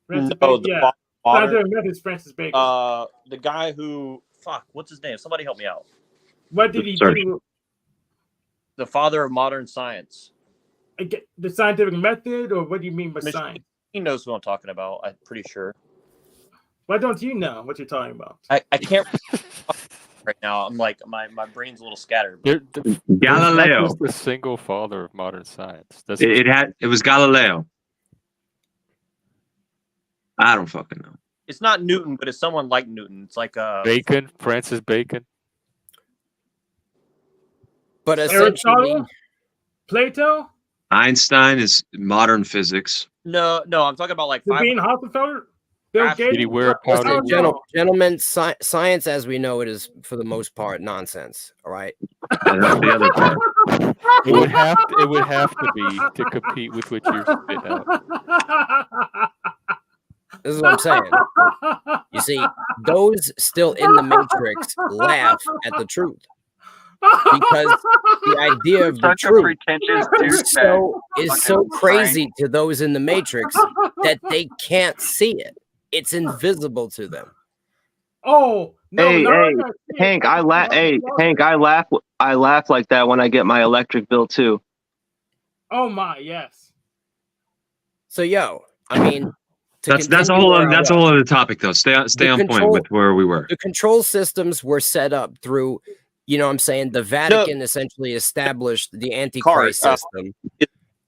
Speaker 16: Francis Bacon.
Speaker 19: The guy who what's his name? Somebody help me out.
Speaker 16: What did he do?
Speaker 19: The father of modern science.
Speaker 16: The scientific method, or what do you mean by science?
Speaker 19: He knows who I'm talking about. I'm pretty sure.
Speaker 16: Why don't you know what you're talking about?
Speaker 19: I can't right now. I'm like my brain's a little scattered.
Speaker 9: Galileo.
Speaker 11: Not just the single father of modern science.
Speaker 9: It was Galileo. I don't fucking know.
Speaker 19: It's not Newton, but it's someone like Newton. It's like
Speaker 11: Bacon, Francis Bacon.
Speaker 3: But essentially,
Speaker 16: Plato.
Speaker 9: Einstein is modern physics.
Speaker 19: No, I'm talking about like
Speaker 16: Sabine Hoffelfelder. Bill Gates.
Speaker 11: Did he wear a powder?
Speaker 3: Gentlemen, science as we know it is for the most part nonsense. All right.
Speaker 9: The other part.
Speaker 11: It would have to be to compete with what you're spitting out.
Speaker 3: This is what I'm saying. You see, those still in the Matrix laugh at the truth, because the idea of the truth is so crazy to those in the Matrix that they can't see it. It's invisible to them.
Speaker 16: Oh, no,
Speaker 22: Hank, I laugh. Hey, Hank, I laugh like that when I get my electric bill too.
Speaker 16: Oh my, yes.
Speaker 3: So, I mean,
Speaker 9: that's a whole other topic, though. Stay on point with where we were.
Speaker 3: The control systems were set up through, I'm saying the Vatican essentially established the Antichrist system.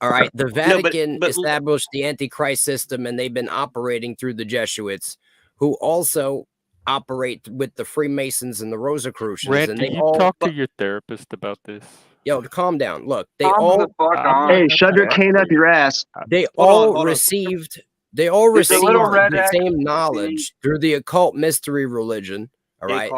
Speaker 3: All right, the Vatican established the Antichrist system, and they've been operating through the Jesuits, who also operate with the Freemasons and the Rosicrucians.
Speaker 11: Rand,
Speaker 3: and
Speaker 11: did you talk to your therapist about this?
Speaker 3: Yo, calm down. Look, they
Speaker 22: Hey, shove your cane up your ass.
Speaker 3: They all received the same knowledge through the occult mystery religion. All right,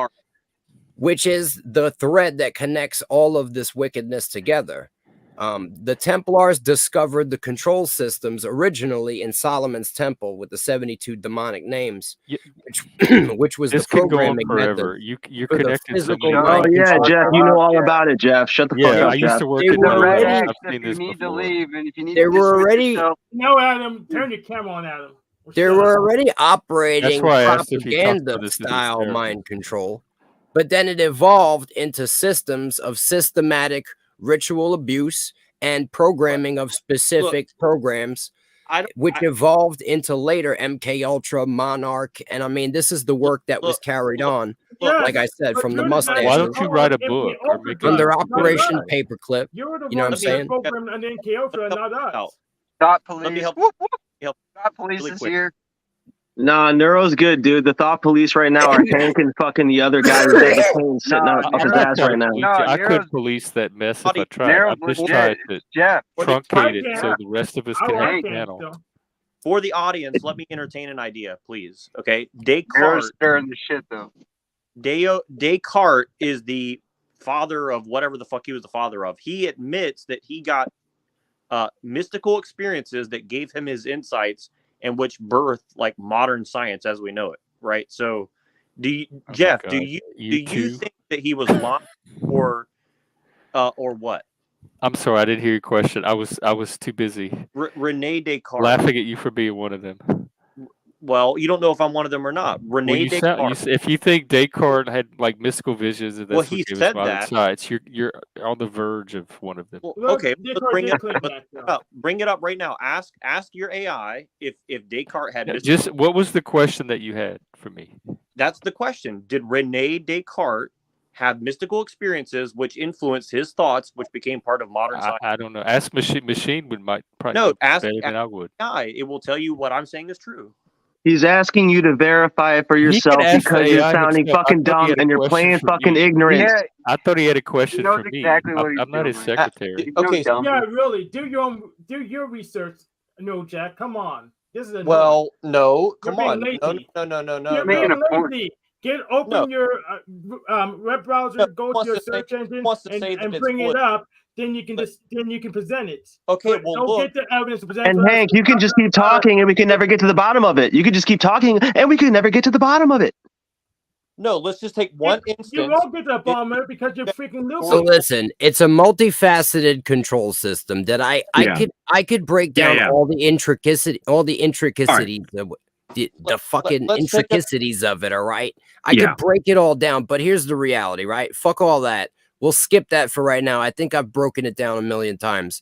Speaker 3: which is the thread that connects all of this wickedness together. The Templars discovered the control systems originally in Solomon's temple with the 72 demonic names, which was the programming method.
Speaker 11: You're connected.
Speaker 22: Oh yeah, Jeff, you know all about it, Jeff. Shut the fuck up,
Speaker 11: I used to work
Speaker 22: Jeff.
Speaker 11: I've seen this before.
Speaker 3: They were already.
Speaker 16: No, Adam, turn your camera on, Adam.
Speaker 3: They were already operating
Speaker 11: propaganda
Speaker 3: style mind control, but then it evolved into systems of systematic ritual abuse and programming of specific programs, which evolved into later MK Ultra, Monarch, and I mean this is the work that was carried on, like I said, from the mustache.
Speaker 11: Why don't you write a book
Speaker 3: from their Operation Paperclip?
Speaker 16: You're the
Speaker 3: you know what I'm saying?
Speaker 16: Program and MK Ultra, not us.
Speaker 4: Thought police. Thought police is here.
Speaker 22: Nah, Neuro's good, dude. The thought police right now are Hank and fucking the other guy who's at the plane sitting up his ass right now.
Speaker 11: I couldn't police that mess if I tried. I'm just trying to truncate it so the rest of us can have a panel.
Speaker 19: For the audience, let me entertain an idea, please. Okay, Descartes.
Speaker 4: Stirring the shit though.
Speaker 19: Descartes is the father of whatever the fuck he was the father of. He admits that he got mystical experiences that gave him his insights, and which birthed like modern science as we know it, right? So, Jeff, do you think that he was lying, or what?
Speaker 11: I'm sorry, I didn't hear your question. I was too busy
Speaker 19: Rene Descartes.
Speaker 11: laughing at you for being one of them.
Speaker 19: Well, you don't know if I'm one of them or not.
Speaker 11: Well,
Speaker 19: Rene Descartes.
Speaker 11: if you think Descartes had like mystical visions and
Speaker 19: Well,
Speaker 11: that's
Speaker 19: he
Speaker 11: what gave us
Speaker 19: said
Speaker 11: modern
Speaker 19: that.
Speaker 11: science, you're on the verge of one of them.
Speaker 19: Well, okay, let's bring it up right now. Ask your AI if Descartes had.
Speaker 11: Just what was the question that you had for me?
Speaker 19: That's the question. Did Rene Descartes have mystical experiences which influenced his thoughts, which became part of modern science?
Speaker 11: I don't know. Ask machine might probably
Speaker 19: no.
Speaker 11: know
Speaker 19: Ask
Speaker 11: better than I would.
Speaker 19: AI. It will tell you what I'm saying is true.
Speaker 22: He's asking you to verify it for yourself because you're sounding fucking dumb and you're playing fucking ignorance.
Speaker 11: Yeah, I thought he had a question for me.
Speaker 22: exactly what he's
Speaker 11: I'm not his
Speaker 22: doing.
Speaker 11: secretary.
Speaker 19: Okay,
Speaker 16: Yeah, really. Do your research. No, Jack. Come on. This is a
Speaker 19: well, no.
Speaker 16: You're
Speaker 19: Come
Speaker 16: being
Speaker 19: on.
Speaker 16: lazy.
Speaker 19: No.
Speaker 16: You're being lazy. Open your web browser, go to your search engine, and bring it up. Then you can present it.
Speaker 19: Okay,
Speaker 16: but
Speaker 19: well,
Speaker 16: don't
Speaker 19: look.
Speaker 16: get the evidence to present.
Speaker 22: And Hank, you can just keep talking and we can never get to the bottom of it. You can just keep talking and we can never get to the bottom of it.
Speaker 19: No, let's just take one instance.
Speaker 16: You won't get to the bottom of it because you're freaking loopy.
Speaker 3: So listen, it's a multifaceted control system that I could break down all the intricacies of the fucking intricacies of it. All right, I could break it all down, but here's the reality, right? Fuck all that. We'll skip that for right now. I think I've broken it down a million times.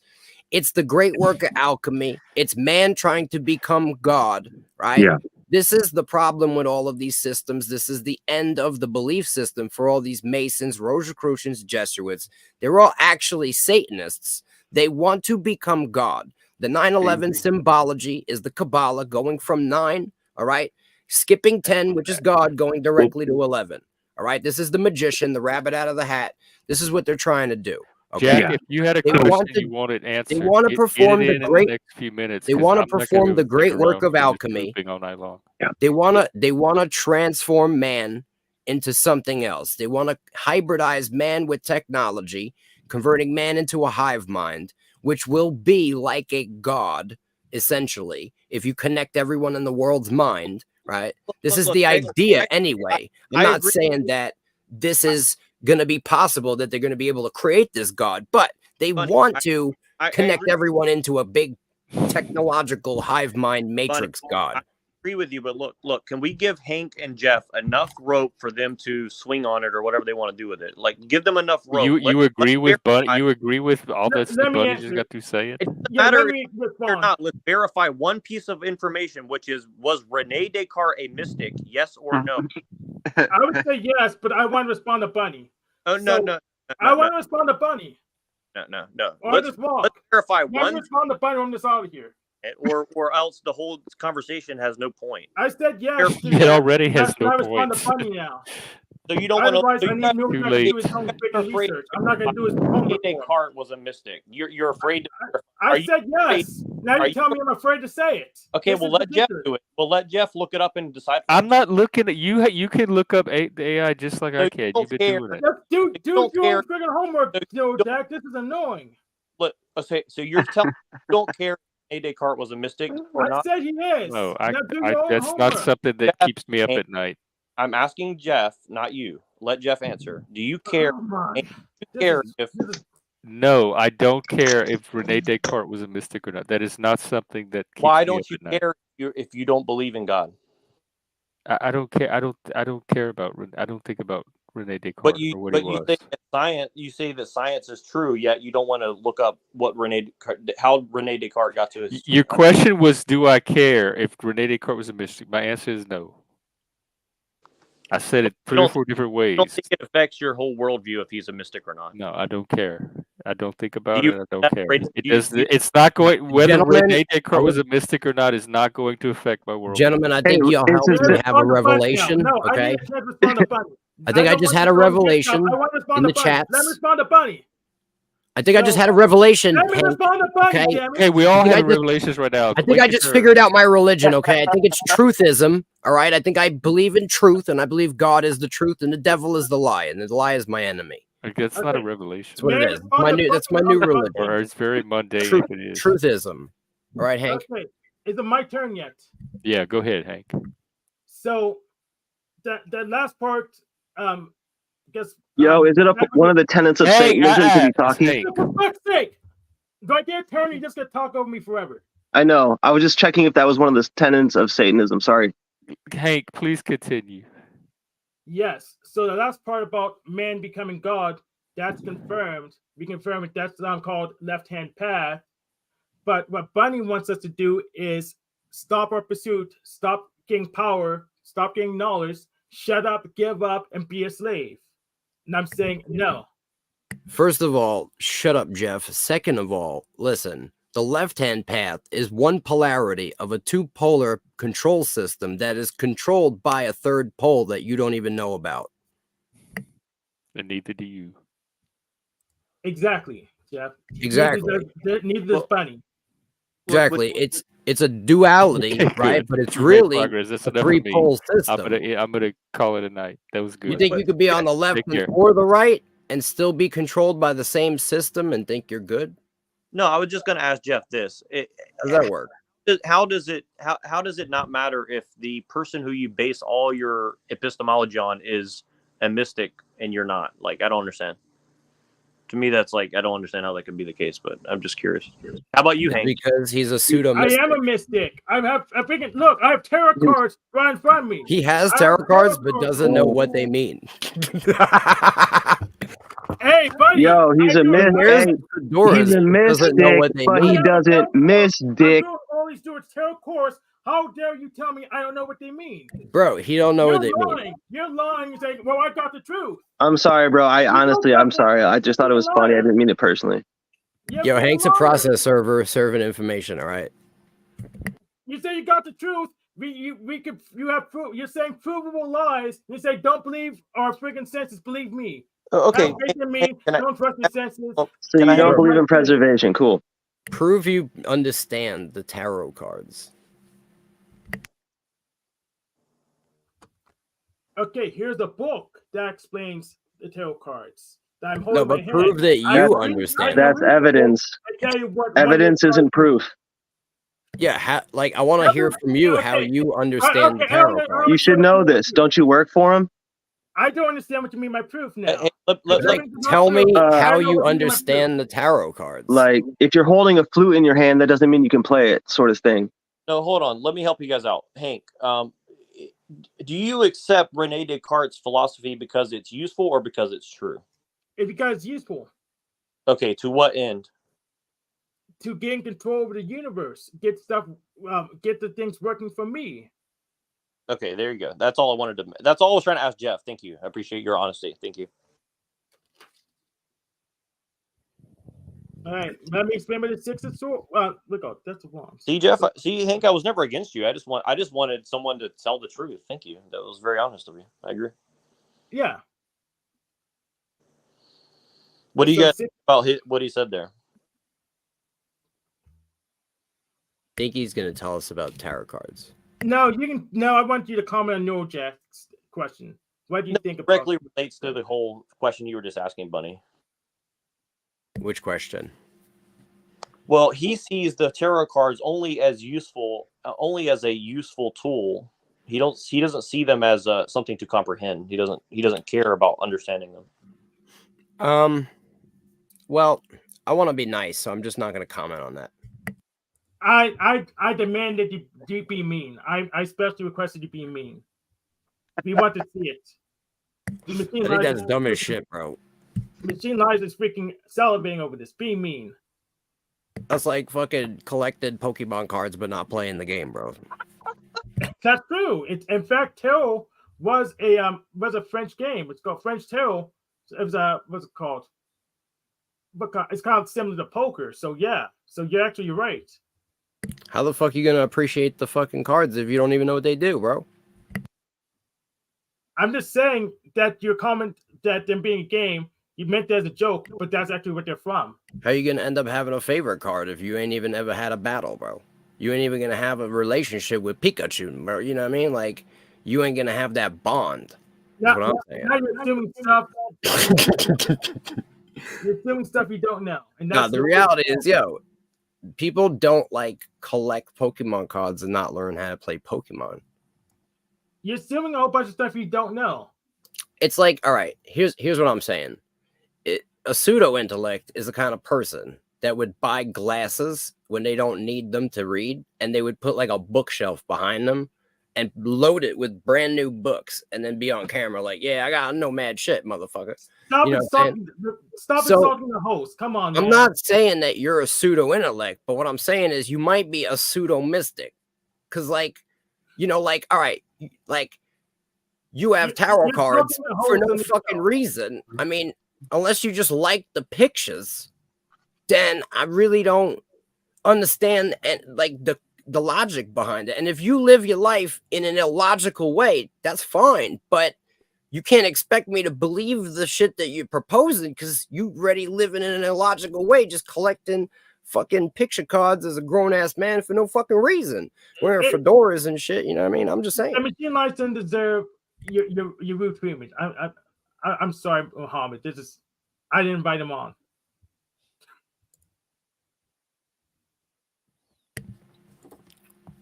Speaker 3: It's the great work of alchemy. It's man trying to become God, right?
Speaker 1: Yeah.
Speaker 3: This is the problem with all of these systems. This is the end of the belief system for all these Masons, Rosicrucians, Jesuits. They're all actually Satanists. They want to become God. The 9/11 symbology is the Kabbalah going from 9, all right? Skipping 10, which is God, going directly to 11. All right, this is the magician, the rabbit out of the hat. This is what they're trying to do. Okay?
Speaker 11: Jack, if you had a question you wanted answered,
Speaker 3: they want to perform
Speaker 11: get it
Speaker 3: the
Speaker 11: in
Speaker 3: great.
Speaker 11: the next few minutes.
Speaker 3: They want to perform the great work of alchemy.
Speaker 11: All night long.
Speaker 3: They want to transform man into something else. They want to hybridize man with technology, converting man into a hive mind, which will be like a god, essentially, if you connect everyone in the world's mind. Right. This is the idea anyway. I'm not saying that this is going to be possible, that they're going to be able to create this God, but they want to connect everyone into a big technological hive mind matrix God.
Speaker 19: I agree with you, but look, can we give Hank and Jeff enough rope for them to swing on it or whatever they want to do with it? Like, give them enough rope.
Speaker 11: You agree with Bunny? You agree with all that the Bunny just got to say it?
Speaker 19: It doesn't matter or not. Let's verify one piece of information, which is, was Rene Descartes a mystic? Yes or no?
Speaker 16: I would say yes, but I want to respond to Bunny.
Speaker 19: Oh no.
Speaker 16: I want to respond to Bunny.
Speaker 19: No.
Speaker 16: Let's
Speaker 19: verify one.
Speaker 16: Respond to Bunny on this out of here.
Speaker 19: Or else the whole conversation has no point.
Speaker 16: I said yes.
Speaker 11: It already has no
Speaker 16: point.
Speaker 11: point.
Speaker 16: Funny now.
Speaker 19: So you don't want to.
Speaker 16: I need no to do his own research. I'm not going to do his homework.
Speaker 19: Descartes was a mystic. You're afraid.
Speaker 16: I said yes. Now you tell me I'm afraid to say it.
Speaker 19: Okay, well let Jeff do it. We'll let Jeff look it up and decide.
Speaker 11: I'm not looking at you. You can look up the AI just like I can. You've been doing it.
Speaker 16: Do your own freaking homework, Jack. This is annoying.
Speaker 19: Look, okay, so you're telling me you don't care if Descartes was a mystic or not?
Speaker 16: I said he is.
Speaker 11: No, that's not something that keeps me up at night.
Speaker 19: I'm asking Jeff, not you. Let Jeff answer. Do you care?
Speaker 11: No, I don't care if Rene Descartes was a mystic or not. That is not something that keeps
Speaker 19: Why
Speaker 11: me
Speaker 19: don't
Speaker 11: up
Speaker 19: you
Speaker 11: at night.
Speaker 19: care if you don't believe in God?
Speaker 11: I don't care. I don't care about. I don't think about Rene Descartes or what he was.
Speaker 19: You say that science is true, yet you don't want to look up how Rene Descartes got to his.
Speaker 11: Your question was, do I care if Rene Descartes was a mystic? My answer is no. I said it 3 or 4 different ways.
Speaker 19: I don't think it affects your whole worldview if he's a mystic or not.
Speaker 11: No, I don't care. I don't think about it. I don't care.
Speaker 19: It
Speaker 11: does. It's not going. Whether Rene Descartes was a mystic or not is not going to affect my worldview.
Speaker 3: Gentlemen, I think y'all helped me have a revelation. Okay. I think I just had a revelation in the chats.
Speaker 16: Let me respond to Bunny.
Speaker 3: I think I just had a revelation.
Speaker 16: Okay.
Speaker 11: Okay, we all have revelations right now.
Speaker 3: I think I just figured out my religion. Okay, I think it's truthism. All right, I think I believe in truth, and I believe God is the truth, and the devil is the lie, and the lie is my enemy.
Speaker 11: That's not a revelation.
Speaker 3: That's what it is. That's my new religion.
Speaker 11: Or it's very mundane. If it is
Speaker 3: truthism. All right, Hank.
Speaker 16: Okay. Is it my turn yet?
Speaker 11: Yeah, go ahead, Hank.
Speaker 16: So that last part, I guess
Speaker 22: Yo, is it one of the tenets of Satanism to be talking?
Speaker 16: For fuck's sake! Right there, Tony, just gonna talk over me forever.
Speaker 22: I know. I was just checking if that was one of the tenets of Satanism. Sorry.
Speaker 11: Hank, please continue.
Speaker 16: Yes. So the last part about man becoming God, that's confirmed. We confirm it. That's called left-hand path. But what Bunny wants us to do is stop our pursuit, stop getting power, stop getting knowledge, shut up, give up, and be a slave. And I'm saying no.
Speaker 3: First of all, shut up, Jeff. Second of all, listen. The left-hand path is one polarity of a two-polar control system that is controlled by a third pole that you don't even know about.
Speaker 11: And neither do you.
Speaker 16: Exactly, Jeff.
Speaker 3: Exactly.
Speaker 16: Neither does Bunny.
Speaker 3: Exactly. It's a duality,
Speaker 11: Okay,
Speaker 3: right?
Speaker 11: good.
Speaker 3: But it's
Speaker 11: You made
Speaker 3: really
Speaker 11: progress. That's
Speaker 3: a
Speaker 11: enough for me.
Speaker 3: three-pole system.
Speaker 11: I'm gonna call it a night. That was good.
Speaker 3: You think you could be on the left
Speaker 11: Take care.
Speaker 3: or the right and still be controlled by the same system and think you're good?
Speaker 19: No, I was just going to ask Jeff this.
Speaker 3: How does that work?
Speaker 19: How does it not matter if the person who you base all your epistemology on is a mystic and you're not? Like, I don't understand. To me, that's like, I don't understand how that could be the case, but I'm just curious. How about you, Hank?
Speaker 3: Because he's a pseudo mystic.
Speaker 16: I am a mystic. I have tarot cards right in front of me.
Speaker 3: He has tarot cards, but doesn't know what they mean.
Speaker 16: Hey, buddy.
Speaker 22: Yo, he's a mystic. He's a mystic, but he doesn't mystic.
Speaker 16: All these do is tarot cards. How dare you tell me I don't know what they mean?
Speaker 3: Bro, he don't know what they mean.
Speaker 16: Lying. You're lying. You're saying, well, I got the truth.
Speaker 22: I'm sorry, bro. I'm sorry. I just thought it was funny. I didn't mean it personally.
Speaker 3: Yo, Hank's a process server serving information, all right?
Speaker 16: You say you got the truth. You have proof. You're saying provable lies. You say don't believe our freaking senses. Believe me.
Speaker 19: Okay.
Speaker 16: Don't trust your senses.
Speaker 22: So you don't believe in preservation. Cool.
Speaker 3: Prove you understand the tarot cards.
Speaker 16: Okay, here's a book that explains the tarot cards.
Speaker 3: No, but prove that you understand.
Speaker 22: That's evidence. Evidence isn't proof.
Speaker 3: Yeah, I want to hear from you how you understand the tarot cards.
Speaker 22: You should know this. Don't you work for him?
Speaker 16: I don't understand what you mean by proof now.
Speaker 3: Tell me how you understand the tarot cards.
Speaker 22: Like, if you're holding a flute in your hand, that doesn't mean you can play it, sort of thing.
Speaker 19: No, hold on. Let me help you guys out. Hank, do you accept Rene Descartes' philosophy because it's useful or because it's true?
Speaker 16: Because it's useful.
Speaker 19: Okay, to what end?
Speaker 16: To gain control over the universe, get the things working for me.
Speaker 19: Okay, there you go. That's all I wanted to. That's all I was trying to ask Jeff. Thank you. I appreciate your honesty. Thank you.
Speaker 16: All right, let me explain what the Six of Swords. Look out, that's the wrong.
Speaker 19: See, Jeff. See, Hank. I was never against you. I just wanted someone to tell the truth. Thank you. That was very honest of you. I agree.
Speaker 16: Yeah.
Speaker 19: What do you guys think about what he said there?
Speaker 3: I think he's going to tell us about tarot cards.
Speaker 16: No, you can. No, I want you to comment on Noel Jack's question. What do you think about?
Speaker 19: Directly relates to the whole question you were just asking, Bunny.
Speaker 3: Which question?
Speaker 19: Well, he sees the tarot cards only as useful, only as a useful tool. He doesn't see them as something to comprehend. He doesn't care about understanding them.
Speaker 3: Well, I want to be nice, so I'm just not going to comment on that.
Speaker 16: I demand that you be mean. I especially requested you be mean. We want to see it.
Speaker 3: I think that's dumb as shit, bro.
Speaker 16: Machine Lies is freaking salivating over this. Be mean.
Speaker 3: That's like fucking collected Pokemon cards, but not playing the game, bro.
Speaker 16: That's true. In fact, Tarot was a French game. It's called French Tarot. It was what's it called? It's kind of similar to poker. So yeah. So you're right.
Speaker 3: How the fuck are you gonna appreciate the fucking cards if you don't even know what they do, bro?
Speaker 16: I'm just saying that your comment that them being a game, you meant that as a joke, but that's actually what they're from.
Speaker 3: How you gonna end up having a favorite card if you ain't even ever had a battle, bro? You ain't even gonna have a relationship with Pikachu, bro. You know what I mean? Like, you ain't gonna have that bond. That's what I'm saying.
Speaker 16: Now you're assuming stuff. You're assuming stuff you don't know. And that's
Speaker 3: the reality is, people don't like collect Pokemon cards and not learn how to play Pokemon.
Speaker 16: You're assuming a whole bunch of stuff you don't know.
Speaker 3: it's like, all right, here's what I'm saying. A pseudo intellect is the kind of person that would buy glasses when they don't need them to read, and they would put like a bookshelf behind them and load it with brand new books, and then be on camera like, yeah, I got no mad shit, motherfucker.
Speaker 16: Stop
Speaker 3: You know
Speaker 16: stop
Speaker 3: So-
Speaker 16: insulting the host. Come on,
Speaker 3: I'm
Speaker 16: man.
Speaker 3: not saying that you're a pseudo intellect, but what I'm saying is you might be a pseudo mystic. Cause like, like, all right, like you have tarot
Speaker 16: you're
Speaker 3: cards
Speaker 16: talking to
Speaker 3: for
Speaker 16: hoes
Speaker 3: no
Speaker 16: in the
Speaker 3: fucking reason. I mean, unless you just like the pictures, then I really don't understand like the logic behind it. And if you live your life in an illogical way, that's fine. But you can't expect me to believe the shit that you're proposing because you already live in an illogical way, just collecting fucking picture cards as a grown-ass man for no fucking reason. Wearing fedoras and shit, you know what I mean? I'm just saying.
Speaker 16: The machine lights don't deserve your rude treatment. I'm sorry, Muhammad. I didn't invite him on.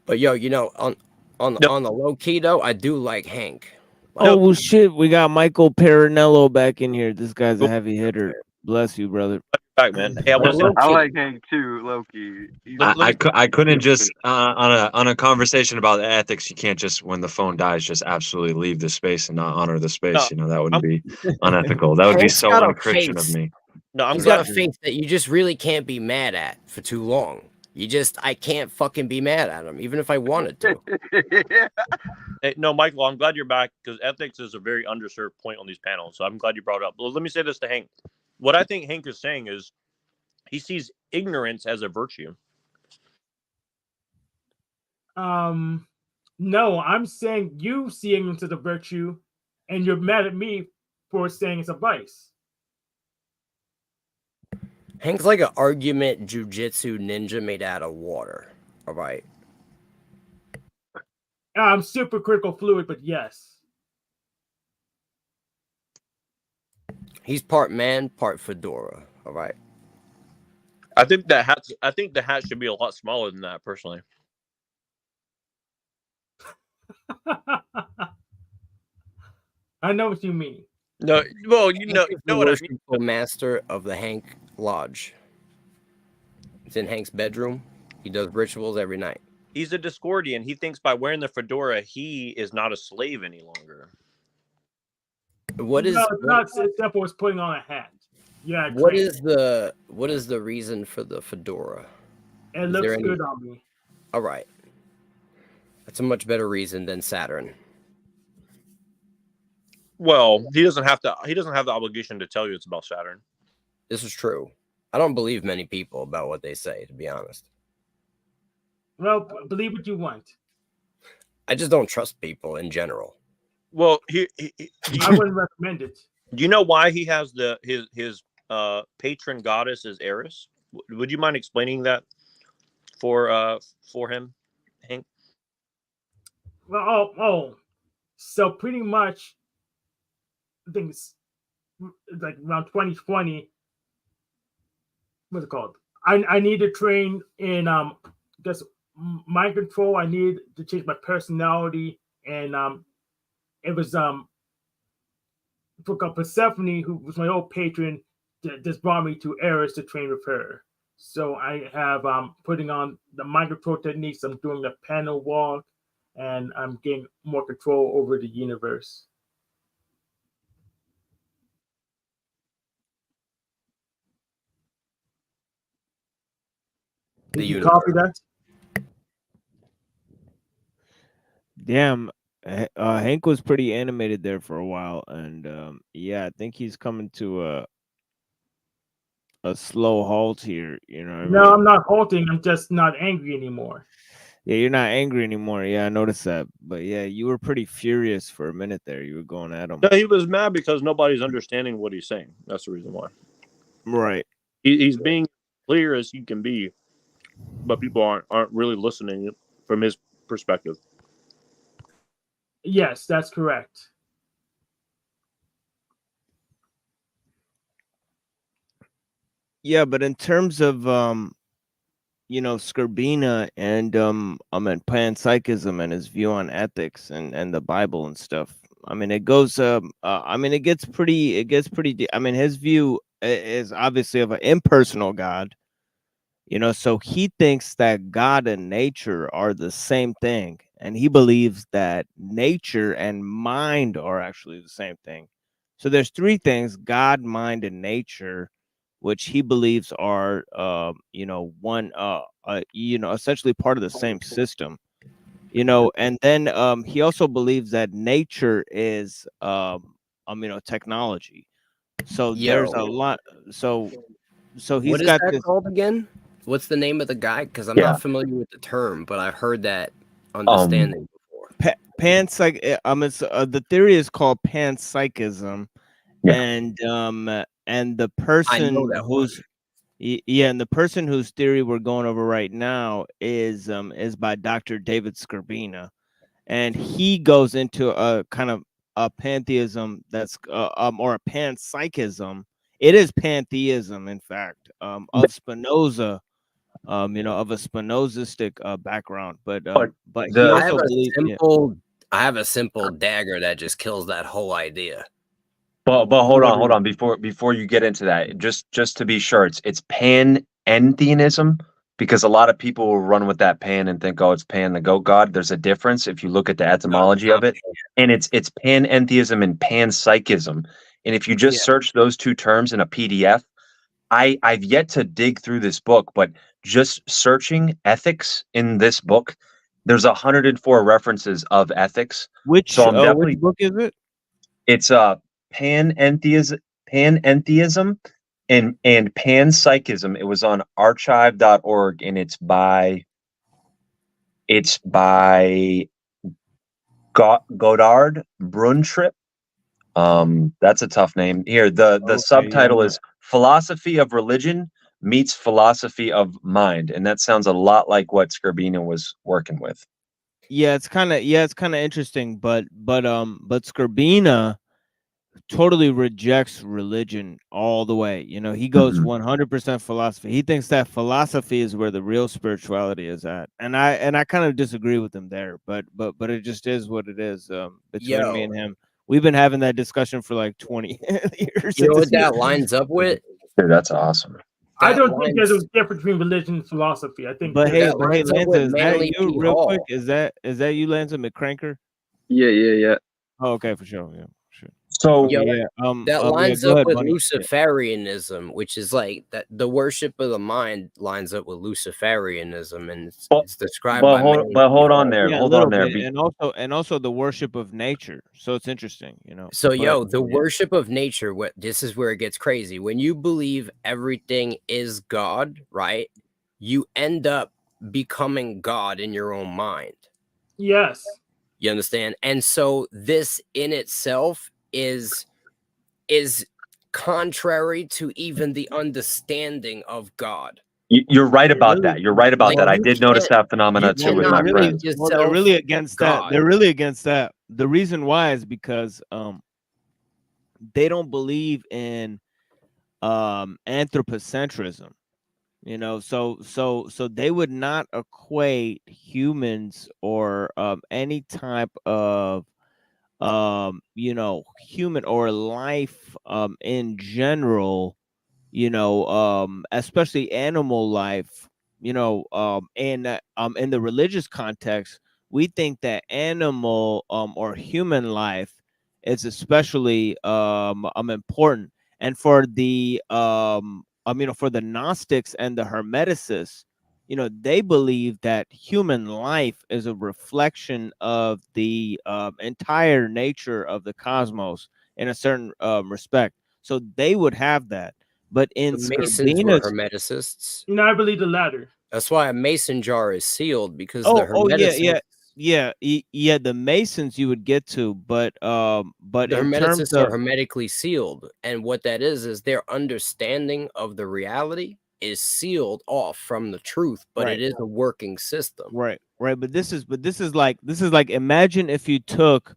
Speaker 3: But yo, on the low key though, I do like Hank.
Speaker 5: Oh well, shit, we got Michael Perinello back in here. This guy's a heavy hitter. Bless you, brother.
Speaker 19: Back, man. Hey,
Speaker 1: I like Hank too, Loki.
Speaker 9: I couldn't just on a conversation about ethics. You can't just, when the phone dies, just absolutely leave the space and not honor the space. That would be unethical. That would be
Speaker 3: Hank's
Speaker 9: so
Speaker 3: got a
Speaker 9: unchristian of
Speaker 3: face.
Speaker 9: me.
Speaker 19: No,
Speaker 3: He's got a face that you just really can't be mad at for too long. I can't fucking be mad at him, even if I wanted to.
Speaker 19: Hey, no, Michael, I'm glad you're back because ethics is a very underserved point on these panels. So I'm glad you brought it up. Well, let me say this to Hank. What I think Hank is saying is he sees ignorance as a virtue.
Speaker 16: No, I'm saying you see ignorance as a virtue, and you're mad at me for saying it's a vice.
Speaker 3: Hank's like an argument jujitsu ninja made out of water. All right.
Speaker 16: I'm super critical fluid, but yes.
Speaker 3: He's part man, part fedora. All right.
Speaker 19: I think the hat should be a lot smaller than that, personally.
Speaker 16: I know what you mean.
Speaker 19: No, well, you know what I mean.
Speaker 3: The master of the Hank Lodge. It's in Hank's bedroom. He does rituals every night.
Speaker 19: He's a Discordian. He thinks by wearing the fedora, he is not a slave any longer.
Speaker 3: What is?
Speaker 16: No, it's not as simple as putting on a hat. Yeah.
Speaker 3: What is the reason for the fedora?
Speaker 16: It looks good on me.
Speaker 3: All right. That's a much better reason than Saturn.
Speaker 19: Well, he doesn't have the obligation to tell you it's about Saturn.
Speaker 3: This is true. I don't believe many people about what they say, to be honest.
Speaker 16: Well, believe what you want.
Speaker 3: I just don't trust people in general.
Speaker 19: Well,
Speaker 16: I wouldn't recommend it.
Speaker 19: Do you know why he has his patron goddess is Eris? Would you mind explaining that for him, Hank?
Speaker 16: Well, so pretty much, I think it's like around 2020. What's it called? I need to train in just mind control. I need to change my personality, and it was Persephone, who was my old patron, that just brought me to Eris to train with her. So I have putting on the mind control techniques. I'm doing the panel walk, and I'm getting more control over the universe. Did you copy that?
Speaker 5: Damn, Hank was pretty animated there for a while, and yeah, I think he's coming to a slow halt here. You know what I mean?
Speaker 16: No, I'm not halting. I'm just not angry anymore.
Speaker 5: Yeah, you're not angry anymore. Yeah, I noticed that. But yeah, you were pretty furious for a minute there. You were going at him.
Speaker 19: No, he was mad because nobody's understanding what he's saying. That's the reason why.
Speaker 5: Right.
Speaker 19: He's being clear as he can be, but people aren't really listening from his perspective.
Speaker 16: Yes, that's correct.
Speaker 5: Yeah, but in terms of Skrbina and panpsychism and his view on ethics and the Bible and stuff, I mean, it goes. I mean, it gets pretty deep. I mean, his view is obviously of an impersonal God. You know, so he thinks that God and nature are the same thing, and he believes that nature and mind are actually the same thing. So there's three things: God, mind, and nature, which he believes are, you know, one, you know, essentially part of the same system. You know, and then he also believes that nature is, you know, technology. So there's a
Speaker 15: Yo,
Speaker 5: lot. So
Speaker 15: what
Speaker 5: he's
Speaker 15: is
Speaker 5: got
Speaker 15: that
Speaker 5: this.
Speaker 15: called again? What's the name of the guy? Because I'm
Speaker 9: Yeah.
Speaker 15: not familiar with the term, but I've heard that
Speaker 9: Um,
Speaker 15: understanding before.
Speaker 5: Panpsych. It's the theory is called panpsychism,
Speaker 9: Yeah.
Speaker 5: and the
Speaker 15: I
Speaker 5: person
Speaker 15: know that
Speaker 5: who's yeah, and the person whose theory we're going over right now is by Dr. David Skrbina, and he goes into a kind of a pantheism that's or a panpsychism. It is pantheism, in fact, of Spinoza, you know, of a Spinozistic background, but he
Speaker 9: the
Speaker 5: also believes, yeah.
Speaker 15: I have a simple dagger that just kills that whole idea.
Speaker 9: But hold on before you get into that, just to be sure, it's panentheism, because a lot of people will run with that pan and think, oh, it's Pan the goat god. There's a difference if you look at the etymology of it, and it's panentheism and panpsychism. And if you just
Speaker 5: Yeah.
Speaker 9: search those two terms in a PDF, I've yet to dig through this book, but just searching ethics in this book, there's 104 references of ethics.
Speaker 5: Which
Speaker 9: So I'm definitely
Speaker 5: which book is it?
Speaker 9: it's panentheism and panpsychism. It was on archive.org, and it's by Godard Bruntrip. That's a tough name. Here, the subtitle is Philosophy of Religion Meets Philosophy of Mind, and that sounds a lot like what Skrbina was working with.
Speaker 5: Yeah, it's kind of interesting, but Skrbina totally rejects religion all the way. You know, he goes 100% philosophy. He thinks that philosophy is where the real spirituality is at, and I kind of disagree with him there. But it just is what it is. Between me and him, we've been having that discussion for like 20 years.
Speaker 15: You know what that lines up with?
Speaker 9: Dude, that's awesome.
Speaker 16: I don't think there's a difference between religion and philosophy. I think.
Speaker 5: But hey,
Speaker 15: that lines up
Speaker 5: Lanza,
Speaker 15: with
Speaker 5: is that
Speaker 15: Manly
Speaker 5: you
Speaker 15: P.
Speaker 5: real
Speaker 15: Hall.
Speaker 5: quick? Is that you, Lanza McCranker?
Speaker 22: Yeah.
Speaker 5: Oh, okay, for sure. Yeah, sure.
Speaker 9: So
Speaker 15: Yo,
Speaker 5: yeah,
Speaker 15: that
Speaker 5: yeah,
Speaker 15: lines
Speaker 5: go
Speaker 15: up
Speaker 5: ahead,
Speaker 15: with
Speaker 5: Bunny.
Speaker 15: Luciferianism, which is like that the worship of the mind lines up with Luciferianism, and it's described by Manly P.
Speaker 9: hold
Speaker 15: Hall.
Speaker 9: on there.
Speaker 5: Yeah,
Speaker 9: Hold
Speaker 5: a
Speaker 9: on
Speaker 5: little
Speaker 9: there.
Speaker 5: bit, and also the worship of nature. So it's interesting, you know.
Speaker 15: So,
Speaker 5: But
Speaker 15: the
Speaker 5: yeah.
Speaker 15: worship of nature, this is where it gets crazy. When you believe everything is God, right? You end up becoming God in your own mind.
Speaker 16: Yes.
Speaker 15: You understand? And so this in itself is contrary to even the understanding of God.
Speaker 9: You're right about that. You're right about
Speaker 15: Like,
Speaker 9: that. I
Speaker 15: you
Speaker 9: did notice
Speaker 15: can't-
Speaker 9: that phenomena
Speaker 15: you
Speaker 9: too with
Speaker 15: cannot
Speaker 9: my
Speaker 15: make
Speaker 9: friends.
Speaker 5: Well, they're really against that.
Speaker 15: God.
Speaker 5: They're really against that. The reason why is because they don't believe in anthropocentrism. You know, so they would not equate humans or any type of you know, human or life in general, you know, especially animal life, you know, in the religious context, we think that animal or human life is especially important. And for the you know, for the Gnostics and the Hermeticists, you know, they believe that human life is a reflection of the entire nature of the cosmos in a certain respect. So they would have that. But in
Speaker 15: The Masons were
Speaker 5: Skrbina's,
Speaker 15: Hermeticists.
Speaker 16: You know, I believe the latter.
Speaker 15: That's why a mason jar is sealed, because the
Speaker 5: yeah, the Masons you would get to, but
Speaker 15: the
Speaker 5: in terms
Speaker 15: Hermeticists are
Speaker 5: of
Speaker 15: hermetically sealed, and what that is their understanding of the reality is sealed off from the truth, but
Speaker 5: Right.
Speaker 15: it is a working system.
Speaker 5: right, but this is like imagine if you took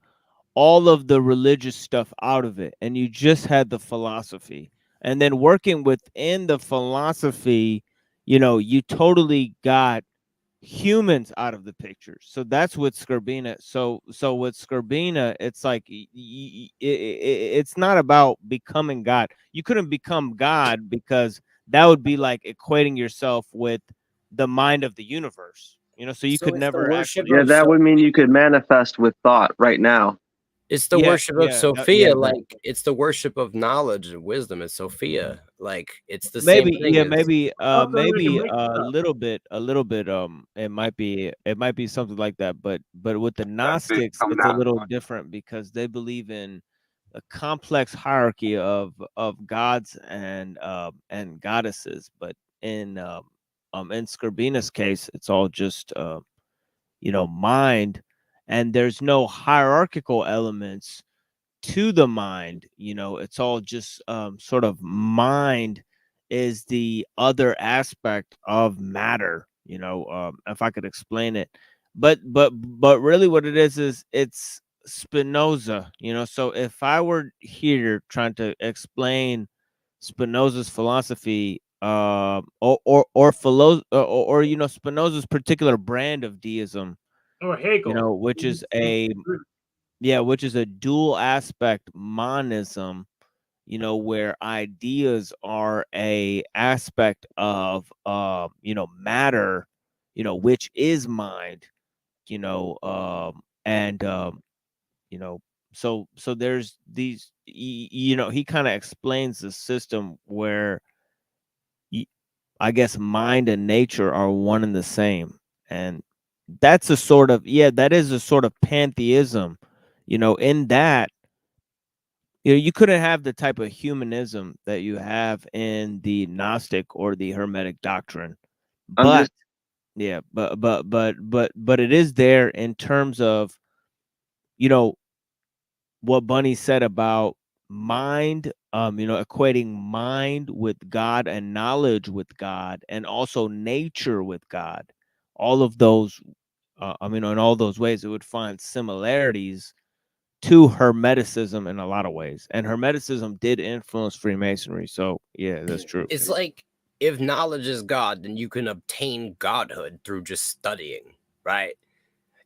Speaker 5: all of the religious stuff out of it and you just had the philosophy, and then working within the philosophy, you know, you totally got humans out of the picture. So that's what Scorbina. So with Scorbina, it's like it's not about becoming God. You couldn't become God because that would be like equating yourself with the mind of the universe. You know, so you could never actually.
Speaker 22: Yeah, that would mean you could manifest with thought right now.
Speaker 15: It's the
Speaker 5: Yeah,
Speaker 15: worship of
Speaker 5: yeah,
Speaker 15: Sophia,
Speaker 5: yeah,
Speaker 15: like it's the worship of knowledge and wisdom. It's Sophia, like it's the
Speaker 5: maybe
Speaker 15: same thing.
Speaker 5: yeah
Speaker 15: as,
Speaker 5: maybe
Speaker 16: Also, we can
Speaker 5: maybe
Speaker 16: make
Speaker 5: a
Speaker 16: it up.
Speaker 5: little bit it might be something like that, but with the Gnostics
Speaker 1: come
Speaker 5: it's a
Speaker 1: down.
Speaker 5: little different because they believe in a complex hierarchy of gods and goddesses, but in Scorbina's case it's all just you know, mind, and there's no hierarchical elements to the mind. You know, it's all just sort of mind is the other aspect of matter. You know, if I could explain it, but really, what it is it's Spinoza. You know, so if I were here trying to explain Spinoza's philosophy, or you know, Spinoza's particular brand of deism,
Speaker 16: Or Hegel.
Speaker 5: you know, which is a dual aspect monism, you know, where ideas are a aspect of you know, matter, you know, which is mind, you know, and you know, so there's these you know, he kind of explains the system where I guess mind and nature are one and the same. And that's a sort of, that is a sort of pantheism, you know, in that, you know, you couldn't have the type of humanism that you have in the Gnostic or the Hermetic doctrine.
Speaker 22: I'm
Speaker 5: But
Speaker 22: just
Speaker 5: yeah, but it is there in terms of, you know, what Bunny said about mind, you know, equating mind with God and knowledge with God and also nature with God. All of those, I mean, in all those ways, it would find similarities to Hermeticism in a lot of ways. And Hermeticism did influence Freemasonry. So, yeah, that's true.
Speaker 15: it's like if knowledge is God, then you can obtain godhood through just studying, right?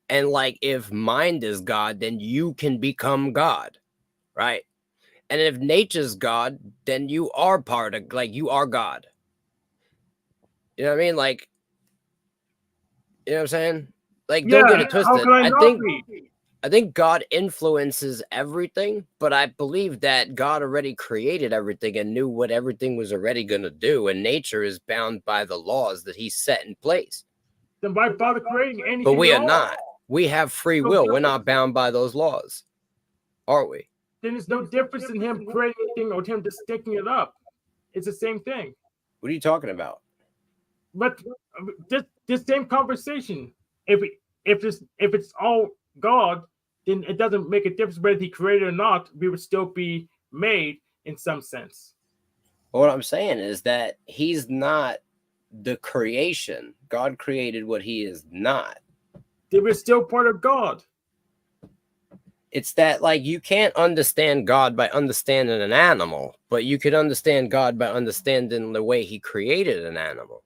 Speaker 15: And like if mind is God, then you can become God, right? And if nature's God, then you are part of, like, you are God. You know what I mean? Like, you know what I'm saying? Like, don't get it
Speaker 16: How
Speaker 15: twisted.
Speaker 16: can I not be?
Speaker 15: I think God influences everything, but I believe that God already created everything and knew what everything was already going to do, and nature is bound by the laws that he set in place.
Speaker 16: Then why bother creating anything?
Speaker 15: But we
Speaker 16: at
Speaker 15: are
Speaker 16: all?
Speaker 15: not. We have free will. We're not bound by those laws, are we?
Speaker 16: Then there's no difference in him creating anything or him just sticking it up. It's the same thing.
Speaker 15: What are you talking about?
Speaker 16: But this same conversation, if it's all God, then it doesn't make a difference whether he created or not. We would still be made in some sense.
Speaker 15: What I'm saying is that he's not the creation. God created what he is not.
Speaker 16: They were still part of God.
Speaker 15: It's that, like, you can't understand God by understanding an animal, but you can understand God by understanding the way he created an animal.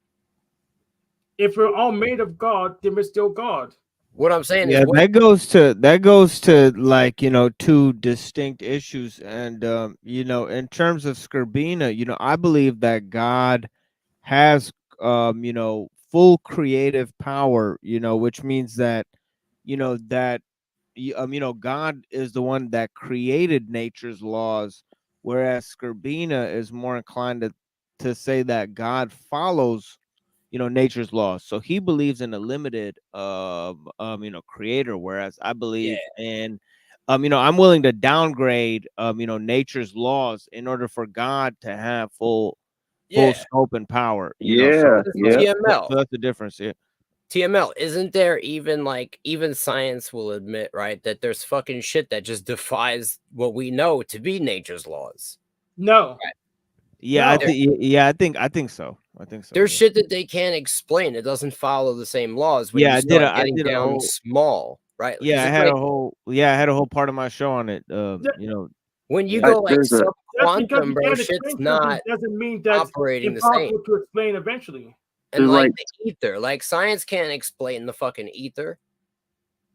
Speaker 16: If we're all made of God, then we're still God.
Speaker 15: What I'm saying
Speaker 5: Yeah,
Speaker 15: is
Speaker 5: that goes to like, you know, two distinct issues. And you know, in terms of Scorbina, you know, I believe that God has you know, full creative power, you know, which means that, you know, you know, God is the one that created nature's laws, whereas Scorbina is more inclined to say that God follows, you know, nature's laws. So he believes in a limited you know, creator, whereas I believe in you know, I'm willing to downgrade you know, nature's laws in order for God to have full scope and power, you know. So
Speaker 15: TML.
Speaker 5: so that's the difference here.
Speaker 15: TML, isn't there even, like, even science will admit, right, that there's fucking shit that just defies what we know to be nature's laws?
Speaker 16: No.
Speaker 15: Right.
Speaker 5: Yeah,
Speaker 15: No.
Speaker 5: I think so.
Speaker 15: There's shit that they can't explain. It doesn't follow the same laws when
Speaker 5: Yeah,
Speaker 15: you
Speaker 5: I did
Speaker 15: start
Speaker 5: a
Speaker 15: getting down
Speaker 5: whole
Speaker 15: small, right?
Speaker 5: Yeah, I
Speaker 15: It's
Speaker 5: had
Speaker 15: like
Speaker 5: a whole part of my show on it. You know,
Speaker 15: when you go like
Speaker 16: Just because
Speaker 15: sub-quantum,
Speaker 16: you
Speaker 15: bro,
Speaker 16: can't
Speaker 15: shit's
Speaker 16: explain something
Speaker 15: not
Speaker 16: doesn't mean that's
Speaker 15: operating the same.
Speaker 16: impossible to explain eventually.
Speaker 3: And like
Speaker 22: like
Speaker 3: the ether, like science can't explain the fucking ether.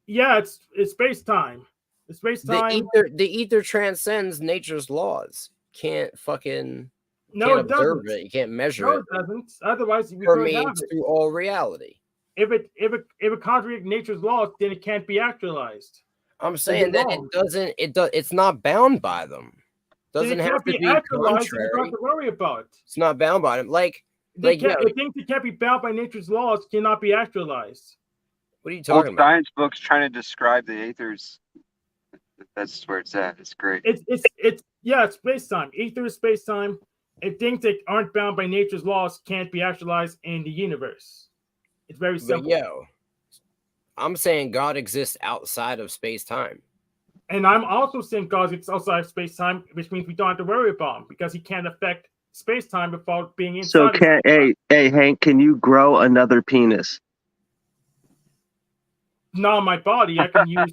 Speaker 16: Yeah, it's space time. It's space time.
Speaker 3: The ether transcends nature's laws. Can't fucking
Speaker 16: No,
Speaker 3: can't
Speaker 16: it
Speaker 3: observe
Speaker 16: doesn't.
Speaker 3: it. You can't measure
Speaker 16: No,
Speaker 3: it.
Speaker 16: it doesn't. Otherwise, we couldn't have
Speaker 3: Permeates
Speaker 16: it.
Speaker 3: through all reality.
Speaker 16: If it contradicts nature's laws, then it can't be actualized.
Speaker 3: I'm saying that it doesn't. It's not bound by them. Doesn't have to be
Speaker 16: actualized. You don't
Speaker 3: contrary.
Speaker 16: have to worry about it.
Speaker 3: It's not bound by them. Like
Speaker 16: The things that can't be bound by nature's laws cannot be actualized.
Speaker 3: What are you
Speaker 1: Old science books trying to describe the aethers. That's where it's at. It's great.
Speaker 16: It's space time. Ether is space time. And things that aren't bound by nature's laws can't be actualized in the universe. It's very simple.
Speaker 3: But I'm saying God exists outside of space time.
Speaker 16: And I'm also saying God exists outside of space time, which means we don't have to worry about him because he can't affect space time without being inside.
Speaker 22: so can hey Hank, can you grow another penis?
Speaker 16: Not my body. I can use.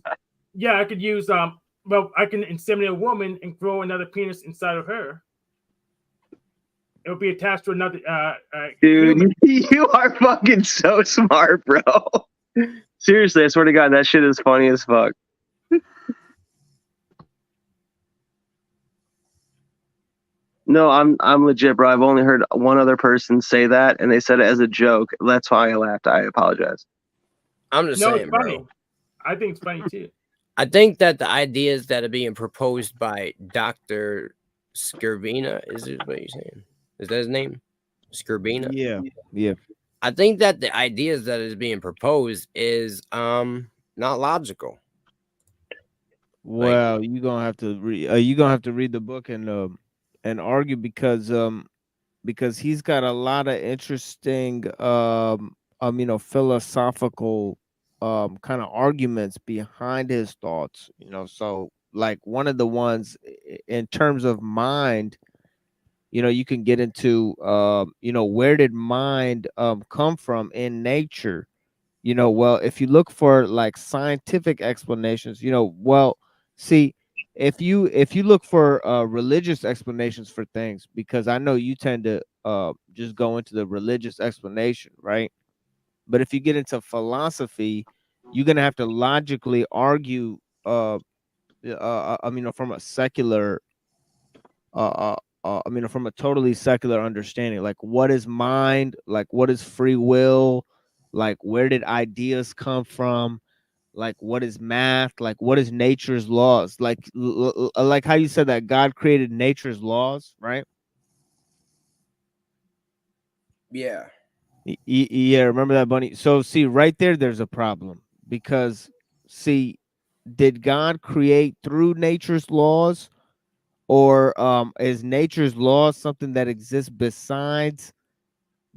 Speaker 16: Yeah, I could use. Well, I can inseminate a woman and grow another penis inside of her. It will be attached to another.
Speaker 22: Dude, you are fucking so smart, bro. Seriously, I swear to God, that shit is funny as fuck. No, I'm legit, bro. I've only heard one other person say that, and they said it as a joke. That's why I laughed. I apologize.
Speaker 3: I'm just saying,
Speaker 16: it's funny.
Speaker 3: bro.
Speaker 16: I think it's funny too.
Speaker 3: I think that the ideas that are being proposed by Dr. Skirvina, is it what you're saying? Is that his name? Skirvina?
Speaker 5: Yeah.
Speaker 3: I think that the ideas that is being proposed is not logical.
Speaker 5: Well, you're gonna have to read the book and argue because he's got a lot of interesting philosophical kind of arguments behind his thoughts, so like one of the ones in terms of mind, you can get into where did mind come from in nature. Well, if you look for like scientific explanations, see, if you look for religious explanations for things, because I know you tend to just go into the religious explanation, right? But if you get into philosophy, you're gonna have to logically argue from a secular from a totally secular understanding, like what is mind, like what is free will, like where did ideas come from, like what is math, like what is nature's laws, like how you said that God created nature's laws, right?
Speaker 3: Yeah.
Speaker 5: Yeah, remember that, Bunny? So see, right there's a problem, because see, did God create through nature's laws, or is nature's laws something that exists besides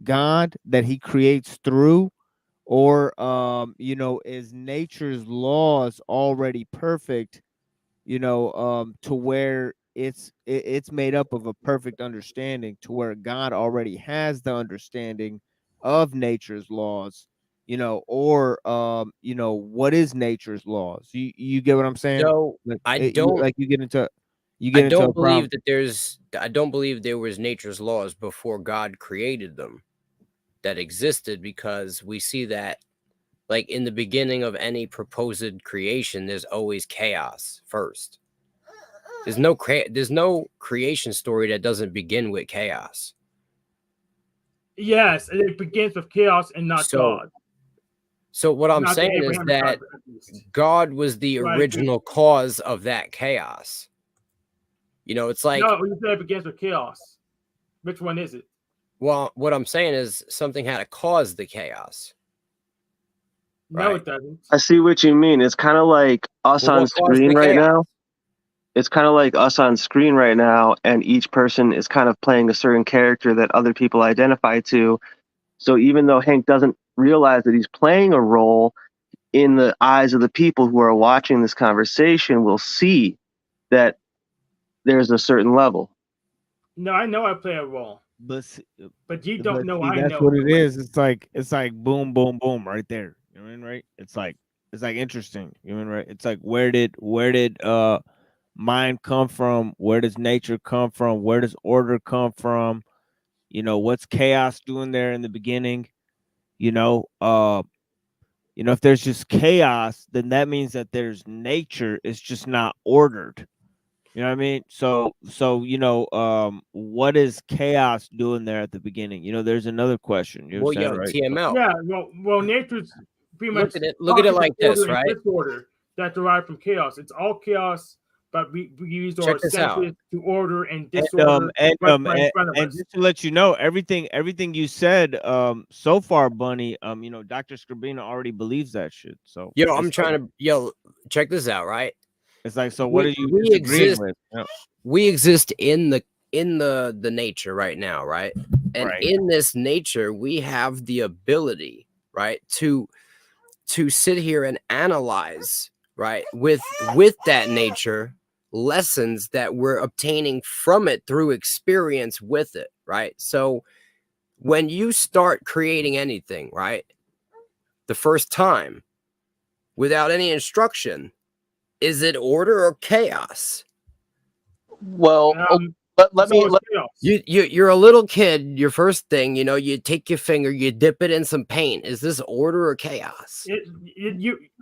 Speaker 5: God that he creates through? Or is nature's laws already perfect, to where it's made up of a perfect understanding, to where God already has the understanding of nature's laws, or what is nature's laws? You get what I'm saying?
Speaker 3: So I don't
Speaker 5: like you get into
Speaker 3: I don't
Speaker 5: a problem.
Speaker 3: believe I don't believe there was nature's laws before God created them that existed, because we see that like in the beginning of any proposed creation, there's always chaos first. There's no creation story that doesn't begin with chaos.
Speaker 16: Yes, and it begins with chaos and not God.
Speaker 3: So what I'm
Speaker 16: Not
Speaker 3: saying is
Speaker 16: Abraham
Speaker 3: that
Speaker 16: God, at least.
Speaker 3: God was the
Speaker 16: Right.
Speaker 3: original cause of that chaos. It's like,
Speaker 16: No, you said it begins with chaos. Which one is it?
Speaker 3: well, what I'm saying is something had to cause the chaos.
Speaker 16: No, it doesn't.
Speaker 22: I see what you mean. It's kind of like us
Speaker 3: Well,
Speaker 22: on
Speaker 3: what caused
Speaker 22: screen
Speaker 3: the
Speaker 22: right
Speaker 3: chaos?
Speaker 22: now. It's kind of like us on screen right now, and each person is kind of playing a certain character that other people identify to. So even though Hank doesn't realize that he's playing a role, in the eyes of the people who are watching this conversation will see that there's a certain level.
Speaker 16: No, I know I play a role.
Speaker 5: But
Speaker 16: you don't know I
Speaker 5: that's
Speaker 16: know.
Speaker 5: what it is. It's like boom, boom, boom right there. You know what I mean, right? It's like interesting. You know what I mean, right? It's like where did mind come from? Where does nature come from? Where does order come from? What's chaos doing there in the beginning? You know, if there's just chaos, then that means that there's nature. It's just not ordered. You know what I mean? So what is chaos doing there at the beginning? There's another question. You
Speaker 15: Well,
Speaker 5: understand,
Speaker 15: yo,
Speaker 5: right?
Speaker 15: TML.
Speaker 16: Yeah, well, nature's pretty much
Speaker 15: Look at it like
Speaker 16: order
Speaker 15: this,
Speaker 16: and
Speaker 15: right?
Speaker 16: disorder that derive from chaos. It's all chaos, but we use our
Speaker 15: Check this out.
Speaker 16: senses to order and disorder
Speaker 5: And
Speaker 16: right in front of us.
Speaker 5: just to let you know, everything you said so far, Bunny, Dr. Scribina already believes that shit. So
Speaker 15: Yo, I'm trying to check this out, right?
Speaker 5: It's like, so what are you
Speaker 15: we
Speaker 5: disagreeing
Speaker 15: exist,
Speaker 5: with? Yeah.
Speaker 15: We exist in the nature right now, right? And
Speaker 5: Right.
Speaker 15: in this nature, we have the ability, right, to sit here and analyze, right, with that nature, lessons that we're obtaining from it through experience with it, right? So when you start creating anything, right, the first time without any instruction, is it order or chaos?
Speaker 13: Well, but let me.
Speaker 15: You're a little kid. Your first thing, you take your finger, you dip it in some paint. Is this order or chaos?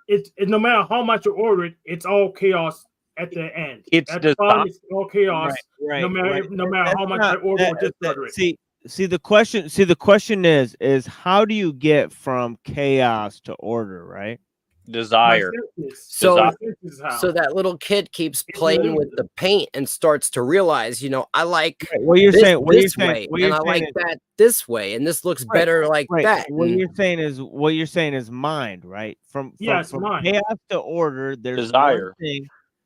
Speaker 16: It's no matter how much you order it, it's all chaos at the end.
Speaker 19: It's
Speaker 16: at the bottom, it's all chaos.
Speaker 5: Right,
Speaker 16: no matter
Speaker 5: right.
Speaker 16: no matter how much I order or disorder it.
Speaker 5: See the question is how do you get from chaos to order, right?
Speaker 19: Desire.
Speaker 15: So
Speaker 16: Desire.
Speaker 15: that little kid keeps playing with the paint and starts to realize, I like
Speaker 5: what you're
Speaker 15: this,
Speaker 5: saying, what
Speaker 15: this
Speaker 5: you're saying,
Speaker 15: way,
Speaker 5: what
Speaker 15: and
Speaker 5: you're
Speaker 15: I
Speaker 5: saying
Speaker 15: like
Speaker 5: is-
Speaker 15: that this way, and this looks better like that.
Speaker 5: What
Speaker 15: and-
Speaker 5: you're saying is mind, right? From
Speaker 16: mind.
Speaker 5: chaos to order, there's
Speaker 19: Desire.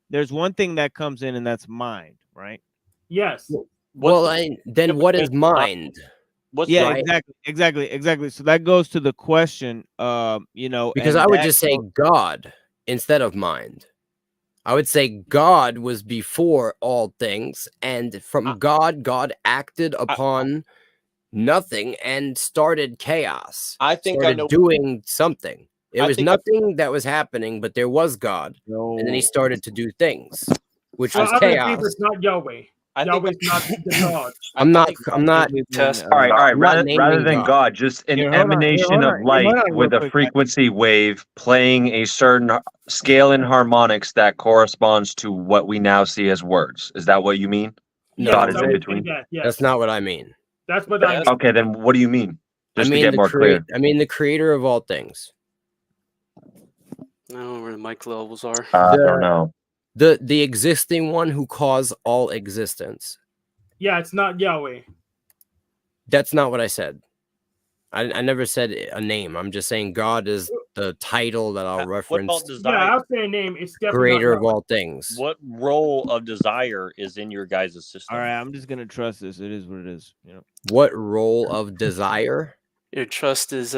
Speaker 5: There's one thing that comes in, and that's mind, right?
Speaker 16: Yes.
Speaker 15: Well, then what is mind?
Speaker 5: Yeah,
Speaker 15: right?
Speaker 5: exactly. So that goes to the question,
Speaker 15: Because
Speaker 5: and
Speaker 15: I would
Speaker 5: that
Speaker 15: just say
Speaker 5: goes-
Speaker 15: God instead of mind. I would say God was before all things, and from God acted upon nothing and started chaos.
Speaker 19: I think I
Speaker 15: started
Speaker 19: know-
Speaker 15: doing something. It
Speaker 19: I
Speaker 15: was
Speaker 19: think I-
Speaker 15: nothing that was happening, but there was God, and then he started to do things, which
Speaker 16: Well,
Speaker 15: was
Speaker 16: I believe
Speaker 15: chaos.
Speaker 16: it's not Yahweh. Yahweh's not the God.
Speaker 15: I'm not.
Speaker 9: All right. Rather than God, just an emanation of light with a frequency wave playing a certain scale in harmonics that corresponds to what we now see as words. Is that what you mean?
Speaker 16: Yes,
Speaker 9: God is
Speaker 16: I
Speaker 9: in
Speaker 16: would
Speaker 9: between.
Speaker 16: think that, yes.
Speaker 15: That's not what I mean.
Speaker 16: That's what I mean.
Speaker 9: Okay, then what do you mean? Just
Speaker 15: I mean
Speaker 9: to get
Speaker 15: the
Speaker 9: more clear.
Speaker 15: I mean the creator of all things.
Speaker 11: I don't know where the mic levels are.
Speaker 9: I don't know.
Speaker 15: The existing one who caused all existence.
Speaker 16: Yeah, it's not Yahweh.
Speaker 15: That's not what I said. I never said a name. I'm just saying God is the title that I'll reference.
Speaker 19: What about desire?
Speaker 16: Yeah, I'll say a name. It's definitely
Speaker 15: Creator
Speaker 16: not
Speaker 15: of
Speaker 16: Yahweh.
Speaker 15: all things.
Speaker 19: What role of desire is in your guys' system?
Speaker 5: All right, I'm just gonna trust this. It is what it is.
Speaker 15: What role of desire?
Speaker 11: Your trust is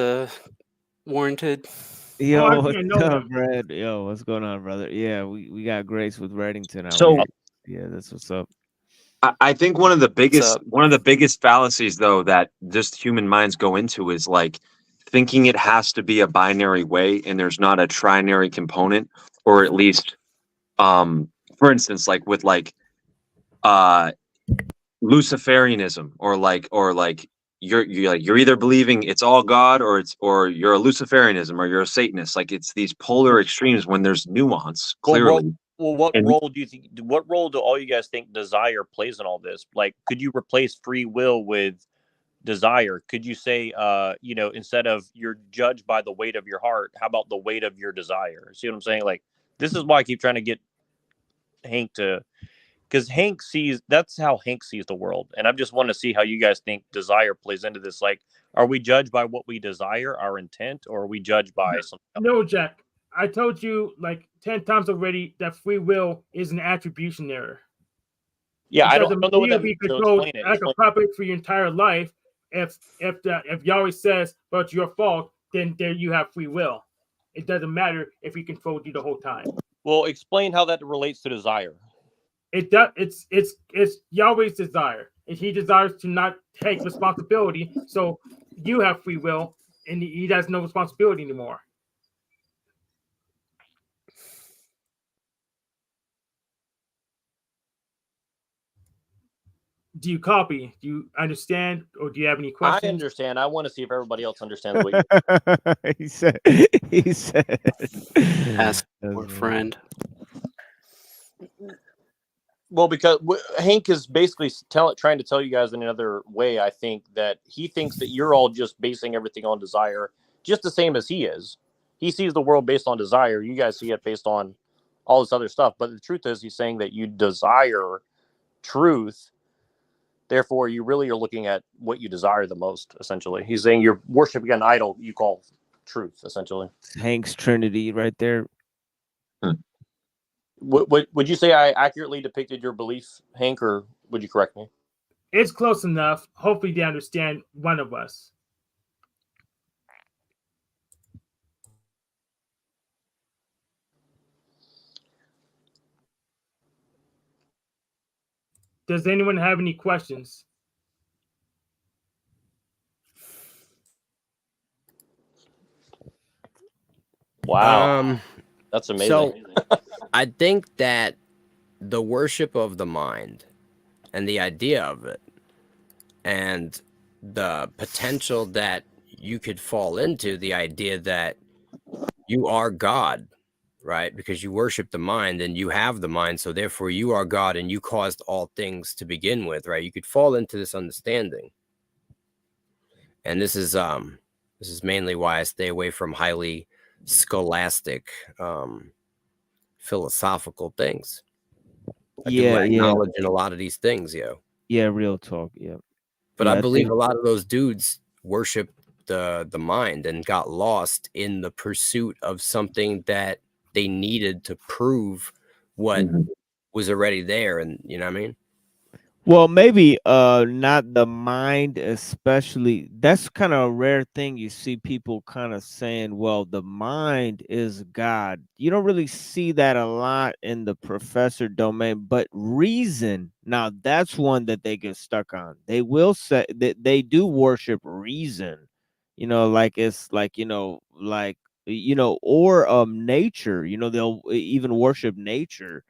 Speaker 11: warranted.
Speaker 5: Yo,
Speaker 16: Oh, I
Speaker 5: what's
Speaker 16: didn't know
Speaker 5: up,
Speaker 16: that.
Speaker 5: Brad? Yo, what's going on, brother? Yeah, we got Grace with Reddington.
Speaker 9: So-
Speaker 5: yeah, that's what's up.
Speaker 9: I think one of the biggest fallacies though that just human minds go into is like thinking it has to be a binary way and there's not a trinary component, or at least for instance, like with Luciferianism or you're either believing it's all God or you're a Luciferianism or you're a Satanist. Like it's these polar extremes when there's nuance clearly.
Speaker 19: Well, what
Speaker 9: And-
Speaker 19: role do you think? What role do all you guys think desire plays in all this? Like, could you replace free will with desire? Could you say, instead of you're judged by the weight of your heart, how about the weight of your desire? See what I'm saying? Like, this is why I keep trying to get Hank to, because that's how Hank sees the world, and I just want to see how you guys think desire plays into this. Like, are we judged by what we desire, our intent, or are we judged by something else?
Speaker 16: No, Jack. I told you like 10 times already that free will is an attribution error.
Speaker 19: Yeah, I
Speaker 16: Because
Speaker 19: don't know what
Speaker 16: you'll
Speaker 19: that
Speaker 16: be
Speaker 19: means. So
Speaker 16: controlled
Speaker 19: explain it.
Speaker 16: like a puppet for your entire life. If Yahweh says, "But it's your fault," then there you have free will. It doesn't matter if he controlled you the whole time.
Speaker 19: Well, explain how that relates to desire.
Speaker 16: It does. It's Yahweh's desire. If he desires to not take responsibility, so you have free will, and he has no responsibility anymore. Do you copy? Do you understand, or do you have any questions?
Speaker 19: I understand. I want to see if everybody else understands what you.
Speaker 5: he said. He said.
Speaker 6: Ask for a friend.
Speaker 19: Well, because Hank is basically trying to tell you guys in another way, I think, that he thinks that you're all just basing everything on desire, just the same as he is. He sees the world based on desire. You guys see it based on all this other stuff. But the truth is, he's saying that you desire truth. Therefore, you really are looking at what you desire the most, essentially. He's saying you're worshiping an idol you call truth, essentially.
Speaker 5: Hank's Trinity right there.
Speaker 19: Would you say I accurately depicted your belief, Hank, or would you correct me?
Speaker 16: It's close enough. Hopefully they understand one of us. Does anyone have any questions?
Speaker 19: Wow. That's amazing.
Speaker 3: So I think that the worship of the mind and the idea of it and the potential that you could fall into the idea that you are God, right? Because you worship the mind and you have the mind. So therefore you are God and you caused all things to begin with, right? You could fall into this understanding. And this is mainly why I stay away from highly scholastic, philosophical things. I do lack knowledge in a lot of these things, yo.
Speaker 5: Yeah, real talk. Yeah.
Speaker 3: But
Speaker 5: Yeah,
Speaker 3: I believe a lot of those dudes worship the mind and got lost in the pursuit of something that they needed to prove what was already there. And you know what I mean?
Speaker 5: Well, maybe not the mind, especially. That's kind of a rare thing. You see people kind of saying, well, the mind is God. You don't really see that a lot in the professor domain, but reason, now that's one that they get stuck on. They will say that they do worship reason, like it's like, or nature, they'll even worship nature.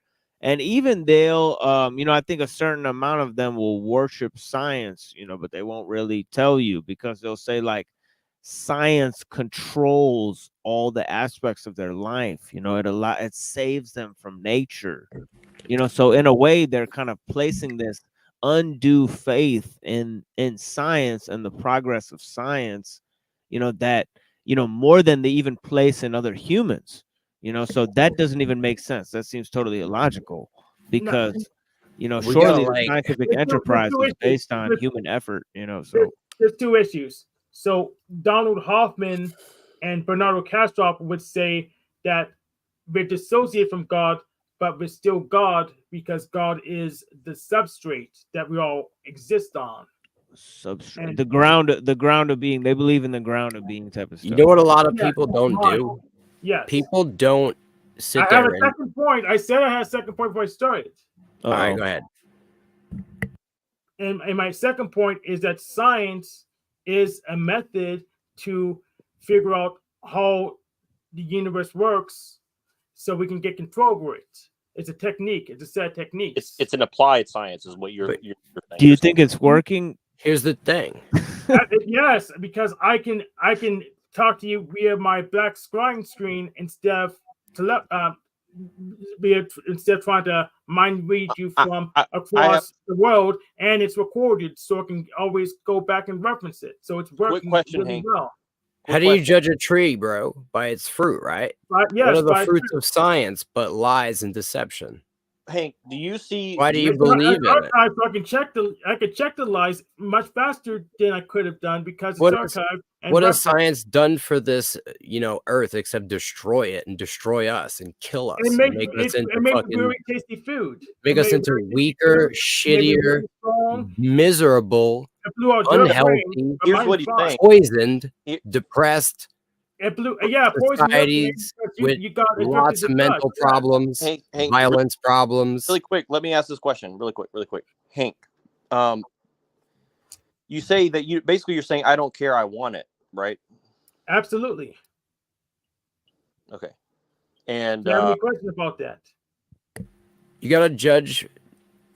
Speaker 5: And even they'll, I think a certain amount of them will worship science, but they won't really tell you because they'll say like science controls all the aspects of their life. It saves them from nature, so in a way they're kind of placing this undue faith in science and the progress of science, that, more than they even place in other humans. So that doesn't even make sense. That seems totally illogical because, surely the scientific enterprise is based on human effort, so.
Speaker 16: There's two issues. So Donald Hoffman and Bernardo Kastrop would say that we're dissociated from God, but we're still God because God is the substrate that we all exist on.
Speaker 5: Substrate, and the ground of being. They believe in the ground of being type of stuff.
Speaker 3: You know what a lot of people don't do?
Speaker 16: Yes.
Speaker 3: People don't sit
Speaker 16: I have
Speaker 3: there
Speaker 16: a second point. I said I had a second point before I started.
Speaker 3: All right, go ahead.
Speaker 16: And my second point is that science is a method to figure out how the universe works so we can get control over it. It's a technique. It's a set of techniques.
Speaker 19: It's an applied science is what you're saying.
Speaker 5: Do you think it's working?
Speaker 3: Here's the thing.
Speaker 16: Yes, because I can talk to you via my black screen instead of trying to mind read you from across the world, and it's recorded, so I can always go back and reference it. So it's working
Speaker 19: Quick question,
Speaker 16: really
Speaker 19: Hank.
Speaker 16: well.
Speaker 3: How do you judge a tree, bro? By its fruit, right?
Speaker 16: Yes,
Speaker 3: what are the
Speaker 16: by
Speaker 3: fruits of science but lies and deception?
Speaker 19: Hank, do you see?
Speaker 3: Why do you believe in it?
Speaker 16: I could check the lies much faster than I could have done because it's archived.
Speaker 3: What has science done for this, Earth except destroy it and destroy us and kill us?
Speaker 16: And
Speaker 3: make us into fucking
Speaker 16: really tasty food.
Speaker 3: Make us into weaker, shittier, miserable, unhealthy,
Speaker 19: Here's what he's saying.
Speaker 3: poisoned, depressed.
Speaker 16: Societies
Speaker 3: with lots of mental problems, violence problems.
Speaker 19: Really quick, let me ask this question really quick. Hank, you say that you're saying I don't care, I want it, right?
Speaker 16: Absolutely.
Speaker 19: Okay. And
Speaker 16: do you have any questions about that?
Speaker 3: You got to judge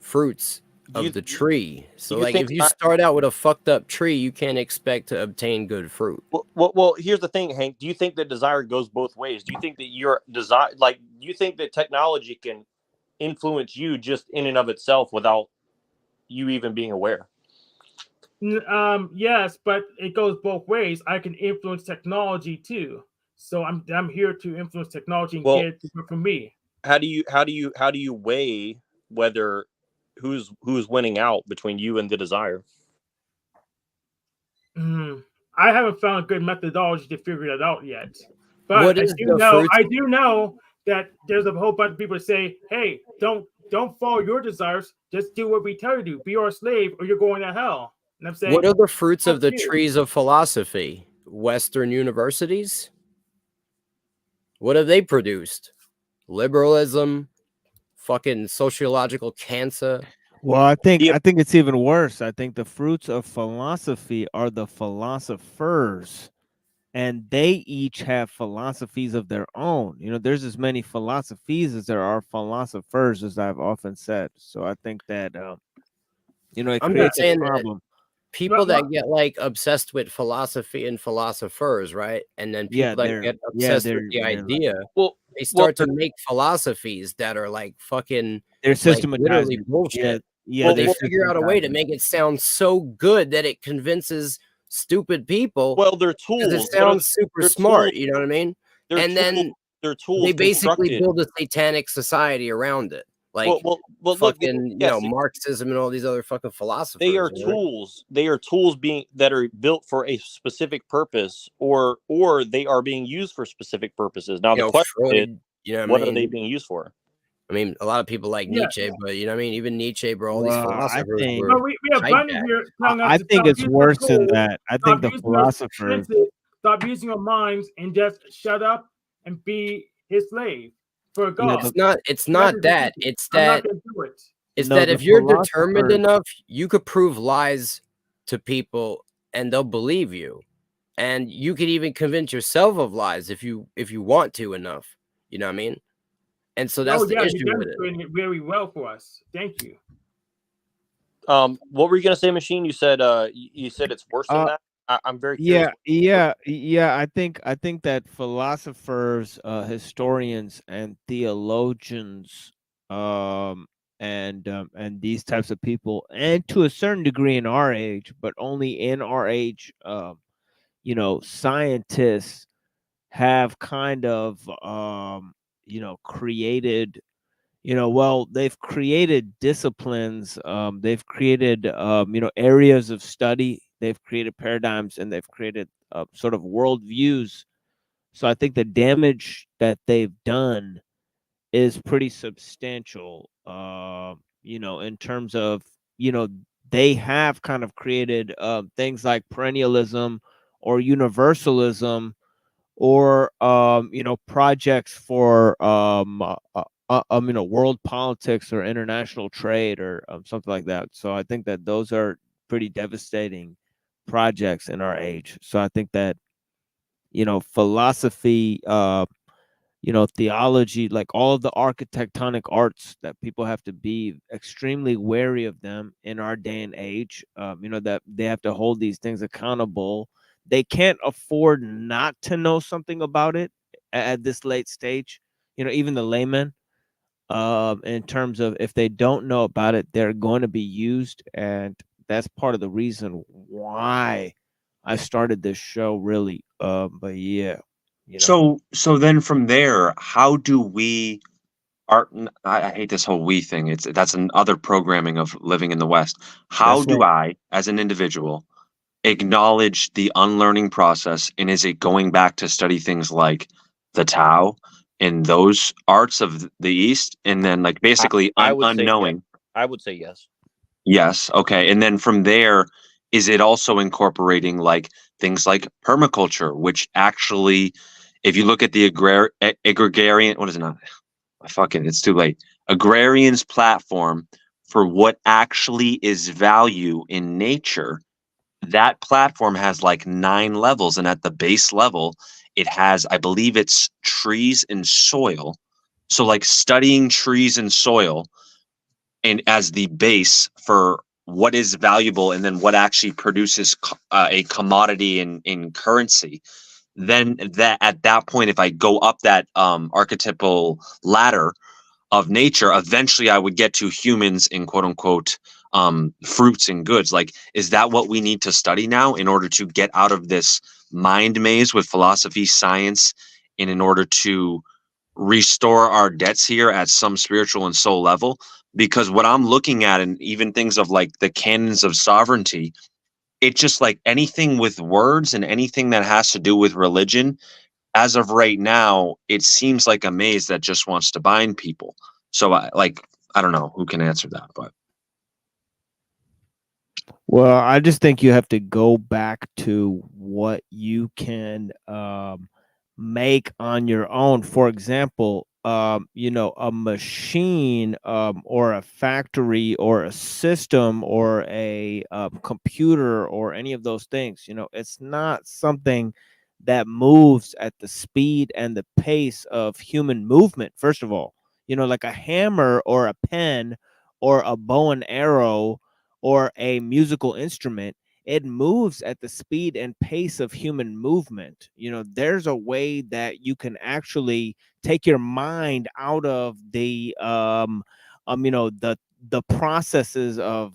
Speaker 3: fruits
Speaker 15: of the tree. So
Speaker 19: you
Speaker 15: like
Speaker 19: think
Speaker 15: if you
Speaker 19: I-
Speaker 15: start out with a fucked up tree, you can't expect to obtain good fruit.
Speaker 19: Well, here's the thing, Hank. Do you think that desire goes both ways? Do you think that your desire, like, do you think that technology can influence you just in and of itself without you even being aware?
Speaker 16: Yes, but it goes both ways. I can influence technology too. So I'm here to influence technology and
Speaker 19: Well,
Speaker 16: get it to work for me.
Speaker 19: How do you weigh whether who's winning out between you and the desire?
Speaker 16: I haven't found a good methodology to figure that out yet. But
Speaker 15: What
Speaker 16: I
Speaker 15: is
Speaker 16: do
Speaker 15: the
Speaker 16: know
Speaker 15: fruits-
Speaker 16: I do know that there's a whole bunch of people that say, "Hey, don't follow your desires. Just do what we tell you to do. Be our slave, or you're going to hell." And I'm saying,
Speaker 15: What are the fruits of the
Speaker 16: fuck you.
Speaker 15: trees of philosophy? Western universities? What have they produced? Liberalism, fucking sociological cancer.
Speaker 5: Well, I think it's even worse. I think the fruits of philosophy are the philosophers, and they each have philosophies of their own. You know, there's as many philosophies as there are philosophers, as I've often said. So I think that you know, it
Speaker 15: I'm
Speaker 5: creates
Speaker 15: not
Speaker 5: a
Speaker 15: saying that
Speaker 5: problem.
Speaker 15: people that get like obsessed with philosophy and philosophers, right? And then people
Speaker 5: Yeah,
Speaker 15: that get obsessed with the
Speaker 5: they're like-
Speaker 15: idea, they
Speaker 19: well,
Speaker 15: start to make philosophies that are like fucking
Speaker 5: They're
Speaker 15: like literally
Speaker 5: systematizing.
Speaker 15: bullshit.
Speaker 5: Yeah,
Speaker 15: But they
Speaker 5: they're
Speaker 15: figure out a way to
Speaker 5: systematizing.
Speaker 15: make it sound so good that it convinces stupid people.
Speaker 19: Well, they're
Speaker 15: 'cause
Speaker 19: tools.
Speaker 15: it sounds super
Speaker 19: They're
Speaker 15: smart,
Speaker 19: tools.
Speaker 15: you know what I mean?
Speaker 19: They're
Speaker 15: And then
Speaker 19: tools. They're tools
Speaker 15: they basically
Speaker 19: constructed.
Speaker 15: build a satanic society around it. Like
Speaker 19: Well, look,
Speaker 15: fucking,
Speaker 19: yes,
Speaker 15: Marxism and all these other fucking philosophers.
Speaker 19: they are
Speaker 15: you know?
Speaker 19: tools. They are tools that are built for a specific purpose, or they are being used for specific purposes. Now,
Speaker 15: You
Speaker 19: the
Speaker 15: know,
Speaker 19: question is,
Speaker 15: Freud, you know
Speaker 19: what
Speaker 15: I
Speaker 19: are they
Speaker 15: mean?
Speaker 19: being used for?
Speaker 15: I mean, a lot of people like
Speaker 16: Yeah.
Speaker 15: Nietzsche, but you know what I mean? Even Nietzsche, bro, all these
Speaker 5: Well, I
Speaker 15: philosophers
Speaker 5: think-
Speaker 15: were
Speaker 16: Well, we have Bunny
Speaker 15: hijacked.
Speaker 16: here telling us
Speaker 5: I
Speaker 16: to
Speaker 5: think
Speaker 16: stop
Speaker 5: it's
Speaker 16: using
Speaker 5: worse
Speaker 16: our
Speaker 5: than
Speaker 16: tools,
Speaker 5: that. I
Speaker 16: stop
Speaker 5: think the
Speaker 16: using our
Speaker 5: philosophers.
Speaker 16: senses, stop using our minds, and just shut up and be his slave for God.
Speaker 15: It's not that. It's
Speaker 16: I'm not
Speaker 15: that
Speaker 16: gonna do it.
Speaker 15: it's
Speaker 5: No,
Speaker 15: that
Speaker 5: the
Speaker 15: if you're determined
Speaker 5: philosophers-
Speaker 15: enough, you could prove lies to people and they'll believe you. And you could even convince yourself of lies if you want to enough. You know what I mean? And so that's
Speaker 16: Oh
Speaker 15: the
Speaker 16: yeah,
Speaker 15: issue
Speaker 16: you're
Speaker 15: with it.
Speaker 16: demonstrating it very well for us. Thank you.
Speaker 19: What were you gonna say, Machine? You said you said it's worse than that. I'm very curious.
Speaker 5: Yeah. I think that philosophers, historians, and theologians, and these types of people, and to a certain degree in our age, but only in our age, you know, scientists have kind of created, they've created disciplines, they've created areas of study, they've created paradigms, and they've created sort of worldviews. So I think the damage that they've done is pretty substantial, in terms of, they have kind of created things like perennialism or universalism, or projects for world politics or international trade, or something like that. So I think that those are pretty devastating projects in our age. So I think that philosophy, theology, like all of the architectonic arts, that people have to be extremely wary of them in our day and age. That they have to hold these things accountable. They can't afford not to know something about it at this late stage. Even the layman, in terms of, if they don't know about it, they're going to be used. And that's part of the reason why I started this show, really. But yeah.
Speaker 9: So then from there, how do we I hate this whole we thing. That's another programming of living in the West. How
Speaker 5: That's
Speaker 9: do
Speaker 5: right.
Speaker 9: I, as an individual, acknowledge the unlearning process? And is it going back to study things like the Tao and those arts of the East? And then like basically
Speaker 19: I would say
Speaker 9: unknowing.
Speaker 19: yes. I would say yes.
Speaker 9: Yes. Okay. And then from there, is it also incorporating like things like permaculture, which actually, if you look at the agrarian, what is it not? It's too late. Agrarian's platform for what actually is value in nature, that platform has like 9 levels. And at the base level, it has, I believe it's trees and soil. So like studying trees and soil, and as the base for what is valuable and then what actually produces a commodity in currency, then that at that point, if I go up that archetypal ladder of nature, eventually I would get to humans in quote unquote fruits and goods. Like, is that what we need to study now in order to get out of this mind maze with philosophy, science, and in order to restore our debts here at some spiritual and soul level? Because what I'm looking at, and even things of like the canons of sovereignty, it's just like anything with words and anything that has to do with religion, as of right now, it seems like a maze that just wants to bind people. So I don't know who can answer that, but
Speaker 5: well, I just think you have to go back to what you can make on your own. For example, you know, a machine or a factory or a system or a computer or any of those things, you know, it's not something that moves at the speed and the pace of human movement. First of all, you know, like a hammer or a pen or a bow and arrow or a musical instrument, it moves at the speed and pace of human movement. You know, there's a way that you can actually take your mind out of the you know, the processes of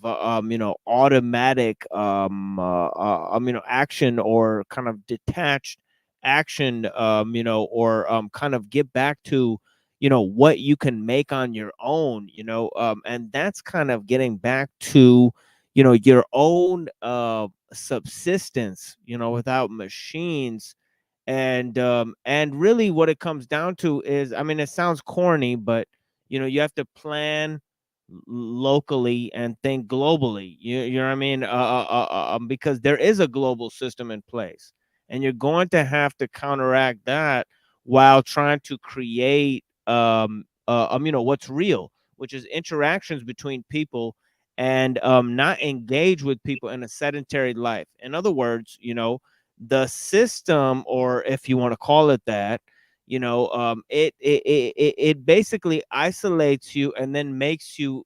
Speaker 5: you know, automatic you know, action or kind of detached action, you know, or kind of get back to, you know, what you can make on your own, you know, and that's kind of getting back to, you know, your own subsistence, you know, without machines. And really what it comes down to is, I mean, it sounds corny, but you know, you have to plan locally and think globally. You know what I mean? Because there is a global system in place, and you're going to have to counteract that while trying to create you know, what's real, which is interactions between people, and not engage with people in a sedentary life. In other words, you know, the system, or if you want to call it that, you know, it basically isolates you and then makes you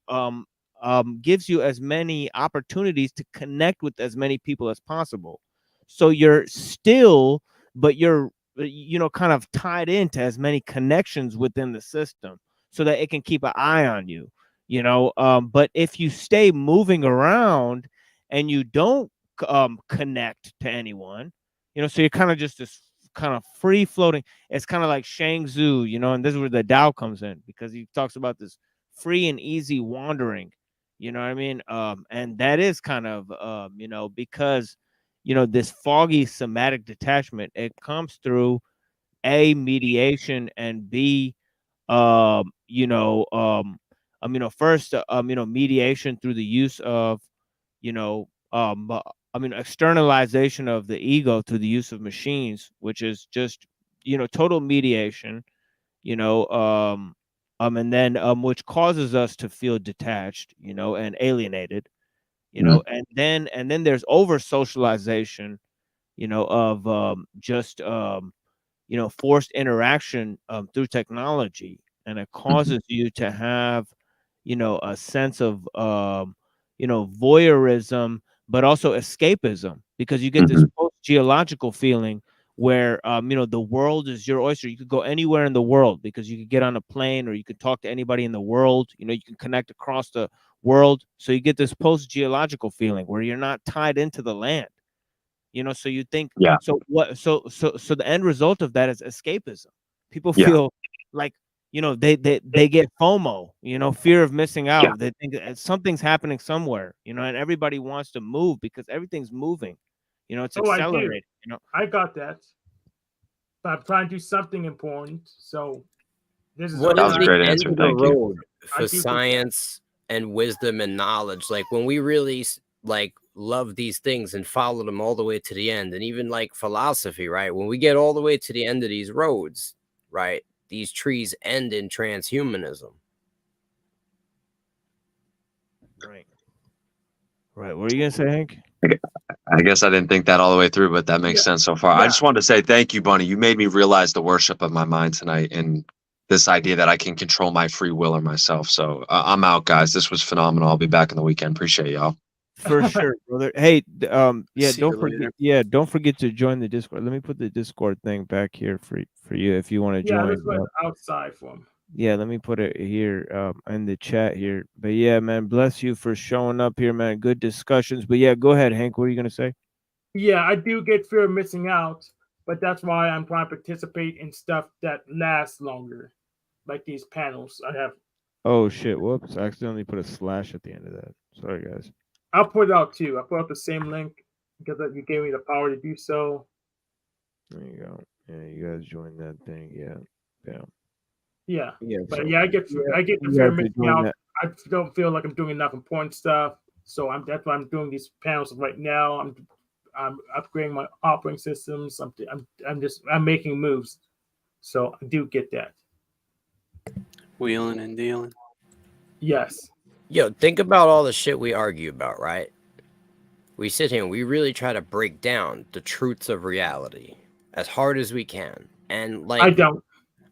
Speaker 5: gives you as many opportunities to connect with as many people as possible. So you're still, but you're, you know, kind of tied into as many connections within the system so that it can keep an eye on you, you know. But if you stay moving around and you don't connect to anyone, you know, so you're kind of just this kind of free floating. It's kind of like Shang Tzu, you know, and this is where the Tao comes in, because he talks about this free and easy wandering, you know what I mean? And that is kind of, you know, because, you know, this foggy somatic detachment, it comes through A, mediation, and B, you know, first, you know, mediation through the use of, you know, externalization of the ego through the use of machines, which is just, you know, total mediation, you know, and then which causes us to feel detached, you know, and alienated, you know, and then there's over socialization, you know, of just you know, forced interaction through technology, and it causes you to have, you know, a sense of you know, voyeurism, but also escapism, because you get this post-geological feeling where you know, the world is your oyster. You could go anywhere in the world because you could get on a plane, or you could talk to anybody in the world. You know, you can connect across the world. So you get this post-geological feeling where you're not tied into the land. You know, so you think, so the end result of that is escapism. People feel like, you know, they get FOMO, you know, fear of missing out. They think that something's happening somewhere, you know, and everybody wants to move because everything's moving. You know, it's accelerating. You know,
Speaker 16: I got that. But I'm trying to do something important. So this is
Speaker 15: what is
Speaker 9: a great answer. Thank you.
Speaker 15: road for science and wisdom and knowledge? Like, when we really like love these things and follow them all the way to the end, and even like philosophy, right? When we get all the way to the end of these roads, right, these trees end in transhumanism.
Speaker 5: Right. What are you gonna say, Hank?
Speaker 9: I guess I didn't think that all the way through, but that makes sense so far. I just wanted to say thank you, Bunny. You made me realize the worship of my mind tonight, and this idea that I can control my free will or myself. So I'm out, guys. This was phenomenal. I'll be back in the weekend. Appreciate y'all.
Speaker 5: For sure, brother. Hey, yeah,
Speaker 6: See you
Speaker 5: don't forget.
Speaker 6: later.
Speaker 5: Yeah, don't forget to join the Discord. Let me put the Discord thing back here for you if you want to
Speaker 16: Yeah,
Speaker 5: join.
Speaker 16: this was outside for him.
Speaker 5: Yeah, let me put it here in the chat here. But yeah, man, bless you for showing up here, man. Good discussions. But yeah, go ahead, Hank. What are you gonna say?
Speaker 16: Yeah, I do get fear of missing out, but that's why I'm trying to participate in stuff that lasts longer, like these panels. I have.
Speaker 5: Oh shit! Whoops! I accidentally put a slash at the end of that. Sorry, guys.
Speaker 16: I'll put it out too. I put out the same link because you gave me the power to do so.
Speaker 5: There you go. Yeah, you guys joined that thing. Yeah, yeah.
Speaker 16: Yeah,
Speaker 5: Yeah,
Speaker 16: but
Speaker 5: so-
Speaker 16: yeah, I get the
Speaker 5: you
Speaker 16: fear of
Speaker 5: have to
Speaker 16: missing
Speaker 5: join
Speaker 16: out.
Speaker 5: that.
Speaker 16: I don't feel like I'm doing enough important stuff, so that's why I'm doing these panels right now. I'm upgrading my operating systems. I'm making moves, so I do get that.
Speaker 6: Wheeling and dealing.
Speaker 16: Yes.
Speaker 15: Yo, think about all the shit we argue about, right? We sit here and we really try to break down the truths of reality as hard as we can. And like,
Speaker 16: I don't.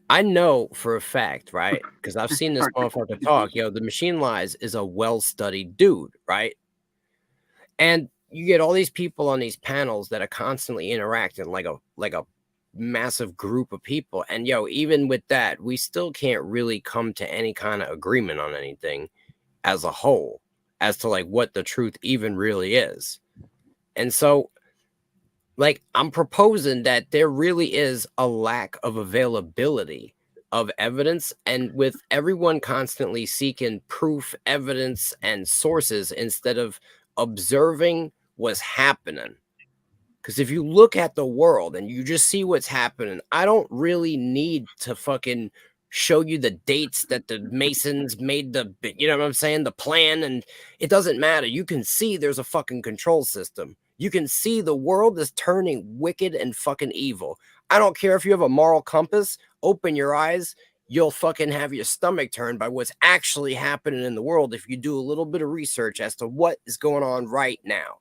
Speaker 15: I know for a fact, right? Because I've seen this motherfucker talk. Yo, the Machine Lies is a well-studied dude, right? And you get all these people on these panels that are constantly interacting like a massive group of people. And yo, even with that, we still can't really come to any kind of agreement on anything as a whole, as to like what the truth even really is. And so, like, I'm proposing that there really is a lack of availability of evidence, and with everyone constantly seeking proof, evidence, and sources instead of observing what's happening. Because if you look at the world and you just see what's happening, I don't really need to fucking show you the dates that the Masons made the, you know what I'm saying, the plan, and it doesn't matter. You can see there's a fucking control system. You can see the world is turning wicked and fucking evil. I don't care if you have a moral compass, open your eyes, you'll fucking have your stomach turned by what's actually happening in the world if you do a little bit of research as to what is going on right now.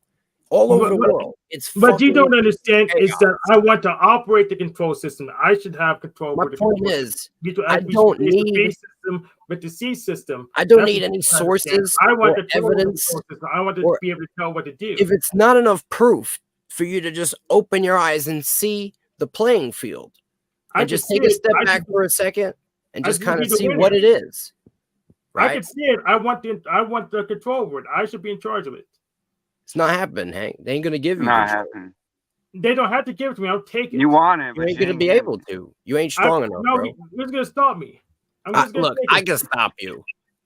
Speaker 15: All over the world. It's
Speaker 16: But you don't
Speaker 15: fucking
Speaker 16: understand
Speaker 15: chaos.
Speaker 16: is that I want to operate the control system. I should have control
Speaker 15: My
Speaker 16: over the
Speaker 15: point
Speaker 16: control
Speaker 15: is,
Speaker 16: system.
Speaker 15: I
Speaker 16: We
Speaker 15: don't
Speaker 16: should replace the
Speaker 15: need-
Speaker 16: base system with the C system.
Speaker 15: I don't
Speaker 16: That's
Speaker 15: need
Speaker 16: what
Speaker 15: any
Speaker 16: I understand.
Speaker 15: sources
Speaker 16: I want
Speaker 15: or
Speaker 16: control over the
Speaker 15: evidence
Speaker 16: control system. I want to
Speaker 15: or-
Speaker 16: be able to tell what to do.
Speaker 15: if it's not enough proof for you to just open your eyes and see the playing field
Speaker 16: I
Speaker 15: and
Speaker 16: can
Speaker 15: just
Speaker 16: see
Speaker 15: take a
Speaker 16: it.
Speaker 15: step
Speaker 16: I
Speaker 15: back
Speaker 16: can-
Speaker 15: for a second and
Speaker 16: I
Speaker 15: just
Speaker 16: can
Speaker 15: kind
Speaker 16: be
Speaker 15: of
Speaker 16: the
Speaker 15: see
Speaker 16: winner.
Speaker 15: what it is,
Speaker 16: I
Speaker 15: right?
Speaker 16: can see it. I want the control over it. I should be in charge of it.
Speaker 15: It's not happening, Hank. They ain't gonna give you
Speaker 1: Not
Speaker 15: control.
Speaker 1: happening.
Speaker 16: They don't have to give it to me. I'll take it.
Speaker 1: You want it,
Speaker 15: You
Speaker 1: but
Speaker 15: ain't gonna be
Speaker 1: getting
Speaker 15: able to. You ain't strong enough,
Speaker 16: no,
Speaker 15: bro.
Speaker 16: who's gonna stop me? I'm just gonna
Speaker 15: Look,
Speaker 16: take
Speaker 15: I
Speaker 16: it.
Speaker 15: can stop you.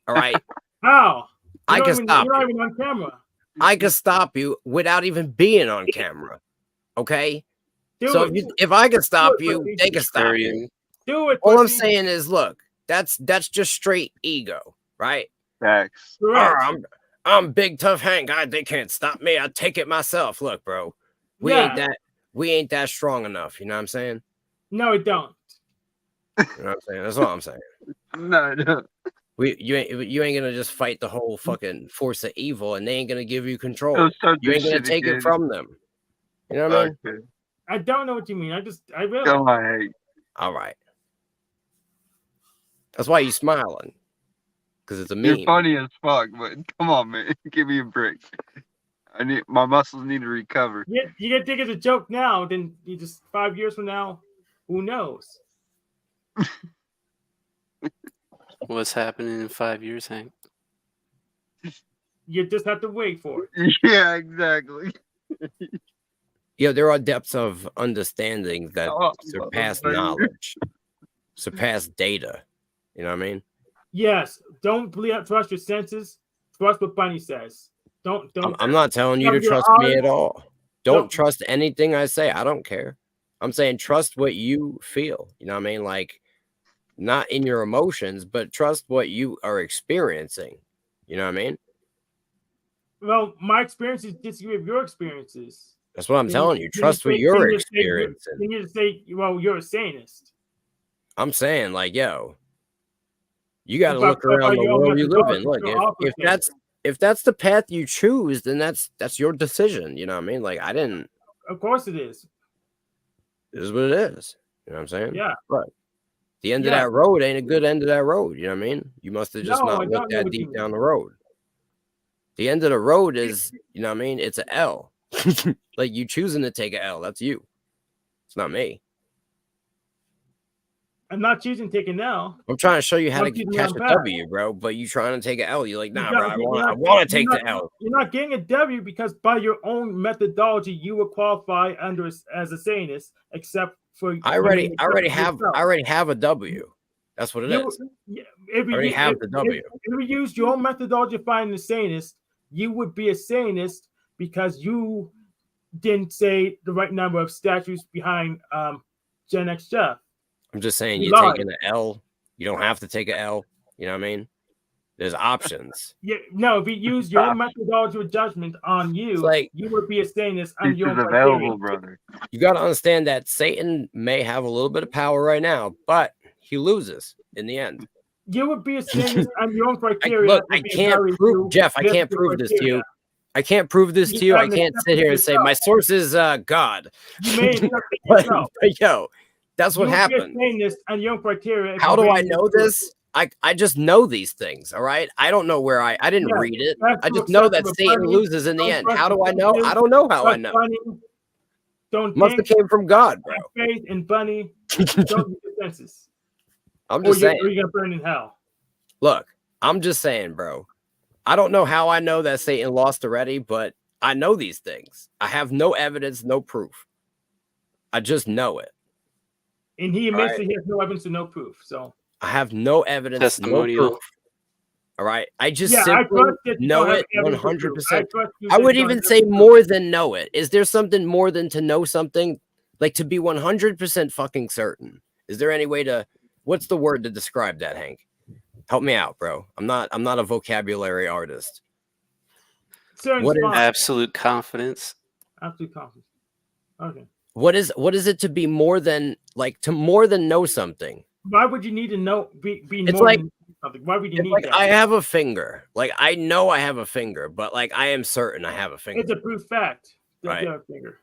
Speaker 15: All right.
Speaker 16: How?
Speaker 15: I
Speaker 16: You're
Speaker 15: can
Speaker 16: not even-
Speaker 15: stop
Speaker 16: You're not
Speaker 15: you.
Speaker 16: even on camera.
Speaker 15: I can stop you without even being on camera. Okay. So if I can stop you,
Speaker 16: pussy.
Speaker 15: they can stop you.
Speaker 16: Do it.
Speaker 15: All I'm
Speaker 16: pussy.
Speaker 15: saying is, look, that's just straight ego, right?
Speaker 1: Facts.
Speaker 16: Correct.
Speaker 15: I'm big tough Hank. They can't stop me. I take it myself. Look, bro, we ain't that strong enough. You know what I'm saying?
Speaker 16: No, it don't.
Speaker 15: You know what I'm saying? That's all I'm saying.
Speaker 1: No.
Speaker 15: You ain't gonna just fight the whole fucking force of evil, and they ain't gonna give you control.
Speaker 1: Don't start
Speaker 15: You ain't
Speaker 1: this
Speaker 15: gonna
Speaker 1: shit
Speaker 15: take
Speaker 1: again.
Speaker 15: it from them. You know what I mean?
Speaker 1: Okay.
Speaker 16: I don't know what you mean. I really.
Speaker 1: Come on, Hank.
Speaker 15: All right. That's why you smiling, because it's a
Speaker 1: You're
Speaker 15: meme.
Speaker 1: funny as fuck, but come on, man. Give me a break. My muscles need to recover.
Speaker 16: You get think it's a joke now, then you just 5 years from now, who knows?
Speaker 6: What's happening in 5 years, Hank?
Speaker 16: You just have to wait for it.
Speaker 1: Yeah, exactly.
Speaker 15: Yeah, there are depths of understanding that
Speaker 1: Oh,
Speaker 15: surpass
Speaker 1: baby.
Speaker 15: knowledge, surpass data. You know what I mean?
Speaker 16: Yes, don't trust your senses. Trust what Bunny says. Don't.
Speaker 15: I'm not telling you to
Speaker 16: Cover your
Speaker 15: trust me
Speaker 16: eyes.
Speaker 15: at all. Don't trust anything I say. I don't care. I'm saying trust what you feel. You know what I mean? Like, not in your emotions, but trust what you are experiencing. You know what I mean?
Speaker 16: Well, my experiences disagree with your experiences.
Speaker 15: That's what I'm
Speaker 16: Then
Speaker 15: telling you.
Speaker 16: then
Speaker 15: Trust what
Speaker 16: say-
Speaker 15: you're
Speaker 16: then you say
Speaker 15: experiencing.
Speaker 16: Then you just say, well, you're a Satanist.
Speaker 15: I'm saying, like, yo, you got to
Speaker 16: But-
Speaker 15: look
Speaker 16: but
Speaker 15: around the
Speaker 16: your
Speaker 15: world you live in. Look,
Speaker 16: methodology is
Speaker 15: if that's the path you choose, then that's your decision. You know what I mean? Like, I didn't.
Speaker 16: Of course it is.
Speaker 15: It is what it is. You know what I'm saying?
Speaker 16: Yeah.
Speaker 15: But The end of that road ain't a good end of that road. You know what I mean? You must have just not looked that deep down the road. The end of the road is, you know what I mean? It's an L. Like you choosing to take an L. That's you. It's not me.
Speaker 16: I'm not choosing to take an L.
Speaker 15: I'm trying to show you how to catch a W, bro. But you trying to take an L. You're like, nah, bro. I want to take the L.
Speaker 16: You're not getting a W because by your own methodology, you will qualify under as a Satanist, except for
Speaker 15: I already have a W. That's what it is. I already have the W.
Speaker 16: If we use your own methodology to find the Satanist, you would be a Satanist because you didn't say the right number of statues behind Gen X Jeff.
Speaker 15: I'm just saying you're taking an L. You don't have to take an L. You know what I mean? There's options.
Speaker 16: Yeah, no, if we use your own methodology of judgment on you, you would be a Satanist on your own
Speaker 1: available, brother.
Speaker 15: You got to understand that Satan may have a little bit of power right now, but he loses in the end.
Speaker 16: You would be a Satanist on your own criteria.
Speaker 15: I can't prove, Jeff, I can't prove this to you. I can't prove this to you. I can't sit here and say my source is God.
Speaker 16: You may accept it yourself.
Speaker 15: Yo, that's what happened.
Speaker 16: On your own criteria.
Speaker 15: How do I know this? I just know these things. All right. I don't know where I didn't read it. I just know that Satan loses in the end. How do I know? I don't know how I know. Must have came from God, bro.
Speaker 16: Faith and Bunny. Don't use senses.
Speaker 15: I'm just saying.
Speaker 16: Or you're gonna burn in hell.
Speaker 15: Look, I'm just saying, bro. I don't know how I know that Satan lost already, but I know these things. I have no evidence, no proof. I just know it.
Speaker 16: And he admits that he has no evidence and no proof. So
Speaker 15: I have no evidence, no proof. All right. I just simply know it 100%. I would even say more than know it. Is there something more than to know something? Like to be 100% fucking certain? Is there any way to, what's the word to describe that, Hank? Help me out, bro. I'm not a vocabulary artist.
Speaker 6: What is absolute confidence?
Speaker 16: Absolute confidence. Okay.
Speaker 15: What is it to be more than, like, to more than know something?
Speaker 16: Why would you need to know be
Speaker 15: it's
Speaker 16: more
Speaker 15: like
Speaker 16: than something? Why would you need
Speaker 15: like
Speaker 16: that?
Speaker 15: I have a finger. Like I know I have a finger, but like I am certain I have a finger.
Speaker 16: It's a proof fact that
Speaker 15: Right.
Speaker 16: you have a finger.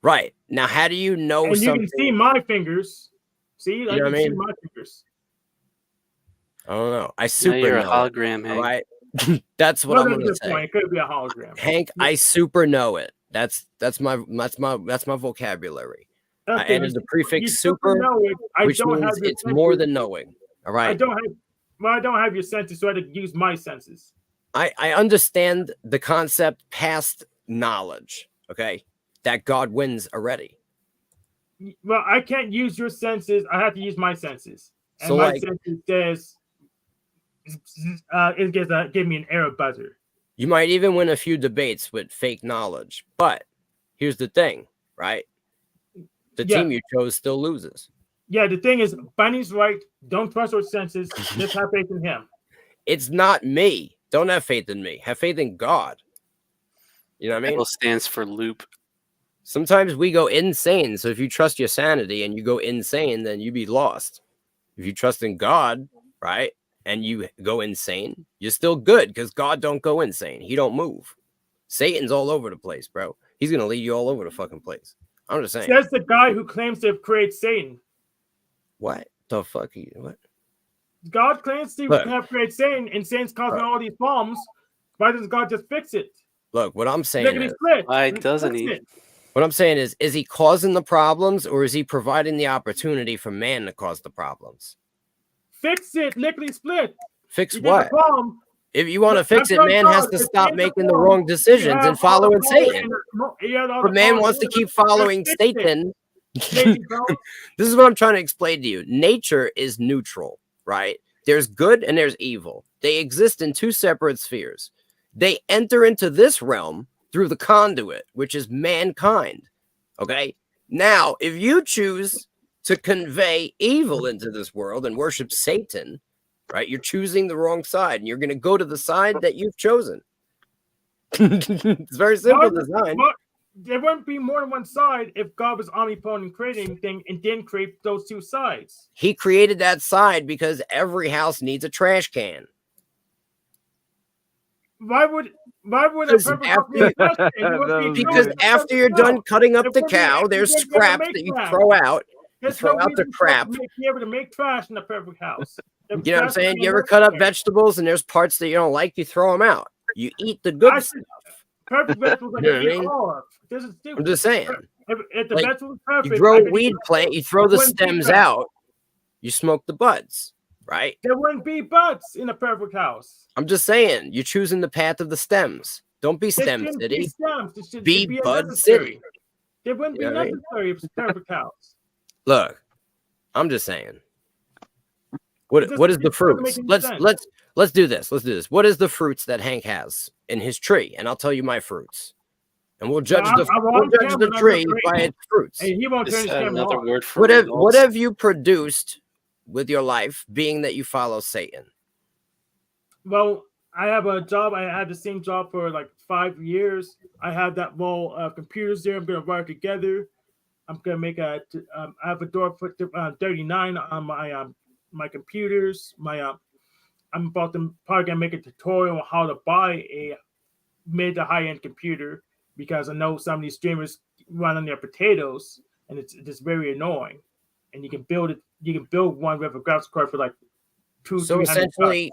Speaker 15: Right. Now how do you know
Speaker 16: And
Speaker 15: something?
Speaker 16: you can see my fingers. See,
Speaker 15: You
Speaker 16: I
Speaker 15: know
Speaker 16: can
Speaker 15: what I
Speaker 16: see
Speaker 15: mean?
Speaker 16: my fingers.
Speaker 15: I don't know. I super
Speaker 6: you're a
Speaker 15: know it,
Speaker 6: hologram, Hank.
Speaker 15: all right? That's what
Speaker 16: Well,
Speaker 15: I'm
Speaker 16: that's a
Speaker 15: gonna
Speaker 16: good
Speaker 15: say.
Speaker 16: point. It could be a hologram.
Speaker 15: Hank, I super know it. That's my vocabulary. I
Speaker 16: Okay,
Speaker 15: added the
Speaker 16: you
Speaker 15: prefix
Speaker 16: super
Speaker 15: super,
Speaker 16: know it. I
Speaker 15: which
Speaker 16: don't
Speaker 15: means
Speaker 16: have your
Speaker 15: it's more
Speaker 16: senses.
Speaker 15: than knowing. All right.
Speaker 16: I don't have your senses, so I had to use my senses.
Speaker 15: I understand the concept past knowledge, okay? That God wins already.
Speaker 16: Well, I can't use your senses. I have to use my senses. And
Speaker 15: So,
Speaker 16: my
Speaker 15: like-
Speaker 16: senses says give me an error buzzer.
Speaker 15: You might even win a few debates with fake knowledge. But here's the thing, right? The
Speaker 16: Yeah.
Speaker 15: team you chose still loses.
Speaker 16: Yeah, the thing is, Bunny's right. Don't trust our senses. Just have faith in him.
Speaker 15: It's not me. Don't have faith in me. Have faith in God. You know what I mean?
Speaker 6: L stands for loop.
Speaker 15: Sometimes we go insane. So if you trust your sanity and you go insane, then you be lost. If you trust in God, right, and you go insane, you're still good because God don't go insane. He don't move. Satan's all over the place, bro. He's gonna lead you all over the fucking place. I'm just saying.
Speaker 16: Says the guy who claims to have created Satan.
Speaker 15: What the fuck? What?
Speaker 16: God claims to
Speaker 15: Look.
Speaker 16: have created Satan, and Satan's causing all these problems. Why doesn't God just fix it?
Speaker 15: Look, what I'm saying
Speaker 16: Lickety
Speaker 15: is,
Speaker 16: split.
Speaker 6: Why
Speaker 16: Fix
Speaker 6: doesn't he?
Speaker 16: it.
Speaker 15: what I'm saying is he causing the problems or is he providing the opportunity for man to cause the problems?
Speaker 16: Fix it. Lickety split.
Speaker 15: Fix
Speaker 16: You get the
Speaker 15: what?
Speaker 16: problem.
Speaker 15: If you want to fix it,
Speaker 16: I've
Speaker 15: man
Speaker 16: done
Speaker 15: has
Speaker 16: God.
Speaker 15: to
Speaker 16: It's
Speaker 15: stop
Speaker 16: in the
Speaker 15: making the
Speaker 16: form.
Speaker 15: wrong
Speaker 16: You
Speaker 15: decisions
Speaker 16: have
Speaker 15: and
Speaker 16: all the
Speaker 15: following
Speaker 16: power in
Speaker 15: Satan.
Speaker 16: you have all
Speaker 15: But
Speaker 16: the
Speaker 15: man
Speaker 16: power
Speaker 15: wants to
Speaker 16: in
Speaker 15: keep
Speaker 16: it.
Speaker 15: following
Speaker 16: Just fix it.
Speaker 15: Satan.
Speaker 16: Maybe, bro.
Speaker 15: This is what I'm trying to explain to you. Nature is neutral, right? There's good and there's evil. They exist in two separate spheres. They enter into this realm through the conduit, which is mankind. Okay? Now, if you choose to convey evil into this world and worship Satan, right, you're choosing the wrong side and you're going to go to the side that you've chosen. It's very simple design.
Speaker 16: But there wouldn't be more than one side if God was omnipotent and creating anything and didn't create those two sides.
Speaker 15: He created that side because every house needs a trash can.
Speaker 16: Why would a
Speaker 15: Because
Speaker 16: perfect
Speaker 15: after you're done cutting up the cow, there's scraps that you throw out You throw out the crap.
Speaker 16: Be able to make trash in a perfect house.
Speaker 15: You know what I'm saying? You ever cut up vegetables and there's parts that you don't like, you throw them out. You eat the good stuff.
Speaker 16: Perfect vegetables like
Speaker 15: You know what I mean? I'm just saying.
Speaker 16: If the
Speaker 15: Like,
Speaker 16: vegetable is perfect,
Speaker 15: you grow
Speaker 16: I
Speaker 15: a
Speaker 16: can
Speaker 15: weed
Speaker 16: eat it.
Speaker 15: plant, you throw the
Speaker 16: It wouldn't be
Speaker 15: stems
Speaker 16: bad.
Speaker 15: out, you smoke the buds, right?
Speaker 16: There wouldn't be buds in a perfect house.
Speaker 15: I'm just saying, you're choosing the path of the stems. Don't be
Speaker 16: There
Speaker 15: stem
Speaker 16: shouldn't
Speaker 15: city.
Speaker 16: be stems. It should
Speaker 15: Be
Speaker 16: be
Speaker 15: bud
Speaker 16: unnecessary.
Speaker 15: city.
Speaker 16: There wouldn't
Speaker 15: You
Speaker 16: be
Speaker 15: know what I mean?
Speaker 16: necessary if it's a perfect house.
Speaker 15: Look, I'm just saying.
Speaker 16: It just-
Speaker 15: What is
Speaker 16: it
Speaker 15: the
Speaker 16: doesn't
Speaker 15: fruits?
Speaker 16: make any
Speaker 15: Let's
Speaker 16: sense.
Speaker 15: do this. Let's do this. What is the fruits that Hank has in his tree? And I'll tell you my fruits. And we'll judge
Speaker 16: I'm on
Speaker 15: the
Speaker 16: camera, not
Speaker 15: tree
Speaker 16: gonna
Speaker 15: by
Speaker 16: break.
Speaker 15: its fruits.
Speaker 16: Hey, he won't turn his camera
Speaker 6: Another
Speaker 16: on.
Speaker 6: word for
Speaker 15: What have you produced with your life, being that you follow Satan?
Speaker 16: Well, I have a job. I had the same job for like 5 years. I have that wall of computers there. I'm going to wire together. I'm going to make I have a door for 39 on my computers. I'm probably going to make a tutorial on how to buy a mid to high end computer, because I know some of these streamers run on their potatoes, and it's just very annoying. And you can build it. You can build one with a graphics card for like
Speaker 15: So
Speaker 16: $200-300.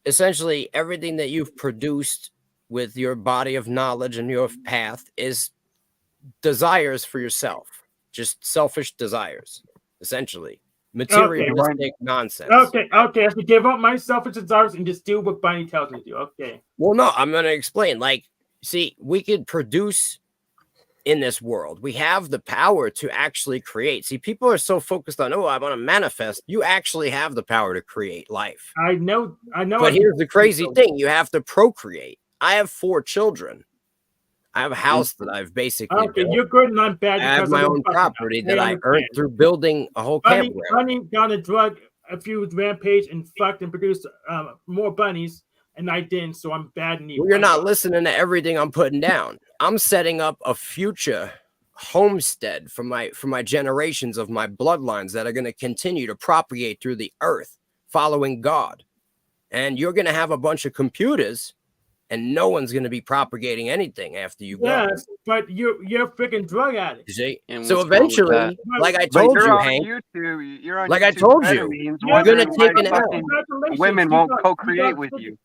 Speaker 15: essentially everything that you've produced with your body of knowledge and your path is desires for yourself, just selfish desires, essentially materialistic nonsense.
Speaker 16: Okay, I have to give up my selfish desires and just do what Bunny tells me to do. Okay.
Speaker 15: Well, no, I'm going to explain. Like, see, we could produce in this world. We have the power to actually create. See, people are so focused on, oh, I want to manifest. You actually have the power to create life.
Speaker 16: I know.
Speaker 15: But here's the crazy thing. You have to procreate. I have 4 children. I have a house that I've basically
Speaker 16: Okay,
Speaker 15: built.
Speaker 16: you're good and I'm bad.
Speaker 15: I have
Speaker 16: because
Speaker 15: my
Speaker 16: of
Speaker 15: own
Speaker 16: the
Speaker 15: property
Speaker 16: fucking-
Speaker 15: that I earned through building a whole campground.
Speaker 16: Bunny got a drug, a few rampage, and fucked and produced more bunnies, and I didn't. So I'm bad and evil.
Speaker 15: Well, you're not listening to everything I'm putting down. I'm setting up a future homestead for my generations of my bloodlines that are going to continue to propagate through the earth, following God. And you're going to have a bunch of computers, and no one's going to be propagating anything after you go.
Speaker 16: Yes, but you're a freaking drug addict.
Speaker 15: You see?
Speaker 6: And
Speaker 15: So
Speaker 6: what's wrong with
Speaker 15: eventually,
Speaker 6: that?
Speaker 15: like I
Speaker 1: But
Speaker 15: told
Speaker 1: you're
Speaker 15: you,
Speaker 1: on
Speaker 15: Hank,
Speaker 1: YouTube. You're on
Speaker 15: like I
Speaker 1: YouTube
Speaker 15: told
Speaker 1: better
Speaker 15: you,
Speaker 1: means
Speaker 15: you're going to
Speaker 1: wondering
Speaker 15: take
Speaker 1: why
Speaker 15: an L.
Speaker 16: Congratulations,
Speaker 1: women
Speaker 16: you
Speaker 1: won't
Speaker 16: got-
Speaker 1: co-create
Speaker 16: you
Speaker 1: with
Speaker 16: got-
Speaker 1: you.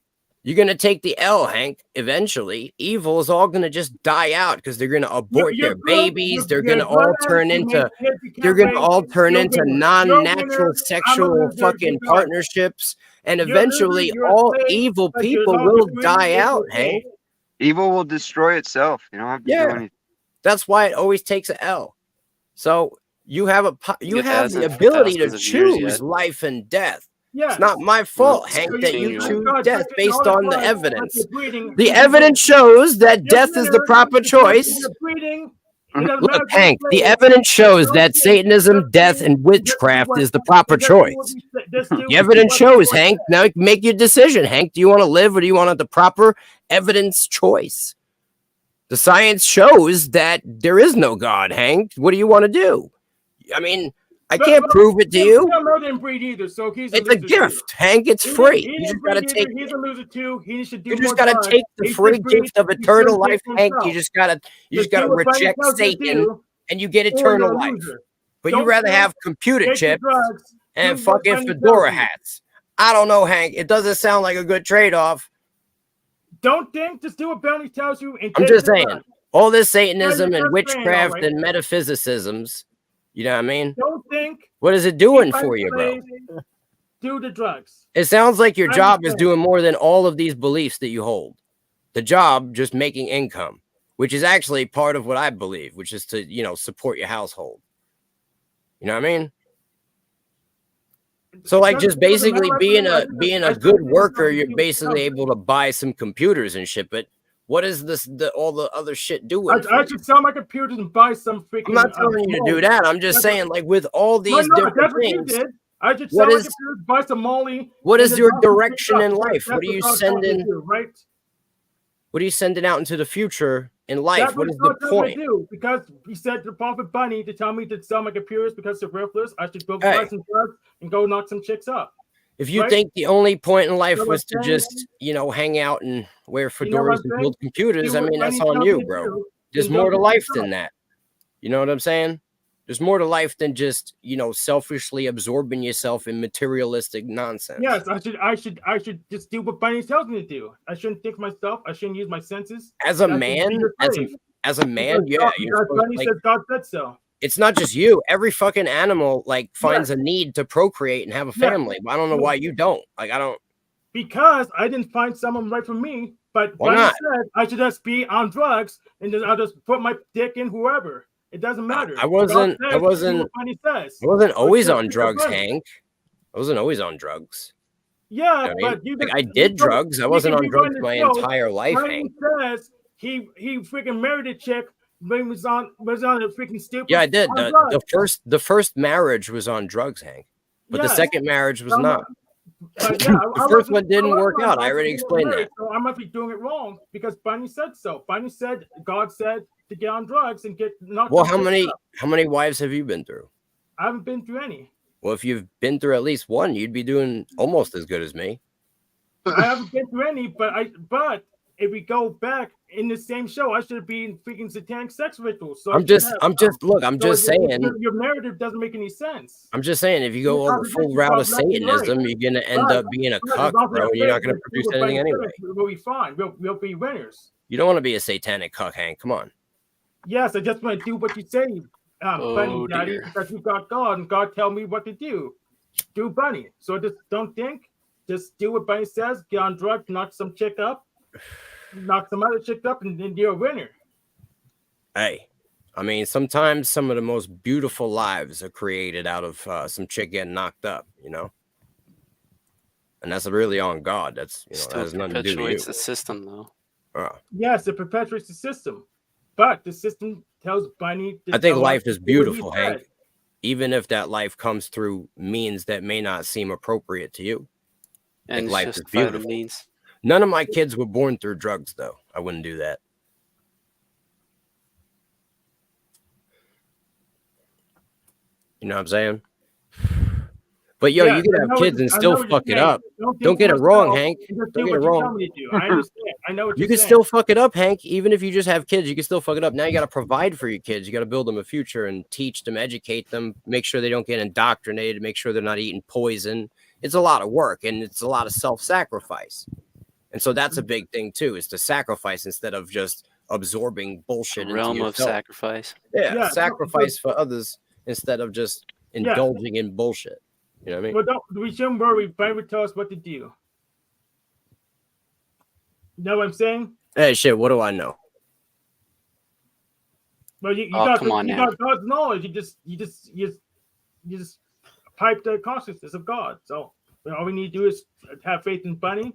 Speaker 15: You're going to take the L, Hank. Eventually, evil is all going to just die out because they're going to abort
Speaker 16: You're
Speaker 15: their
Speaker 16: good.
Speaker 15: babies. They're going to
Speaker 16: You're
Speaker 15: all
Speaker 16: good.
Speaker 15: turn
Speaker 16: You
Speaker 15: into
Speaker 16: make kids, you
Speaker 15: they're
Speaker 16: can't
Speaker 15: going to all
Speaker 16: raise.
Speaker 15: turn
Speaker 16: You're
Speaker 15: into
Speaker 16: winner. You're a
Speaker 15: non-natural
Speaker 16: winner. I'm a
Speaker 15: sexual
Speaker 16: loser.
Speaker 15: fucking
Speaker 16: You're not.
Speaker 15: partnerships, and
Speaker 16: You're a loser.
Speaker 15: eventually
Speaker 16: You're a
Speaker 15: all
Speaker 16: slave,
Speaker 15: evil
Speaker 16: but you're
Speaker 15: people
Speaker 16: not
Speaker 15: will
Speaker 16: winning.
Speaker 15: die
Speaker 16: You're
Speaker 15: out,
Speaker 16: a
Speaker 15: Hank.
Speaker 16: slave.
Speaker 1: Evil will destroy itself. You don't have to do
Speaker 15: Yeah,
Speaker 1: anything.
Speaker 15: that's why it always takes an L. So you have you
Speaker 6: It
Speaker 15: have
Speaker 6: hasn't
Speaker 15: the
Speaker 6: for
Speaker 15: ability to
Speaker 6: thousands of years
Speaker 15: choose
Speaker 6: yet.
Speaker 15: life and death.
Speaker 16: Yes.
Speaker 15: It's not my fault,
Speaker 6: Well,
Speaker 15: Hank,
Speaker 6: it's
Speaker 15: that you
Speaker 6: continuing.
Speaker 15: choose death based on the evidence.
Speaker 16: You're breeding.
Speaker 15: The evidence shows that death is the proper choice.
Speaker 16: You're breeding. It doesn't
Speaker 15: Look,
Speaker 16: matter if you're
Speaker 15: Hank, the
Speaker 16: slave.
Speaker 15: evidence shows
Speaker 16: Don't
Speaker 15: that
Speaker 16: think-
Speaker 15: Satanism,
Speaker 16: just
Speaker 15: death,
Speaker 16: do-
Speaker 15: and
Speaker 16: just do
Speaker 15: witchcraft
Speaker 16: what-
Speaker 15: is the proper
Speaker 16: just do what
Speaker 15: choice.
Speaker 16: we say- just do
Speaker 15: The evidence
Speaker 16: what
Speaker 15: shows,
Speaker 16: we
Speaker 15: Hank.
Speaker 16: say.
Speaker 15: Now make your decision, Hank. Do you want to live or do you want the proper evidence choice? The science shows that there is no God, Hank. What do you want to do? I mean, I can't prove it to you.
Speaker 16: Bill didn't breed either, so he's
Speaker 15: It's a
Speaker 16: loser too.
Speaker 15: gift, Hank. It's
Speaker 16: He
Speaker 15: free.
Speaker 16: didn't- he
Speaker 15: You
Speaker 16: didn't
Speaker 15: just got to
Speaker 16: breed
Speaker 15: take
Speaker 16: either. He's a loser too. He should do
Speaker 15: You just
Speaker 16: more
Speaker 15: got to
Speaker 16: drugs.
Speaker 15: take the
Speaker 16: He
Speaker 15: free
Speaker 16: should breed.
Speaker 15: gift of
Speaker 16: He should
Speaker 15: eternal
Speaker 16: breed
Speaker 15: life,
Speaker 16: for
Speaker 15: Hank. You
Speaker 16: himself.
Speaker 15: just got to
Speaker 16: Just do what Bunny
Speaker 15: reject
Speaker 16: tells you to
Speaker 15: Satan
Speaker 16: do,
Speaker 15: and you get
Speaker 16: or
Speaker 15: eternal
Speaker 16: you're a
Speaker 15: life.
Speaker 16: loser.
Speaker 15: But
Speaker 16: Don't
Speaker 15: you rather
Speaker 16: think,
Speaker 15: have computer
Speaker 16: take the
Speaker 15: chips
Speaker 16: drugs,
Speaker 15: and
Speaker 16: do what
Speaker 15: fucking
Speaker 16: Bunny tells
Speaker 15: fedora
Speaker 16: you.
Speaker 15: hats. I don't know, Hank. It doesn't sound like a good trade-off.
Speaker 16: Don't think, just do what Bunny tells you. And
Speaker 15: I'm
Speaker 16: take
Speaker 15: just
Speaker 16: the
Speaker 15: saying,
Speaker 16: drugs.
Speaker 15: all this Satanism
Speaker 16: Bunny
Speaker 15: and
Speaker 16: just saying,
Speaker 15: witchcraft
Speaker 16: alright.
Speaker 15: and metaphysicisms, you know what I mean?
Speaker 16: Don't think.
Speaker 15: What is it doing
Speaker 16: keep
Speaker 15: for you, bro?
Speaker 16: slaves, Do the drugs.
Speaker 15: It sounds like your
Speaker 16: I'm
Speaker 15: job is
Speaker 16: saying.
Speaker 15: doing more than all of these beliefs that you hold. The job just making income, which is actually part of what I believe, which is to, support your household. You know what I mean? So like just basically being a good worker, you're basically able to buy some computers and shit. But what is all the other shit doing?
Speaker 16: I should sell my computers and buy some freaking.
Speaker 15: I'm not telling you to do that. I'm just saying, like with all these different
Speaker 16: that's what you
Speaker 15: things.
Speaker 16: did. I should sell
Speaker 15: What
Speaker 16: my
Speaker 15: is
Speaker 16: computers, buy some Molly.
Speaker 15: what
Speaker 16: and
Speaker 15: is
Speaker 16: then
Speaker 15: your
Speaker 16: buy some
Speaker 15: direction
Speaker 16: stuff.
Speaker 15: in
Speaker 16: Right?
Speaker 15: life?
Speaker 16: That's
Speaker 15: What are you
Speaker 16: what I'm telling
Speaker 15: sending?
Speaker 16: to do, right?
Speaker 15: What are you sending out into the future in life?
Speaker 16: That's
Speaker 15: What is
Speaker 16: God
Speaker 15: the
Speaker 16: told me
Speaker 15: point?
Speaker 16: to do, because he said to Prophet Bunny to tell me to sell my computers because they're worthless. I should go
Speaker 15: Hey.
Speaker 16: buy some drugs and go knock some chicks up.
Speaker 15: If you
Speaker 16: right?
Speaker 15: think the only point in life
Speaker 16: You know
Speaker 15: was
Speaker 16: what
Speaker 15: to
Speaker 16: I'm saying?
Speaker 15: just, hang out and wear
Speaker 16: You know what
Speaker 15: fedoras
Speaker 16: I'm
Speaker 15: and
Speaker 16: saying?
Speaker 15: build computers,
Speaker 16: Do
Speaker 15: I
Speaker 16: what
Speaker 15: mean, that's
Speaker 16: Bunny
Speaker 15: on
Speaker 16: tells
Speaker 15: you,
Speaker 16: to
Speaker 15: bro.
Speaker 16: do,
Speaker 15: There's
Speaker 16: and go
Speaker 15: more to
Speaker 16: do
Speaker 15: life
Speaker 16: yourself.
Speaker 15: than that. You know what I'm saying? There's more to life than just, you know, selfishly absorbing yourself in materialistic nonsense.
Speaker 16: Yes, I should just do what Bunny tells me to do. I shouldn't think myself. I shouldn't use my senses.
Speaker 15: As a man, as a man, yeah,
Speaker 16: because Bunny says God said so.
Speaker 15: It's not just you. Every fucking animal like finds a need to procreate and have a family. But I don't know why you don't. Like I don't.
Speaker 16: Because I didn't find someone right for me. But
Speaker 15: Why
Speaker 16: Bunny
Speaker 15: not?
Speaker 16: said I should just be on drugs and then I'll just put my dick in whoever. It doesn't matter.
Speaker 15: I wasn't always on
Speaker 16: Bunny.
Speaker 15: drugs, Hank. I wasn't always on drugs.
Speaker 16: Yeah,
Speaker 15: You know what I
Speaker 16: but
Speaker 15: mean?
Speaker 16: you
Speaker 15: Like,
Speaker 16: just,
Speaker 15: I did drugs. I wasn't on drugs my
Speaker 16: show.
Speaker 15: entire life,
Speaker 16: Bunny
Speaker 15: Hank.
Speaker 16: says he freaking married a chick when he was on a freaking stupid.
Speaker 15: Yeah, I did.
Speaker 16: on
Speaker 15: The first marriage was on drugs, Hank. But the
Speaker 16: Yes.
Speaker 15: second marriage was not.
Speaker 16: But yeah,
Speaker 15: The first one didn't work out. I already explained that.
Speaker 16: So I might be doing it wrong because Bunny said so. Bunny said God said to get on drugs and get not.
Speaker 15: Well, how many wives have you been through?
Speaker 16: I haven't been through any.
Speaker 15: Well, if you've been through at least one, you'd be doing almost as good as me.
Speaker 16: I haven't been through any, but if we go back in the same show, I should be in freaking satanic sex rituals. So
Speaker 15: I'm just saying.
Speaker 16: Your narrative doesn't make any sense.
Speaker 15: I'm just saying, if you go all the full route of Satanism, you're gonna end up being a cuck, bro, and you're not gonna produce anything anyway.
Speaker 16: We'll be fine. We'll be winners.
Speaker 15: You don't want to be a satanic cuck, Hank. Come on.
Speaker 16: Yes, I just want to do what you say, Bunny Daddy,
Speaker 15: dear.
Speaker 16: because you got God and God tell me what to do. Do Bunny. So just don't think. Just do what Bunny says. Get on drugs, knock some chick up, knock some other chick up, and then you're a winner.
Speaker 15: Hey, I mean, sometimes some of the most beautiful lives are created out of some chick getting knocked up, you know? And that's really on God. That's, you know, that has nothing to do with you.
Speaker 6: Perpetuates the system, though.
Speaker 16: Yes, it perpetuates the system. But the system tells Bunny...
Speaker 15: I think life is
Speaker 16: to do what he
Speaker 15: beautiful,
Speaker 16: said.
Speaker 15: Hank. Even if that life comes through means that may not seem appropriate to you.
Speaker 6: And
Speaker 15: Like, life is
Speaker 6: justify the
Speaker 15: beautiful.
Speaker 6: means.
Speaker 15: None of my kids were born through drugs, though. I wouldn't do that. You know what I'm saying? But yo, you can have kids and still fuck it up. Don't get it wrong, Hank. Don't get it wrong.
Speaker 16: I understand. I know what
Speaker 15: You
Speaker 16: you're
Speaker 15: can
Speaker 16: saying.
Speaker 15: still fuck it up, Hank. Even if you just have kids, you can still fuck it up. Now you got to provide for your kids. You got to build them a future and teach them, educate them, make sure they don't get indoctrinated, make sure they're not eating poison. It's a lot of work and it's a lot of self-sacrifice. And so that's a big thing too, is to sacrifice instead of just absorbing bullshit into
Speaker 6: Realm
Speaker 15: yourself.
Speaker 6: of sacrifice.
Speaker 15: Yeah, sacrifice for others instead of just indulging in bullshit. You know what I mean?
Speaker 16: Well, we shouldn't worry. Bunny would tell us what to do. You know what I'm saying?
Speaker 15: Hey, shit, what do I know?
Speaker 16: Well, you
Speaker 15: Oh,
Speaker 16: got
Speaker 15: come on
Speaker 16: you
Speaker 15: now.
Speaker 16: got God's knowledge. You just pipe the consciousness of God. So all we need to do is have faith in Bunny.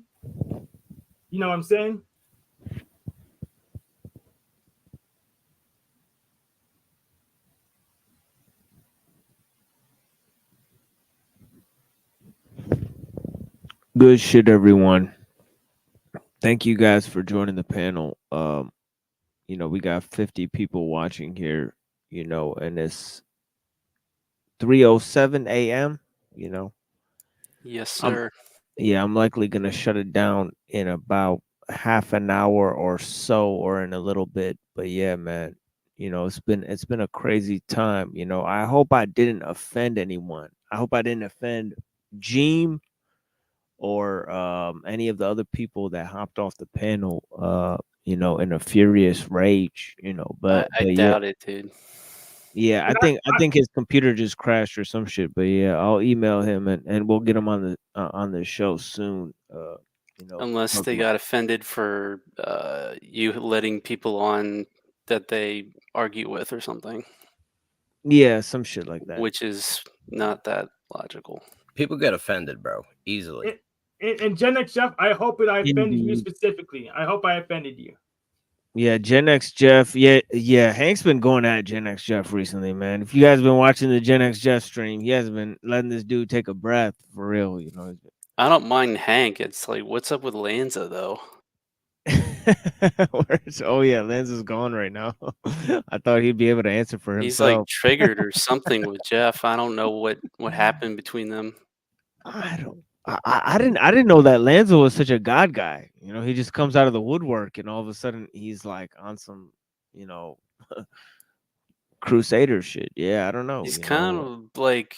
Speaker 16: You know what I'm saying?
Speaker 5: Good shit, everyone. Thank you guys for joining the panel. You know, we got 50 people watching here, you know, and it's 3:07 a.m., you know.
Speaker 6: Yes, sir.
Speaker 5: I'm likely gonna shut it down in about half an hour or so, or in a little bit. But yeah, man, you know, it's been a crazy time. You know, I hope I didn't offend anyone. I hope I didn't offend Jeem or any of the other people that hopped off the panel, you know, in a furious rage, you know. But
Speaker 6: I doubt it, dude.
Speaker 5: Yeah, I think his computer just crashed or some shit. But yeah, I'll email him and we'll get him on the show soon. You know,
Speaker 6: Unless they got offended for you letting people on that they argue with or something.
Speaker 5: Yeah, some shit like that.
Speaker 6: Which is not that logical.
Speaker 15: People get offended, bro, easily.
Speaker 16: And Gen X Jeff, I hope that I offended you
Speaker 5: Indeed.
Speaker 16: specifically. I hope I offended you.
Speaker 5: Yeah, Gen X Jeff. Yeah. Hank's been going at Gen X Jeff recently, man. If you guys been watching the Gen X Jeff stream, he has been letting this dude take a breath for real. You know.
Speaker 6: I don't mind Hank. It's like, what's up with Lanza though?
Speaker 5: Oh yeah, Lanza's gone right now. I thought he'd be able to answer for
Speaker 6: He's
Speaker 5: himself.
Speaker 6: like triggered or something with Jeff. I don't know what happened between them.
Speaker 5: I didn't know that Lanza was such a God guy. You know, he just comes out of the woodwork and all of a sudden he's like on some, you know, Crusader shit. Yeah, I don't know.
Speaker 6: He's
Speaker 5: you
Speaker 6: kind
Speaker 5: know?
Speaker 6: of like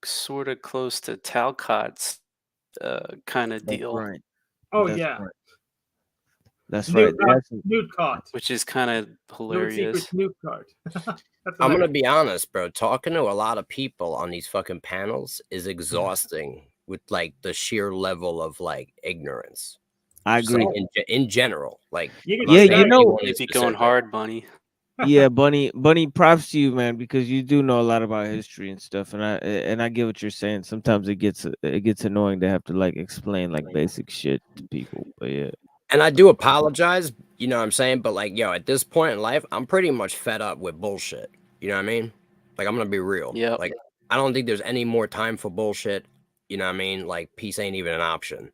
Speaker 6: sort of close to Talcott's kind of
Speaker 5: That's
Speaker 6: deal.
Speaker 5: right.
Speaker 16: Oh
Speaker 5: That's
Speaker 16: yeah.
Speaker 5: right. That's
Speaker 16: Nude,
Speaker 5: right. That's
Speaker 16: nude cart.
Speaker 6: Which is kind of
Speaker 16: Nude secret
Speaker 6: hilarious.
Speaker 16: nude cart. That's
Speaker 15: I'm gonna
Speaker 16: hilarious.
Speaker 15: be honest, bro. Talking to a lot of people on these fucking panels is exhausting with like the sheer level of like ignorance.
Speaker 5: I
Speaker 15: Just, like,
Speaker 5: agree.
Speaker 15: in general, like I'm not
Speaker 5: Yeah,
Speaker 15: saying
Speaker 5: you know.
Speaker 15: anyone in
Speaker 6: You'd be going
Speaker 15: specific.
Speaker 6: hard, Bunny.
Speaker 5: Yeah, Bunny, props to you, man, because you do know a lot about history and stuff, and I get what you're saying. Sometimes it gets annoying to have to like explain like basic shit to people. But yeah.
Speaker 15: And I do apologize, you know what I'm saying? But like, yo, at this point in life, I'm pretty much fed up with bullshit. You know what I mean? Like, I'm gonna be real.
Speaker 6: Yeah.
Speaker 15: Like, I don't think there's any more time for bullshit. You know what I mean? Like, peace ain't even an option.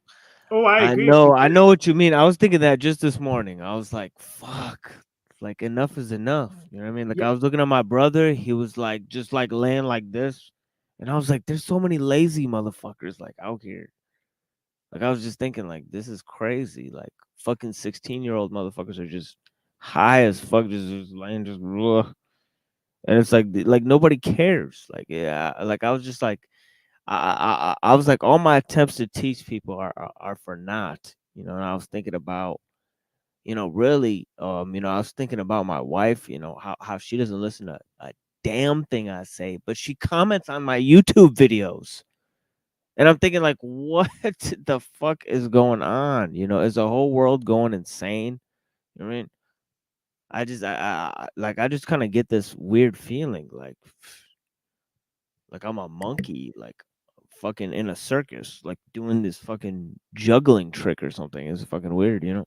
Speaker 16: Oh, I agree.
Speaker 5: I know what you mean. I was thinking that just this morning. I was like, fuck. Like enough is enough. You know what I mean? Like I was looking at my brother, he was like just like laying like this. And I was like, there's so many lazy motherfuckers like out here. Like I was just thinking, like, this is crazy. Like fucking 16-year-old motherfuckers are just high as fuck, just laying just ugh. And it's like nobody cares. Like, yeah, like I was just like, I was like, all my attempts to teach people are for naught. You know, and I was thinking about, you know, really, you know, I was thinking about my wife, you know, how she doesn't listen to a damn thing I say, but she comments on my YouTube videos. And I'm thinking, like, what the fuck is going on? You know, is the whole world going insane? You know what I mean? I just kind of get this weird feeling like I'm a monkey, like fucking in a circus, like doing this fucking juggling trick or something. It's fucking weird, you know?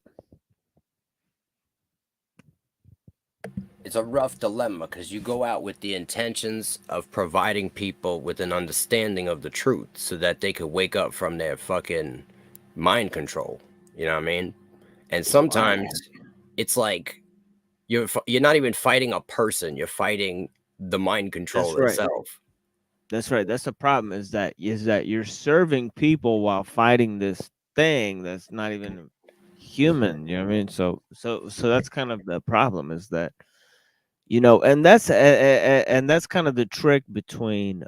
Speaker 15: It's a rough dilemma because you go out with the intentions of providing people with an understanding of the truth so that they could wake up from their fucking mind control. You know what I mean? And sometimes it's like you're not even fighting a person, you're fighting the mind control
Speaker 5: That's right.
Speaker 15: itself.
Speaker 5: That's right. That's the problem is that you're serving people while fighting this thing that's not even human. You know what I mean? So that's kind of the problem is that, you know, and that's kind of the trick between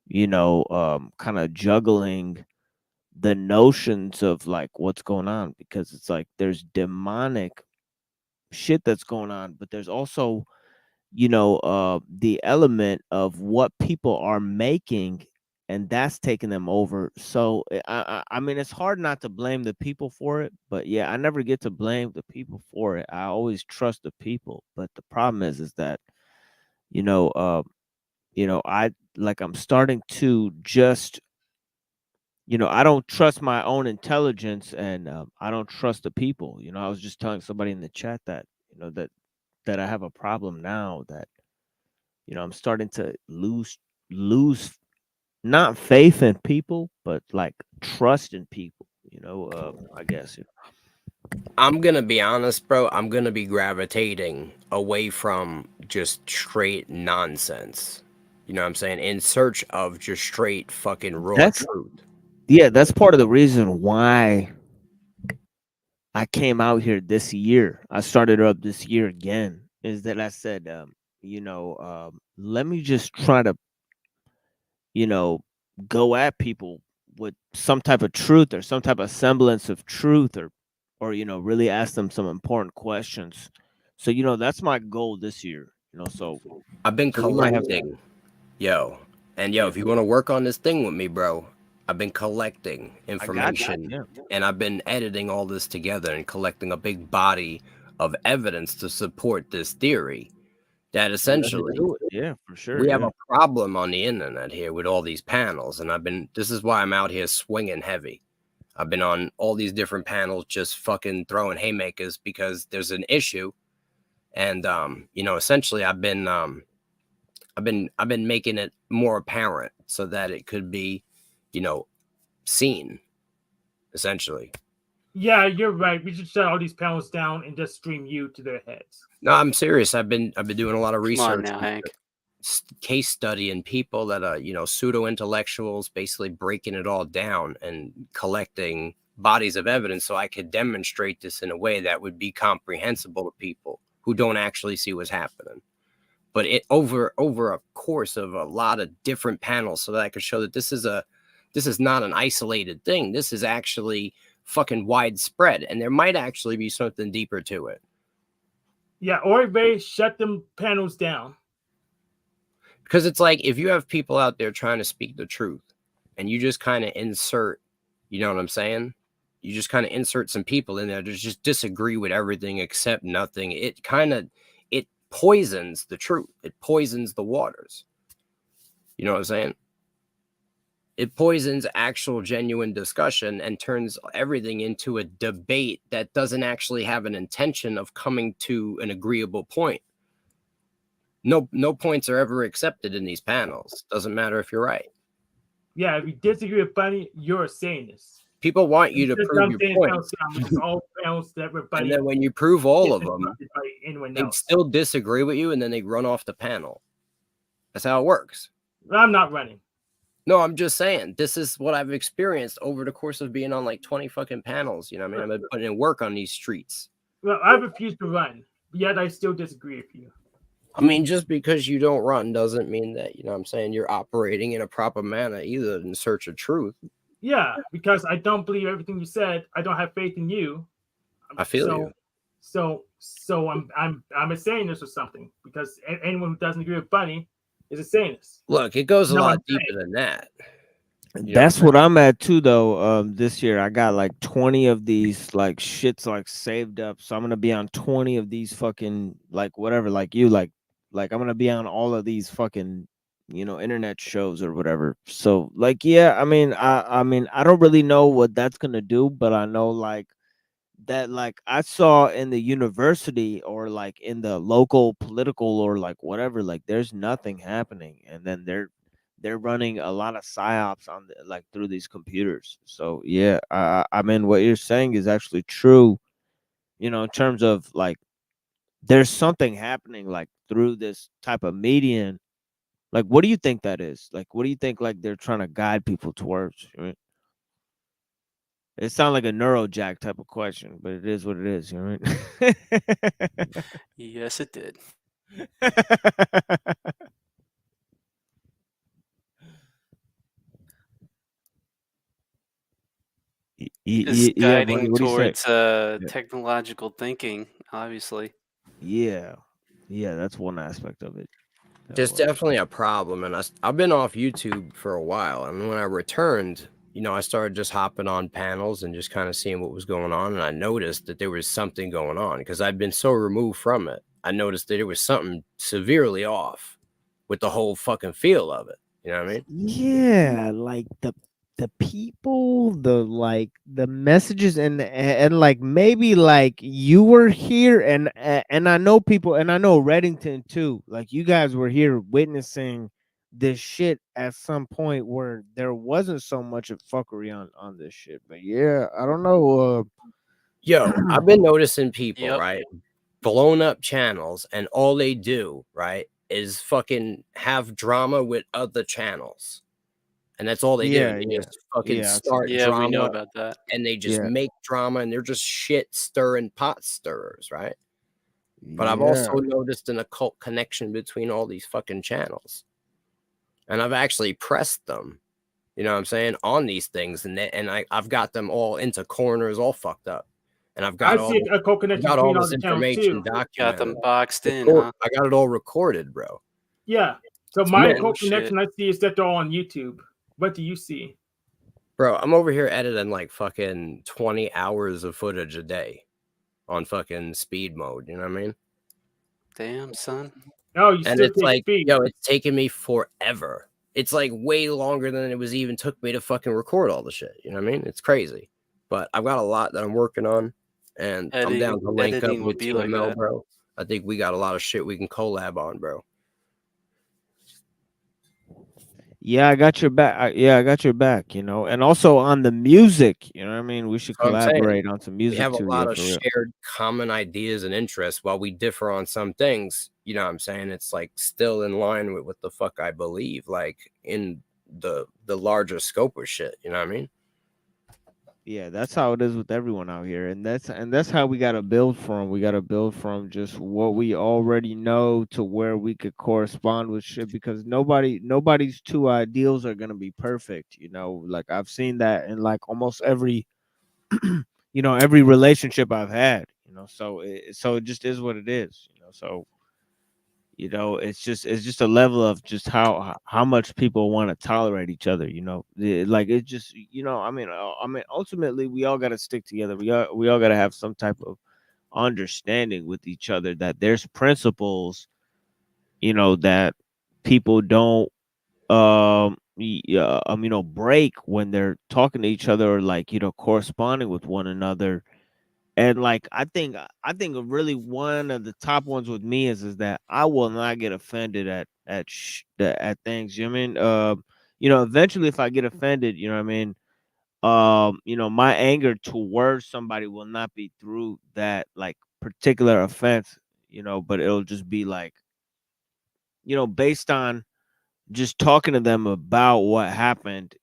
Speaker 5: you know, kind of juggling the notions of like what's going on, because it's like there's demonic shit that's going on, but there's also, you know, the element of what people are making, and that's taking them over. So I mean, it's hard not to blame the people for it, but yeah, I never get to blame the people for it. I always trust the people, but the problem is that, you know, I'm starting to just, you know, I don't trust my own intelligence, and I don't trust the people. You know, I was just telling somebody in the chat that, you know, that I have a problem now that, you know, I'm starting to lose not faith in people, but like trust in people, you know, I guess. You know.
Speaker 15: I'm gonna be honest, bro. I'm gonna be gravitating away from just straight nonsense. You know what I'm saying? In search of just straight fucking raw truth.
Speaker 5: Yeah, that's part of the reason why I came out here this year. I started up this year again, is that I said, you know, let me just try to, you know, go at people with some type of truth or some type of semblance of truth, or you know, really ask them some important questions. So, you know, that's my goal this year, you know. So
Speaker 15: I've been collecting, if you want to work on this thing with me, bro, I've been collecting information and I've been editing all this together and collecting a big body of evidence to support this theory that essentially,
Speaker 5: yeah, for sure,
Speaker 15: we have a problem on the internet here with all these panels. And this is why I'm out here swinging heavy. I've been on all these different panels just fucking throwing haymakers because there's an issue. And, you know, essentially I've been making it more apparent so that it could be, you know, seen, essentially.
Speaker 16: Yeah, you're right. We should shut all these panels down and just stream you to their heads.
Speaker 15: No, I'm serious. I've been doing a lot of research,
Speaker 6: now, Hank.
Speaker 15: Case studying people that are, you know, pseudo intellectuals, basically breaking it all down and collecting bodies of evidence so I could demonstrate this in a way that would be comprehensible to people who don't actually see what's happening. but it over a course of a lot of different panels, so that I could show that this is not an isolated thing. This is actually fucking widespread, and there might actually be something deeper to it.
Speaker 16: Yeah, or they shut them panels down.
Speaker 15: Because it's like, if you have people out there trying to speak the truth and you just kind of insert, you know what I'm saying? You just kind of insert some people in there to just disagree with everything except nothing. It poisons the truth. It poisons the waters. You know what I'm saying? It poisons actual genuine discussion and turns everything into a debate that doesn't actually have an intention of coming to an agreeable point. No points are ever accepted in these panels. Doesn't matter if you're right.
Speaker 16: Yeah, if you disagree with Bunny, you're a Satanist.
Speaker 15: People want you to prove your point. And then when you prove all of them, they still disagree with you, and then they run off the panel. That's how it works.
Speaker 16: I'm not running.
Speaker 15: No, I'm just saying, this is what I've experienced over the course of being on like 20 fucking panels. You know what I mean? I've been putting in work on these streets.
Speaker 16: Well, I refuse to run, yet I still disagree with you.
Speaker 15: I mean, just because you don't run doesn't mean that, you know what I'm saying, you're operating in a proper manner either in search of truth.
Speaker 16: Yeah, because I don't believe everything you said. I don't have faith in you.
Speaker 15: I feel you.
Speaker 16: So I'm a Satanist or something, because anyone who doesn't agree with Bunny is a Satanist.
Speaker 15: Look, it goes a lot deeper than that.
Speaker 5: That's what I'm at too, though. This year I got like 20 of these like shits like saved up, so I'm gonna be on 20 of these fucking like whatever, like you like I'm gonna be on all of these fucking, you know, internet shows or whatever. So like, yeah, I mean I don't really know what that's gonna do, but I know like that, like I saw in the university or like in the local political or like whatever, like there's nothing happening, and then they're running a lot of psyops on the, like through these computers. So yeah, I mean what you're saying is actually true, you know, in terms of like there's something happening like through this type of medium. Like, what do you think that is? Like, what do you think like they're trying to guide people towards? Right? It sounds like a neurojack type of question, but it is what it is, you know, right?
Speaker 6: Yes, it did. It's guiding towards technological thinking, obviously.
Speaker 5: Yeah, that's one aspect of it.
Speaker 15: There's definitely a problem, and I've been off YouTube for a while, and when I returned, you know, I started just hopping on panels and just kind of seeing what was going on, and I noticed that there was something going on because I'd been so removed from it. I noticed that there was something severely off with the whole fucking feel of it. You know what I mean?
Speaker 5: Yeah, like the people, the messages, and like maybe like you were here, and I know people, and I know Reddington too. Like you guys were here witnessing this shit at some point where there wasn't so much of fuckery on this shit. But yeah, I don't know.
Speaker 15: Yo, I've been noticing people, right, blown up channels, and all they do, right, is fucking have drama with other channels. And that's all they do. They just fucking start drama.
Speaker 6: We know about that.
Speaker 15: And they just make drama, and they're just shit stirring pot stirrers, right? But I've also noticed an occult connection between all these fucking channels. And I've actually pressed them, you know what I'm saying, on these things. And I've got them all into corners, all fucked up. And I've got all this information documented.
Speaker 6: Got them boxed in. Huh?
Speaker 15: I got it all recorded, bro.
Speaker 16: Yeah. So my occult connection I see is that they're all on YouTube. What do you see?
Speaker 15: Bro, I'm over here editing like fucking 20 hours of footage a day on fucking speed mode. You know what I mean?
Speaker 6: Damn, son.
Speaker 16: Oh, you
Speaker 15: and
Speaker 16: still
Speaker 15: it's
Speaker 16: take
Speaker 15: like,
Speaker 16: speed.
Speaker 15: yo, it's taking me forever. It's like way longer than it was even took me to fucking record all the shit. You know what I mean? It's crazy. But I've got a lot that I'm working on, and I'm down to link up with TML, like bro. I think we got a lot of shit we can collab on, bro.
Speaker 5: Yeah, I got your back. I got your back, you know, and also on the music, you know what I mean? We should collaborate on some music.
Speaker 15: We have
Speaker 5: too,
Speaker 15: a lot of shared common ideas and interests. While we differ on some things, you know what I'm saying? It's like still in line with what the fuck I believe, like in the larger scope of shit, you know what I mean?
Speaker 5: Yeah, that's how it is with everyone out here, and that's how we gotta build from. We gotta build from just what we already know to where we could correspond with shit. Because nobody's two ideals are gonna be perfect. You know, like I've seen that in like almost every, every relationship I've had. You know, so it just is what it is. You know, so it's just a level of just how much people want to tolerate each other. Like it just I mean ultimately we all got to stick together. We all got to have some type of understanding with each other that there's principles that people don't break when they're talking to each other, or like corresponding with one another. And like I think really one of the top ones with me is that I will not get offended at things. You know what I mean? Eventually if I get offended, you know what I mean? My anger towards somebody will not be through that like particular offense, but it'll just be like, based on just talking to them about what happened.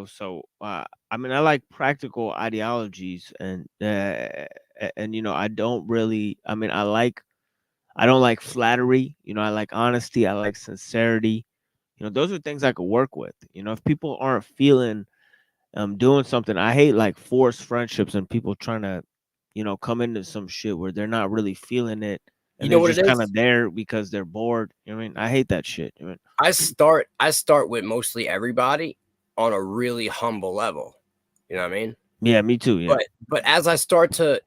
Speaker 5: So I mean, I like practical ideologies, and I don't really, I mean, I don't like flattery. I like honesty, I like sincerity. Those are things I could work with. If people aren't feeling doing something, I hate like forced friendships and people trying to come into some shit where they're not really feeling it, and
Speaker 15: You know
Speaker 5: they're
Speaker 15: what
Speaker 5: just
Speaker 15: it
Speaker 5: kind
Speaker 15: is?
Speaker 5: of there because they're bored. I mean, I hate that shit.
Speaker 15: I start with mostly everybody on a really humble level. You know what I mean?
Speaker 5: Yeah, me too. Yeah.
Speaker 15: But as I start to,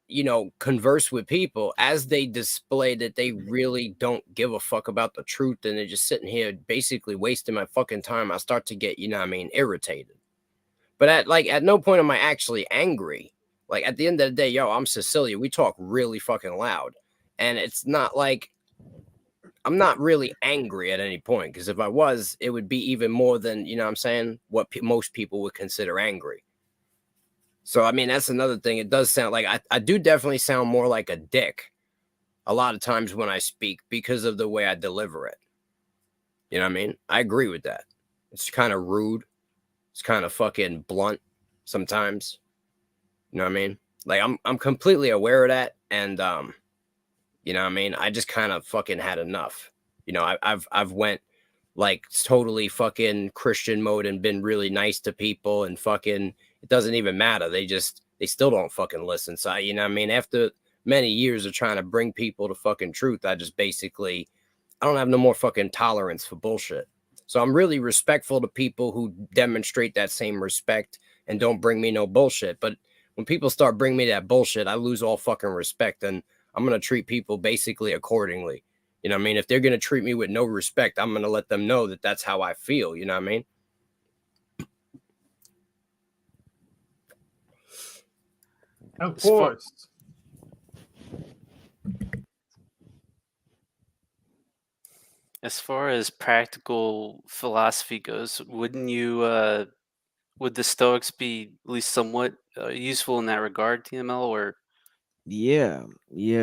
Speaker 15: converse with people, as they display that they really don't give a fuck about the truth and they're just sitting here basically wasting my fucking time, I start to get, irritated. But at no point am I actually angry. Like at the end of the day, yo, I'm Cecilia. We talk really fucking loud. And it's not like I'm not really angry at any point, because if I was, it would be even more than, what I'm saying, what most people would consider angry. So, I mean, that's another thing. It does sound like I do definitely sound more like a dick a lot of times when I speak because of the way I deliver it. You know what I mean? I agree with that. It's kind of rude. It's kind of fucking blunt sometimes. You know what I mean? Like I'm completely aware of that, and you know what I mean? I just kind of fucking had enough. I've went like totally fucking Christian mode and been really nice to people, and fucking it doesn't even matter. They still don't fucking listen. So you know what I mean? After many years of trying to bring people to fucking truth, I just basically I don't have no more fucking tolerance for bullshit. So I'm really respectful to people who demonstrate that same respect and don't bring me no bullshit. But when people start bringing me that bullshit, I lose all fucking respect, and I'm going to treat people basically accordingly. You know what I mean? If they're going to treat me with no respect, I'm going to let them know that that's how I feel. You know what I mean?
Speaker 16: Of course.
Speaker 6: As far as practical philosophy goes, wouldn't you would the Stoics be at least somewhat useful in that regard, TML, or
Speaker 5: Yeah,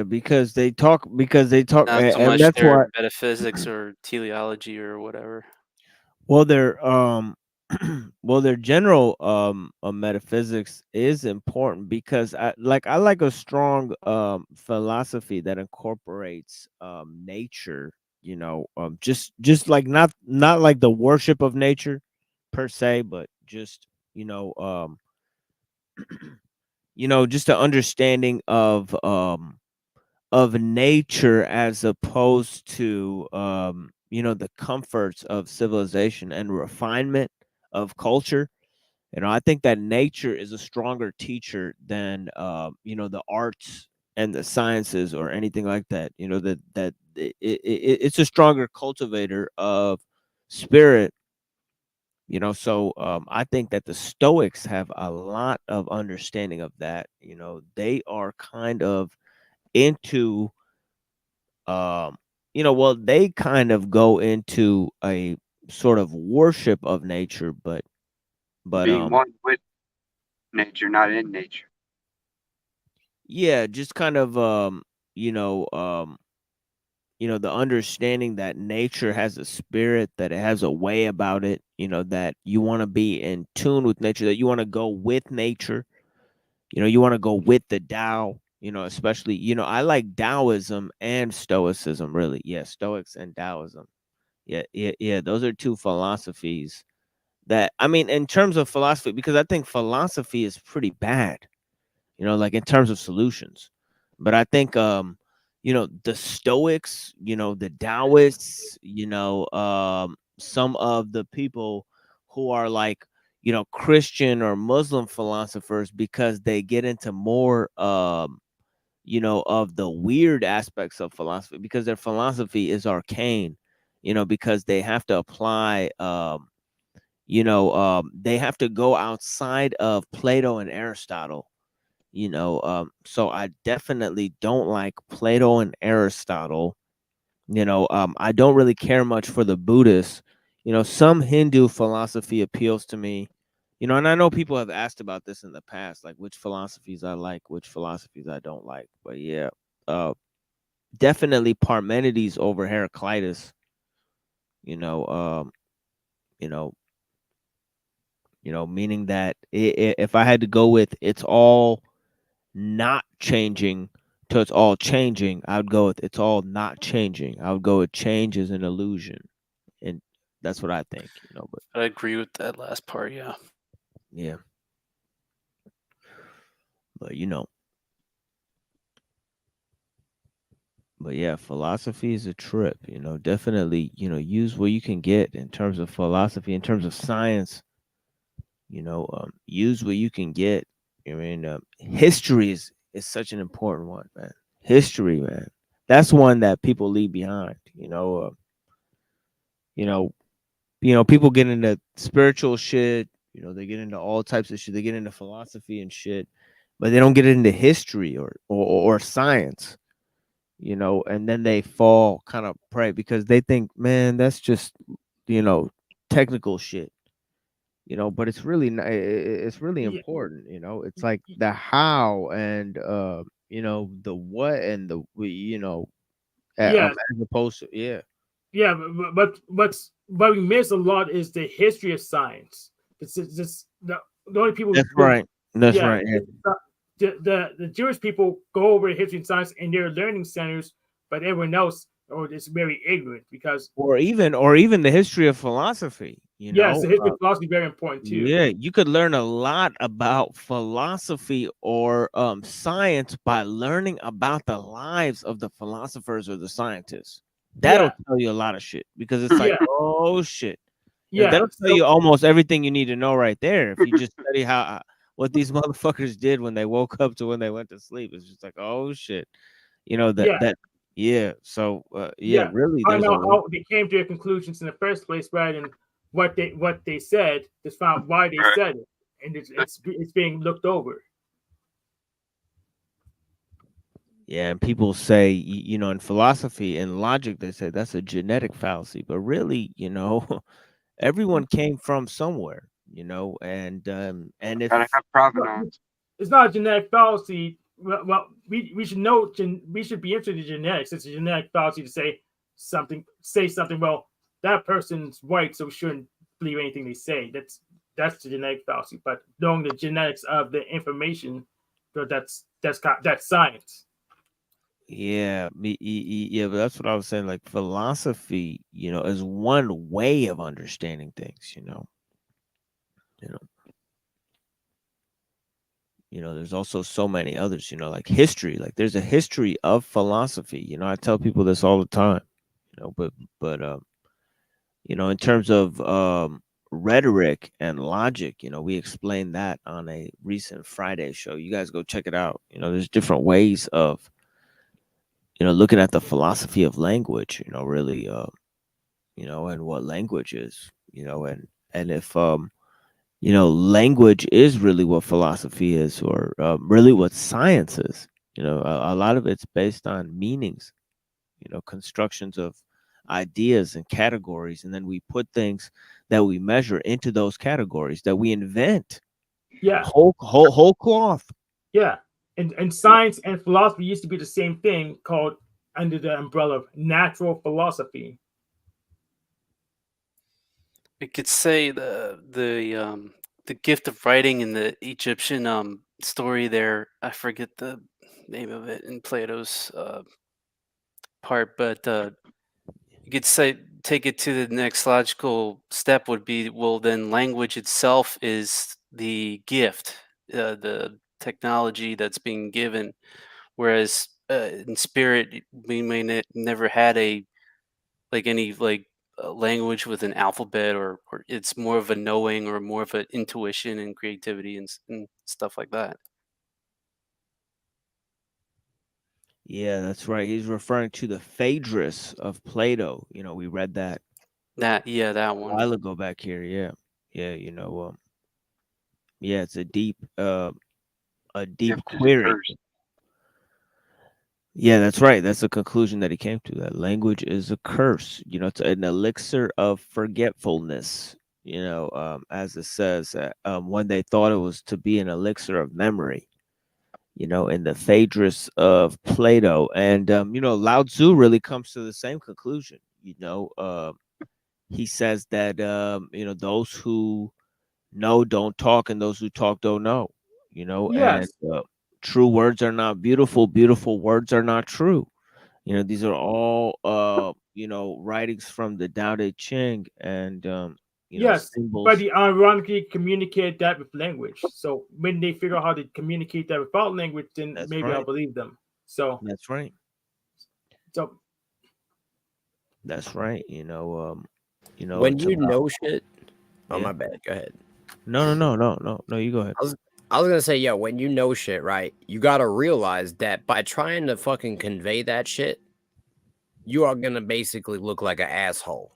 Speaker 5: because they talk,
Speaker 6: not so
Speaker 5: and
Speaker 6: much
Speaker 5: that's why.
Speaker 6: their metaphysics or teleology or whatever?
Speaker 5: Well, their general metaphysics is important, because I like a strong philosophy that incorporates nature. Just like not like the worship of nature per se, but just just an understanding of nature, as opposed to the comforts of civilization and refinement of culture. I think that nature is a stronger teacher than the arts and the sciences or anything like that. It's a stronger cultivator of spirit. So I think that the Stoics have a lot of understanding of that. They are kind of into well, they kind of go into a sort of worship of nature, but
Speaker 1: Being one with nature, not in nature.
Speaker 5: yeah, just kind of the understanding that nature has a spirit, that it has a way about it, that you want to be in tune with nature, that you want to go with nature, You want to go with the Tao, especially, I like Taoism and Stoicism, really. Yeah, Stoics and Taoism. Yeah. Those are two philosophies that, I mean, in terms of philosophy, because I think philosophy is pretty bad, like in terms of solutions. But I think, the Stoics, the Taoists, some of the people who are like, Christian or Muslim philosophers, because they get into more, of the weird aspects of philosophy, because their philosophy is arcane, because they have to apply, they have to go outside of Plato and Aristotle. So I definitely don't like Plato and Aristotle. I don't really care much for the Buddhists. Some Hindu philosophy appeals to me. And I know people have asked about this in the past, like which philosophies I like, which philosophies I don't like. But yeah, definitely Parmenides over Heraclitus. Meaning that if I had to go with it's all not changing to it's all changing, I would go with it's all not changing. I would go with change is an illusion. And that's what I think, but
Speaker 6: I agree with that last part, yeah.
Speaker 5: Yeah. But but yeah, philosophy is a trip, definitely, use what you can get in terms of philosophy, in terms of science, use what you can get. I mean, history is such an important one, man. History, man. That's one that people leave behind, people get into spiritual shit, they get into all types of shit, they get into philosophy and shit, but they don't get into history or science, and then they fall kind of prey because they think, man, that's just, technical shit, but it's really not, it's really important, it's like the how and the what and the
Speaker 16: Yeah.
Speaker 5: as opposed to
Speaker 16: Yeah, but we miss a lot is the history of science. It's just the only people.
Speaker 5: That's right. That's right. Yeah.
Speaker 16: The Jewish people go over history and science in their learning centers, but everyone else is very ignorant because
Speaker 5: or even the history of philosophy.
Speaker 16: Yes, the history of philosophy is very important too.
Speaker 5: Yeah, you could learn a lot about philosophy or science by learning about the lives of the philosophers or the scientists. That'll tell you a lot of shit because it's like, oh shit.
Speaker 16: Yeah,
Speaker 5: that'll tell you almost everything you need to know right there. If you just study what these motherfuckers did when they woke up to when they went to sleep, it's just like, oh shit. So really,
Speaker 16: I
Speaker 5: there's
Speaker 16: know how they came to their conclusions in the first place, rather than what they said. Just found why they said it, and it's being looked over.
Speaker 5: Yeah, and people say, in philosophy and logic, they say that's a genetic fallacy, but really, everyone came from somewhere, and if
Speaker 1: Gotta have provenance.
Speaker 16: It's not a genetic fallacy. Well, we should know. We should be interested in genetics. It's a genetic fallacy to say something. Well, that person's white, so we shouldn't believe anything they say. That's the genetic fallacy. But knowing the genetics of the information, that's science.
Speaker 5: Yeah, but that's what I was saying. Like philosophy, is one way of understanding things. There's also so many others. Like history. Like there's a history of philosophy. I tell people this all the time. But in terms of rhetoric and logic, we explained that on a recent Friday show. You guys go check it out. There's different ways of looking at the philosophy of language, really, and what language is, and if, language is really what philosophy is, or really what science is, a lot of it's based on meanings, constructions of ideas and categories, and then we put things that we measure into those categories that we invent.
Speaker 16: Yeah.
Speaker 5: Whole cloth.
Speaker 16: Yeah. And science and philosophy used to be the same thing, called under the umbrella of natural philosophy.
Speaker 6: We could say the gift of writing in the Egyptian story there. I forget the name of it in Plato's part, but you could say take it to the next logical step would be, well, then language itself is the gift, the technology that's being given, whereas in spirit we never had a any language with an alphabet, or it's more of a knowing or more of an intuition and creativity and stuff like that.
Speaker 5: Yeah, that's right. He's referring to the Phaedrus of Plato. You know, we read that
Speaker 6: That
Speaker 5: a
Speaker 6: one.
Speaker 5: while ago back here. Yeah, yeah. You know, yeah, it's a deep query. Yeah, that's right. That's the conclusion that he came to. That language is a curse. You know, it's an elixir of forgetfulness. You know, as it says, when they thought it was to be an elixir of memory. You know, in the Phaedrus of Plato, and you know, Lao Tzu really comes to the same conclusion. You know, he says that you know, those who know don't talk, and those who talk don't know. You know,
Speaker 16: Yes.
Speaker 5: and true words are not beautiful. Beautiful words are not true. You know, these are all you know, writings from the Tao Te Ching, and you know,
Speaker 16: Yes,
Speaker 5: symbols.
Speaker 16: but they ironically communicate that with language. So when they figure out how to communicate that without language, then maybe I'll
Speaker 5: right.
Speaker 16: believe them. So
Speaker 5: That's right.
Speaker 16: So
Speaker 5: That's right. You know,
Speaker 15: When
Speaker 5: it's
Speaker 15: you
Speaker 5: about,
Speaker 15: know shit. Oh,
Speaker 5: Yeah.
Speaker 15: my bad. Go ahead.
Speaker 5: No, you go ahead.
Speaker 15: I was gonna say, yo, when you know shit, right? You gotta realize that by trying to fucking convey that shit, you are gonna basically look like an asshole.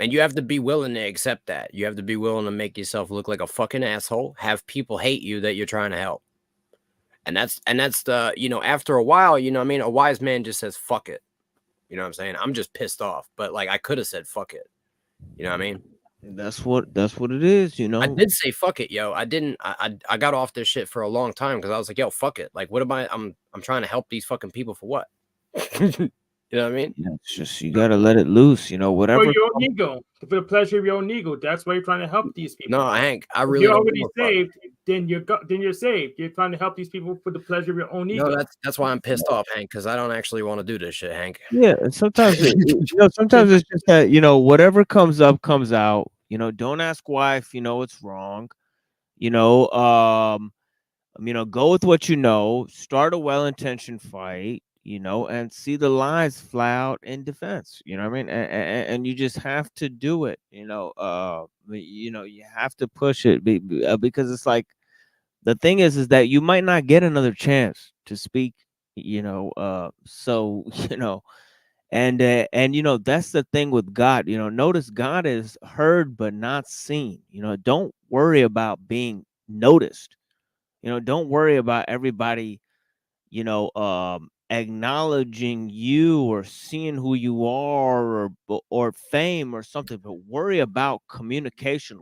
Speaker 15: And you have to be willing to accept that. You have to be willing to make yourself look like a fucking asshole, have people hate you that you're trying to help. And that's the, you know, after a while, you know what I mean? A wise man just says, fuck it. You know what I'm saying? I'm just pissed off, but like I could have said, fuck it. You know what I mean?
Speaker 5: That's what it is, you know.
Speaker 15: I did say fuck it, yo. I didn't. I got off this shit for a long time because I was like, yo, fuck it. Like, what am I? I'm trying to help these fucking people for what? You know what I mean?
Speaker 5: Yeah, it's just you gotta let it loose, you know. Whatever.
Speaker 16: for your own ego, for the pleasure of your own ego. That's why you're trying to help these people.
Speaker 15: No, Hank, I
Speaker 16: If
Speaker 15: really
Speaker 16: you're
Speaker 15: don't
Speaker 16: already
Speaker 15: give a fuck.
Speaker 16: saved, then you're saved. You're trying to help these people for the pleasure of your own ego.
Speaker 15: No, that's why I'm pissed off, Hank, because I don't actually want to do this shit, Hank.
Speaker 5: Yeah, and sometimes you know, sometimes it's just that, you know, whatever comes up comes out. You know, don't ask why if you know it's wrong. You know, go with what you know. Start a well-intentioned fight. You know, and see the lies fly out in defense. You know what I mean? And you just have to do it. You know, you have to push it because it's like the thing is that you might not get another chance to speak. You know, so you know. And you know, that's the thing with God. You know, notice God is heard but not seen. You know, don't worry about being noticed. You know, don't worry about everybody, you know, acknowledging you or seeing who you are, or fame or something, but worry about communication,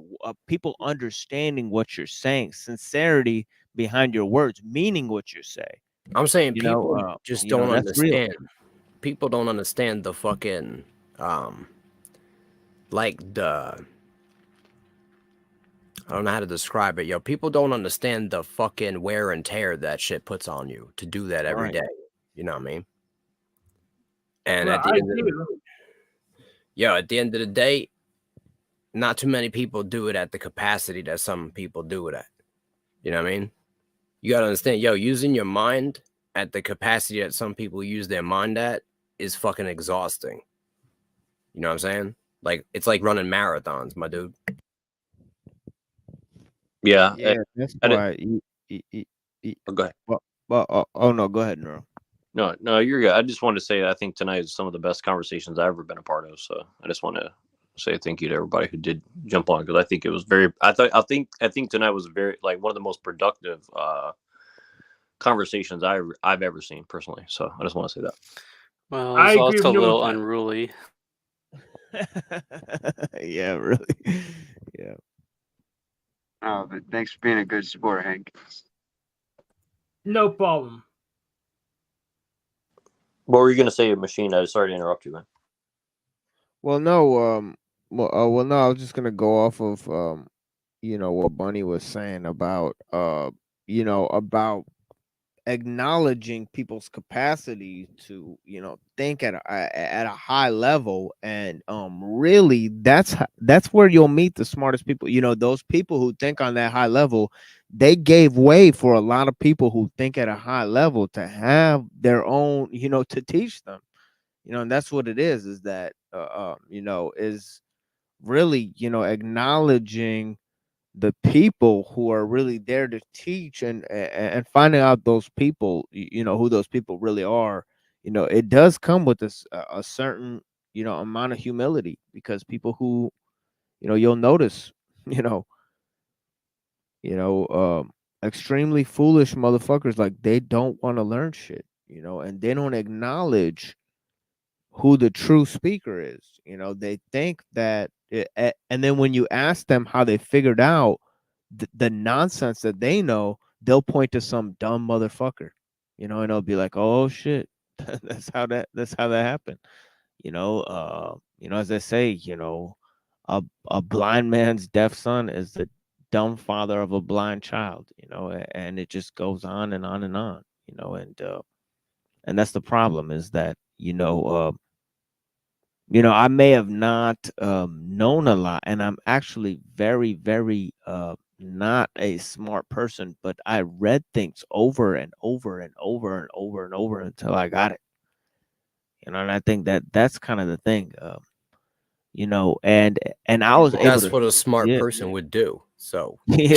Speaker 5: people understanding what you're saying, sincerity behind your words, meaning what you say.
Speaker 15: I'm saying
Speaker 5: You
Speaker 15: people
Speaker 5: know,
Speaker 15: just
Speaker 5: you know,
Speaker 15: don't
Speaker 5: that's real.
Speaker 15: understand. People don't understand the fucking like the I don't know how to describe it, yo. People don't understand the fucking wear and tear that shit puts on you to do that every
Speaker 5: Right.
Speaker 15: day. You know what I mean? And
Speaker 16: Well,
Speaker 15: at the
Speaker 16: I
Speaker 15: end of
Speaker 16: agree.
Speaker 15: at the end of the day, not too many people do it at the capacity that some people do it at. You know what I mean? You gotta understand, yo, using your mind at the capacity that some people use their mind at is fucking exhausting. You know what I'm saying? Like, it's like running marathons, my dude.
Speaker 9: Yeah.
Speaker 5: That's
Speaker 9: I did-
Speaker 5: why.
Speaker 9: Oh, go ahead.
Speaker 5: Well, oh no, go ahead, Neuro.
Speaker 9: No, you're good. I just wanted to say I think tonight is some of the best conversations I've ever been a part of. So I just want to say thank you to everybody who did jump on, because I think it was very. I think tonight was very, like, one of the most productive conversations I've ever seen personally. So I just want to say that.
Speaker 6: Well,
Speaker 16: I
Speaker 6: it's
Speaker 16: agree with
Speaker 6: also a
Speaker 16: you on
Speaker 6: little
Speaker 16: that.
Speaker 6: unruly.
Speaker 5: Yeah, really. Yeah.
Speaker 1: Oh, but thanks for being a good sport, Hank.
Speaker 16: No problem.
Speaker 9: What were you gonna say, Machine? I sorry to interrupt you, man.
Speaker 5: Well, no, well, no, I was just gonna go off of you know, what Bunny was saying about about acknowledging people's capacity to think at a high level, and really that's where you'll meet the smartest people. Those people who think on that high level, they gave way for a lot of people who think at a high level to have their own, to teach them, and that's what it is that is really acknowledging the people who are really there to teach, and finding out those people, who those people really are. It does come with this a certain amount of humility, because people who you'll notice extremely foolish motherfuckers, like they don't want to learn shit, and they don't acknowledge who the true speaker is. They think that and then when you ask them how they figured out the nonsense that they know, they'll point to some dumb motherfucker, and they'll be like, oh shit, that's how that happened. As they say, a blind man's deaf son is the dumb father of a blind child, and it just goes on and on and on, and that's the problem, is that I may have not known a lot, and I'm actually very, very not a smart person, but I read things over and over and over and over and over until I got it. And I think that's kind of the thing, and I was able
Speaker 15: That's
Speaker 5: to,
Speaker 15: what a smart person would do. So
Speaker 5: able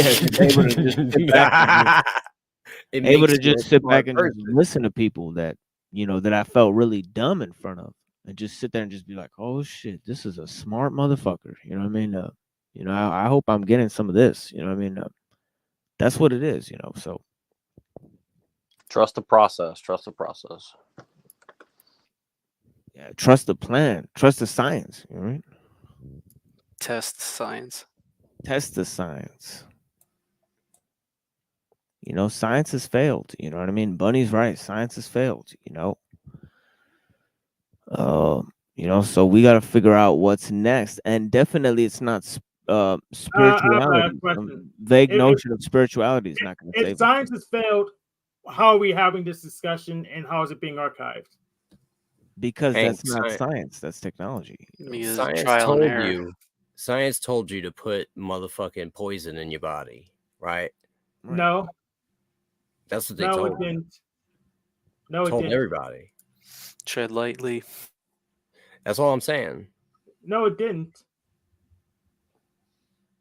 Speaker 5: to just sit back and just listen to people that that I felt really dumb in front of, and just sit there and just be like, oh shit, this is a smart motherfucker. You know what I mean? I hope I'm getting some of this. You know what I mean? That's what it is. So
Speaker 13: trust the process. Trust the process.
Speaker 5: Yeah, trust the plan. Trust the science. Right?
Speaker 6: Test science.
Speaker 5: Test the science. Science has failed. You know what I mean? Bunny's right. Science has failed. So we got to figure out what's next, and definitely it's not spirituality. Vague notion of spirituality is not going to save
Speaker 16: If science has failed, how are we having this discussion, and how is it being archived?
Speaker 5: Because that's not science, that's technology.
Speaker 15: Science told you to put motherfucking poison in your body, right?
Speaker 16: No.
Speaker 15: That's what they told
Speaker 16: it didn't. No, it
Speaker 15: told
Speaker 16: didn't.
Speaker 15: everybody.
Speaker 6: Tread lightly.
Speaker 15: That's all I'm saying.
Speaker 16: No, it didn't.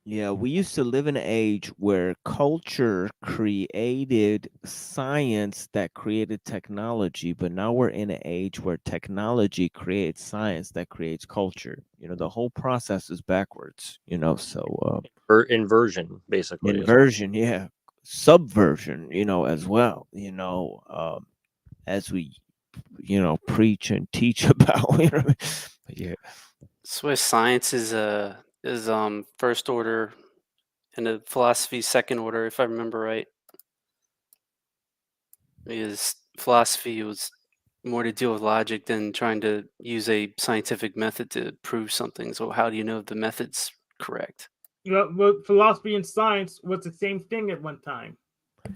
Speaker 5: Yeah, we used to live in an age where culture created science that created technology, but now we're in an age where technology creates science that creates culture. The whole process is backwards, so
Speaker 19: inversion, basically.
Speaker 5: Inversion, yeah. Subversion, as well, as we preach and teach about. Yeah.
Speaker 6: Swiss science is first order, and the philosophy second order, if I remember right. Because philosophy was more to deal with logic than trying to use a scientific method to prove something. So how do you know if the method's correct?
Speaker 16: Well, philosophy and science was the same thing at one time.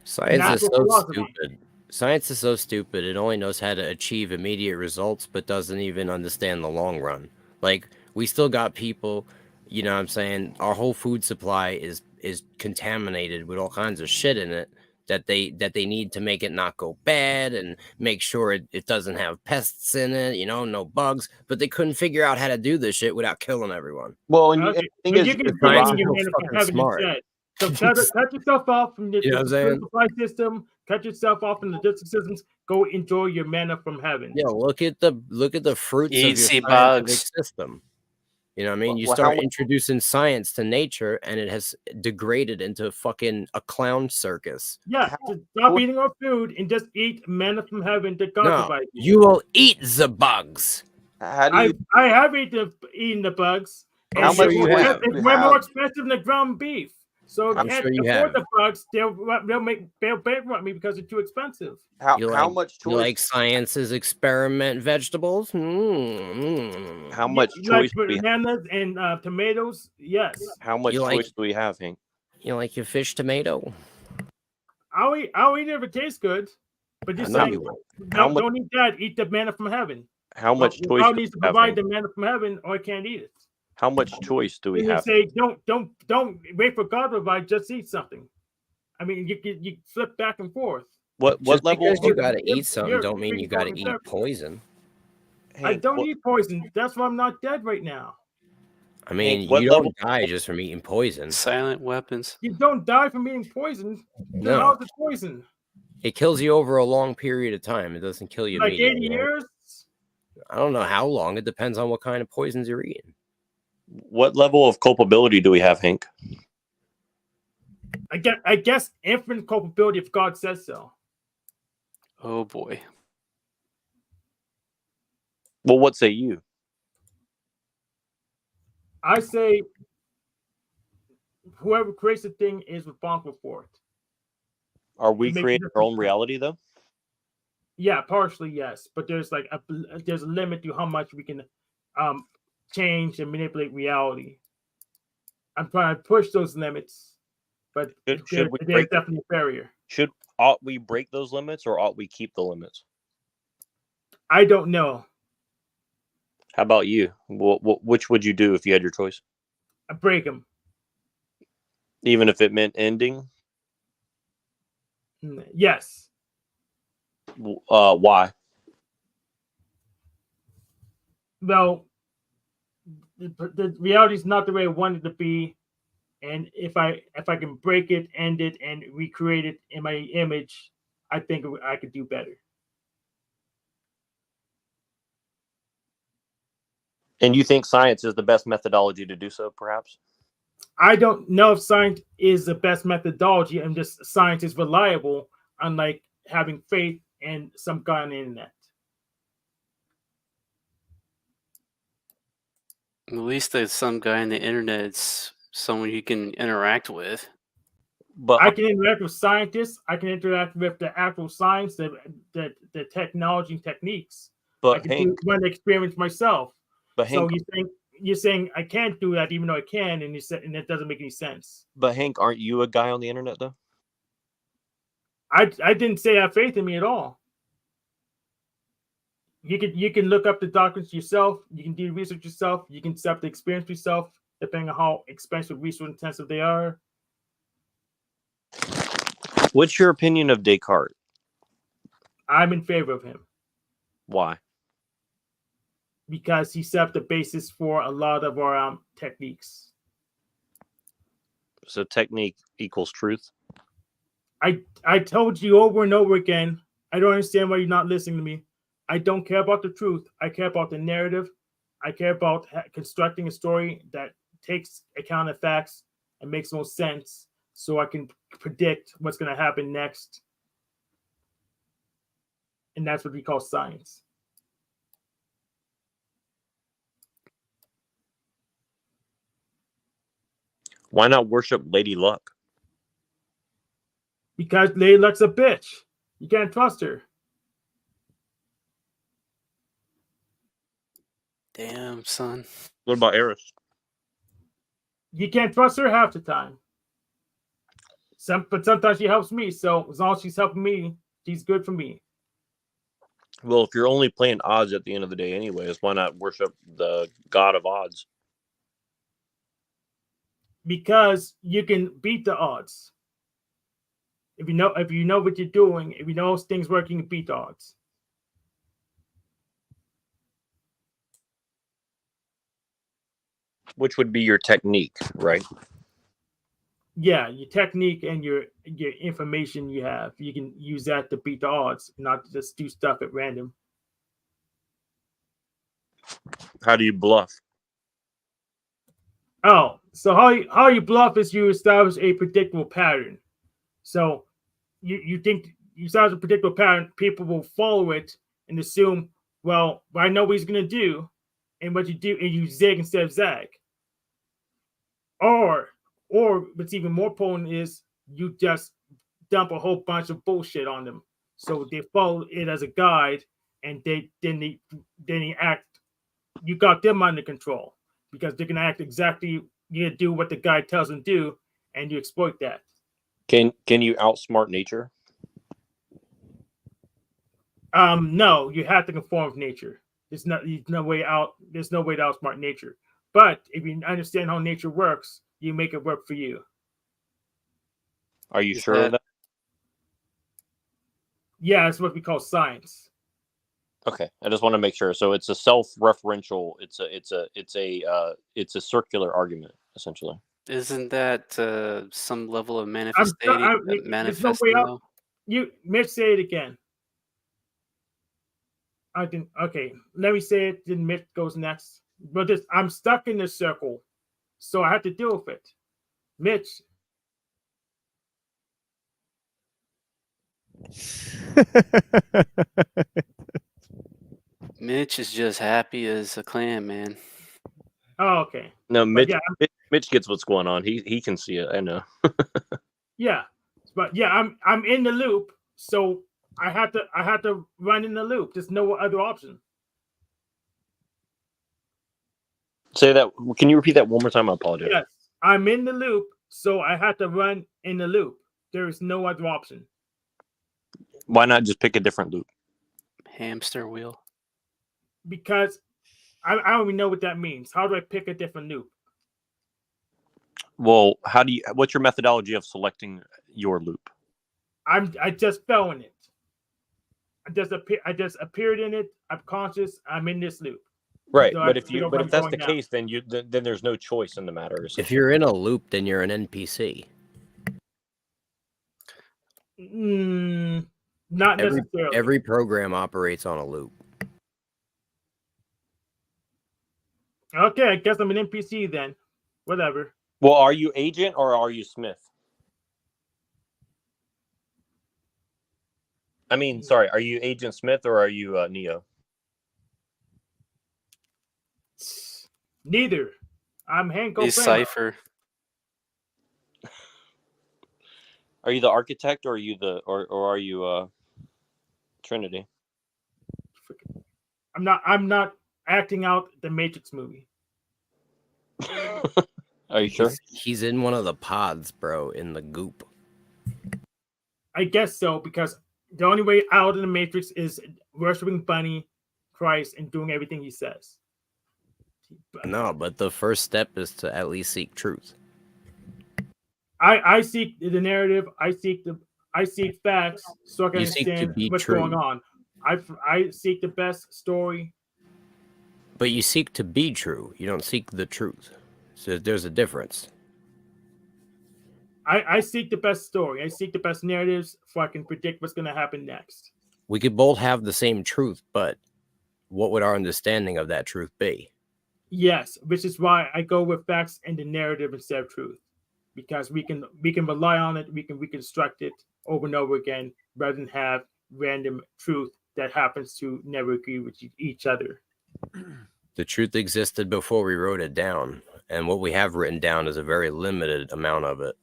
Speaker 15: Science is so stupid. Science is so stupid. It only knows how to achieve immediate results, but doesn't even understand the long run. Like, we still got people, what I'm saying? Our whole food supply is contaminated with all kinds of shit in it that they need to make it not go bad and make sure it doesn't have pests in it, no bugs. But they couldn't figure out how to do this shit without killing everyone.
Speaker 13: Well, and the thing is,
Speaker 16: you can fucking smart. So cut yourself off from the supply system. Cut yourself off from the district systems. Go enjoy your manna from heaven.
Speaker 15: Yeah, look at the fruits of your
Speaker 6: bugs
Speaker 15: system. You know what I mean? You start introducing science to nature, and it has degraded into fucking a clown circus.
Speaker 16: Yeah, stop eating our food and just eat manna from heaven that God provides you.
Speaker 15: You will eat the bugs.
Speaker 16: I have eaten the bugs.
Speaker 15: How much you have?
Speaker 16: It's way more expensive than ground beef. So
Speaker 15: I'm
Speaker 16: can't
Speaker 15: sure you
Speaker 16: afford
Speaker 15: have.
Speaker 16: the bugs. They'll bankrupt me because they're too expensive.
Speaker 13: How
Speaker 15: much choice? You like science's experiment vegetables?
Speaker 13: How much choice do we have?
Speaker 16: Bananas and tomatoes? Yes.
Speaker 13: How much choice do we have, Hank?
Speaker 15: You like your fish tomato?
Speaker 16: I'll eat it if it tastes good. But just saying, don't eat that. Eat the manna from heaven.
Speaker 19: How much choice
Speaker 16: God
Speaker 19: do
Speaker 16: needs to
Speaker 19: we have,
Speaker 16: provide
Speaker 19: Hank?
Speaker 16: the manna from heaven, or I can't eat it.
Speaker 19: How much choice do we
Speaker 16: And you
Speaker 19: have?
Speaker 16: say, don't wait for God to provide. Just eat something. I mean, you flip back and forth.
Speaker 19: What level?
Speaker 15: Because you got to eat something, don't mean you got to eat poison.
Speaker 16: I don't eat poison. That's why I'm not dead right now.
Speaker 15: I mean,
Speaker 19: Hank, what
Speaker 15: you
Speaker 19: level-
Speaker 15: don't die just from eating poison.
Speaker 6: Silent weapons.
Speaker 16: You don't die from eating poison.
Speaker 15: No.
Speaker 16: How's it poison?
Speaker 15: It kills you over a long period of time. It doesn't kill you
Speaker 16: Like 80
Speaker 15: immediately.
Speaker 16: years?
Speaker 15: I don't know how long. It depends on what kind of poisons you're eating.
Speaker 19: What level of culpability do we have, Hank?
Speaker 16: I guess infinite culpability if God says so.
Speaker 6: Oh boy.
Speaker 19: Well, what say you?
Speaker 16: I say whoever creates the thing is responsible for it.
Speaker 19: Are we
Speaker 16: It makes
Speaker 19: creating
Speaker 16: a
Speaker 19: our own reality, though?
Speaker 16: Yeah, partially yes, but there's like there's a limit to how much we can change and manipulate reality. I'm trying to push those limits, but
Speaker 19: Should we
Speaker 16: there's
Speaker 19: break?
Speaker 16: definitely a barrier.
Speaker 19: Ought we break those limits, or ought we keep the limits?
Speaker 16: I don't know.
Speaker 19: How about you? Which would you do if you had your choice?
Speaker 16: I break them.
Speaker 19: Even if it meant ending?
Speaker 16: Yes.
Speaker 19: Why?
Speaker 16: Well, the reality is not the way I wanted it to be, and if I can break it, end it, and recreate it in my image, I think I could do better.
Speaker 19: And you think science is the best methodology to do so, perhaps?
Speaker 16: I don't know if science is the best methodology, and just science is reliable, unlike having faith in some guy on the internet.
Speaker 6: At least there's some guy on the internet. It's someone you can interact with.
Speaker 19: But
Speaker 16: I can interact with scientists. I can interact with the actual science, the technology and techniques.
Speaker 19: But
Speaker 16: I can run the experiments myself.
Speaker 19: But
Speaker 16: so
Speaker 19: Hank,
Speaker 16: you're saying I can't do that, even though I can, and that doesn't make any sense.
Speaker 19: But Hank, aren't you a guy on the internet though?
Speaker 16: I didn't say I have faith in me at all. You can look up the documents yourself. You can do research yourself. You can set up the experience yourself, depending on how expensive, resource intensive they are.
Speaker 19: What's your opinion of Descartes?
Speaker 16: I'm in favor of him.
Speaker 19: Why?
Speaker 16: Because he set up the basis for a lot of our techniques.
Speaker 19: So technique equals truth.
Speaker 16: I told you over and over again. I don't understand why you're not listening to me. I don't care about the truth. I care about the narrative. I care about constructing a story that takes account of facts and makes no sense, so I can predict what's going to happen next. And that's what we call science.
Speaker 19: Why not worship Lady Luck?
Speaker 16: Because Lady Luck's a bitch. You can't trust her.
Speaker 6: Damn, son.
Speaker 19: What about Eris?
Speaker 16: You can't trust her half the time. But sometimes she helps me. So as long as she's helping me, she's good for me.
Speaker 19: Well, if you're only playing odds at the end of the day anyways, why not worship the god of odds?
Speaker 16: Because you can beat the odds. If you know what you're doing, if you know things work, you can beat the odds.
Speaker 19: Which would be your technique, right?
Speaker 16: Yeah, your technique and your information you have, you can use that to beat the odds, not to just do stuff at random.
Speaker 19: How do you bluff?
Speaker 16: Oh, so how you bluff is you establish a predictable pattern. So you think you establish a predictable pattern, people will follow it and assume, well, I know what he's gonna do, and what you do, and you zig instead of zag. Or what's even more potent is you just dump a whole bunch of bullshit on them, so they follow it as a guide, and they act. You got them under control because they're gonna act exactly. You do what the guide tells them to do, and you exploit that.
Speaker 19: Can you outsmart nature?
Speaker 16: No, you have to conform with nature. There's no way out. There's no way to outsmart nature. But if you understand how nature works, you make it work for you.
Speaker 19: Are you sure of that?
Speaker 16: Yeah, it's what we call science.
Speaker 19: Okay, I just want to make sure. So it's a self-referential. It's a circular argument essentially.
Speaker 6: Isn't that some level of manifesting?
Speaker 16: There's no way out. You Mitch, say it again. I can. Okay, let me say it. Then Mitch goes next. But I'm stuck in this circle, so I have to deal with it. Mitch.
Speaker 6: Mitch is just happy as a clam, man.
Speaker 16: Oh, okay.
Speaker 19: No, Mitch.
Speaker 16: Yeah,
Speaker 19: Mitch gets what's going on. He can see it. I know.
Speaker 16: Yeah, but yeah, I'm in the loop, so I have to run in the loop. There's no other option.
Speaker 19: Say that. Can you repeat that one more time? I apologize.
Speaker 16: Yes, I'm in the loop, so I have to run in the loop. There is no other option.
Speaker 19: Why not just pick a different loop?
Speaker 6: Hamster wheel.
Speaker 16: Because I don't even know what that means. How do I pick a different loop?
Speaker 19: Well, what's your methodology of selecting your loop?
Speaker 16: I just fell in it. I just appeared in it. I'm conscious. I'm in this loop.
Speaker 19: Right,
Speaker 16: So
Speaker 19: but if that's the case, then then there's no choice in the matter.
Speaker 3: If you're in a loop, then you're an NPC.
Speaker 16: Not necessarily.
Speaker 3: Every program operates on a loop.
Speaker 16: Okay, I guess I'm an NPC then. Whatever.
Speaker 19: Well, are you Agent or are you Smith? I mean, sorry, are you Agent Smith or are you Neo?
Speaker 16: Neither. I'm Hank
Speaker 6: He's
Speaker 16: O'Brien.
Speaker 6: Cypher.
Speaker 19: Are you the Architect or are you or are you Trinity?
Speaker 16: I'm not acting out the Matrix movie.
Speaker 19: Are you sure?
Speaker 3: He's in one of the pods, bro, in the goop.
Speaker 16: I guess so, because the only way out of the Matrix is worshiping Bunny, Christ, and doing everything he says.
Speaker 3: No, but the first step is to at least seek truth.
Speaker 16: I seek the narrative. I seek facts so I can understand what's going on. I seek the best story.
Speaker 3: But you seek to be true. You don't seek the truth. So there's a difference.
Speaker 16: I seek the best story. I seek the best narratives so I can predict what's going to happen next.
Speaker 3: We could both have the same truth, but what would our understanding of that truth be?
Speaker 16: Yes, which is why I go with facts and the narrative instead of truth, because we can rely on it. We can reconstruct it over and over again rather than have random truth that happens to never agree with each other.
Speaker 3: The truth existed before we wrote it down, and what we have written down is a very limited amount of it.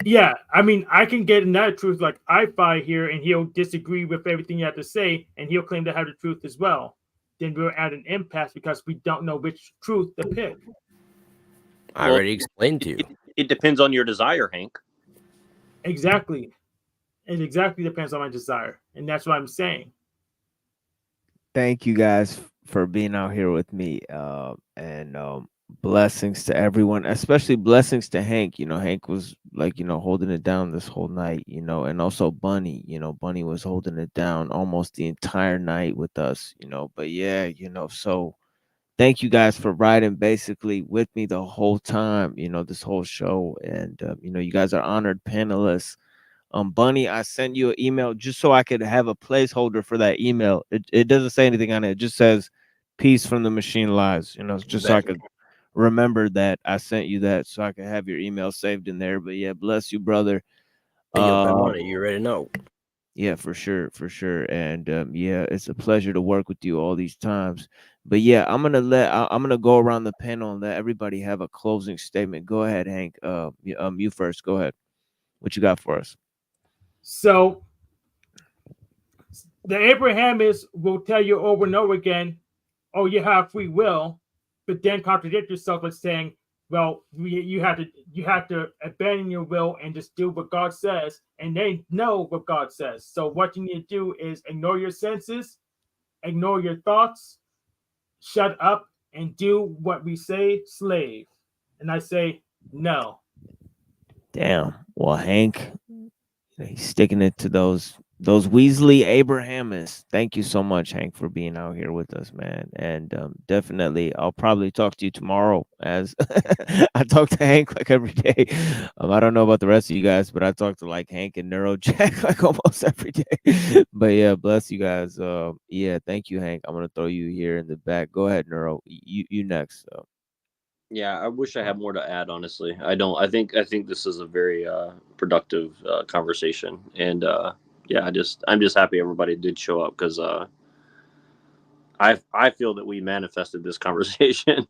Speaker 16: Yeah, I mean, I can get another truth like I-Fi here, and he'll disagree with everything you have to say, and he'll claim to have the truth as well. Then we're at an impasse because we don't know which truth to pick.
Speaker 3: I already explained to you.
Speaker 19: It depends on your desire, Hank.
Speaker 16: Exactly. It exactly depends on my desire, and that's what I'm saying.
Speaker 5: Thank you guys for being out here with me, and blessings to everyone, especially blessings to Hank. You know, Hank was like, holding it down this whole night, and also Bunny, Bunny was holding it down almost the entire night with us, but yeah, so thank you guys for riding basically with me the whole time, this whole show. And, you guys are honored panelists. Bunny, I sent you an email just so I could have a placeholder for that email. It doesn't say anything on it. It just says peace from the machine lives, just so I could remember that I sent you that so I could have your email saved in there. But yeah, bless you, brother.
Speaker 3: You already know.
Speaker 5: Yeah, for sure. And yeah, it's a pleasure to work with you all these times. But yeah, I'm gonna go around the panel and let everybody have a closing statement. Go ahead, Hank. You first. Go ahead. What you got for us?
Speaker 16: So the Abrahamists will tell you over and over again, oh, you have free will, but then contradict yourself with saying, well, you have to abandon your will and just do what God says, and they know what God says. So what you need to do is ignore your senses, ignore your thoughts, shut up, and do what we say, slave. And I say no.
Speaker 5: Damn. Well, Hank, he's sticking it to those Weasley Abrahamists. Thank you so much, Hank, for being out here with us, man. And definitely, I'll probably talk to you tomorrow. As I talk to Hank like every day. I don't know about the rest of you guys, but I talk to like Hank and Neurojack like almost every day. But yeah, bless you guys. Yeah, thank you, Hank. I'm gonna throw you here in the back. Go ahead, Neuro. You next.
Speaker 13: Yeah, I wish I had more to add. Honestly, I don't. I think this is a very productive conversation, and yeah, I'm just happy everybody did show up because I feel that we manifested this conversation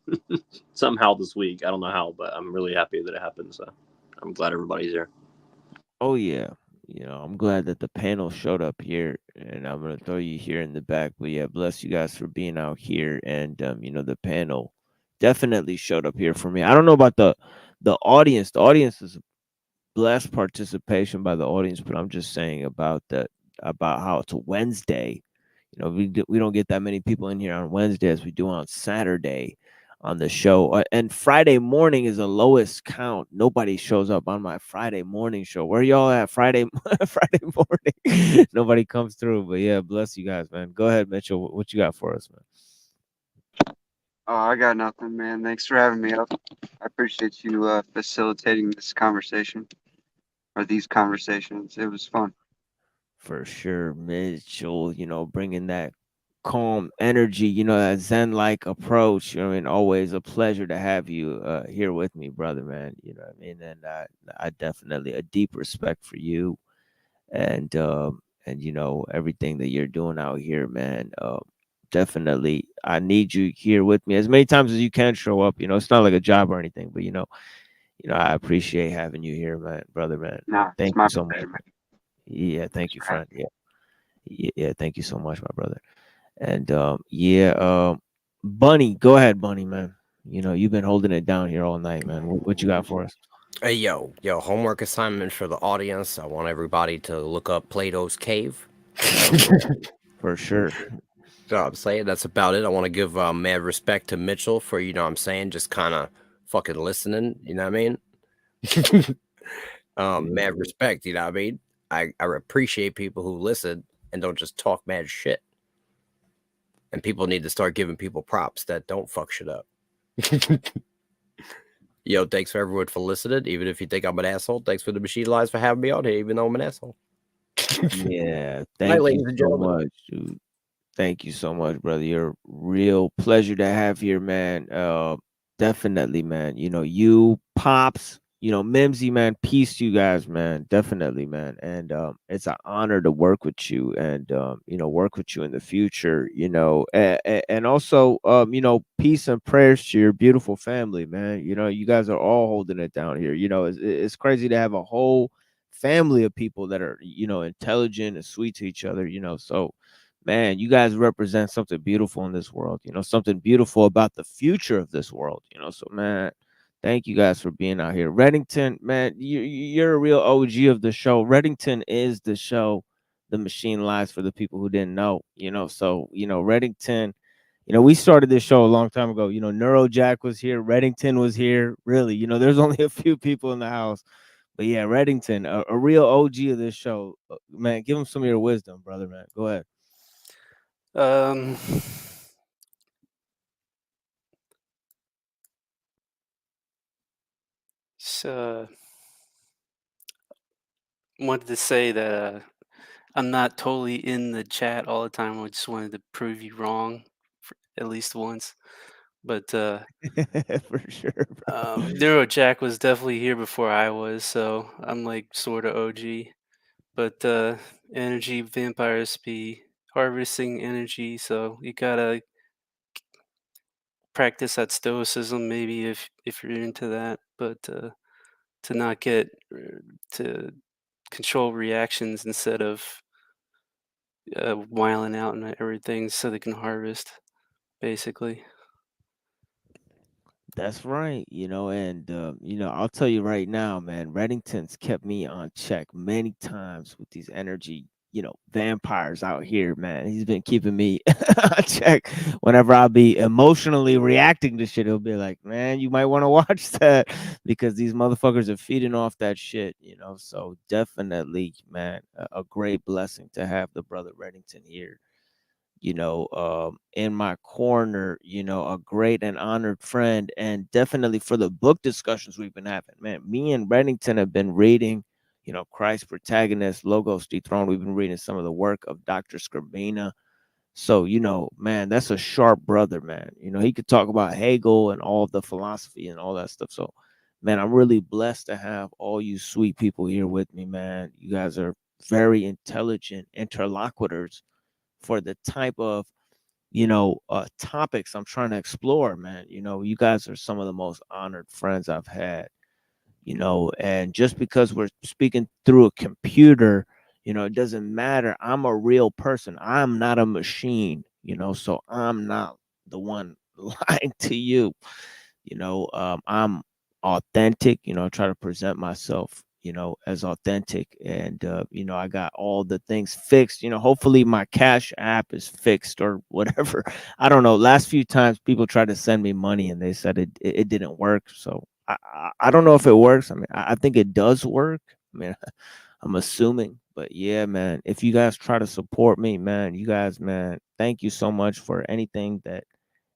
Speaker 13: somehow this week. I don't know how, but I'm really happy that it happened. So I'm glad everybody's here.
Speaker 5: Oh yeah. I'm glad that the panel showed up here, and I'm gonna throw you here in the back. But yeah, bless you guys for being out here, and the panel definitely showed up here for me. I don't know about the audience. The audience is blessed participation by the audience, but I'm just saying about how it's a Wednesday. We don't get that many people in here on Wednesday as we do on Saturday on the show. And Friday morning is the lowest count. Nobody shows up on my Friday morning show. Where y'all at Friday morning? Nobody comes through. But yeah, bless you guys, man. Go ahead, Mitchell. What you got for us, man?
Speaker 1: Oh, I got nothing, man. Thanks for having me up. I appreciate you facilitating this conversation or these conversations. It was fun.
Speaker 5: For sure, Mitchell, bringing that calm energy, that Zen-like approach. I mean, always a pleasure to have you here with me, brother, man. You know what I mean? And I definitely a deep respect for you and everything that you're doing out here, man. Definitely, I need you here with me as many times as you can show up. It's not like a job or anything, but I appreciate having you here, man, brother, man.
Speaker 1: Nah,
Speaker 5: Thank you so much. Yeah, thank you, friend. Yeah, thank you so much, my brother. And Bunny, go ahead, Bunny, man. You've been holding it down here all night, man. What you got for us?
Speaker 3: Hey, yo, homework assignment for the audience. I want everybody to look up Plato's Cave.
Speaker 5: For sure.
Speaker 3: So I'm saying that's about it. I want to give mad respect to Mitchell for, just kind of fucking listening. You know what I mean? Mad respect, you know what I mean? I appreciate people who listen and don't just talk mad shit. And people need to start giving people props that don't fuck shit up. Yo, thanks for everyone for listening. Even if you think I'm an asshole, thanks for the Machine Lies for having me on here, even though I'm an asshole.
Speaker 5: Yeah, thank you so much, dude. Thank you so much, brother. You're a real pleasure to have here, man. Definitely, man. You Pops, Mimsy, man. Peace to you guys, man. Definitely, man. And it's an honor to work with you and work with you in the future, and also peace and prayers to your beautiful family, man. You guys are all holding it down here. It's crazy to have a whole family of people that are, intelligent and sweet to each other, so man, you guys represent something beautiful in this world, something beautiful about the future of this world, so man, thank you guys for being out here. Reddington, man, you're a real OG of the show. Reddington is the show, The Machine Lies, for the people who didn't know, so, Reddington, we started this show a long time ago, Neurojack was here, Reddington was here, really, there's only a few people in the house, but yeah, Reddington, a real OG of this show, man, give him some of your wisdom, brother, man, go ahead.
Speaker 6: So wanted to say that I'm not totally in the chat all the time. I just wanted to prove you wrong at least once. But
Speaker 5: for sure,
Speaker 6: Neurojack was definitely here before I was, so I'm like sort of OG. But energy vampires be harvesting energy, so you gotta practice that stoicism maybe if you're into that, but to not get to control reactions instead of wiling out and everything so they can harvest, basically.
Speaker 5: That's right, and I'll tell you right now, man, Reddington's kept me on check many times with these energy, vampires out here, man. He's been keeping me on check whenever I'll be emotionally reacting to shit. He'll be like, man, you might want to watch that because these motherfuckers are feeding off that shit, So definitely, man, a great blessing to have the brother Reddington here. In my corner, a great and honored friend, and definitely for the book discussions we've been having, man. Me and Reddington have been reading, Christ Protagonist, Logos Dethroned. We've been reading some of the work of Dr. Scribina. So, man, that's a sharp brother, man. He could talk about Hegel and all of the philosophy and all that stuff. So, man, I'm really blessed to have all you sweet people here with me, man. You guys are very intelligent interlocutors for the type of topics I'm trying to explore, man. You guys are some of the most honored friends I've had, and just because we're speaking through a computer, it doesn't matter. I'm a real person. I'm not a machine, so I'm not the one lying to you. I'm authentic, try to present myself, as authentic. And, I got all the things fixed, hopefully my Cash App is fixed or whatever. I don't know. Last few times people tried to send me money and they said it didn't work. So I don't know if it works. I mean, I think it does work. I mean, I'm assuming, but yeah, man, if you guys try to support me, man, you guys, man, thank you so much for anything that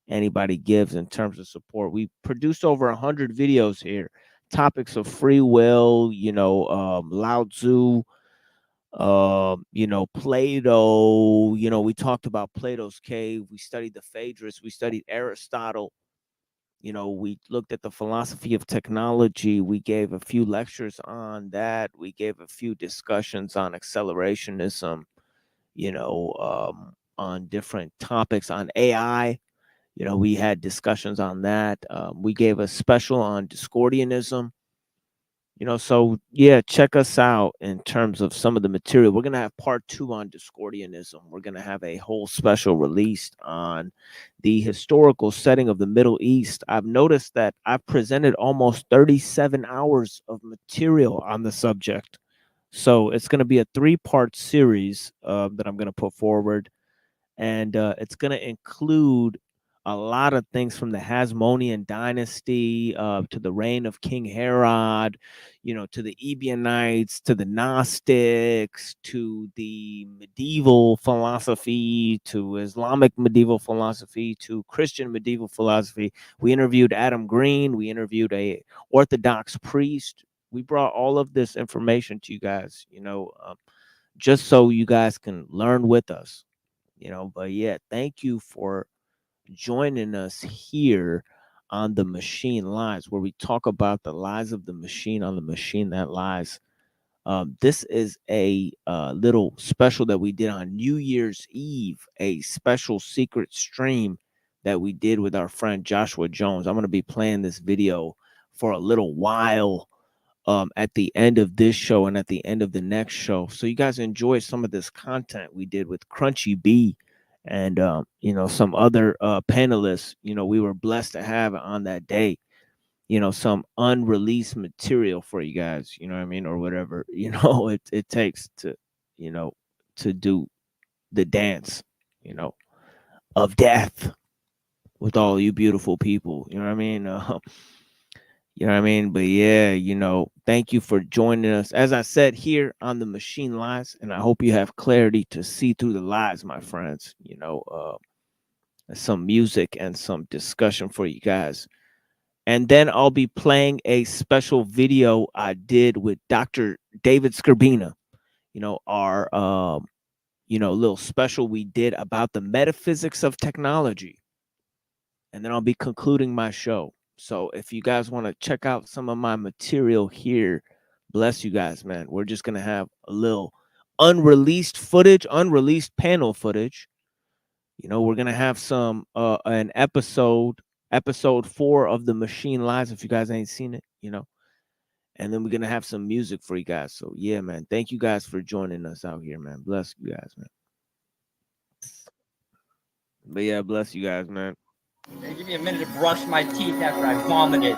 Speaker 5: anybody gives in terms of support. We produced over 100 videos here, topics of free will, Lao Tzu, Plato. We talked about Plato's cave. We studied the Phaedrus. We studied Aristotle. We looked at the philosophy of technology. We gave a few lectures on that. We gave a few discussions on accelerationism, on different topics on AI. We had discussions on that. We gave a special on Discordianism. So yeah, check us out in terms of some of the material. We're gonna have part 2 on Discordianism. We're gonna have a whole special released on the historical setting of the Middle East. I've noticed that I've presented almost 37 hours of material on the subject. So it's gonna be a 3-part series that I'm gonna put forward, and it's gonna include a lot of things from the Hasmonean dynasty to the reign of King Herod, to the Ebionites, to the Gnostics, to the medieval philosophy, to Islamic medieval philosophy, to Christian medieval philosophy. We interviewed Adam Green. We interviewed a Orthodox priest. We brought all of this information to you guys, just so you guys can learn with us, But yeah, thank you for joining us here on The Machine Lies, where we talk about the lies of the machine on the machine that lies. This is a little special that we did on New Year's Eve, a special secret stream that we did with our friend Joshua Jones. I'm going to be playing this video for a little while at the end of this show and at the end of the next show. So you guys enjoy some of this content we did with Crunchy B and some other panelists. We were blessed to have on that day, some unreleased material for you guys, what I mean, or whatever it takes to to do the dance of death with all you beautiful people, what I mean. But yeah, thank you for joining us, as I said, here on The Machine Lies, and I hope you have clarity to see through the lies, my friends. Some music and some discussion for you guys. And then I'll be playing a special video I did with Dr. David Scribina, our little special we did about the metaphysics of technology. And then I'll be concluding my show. So if you guys want to check out some of my material here, bless you guys, man. We're just going to have a little unreleased footage, unreleased panel footage. We're going to have some an episode 4 of The Machine Lies, if you guys ain't seen it, and then we're going to have some music for you guys. So yeah, man, thank you guys for joining us out here, man. Bless you guys, man. But yeah, bless you guys, man.
Speaker 12: Give me a minute to brush my teeth after I vomited.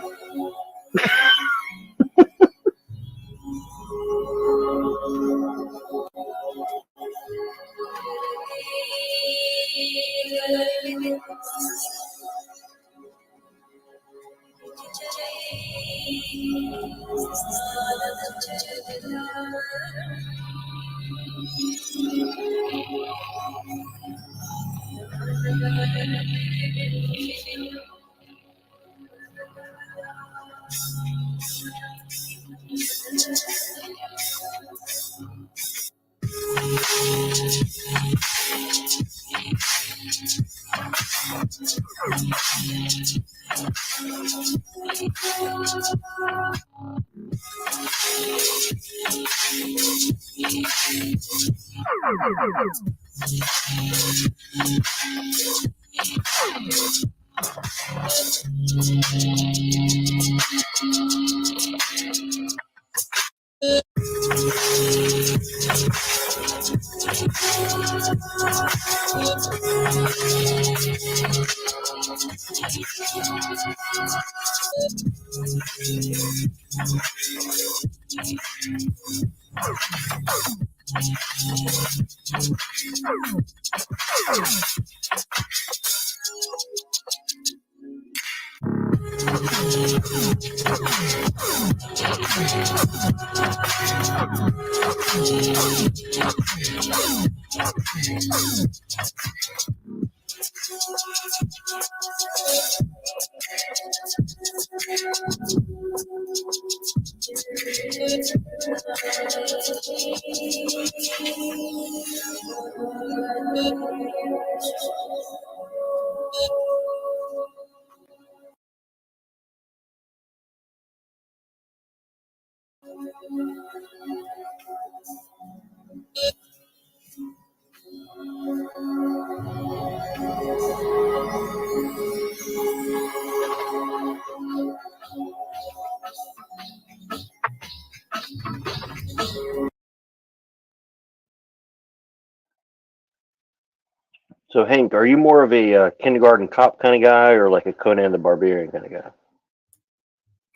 Speaker 13: So, Hank, are you more of a kindergarten cop kind of guy or like a Conan the Barbarian kind of guy?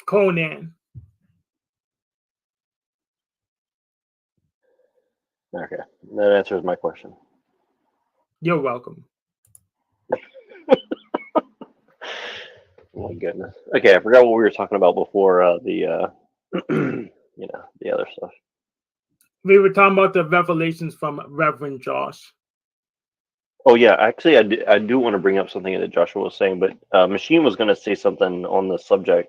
Speaker 16: Conan.
Speaker 13: Okay, that answers my question.
Speaker 16: You're welcome.
Speaker 13: Oh my goodness. Okay, I forgot what we were talking about before the the other stuff.
Speaker 16: We were talking about the revelations from Reverend Josh.
Speaker 13: Oh yeah, actually, I do want to bring up something that Joshua was saying, but Machine was going to say something on the subject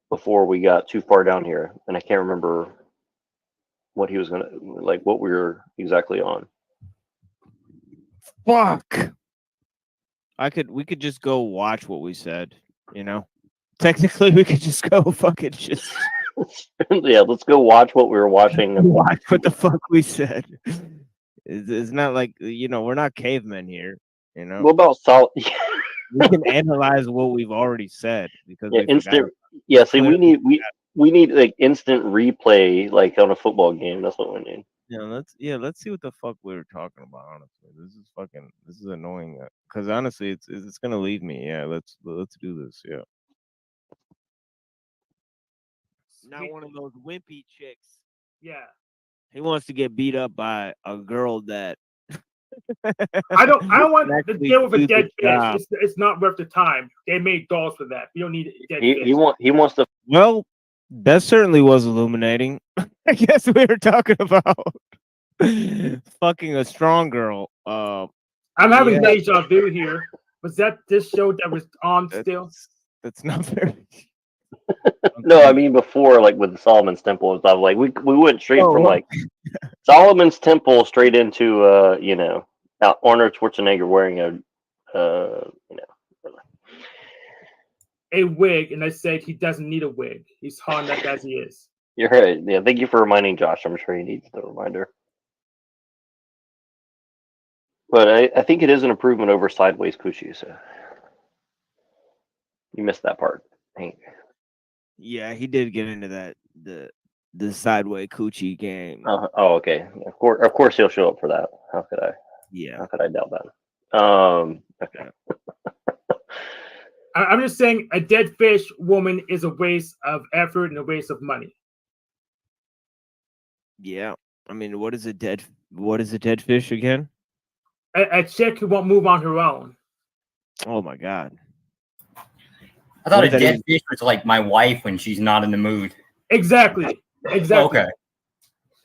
Speaker 13: before we got too far down here, and I can't remember what he was going to what we were exactly on.
Speaker 5: Fuck. We could just go watch what we said, you know? Technically, we could just go fucking just...
Speaker 13: Yeah, let's go watch what we were watching. And
Speaker 5: watch what the fuck we said. It's not like, you know, we're not cavemen here, you know?
Speaker 13: What about solid?
Speaker 5: We can analyze what we've already said because
Speaker 13: Yeah,
Speaker 5: we
Speaker 13: instant. Yeah, see, we need like instant replay, like on a football game. That's what we need.
Speaker 5: Let's see what the fuck we were talking about. Honestly, this is annoying. Because honestly, it's gonna leave me. Yeah, let's do this. Yeah. Not one of those wimpy chicks.
Speaker 16: Yeah.
Speaker 5: He wants to get beat up by a girl that.
Speaker 16: I don't want to deal with a dead fish.
Speaker 5: job.
Speaker 16: It's not worth the time. They made dolls for that. You don't need a dead fish.
Speaker 13: He wants to.
Speaker 5: Well, that certainly was illuminating. I guess we were talking about fucking a strong girl.
Speaker 16: I'm having deja vu here. Was that this show that was on still?
Speaker 5: That's not very.
Speaker 13: No, I mean before, like with Solomon's Temple and stuff. Like we went straight from like Solomon's Temple straight into Arnold Schwarzenegger wearing
Speaker 16: a wig, and I said he doesn't need a wig. He's hard enough as he is.
Speaker 13: You're right. Yeah, thank you for reminding Josh. I'm sure he needs the reminder. But I think it is an improvement over Sideways Coochie. So you missed that part, Hank.
Speaker 5: Yeah, he did get into that the Sideways Coochie game.
Speaker 13: Oh, okay. Of course, he'll show up for that. How could I?
Speaker 5: Yeah.
Speaker 13: How could I doubt that?
Speaker 22: Okay.
Speaker 16: I'm just saying a dead fish woman is a waste of effort and a waste of money.
Speaker 5: Yeah. I mean, what is a dead fish again?
Speaker 16: A chick who won't move on her own.
Speaker 5: Oh my God.
Speaker 12: I thought a dead fish was like my wife when she's not in the mood.
Speaker 16: Exactly. Exactly.
Speaker 12: Okay.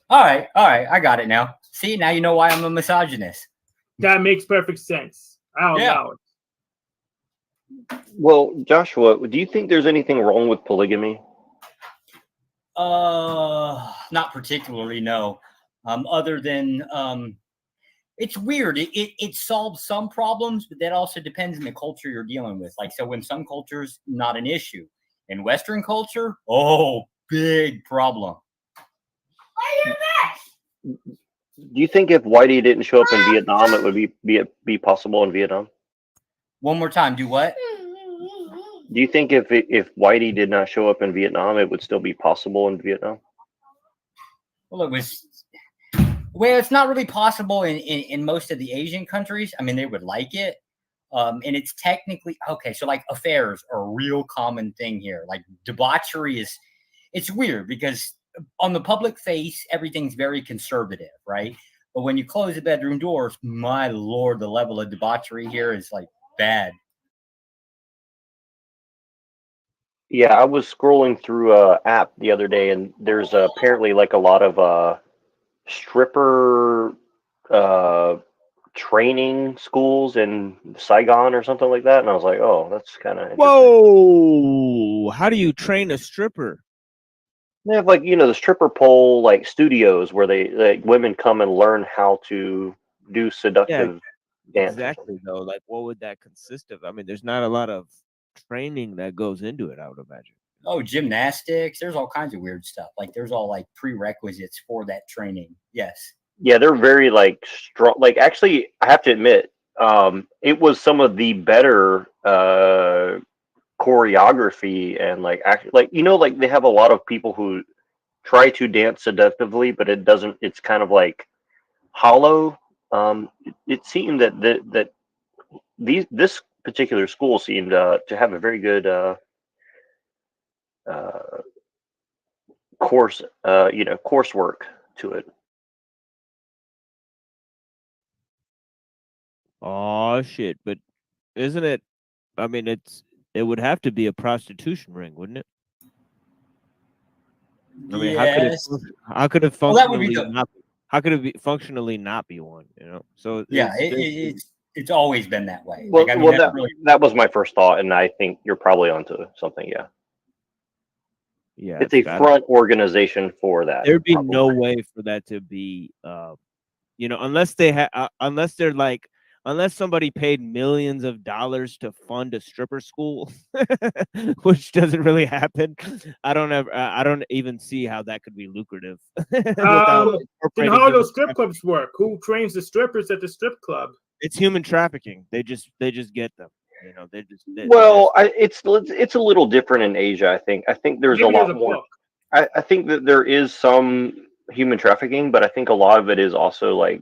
Speaker 12: All right. I got it now. See, now you know why I'm a misogynist.
Speaker 16: That makes perfect sense. I'll allow it.
Speaker 22: Well, Joshua, do you think there's anything wrong with polygamy?
Speaker 12: Not particularly, no. Other than it's weird. It solves some problems, but that also depends on the culture you're dealing with. Like, so in some cultures, not an issue. In Western culture, big problem.
Speaker 22: Do you think if Whitey didn't show up in Vietnam, it would be possible in Vietnam?
Speaker 12: One more time, do what?
Speaker 22: Do you think if Whitey did not show up in Vietnam, it would still be possible in Vietnam?
Speaker 12: Well, it's not really possible in most of the Asian countries. I mean, they would like it. And it's technically okay. So like affairs are a real common thing here. Like debauchery it's weird because on the public face, everything's very conservative, right? But when you close the bedroom doors, my Lord, the level of debauchery here is like bad.
Speaker 22: Yeah, I was scrolling through a app the other day, and there's apparently like a lot of stripper training schools in Saigon or something like that, and I was like, oh, that's kind of interesting.
Speaker 5: Whoa! How do you train a stripper?
Speaker 22: They have like the stripper pole like studios where they like women come and learn how to do seductive dance.
Speaker 5: Exactly though. Like, what would that consist of? I mean, there's not a lot of training that goes into it, I would imagine.
Speaker 12: Oh, gymnastics. There's all kinds of weird stuff. Like there's all like prerequisites for that training. Yes.
Speaker 22: Yeah, they're very like strong. Like actually, I have to admit, it was some of the better choreography and like like they have a lot of people who try to dance seductively, but it doesn't. It's kind of like hollow. It seemed that this particular school seemed to have a very good coursework to it.
Speaker 5: Oh shit! But isn't it? I mean, it would have to be a prostitution ring, wouldn't it? I mean, how could it functionally not? How could it be functionally not be one? You know, so
Speaker 12: yeah, it's always been that way.
Speaker 22: Well,
Speaker 12: like, I mean,
Speaker 22: that was my first thought, and I think you're probably onto something. Yeah.
Speaker 5: Yeah,
Speaker 22: it's a front organization for that.
Speaker 5: There'd be no way for that to be, unless they're like, unless somebody paid millions of dollars to fund a stripper school, which doesn't really happen. I don't even see how that could be lucrative.
Speaker 16: Then how do those strip clubs work? Who trains the strippers at the strip club?
Speaker 5: It's human trafficking. They just get them. You know,
Speaker 22: it's a little different in Asia. I think there's a lot more. I think that there is some human trafficking, but I think a lot of it is also like,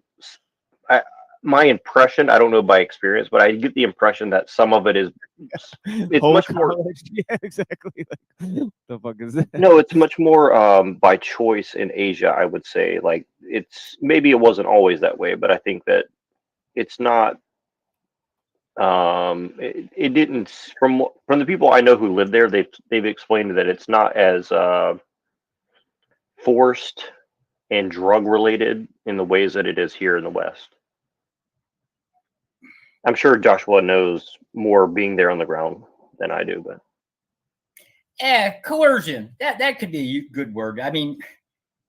Speaker 22: my impression, I don't know by experience, but I get the impression that some of it is it's much more.
Speaker 5: Yeah, exactly. Like, the fuck is that?
Speaker 22: No, it's much more by choice in Asia. I would say like maybe it wasn't always that way, but I think that it's not. It didn't from the people I know who live there. They've explained that it's not as forced and drug related in the ways that it is here in the West. I'm sure Joshua knows more being there on the ground than I do, but
Speaker 12: coercion. That could be a good word. I mean,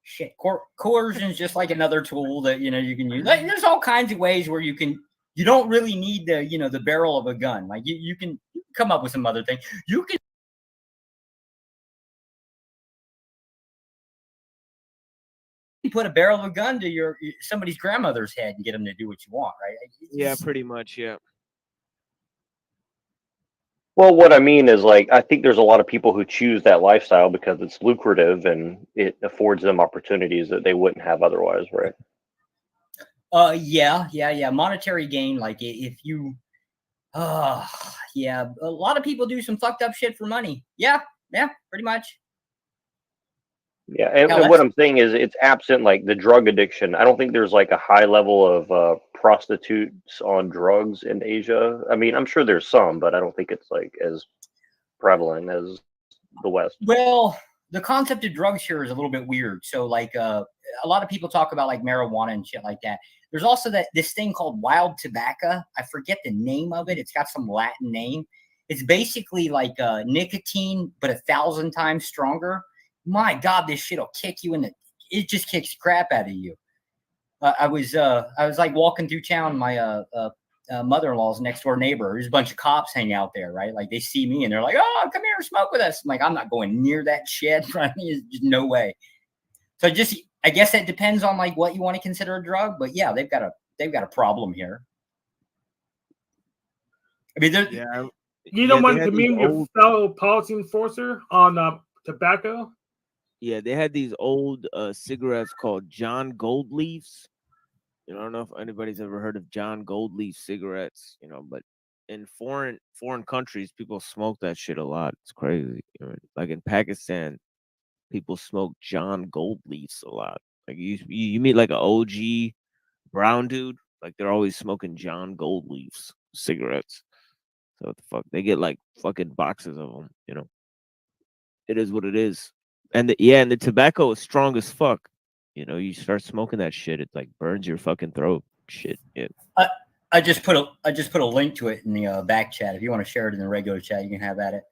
Speaker 12: shit, coercion is just like another tool that you can use. Like, there's all kinds of ways where you don't really need the barrel of a gun. Like you can come up with some other thing. You can put a barrel of a gun to somebody's grandmother's head and get them to do what you want, right?
Speaker 5: Yeah, pretty much. Yeah.
Speaker 22: Well, what I mean is, like, I think there's a lot of people who choose that lifestyle because it's lucrative and it affords them opportunities that they wouldn't have otherwise, right?
Speaker 12: Yeah. Monetary gain, like if you, yeah, a lot of people do some fucked up shit for money. Yeah, pretty much.
Speaker 19: Yeah, and what I'm saying is it's absent like the drug addiction. I don't think there's like a high level of prostitutes on drugs in Asia. I mean, I'm sure there's some, but I don't think it's like as prevalent as the West.
Speaker 12: Well, the concept of drugs here is a little bit weird. So like a lot of people talk about like marijuana and shit like that. There's also this thing called wild tobacco. I forget the name of it. It's got some Latin name. It's basically like nicotine, but 1,000 times stronger. My God, this shit will kick you in the. It just kicks the crap out of you. I was like walking through town. My mother-in-law's next door neighbor. There's a bunch of cops hang out there, right? Like they see me and they're like, "Oh, come here, smoke with us." I'm like, I'm not going near that shit. There's just no way. So I guess that depends on like what you want to consider a drug. But yeah, they've got a problem here. I mean,
Speaker 16: yeah. You don't want to meet your fellow policy enforcer on tobacco.
Speaker 5: Yeah, they had these old cigarettes called John Goldleafs. You know, I don't know if anybody's ever heard of John Goldleaf cigarettes, you know, but in foreign countries, people smoke that shit a lot. It's crazy. You know, like in Pakistan, people smoke John Goldleafs a lot. Like you meet like an OG brown dude, like they're always smoking John Goldleafs cigarettes. So what the fuck? They get like fucking boxes of them, you know. It is what it is. And the tobacco is strong as fuck. You know, you start smoking that shit, it like burns your fucking throat. Shit. Yeah.
Speaker 12: I just put a link to it in the back chat. If you want to share it in the regular chat, you can have at it.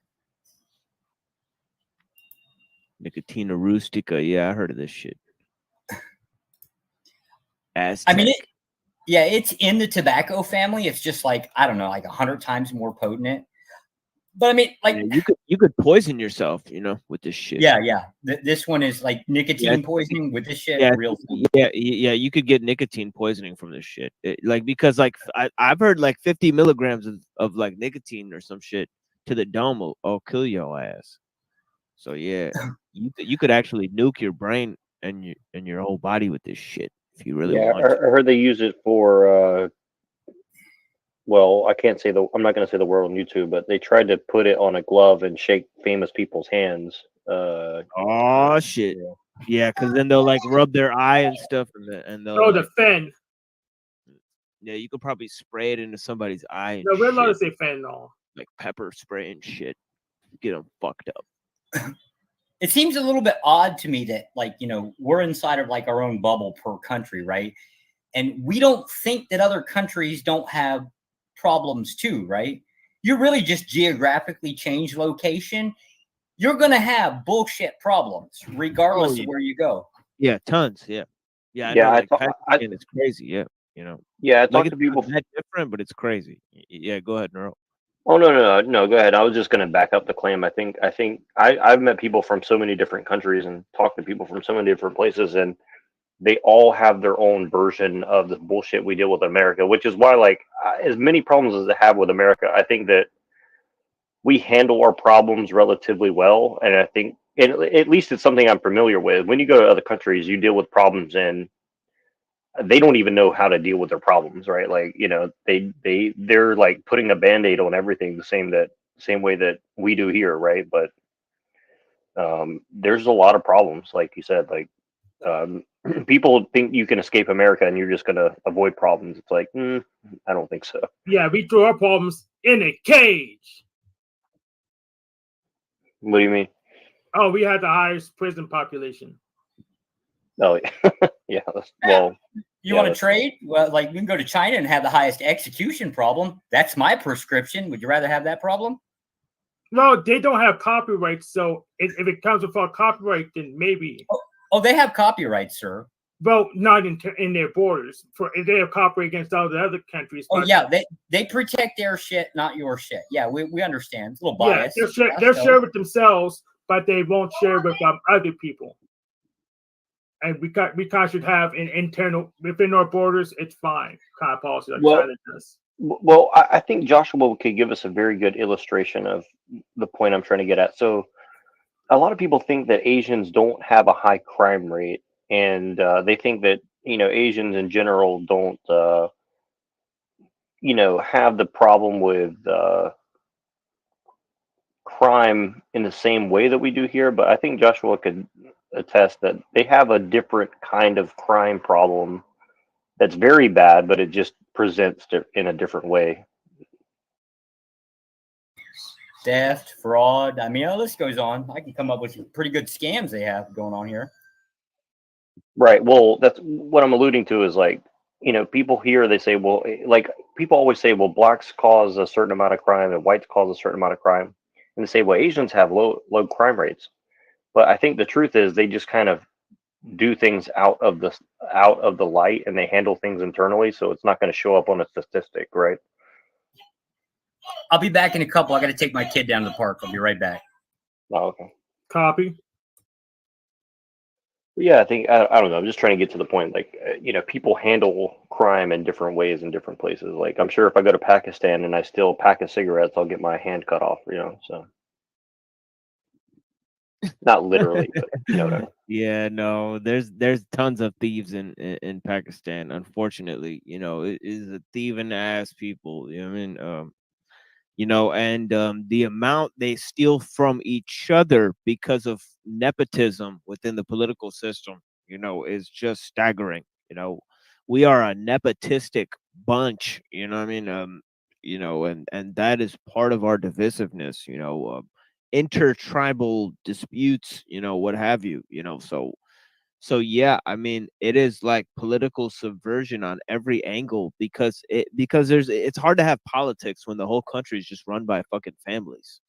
Speaker 5: Nicotina rustica. Yeah, I heard of this shit.
Speaker 12: Aztec. I mean, it's in the tobacco family. It's just like, I don't know, like 100 times more potent. But I mean, like
Speaker 5: you could poison yourself, you know, with this shit.
Speaker 12: Yeah. This one is like nicotine poisoning with this shit.
Speaker 5: Yeah,
Speaker 12: real thing.
Speaker 5: Yeah. You could get nicotine poisoning from this shit. Because like I've heard like 50 milligrams of like nicotine or some shit to the dome will kill your ass. So yeah, you could actually nuke your brain and your whole body with this shit if you really want.
Speaker 19: I heard they use it for. Well, I'm not going to say the word on YouTube, but they tried to put it on a glove and shake famous people's hands.
Speaker 5: Oh shit! Yeah, because then they'll like rub their eye and stuff, and they'll.
Speaker 16: The fen.
Speaker 5: Yeah, you could probably spray it into somebody's eye.
Speaker 16: No, we're allowed to say fentanyl.
Speaker 5: Like pepper spray and shit. Get them fucked up.
Speaker 12: It seems a little bit odd to me that, like, you know, we're inside of like our own bubble per country, right? And we don't think that other countries don't have problems too, right? You really just geographically change location, you're gonna have bullshit problems regardless of where you go.
Speaker 5: Yeah, tons. Yeah. It's crazy. Yeah, you know.
Speaker 19: Yeah, I talk
Speaker 5: like
Speaker 19: to people.
Speaker 5: That different, but it's crazy. Yeah, go ahead, Neuro.
Speaker 19: Oh no, go ahead. I was just going to back up the claim. I think I've met people from so many different countries and talked to people from so many different places, and they all have their own version of the bullshit we deal with in America, which is why, like, as many problems as I have with America, I think that we handle our problems relatively well. And I think, at least it's something I'm familiar with. When you go to other countries, you deal with problems and they don't even know how to deal with their problems, right? Like, you know, they're like putting a Band-Aid on everything the same way that we do here, right? But there's a lot of problems, like you said. Like, people think you can escape America and you're just going to avoid problems. It's like, I don't think so.
Speaker 16: Yeah, we throw our problems in a cage.
Speaker 19: What do you mean?
Speaker 16: Oh, we had the highest prison population.
Speaker 19: Oh, yeah. Well,
Speaker 12: you want to trade? Well, like, we can go to China and have the highest execution problem. That's my prescription. Would you rather have that problem?
Speaker 16: No, they don't have copyright. So if it comes without copyright, then maybe.
Speaker 12: Oh, they have copyright, sir.
Speaker 16: Well, not in their borders. They have copyright against all the other countries.
Speaker 12: Oh, yeah, they protect their shit, not your shit. Yeah, we understand. It's a little biased.
Speaker 16: Yeah, they'll share with themselves, but they won't share with other people. And we should have an internal within our borders. It's fine kind of policy like China does.
Speaker 19: Well, I think Joshua could give us a very good illustration of the point I'm trying to get at. So, a lot of people think that Asians don't have a high crime rate, and they think that
Speaker 13: Asians in general don't have the problem with crime in the same way that we do here, but I think Joshua could attest that they have a different kind of crime problem that's very bad, but it just presents in a different way.
Speaker 12: Theft, fraud. I mean, the list goes on. I can come up with some pretty good scams they have going on here.
Speaker 13: Right. Well, that's what I'm alluding to is like, people here, they say, well, like people always say, well, blacks cause a certain amount of crime and whites cause a certain amount of crime. And they say, well, Asians have low crime rates. But I think the truth is they just kind of do things out of the light, and they handle things internally, so it's not going to show up on a statistic, right?
Speaker 12: I'll be back in a couple. I got to take my kid down to the park. I'll be right back.
Speaker 13: Oh, okay.
Speaker 16: Copy.
Speaker 13: Yeah, I think I don't know. I'm just trying to get to the point. Like, people handle crime in different ways in different places. Like, I'm sure if I go to Pakistan and I steal a pack of cigarettes, I'll get my hand cut off. So not literally, but what I mean.
Speaker 5: Yeah, no, there's tons of thieves in Pakistan. Unfortunately, it is a thieving ass people. You know what I mean? And the amount they steal from each other because of nepotism within the political system, is just staggering. We are a nepotistic bunch. You know what I mean? And that is part of our divisiveness. Intertribal disputes. What have you? So yeah, I mean, it is like political subversion on every angle because it's hard to have politics when the whole country is just run by fucking families.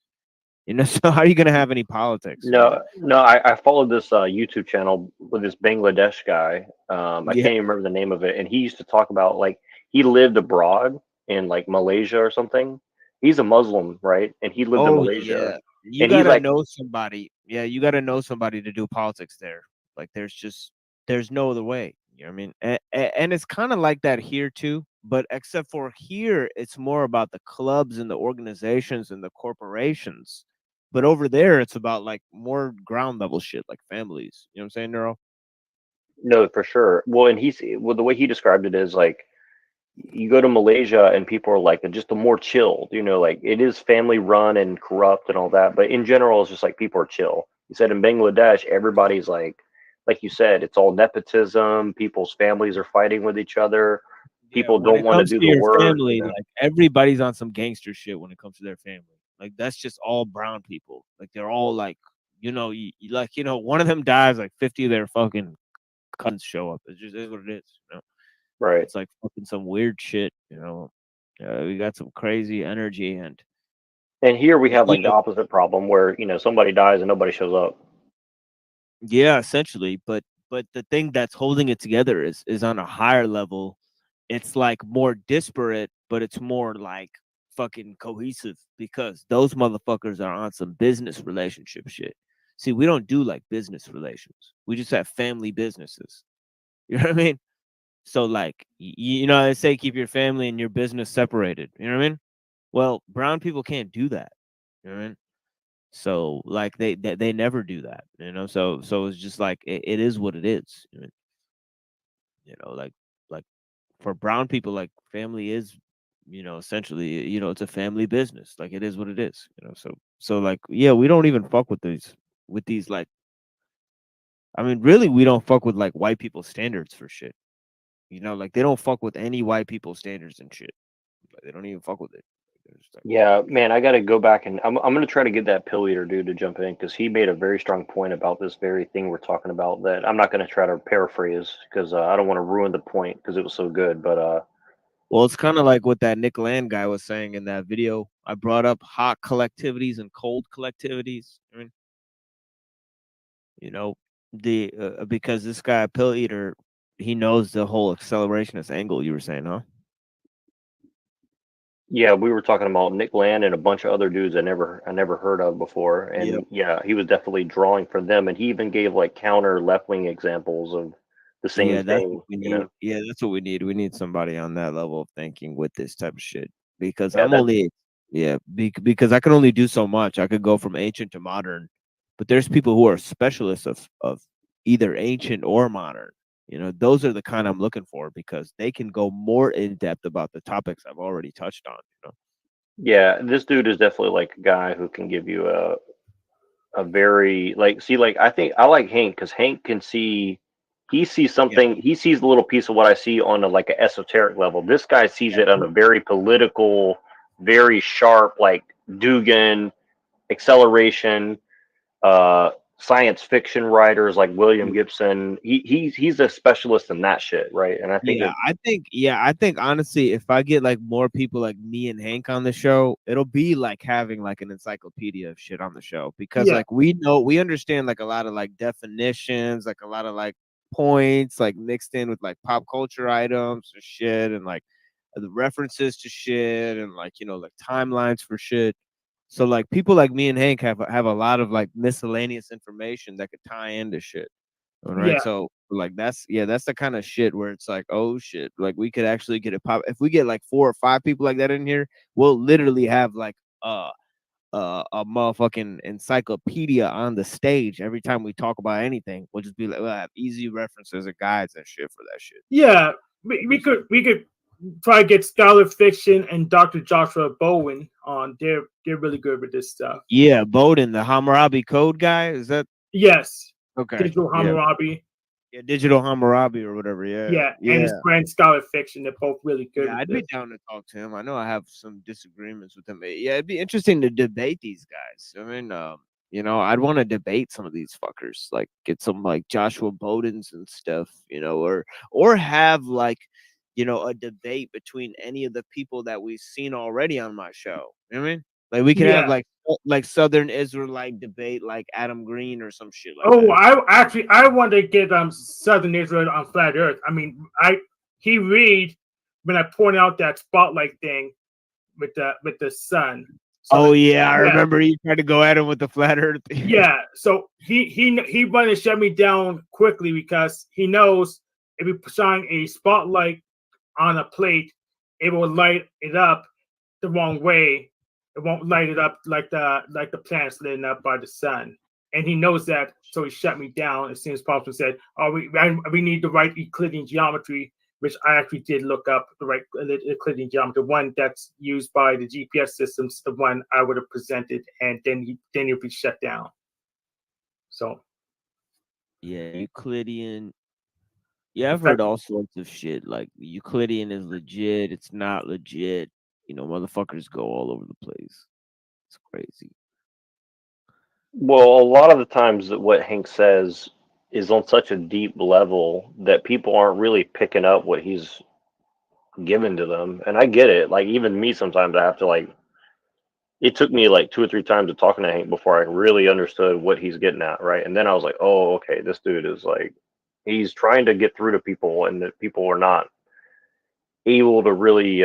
Speaker 5: So how are you gonna have any politics?
Speaker 13: No, I followed this YouTube channel with this Bangladesh guy. I
Speaker 5: Yeah.
Speaker 13: can't even remember the name of it, and he used to talk about like he lived abroad in like Malaysia or something. He's a Muslim, right? And he lived in
Speaker 5: Oh
Speaker 13: Malaysia.
Speaker 5: yeah, you
Speaker 13: And he's
Speaker 5: gotta
Speaker 13: like,
Speaker 5: know somebody. Yeah, you gotta know somebody to do politics there. Like there's no other way. You know what I mean? And it's kind of like that here too, but except for here, it's more about the clubs and the organizations and the corporations. But over there, it's about like more ground level shit, like families. You know what I'm saying, Neuro?
Speaker 13: no, for sure. Well, and the way he described it is like you go to Malaysia and people are like just more chilled, like it is family run and corrupt and all that, but in general, it's just like people are chill. He said in Bangladesh, everybody's like you said, it's all nepotism. People's families are fighting with each other. People
Speaker 5: When
Speaker 13: don't
Speaker 5: it
Speaker 13: want to
Speaker 5: comes
Speaker 13: do
Speaker 5: to
Speaker 13: the
Speaker 5: your
Speaker 13: work.
Speaker 5: family, like everybody's on some gangster shit when it comes to their family. Like that's just all brown people. Like they're all like, one of them dies, like 50 of their fucking cousins show up. It just is what it is.
Speaker 13: Right.
Speaker 5: It's like fucking some weird shit. We got some crazy energy and
Speaker 13: here we have like the opposite problem where somebody dies and nobody shows up.
Speaker 5: yeah, essentially. But the thing that's holding it together is on a higher level. It's like more disparate, but it's more like fucking cohesive because those motherfuckers are on some business relationship shit. See, we don't do like business relations. We just have family businesses. You know what I mean? So like, they say keep your family and your business separated. You know what I mean? Well, brown people can't do that. You know what I mean? So like they never do that. So it's just like it is what it is. Like for brown people, like family is, essentially, it's a family business. Like it is what it is. So like yeah, we don't even fuck with these like. I mean, really, we don't fuck with like white people standards for shit. Like they don't fuck with any white people standards and shit. Like, they don't even fuck with it. Like,
Speaker 13: Yeah, man, I got to go back and I'm going to try to get that pill eater dude to jump in because he made a very strong point about this very thing we're talking about that I'm not going to try to paraphrase because I don't want to ruin the point because it was so good. But
Speaker 5: well, it's kind of like what that Nick Land guy was saying in that video. I brought up hot collectivities and cold collectivities. I mean, because this guy pill eater, he knows the whole accelerationist angle you were saying, huh?
Speaker 13: yeah, we were talking about Nick Land and a bunch of other dudes I never heard of before, and yeah, he was definitely drawing from them, and he even gave like counter left wing examples of the same
Speaker 5: Yeah, that's
Speaker 13: thing.
Speaker 5: what we need. Yeah, that's what we need. We need somebody on that level of thinking with this type of shit. Because
Speaker 13: Yeah,
Speaker 5: I'm only because I can only do so much. I could go from ancient to modern, but there's people who are specialists of either ancient or modern. You know, those are the kind I'm looking for because they can go more in depth about the topics I've already touched on. You know?
Speaker 13: Yeah, this dude is definitely like a guy who can give you a very like see like I think I like Hank because Hank can see he sees something he sees a little piece of what I see on a like an esoteric level. This guy sees it on a very political, very sharp like Dugan acceleration, science fiction writers like William Gibson. He's a specialist in that shit, right? And I think that
Speaker 5: I think honestly, if I get like more people like me and Hank on the show, it'll be like having like an encyclopedia of shit on the show because like we understand like a lot of like definitions, like a lot of like points, like mixed in with like pop culture items and shit, and like the references to shit, and like like timelines for shit. So like people like me and Hank have a lot of like miscellaneous information that could tie into shit. All right.
Speaker 16: Yeah.
Speaker 5: So like that's the kind of shit where it's like, oh shit, like we could actually get it pop. If we get like 4 or 5 people like that in here, we'll literally have like a motherfucking encyclopedia on the stage every time we talk about anything. We'll just be like, we'll have easy references and guides and shit for that shit.
Speaker 16: Yeah, we could try to get Scholar Fiction and Dr. Joshua Bowen on. They're really good with this stuff.
Speaker 5: Yeah, Bowden, the Hammurabi Code guy, is that?
Speaker 16: Yes.
Speaker 5: Okay.
Speaker 16: Digital Hammurabi.
Speaker 5: Yeah, Digital Hammurabi or whatever. Yeah.
Speaker 16: And his friend Scholar Fiction. They're both really good.
Speaker 5: Yeah, I'd be down to talk to him. I know I have some disagreements with him. Yeah, it'd be interesting to debate these guys. I mean, I'd want to debate some of these fuckers, like get some like Joshua Bowdens and stuff, or have like, a debate between any of the people that we've seen already on my show. You know what I mean? Like we could have like Southern Israelite debate, like Adam Green or some shit like that.
Speaker 16: I want to get Southern Israel on flat Earth. I mean, he read when I pointed out that spotlight thing with the sun.
Speaker 5: So I remember he tried to go at him with the flat Earth.
Speaker 16: Yeah, so he wanted to shut me down quickly because he knows if we shine a spotlight on a plate, it will light it up the wrong way. It won't light it up like the planets lit up by the sun. And he knows that, so he shut me down as soon as possible and said, "Oh, we need the right Euclidean geometry," which I actually did look up the right Euclidean geometry, one that's used by the GPS systems, the one I would have presented, and then he'll be shut down. So,
Speaker 5: yeah, Euclidean. Yeah, I've heard all sorts of shit. Like Euclidean is legit, it's not legit. Motherfuckers go all over the place. It's crazy.
Speaker 13: well, a lot of the times that what Hank says is on such a deep level that people aren't really picking up what he's given to them. And I get it. Like even me, sometimes I have to like. It took me like 2 or 3 times of talking to Hank before I really understood what he's getting at, right? And then I was like, oh, okay, this dude is like, he's trying to get through to people, and that people are not able to really,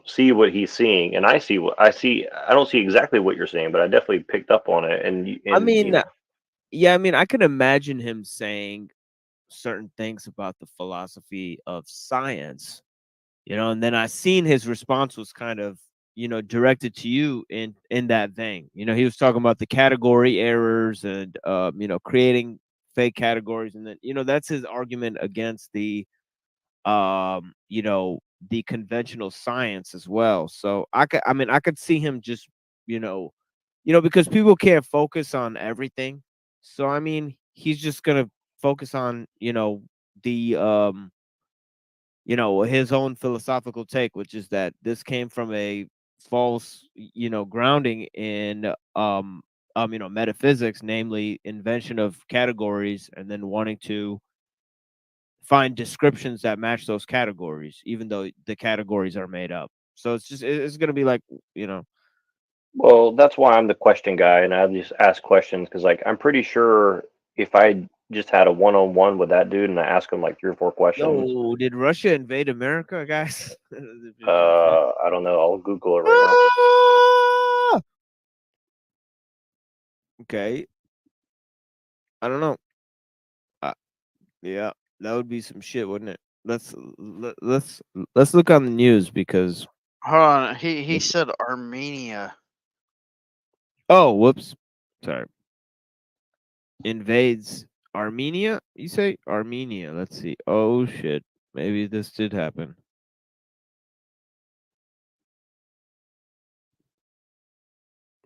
Speaker 13: see what he's seeing. And I see what I see. I don't see exactly what you're saying, but I definitely picked up on it. And
Speaker 5: I mean, I could imagine him saying certain things about the philosophy of science, and then I seen his response was kind of, directed to you in that vein. He was talking about the category errors and, creating fake categories. And then, that's his argument against the, the conventional science as well. So I could see him just, because people can't focus on everything. So, I mean, he's just going to focus on, the, his own philosophical take, which is that this came from a false, grounding in, metaphysics, namely invention of categories, and then wanting to find descriptions that match those categories, even though the categories are made up. So it's going to be like,
Speaker 13: Well, that's why I'm the question guy, and I just ask questions because, like, I'm pretty sure if I just had a one-on-one with that dude and I ask him like 3 or 4 questions,
Speaker 5: yo, did Russia invade America, guys?
Speaker 13: I don't know. I'll Google it right now.
Speaker 5: Okay. I don't know. Yeah, that would be some shit, wouldn't it? Let's look on the news because
Speaker 2: Hold on. He said Armenia.
Speaker 5: oh, whoops. Sorry. Invades Armenia? You say Armenia. Let's see. Oh shit. Maybe this did happen.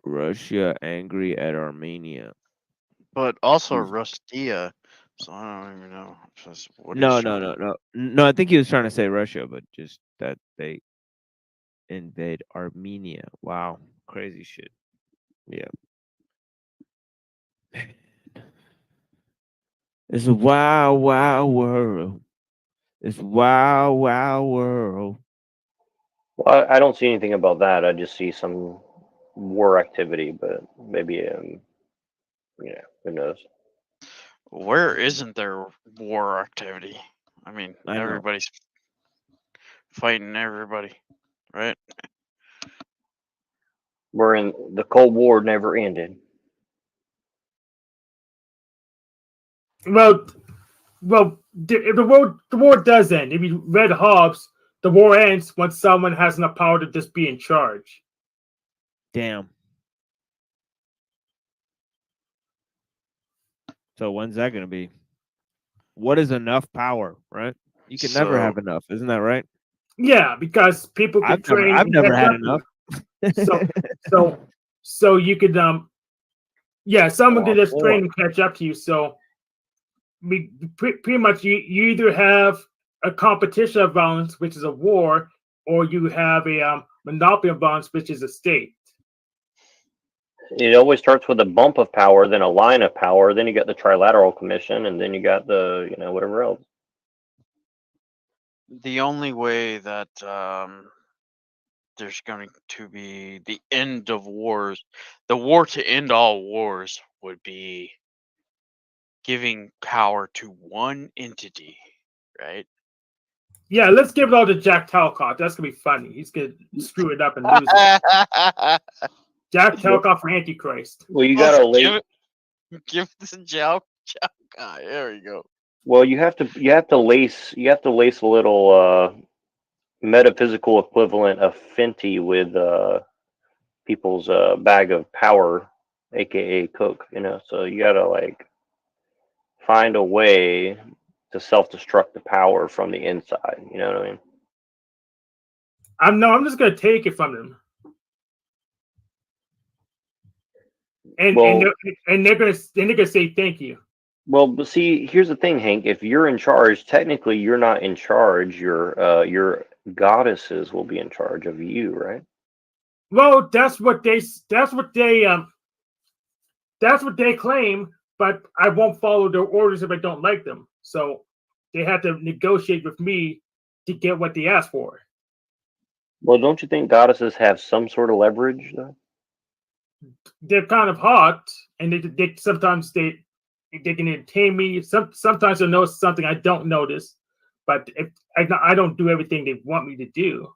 Speaker 5: Russia angry at Armenia.
Speaker 2: But also Rustia. So I don't even know. What
Speaker 5: No,
Speaker 2: he's
Speaker 5: no,
Speaker 2: trying
Speaker 5: no,
Speaker 2: to-
Speaker 5: no. No, I think he was trying to say Russia, but just that they invade Armenia. Wow. Crazy shit. Yeah. It's a wild, wild world. It's wild, wild world.
Speaker 13: Well, I don't see anything about that. I just see some war activity, but maybe yeah, who knows?
Speaker 2: Where isn't there war activity? I mean,
Speaker 5: I know.
Speaker 2: everybody's fighting everybody, right?
Speaker 13: We're in the Cold War never ended.
Speaker 16: Well, if the war does end. If you read Hobbes, the war ends when someone has enough power to just be in charge.
Speaker 5: Damn. So when's that going to be? What is enough power, right? You can never have enough, isn't that right?
Speaker 16: Yeah, because people can train.
Speaker 5: I've never had
Speaker 16: catch up.
Speaker 5: enough.
Speaker 16: So you could yeah, someone could just train and catch up to you. So pretty much you either have a competition of violence, which is a war, or you have a monopoly of violence, which is a state.
Speaker 13: It always starts with a bump of power, then a line of power, then you got the Trilateral Commission, and then you got the whatever else.
Speaker 2: The only way that there's going to be the end of wars, the war to end all wars, would be giving power to one entity, right?
Speaker 16: Yeah, let's give it all to Jack Talcott. That's gonna be funny. He's gonna screw it up and lose it. Jack Talcott for Antichrist.
Speaker 13: Well, you gotta
Speaker 2: give this Jack guy. There you go.
Speaker 13: Well, you have to lace a little metaphysical equivalent of Fenty with people's bag of power, aka Coke. So you gotta like find a way to self-destruct the power from the inside. You know what I mean?
Speaker 16: I'm just gonna take it from them. And they're gonna say thank you.
Speaker 13: Well, but see, here's the thing, Hank. If you're in charge, technically you're not in charge. Your goddesses will be in charge of you, right?
Speaker 16: Well, that's what they claim, but I won't follow their orders if I don't like them. So they have to negotiate with me to get what they ask for.
Speaker 13: Well, don't you think goddesses have some sort of leverage, though?
Speaker 16: They're kind of hot, and they sometimes they can entertain me. Sometimes they'll notice something I don't notice, but if I don't do everything they want me to do,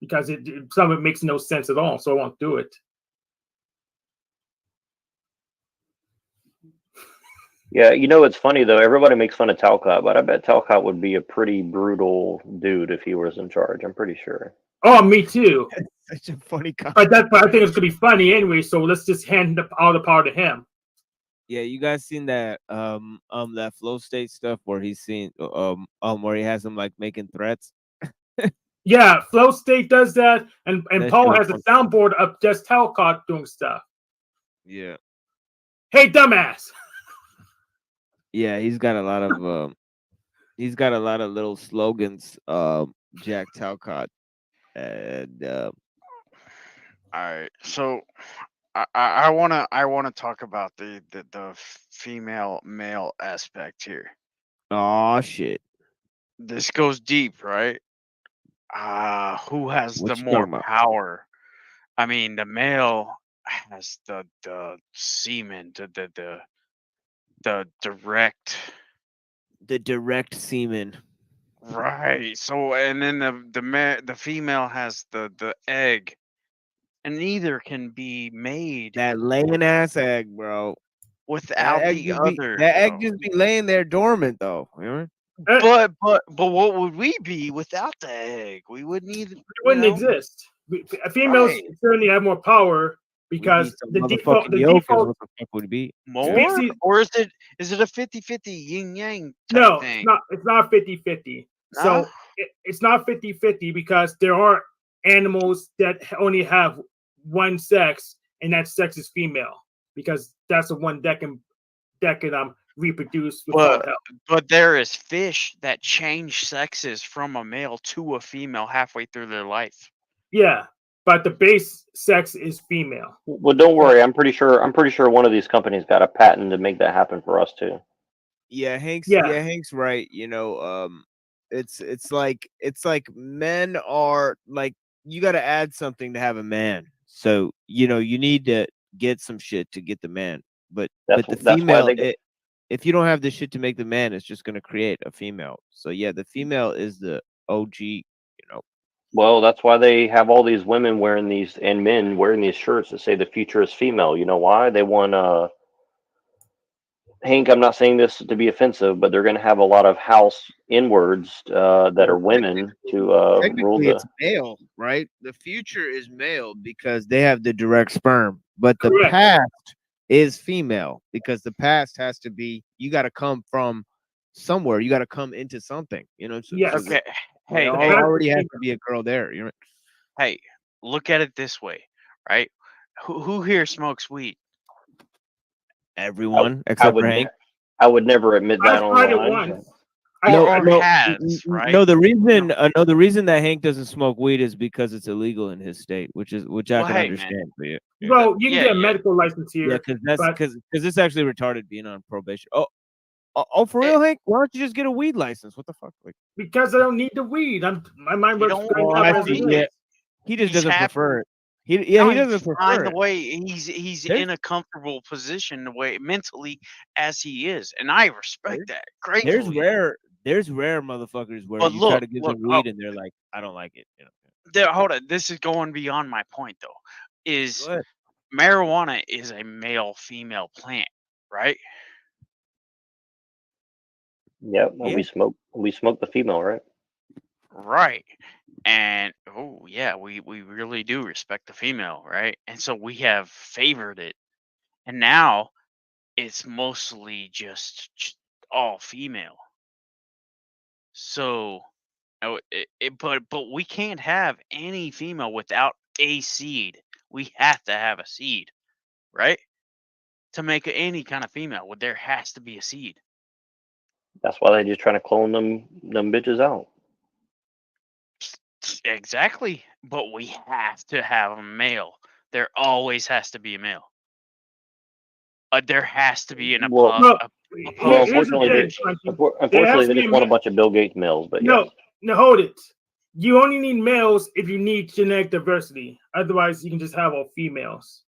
Speaker 16: because some of it makes no sense at all, so I won't do it.
Speaker 13: Yeah, it's funny though. Everybody makes fun of Talcott, but I bet Talcott would be a pretty brutal dude if he was in charge. I'm pretty sure.
Speaker 16: Oh, me too.
Speaker 5: Such a funny comment.
Speaker 16: But I think it's gonna be funny anyway. So let's just hand all the power to him.
Speaker 5: Yeah, you guys seen that that flow state stuff where he's seen where he has him like making threats.
Speaker 16: Yeah, flow state does that, and
Speaker 5: That's
Speaker 16: Paul
Speaker 5: so
Speaker 16: has a soundboard of just Talcott doing stuff.
Speaker 5: Yeah.
Speaker 16: Hey, dumbass.
Speaker 5: Yeah, he's got a lot of little slogans, Jack Talcott. And
Speaker 2: all right, so I wanna talk about the female male aspect here.
Speaker 5: Oh shit.
Speaker 2: This goes deep, right? Who has
Speaker 5: What
Speaker 2: the
Speaker 5: you
Speaker 2: more
Speaker 5: talking about?
Speaker 2: power? I mean, the male has the semen, the direct.
Speaker 5: The direct semen.
Speaker 2: Right. So, and then the female has the egg, and neither can be made
Speaker 5: That laying ass egg, bro.
Speaker 2: without
Speaker 5: That
Speaker 2: the other.
Speaker 5: egg just be laying there dormant though. You know?
Speaker 2: But what would we be without the egg? We wouldn't even.
Speaker 16: It wouldn't exist. Females certainly have more power because the
Speaker 5: motherfucking
Speaker 16: default
Speaker 5: yoke is what the fuck would it be?
Speaker 2: More,
Speaker 16: species.
Speaker 2: or is it a 50-50 yin yang type
Speaker 16: No,
Speaker 2: thing?
Speaker 16: it's not 50-50. So it's not 50-50 because there are animals that only have one sex, and that sex is female, because that's the one that can reproduce without help.
Speaker 2: But there is fish that change sexes from a male to a female halfway through their life.
Speaker 16: Yeah, but the base sex is female.
Speaker 13: Well, don't worry. I'm pretty sure one of these companies got a patent to make that happen for us too.
Speaker 5: Yeah, Hank's
Speaker 16: Yeah.
Speaker 5: Hank's right. You know, it's like men are like, you got to add something to have a man. So you know, you need to get some shit to get the man. But the female, if you don't have the shit to make the man, it's just gonna create a female. So yeah, the female is the OG. You know.
Speaker 13: Well, that's why they have all these women wearing these and men wearing these shirts that say the future is female. You know why? They want Hank, I'm not saying this to be offensive, but they're going to have a lot of house inwards that are women to rule
Speaker 5: Technically,
Speaker 13: the.
Speaker 5: it's male, right? The future is male because they have the direct sperm, but the
Speaker 16: Correct.
Speaker 5: past is female because the past has to be. You got to come from somewhere. You got to come into something. You know. So,
Speaker 16: Yes.
Speaker 2: Okay.
Speaker 5: Hey,
Speaker 2: Hey,
Speaker 5: already has to be a girl there. You know.
Speaker 2: hey, look at it this way, right? Who here smokes weed?
Speaker 5: Everyone
Speaker 13: I
Speaker 5: except
Speaker 13: would,
Speaker 5: for Hank.
Speaker 13: I would never admit that
Speaker 16: I've tried it
Speaker 13: online.
Speaker 16: once.
Speaker 5: No, the reason that Hank doesn't smoke weed is because it's illegal in his state, which I can understand for you.
Speaker 16: Well, you can get a medical license here.
Speaker 5: Yeah, because
Speaker 16: but
Speaker 5: it's actually retarded being on probation. Oh, for real, Hank? Why don't you just get a weed license? What the fuck? Like,
Speaker 16: because I don't need the weed. My mind works great
Speaker 5: oh,
Speaker 16: enough
Speaker 5: I
Speaker 16: as
Speaker 5: see.
Speaker 16: it
Speaker 5: Yeah,
Speaker 16: is.
Speaker 5: he just
Speaker 2: He's
Speaker 5: doesn't
Speaker 2: happy.
Speaker 5: prefer it. He
Speaker 2: No,
Speaker 5: doesn't
Speaker 2: he's
Speaker 5: prefer
Speaker 2: fine the
Speaker 5: it.
Speaker 2: way he's in a comfortable position the way mentally as he is, and I respect that greatly.
Speaker 5: There's rare motherfuckers where
Speaker 2: But
Speaker 5: you try
Speaker 2: look,
Speaker 5: to give them weed and they're like, I don't like it. You know.
Speaker 2: hold on. This is going beyond my point though. Is
Speaker 5: Go ahead.
Speaker 2: marijuana is a male-female plant, right?
Speaker 13: Yep, and we smoke the female, right?
Speaker 2: Right. And oh yeah, we really do respect the female, right? And so we have favored it, and now it's mostly just all female. So, but we can't have any female without a seed. We have to have a seed, right? To make any kind of female, well, there has to be a seed.
Speaker 13: That's why they're just trying to clone them bitches out.
Speaker 2: Exactly. But we have to have a male. There always has to be a male. There has to be
Speaker 13: Unfortunately, they just want a bunch of Bill Gates males. But
Speaker 16: no, hold it. You only need males if you need genetic diversity. Otherwise, you can just have all females.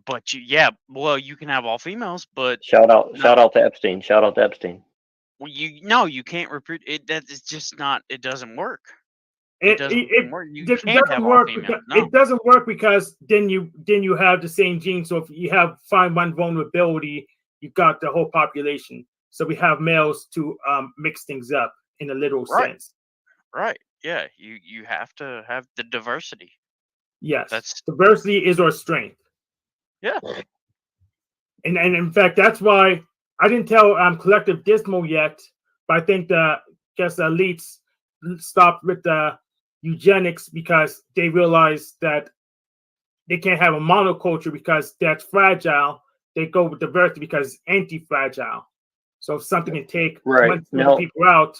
Speaker 2: But you can have all females, but
Speaker 13: shout out to Epstein. Shout out to Epstein.
Speaker 2: Well, you can't reproduce it. That is just not. It doesn't work. It doesn't work. You can't have all females. No.
Speaker 16: It doesn't work because then you have the same gene. So if you find one vulnerability, you got the whole population. So we have males to mix things up in a literal sense.
Speaker 2: Right. Yeah. You have to have the diversity.
Speaker 16: Yes. Diversity is our strength.
Speaker 2: Yeah.
Speaker 16: And in fact, that's why I didn't tell Collective Dismal yet, but I think the elites stopped with the eugenics because they realized that they can't have a monoculture because that's fragile. They go with diversity because it's anti-fragile. So if something can take one people out,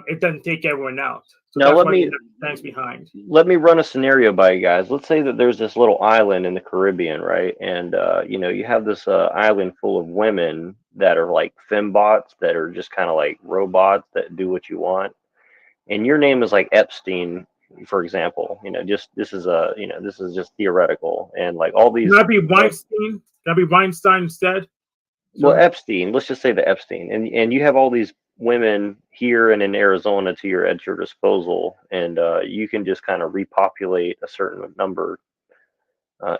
Speaker 16: it doesn't take everyone out. So
Speaker 13: now
Speaker 16: that's why thanks behind.
Speaker 13: Let me run a scenario by you guys. Let's say that there's this little island in the Caribbean, right? And you have this island full of women that are like fembots that are just kind of like robots that do what you want. And your name is like Epstein, for example. This is just theoretical. And like all these.
Speaker 16: Can I be Weinstein? Can I be Weinstein instead?
Speaker 13: Well, Epstein. Let's just say the Epstein, and you have all these women here and in Arizona at your disposal, and you can just kind of repopulate a certain number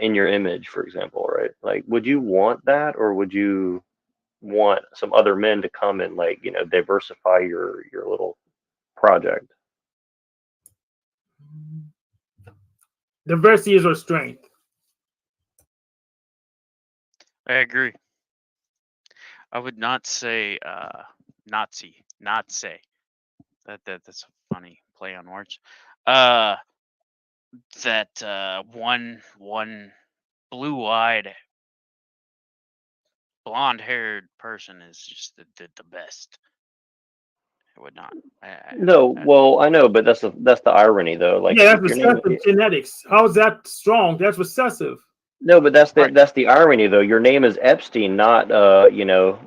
Speaker 13: in your image, for example, right? Like, would you want that, or would you want some other men to come and diversify your little project?
Speaker 16: Diversity is our strength.
Speaker 2: I agree. I would not say Nazi. Not say that's a funny play on words. That one blue-eyed, blonde-haired person is just the best. I would not.
Speaker 13: No, well, I know, but that's the irony, though. Like,
Speaker 16: Yeah, that's
Speaker 13: if your name,
Speaker 16: recessive genetics. How is that strong? That's recessive.
Speaker 13: no, but that's the irony, though. Your name is Epstein, not you know,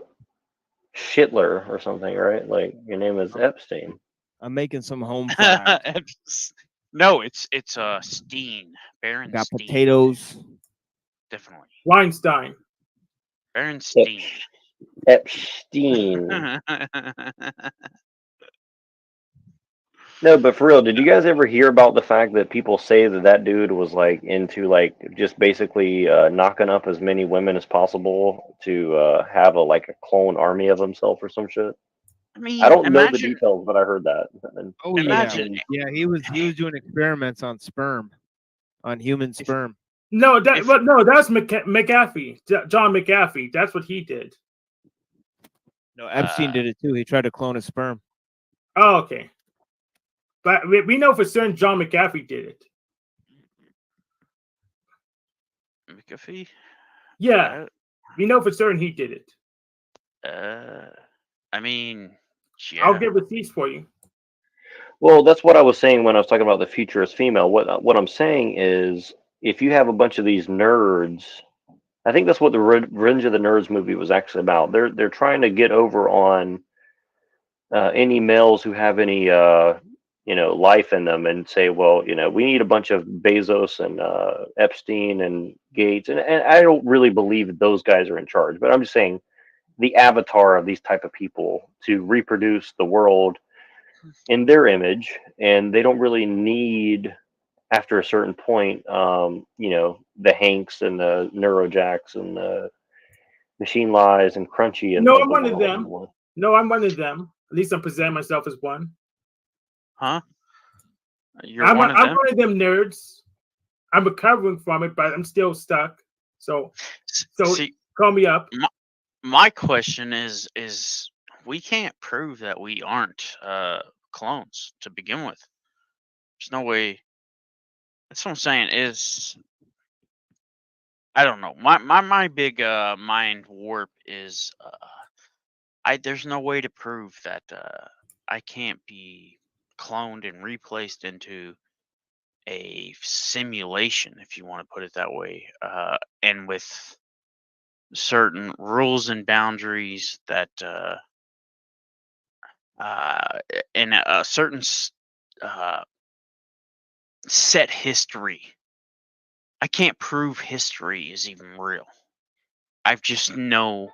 Speaker 13: Schittler or something, right? Like, your name is Epstein.
Speaker 5: I'm making some home fries.
Speaker 2: No, it's Steen. Baron
Speaker 5: Got
Speaker 2: Steen.
Speaker 5: potatoes.
Speaker 2: Definitely.
Speaker 16: Weinstein.
Speaker 2: Baron Steen.
Speaker 13: Epstein. No, but for real, did you guys ever hear about the fact that people say that that dude was like into like just basically knocking up as many women as possible to have a clone army of himself or some shit?
Speaker 2: I mean,
Speaker 13: I don't know the
Speaker 2: imagine.
Speaker 13: details, but I heard that. And
Speaker 5: Oh
Speaker 2: Imagine.
Speaker 5: yeah, he was doing experiments on sperm, on human sperm.
Speaker 16: No, that's McAfee. John McAfee. That's what he did.
Speaker 5: No, Epstein did it too. He tried to clone his sperm.
Speaker 16: Oh, okay. But we know for certain John McAfee did it.
Speaker 2: McAfee?
Speaker 16: Yeah, we know for certain he did it.
Speaker 2: I mean, yeah.
Speaker 16: I'll get receipts for you.
Speaker 13: well, that's what I was saying when I was talking about the futurist female. What I'm saying is, if you have a bunch of these nerds, I think that's what the Revenge of the Nerds movie was actually about. They're trying to get over on any males who have any life in them, and say, well, we need a bunch of Bezos and Epstein and Gates, and I don't really believe that those guys are in charge, but I'm just saying the avatar of these type of people to reproduce the world in their image, and they don't really need, after a certain point, the Hanks and the Neurojacks and the Machine Lies and Crunchy and
Speaker 16: No, I'm one of them. No, I'm one of them. At least I'm presenting myself as one.
Speaker 2: Huh? I'm
Speaker 16: one of them nerds. I'm recovering from it, but I'm still stuck. So
Speaker 2: See,
Speaker 16: call me up.
Speaker 2: My question is we can't prove that we aren't clones to begin with. There's no way. That's what I'm saying. Is I don't know. My big mind warp is there's no way to prove that I can't be cloned and replaced into a simulation, if you want to put it that way, and with certain rules and boundaries that in a certain set history. I can't prove history is even real. I just know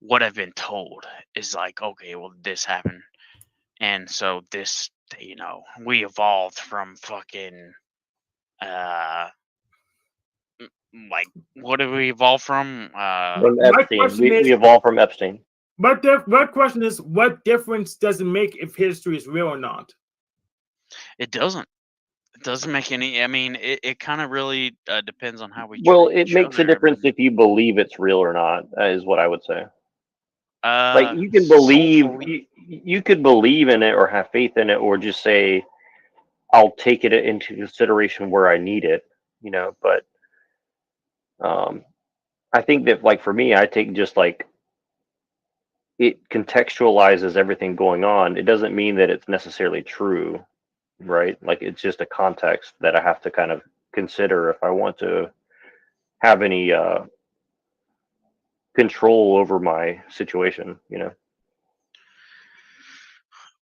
Speaker 2: what I've been told is like, okay, well, this happened, and so this, we evolved from fucking like, what did we evolve from?
Speaker 13: From Epstein. We evolved from Epstein.
Speaker 16: But my question is, what difference does it make if history is real or not?
Speaker 2: It doesn't. It doesn't make any. I mean, it kind of really depends on how we.
Speaker 13: Well, it makes a difference if you believe it's real or not. Is what I would say. Like, you can believe, you could believe in it or have faith in it, or just say, I'll take it into consideration where I need it. But I think that, like, for me, I take just like, it contextualizes everything going on. It doesn't mean that it's necessarily true, right? Like, it's just a context that I have to kind of consider if I want to have any control over my situation.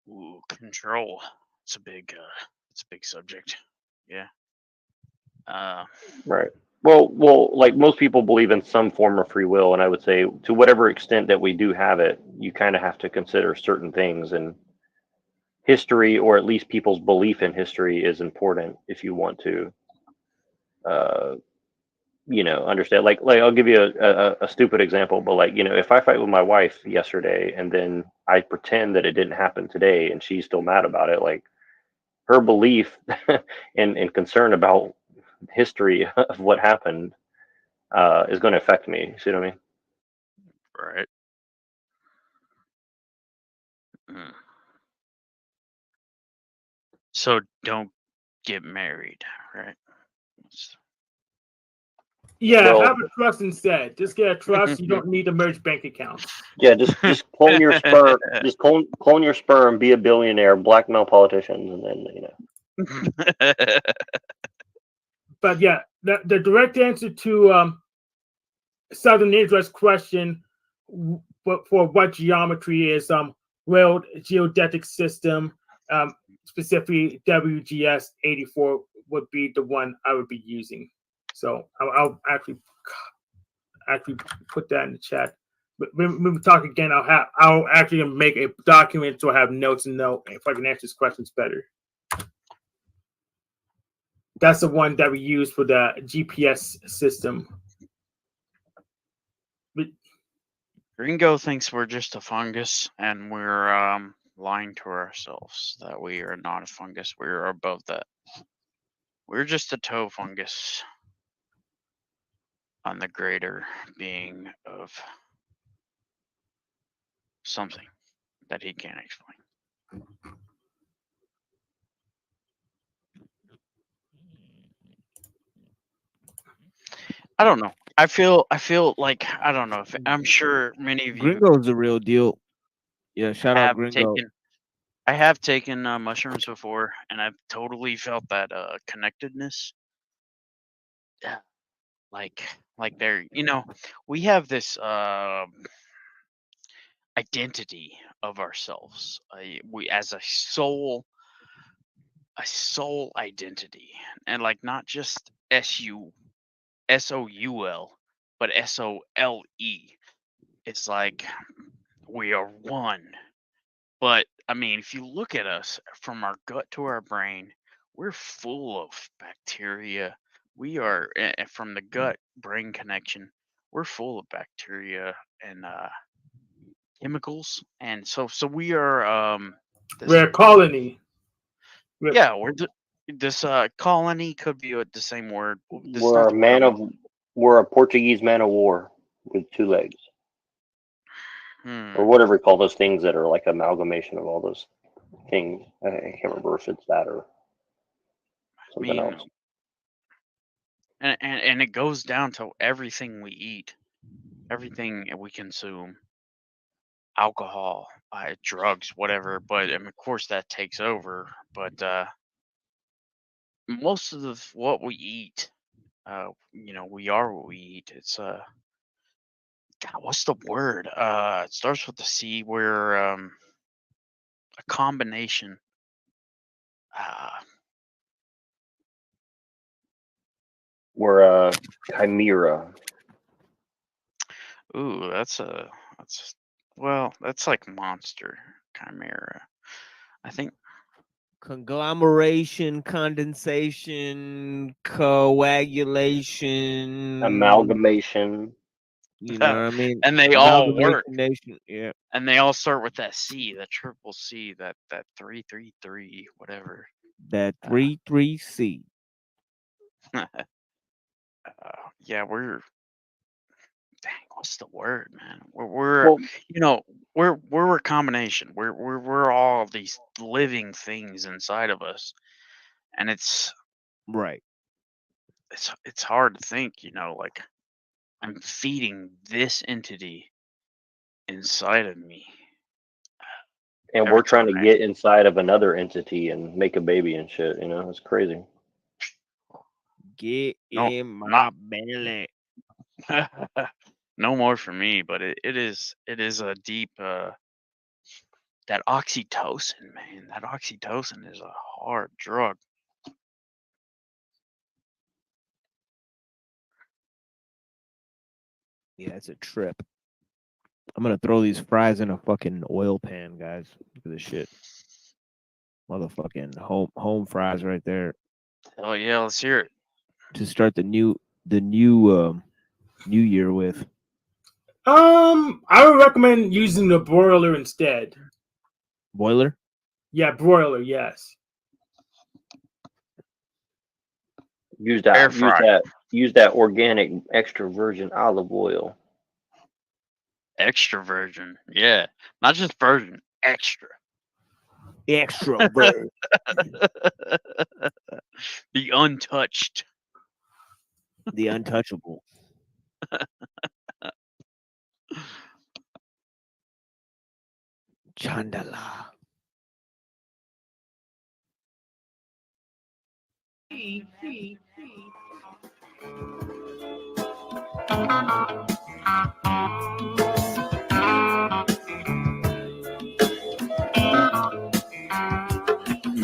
Speaker 2: Ooh, control. It's a big subject. Yeah.
Speaker 13: Right. Well, like, most people believe in some form of free will, and I would say, to whatever extent that we do have it, you kind of have to consider certain things, and history, or at least people's belief in history, is important if you want to understand. Like I'll give you a stupid example, but like, if I fight with my wife yesterday and then I pretend that it didn't happen today and she's still mad about it, like, her belief and concern about history of what happened is going to affect me. See what I mean?
Speaker 2: Right. Mm. So don't get married, right?
Speaker 16: Yeah,
Speaker 13: Well,
Speaker 16: have a trust instead. Just get a trust. You don't need to merge bank accounts.
Speaker 13: yeah, just clone your sperm. Just clone your sperm. Be a billionaire. Blackmail politicians, and then
Speaker 16: But yeah, the direct answer to Southern Israel's question for what geometry is world geodetic system, specifically WGS 84 would be the one I would be using. So I'll actually put that in the chat. But when we talk again, I'll actually make a document so I have notes and know if I can answer these questions better. That's the one that we use for the GPS system.
Speaker 2: Gringo thinks we're just a fungus, and we're lying to ourselves that we are not a fungus. We're above that. We're just a toe fungus on the greater being of something that he can't explain. I don't know. I feel like I don't know if I'm sure many of you
Speaker 5: Gringo's the real deal. Yeah, shout out Gringo.
Speaker 2: I have taken mushrooms before, and I've totally felt that connectedness. Yeah, like there, we have this identity of ourselves. We as a soul identity, and like not just SOUL, but SOLE. It's like we are one. But I mean, if you look at us from our gut to our brain, we're full of bacteria. We are from the gut brain connection. We're full of bacteria and chemicals, and so we are
Speaker 16: we're a colony.
Speaker 2: Yeah, this colony could be the same word. This is
Speaker 13: we're
Speaker 2: not
Speaker 13: a
Speaker 2: the word I'm
Speaker 13: we're a Portuguese man of war with 2 legs, or whatever you call those things that are like amalgamation of all those things. I can't remember if it's that or something else.
Speaker 2: And it goes down to everything we eat, everything we consume, alcohol, drugs, whatever. But I mean, of course, that takes over. But most of what we eat, we are what we eat. It's God, what's the word? It starts with the C. We're a combination.
Speaker 13: We're a chimera.
Speaker 2: Ooh, that's like monster chimera. I think
Speaker 5: Conglomeration, condensation, coagulation,
Speaker 13: amalgamation.
Speaker 5: You know what I mean?
Speaker 2: And they all work.
Speaker 5: Yeah.
Speaker 2: And they all start with that C, that triple C, that 333, whatever.
Speaker 5: That 33C.
Speaker 2: Yeah, we're dang, what's the word, man? We're a combination. We're all these living things inside of us, and it's
Speaker 5: right.
Speaker 2: It's hard to think, like I'm feeding this entity inside of me,
Speaker 13: and we're trying to get inside of another entity and make a baby and shit. It's crazy.
Speaker 5: Get in my belly.
Speaker 2: No more for me, but it is a deep that oxytocin, man. That oxytocin is a hard drug.
Speaker 5: Yeah, it's a trip. I'm gonna throw these fries in a fucking oil pan, guys. Look at this shit. Motherfucking home fries right there.
Speaker 2: Oh yeah, let's hear it.
Speaker 5: To start the new year with.
Speaker 16: I would recommend using the broiler instead.
Speaker 5: Boiler?
Speaker 16: Yeah, broiler, yes.
Speaker 13: Use that organic extra virgin olive oil.
Speaker 2: Extra virgin. Yeah. Not just virgin, extra.
Speaker 5: Extra virgin.
Speaker 2: The untouched.
Speaker 5: The untouchable. Chandala.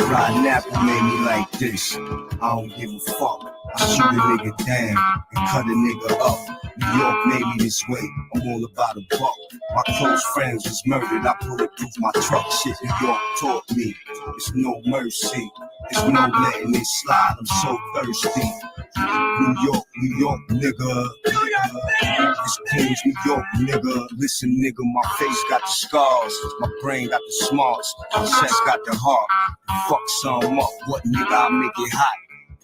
Speaker 17: Riding apple made me like this. I don't give a fuck. I shoot a nigga down and cut a nigga up. New York made me this way. I'm all about a buck. My close friends was murdered. I bulletproof my truck. Shit New York taught me. It's no mercy. It's no letting it slide. I'm so thirsty. New York, nigga. This Queens, New York, nigga. Listen, nigga, my face got the scars. My brain got the smarts. My chest got the heart. Fuck some up. What nigga, I make it hot.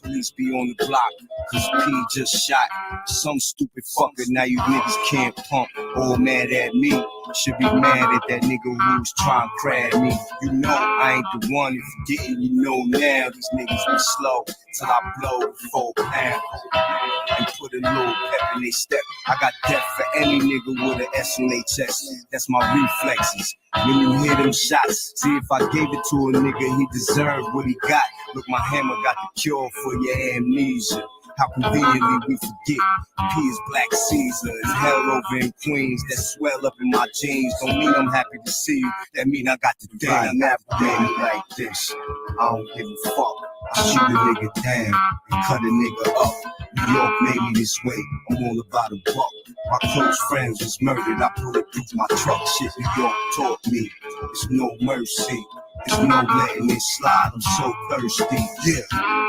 Speaker 17: Police be on the block, cause P just shot some stupid fucker. Now you niggas can't pump. All mad at me. Should be mad at that nigga who's trying to crab me. You know I ain't the one. If you didn't, you know now. These niggas be slow till I blow the 4 pound and put a little pep in they step. I got death for any nigga with an S on their chest. That's my reflexes. When you hear them shots, see if I gave it to a nigga, he deserved what he got. Look, my hammer got the cure for your amnesia. How conveniently we forget. P is Black Caesar. It's hell over in Queens. That swell up in my jeans. Don't mean I'm happy to see you. That mean I got the damn apple baby like this. I don't give a fuck. I shoot a nigga down and cut a nigga up. New York made me this way. I'm all about a buck. My close friends was murdered. I bulletproof my truck. Shit New York taught me. It's no mercy. It's no letting it slide. I'm so thirsty. Yeah.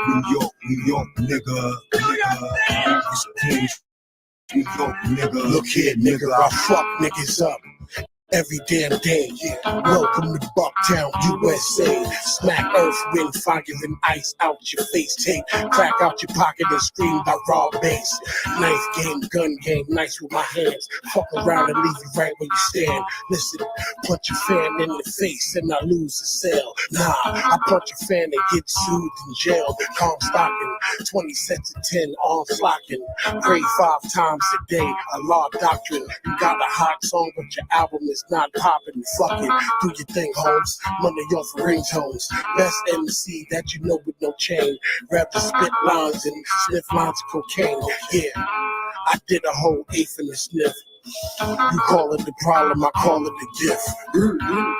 Speaker 17: New York, nigga. It's Queens, New York, nigga.
Speaker 14: Look here, nigga, I fuck niggas up every damn day. Welcome to Bucktown, USA. Smack earth, wind, fire, and ice out your face. Take crack out your pocket and scream by raw bass. Knife game, gun game, nice with my hands. Fuck around and leave you right where you stand. Listen, punch your fan in the face and I lose the sale. Nah, I punch your fan and get sued in jail. Calm stocking, 20 cents to 10, arms locking. Pray 5 times a day, a law doctrine. You got a hot song, but your album is not popping. Fuck it, do your thing, Holmes. Money off ringtones. Best MC that you know with no chain. Rather spit lines and sniff lines of cocaine. Yeah, I did a whole eighth in the sniff. You call it the problem, I call it the gift.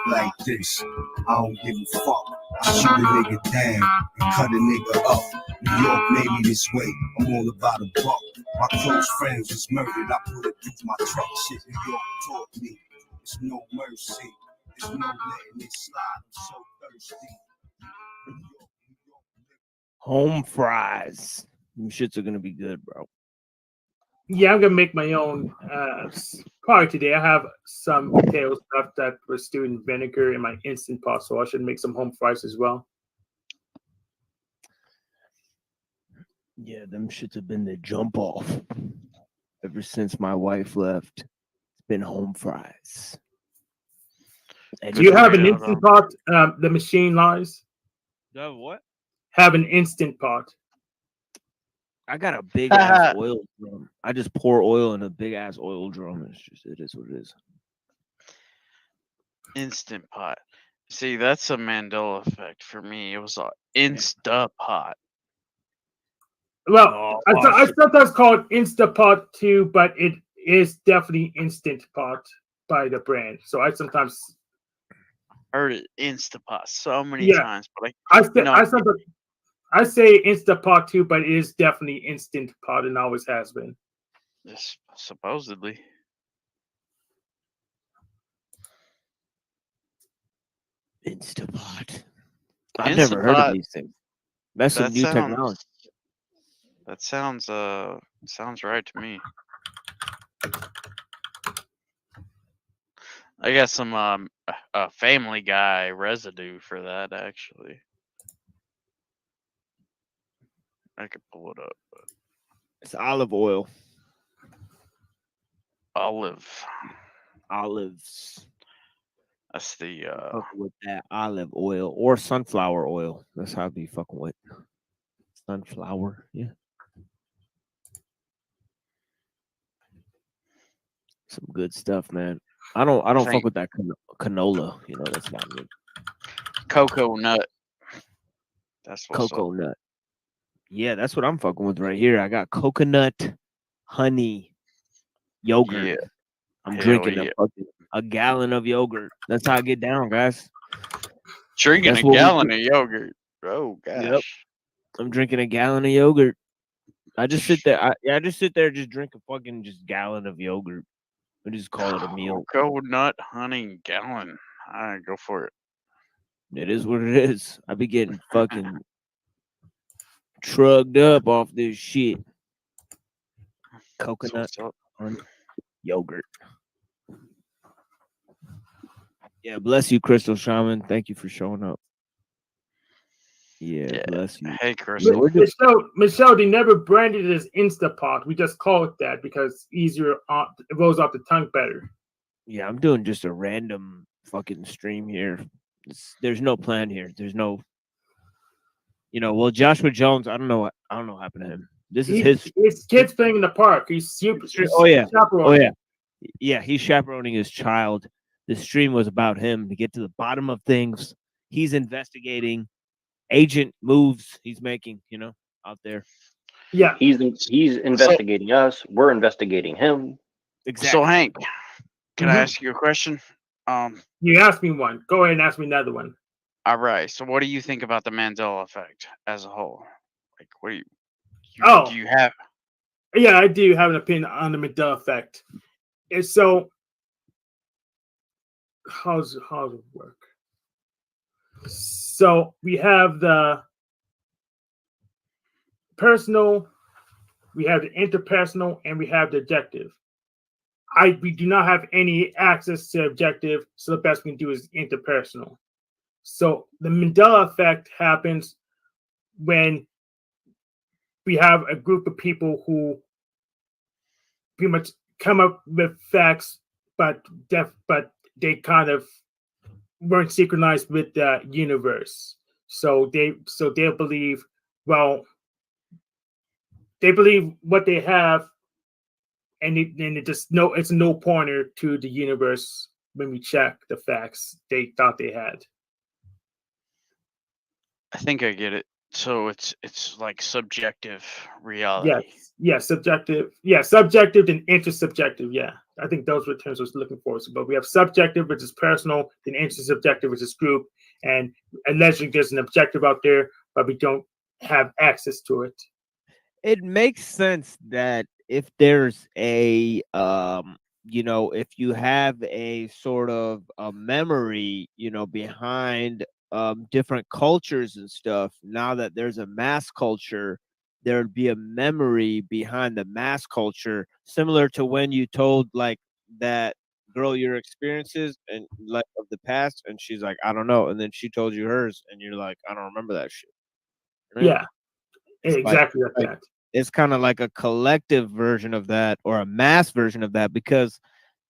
Speaker 17: Like this, I don't give a fuck. I shoot a nigga down and cut a nigga up. New York made me this way. I'm all about a buck. My close friends was murdered. I bulletproof my truck. Shit New York taught me. It's no mercy. It's no letting it slide. I'm so thirsty.
Speaker 5: Home fries. Them shits are gonna be good, bro.
Speaker 16: Yeah, I'm gonna make my own probably today. I have some potato stuff that was stewed in vinegar in my Instant Pot, so I should make some home fries as well.
Speaker 5: Yeah, them shits have been the jump off ever since my wife left. It's been home fries.
Speaker 16: Do you have an Instant Pot? The machine lies.
Speaker 19: Do you have what?
Speaker 16: Have an Instant Pot.
Speaker 5: I got a big ass oil drum. I just pour oil in a big ass oil drum. It is what it is.
Speaker 2: Instant Pot. See, that's a Mandela effect for me. It was an Insta Pot.
Speaker 16: Well, I sometimes call it Instapot too, but it is definitely Instant Pot by the brand. So I sometimes
Speaker 2: heard it Instapot so many times, but
Speaker 16: I say Instapot too, but it is definitely Instant Pot and always has been.
Speaker 2: Yes, supposedly.
Speaker 5: Instapot. I've never heard of these things. That's some new technology.
Speaker 2: That sounds right to me. I got some Family Guy residue for that actually. I could pull it up. But...
Speaker 5: It's olive oil.
Speaker 2: Olive.
Speaker 5: olives.
Speaker 2: That's the
Speaker 5: Fucking with that olive oil or sunflower oil. That's how I'd be fucking with sunflower. Yeah. Some good stuff, man. I don't fuck
Speaker 2: think-
Speaker 5: with that canola. You know, that's not good.
Speaker 2: cocoa nut. That's what's
Speaker 5: Cocoa
Speaker 2: up.
Speaker 5: nut. Yeah, that's what I'm fucking with right here. I got coconut, honey, yogurt.
Speaker 2: Yeah.
Speaker 5: I'm
Speaker 2: Hell
Speaker 5: drinking
Speaker 2: yeah.
Speaker 5: a gallon of yogurt. That's how I get down, guys.
Speaker 2: Drinking
Speaker 5: That's
Speaker 2: a
Speaker 5: what we
Speaker 2: gallon
Speaker 5: do.
Speaker 2: of yogurt. Oh gosh.
Speaker 5: Yep. I'm drinking a gallon of yogurt. I just sit there. I just sit there, just drink a fucking just gallon of yogurt. I just call it a meal.
Speaker 2: Coconut honey gallon. All right, go for it.
Speaker 5: It is what it is. I be getting fucking trugged up off this shit. Coconut on yogurt. Yeah, bless you, Crystal Shaman. Thank you for showing up. Yeah, bless you.
Speaker 2: Hey, Crystal.
Speaker 16: Michelle, they never branded it as Instapot. We just call it that because it's easier. It rolls off the tongue better.
Speaker 5: Yeah, I'm doing just a random fucking stream here. There's no plan here. There's no, well, Joshua Jones, I don't know what happened to him. This is
Speaker 16: his kids playing in the park. He's super.
Speaker 5: Yeah, he's chaperoning his child. The stream was about him to get to the bottom of things. He's investigating agent moves he's making, out there.
Speaker 16: Yeah,
Speaker 13: he's investigating us. We're investigating him.
Speaker 5: Exactly.
Speaker 2: So Hank, can I ask you a question?
Speaker 16: You asked me one. Go ahead and ask me another one.
Speaker 2: All right. So what do you think about the Mandela effect as a whole? Like, what do you do you have?
Speaker 16: Yeah, I do have an opinion on the Mandela effect. And so, how does it work? So we have the personal, we have the interpersonal, and we have the objective. We do not have any access to objective, so the best we can do is interpersonal. So the Mandela effect happens when we have a group of people who pretty much come up with facts, but they kind of weren't synchronized with the universe. So they believe, they believe what they have, and it's no pointer to the universe when we check the facts they thought they had.
Speaker 2: I think I get it. So it's like subjective reality.
Speaker 16: Yes, subjective. Yeah, subjective and intersubjective. Yeah, I think those were the terms I was looking for. So, but we have subjective, which is personal, then intersubjective, which is group, and allegedly there's an objective out there, but we don't have access to it.
Speaker 5: It makes sense that if there's a if you have a sort of a memory, behind different cultures and stuff, now that there's a mass culture, there'd be a memory behind the mass culture, similar to when you told like that girl your experiences and like of the past, and she's like, I don't know, and then she told you hers, and you're like, I don't remember that shit. Right?
Speaker 16: Yeah,
Speaker 5: it's
Speaker 16: exactly like that.
Speaker 5: It's kind of like a collective version of that, or a mass version of that, because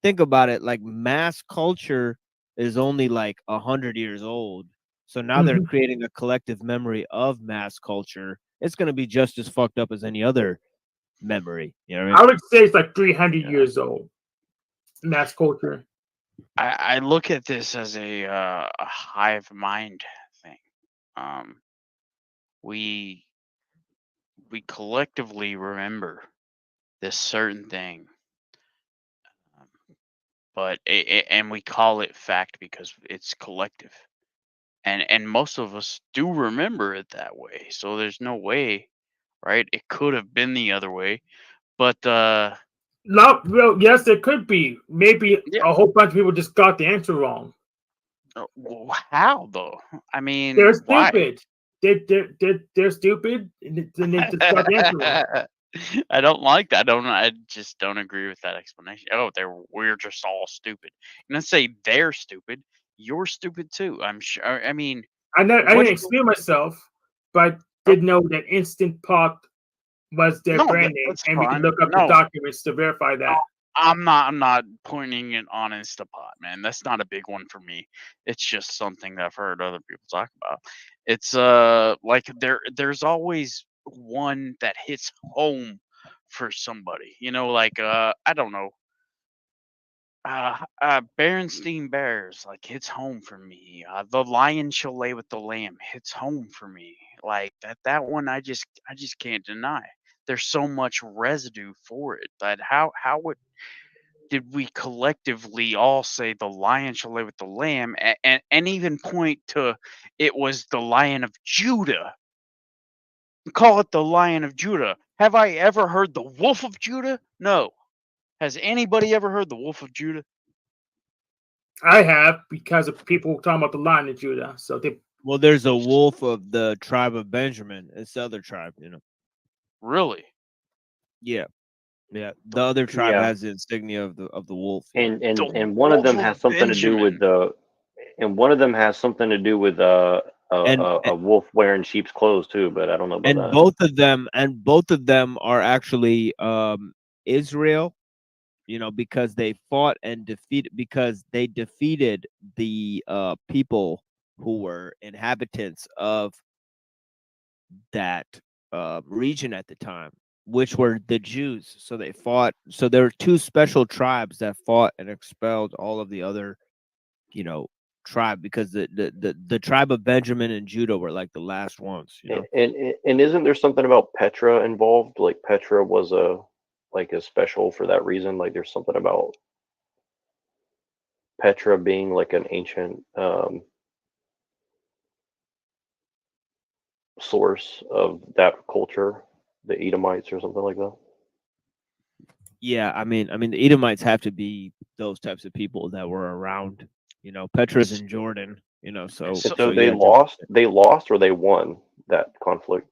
Speaker 5: think about it, like mass culture is only like 100 years old. So now they're creating a collective memory of mass culture. It's going to be just as fucked up as any other memory. You know what I mean?
Speaker 16: I would say it's like 300 years old. Mass culture.
Speaker 2: I look at this as a hive mind thing. We collectively remember this certain thing, but and we call it fact because it's collective. And most of us do remember it that way. So there's no way, right? It could have been the other way, but
Speaker 16: yes, it could be. Maybe a whole bunch of people just got the answer wrong.
Speaker 2: How though? I mean,
Speaker 16: they're
Speaker 2: why?
Speaker 16: stupid. They're stupid, and they just got the answer wrong.
Speaker 2: I don't like that. I just don't agree with that explanation. Oh, we're just all stupid. And let's say they're stupid. You're stupid too. I'm sure. I mean,
Speaker 16: I didn't explain myself, but did know that Instant Pot was their brand name, and we can look up the documents to verify that.
Speaker 2: I'm not pointing it on Instapot, man. That's not a big one for me. It's just something that I've heard other people talk about. It's like there's always one that hits home for somebody. You know, like I don't know. Berenstein Bears like hits home for me. The Lion Shall Lay with the Lamb hits home for me. Like that one I just can't deny. There's so much residue for it that how would did we collectively all say the Lion shall lay with the lamb and even point to it was the Lion of Judah? Call it the Lion of Judah. Have I ever heard the Wolf of Judah? No. Has anybody ever heard the Wolf of Judah?
Speaker 16: I have, because of people talking about the Lion of Judah. So they
Speaker 5: Well, there's a wolf of the tribe of Benjamin. It's the other tribe, you know.
Speaker 2: Really?
Speaker 5: Yeah. Yeah. The other tribe
Speaker 13: Yeah.
Speaker 5: has the insignia of the wolf.
Speaker 13: And one of them has something to do with a wolf wearing sheep's clothes too, but I don't know about
Speaker 5: And
Speaker 13: that.
Speaker 5: both of them are actually Israel, you know, because they fought and defeated the people who were inhabitants of that region at the time, which were the Jews. So they fought. So there were two special tribes that fought and expelled all of the other, you know, tribe, because the tribe of Benjamin and Judah were like the last ones, you know.
Speaker 13: And isn't there something about Petra involved? Like Petra was a special for that reason. Like there's something about Petra being like an ancient source of that culture, the Edomites or something like that.
Speaker 5: Yeah, I mean the Edomites have to be those types of people that were around, you know. Petra's in Jordan, you know, so
Speaker 13: they lost or they won that conflict.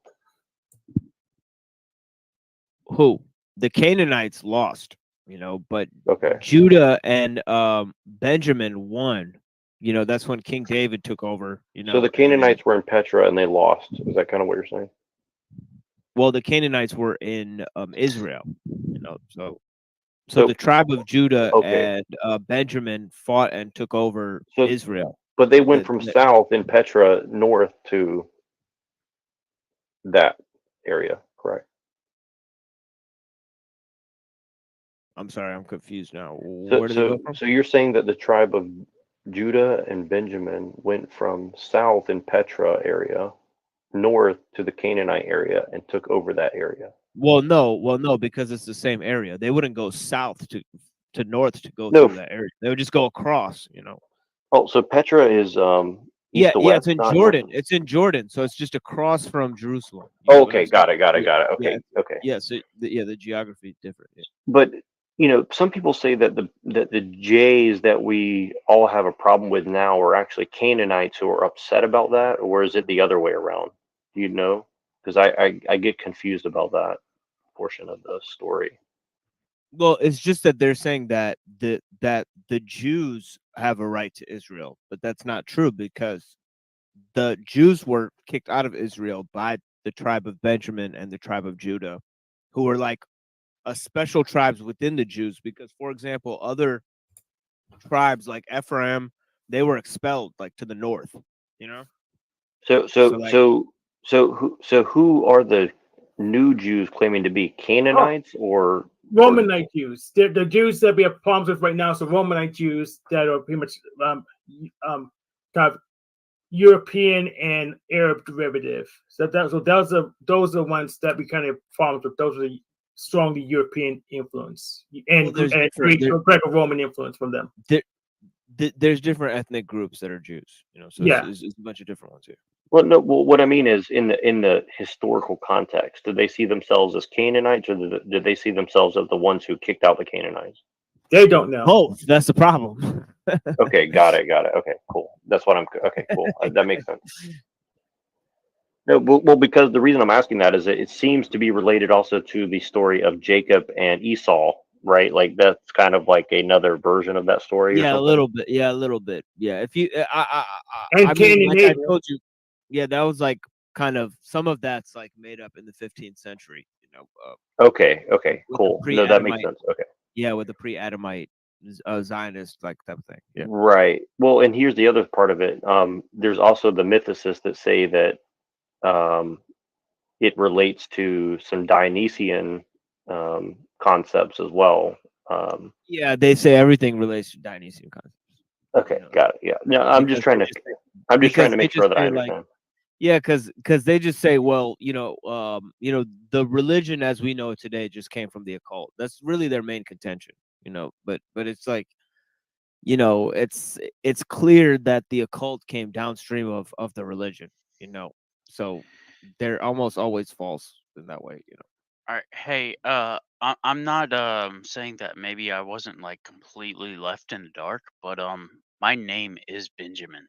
Speaker 5: Who? The Canaanites lost, you know, but
Speaker 13: okay.
Speaker 5: Judah and Benjamin won. You know, that's when King David took over, you know.
Speaker 13: So the Canaanites were in Petra and they lost. Is that kind of what you're saying?
Speaker 5: Well, the Canaanites were in Israel, you know, so the tribe of Judah and Benjamin fought and took over Israel.
Speaker 13: But they went from south in Petra north to that area, correct?
Speaker 5: I'm sorry, I'm confused now. Where did they go from?
Speaker 13: So you're saying that the tribe of Judah and Benjamin went from south in Petra area north to the Canaanite area and took over that area.
Speaker 5: Well, no, because it's the same area. They wouldn't go south to north to go through that area. They would just go across, you know.
Speaker 13: Oh, so Petra is east to
Speaker 5: west,
Speaker 13: west,
Speaker 5: it's in Jordan. It's in Jordan, so it's just across from Jerusalem.
Speaker 13: Oh, okay, got it. Okay, okay.
Speaker 5: Yeah, so the geography is different. Yeah.
Speaker 13: But you know, some people say that the Jays that we all have a problem with now are actually Canaanites who are upset about that, or is it the other way around? Do you know? Because I get confused about that portion of the story.
Speaker 5: Well, it's just that they're saying that the Jews have a right to Israel, but that's not true, because the Jews were kicked out of Israel by the tribe of Benjamin and the tribe of Judah, who were like a special tribes within the Jews, because, for example, other tribes like Ephraim, they were expelled like to the north, you know.
Speaker 13: So who are the new Jews claiming to be Canaanites or
Speaker 16: Romanite Jews? The Jews that we have problems with right now, so Romanite Jews that are pretty much kind of European and Arab derivative. So those are ones that we kind of problems with. Those are the strongly European influence and Greco-Roman influence from them.
Speaker 5: There's different ethnic groups that are Jews, you know. So it's a bunch of different ones here.
Speaker 13: Well, no. Well, what I mean is, in the historical context, did they see themselves as Canaanites, or did they see themselves as the ones who kicked out the Canaanites?
Speaker 16: They don't know.
Speaker 5: Both. That's the problem.
Speaker 13: Okay, got it. Okay, cool. That's what I'm. Okay, cool. That makes sense. No, well, because the reason I'm asking that is that it seems to be related also to the story of Jacob and Esau, right? Like that's kind of like another version of that story.
Speaker 5: Yeah,
Speaker 13: or
Speaker 5: a little bit. Yeah, a little bit. Yeah, if you, I
Speaker 16: mean,
Speaker 5: like I told you, yeah, that was like kind of some of that's like made up in the 15th century, you know.
Speaker 13: Okay, cool. No, that makes sense. Okay.
Speaker 5: Yeah, with the pre-Adamite Zionist like type of thing. Yeah.
Speaker 13: Right. Well, and here's the other part of it. There's also the mythicists that say that it relates to some Dionysian concepts as well.
Speaker 5: Yeah, they say everything relates to Dionysian concepts.
Speaker 13: Okay, got it. Yeah. No, I'm just trying to. I'm just trying to make sure that I understand.
Speaker 5: Yeah, because they just say, well, the religion as we know it today just came from the occult. That's really their main contention, But it's like, it's clear that the occult came downstream of the religion, So they're almost always false in that way,
Speaker 2: All right. Hey, I'm not saying that maybe I wasn't like completely left in the dark, but my name is Benjamin,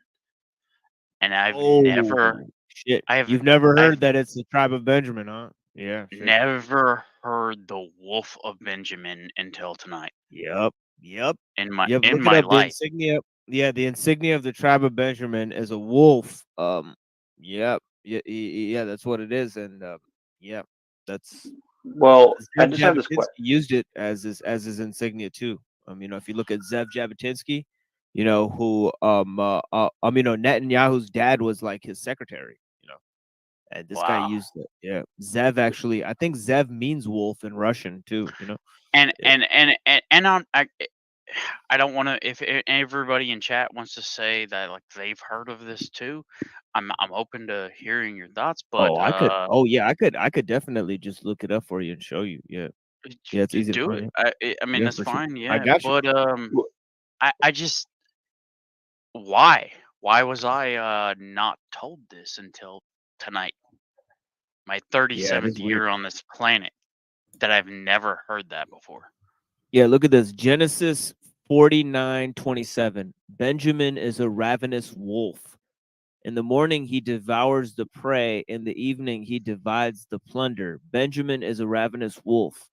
Speaker 2: and I've never,
Speaker 5: Oh shit!
Speaker 2: I've,
Speaker 5: You've never
Speaker 2: I've
Speaker 5: heard that it's the tribe of Benjamin, huh? Yeah. Shit.
Speaker 2: never heard the Wolf of Benjamin until tonight.
Speaker 5: Yep.
Speaker 2: In my
Speaker 5: Look it
Speaker 2: my
Speaker 5: up. The
Speaker 2: life.
Speaker 5: insignia. Yeah, the insignia of the tribe of Benjamin is a wolf. Yep. Yeah, that's what it is, and yeah, that's.
Speaker 13: Well, I
Speaker 5: Zev
Speaker 13: just have this
Speaker 5: Jabotinsky used it as his insignia too. If you look at Zev Jabotinsky, who Netanyahu's dad was like his secretary, and this guy used it. Yeah, Zev actually, I think Zev means wolf in Russian too.
Speaker 2: And I don't want to. If everybody in chat wants to say that like they've heard of this too, I'm open to hearing your thoughts. But
Speaker 5: I could. Oh yeah, I could definitely just look it up for you and show you. Yeah, it's easy to
Speaker 2: do
Speaker 5: find.
Speaker 2: it. I mean,
Speaker 5: Yeah,
Speaker 2: that's
Speaker 5: for sure.
Speaker 2: fine.
Speaker 5: I
Speaker 2: Yeah,
Speaker 5: got you.
Speaker 2: but I just why was I not told this until tonight? My
Speaker 5: Yeah, it is
Speaker 2: 37th
Speaker 5: weird.
Speaker 2: year on this planet, that I've never heard that before.
Speaker 5: Yeah, look at this. Genesis 49:27. Benjamin is a ravenous wolf. In the morning he devours the prey. In the evening he divides the plunder. Benjamin is a ravenous wolf.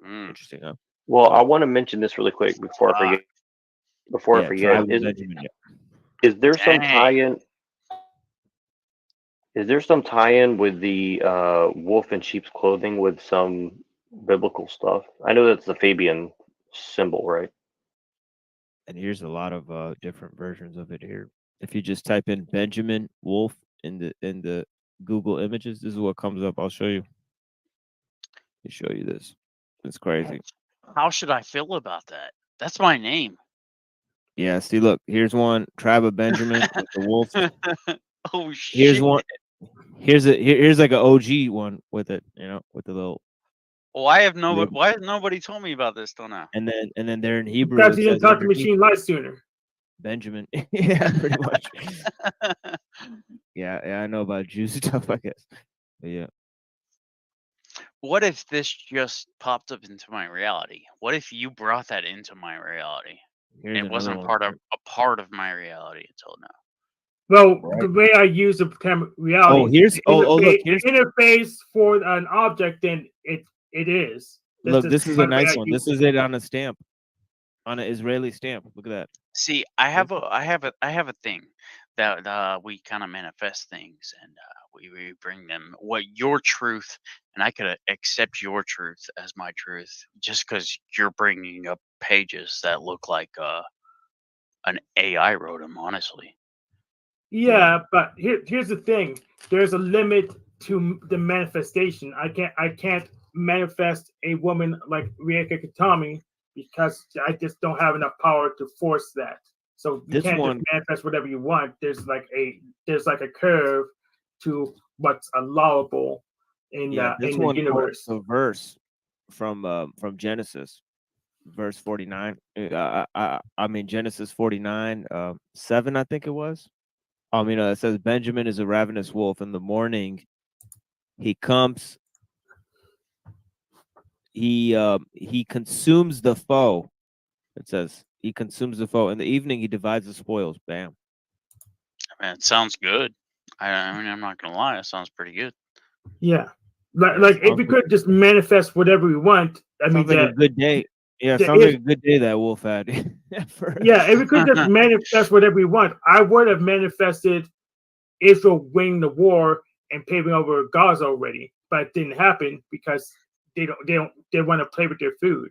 Speaker 5: Interesting, huh?
Speaker 13: Well, I want to mention this really quick before I forget. Before I forget, is there some tie-in? Is there some tie-in with the wolf in sheep's clothing with some biblical stuff? I know that's the Fabian symbol, right?
Speaker 5: And here's a lot of different versions of it here. If you just type in Benjamin wolf in the Google images, this is what comes up. I'll show you. Let me show you this. It's crazy.
Speaker 2: How should I feel about that? That's my name.
Speaker 5: Yeah, see, look, here's one, tribe of Benjamin with the wolf.
Speaker 2: Oh shit.
Speaker 5: Here's one. Here's like an OG one with it, with the little.
Speaker 2: Why has nobody told me about this till now?
Speaker 5: And then they're in Hebrew.
Speaker 16: Because you didn't talk to Machine Light sooner.
Speaker 5: Benjamin. Yeah, pretty much. Yeah, I know about Jews stuff, I guess. But yeah.
Speaker 2: What if this just popped up into my reality? What if you brought that into my reality? It wasn't a part of my reality until now.
Speaker 16: Well, the way I use the term reality,
Speaker 5: look,
Speaker 16: interface for an object, then it is.
Speaker 5: Look, this is a nice one. This is it on a stamp, on an Israeli stamp. Look at that.
Speaker 2: See, I have a thing that we kind of manifest things, and we bring them what your truth, and I could accept your truth as my truth just because you're bringing up pages that look like an AI wrote them. Honestly.
Speaker 16: Yeah, but here's the thing. There's a limit to the manifestation. I can't manifest a woman like Rieka Katami because I just don't have enough power to force that. So you can't just manifest whatever you want. There's like a curve to what's allowable in the universe.
Speaker 5: A verse from Genesis, verse 49. I mean Genesis 49, 7, I think it was. It says Benjamin is a ravenous wolf. In the morning, he comes. He consumes the foe. It says he consumes the foe. In the evening, he divides the spoils. Bam.
Speaker 2: Man, it sounds good. I mean, I'm not gonna lie. It sounds pretty good.
Speaker 16: Yeah, like if we could just manifest whatever we want. I mean,
Speaker 5: like a good day. Yeah, sounds like a good day that wolf had.
Speaker 16: Yeah, if we could just manifest whatever we want, I would have manifested Israel winning the war and paving over Gaza already, but it didn't happen because they want to play with their food.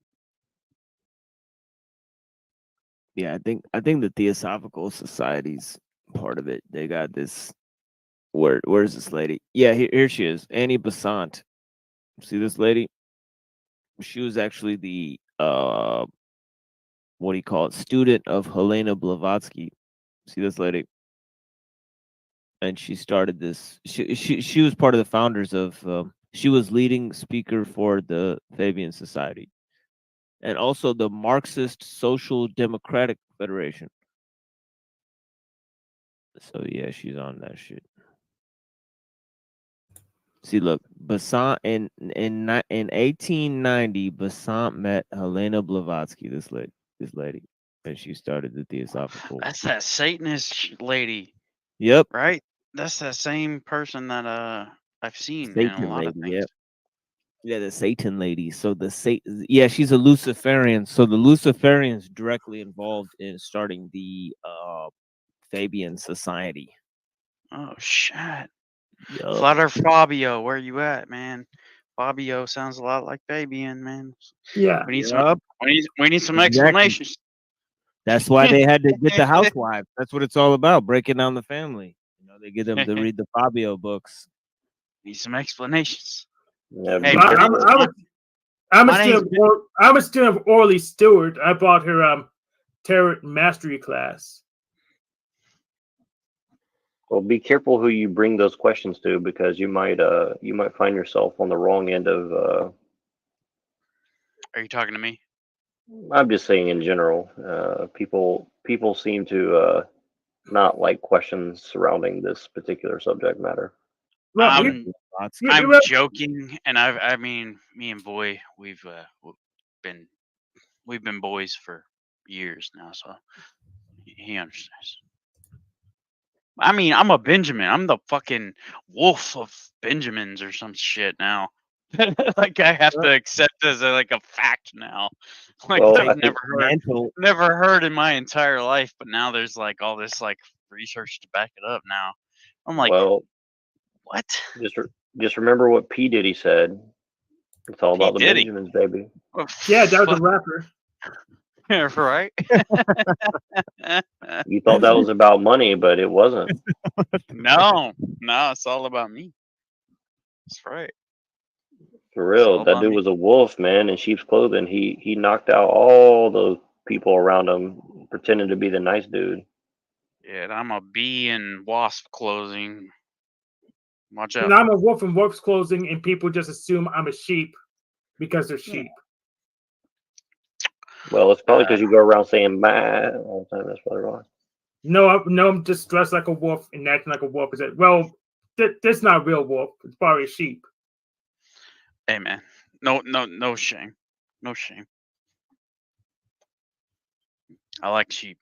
Speaker 5: Yeah, I think the Theosophical Society's part of it. They got this. Where's this lady? Yeah, here she is, Annie Besant. See this lady? She was actually the what do you call it? Student of Helena Blavatsky. See this lady? And she started this. She was part of the founders of. She was leading speaker for the Fabian Society, and also the Marxist Social Democratic Federation. So yeah, she's on that shit. See, look, Besant in 1890, Besant met Helena Blavatsky, this lady, and she started the Theosophical.
Speaker 2: That's that Satanist lady.
Speaker 5: Yep.
Speaker 2: Right? That's that same person that I've seen in
Speaker 5: Satan
Speaker 2: a lot of
Speaker 5: lady.
Speaker 2: things.
Speaker 5: Yep. Yeah, the Satan lady. So yeah, she's a Luciferian. So the Luciferians directly involved in starting the Fabian Society.
Speaker 2: Oh shit.
Speaker 5: Yup.
Speaker 2: Flutter Fabio, where you at, man? Fabio sounds a lot like Fabian, man.
Speaker 16: Yeah.
Speaker 2: We need
Speaker 5: Yup.
Speaker 2: we need some
Speaker 5: Exactly.
Speaker 2: explanations.
Speaker 5: That's why they had to get the housewives. That's what it's all about, breaking down the family. You know, they get them to read the Fabio books.
Speaker 2: Need some explanations.
Speaker 13: Yeah,
Speaker 2: Hey,
Speaker 16: I'm a student of Orly Stewart. I bought her tarot mastery class.
Speaker 13: Well, be careful who you bring those questions to, because you might find yourself on the wrong end of.
Speaker 2: Are you talking to me?
Speaker 13: I'm just saying in general. People seem to not like questions surrounding this particular subject matter.
Speaker 2: I'm joking, and I mean, me and Boy, we've been boys for years now, so he understands. I mean, I'm a Benjamin. I'm the fucking wolf of Benjamins or some shit now. Like I have to accept as a fact now. Like
Speaker 13: Well,
Speaker 2: I've never heard in my entire life, but now there's like all this like research to back it up. Now I'm like,
Speaker 13: well,
Speaker 2: what?
Speaker 13: Just remember what P Diddy said. It's all about the
Speaker 2: Diddy?
Speaker 13: Benjamins, baby.
Speaker 16: Yeah, that was a rapper.
Speaker 2: Right?
Speaker 13: You thought that was about money, but it wasn't.
Speaker 2: No, it's all about me. That's right.
Speaker 13: For real,
Speaker 2: all
Speaker 13: that
Speaker 2: about
Speaker 13: dude
Speaker 2: me.
Speaker 13: was a wolf, man, in sheep's clothing. He knocked out all those people around him, pretending to be the nice dude.
Speaker 2: Yeah, and I'm a bee in wasp clothing. Watch out.
Speaker 16: And I'm a wolf in wolf's clothing, and people just assume I'm a sheep because they're sheep.
Speaker 13: Well, it's probably because you go around saying "man" all the time. That's probably wrong.
Speaker 16: No, I'm just dressed like a wolf and acting like a wolf. Well, that's not a real wolf. It's probably a sheep.
Speaker 2: Hey man, no shame, no shame. I like sheep.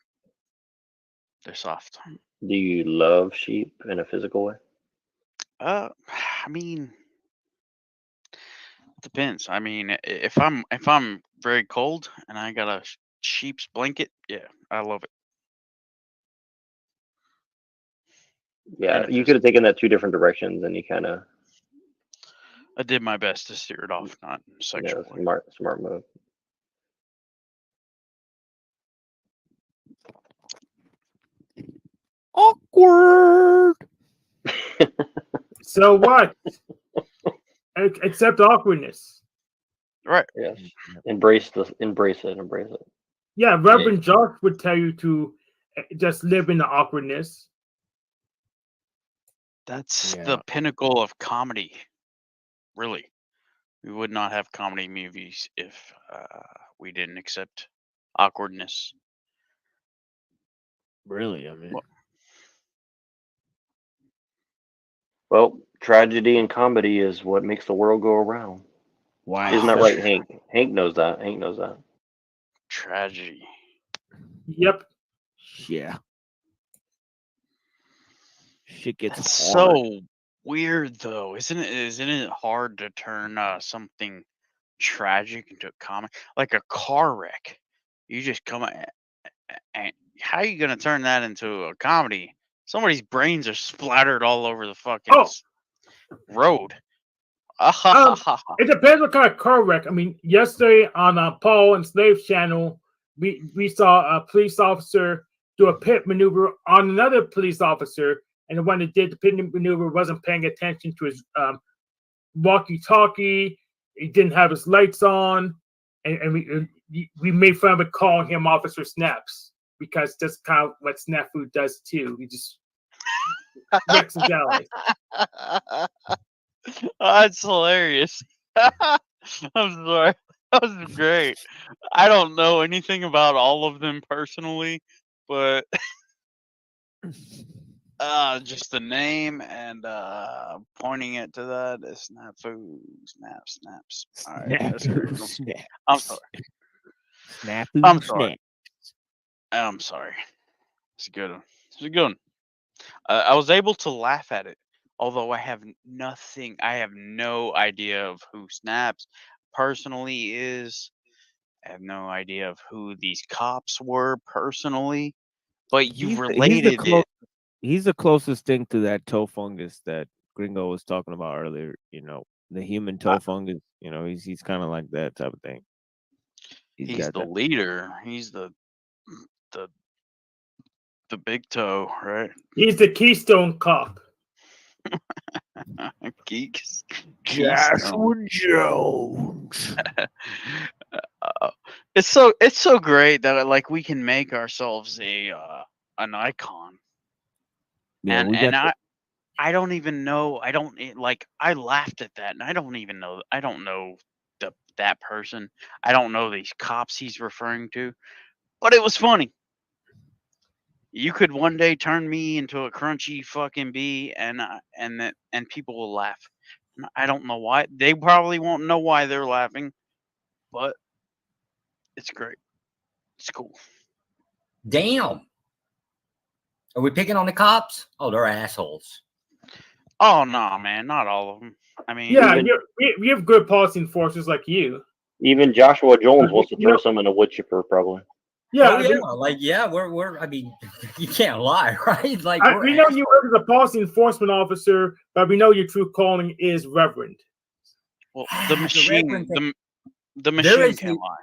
Speaker 2: They're soft.
Speaker 13: Do you love sheep in a physical way?
Speaker 2: I mean, depends. I mean, if I'm very cold and I got a sheep's blanket, yeah, I love it.
Speaker 13: Yeah, you could have taken that 2 different directions, and you kind of.
Speaker 2: I did my best to steer it off, not sexual.
Speaker 13: Yeah, smart move.
Speaker 5: Awkward.
Speaker 16: So what? Accept awkwardness.
Speaker 2: Right.
Speaker 13: Yes. Embrace it.
Speaker 16: Yeah, Reverend Josh would tell you to just live in the awkwardness.
Speaker 2: That's the pinnacle of comedy. Really. We would not have comedy movies if we didn't accept awkwardness.
Speaker 5: Really, I mean.
Speaker 13: Well, tragedy and comedy is what makes the world go around.
Speaker 5: Wow.
Speaker 13: Isn't that right, Hank? Hank knows that.
Speaker 2: Tragedy.
Speaker 16: Yep.
Speaker 5: Yeah. Shit gets
Speaker 2: That's
Speaker 5: hard.
Speaker 2: so weird, though, isn't it? Isn't it hard to turn something tragic into a comic, like a car wreck? You just come and how are you gonna turn that into a comedy? Somebody's brains are splattered all over the fucking road.
Speaker 16: It depends what kind of car wreck. I mean, yesterday on Paul and Slave's channel, we saw a police officer do a pit maneuver on another police officer, and the one that did the pit maneuver wasn't paying attention to his walkie-talkie. He didn't have his lights on, and we made fun of it, calling him Officer Snaps, because that's kind of what Snafu does too. He just wrecks his allies.
Speaker 2: Oh, that's hilarious. I'm sorry. That was great. I don't know anything about all of them personally, but just the name and pointing it to that is snafu, snaps. All right, that's good. I'm sorry.
Speaker 5: Snafu,
Speaker 2: I'm sorry. I'm sorry. It's a good one. It's a good one. I was able to laugh at it, although I have no idea of who Snaps personally is. I have no idea of who these cops were personally, but you've related it.
Speaker 5: He's the closest thing to that toe fungus that Gringo was talking about earlier. You know, the human toe fungus. You know, he's kind of like that type of thing.
Speaker 2: He's the leader. He's the big toe, right?
Speaker 16: He's the Keystone Cop.
Speaker 2: Geeks.
Speaker 5: Joshua Jones.
Speaker 2: It's so great that like we can make ourselves an icon.
Speaker 5: Yeah,
Speaker 2: and I don't even know. I laughed at that, and I don't even know. I don't know that person. I don't know these cops he's referring to, but it was funny. You could one day turn me into a crunchy fucking bee, and people will laugh. I don't know why. They probably won't know why they're laughing, but it's great. It's cool.
Speaker 12: Damn. Are we picking on the cops? Oh, they're assholes.
Speaker 2: Oh no, man, not all of them. I mean,
Speaker 16: yeah, we have good policy enforcers like you.
Speaker 13: Even Joshua Jones wants to throw someone a wood chipper, probably.
Speaker 16: Yeah,
Speaker 12: we're. I mean, you can't lie, right? Like
Speaker 16: we know you work as a policy enforcement officer, but we know your true calling is reverend.
Speaker 2: Well, the machine, the machine can't lie.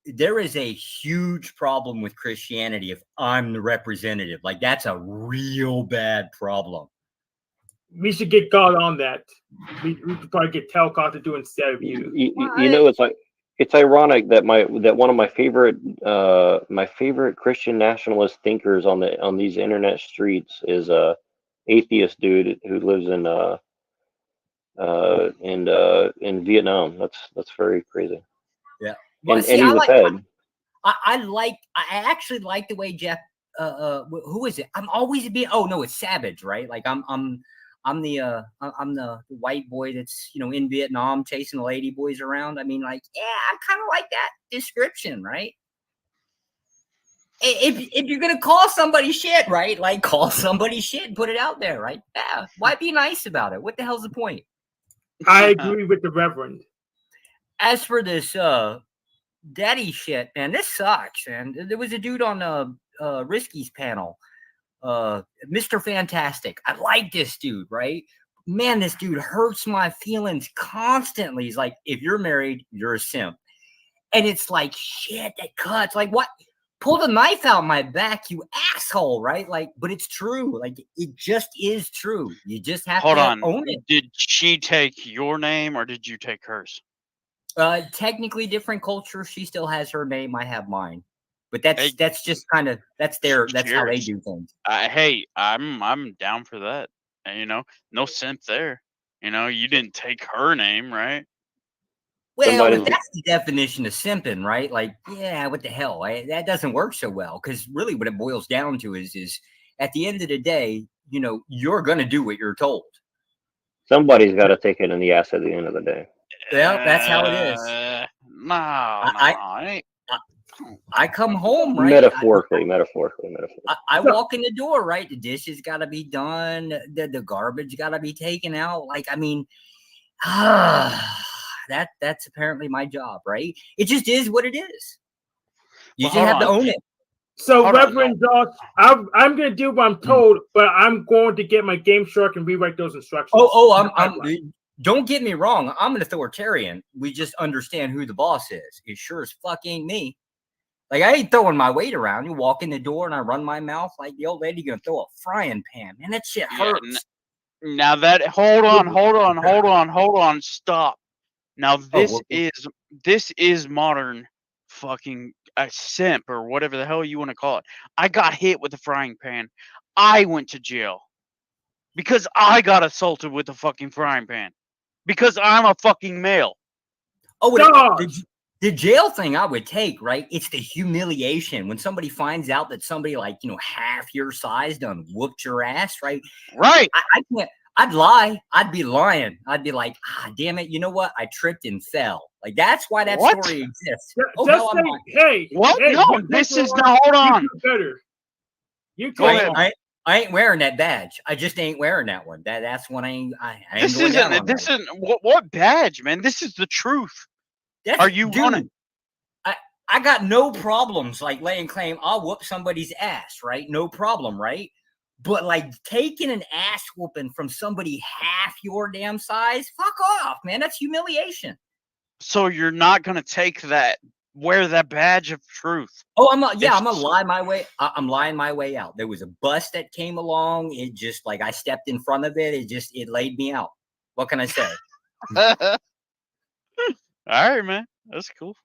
Speaker 12: There is a huge problem with Christianity if I'm the representative. Like, that's a real bad problem.
Speaker 16: We should get God on that. We could probably get Telcott to do instead of you.
Speaker 13: You know, it's ironic that one of my favorite Christian nationalist thinkers on these internet streets is a atheist dude who lives in Vietnam. That's very crazy.
Speaker 12: Yeah.
Speaker 13: Well, and he's a Fed.
Speaker 12: I actually like the way Jeff. Who is it? I'm always being. Oh no, it's Savage, right? Like I'm the white boy that's in Vietnam chasing the lady boys around. I mean, like, yeah, I kind of like that description, right? If you're gonna call somebody shit, right? Like, call somebody shit, put it out there, right? Yeah. Why be nice about it? What the hell's the point?
Speaker 16: I agree with the Reverend.
Speaker 12: As for this daddy shit, man, this sucks. And there was a dude on Risky's panel, Mr. Fantastic. I like this dude, right? Man, this dude hurts my feelings constantly. He's like, if you're married, you're a simp. And it's like, shit, that cuts. Like, what? Pull the knife out my back, you asshole, right? Like, but it's true. Like, it just is true. You just have to own it.
Speaker 2: Did she take your name or did you take hers?
Speaker 12: Technically different culture. She still has her name. I have mine. But that's just kind of that's how they do things.
Speaker 2: Hey, I'm down for that. And, no simp there. You didn't take her name, right?
Speaker 12: Well, but that's the definition of simping, right? Like, yeah, what the hell? That doesn't work so well, because really what it boils down to is at the end of the day, you're going to do what you're told.
Speaker 13: Somebody's got to take it in the ass at the end of the day.
Speaker 12: Well, that's how it is. I come home, right?
Speaker 13: Metaphorically.
Speaker 12: I walk in the door, right? The dishes got to be done. The garbage got to be taken out. Like, I mean, that's apparently my job, right? It just is what it is. You just have to own it.
Speaker 16: So, Reverend Josh, I'm going to do what I'm told, but I'm going to get my Game Shark and rewrite those instructions.
Speaker 12: Don't get me wrong. I'm an authoritarian. We just understand who the boss is. It sure as fuck ain't me. Like, I ain't throwing my weight around. You walk in the door and I run my mouth like the old lady gonna throw a frying pan. Man, that shit hurts.
Speaker 2: Now that hold on, stop. Now this is modern fucking a simp or whatever the hell you want to call it. I got hit with a frying pan. I went to jail because I got assaulted with a fucking frying pan because I'm a fucking male.
Speaker 12: Oh, the jail thing I would take, right? It's the humiliation when somebody finds out that somebody like, you know, half your size done whooped your ass, right?
Speaker 2: Right.
Speaker 12: I can't. I'd lie. I'd be lying. I'd be like, damn it. You know what? I tripped and fell. Like, that's why that story exists.
Speaker 16: Just say, hey,
Speaker 2: what?
Speaker 16: Hey,
Speaker 2: No, this is not. Hold on.
Speaker 16: You do better. You
Speaker 12: Go ahead. I ain't wearing that badge. I just ain't wearing that one. That's one I ain't going down on.
Speaker 2: This isn't what badge, man. This is the truth. Are you running?
Speaker 12: I got no problems like laying claim. I'll whoop somebody's ass, right? No problem, right? But like taking an ass whooping from somebody half your damn size, fuck off, man. That's humiliation.
Speaker 2: So you're not gonna take that, wear that badge of truth.
Speaker 12: Oh, I'm gonna lie my way. I'm lying my way out. There was a bus that came along. It just like I stepped in front of it. It laid me out. What can I say?
Speaker 2: All right, man. That's cool.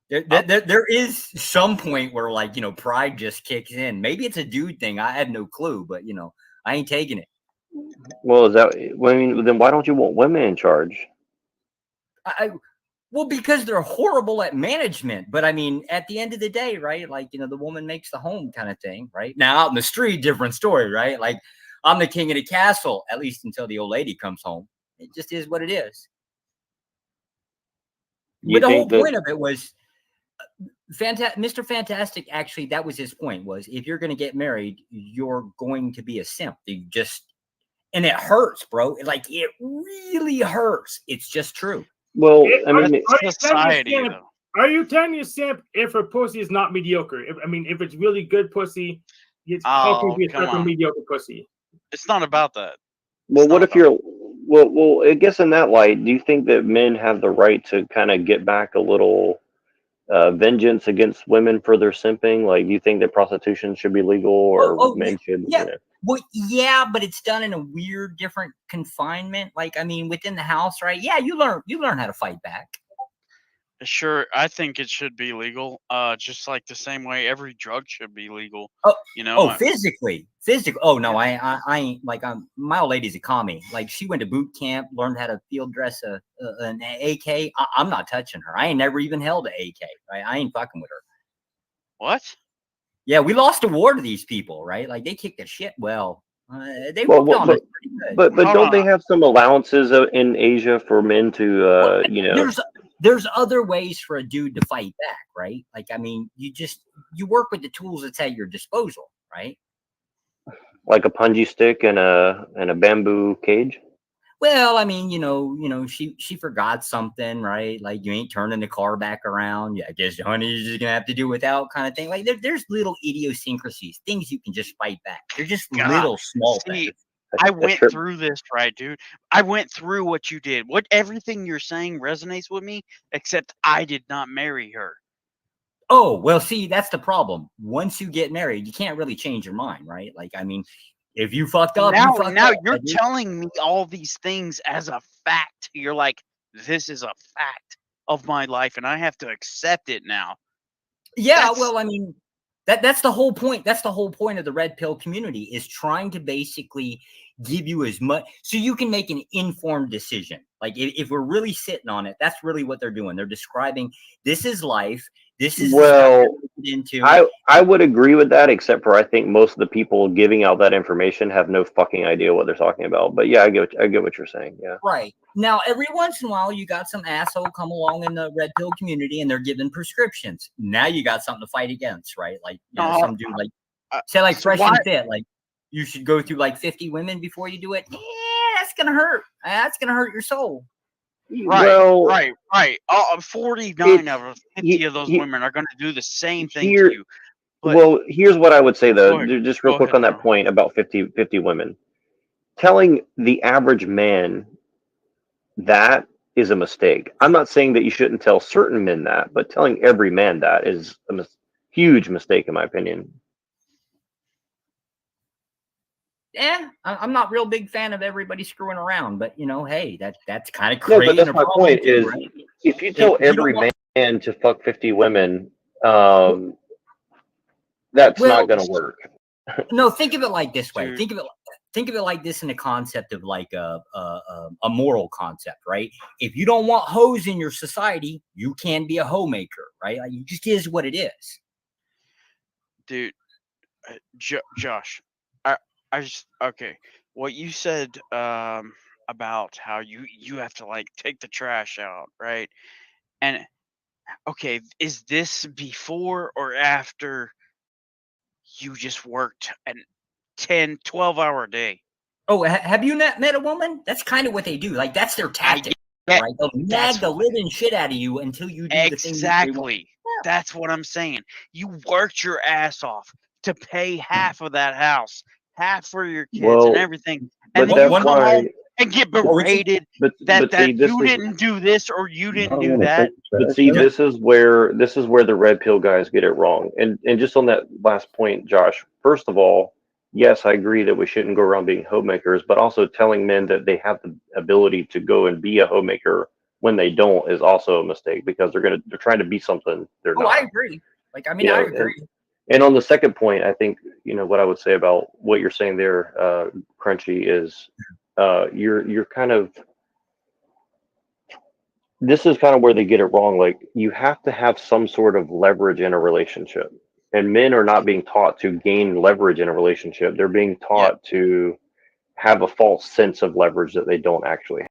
Speaker 12: There is some point where like, you know, pride just kicks in. Maybe it's a dude thing. I have no clue, but you know, I ain't taking it.
Speaker 13: Well, then why don't you want women in charge?
Speaker 12: Well, because they're horrible at management. But I mean, at the end of the day, right? Like, you know, the woman makes the home kind of thing, right? Now out in the street, different story, right? Like I'm the king of the castle, at least until the old lady comes home. It just is what it is. But the whole point of it was Mr. Fantastic, actually, that was his point, was if you're going to get married, you're going to be a simp. And it hurts, bro. Like, it really hurts. It's just true.
Speaker 13: Well,
Speaker 16: are you telling me a simp if a pussy is not mediocre? If it's really good pussy, how can you be a mediocre pussy?
Speaker 2: It's not about that.
Speaker 13: Well, what if you're well, I guess in that light, do you think that men have the right to kind of get back a little vengeance against women for their simping? Like, do you think that prostitution should be legal, or men should?
Speaker 12: Yeah.
Speaker 13: You know?
Speaker 12: Well, yeah, but it's done in a weird, different confinement. Like, I mean, within the house, right? Yeah, you learn how to fight back.
Speaker 2: Sure, I think it should be legal. Just like the same way every drug should be legal.
Speaker 12: Oh,
Speaker 2: you know.
Speaker 12: Physically. Oh no, I ain't like my old lady's a commie. Like she went to boot camp, learned how to field dress an AK. I'm not touching her. I ain't never even held an AK. Right? I ain't fucking with her.
Speaker 2: What?
Speaker 12: Yeah, we lost a war to these people, right? Like they kicked the shit. Well, they worked on it pretty good.
Speaker 13: But don't they have some allowances in Asia for men to you know?
Speaker 12: There's other ways for a dude to fight back, right? Like, I mean, you work with the tools that's at your disposal, right?
Speaker 13: Like a punji stick and a bamboo cage.
Speaker 12: Well, I mean, you know, she forgot something, right? Like you ain't turning the car back around. Yeah, I guess, honey, you're just gonna have to do without, kind of thing. Like there's little idiosyncrasies, things you can just fight back. They're just little small things.
Speaker 2: I went through this, right, dude? I went through what you did. Everything you're saying resonates with me, except I did not marry her.
Speaker 12: Oh, well, see, that's the problem. Once you get married, you can't really change your mind, right? Like, I mean, if you fucked up,
Speaker 2: now you're telling me all these things as a fact. You're like, this is a fact of my life, and I have to accept it now.
Speaker 12: Yeah, well, I mean, that's the whole point. That's the whole point of the red pill community, is trying to basically give you as much so you can make an informed decision. Like if we're really sitting on it, that's really what they're doing. They're describing this is life. This is into.
Speaker 13: I would agree with that, except for I think most of the people giving out that information have no fucking idea what they're talking about. But yeah, I get what you're saying. Yeah.
Speaker 12: Right. Now, every once in a while, you got some asshole come along in the red pill community and they're giving prescriptions. Now you got something to fight against, right? Like, you know, some dude like say like Fresh and Fit, like you should go through like 50 women before you do it. Yeah, that's gonna hurt. That's gonna hurt your soul.
Speaker 2: Right. 49 of 50 of those women are going to do the same thing to you.
Speaker 13: Well, here's what I would say, though, just real quick on that point about 50 women. Telling the average man that is a mistake. I'm not saying that you shouldn't tell certain men that, but telling every man that is Huge mistake, in my opinion.
Speaker 12: Yeah, I'm not real big fan of everybody screwing around, but you know, hey, that's kind of
Speaker 13: No,
Speaker 12: crazy.
Speaker 13: but that's my point. Is if you tell every man to fuck 50 women, that's not going to work.
Speaker 12: No, think of it like this way. Think of it like this in the concept of like a moral concept, right? If you don't want hoes in your society, you can be a hoe maker, right? Like, it just is what it is.
Speaker 2: Dude, Josh, I just okay. What you said about how you have to like take the trash out, right? And okay, is this before or after you just worked a 10, 12-hour day?
Speaker 12: Oh, have you met a woman? That's kind of what they do. Like, that's their tactic, right? They'll nag the living shit out of you until you do the thing.
Speaker 2: Exactly. That's what I'm saying. You worked your ass off to pay half of that house, half for your kids and everything, and then you come home and get berated that you didn't do this or you didn't do that.
Speaker 13: But see, this is where the red pill guys get it wrong. And just on that last point, Josh, first of all, yes, I agree that we shouldn't go around being homemakers, but also telling men that they have the ability to go and be a homemaker when they don't is also a mistake, because they're trying to be something they're not.
Speaker 12: I agree. Like, I mean, I agree.
Speaker 13: And on the second point, I think, what I would say about what you're saying there, Crunchy, is you're kind of, this is kind of where they get it wrong. Like, you have to have some sort of leverage in a relationship, and men are not being taught to gain leverage in a relationship. They're being taught to have a false sense of leverage that they don't actually have.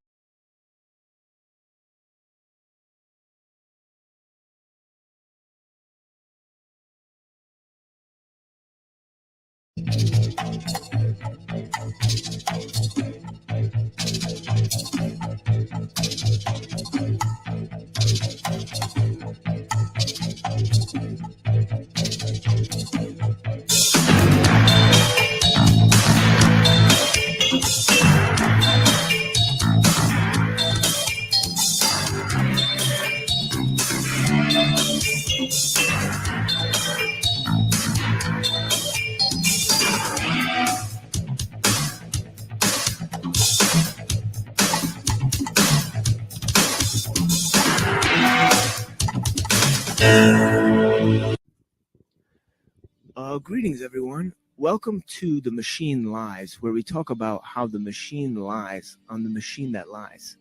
Speaker 5: Greetings, everyone. Welcome to The Machine Lies, where we talk about how the machine lies on the machine that lies.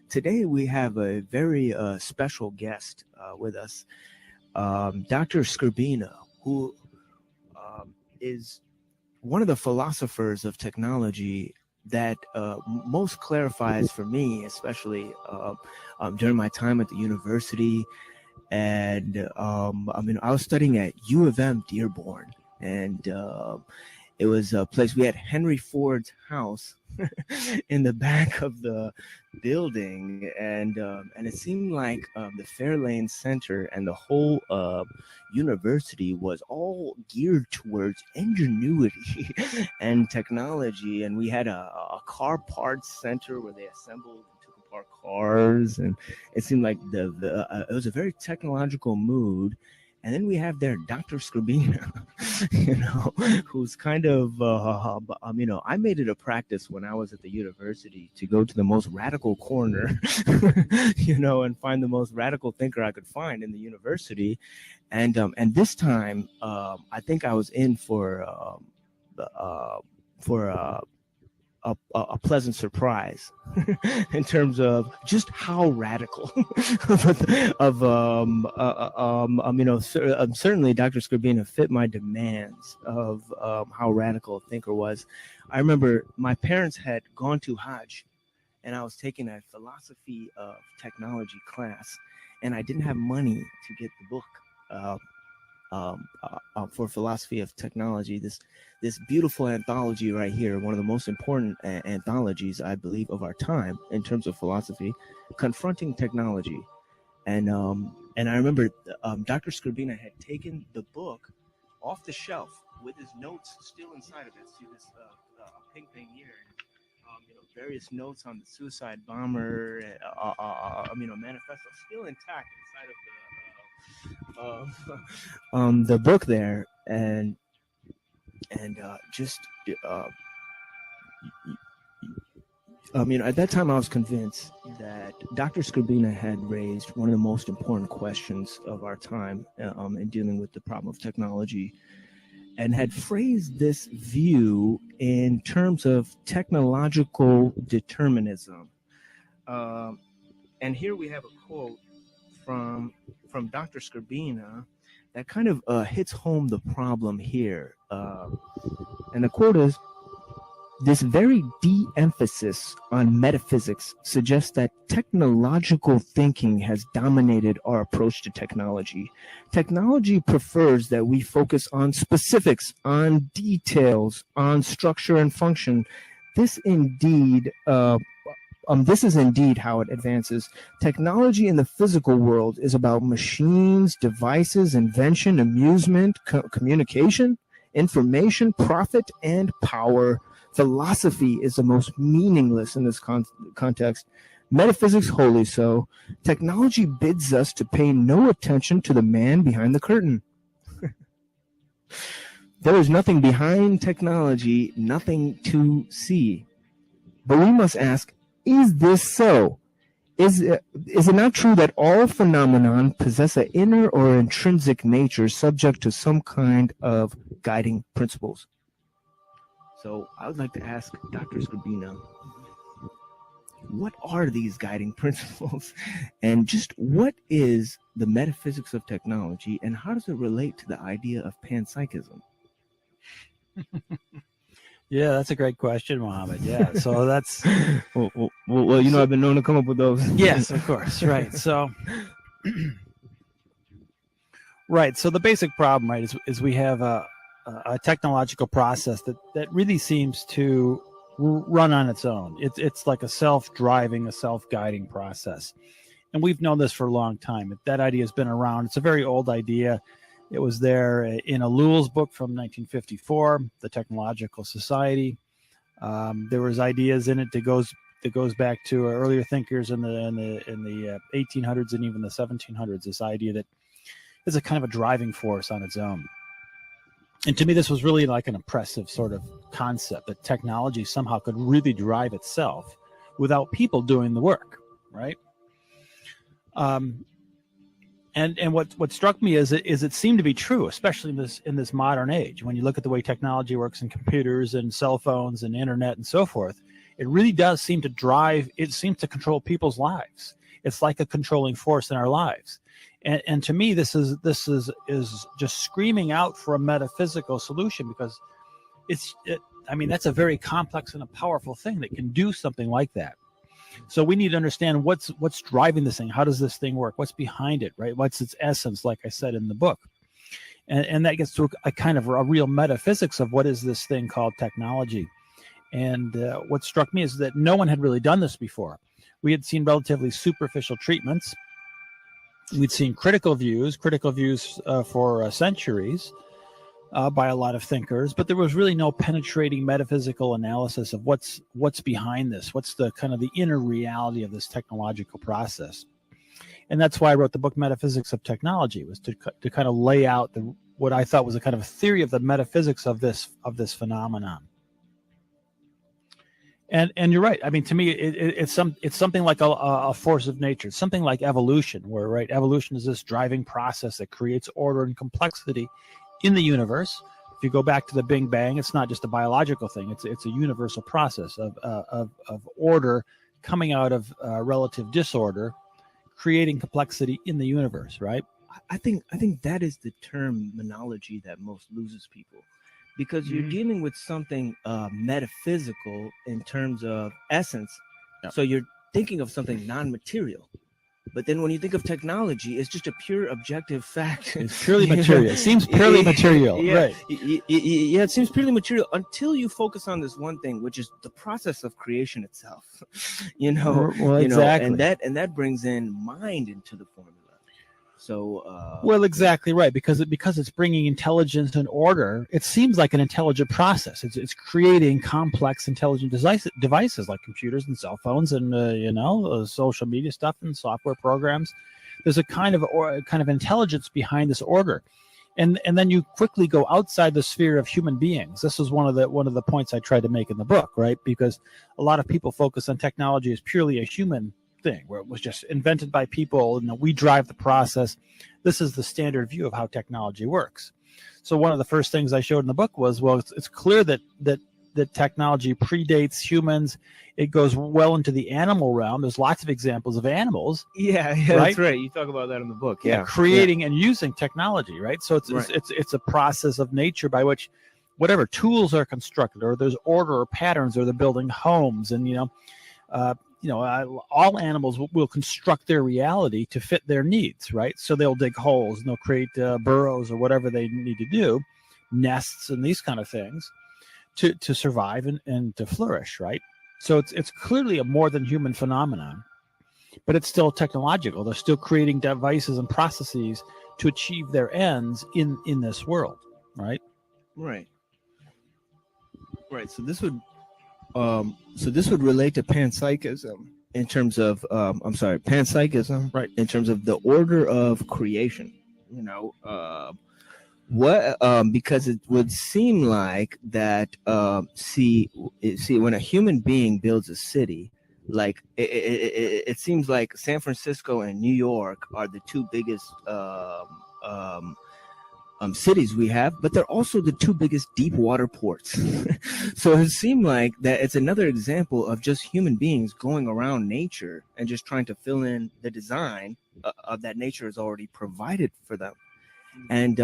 Speaker 5: Today, we have a very special guest with us, Dr. Skrbina, who is one of the philosophers of technology that most clarifies for me, especially during my time at the university. And I was studying at U of M Dearborn, and it was a place. We had Henry Ford's house in the back of the building, and it seemed like the Fairlane Center and the whole university was all geared towards ingenuity and technology. And we had a car parts center where they assembled our cars, and it seemed like it was a very technological mood. And then we have there Dr. Skrbina, who's kind of, I made it a practice when I was at the university to go to the most radical corner, and find the most radical thinker I could find in the university. And this time, I think I was in for a pleasant surprise in terms of just how radical certainly Dr. Skrbina fit my demands of how radical a thinker was. I remember my parents had gone to Hajj, and I was taking a philosophy of technology class, and I didn't have money to get the book for philosophy of technology, this beautiful anthology right here, one of the most important anthologies, I believe, of our time in terms of philosophy, confronting technology. And I remember Dr. Skrbina had taken the book off the shelf with his notes still inside of it. See this pink thing here, various notes on the suicide bomber, manifesto still intact inside of the book there, and just at that time I was convinced that Dr. Skrbina had raised one of the most important questions of our time in dealing with the problem of technology, and had phrased this view in terms of technological determinism. And here we have a quote from Dr. Skrbina that kind of hits home the problem here. And the quote is, "This very de-emphasis on metaphysics suggests that technological thinking has dominated our approach to technology. Technology prefers that we focus on specifics, on details, on structure and function. This is indeed how it advances. Technology in the physical world is about machines, devices, invention, amusement, communication, information, profit, and power. Philosophy is the most meaningless in this context. Metaphysics wholly so. Technology bids us to pay no attention to the man behind the curtain." There is nothing behind technology, nothing to see. But we must ask, is this so? Is it not true that all phenomenon possess an inner or intrinsic nature subject to some kind of guiding principles? So I would like to ask Dr. Skrbina, what are these guiding principles? And just what is the metaphysics of technology, and how does it relate to the idea of panpsychism?
Speaker 18: Yeah, that's a great question, Mohammed. Yeah, so that's
Speaker 5: well, I've been known to come up with those.
Speaker 18: Yes, of course, right. So, right. So the basic problem, right, is we have a technological process that really seems to run on its own. It's like a self-driving, a self-guiding process, and we've known this for a long time. That idea has been around. It's a very old idea. It was there in Ellul's book from 1954, The Technological Society. There was ideas in it that goes back to earlier thinkers in the 1800s and even the 1700s. This idea that is a kind of a driving force on its own. And to me, this was really like an oppressive sort of concept, that technology somehow could really drive itself without people doing the work, right? And what struck me is it seemed to be true, especially in this modern age. When you look at the way technology works in computers and cell phones and internet and so forth, it really does seem to drive. It seems to control people's lives. It's like a controlling force in our lives. And to me, this is just screaming out for a metaphysical solution, because that's a very complex and a powerful thing that can do something like that. So we need to understand what's driving this thing. How does this thing work? What's behind it, right? What's its essence, like I said in the book? And that gets to a kind of a real metaphysics of what is this thing called technology. And what struck me is that no one had really done this before. We had seen relatively superficial treatments. We'd seen critical views for centuries by a lot of thinkers, but there was really no penetrating metaphysical analysis of what's behind this. What's the kind of the inner reality of this technological process? And that's why I wrote the book Metaphysics of Technology, was to kind of lay out what I thought was a kind of a theory of the metaphysics of this phenomenon. And you're right. I mean, to me, it's something like a force of nature. It's something like evolution, where, right, evolution is this driving process that creates order and complexity in the universe. If you go back to the Big Bang, it's not just a biological thing. It's a universal process of order coming out of relative disorder, creating complexity in the universe. Right.
Speaker 5: I think that is the terminology that most loses people, because you're dealing with something metaphysical in terms of essence.
Speaker 18: Yeah.
Speaker 5: So you're thinking of something non-material. But then when you think of technology, it's just a pure objective fact.
Speaker 18: It's purely material. It seems purely material.
Speaker 5: Yeah,
Speaker 18: right.
Speaker 5: Yeah, it seems purely material until you focus on this one thing, which is the process of creation itself.
Speaker 18: Well, exactly.
Speaker 5: And that brings in mind into the formula. So
Speaker 18: well, exactly right, because it's bringing intelligence and order. It seems like an intelligent process. It's creating complex intelligent devices like computers and cell phones and social media stuff and software programs. there's a kind of intelligence behind this order. And then you quickly go outside the sphere of human beings. This is one of the points I tried to make in the book, right? Because a lot of people focus on technology as purely a human thing, where it was just invented by people and we drive the process. This is the standard view of how technology works. So one of the first things I showed in the book was, well, it's clear that technology predates humans. It goes well into the animal realm. There's lots of examples of animals.
Speaker 5: Yeah,
Speaker 18: right?
Speaker 5: That's right. You talk about that in the book. Yeah,
Speaker 18: creating and using technology, right? So it's a process of nature by which whatever tools are constructed, or there's order or patterns, or they're building homes, and all animals will construct their reality to fit their needs, right? So they'll dig holes and they'll create burrows or whatever they need to do, nests and these kind of things to survive and to flourish, right? So it's clearly a more than human phenomenon, but it's still technological. They're still creating devices and processes to achieve their ends in this world, right?
Speaker 5: Right. So this would relate to panpsychism in terms of panpsychism, right? In terms of the order of creation, because it would seem like that. See, when a human being builds a city, like it seems like San Francisco and New York are the two biggest cities we have, but they're also the two biggest deep water ports. So it seemed like that it's another example of just human beings going around nature and just trying to fill in the design of that nature has already provided for them. And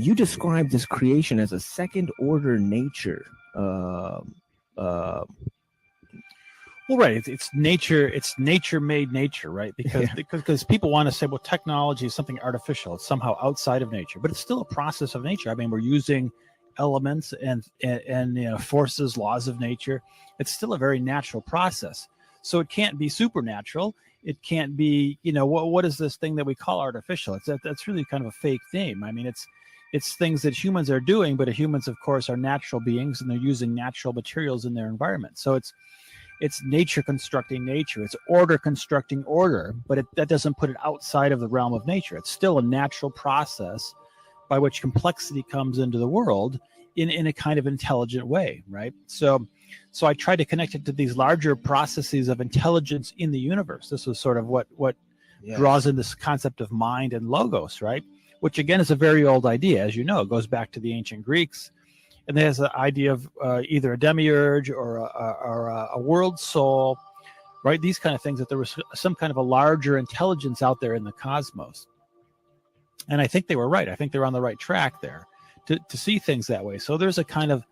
Speaker 5: you described this creation as a second order nature.
Speaker 18: Well, right. It's nature. It's nature made nature, right? Because people want to say, well, technology is something artificial. It's somehow outside of nature, but it's still a process of nature. I mean, we're using elements and forces, laws of nature. It's still a very natural process. So it can't be supernatural. It can't be, what is this thing that we call artificial? That's really kind of a fake name. I mean, it's things that humans are doing, but humans, of course, are natural beings and they're using natural materials in their environment. So it's nature constructing nature. It's order constructing order, but that doesn't put it outside of the realm of nature. It's still a natural process by which complexity comes into the world in a kind of intelligent way, right? So I try to connect it to these larger processes of intelligence in the universe. This was sort of what draws in this concept of mind and logos, right? Which again is a very old idea, as you know. It goes back to the ancient Greeks. And there's the idea of either a demiurge or a world soul, right? These kind of things, that there was some kind of a larger intelligence out there in the cosmos. And I think they were right. I think they're on the right track there to see things that way. So there's a kind of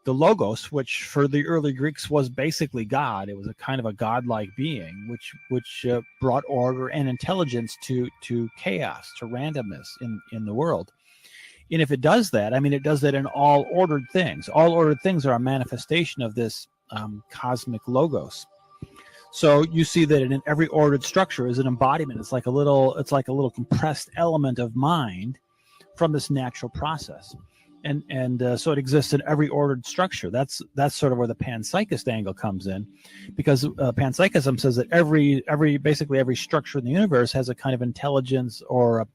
Speaker 18: the logos, which for the early Greeks was basically God. It was a kind of a godlike being, which brought order and intelligence to chaos, to randomness in the world. And if it does that, I mean, it does that in all ordered things. All ordered things are a manifestation of this cosmic logos. So you see that in every ordered structure is an embodiment. It's like a little compressed element of mind from this natural process. And so it exists in every ordered structure. That's sort of where the panpsychist angle comes in, because panpsychism says that basically every structure in the universe has a kind of intelligence or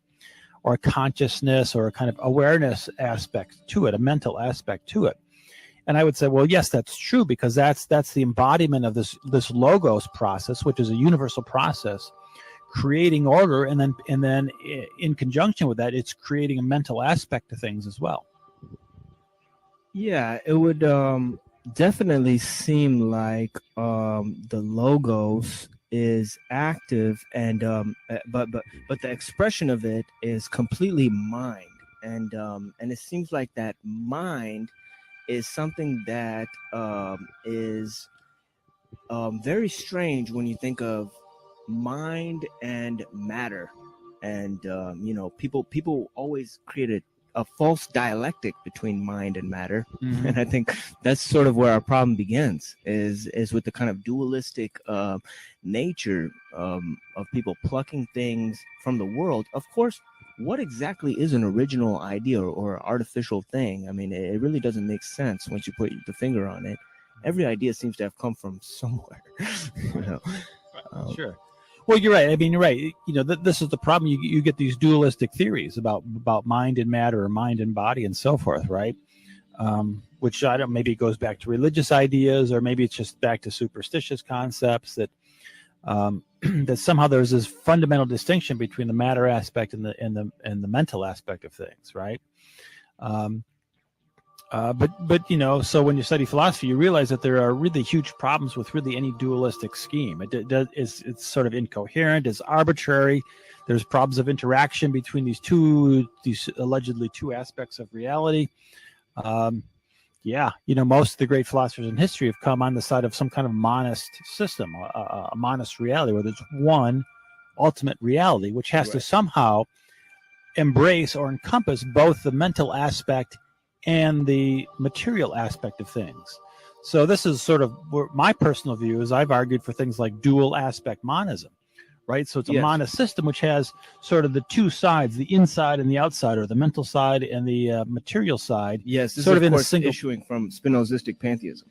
Speaker 18: a consciousness or a kind of awareness aspect to it, a mental aspect to it. And I would say, well, yes, that's true, because that's the embodiment of this logos process, which is a universal process, creating order, and then in conjunction with that, it's creating a mental aspect to things as well.
Speaker 5: Yeah, it would definitely seem like the logos is active, and but the expression of it is completely mind, and it seems like that mind is something that is very strange when you think of mind and matter, and people always create a false dialectic between mind and matter. Mm-hmm. And I think that's sort of where our problem begins, is with the kind of dualistic nature of people plucking things from the world. Of course, what exactly is an original idea or artificial thing? I mean, it really doesn't make sense once you put the finger on it. Every idea seems to have come from somewhere.
Speaker 18: Sure. Well, you're right. I mean, you're right. You know, this is the problem. You get these dualistic theories about mind and matter, or mind and body, and so forth, right? Which I don't. Maybe it goes back to religious ideas, or maybe it's just back to superstitious concepts that that somehow there's this fundamental distinction between the matter aspect and the mental aspect of things, right? But you know, so when you study philosophy, you realize that there are really huge problems with really any dualistic scheme. It's sort of incoherent, it's arbitrary. There's problems of interaction between these allegedly two aspects of reality. Yeah, you know, most of the great philosophers in history have come on the side of some kind of monist system, a monist reality, where there's one ultimate reality, which has to somehow embrace or encompass both the mental aspect and the material aspect of things. So this is sort of where my personal view is. I've argued for things like dual aspect monism, right? So it's a monist system which has sort of the two sides, the inside and the outside, or the mental side and the material side.
Speaker 5: Yes, this
Speaker 18: sort
Speaker 5: is
Speaker 18: of in a
Speaker 5: course
Speaker 18: single.
Speaker 5: issuing from Spinozistic pantheism.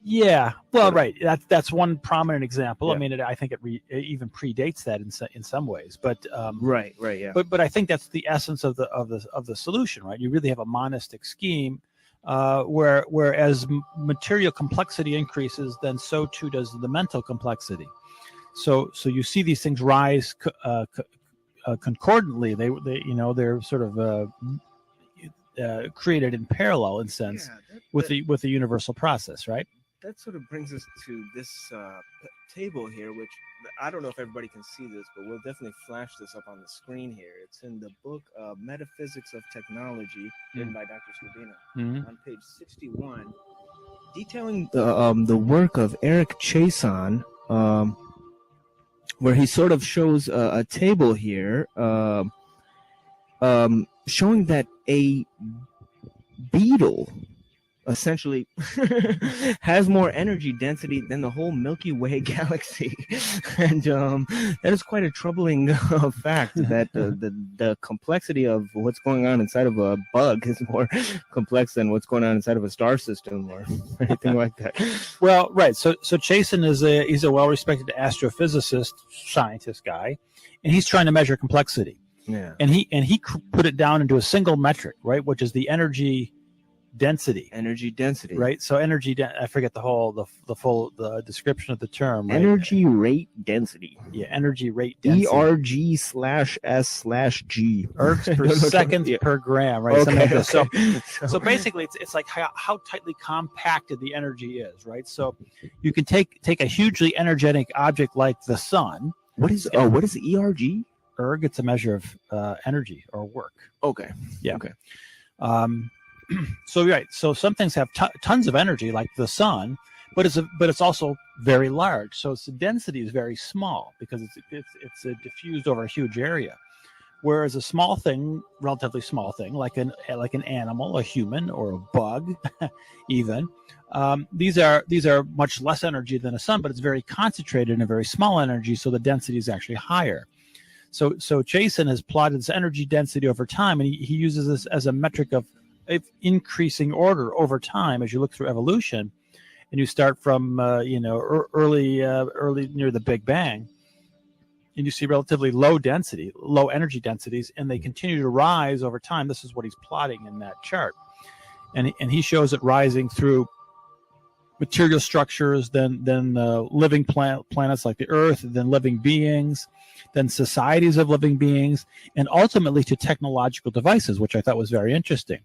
Speaker 18: Yeah, well, right. That's one prominent example.
Speaker 5: Yeah.
Speaker 18: I mean, I think it even predates that in some ways. But
Speaker 5: right, yeah.
Speaker 18: But I think that's the essence of the solution, right? You really have a monistic scheme, where as material complexity increases, then so too does the mental complexity. So you see these things rise concordantly. They you know, they're sort of created in parallel in sense with the universal process, right?
Speaker 5: That sort of brings us to this table here, which I don't know if everybody can see this, but we'll definitely flash this up on the screen here. It's in the book Metaphysics of Technology, written by Dr. Slabina, on page 61, detailing the work of Eric Chason, where he sort of shows a table here showing that a beetle essentially has more energy density than the whole Milky Way galaxy. And that is quite a troubling fact, that the complexity of what's going on inside of a bug is more complex than what's going on inside of a star system or anything like that.
Speaker 18: Well, right. So Chason he's a well-respected astrophysicist, scientist guy, and he's trying to measure complexity.
Speaker 5: Yeah.
Speaker 18: And he put it down into a single metric, right, which is the energy density. Right. So I forget the full description of the term. Right?
Speaker 5: Energy rate density.
Speaker 18: Yeah, energy rate density.
Speaker 5: ERG/S/G.
Speaker 18: Ergs per seconds per gram, right?
Speaker 5: Okay,
Speaker 18: Like this.
Speaker 5: okay.
Speaker 18: So basically, it's like how tightly compacted the energy is, right? So you can take a hugely energetic object like the sun.
Speaker 5: What is ERG?
Speaker 18: Erg. It's a measure of energy or work.
Speaker 5: Okay.
Speaker 18: Yeah.
Speaker 5: Okay.
Speaker 18: So right. So some things have tons of energy, like the sun, but it's also very large. So its density is very small because it's diffused over a huge area. Whereas a small thing, relatively small thing, like an animal, a human, or a bug, even these are much less energy than a sun, but it's very concentrated and a very small energy, so the density is actually higher. So Chason has plotted this energy density over time, and he uses this as a metric of increasing order over time as you look through evolution, and you start from early near the Big Bang, and you see relatively low energy densities, and they continue to rise over time. This is what he's plotting in that chart, and he shows it rising through material structures, then living planets like the Earth, then living beings, then societies of living beings, and ultimately to technological devices, which I thought was very interesting.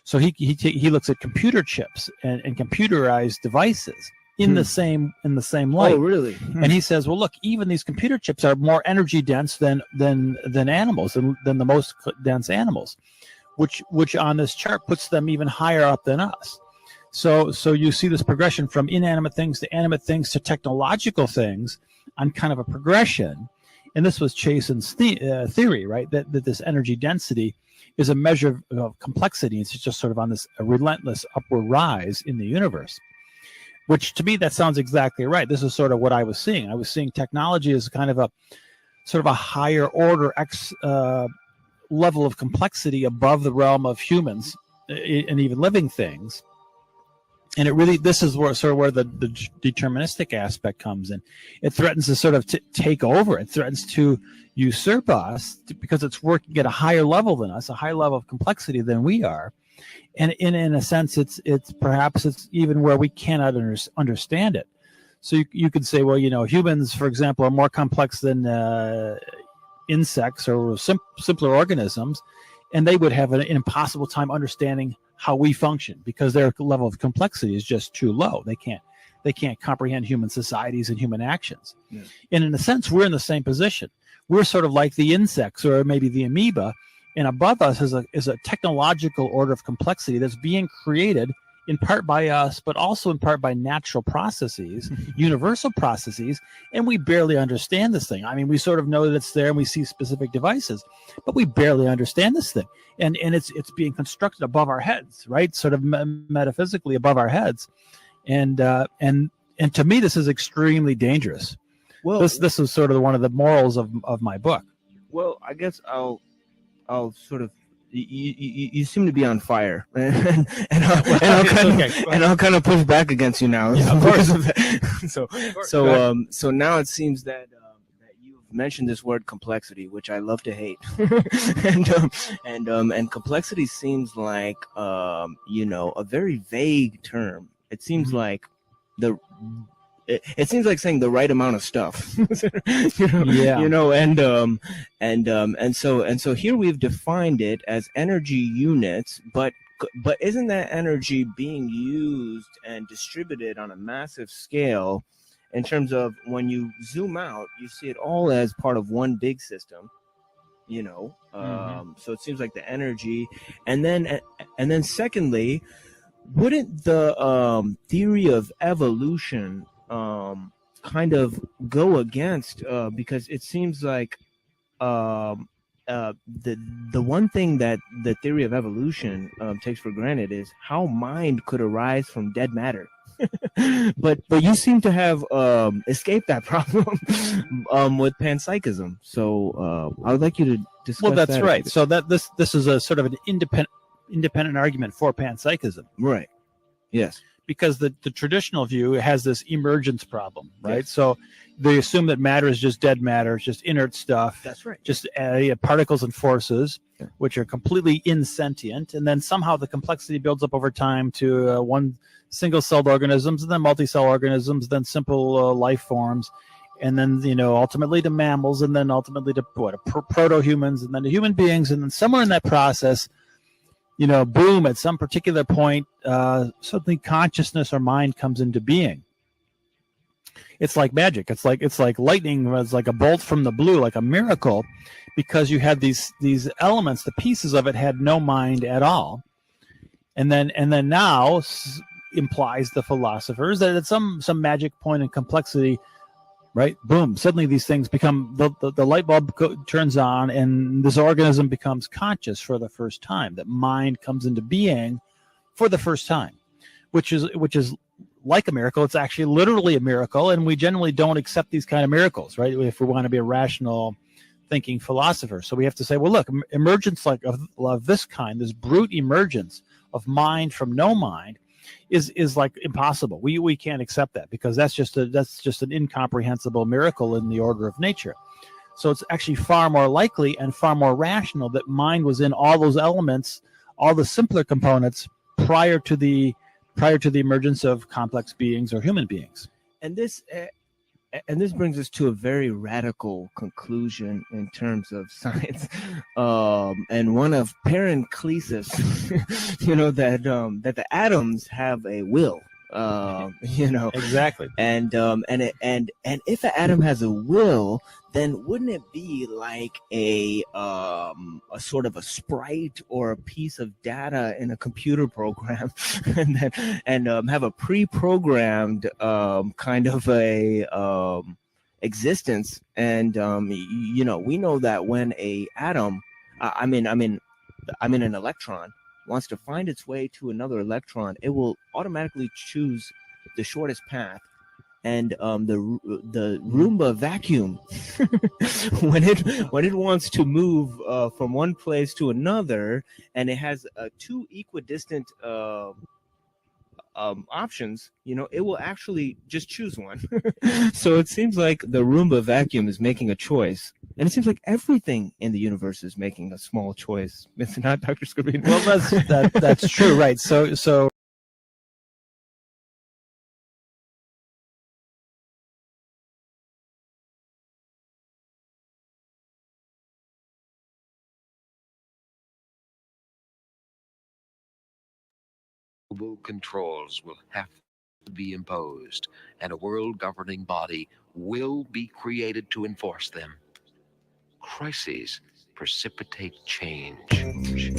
Speaker 18: So he looks at computer chips and computerized devices in the same light.
Speaker 5: Oh, really?
Speaker 18: And he says, well, look, even these computer chips are more energy dense than animals, than the most dense animals, which on this chart puts them even higher up than us. So you see this progression from inanimate things to animate things to technological things on kind of a progression. And this was Chason's theory, right? That this energy density is a measure of complexity. It's just sort of on this relentless upward rise in the universe, which to me, that sounds exactly right. This is sort of what I was seeing. I was seeing technology as kind of a sort of a higher order level of complexity above the realm of humans and even living things. And it really, this is where sort of where the deterministic aspect comes in. It threatens to sort of take over. It threatens to usurp us because it's working at a higher level than us, a higher level of complexity than we are. And in a sense, it's perhaps it's even where we cannot understand it. So you could say, well, you know, humans, for example, are more complex than insects or simpler organisms, and they would have an impossible time understanding how we function because their level of complexity is just too low. They can't comprehend human societies and human actions. Yeah. And in a sense, we're in the same position. We're sort of like the insects or maybe the amoeba, and above us is a technological order of complexity that's being created in part by us, but also in part by natural processes, universal processes, and we barely understand this thing. I mean, we sort of know that it's there and we see specific devices, but we barely understand this thing. And it's being constructed above our heads, right? Sort of metaphysically above our heads. And to me, this is extremely dangerous. Well, this is sort of one of the morals of my book.
Speaker 5: Well, I guess I'll sort of, you seem to be on fire, and I'll kind of push back against you now. Yeah, of course. So now it seems that you've mentioned this word complexity, which I love to hate, and complexity seems like you know, a very vague term. It seems like it seems like saying the right amount of stuff. You know, and so here we've defined it as energy units, but isn't that energy being used and distributed on a massive scale in terms of when you zoom out, you see it all as part of one big system, you know? So it seems like the energy, and then secondly, wouldn't the theory of evolution kind of go against because it seems like the one thing that the theory of evolution takes for granted is how mind could arise from dead matter. but you seem to have escaped that problem with panpsychism. So I would like you to discuss.
Speaker 18: Well, that's
Speaker 5: that
Speaker 18: right. So that this is a sort of an independent argument for panpsychism.
Speaker 5: Right. Yes.
Speaker 18: Because the traditional view has this emergence problem, right?
Speaker 5: Yes.
Speaker 18: So they assume that matter is just dead matter, it's just inert stuff.
Speaker 5: That's right.
Speaker 18: Just particles and forces, which are completely insentient, and then somehow the complexity builds up over time to one single-celled organisms, and then multi-cell organisms, then simple life forms, and then ultimately to mammals, and then ultimately to proto-humans, and then to human beings, and then somewhere in that process, boom, at some particular point, suddenly consciousness or mind comes into being. It's like magic. It's like lightning. It's like a bolt from the blue, like a miracle, because you had these elements. The pieces of it had no mind at all, and then now implies the philosophers that at some magic point in complexity, right? Boom! Suddenly these things become the light bulb turns on, and this organism becomes conscious for the first time. That mind comes into being for the first time, which is like a miracle. It's actually literally a miracle, and we generally don't accept these kind of miracles, right? If we want to be a rational thinking philosopher, so we have to say, well, look, emergence like of this kind, this brute emergence of mind from no mind, is like impossible. We can't accept that because that's just an incomprehensible miracle in the order of nature. So it's actually far more likely and far more rational that mind was in all those elements, all the simpler components prior to the emergence of complex beings or human beings.
Speaker 5: And this brings us to a very radical conclusion in terms of science, and one of Paracelsus, that the atoms have a will,
Speaker 18: exactly,
Speaker 5: and if an atom has a will, then wouldn't it be like a sort of a sprite or a piece of data in a computer program, and have a pre-programmed kind of a existence? And we know that when a atom, I'm in an electron, wants to find its way to another electron, it will automatically choose the shortest path. And the Roomba vacuum, when it wants to move from one place to another, and it has two equidistant options, it will actually just choose one. So it seems like the Roomba vacuum is making a choice, and it seems like everything in the universe is making a small choice. It's not, Dr. Screen.
Speaker 18: Well, that's true, right? So
Speaker 7: global controls will have to be imposed, and a world governing body will be created to enforce them. Crises precipitate change.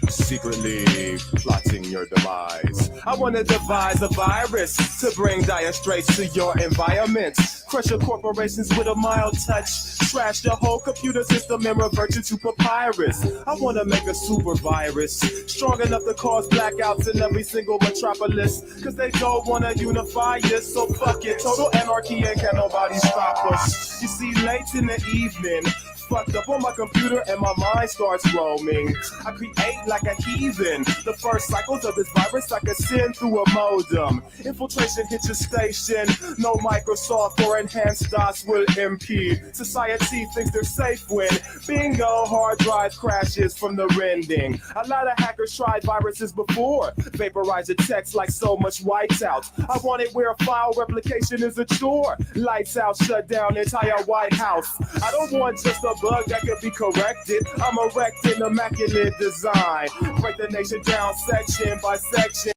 Speaker 21: Secretly plotting your demise. I want to devise a virus to bring dire straits to your environment. Crush your corporations with a mild touch. Trash your whole computer system and revert you to papyrus. I want to make a super virus strong enough to cause blackouts in every single metropolis. Cause they don't want to unify us, so fuck it. Total anarchy and can't nobody stop us. You see, late in the evening, fucked up on my computer and my mind starts roaming. I create like a heathen. The first cycles of this virus I can send through a modem. Infiltration hits your station. No Microsoft or enhanced DOS will impede. Society thinks they're safe when bingo, hard drive crashes from the rending. A lot of hackers tried viruses before. Vaporize the text like so much whiteout. I want it where file replication is a chore. Lights out, shut down entire White House. I don't want just a bug that can be corrected. I'm erecting immaculate design. Break the nation down section by section.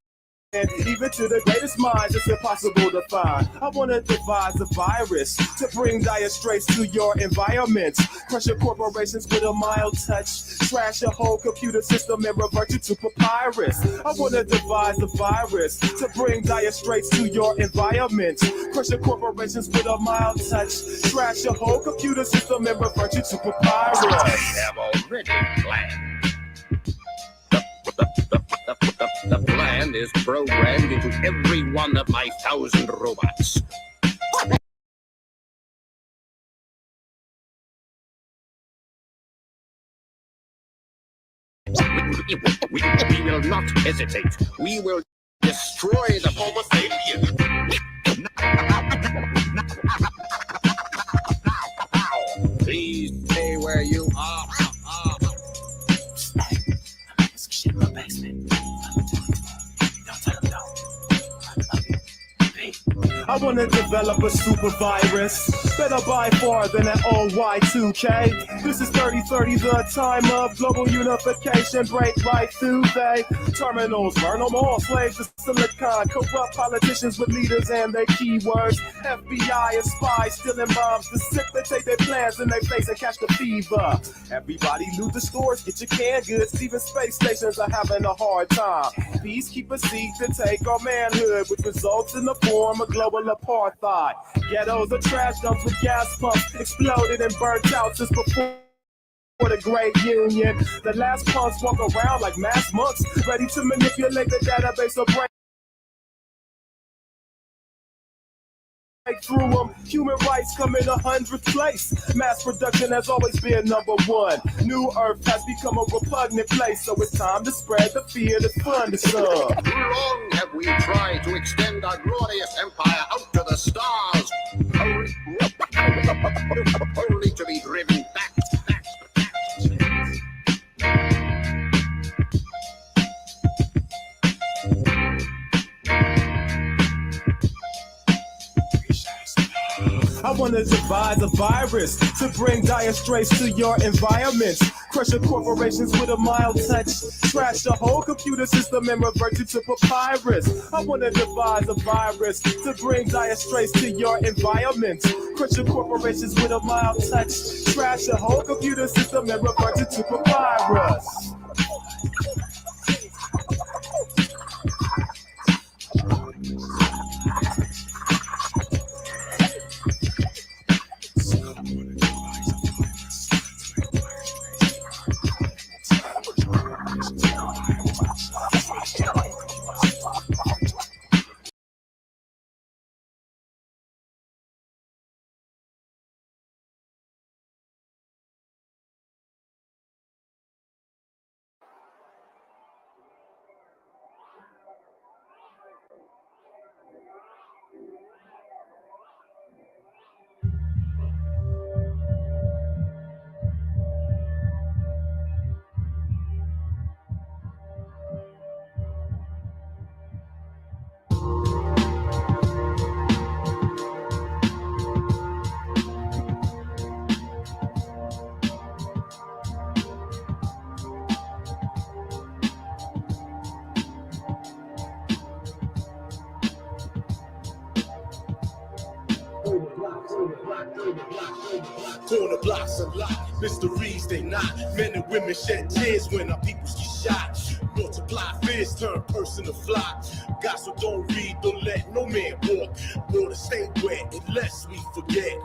Speaker 21: And even to the greatest minds, it's impossible to find. I want to devise a virus to bring dire straits to your environment. Crush your corporations with a mild touch. Trash your whole computer system and revert you to papyrus. I want to devise a virus to bring dire straits to your environment. Crush your corporations with a mild touch. Trash your whole computer system and revert you to papyrus.
Speaker 7: I have already planned. The plan is programmed into every one of my 1,000 robots. We will not hesitate. We will destroy the Homo sapiens. Please stay where you are.
Speaker 21: Some shit in my basement. Don't tell them, I want to develop a super virus, better by far than that old Y2K. This is 3030, the time of global unification. Break right through they terminals, burn them all, slaves to silicon. Corrupt politicians with leaders and their keywords. FBI and spies stealing bombs, precipitate their plans in their face and catch the fever. Everybody loot the stores, get your canned goods. Even space stations are having a hard time. Peacekeepers seek to take our manhood, which results in the form of global apartheid. Ghettos are trash dumps with gas pumps, exploded and burnt out since before the Great Union. The last punks walk around like mass monks, ready to manipulate the database of brain. Through them, human rights come in 100th place. Mass production has always been number one. New Earth has become a repugnant place, so it's time to spread the fear that's fun to serve.
Speaker 7: Too long have we tried to extend our glorious empire out to the stars, only to be driven back.
Speaker 21: I want to devise a virus to bring dire straits to your environment. Crush your corporations with a mild touch. Trash the whole computer system and revert you to papyrus. I want to devise a virus to bring dire straits to your environment. Crush your corporations with a mild touch. Trash the whole computer system and revert you to papyrus. Corner blocks unlocked, mysteries they not. Men and women shed tears when our peoples get shot. Multiply fears, turn person to fly. Gospel don't read, don't let no man walk. Water stay wet unless we forget.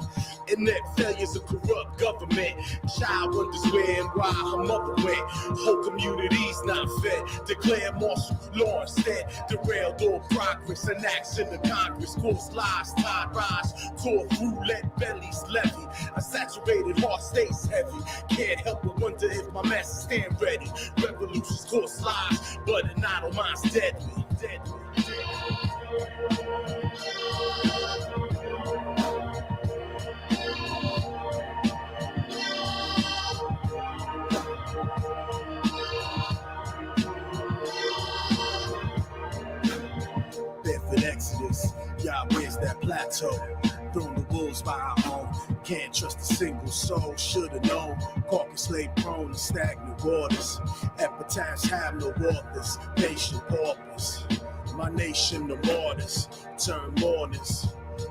Speaker 21: Internet failures of corrupt government. Child wonders where and why her mother went. Whole communities not fed. Declare martial law instead. Derailed all progress and action of Congress. Cause lies, tide rise. Tore through, let bellies levy. A saturated heart stays heavy. Can't help but wonder if my masses stand ready. Revolutions cause lies, but an idle mind's deadly. Bedford Exodus, Yahweh's that plateau. Thrown the wolves by our own. Can't trust a single soul. Should've known. Caucus lay prone to stagnant waters. Epitaphs have no authors. Patient paupers. My nation, the martyrs. Turn mourners.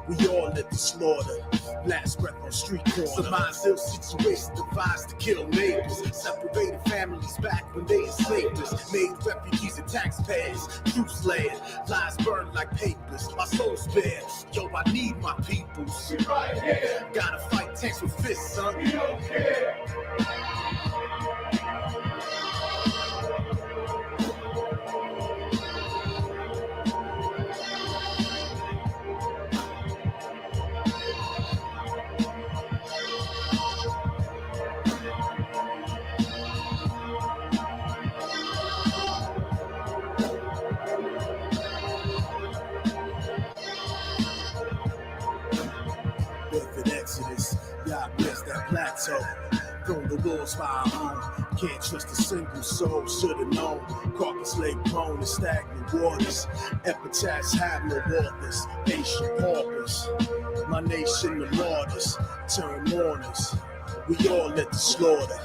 Speaker 21: We all at the slaughter. Last breath on street corner. Surmise ill situation devised to kill neighbors. Separated families back when they enslaved us. Made refugees and taxpayers. Truth laid. Lies burned like papers. My soul's bare. Yo, I need my peoples. Right here. Gotta fight tanks with fists, son. We don't care. Exodus, God bless that plateau. Thrown the wolves by our own. Can't trust a single soul. Should've known. Caucus lay prone in stagnant waters. Epitaphs have no authors. Patient paupers. My nation, the martyrs. Turn mourners. We all at the slaughter.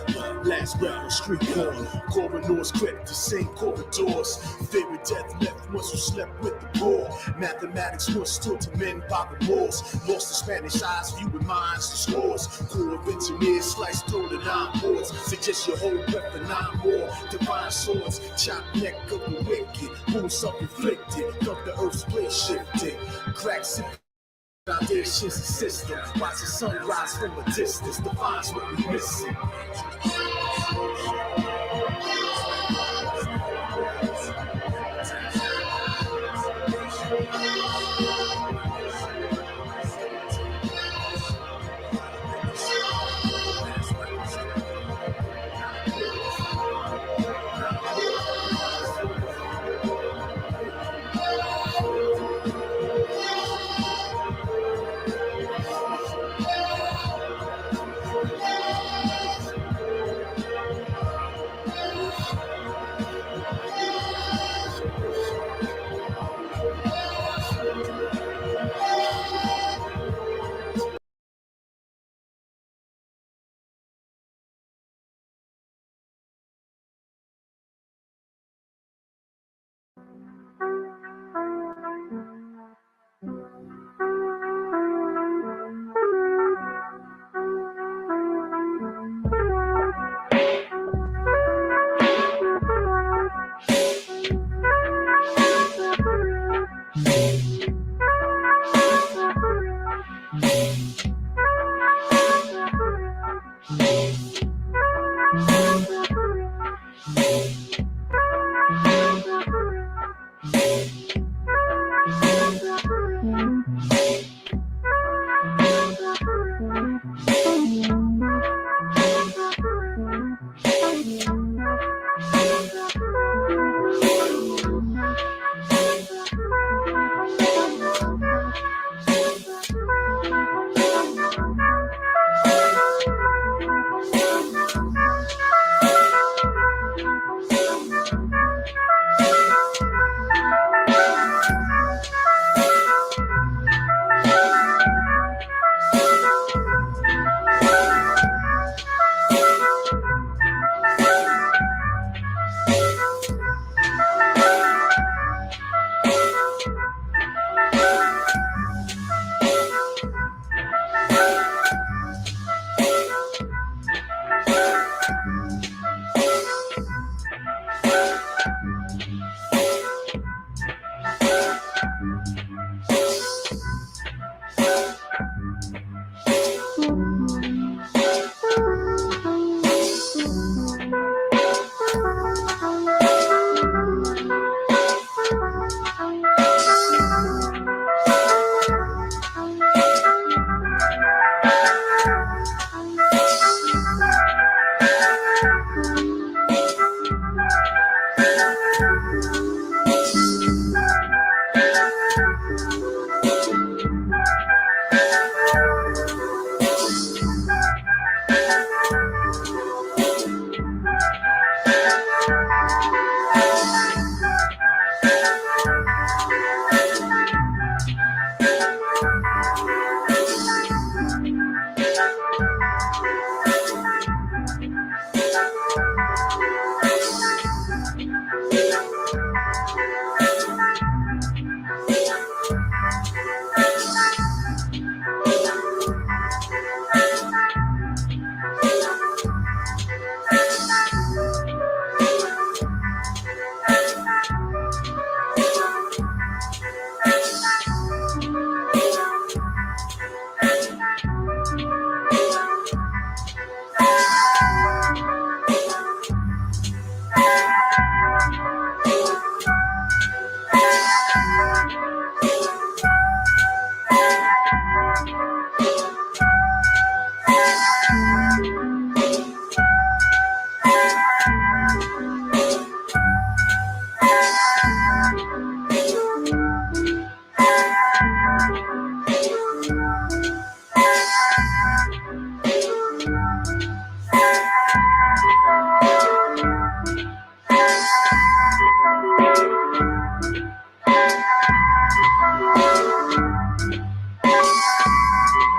Speaker 21: Last breath on street corner. Coroners crept to same corridors. Fear of death left once who slept with the poor. Mathematics once stood to men by the walls. Lost the Spanish eyes, viewing minds to scores. Corps of engineers sliced through the 9 boards. Suggest you hold breath for 9 more. Divine swords, chop neck of the wicked. Wounds self-inflicted, felt the earth's plate shifted. Cracks in foundation's a system. Watch the sun rise from a distance. Defines what we missing.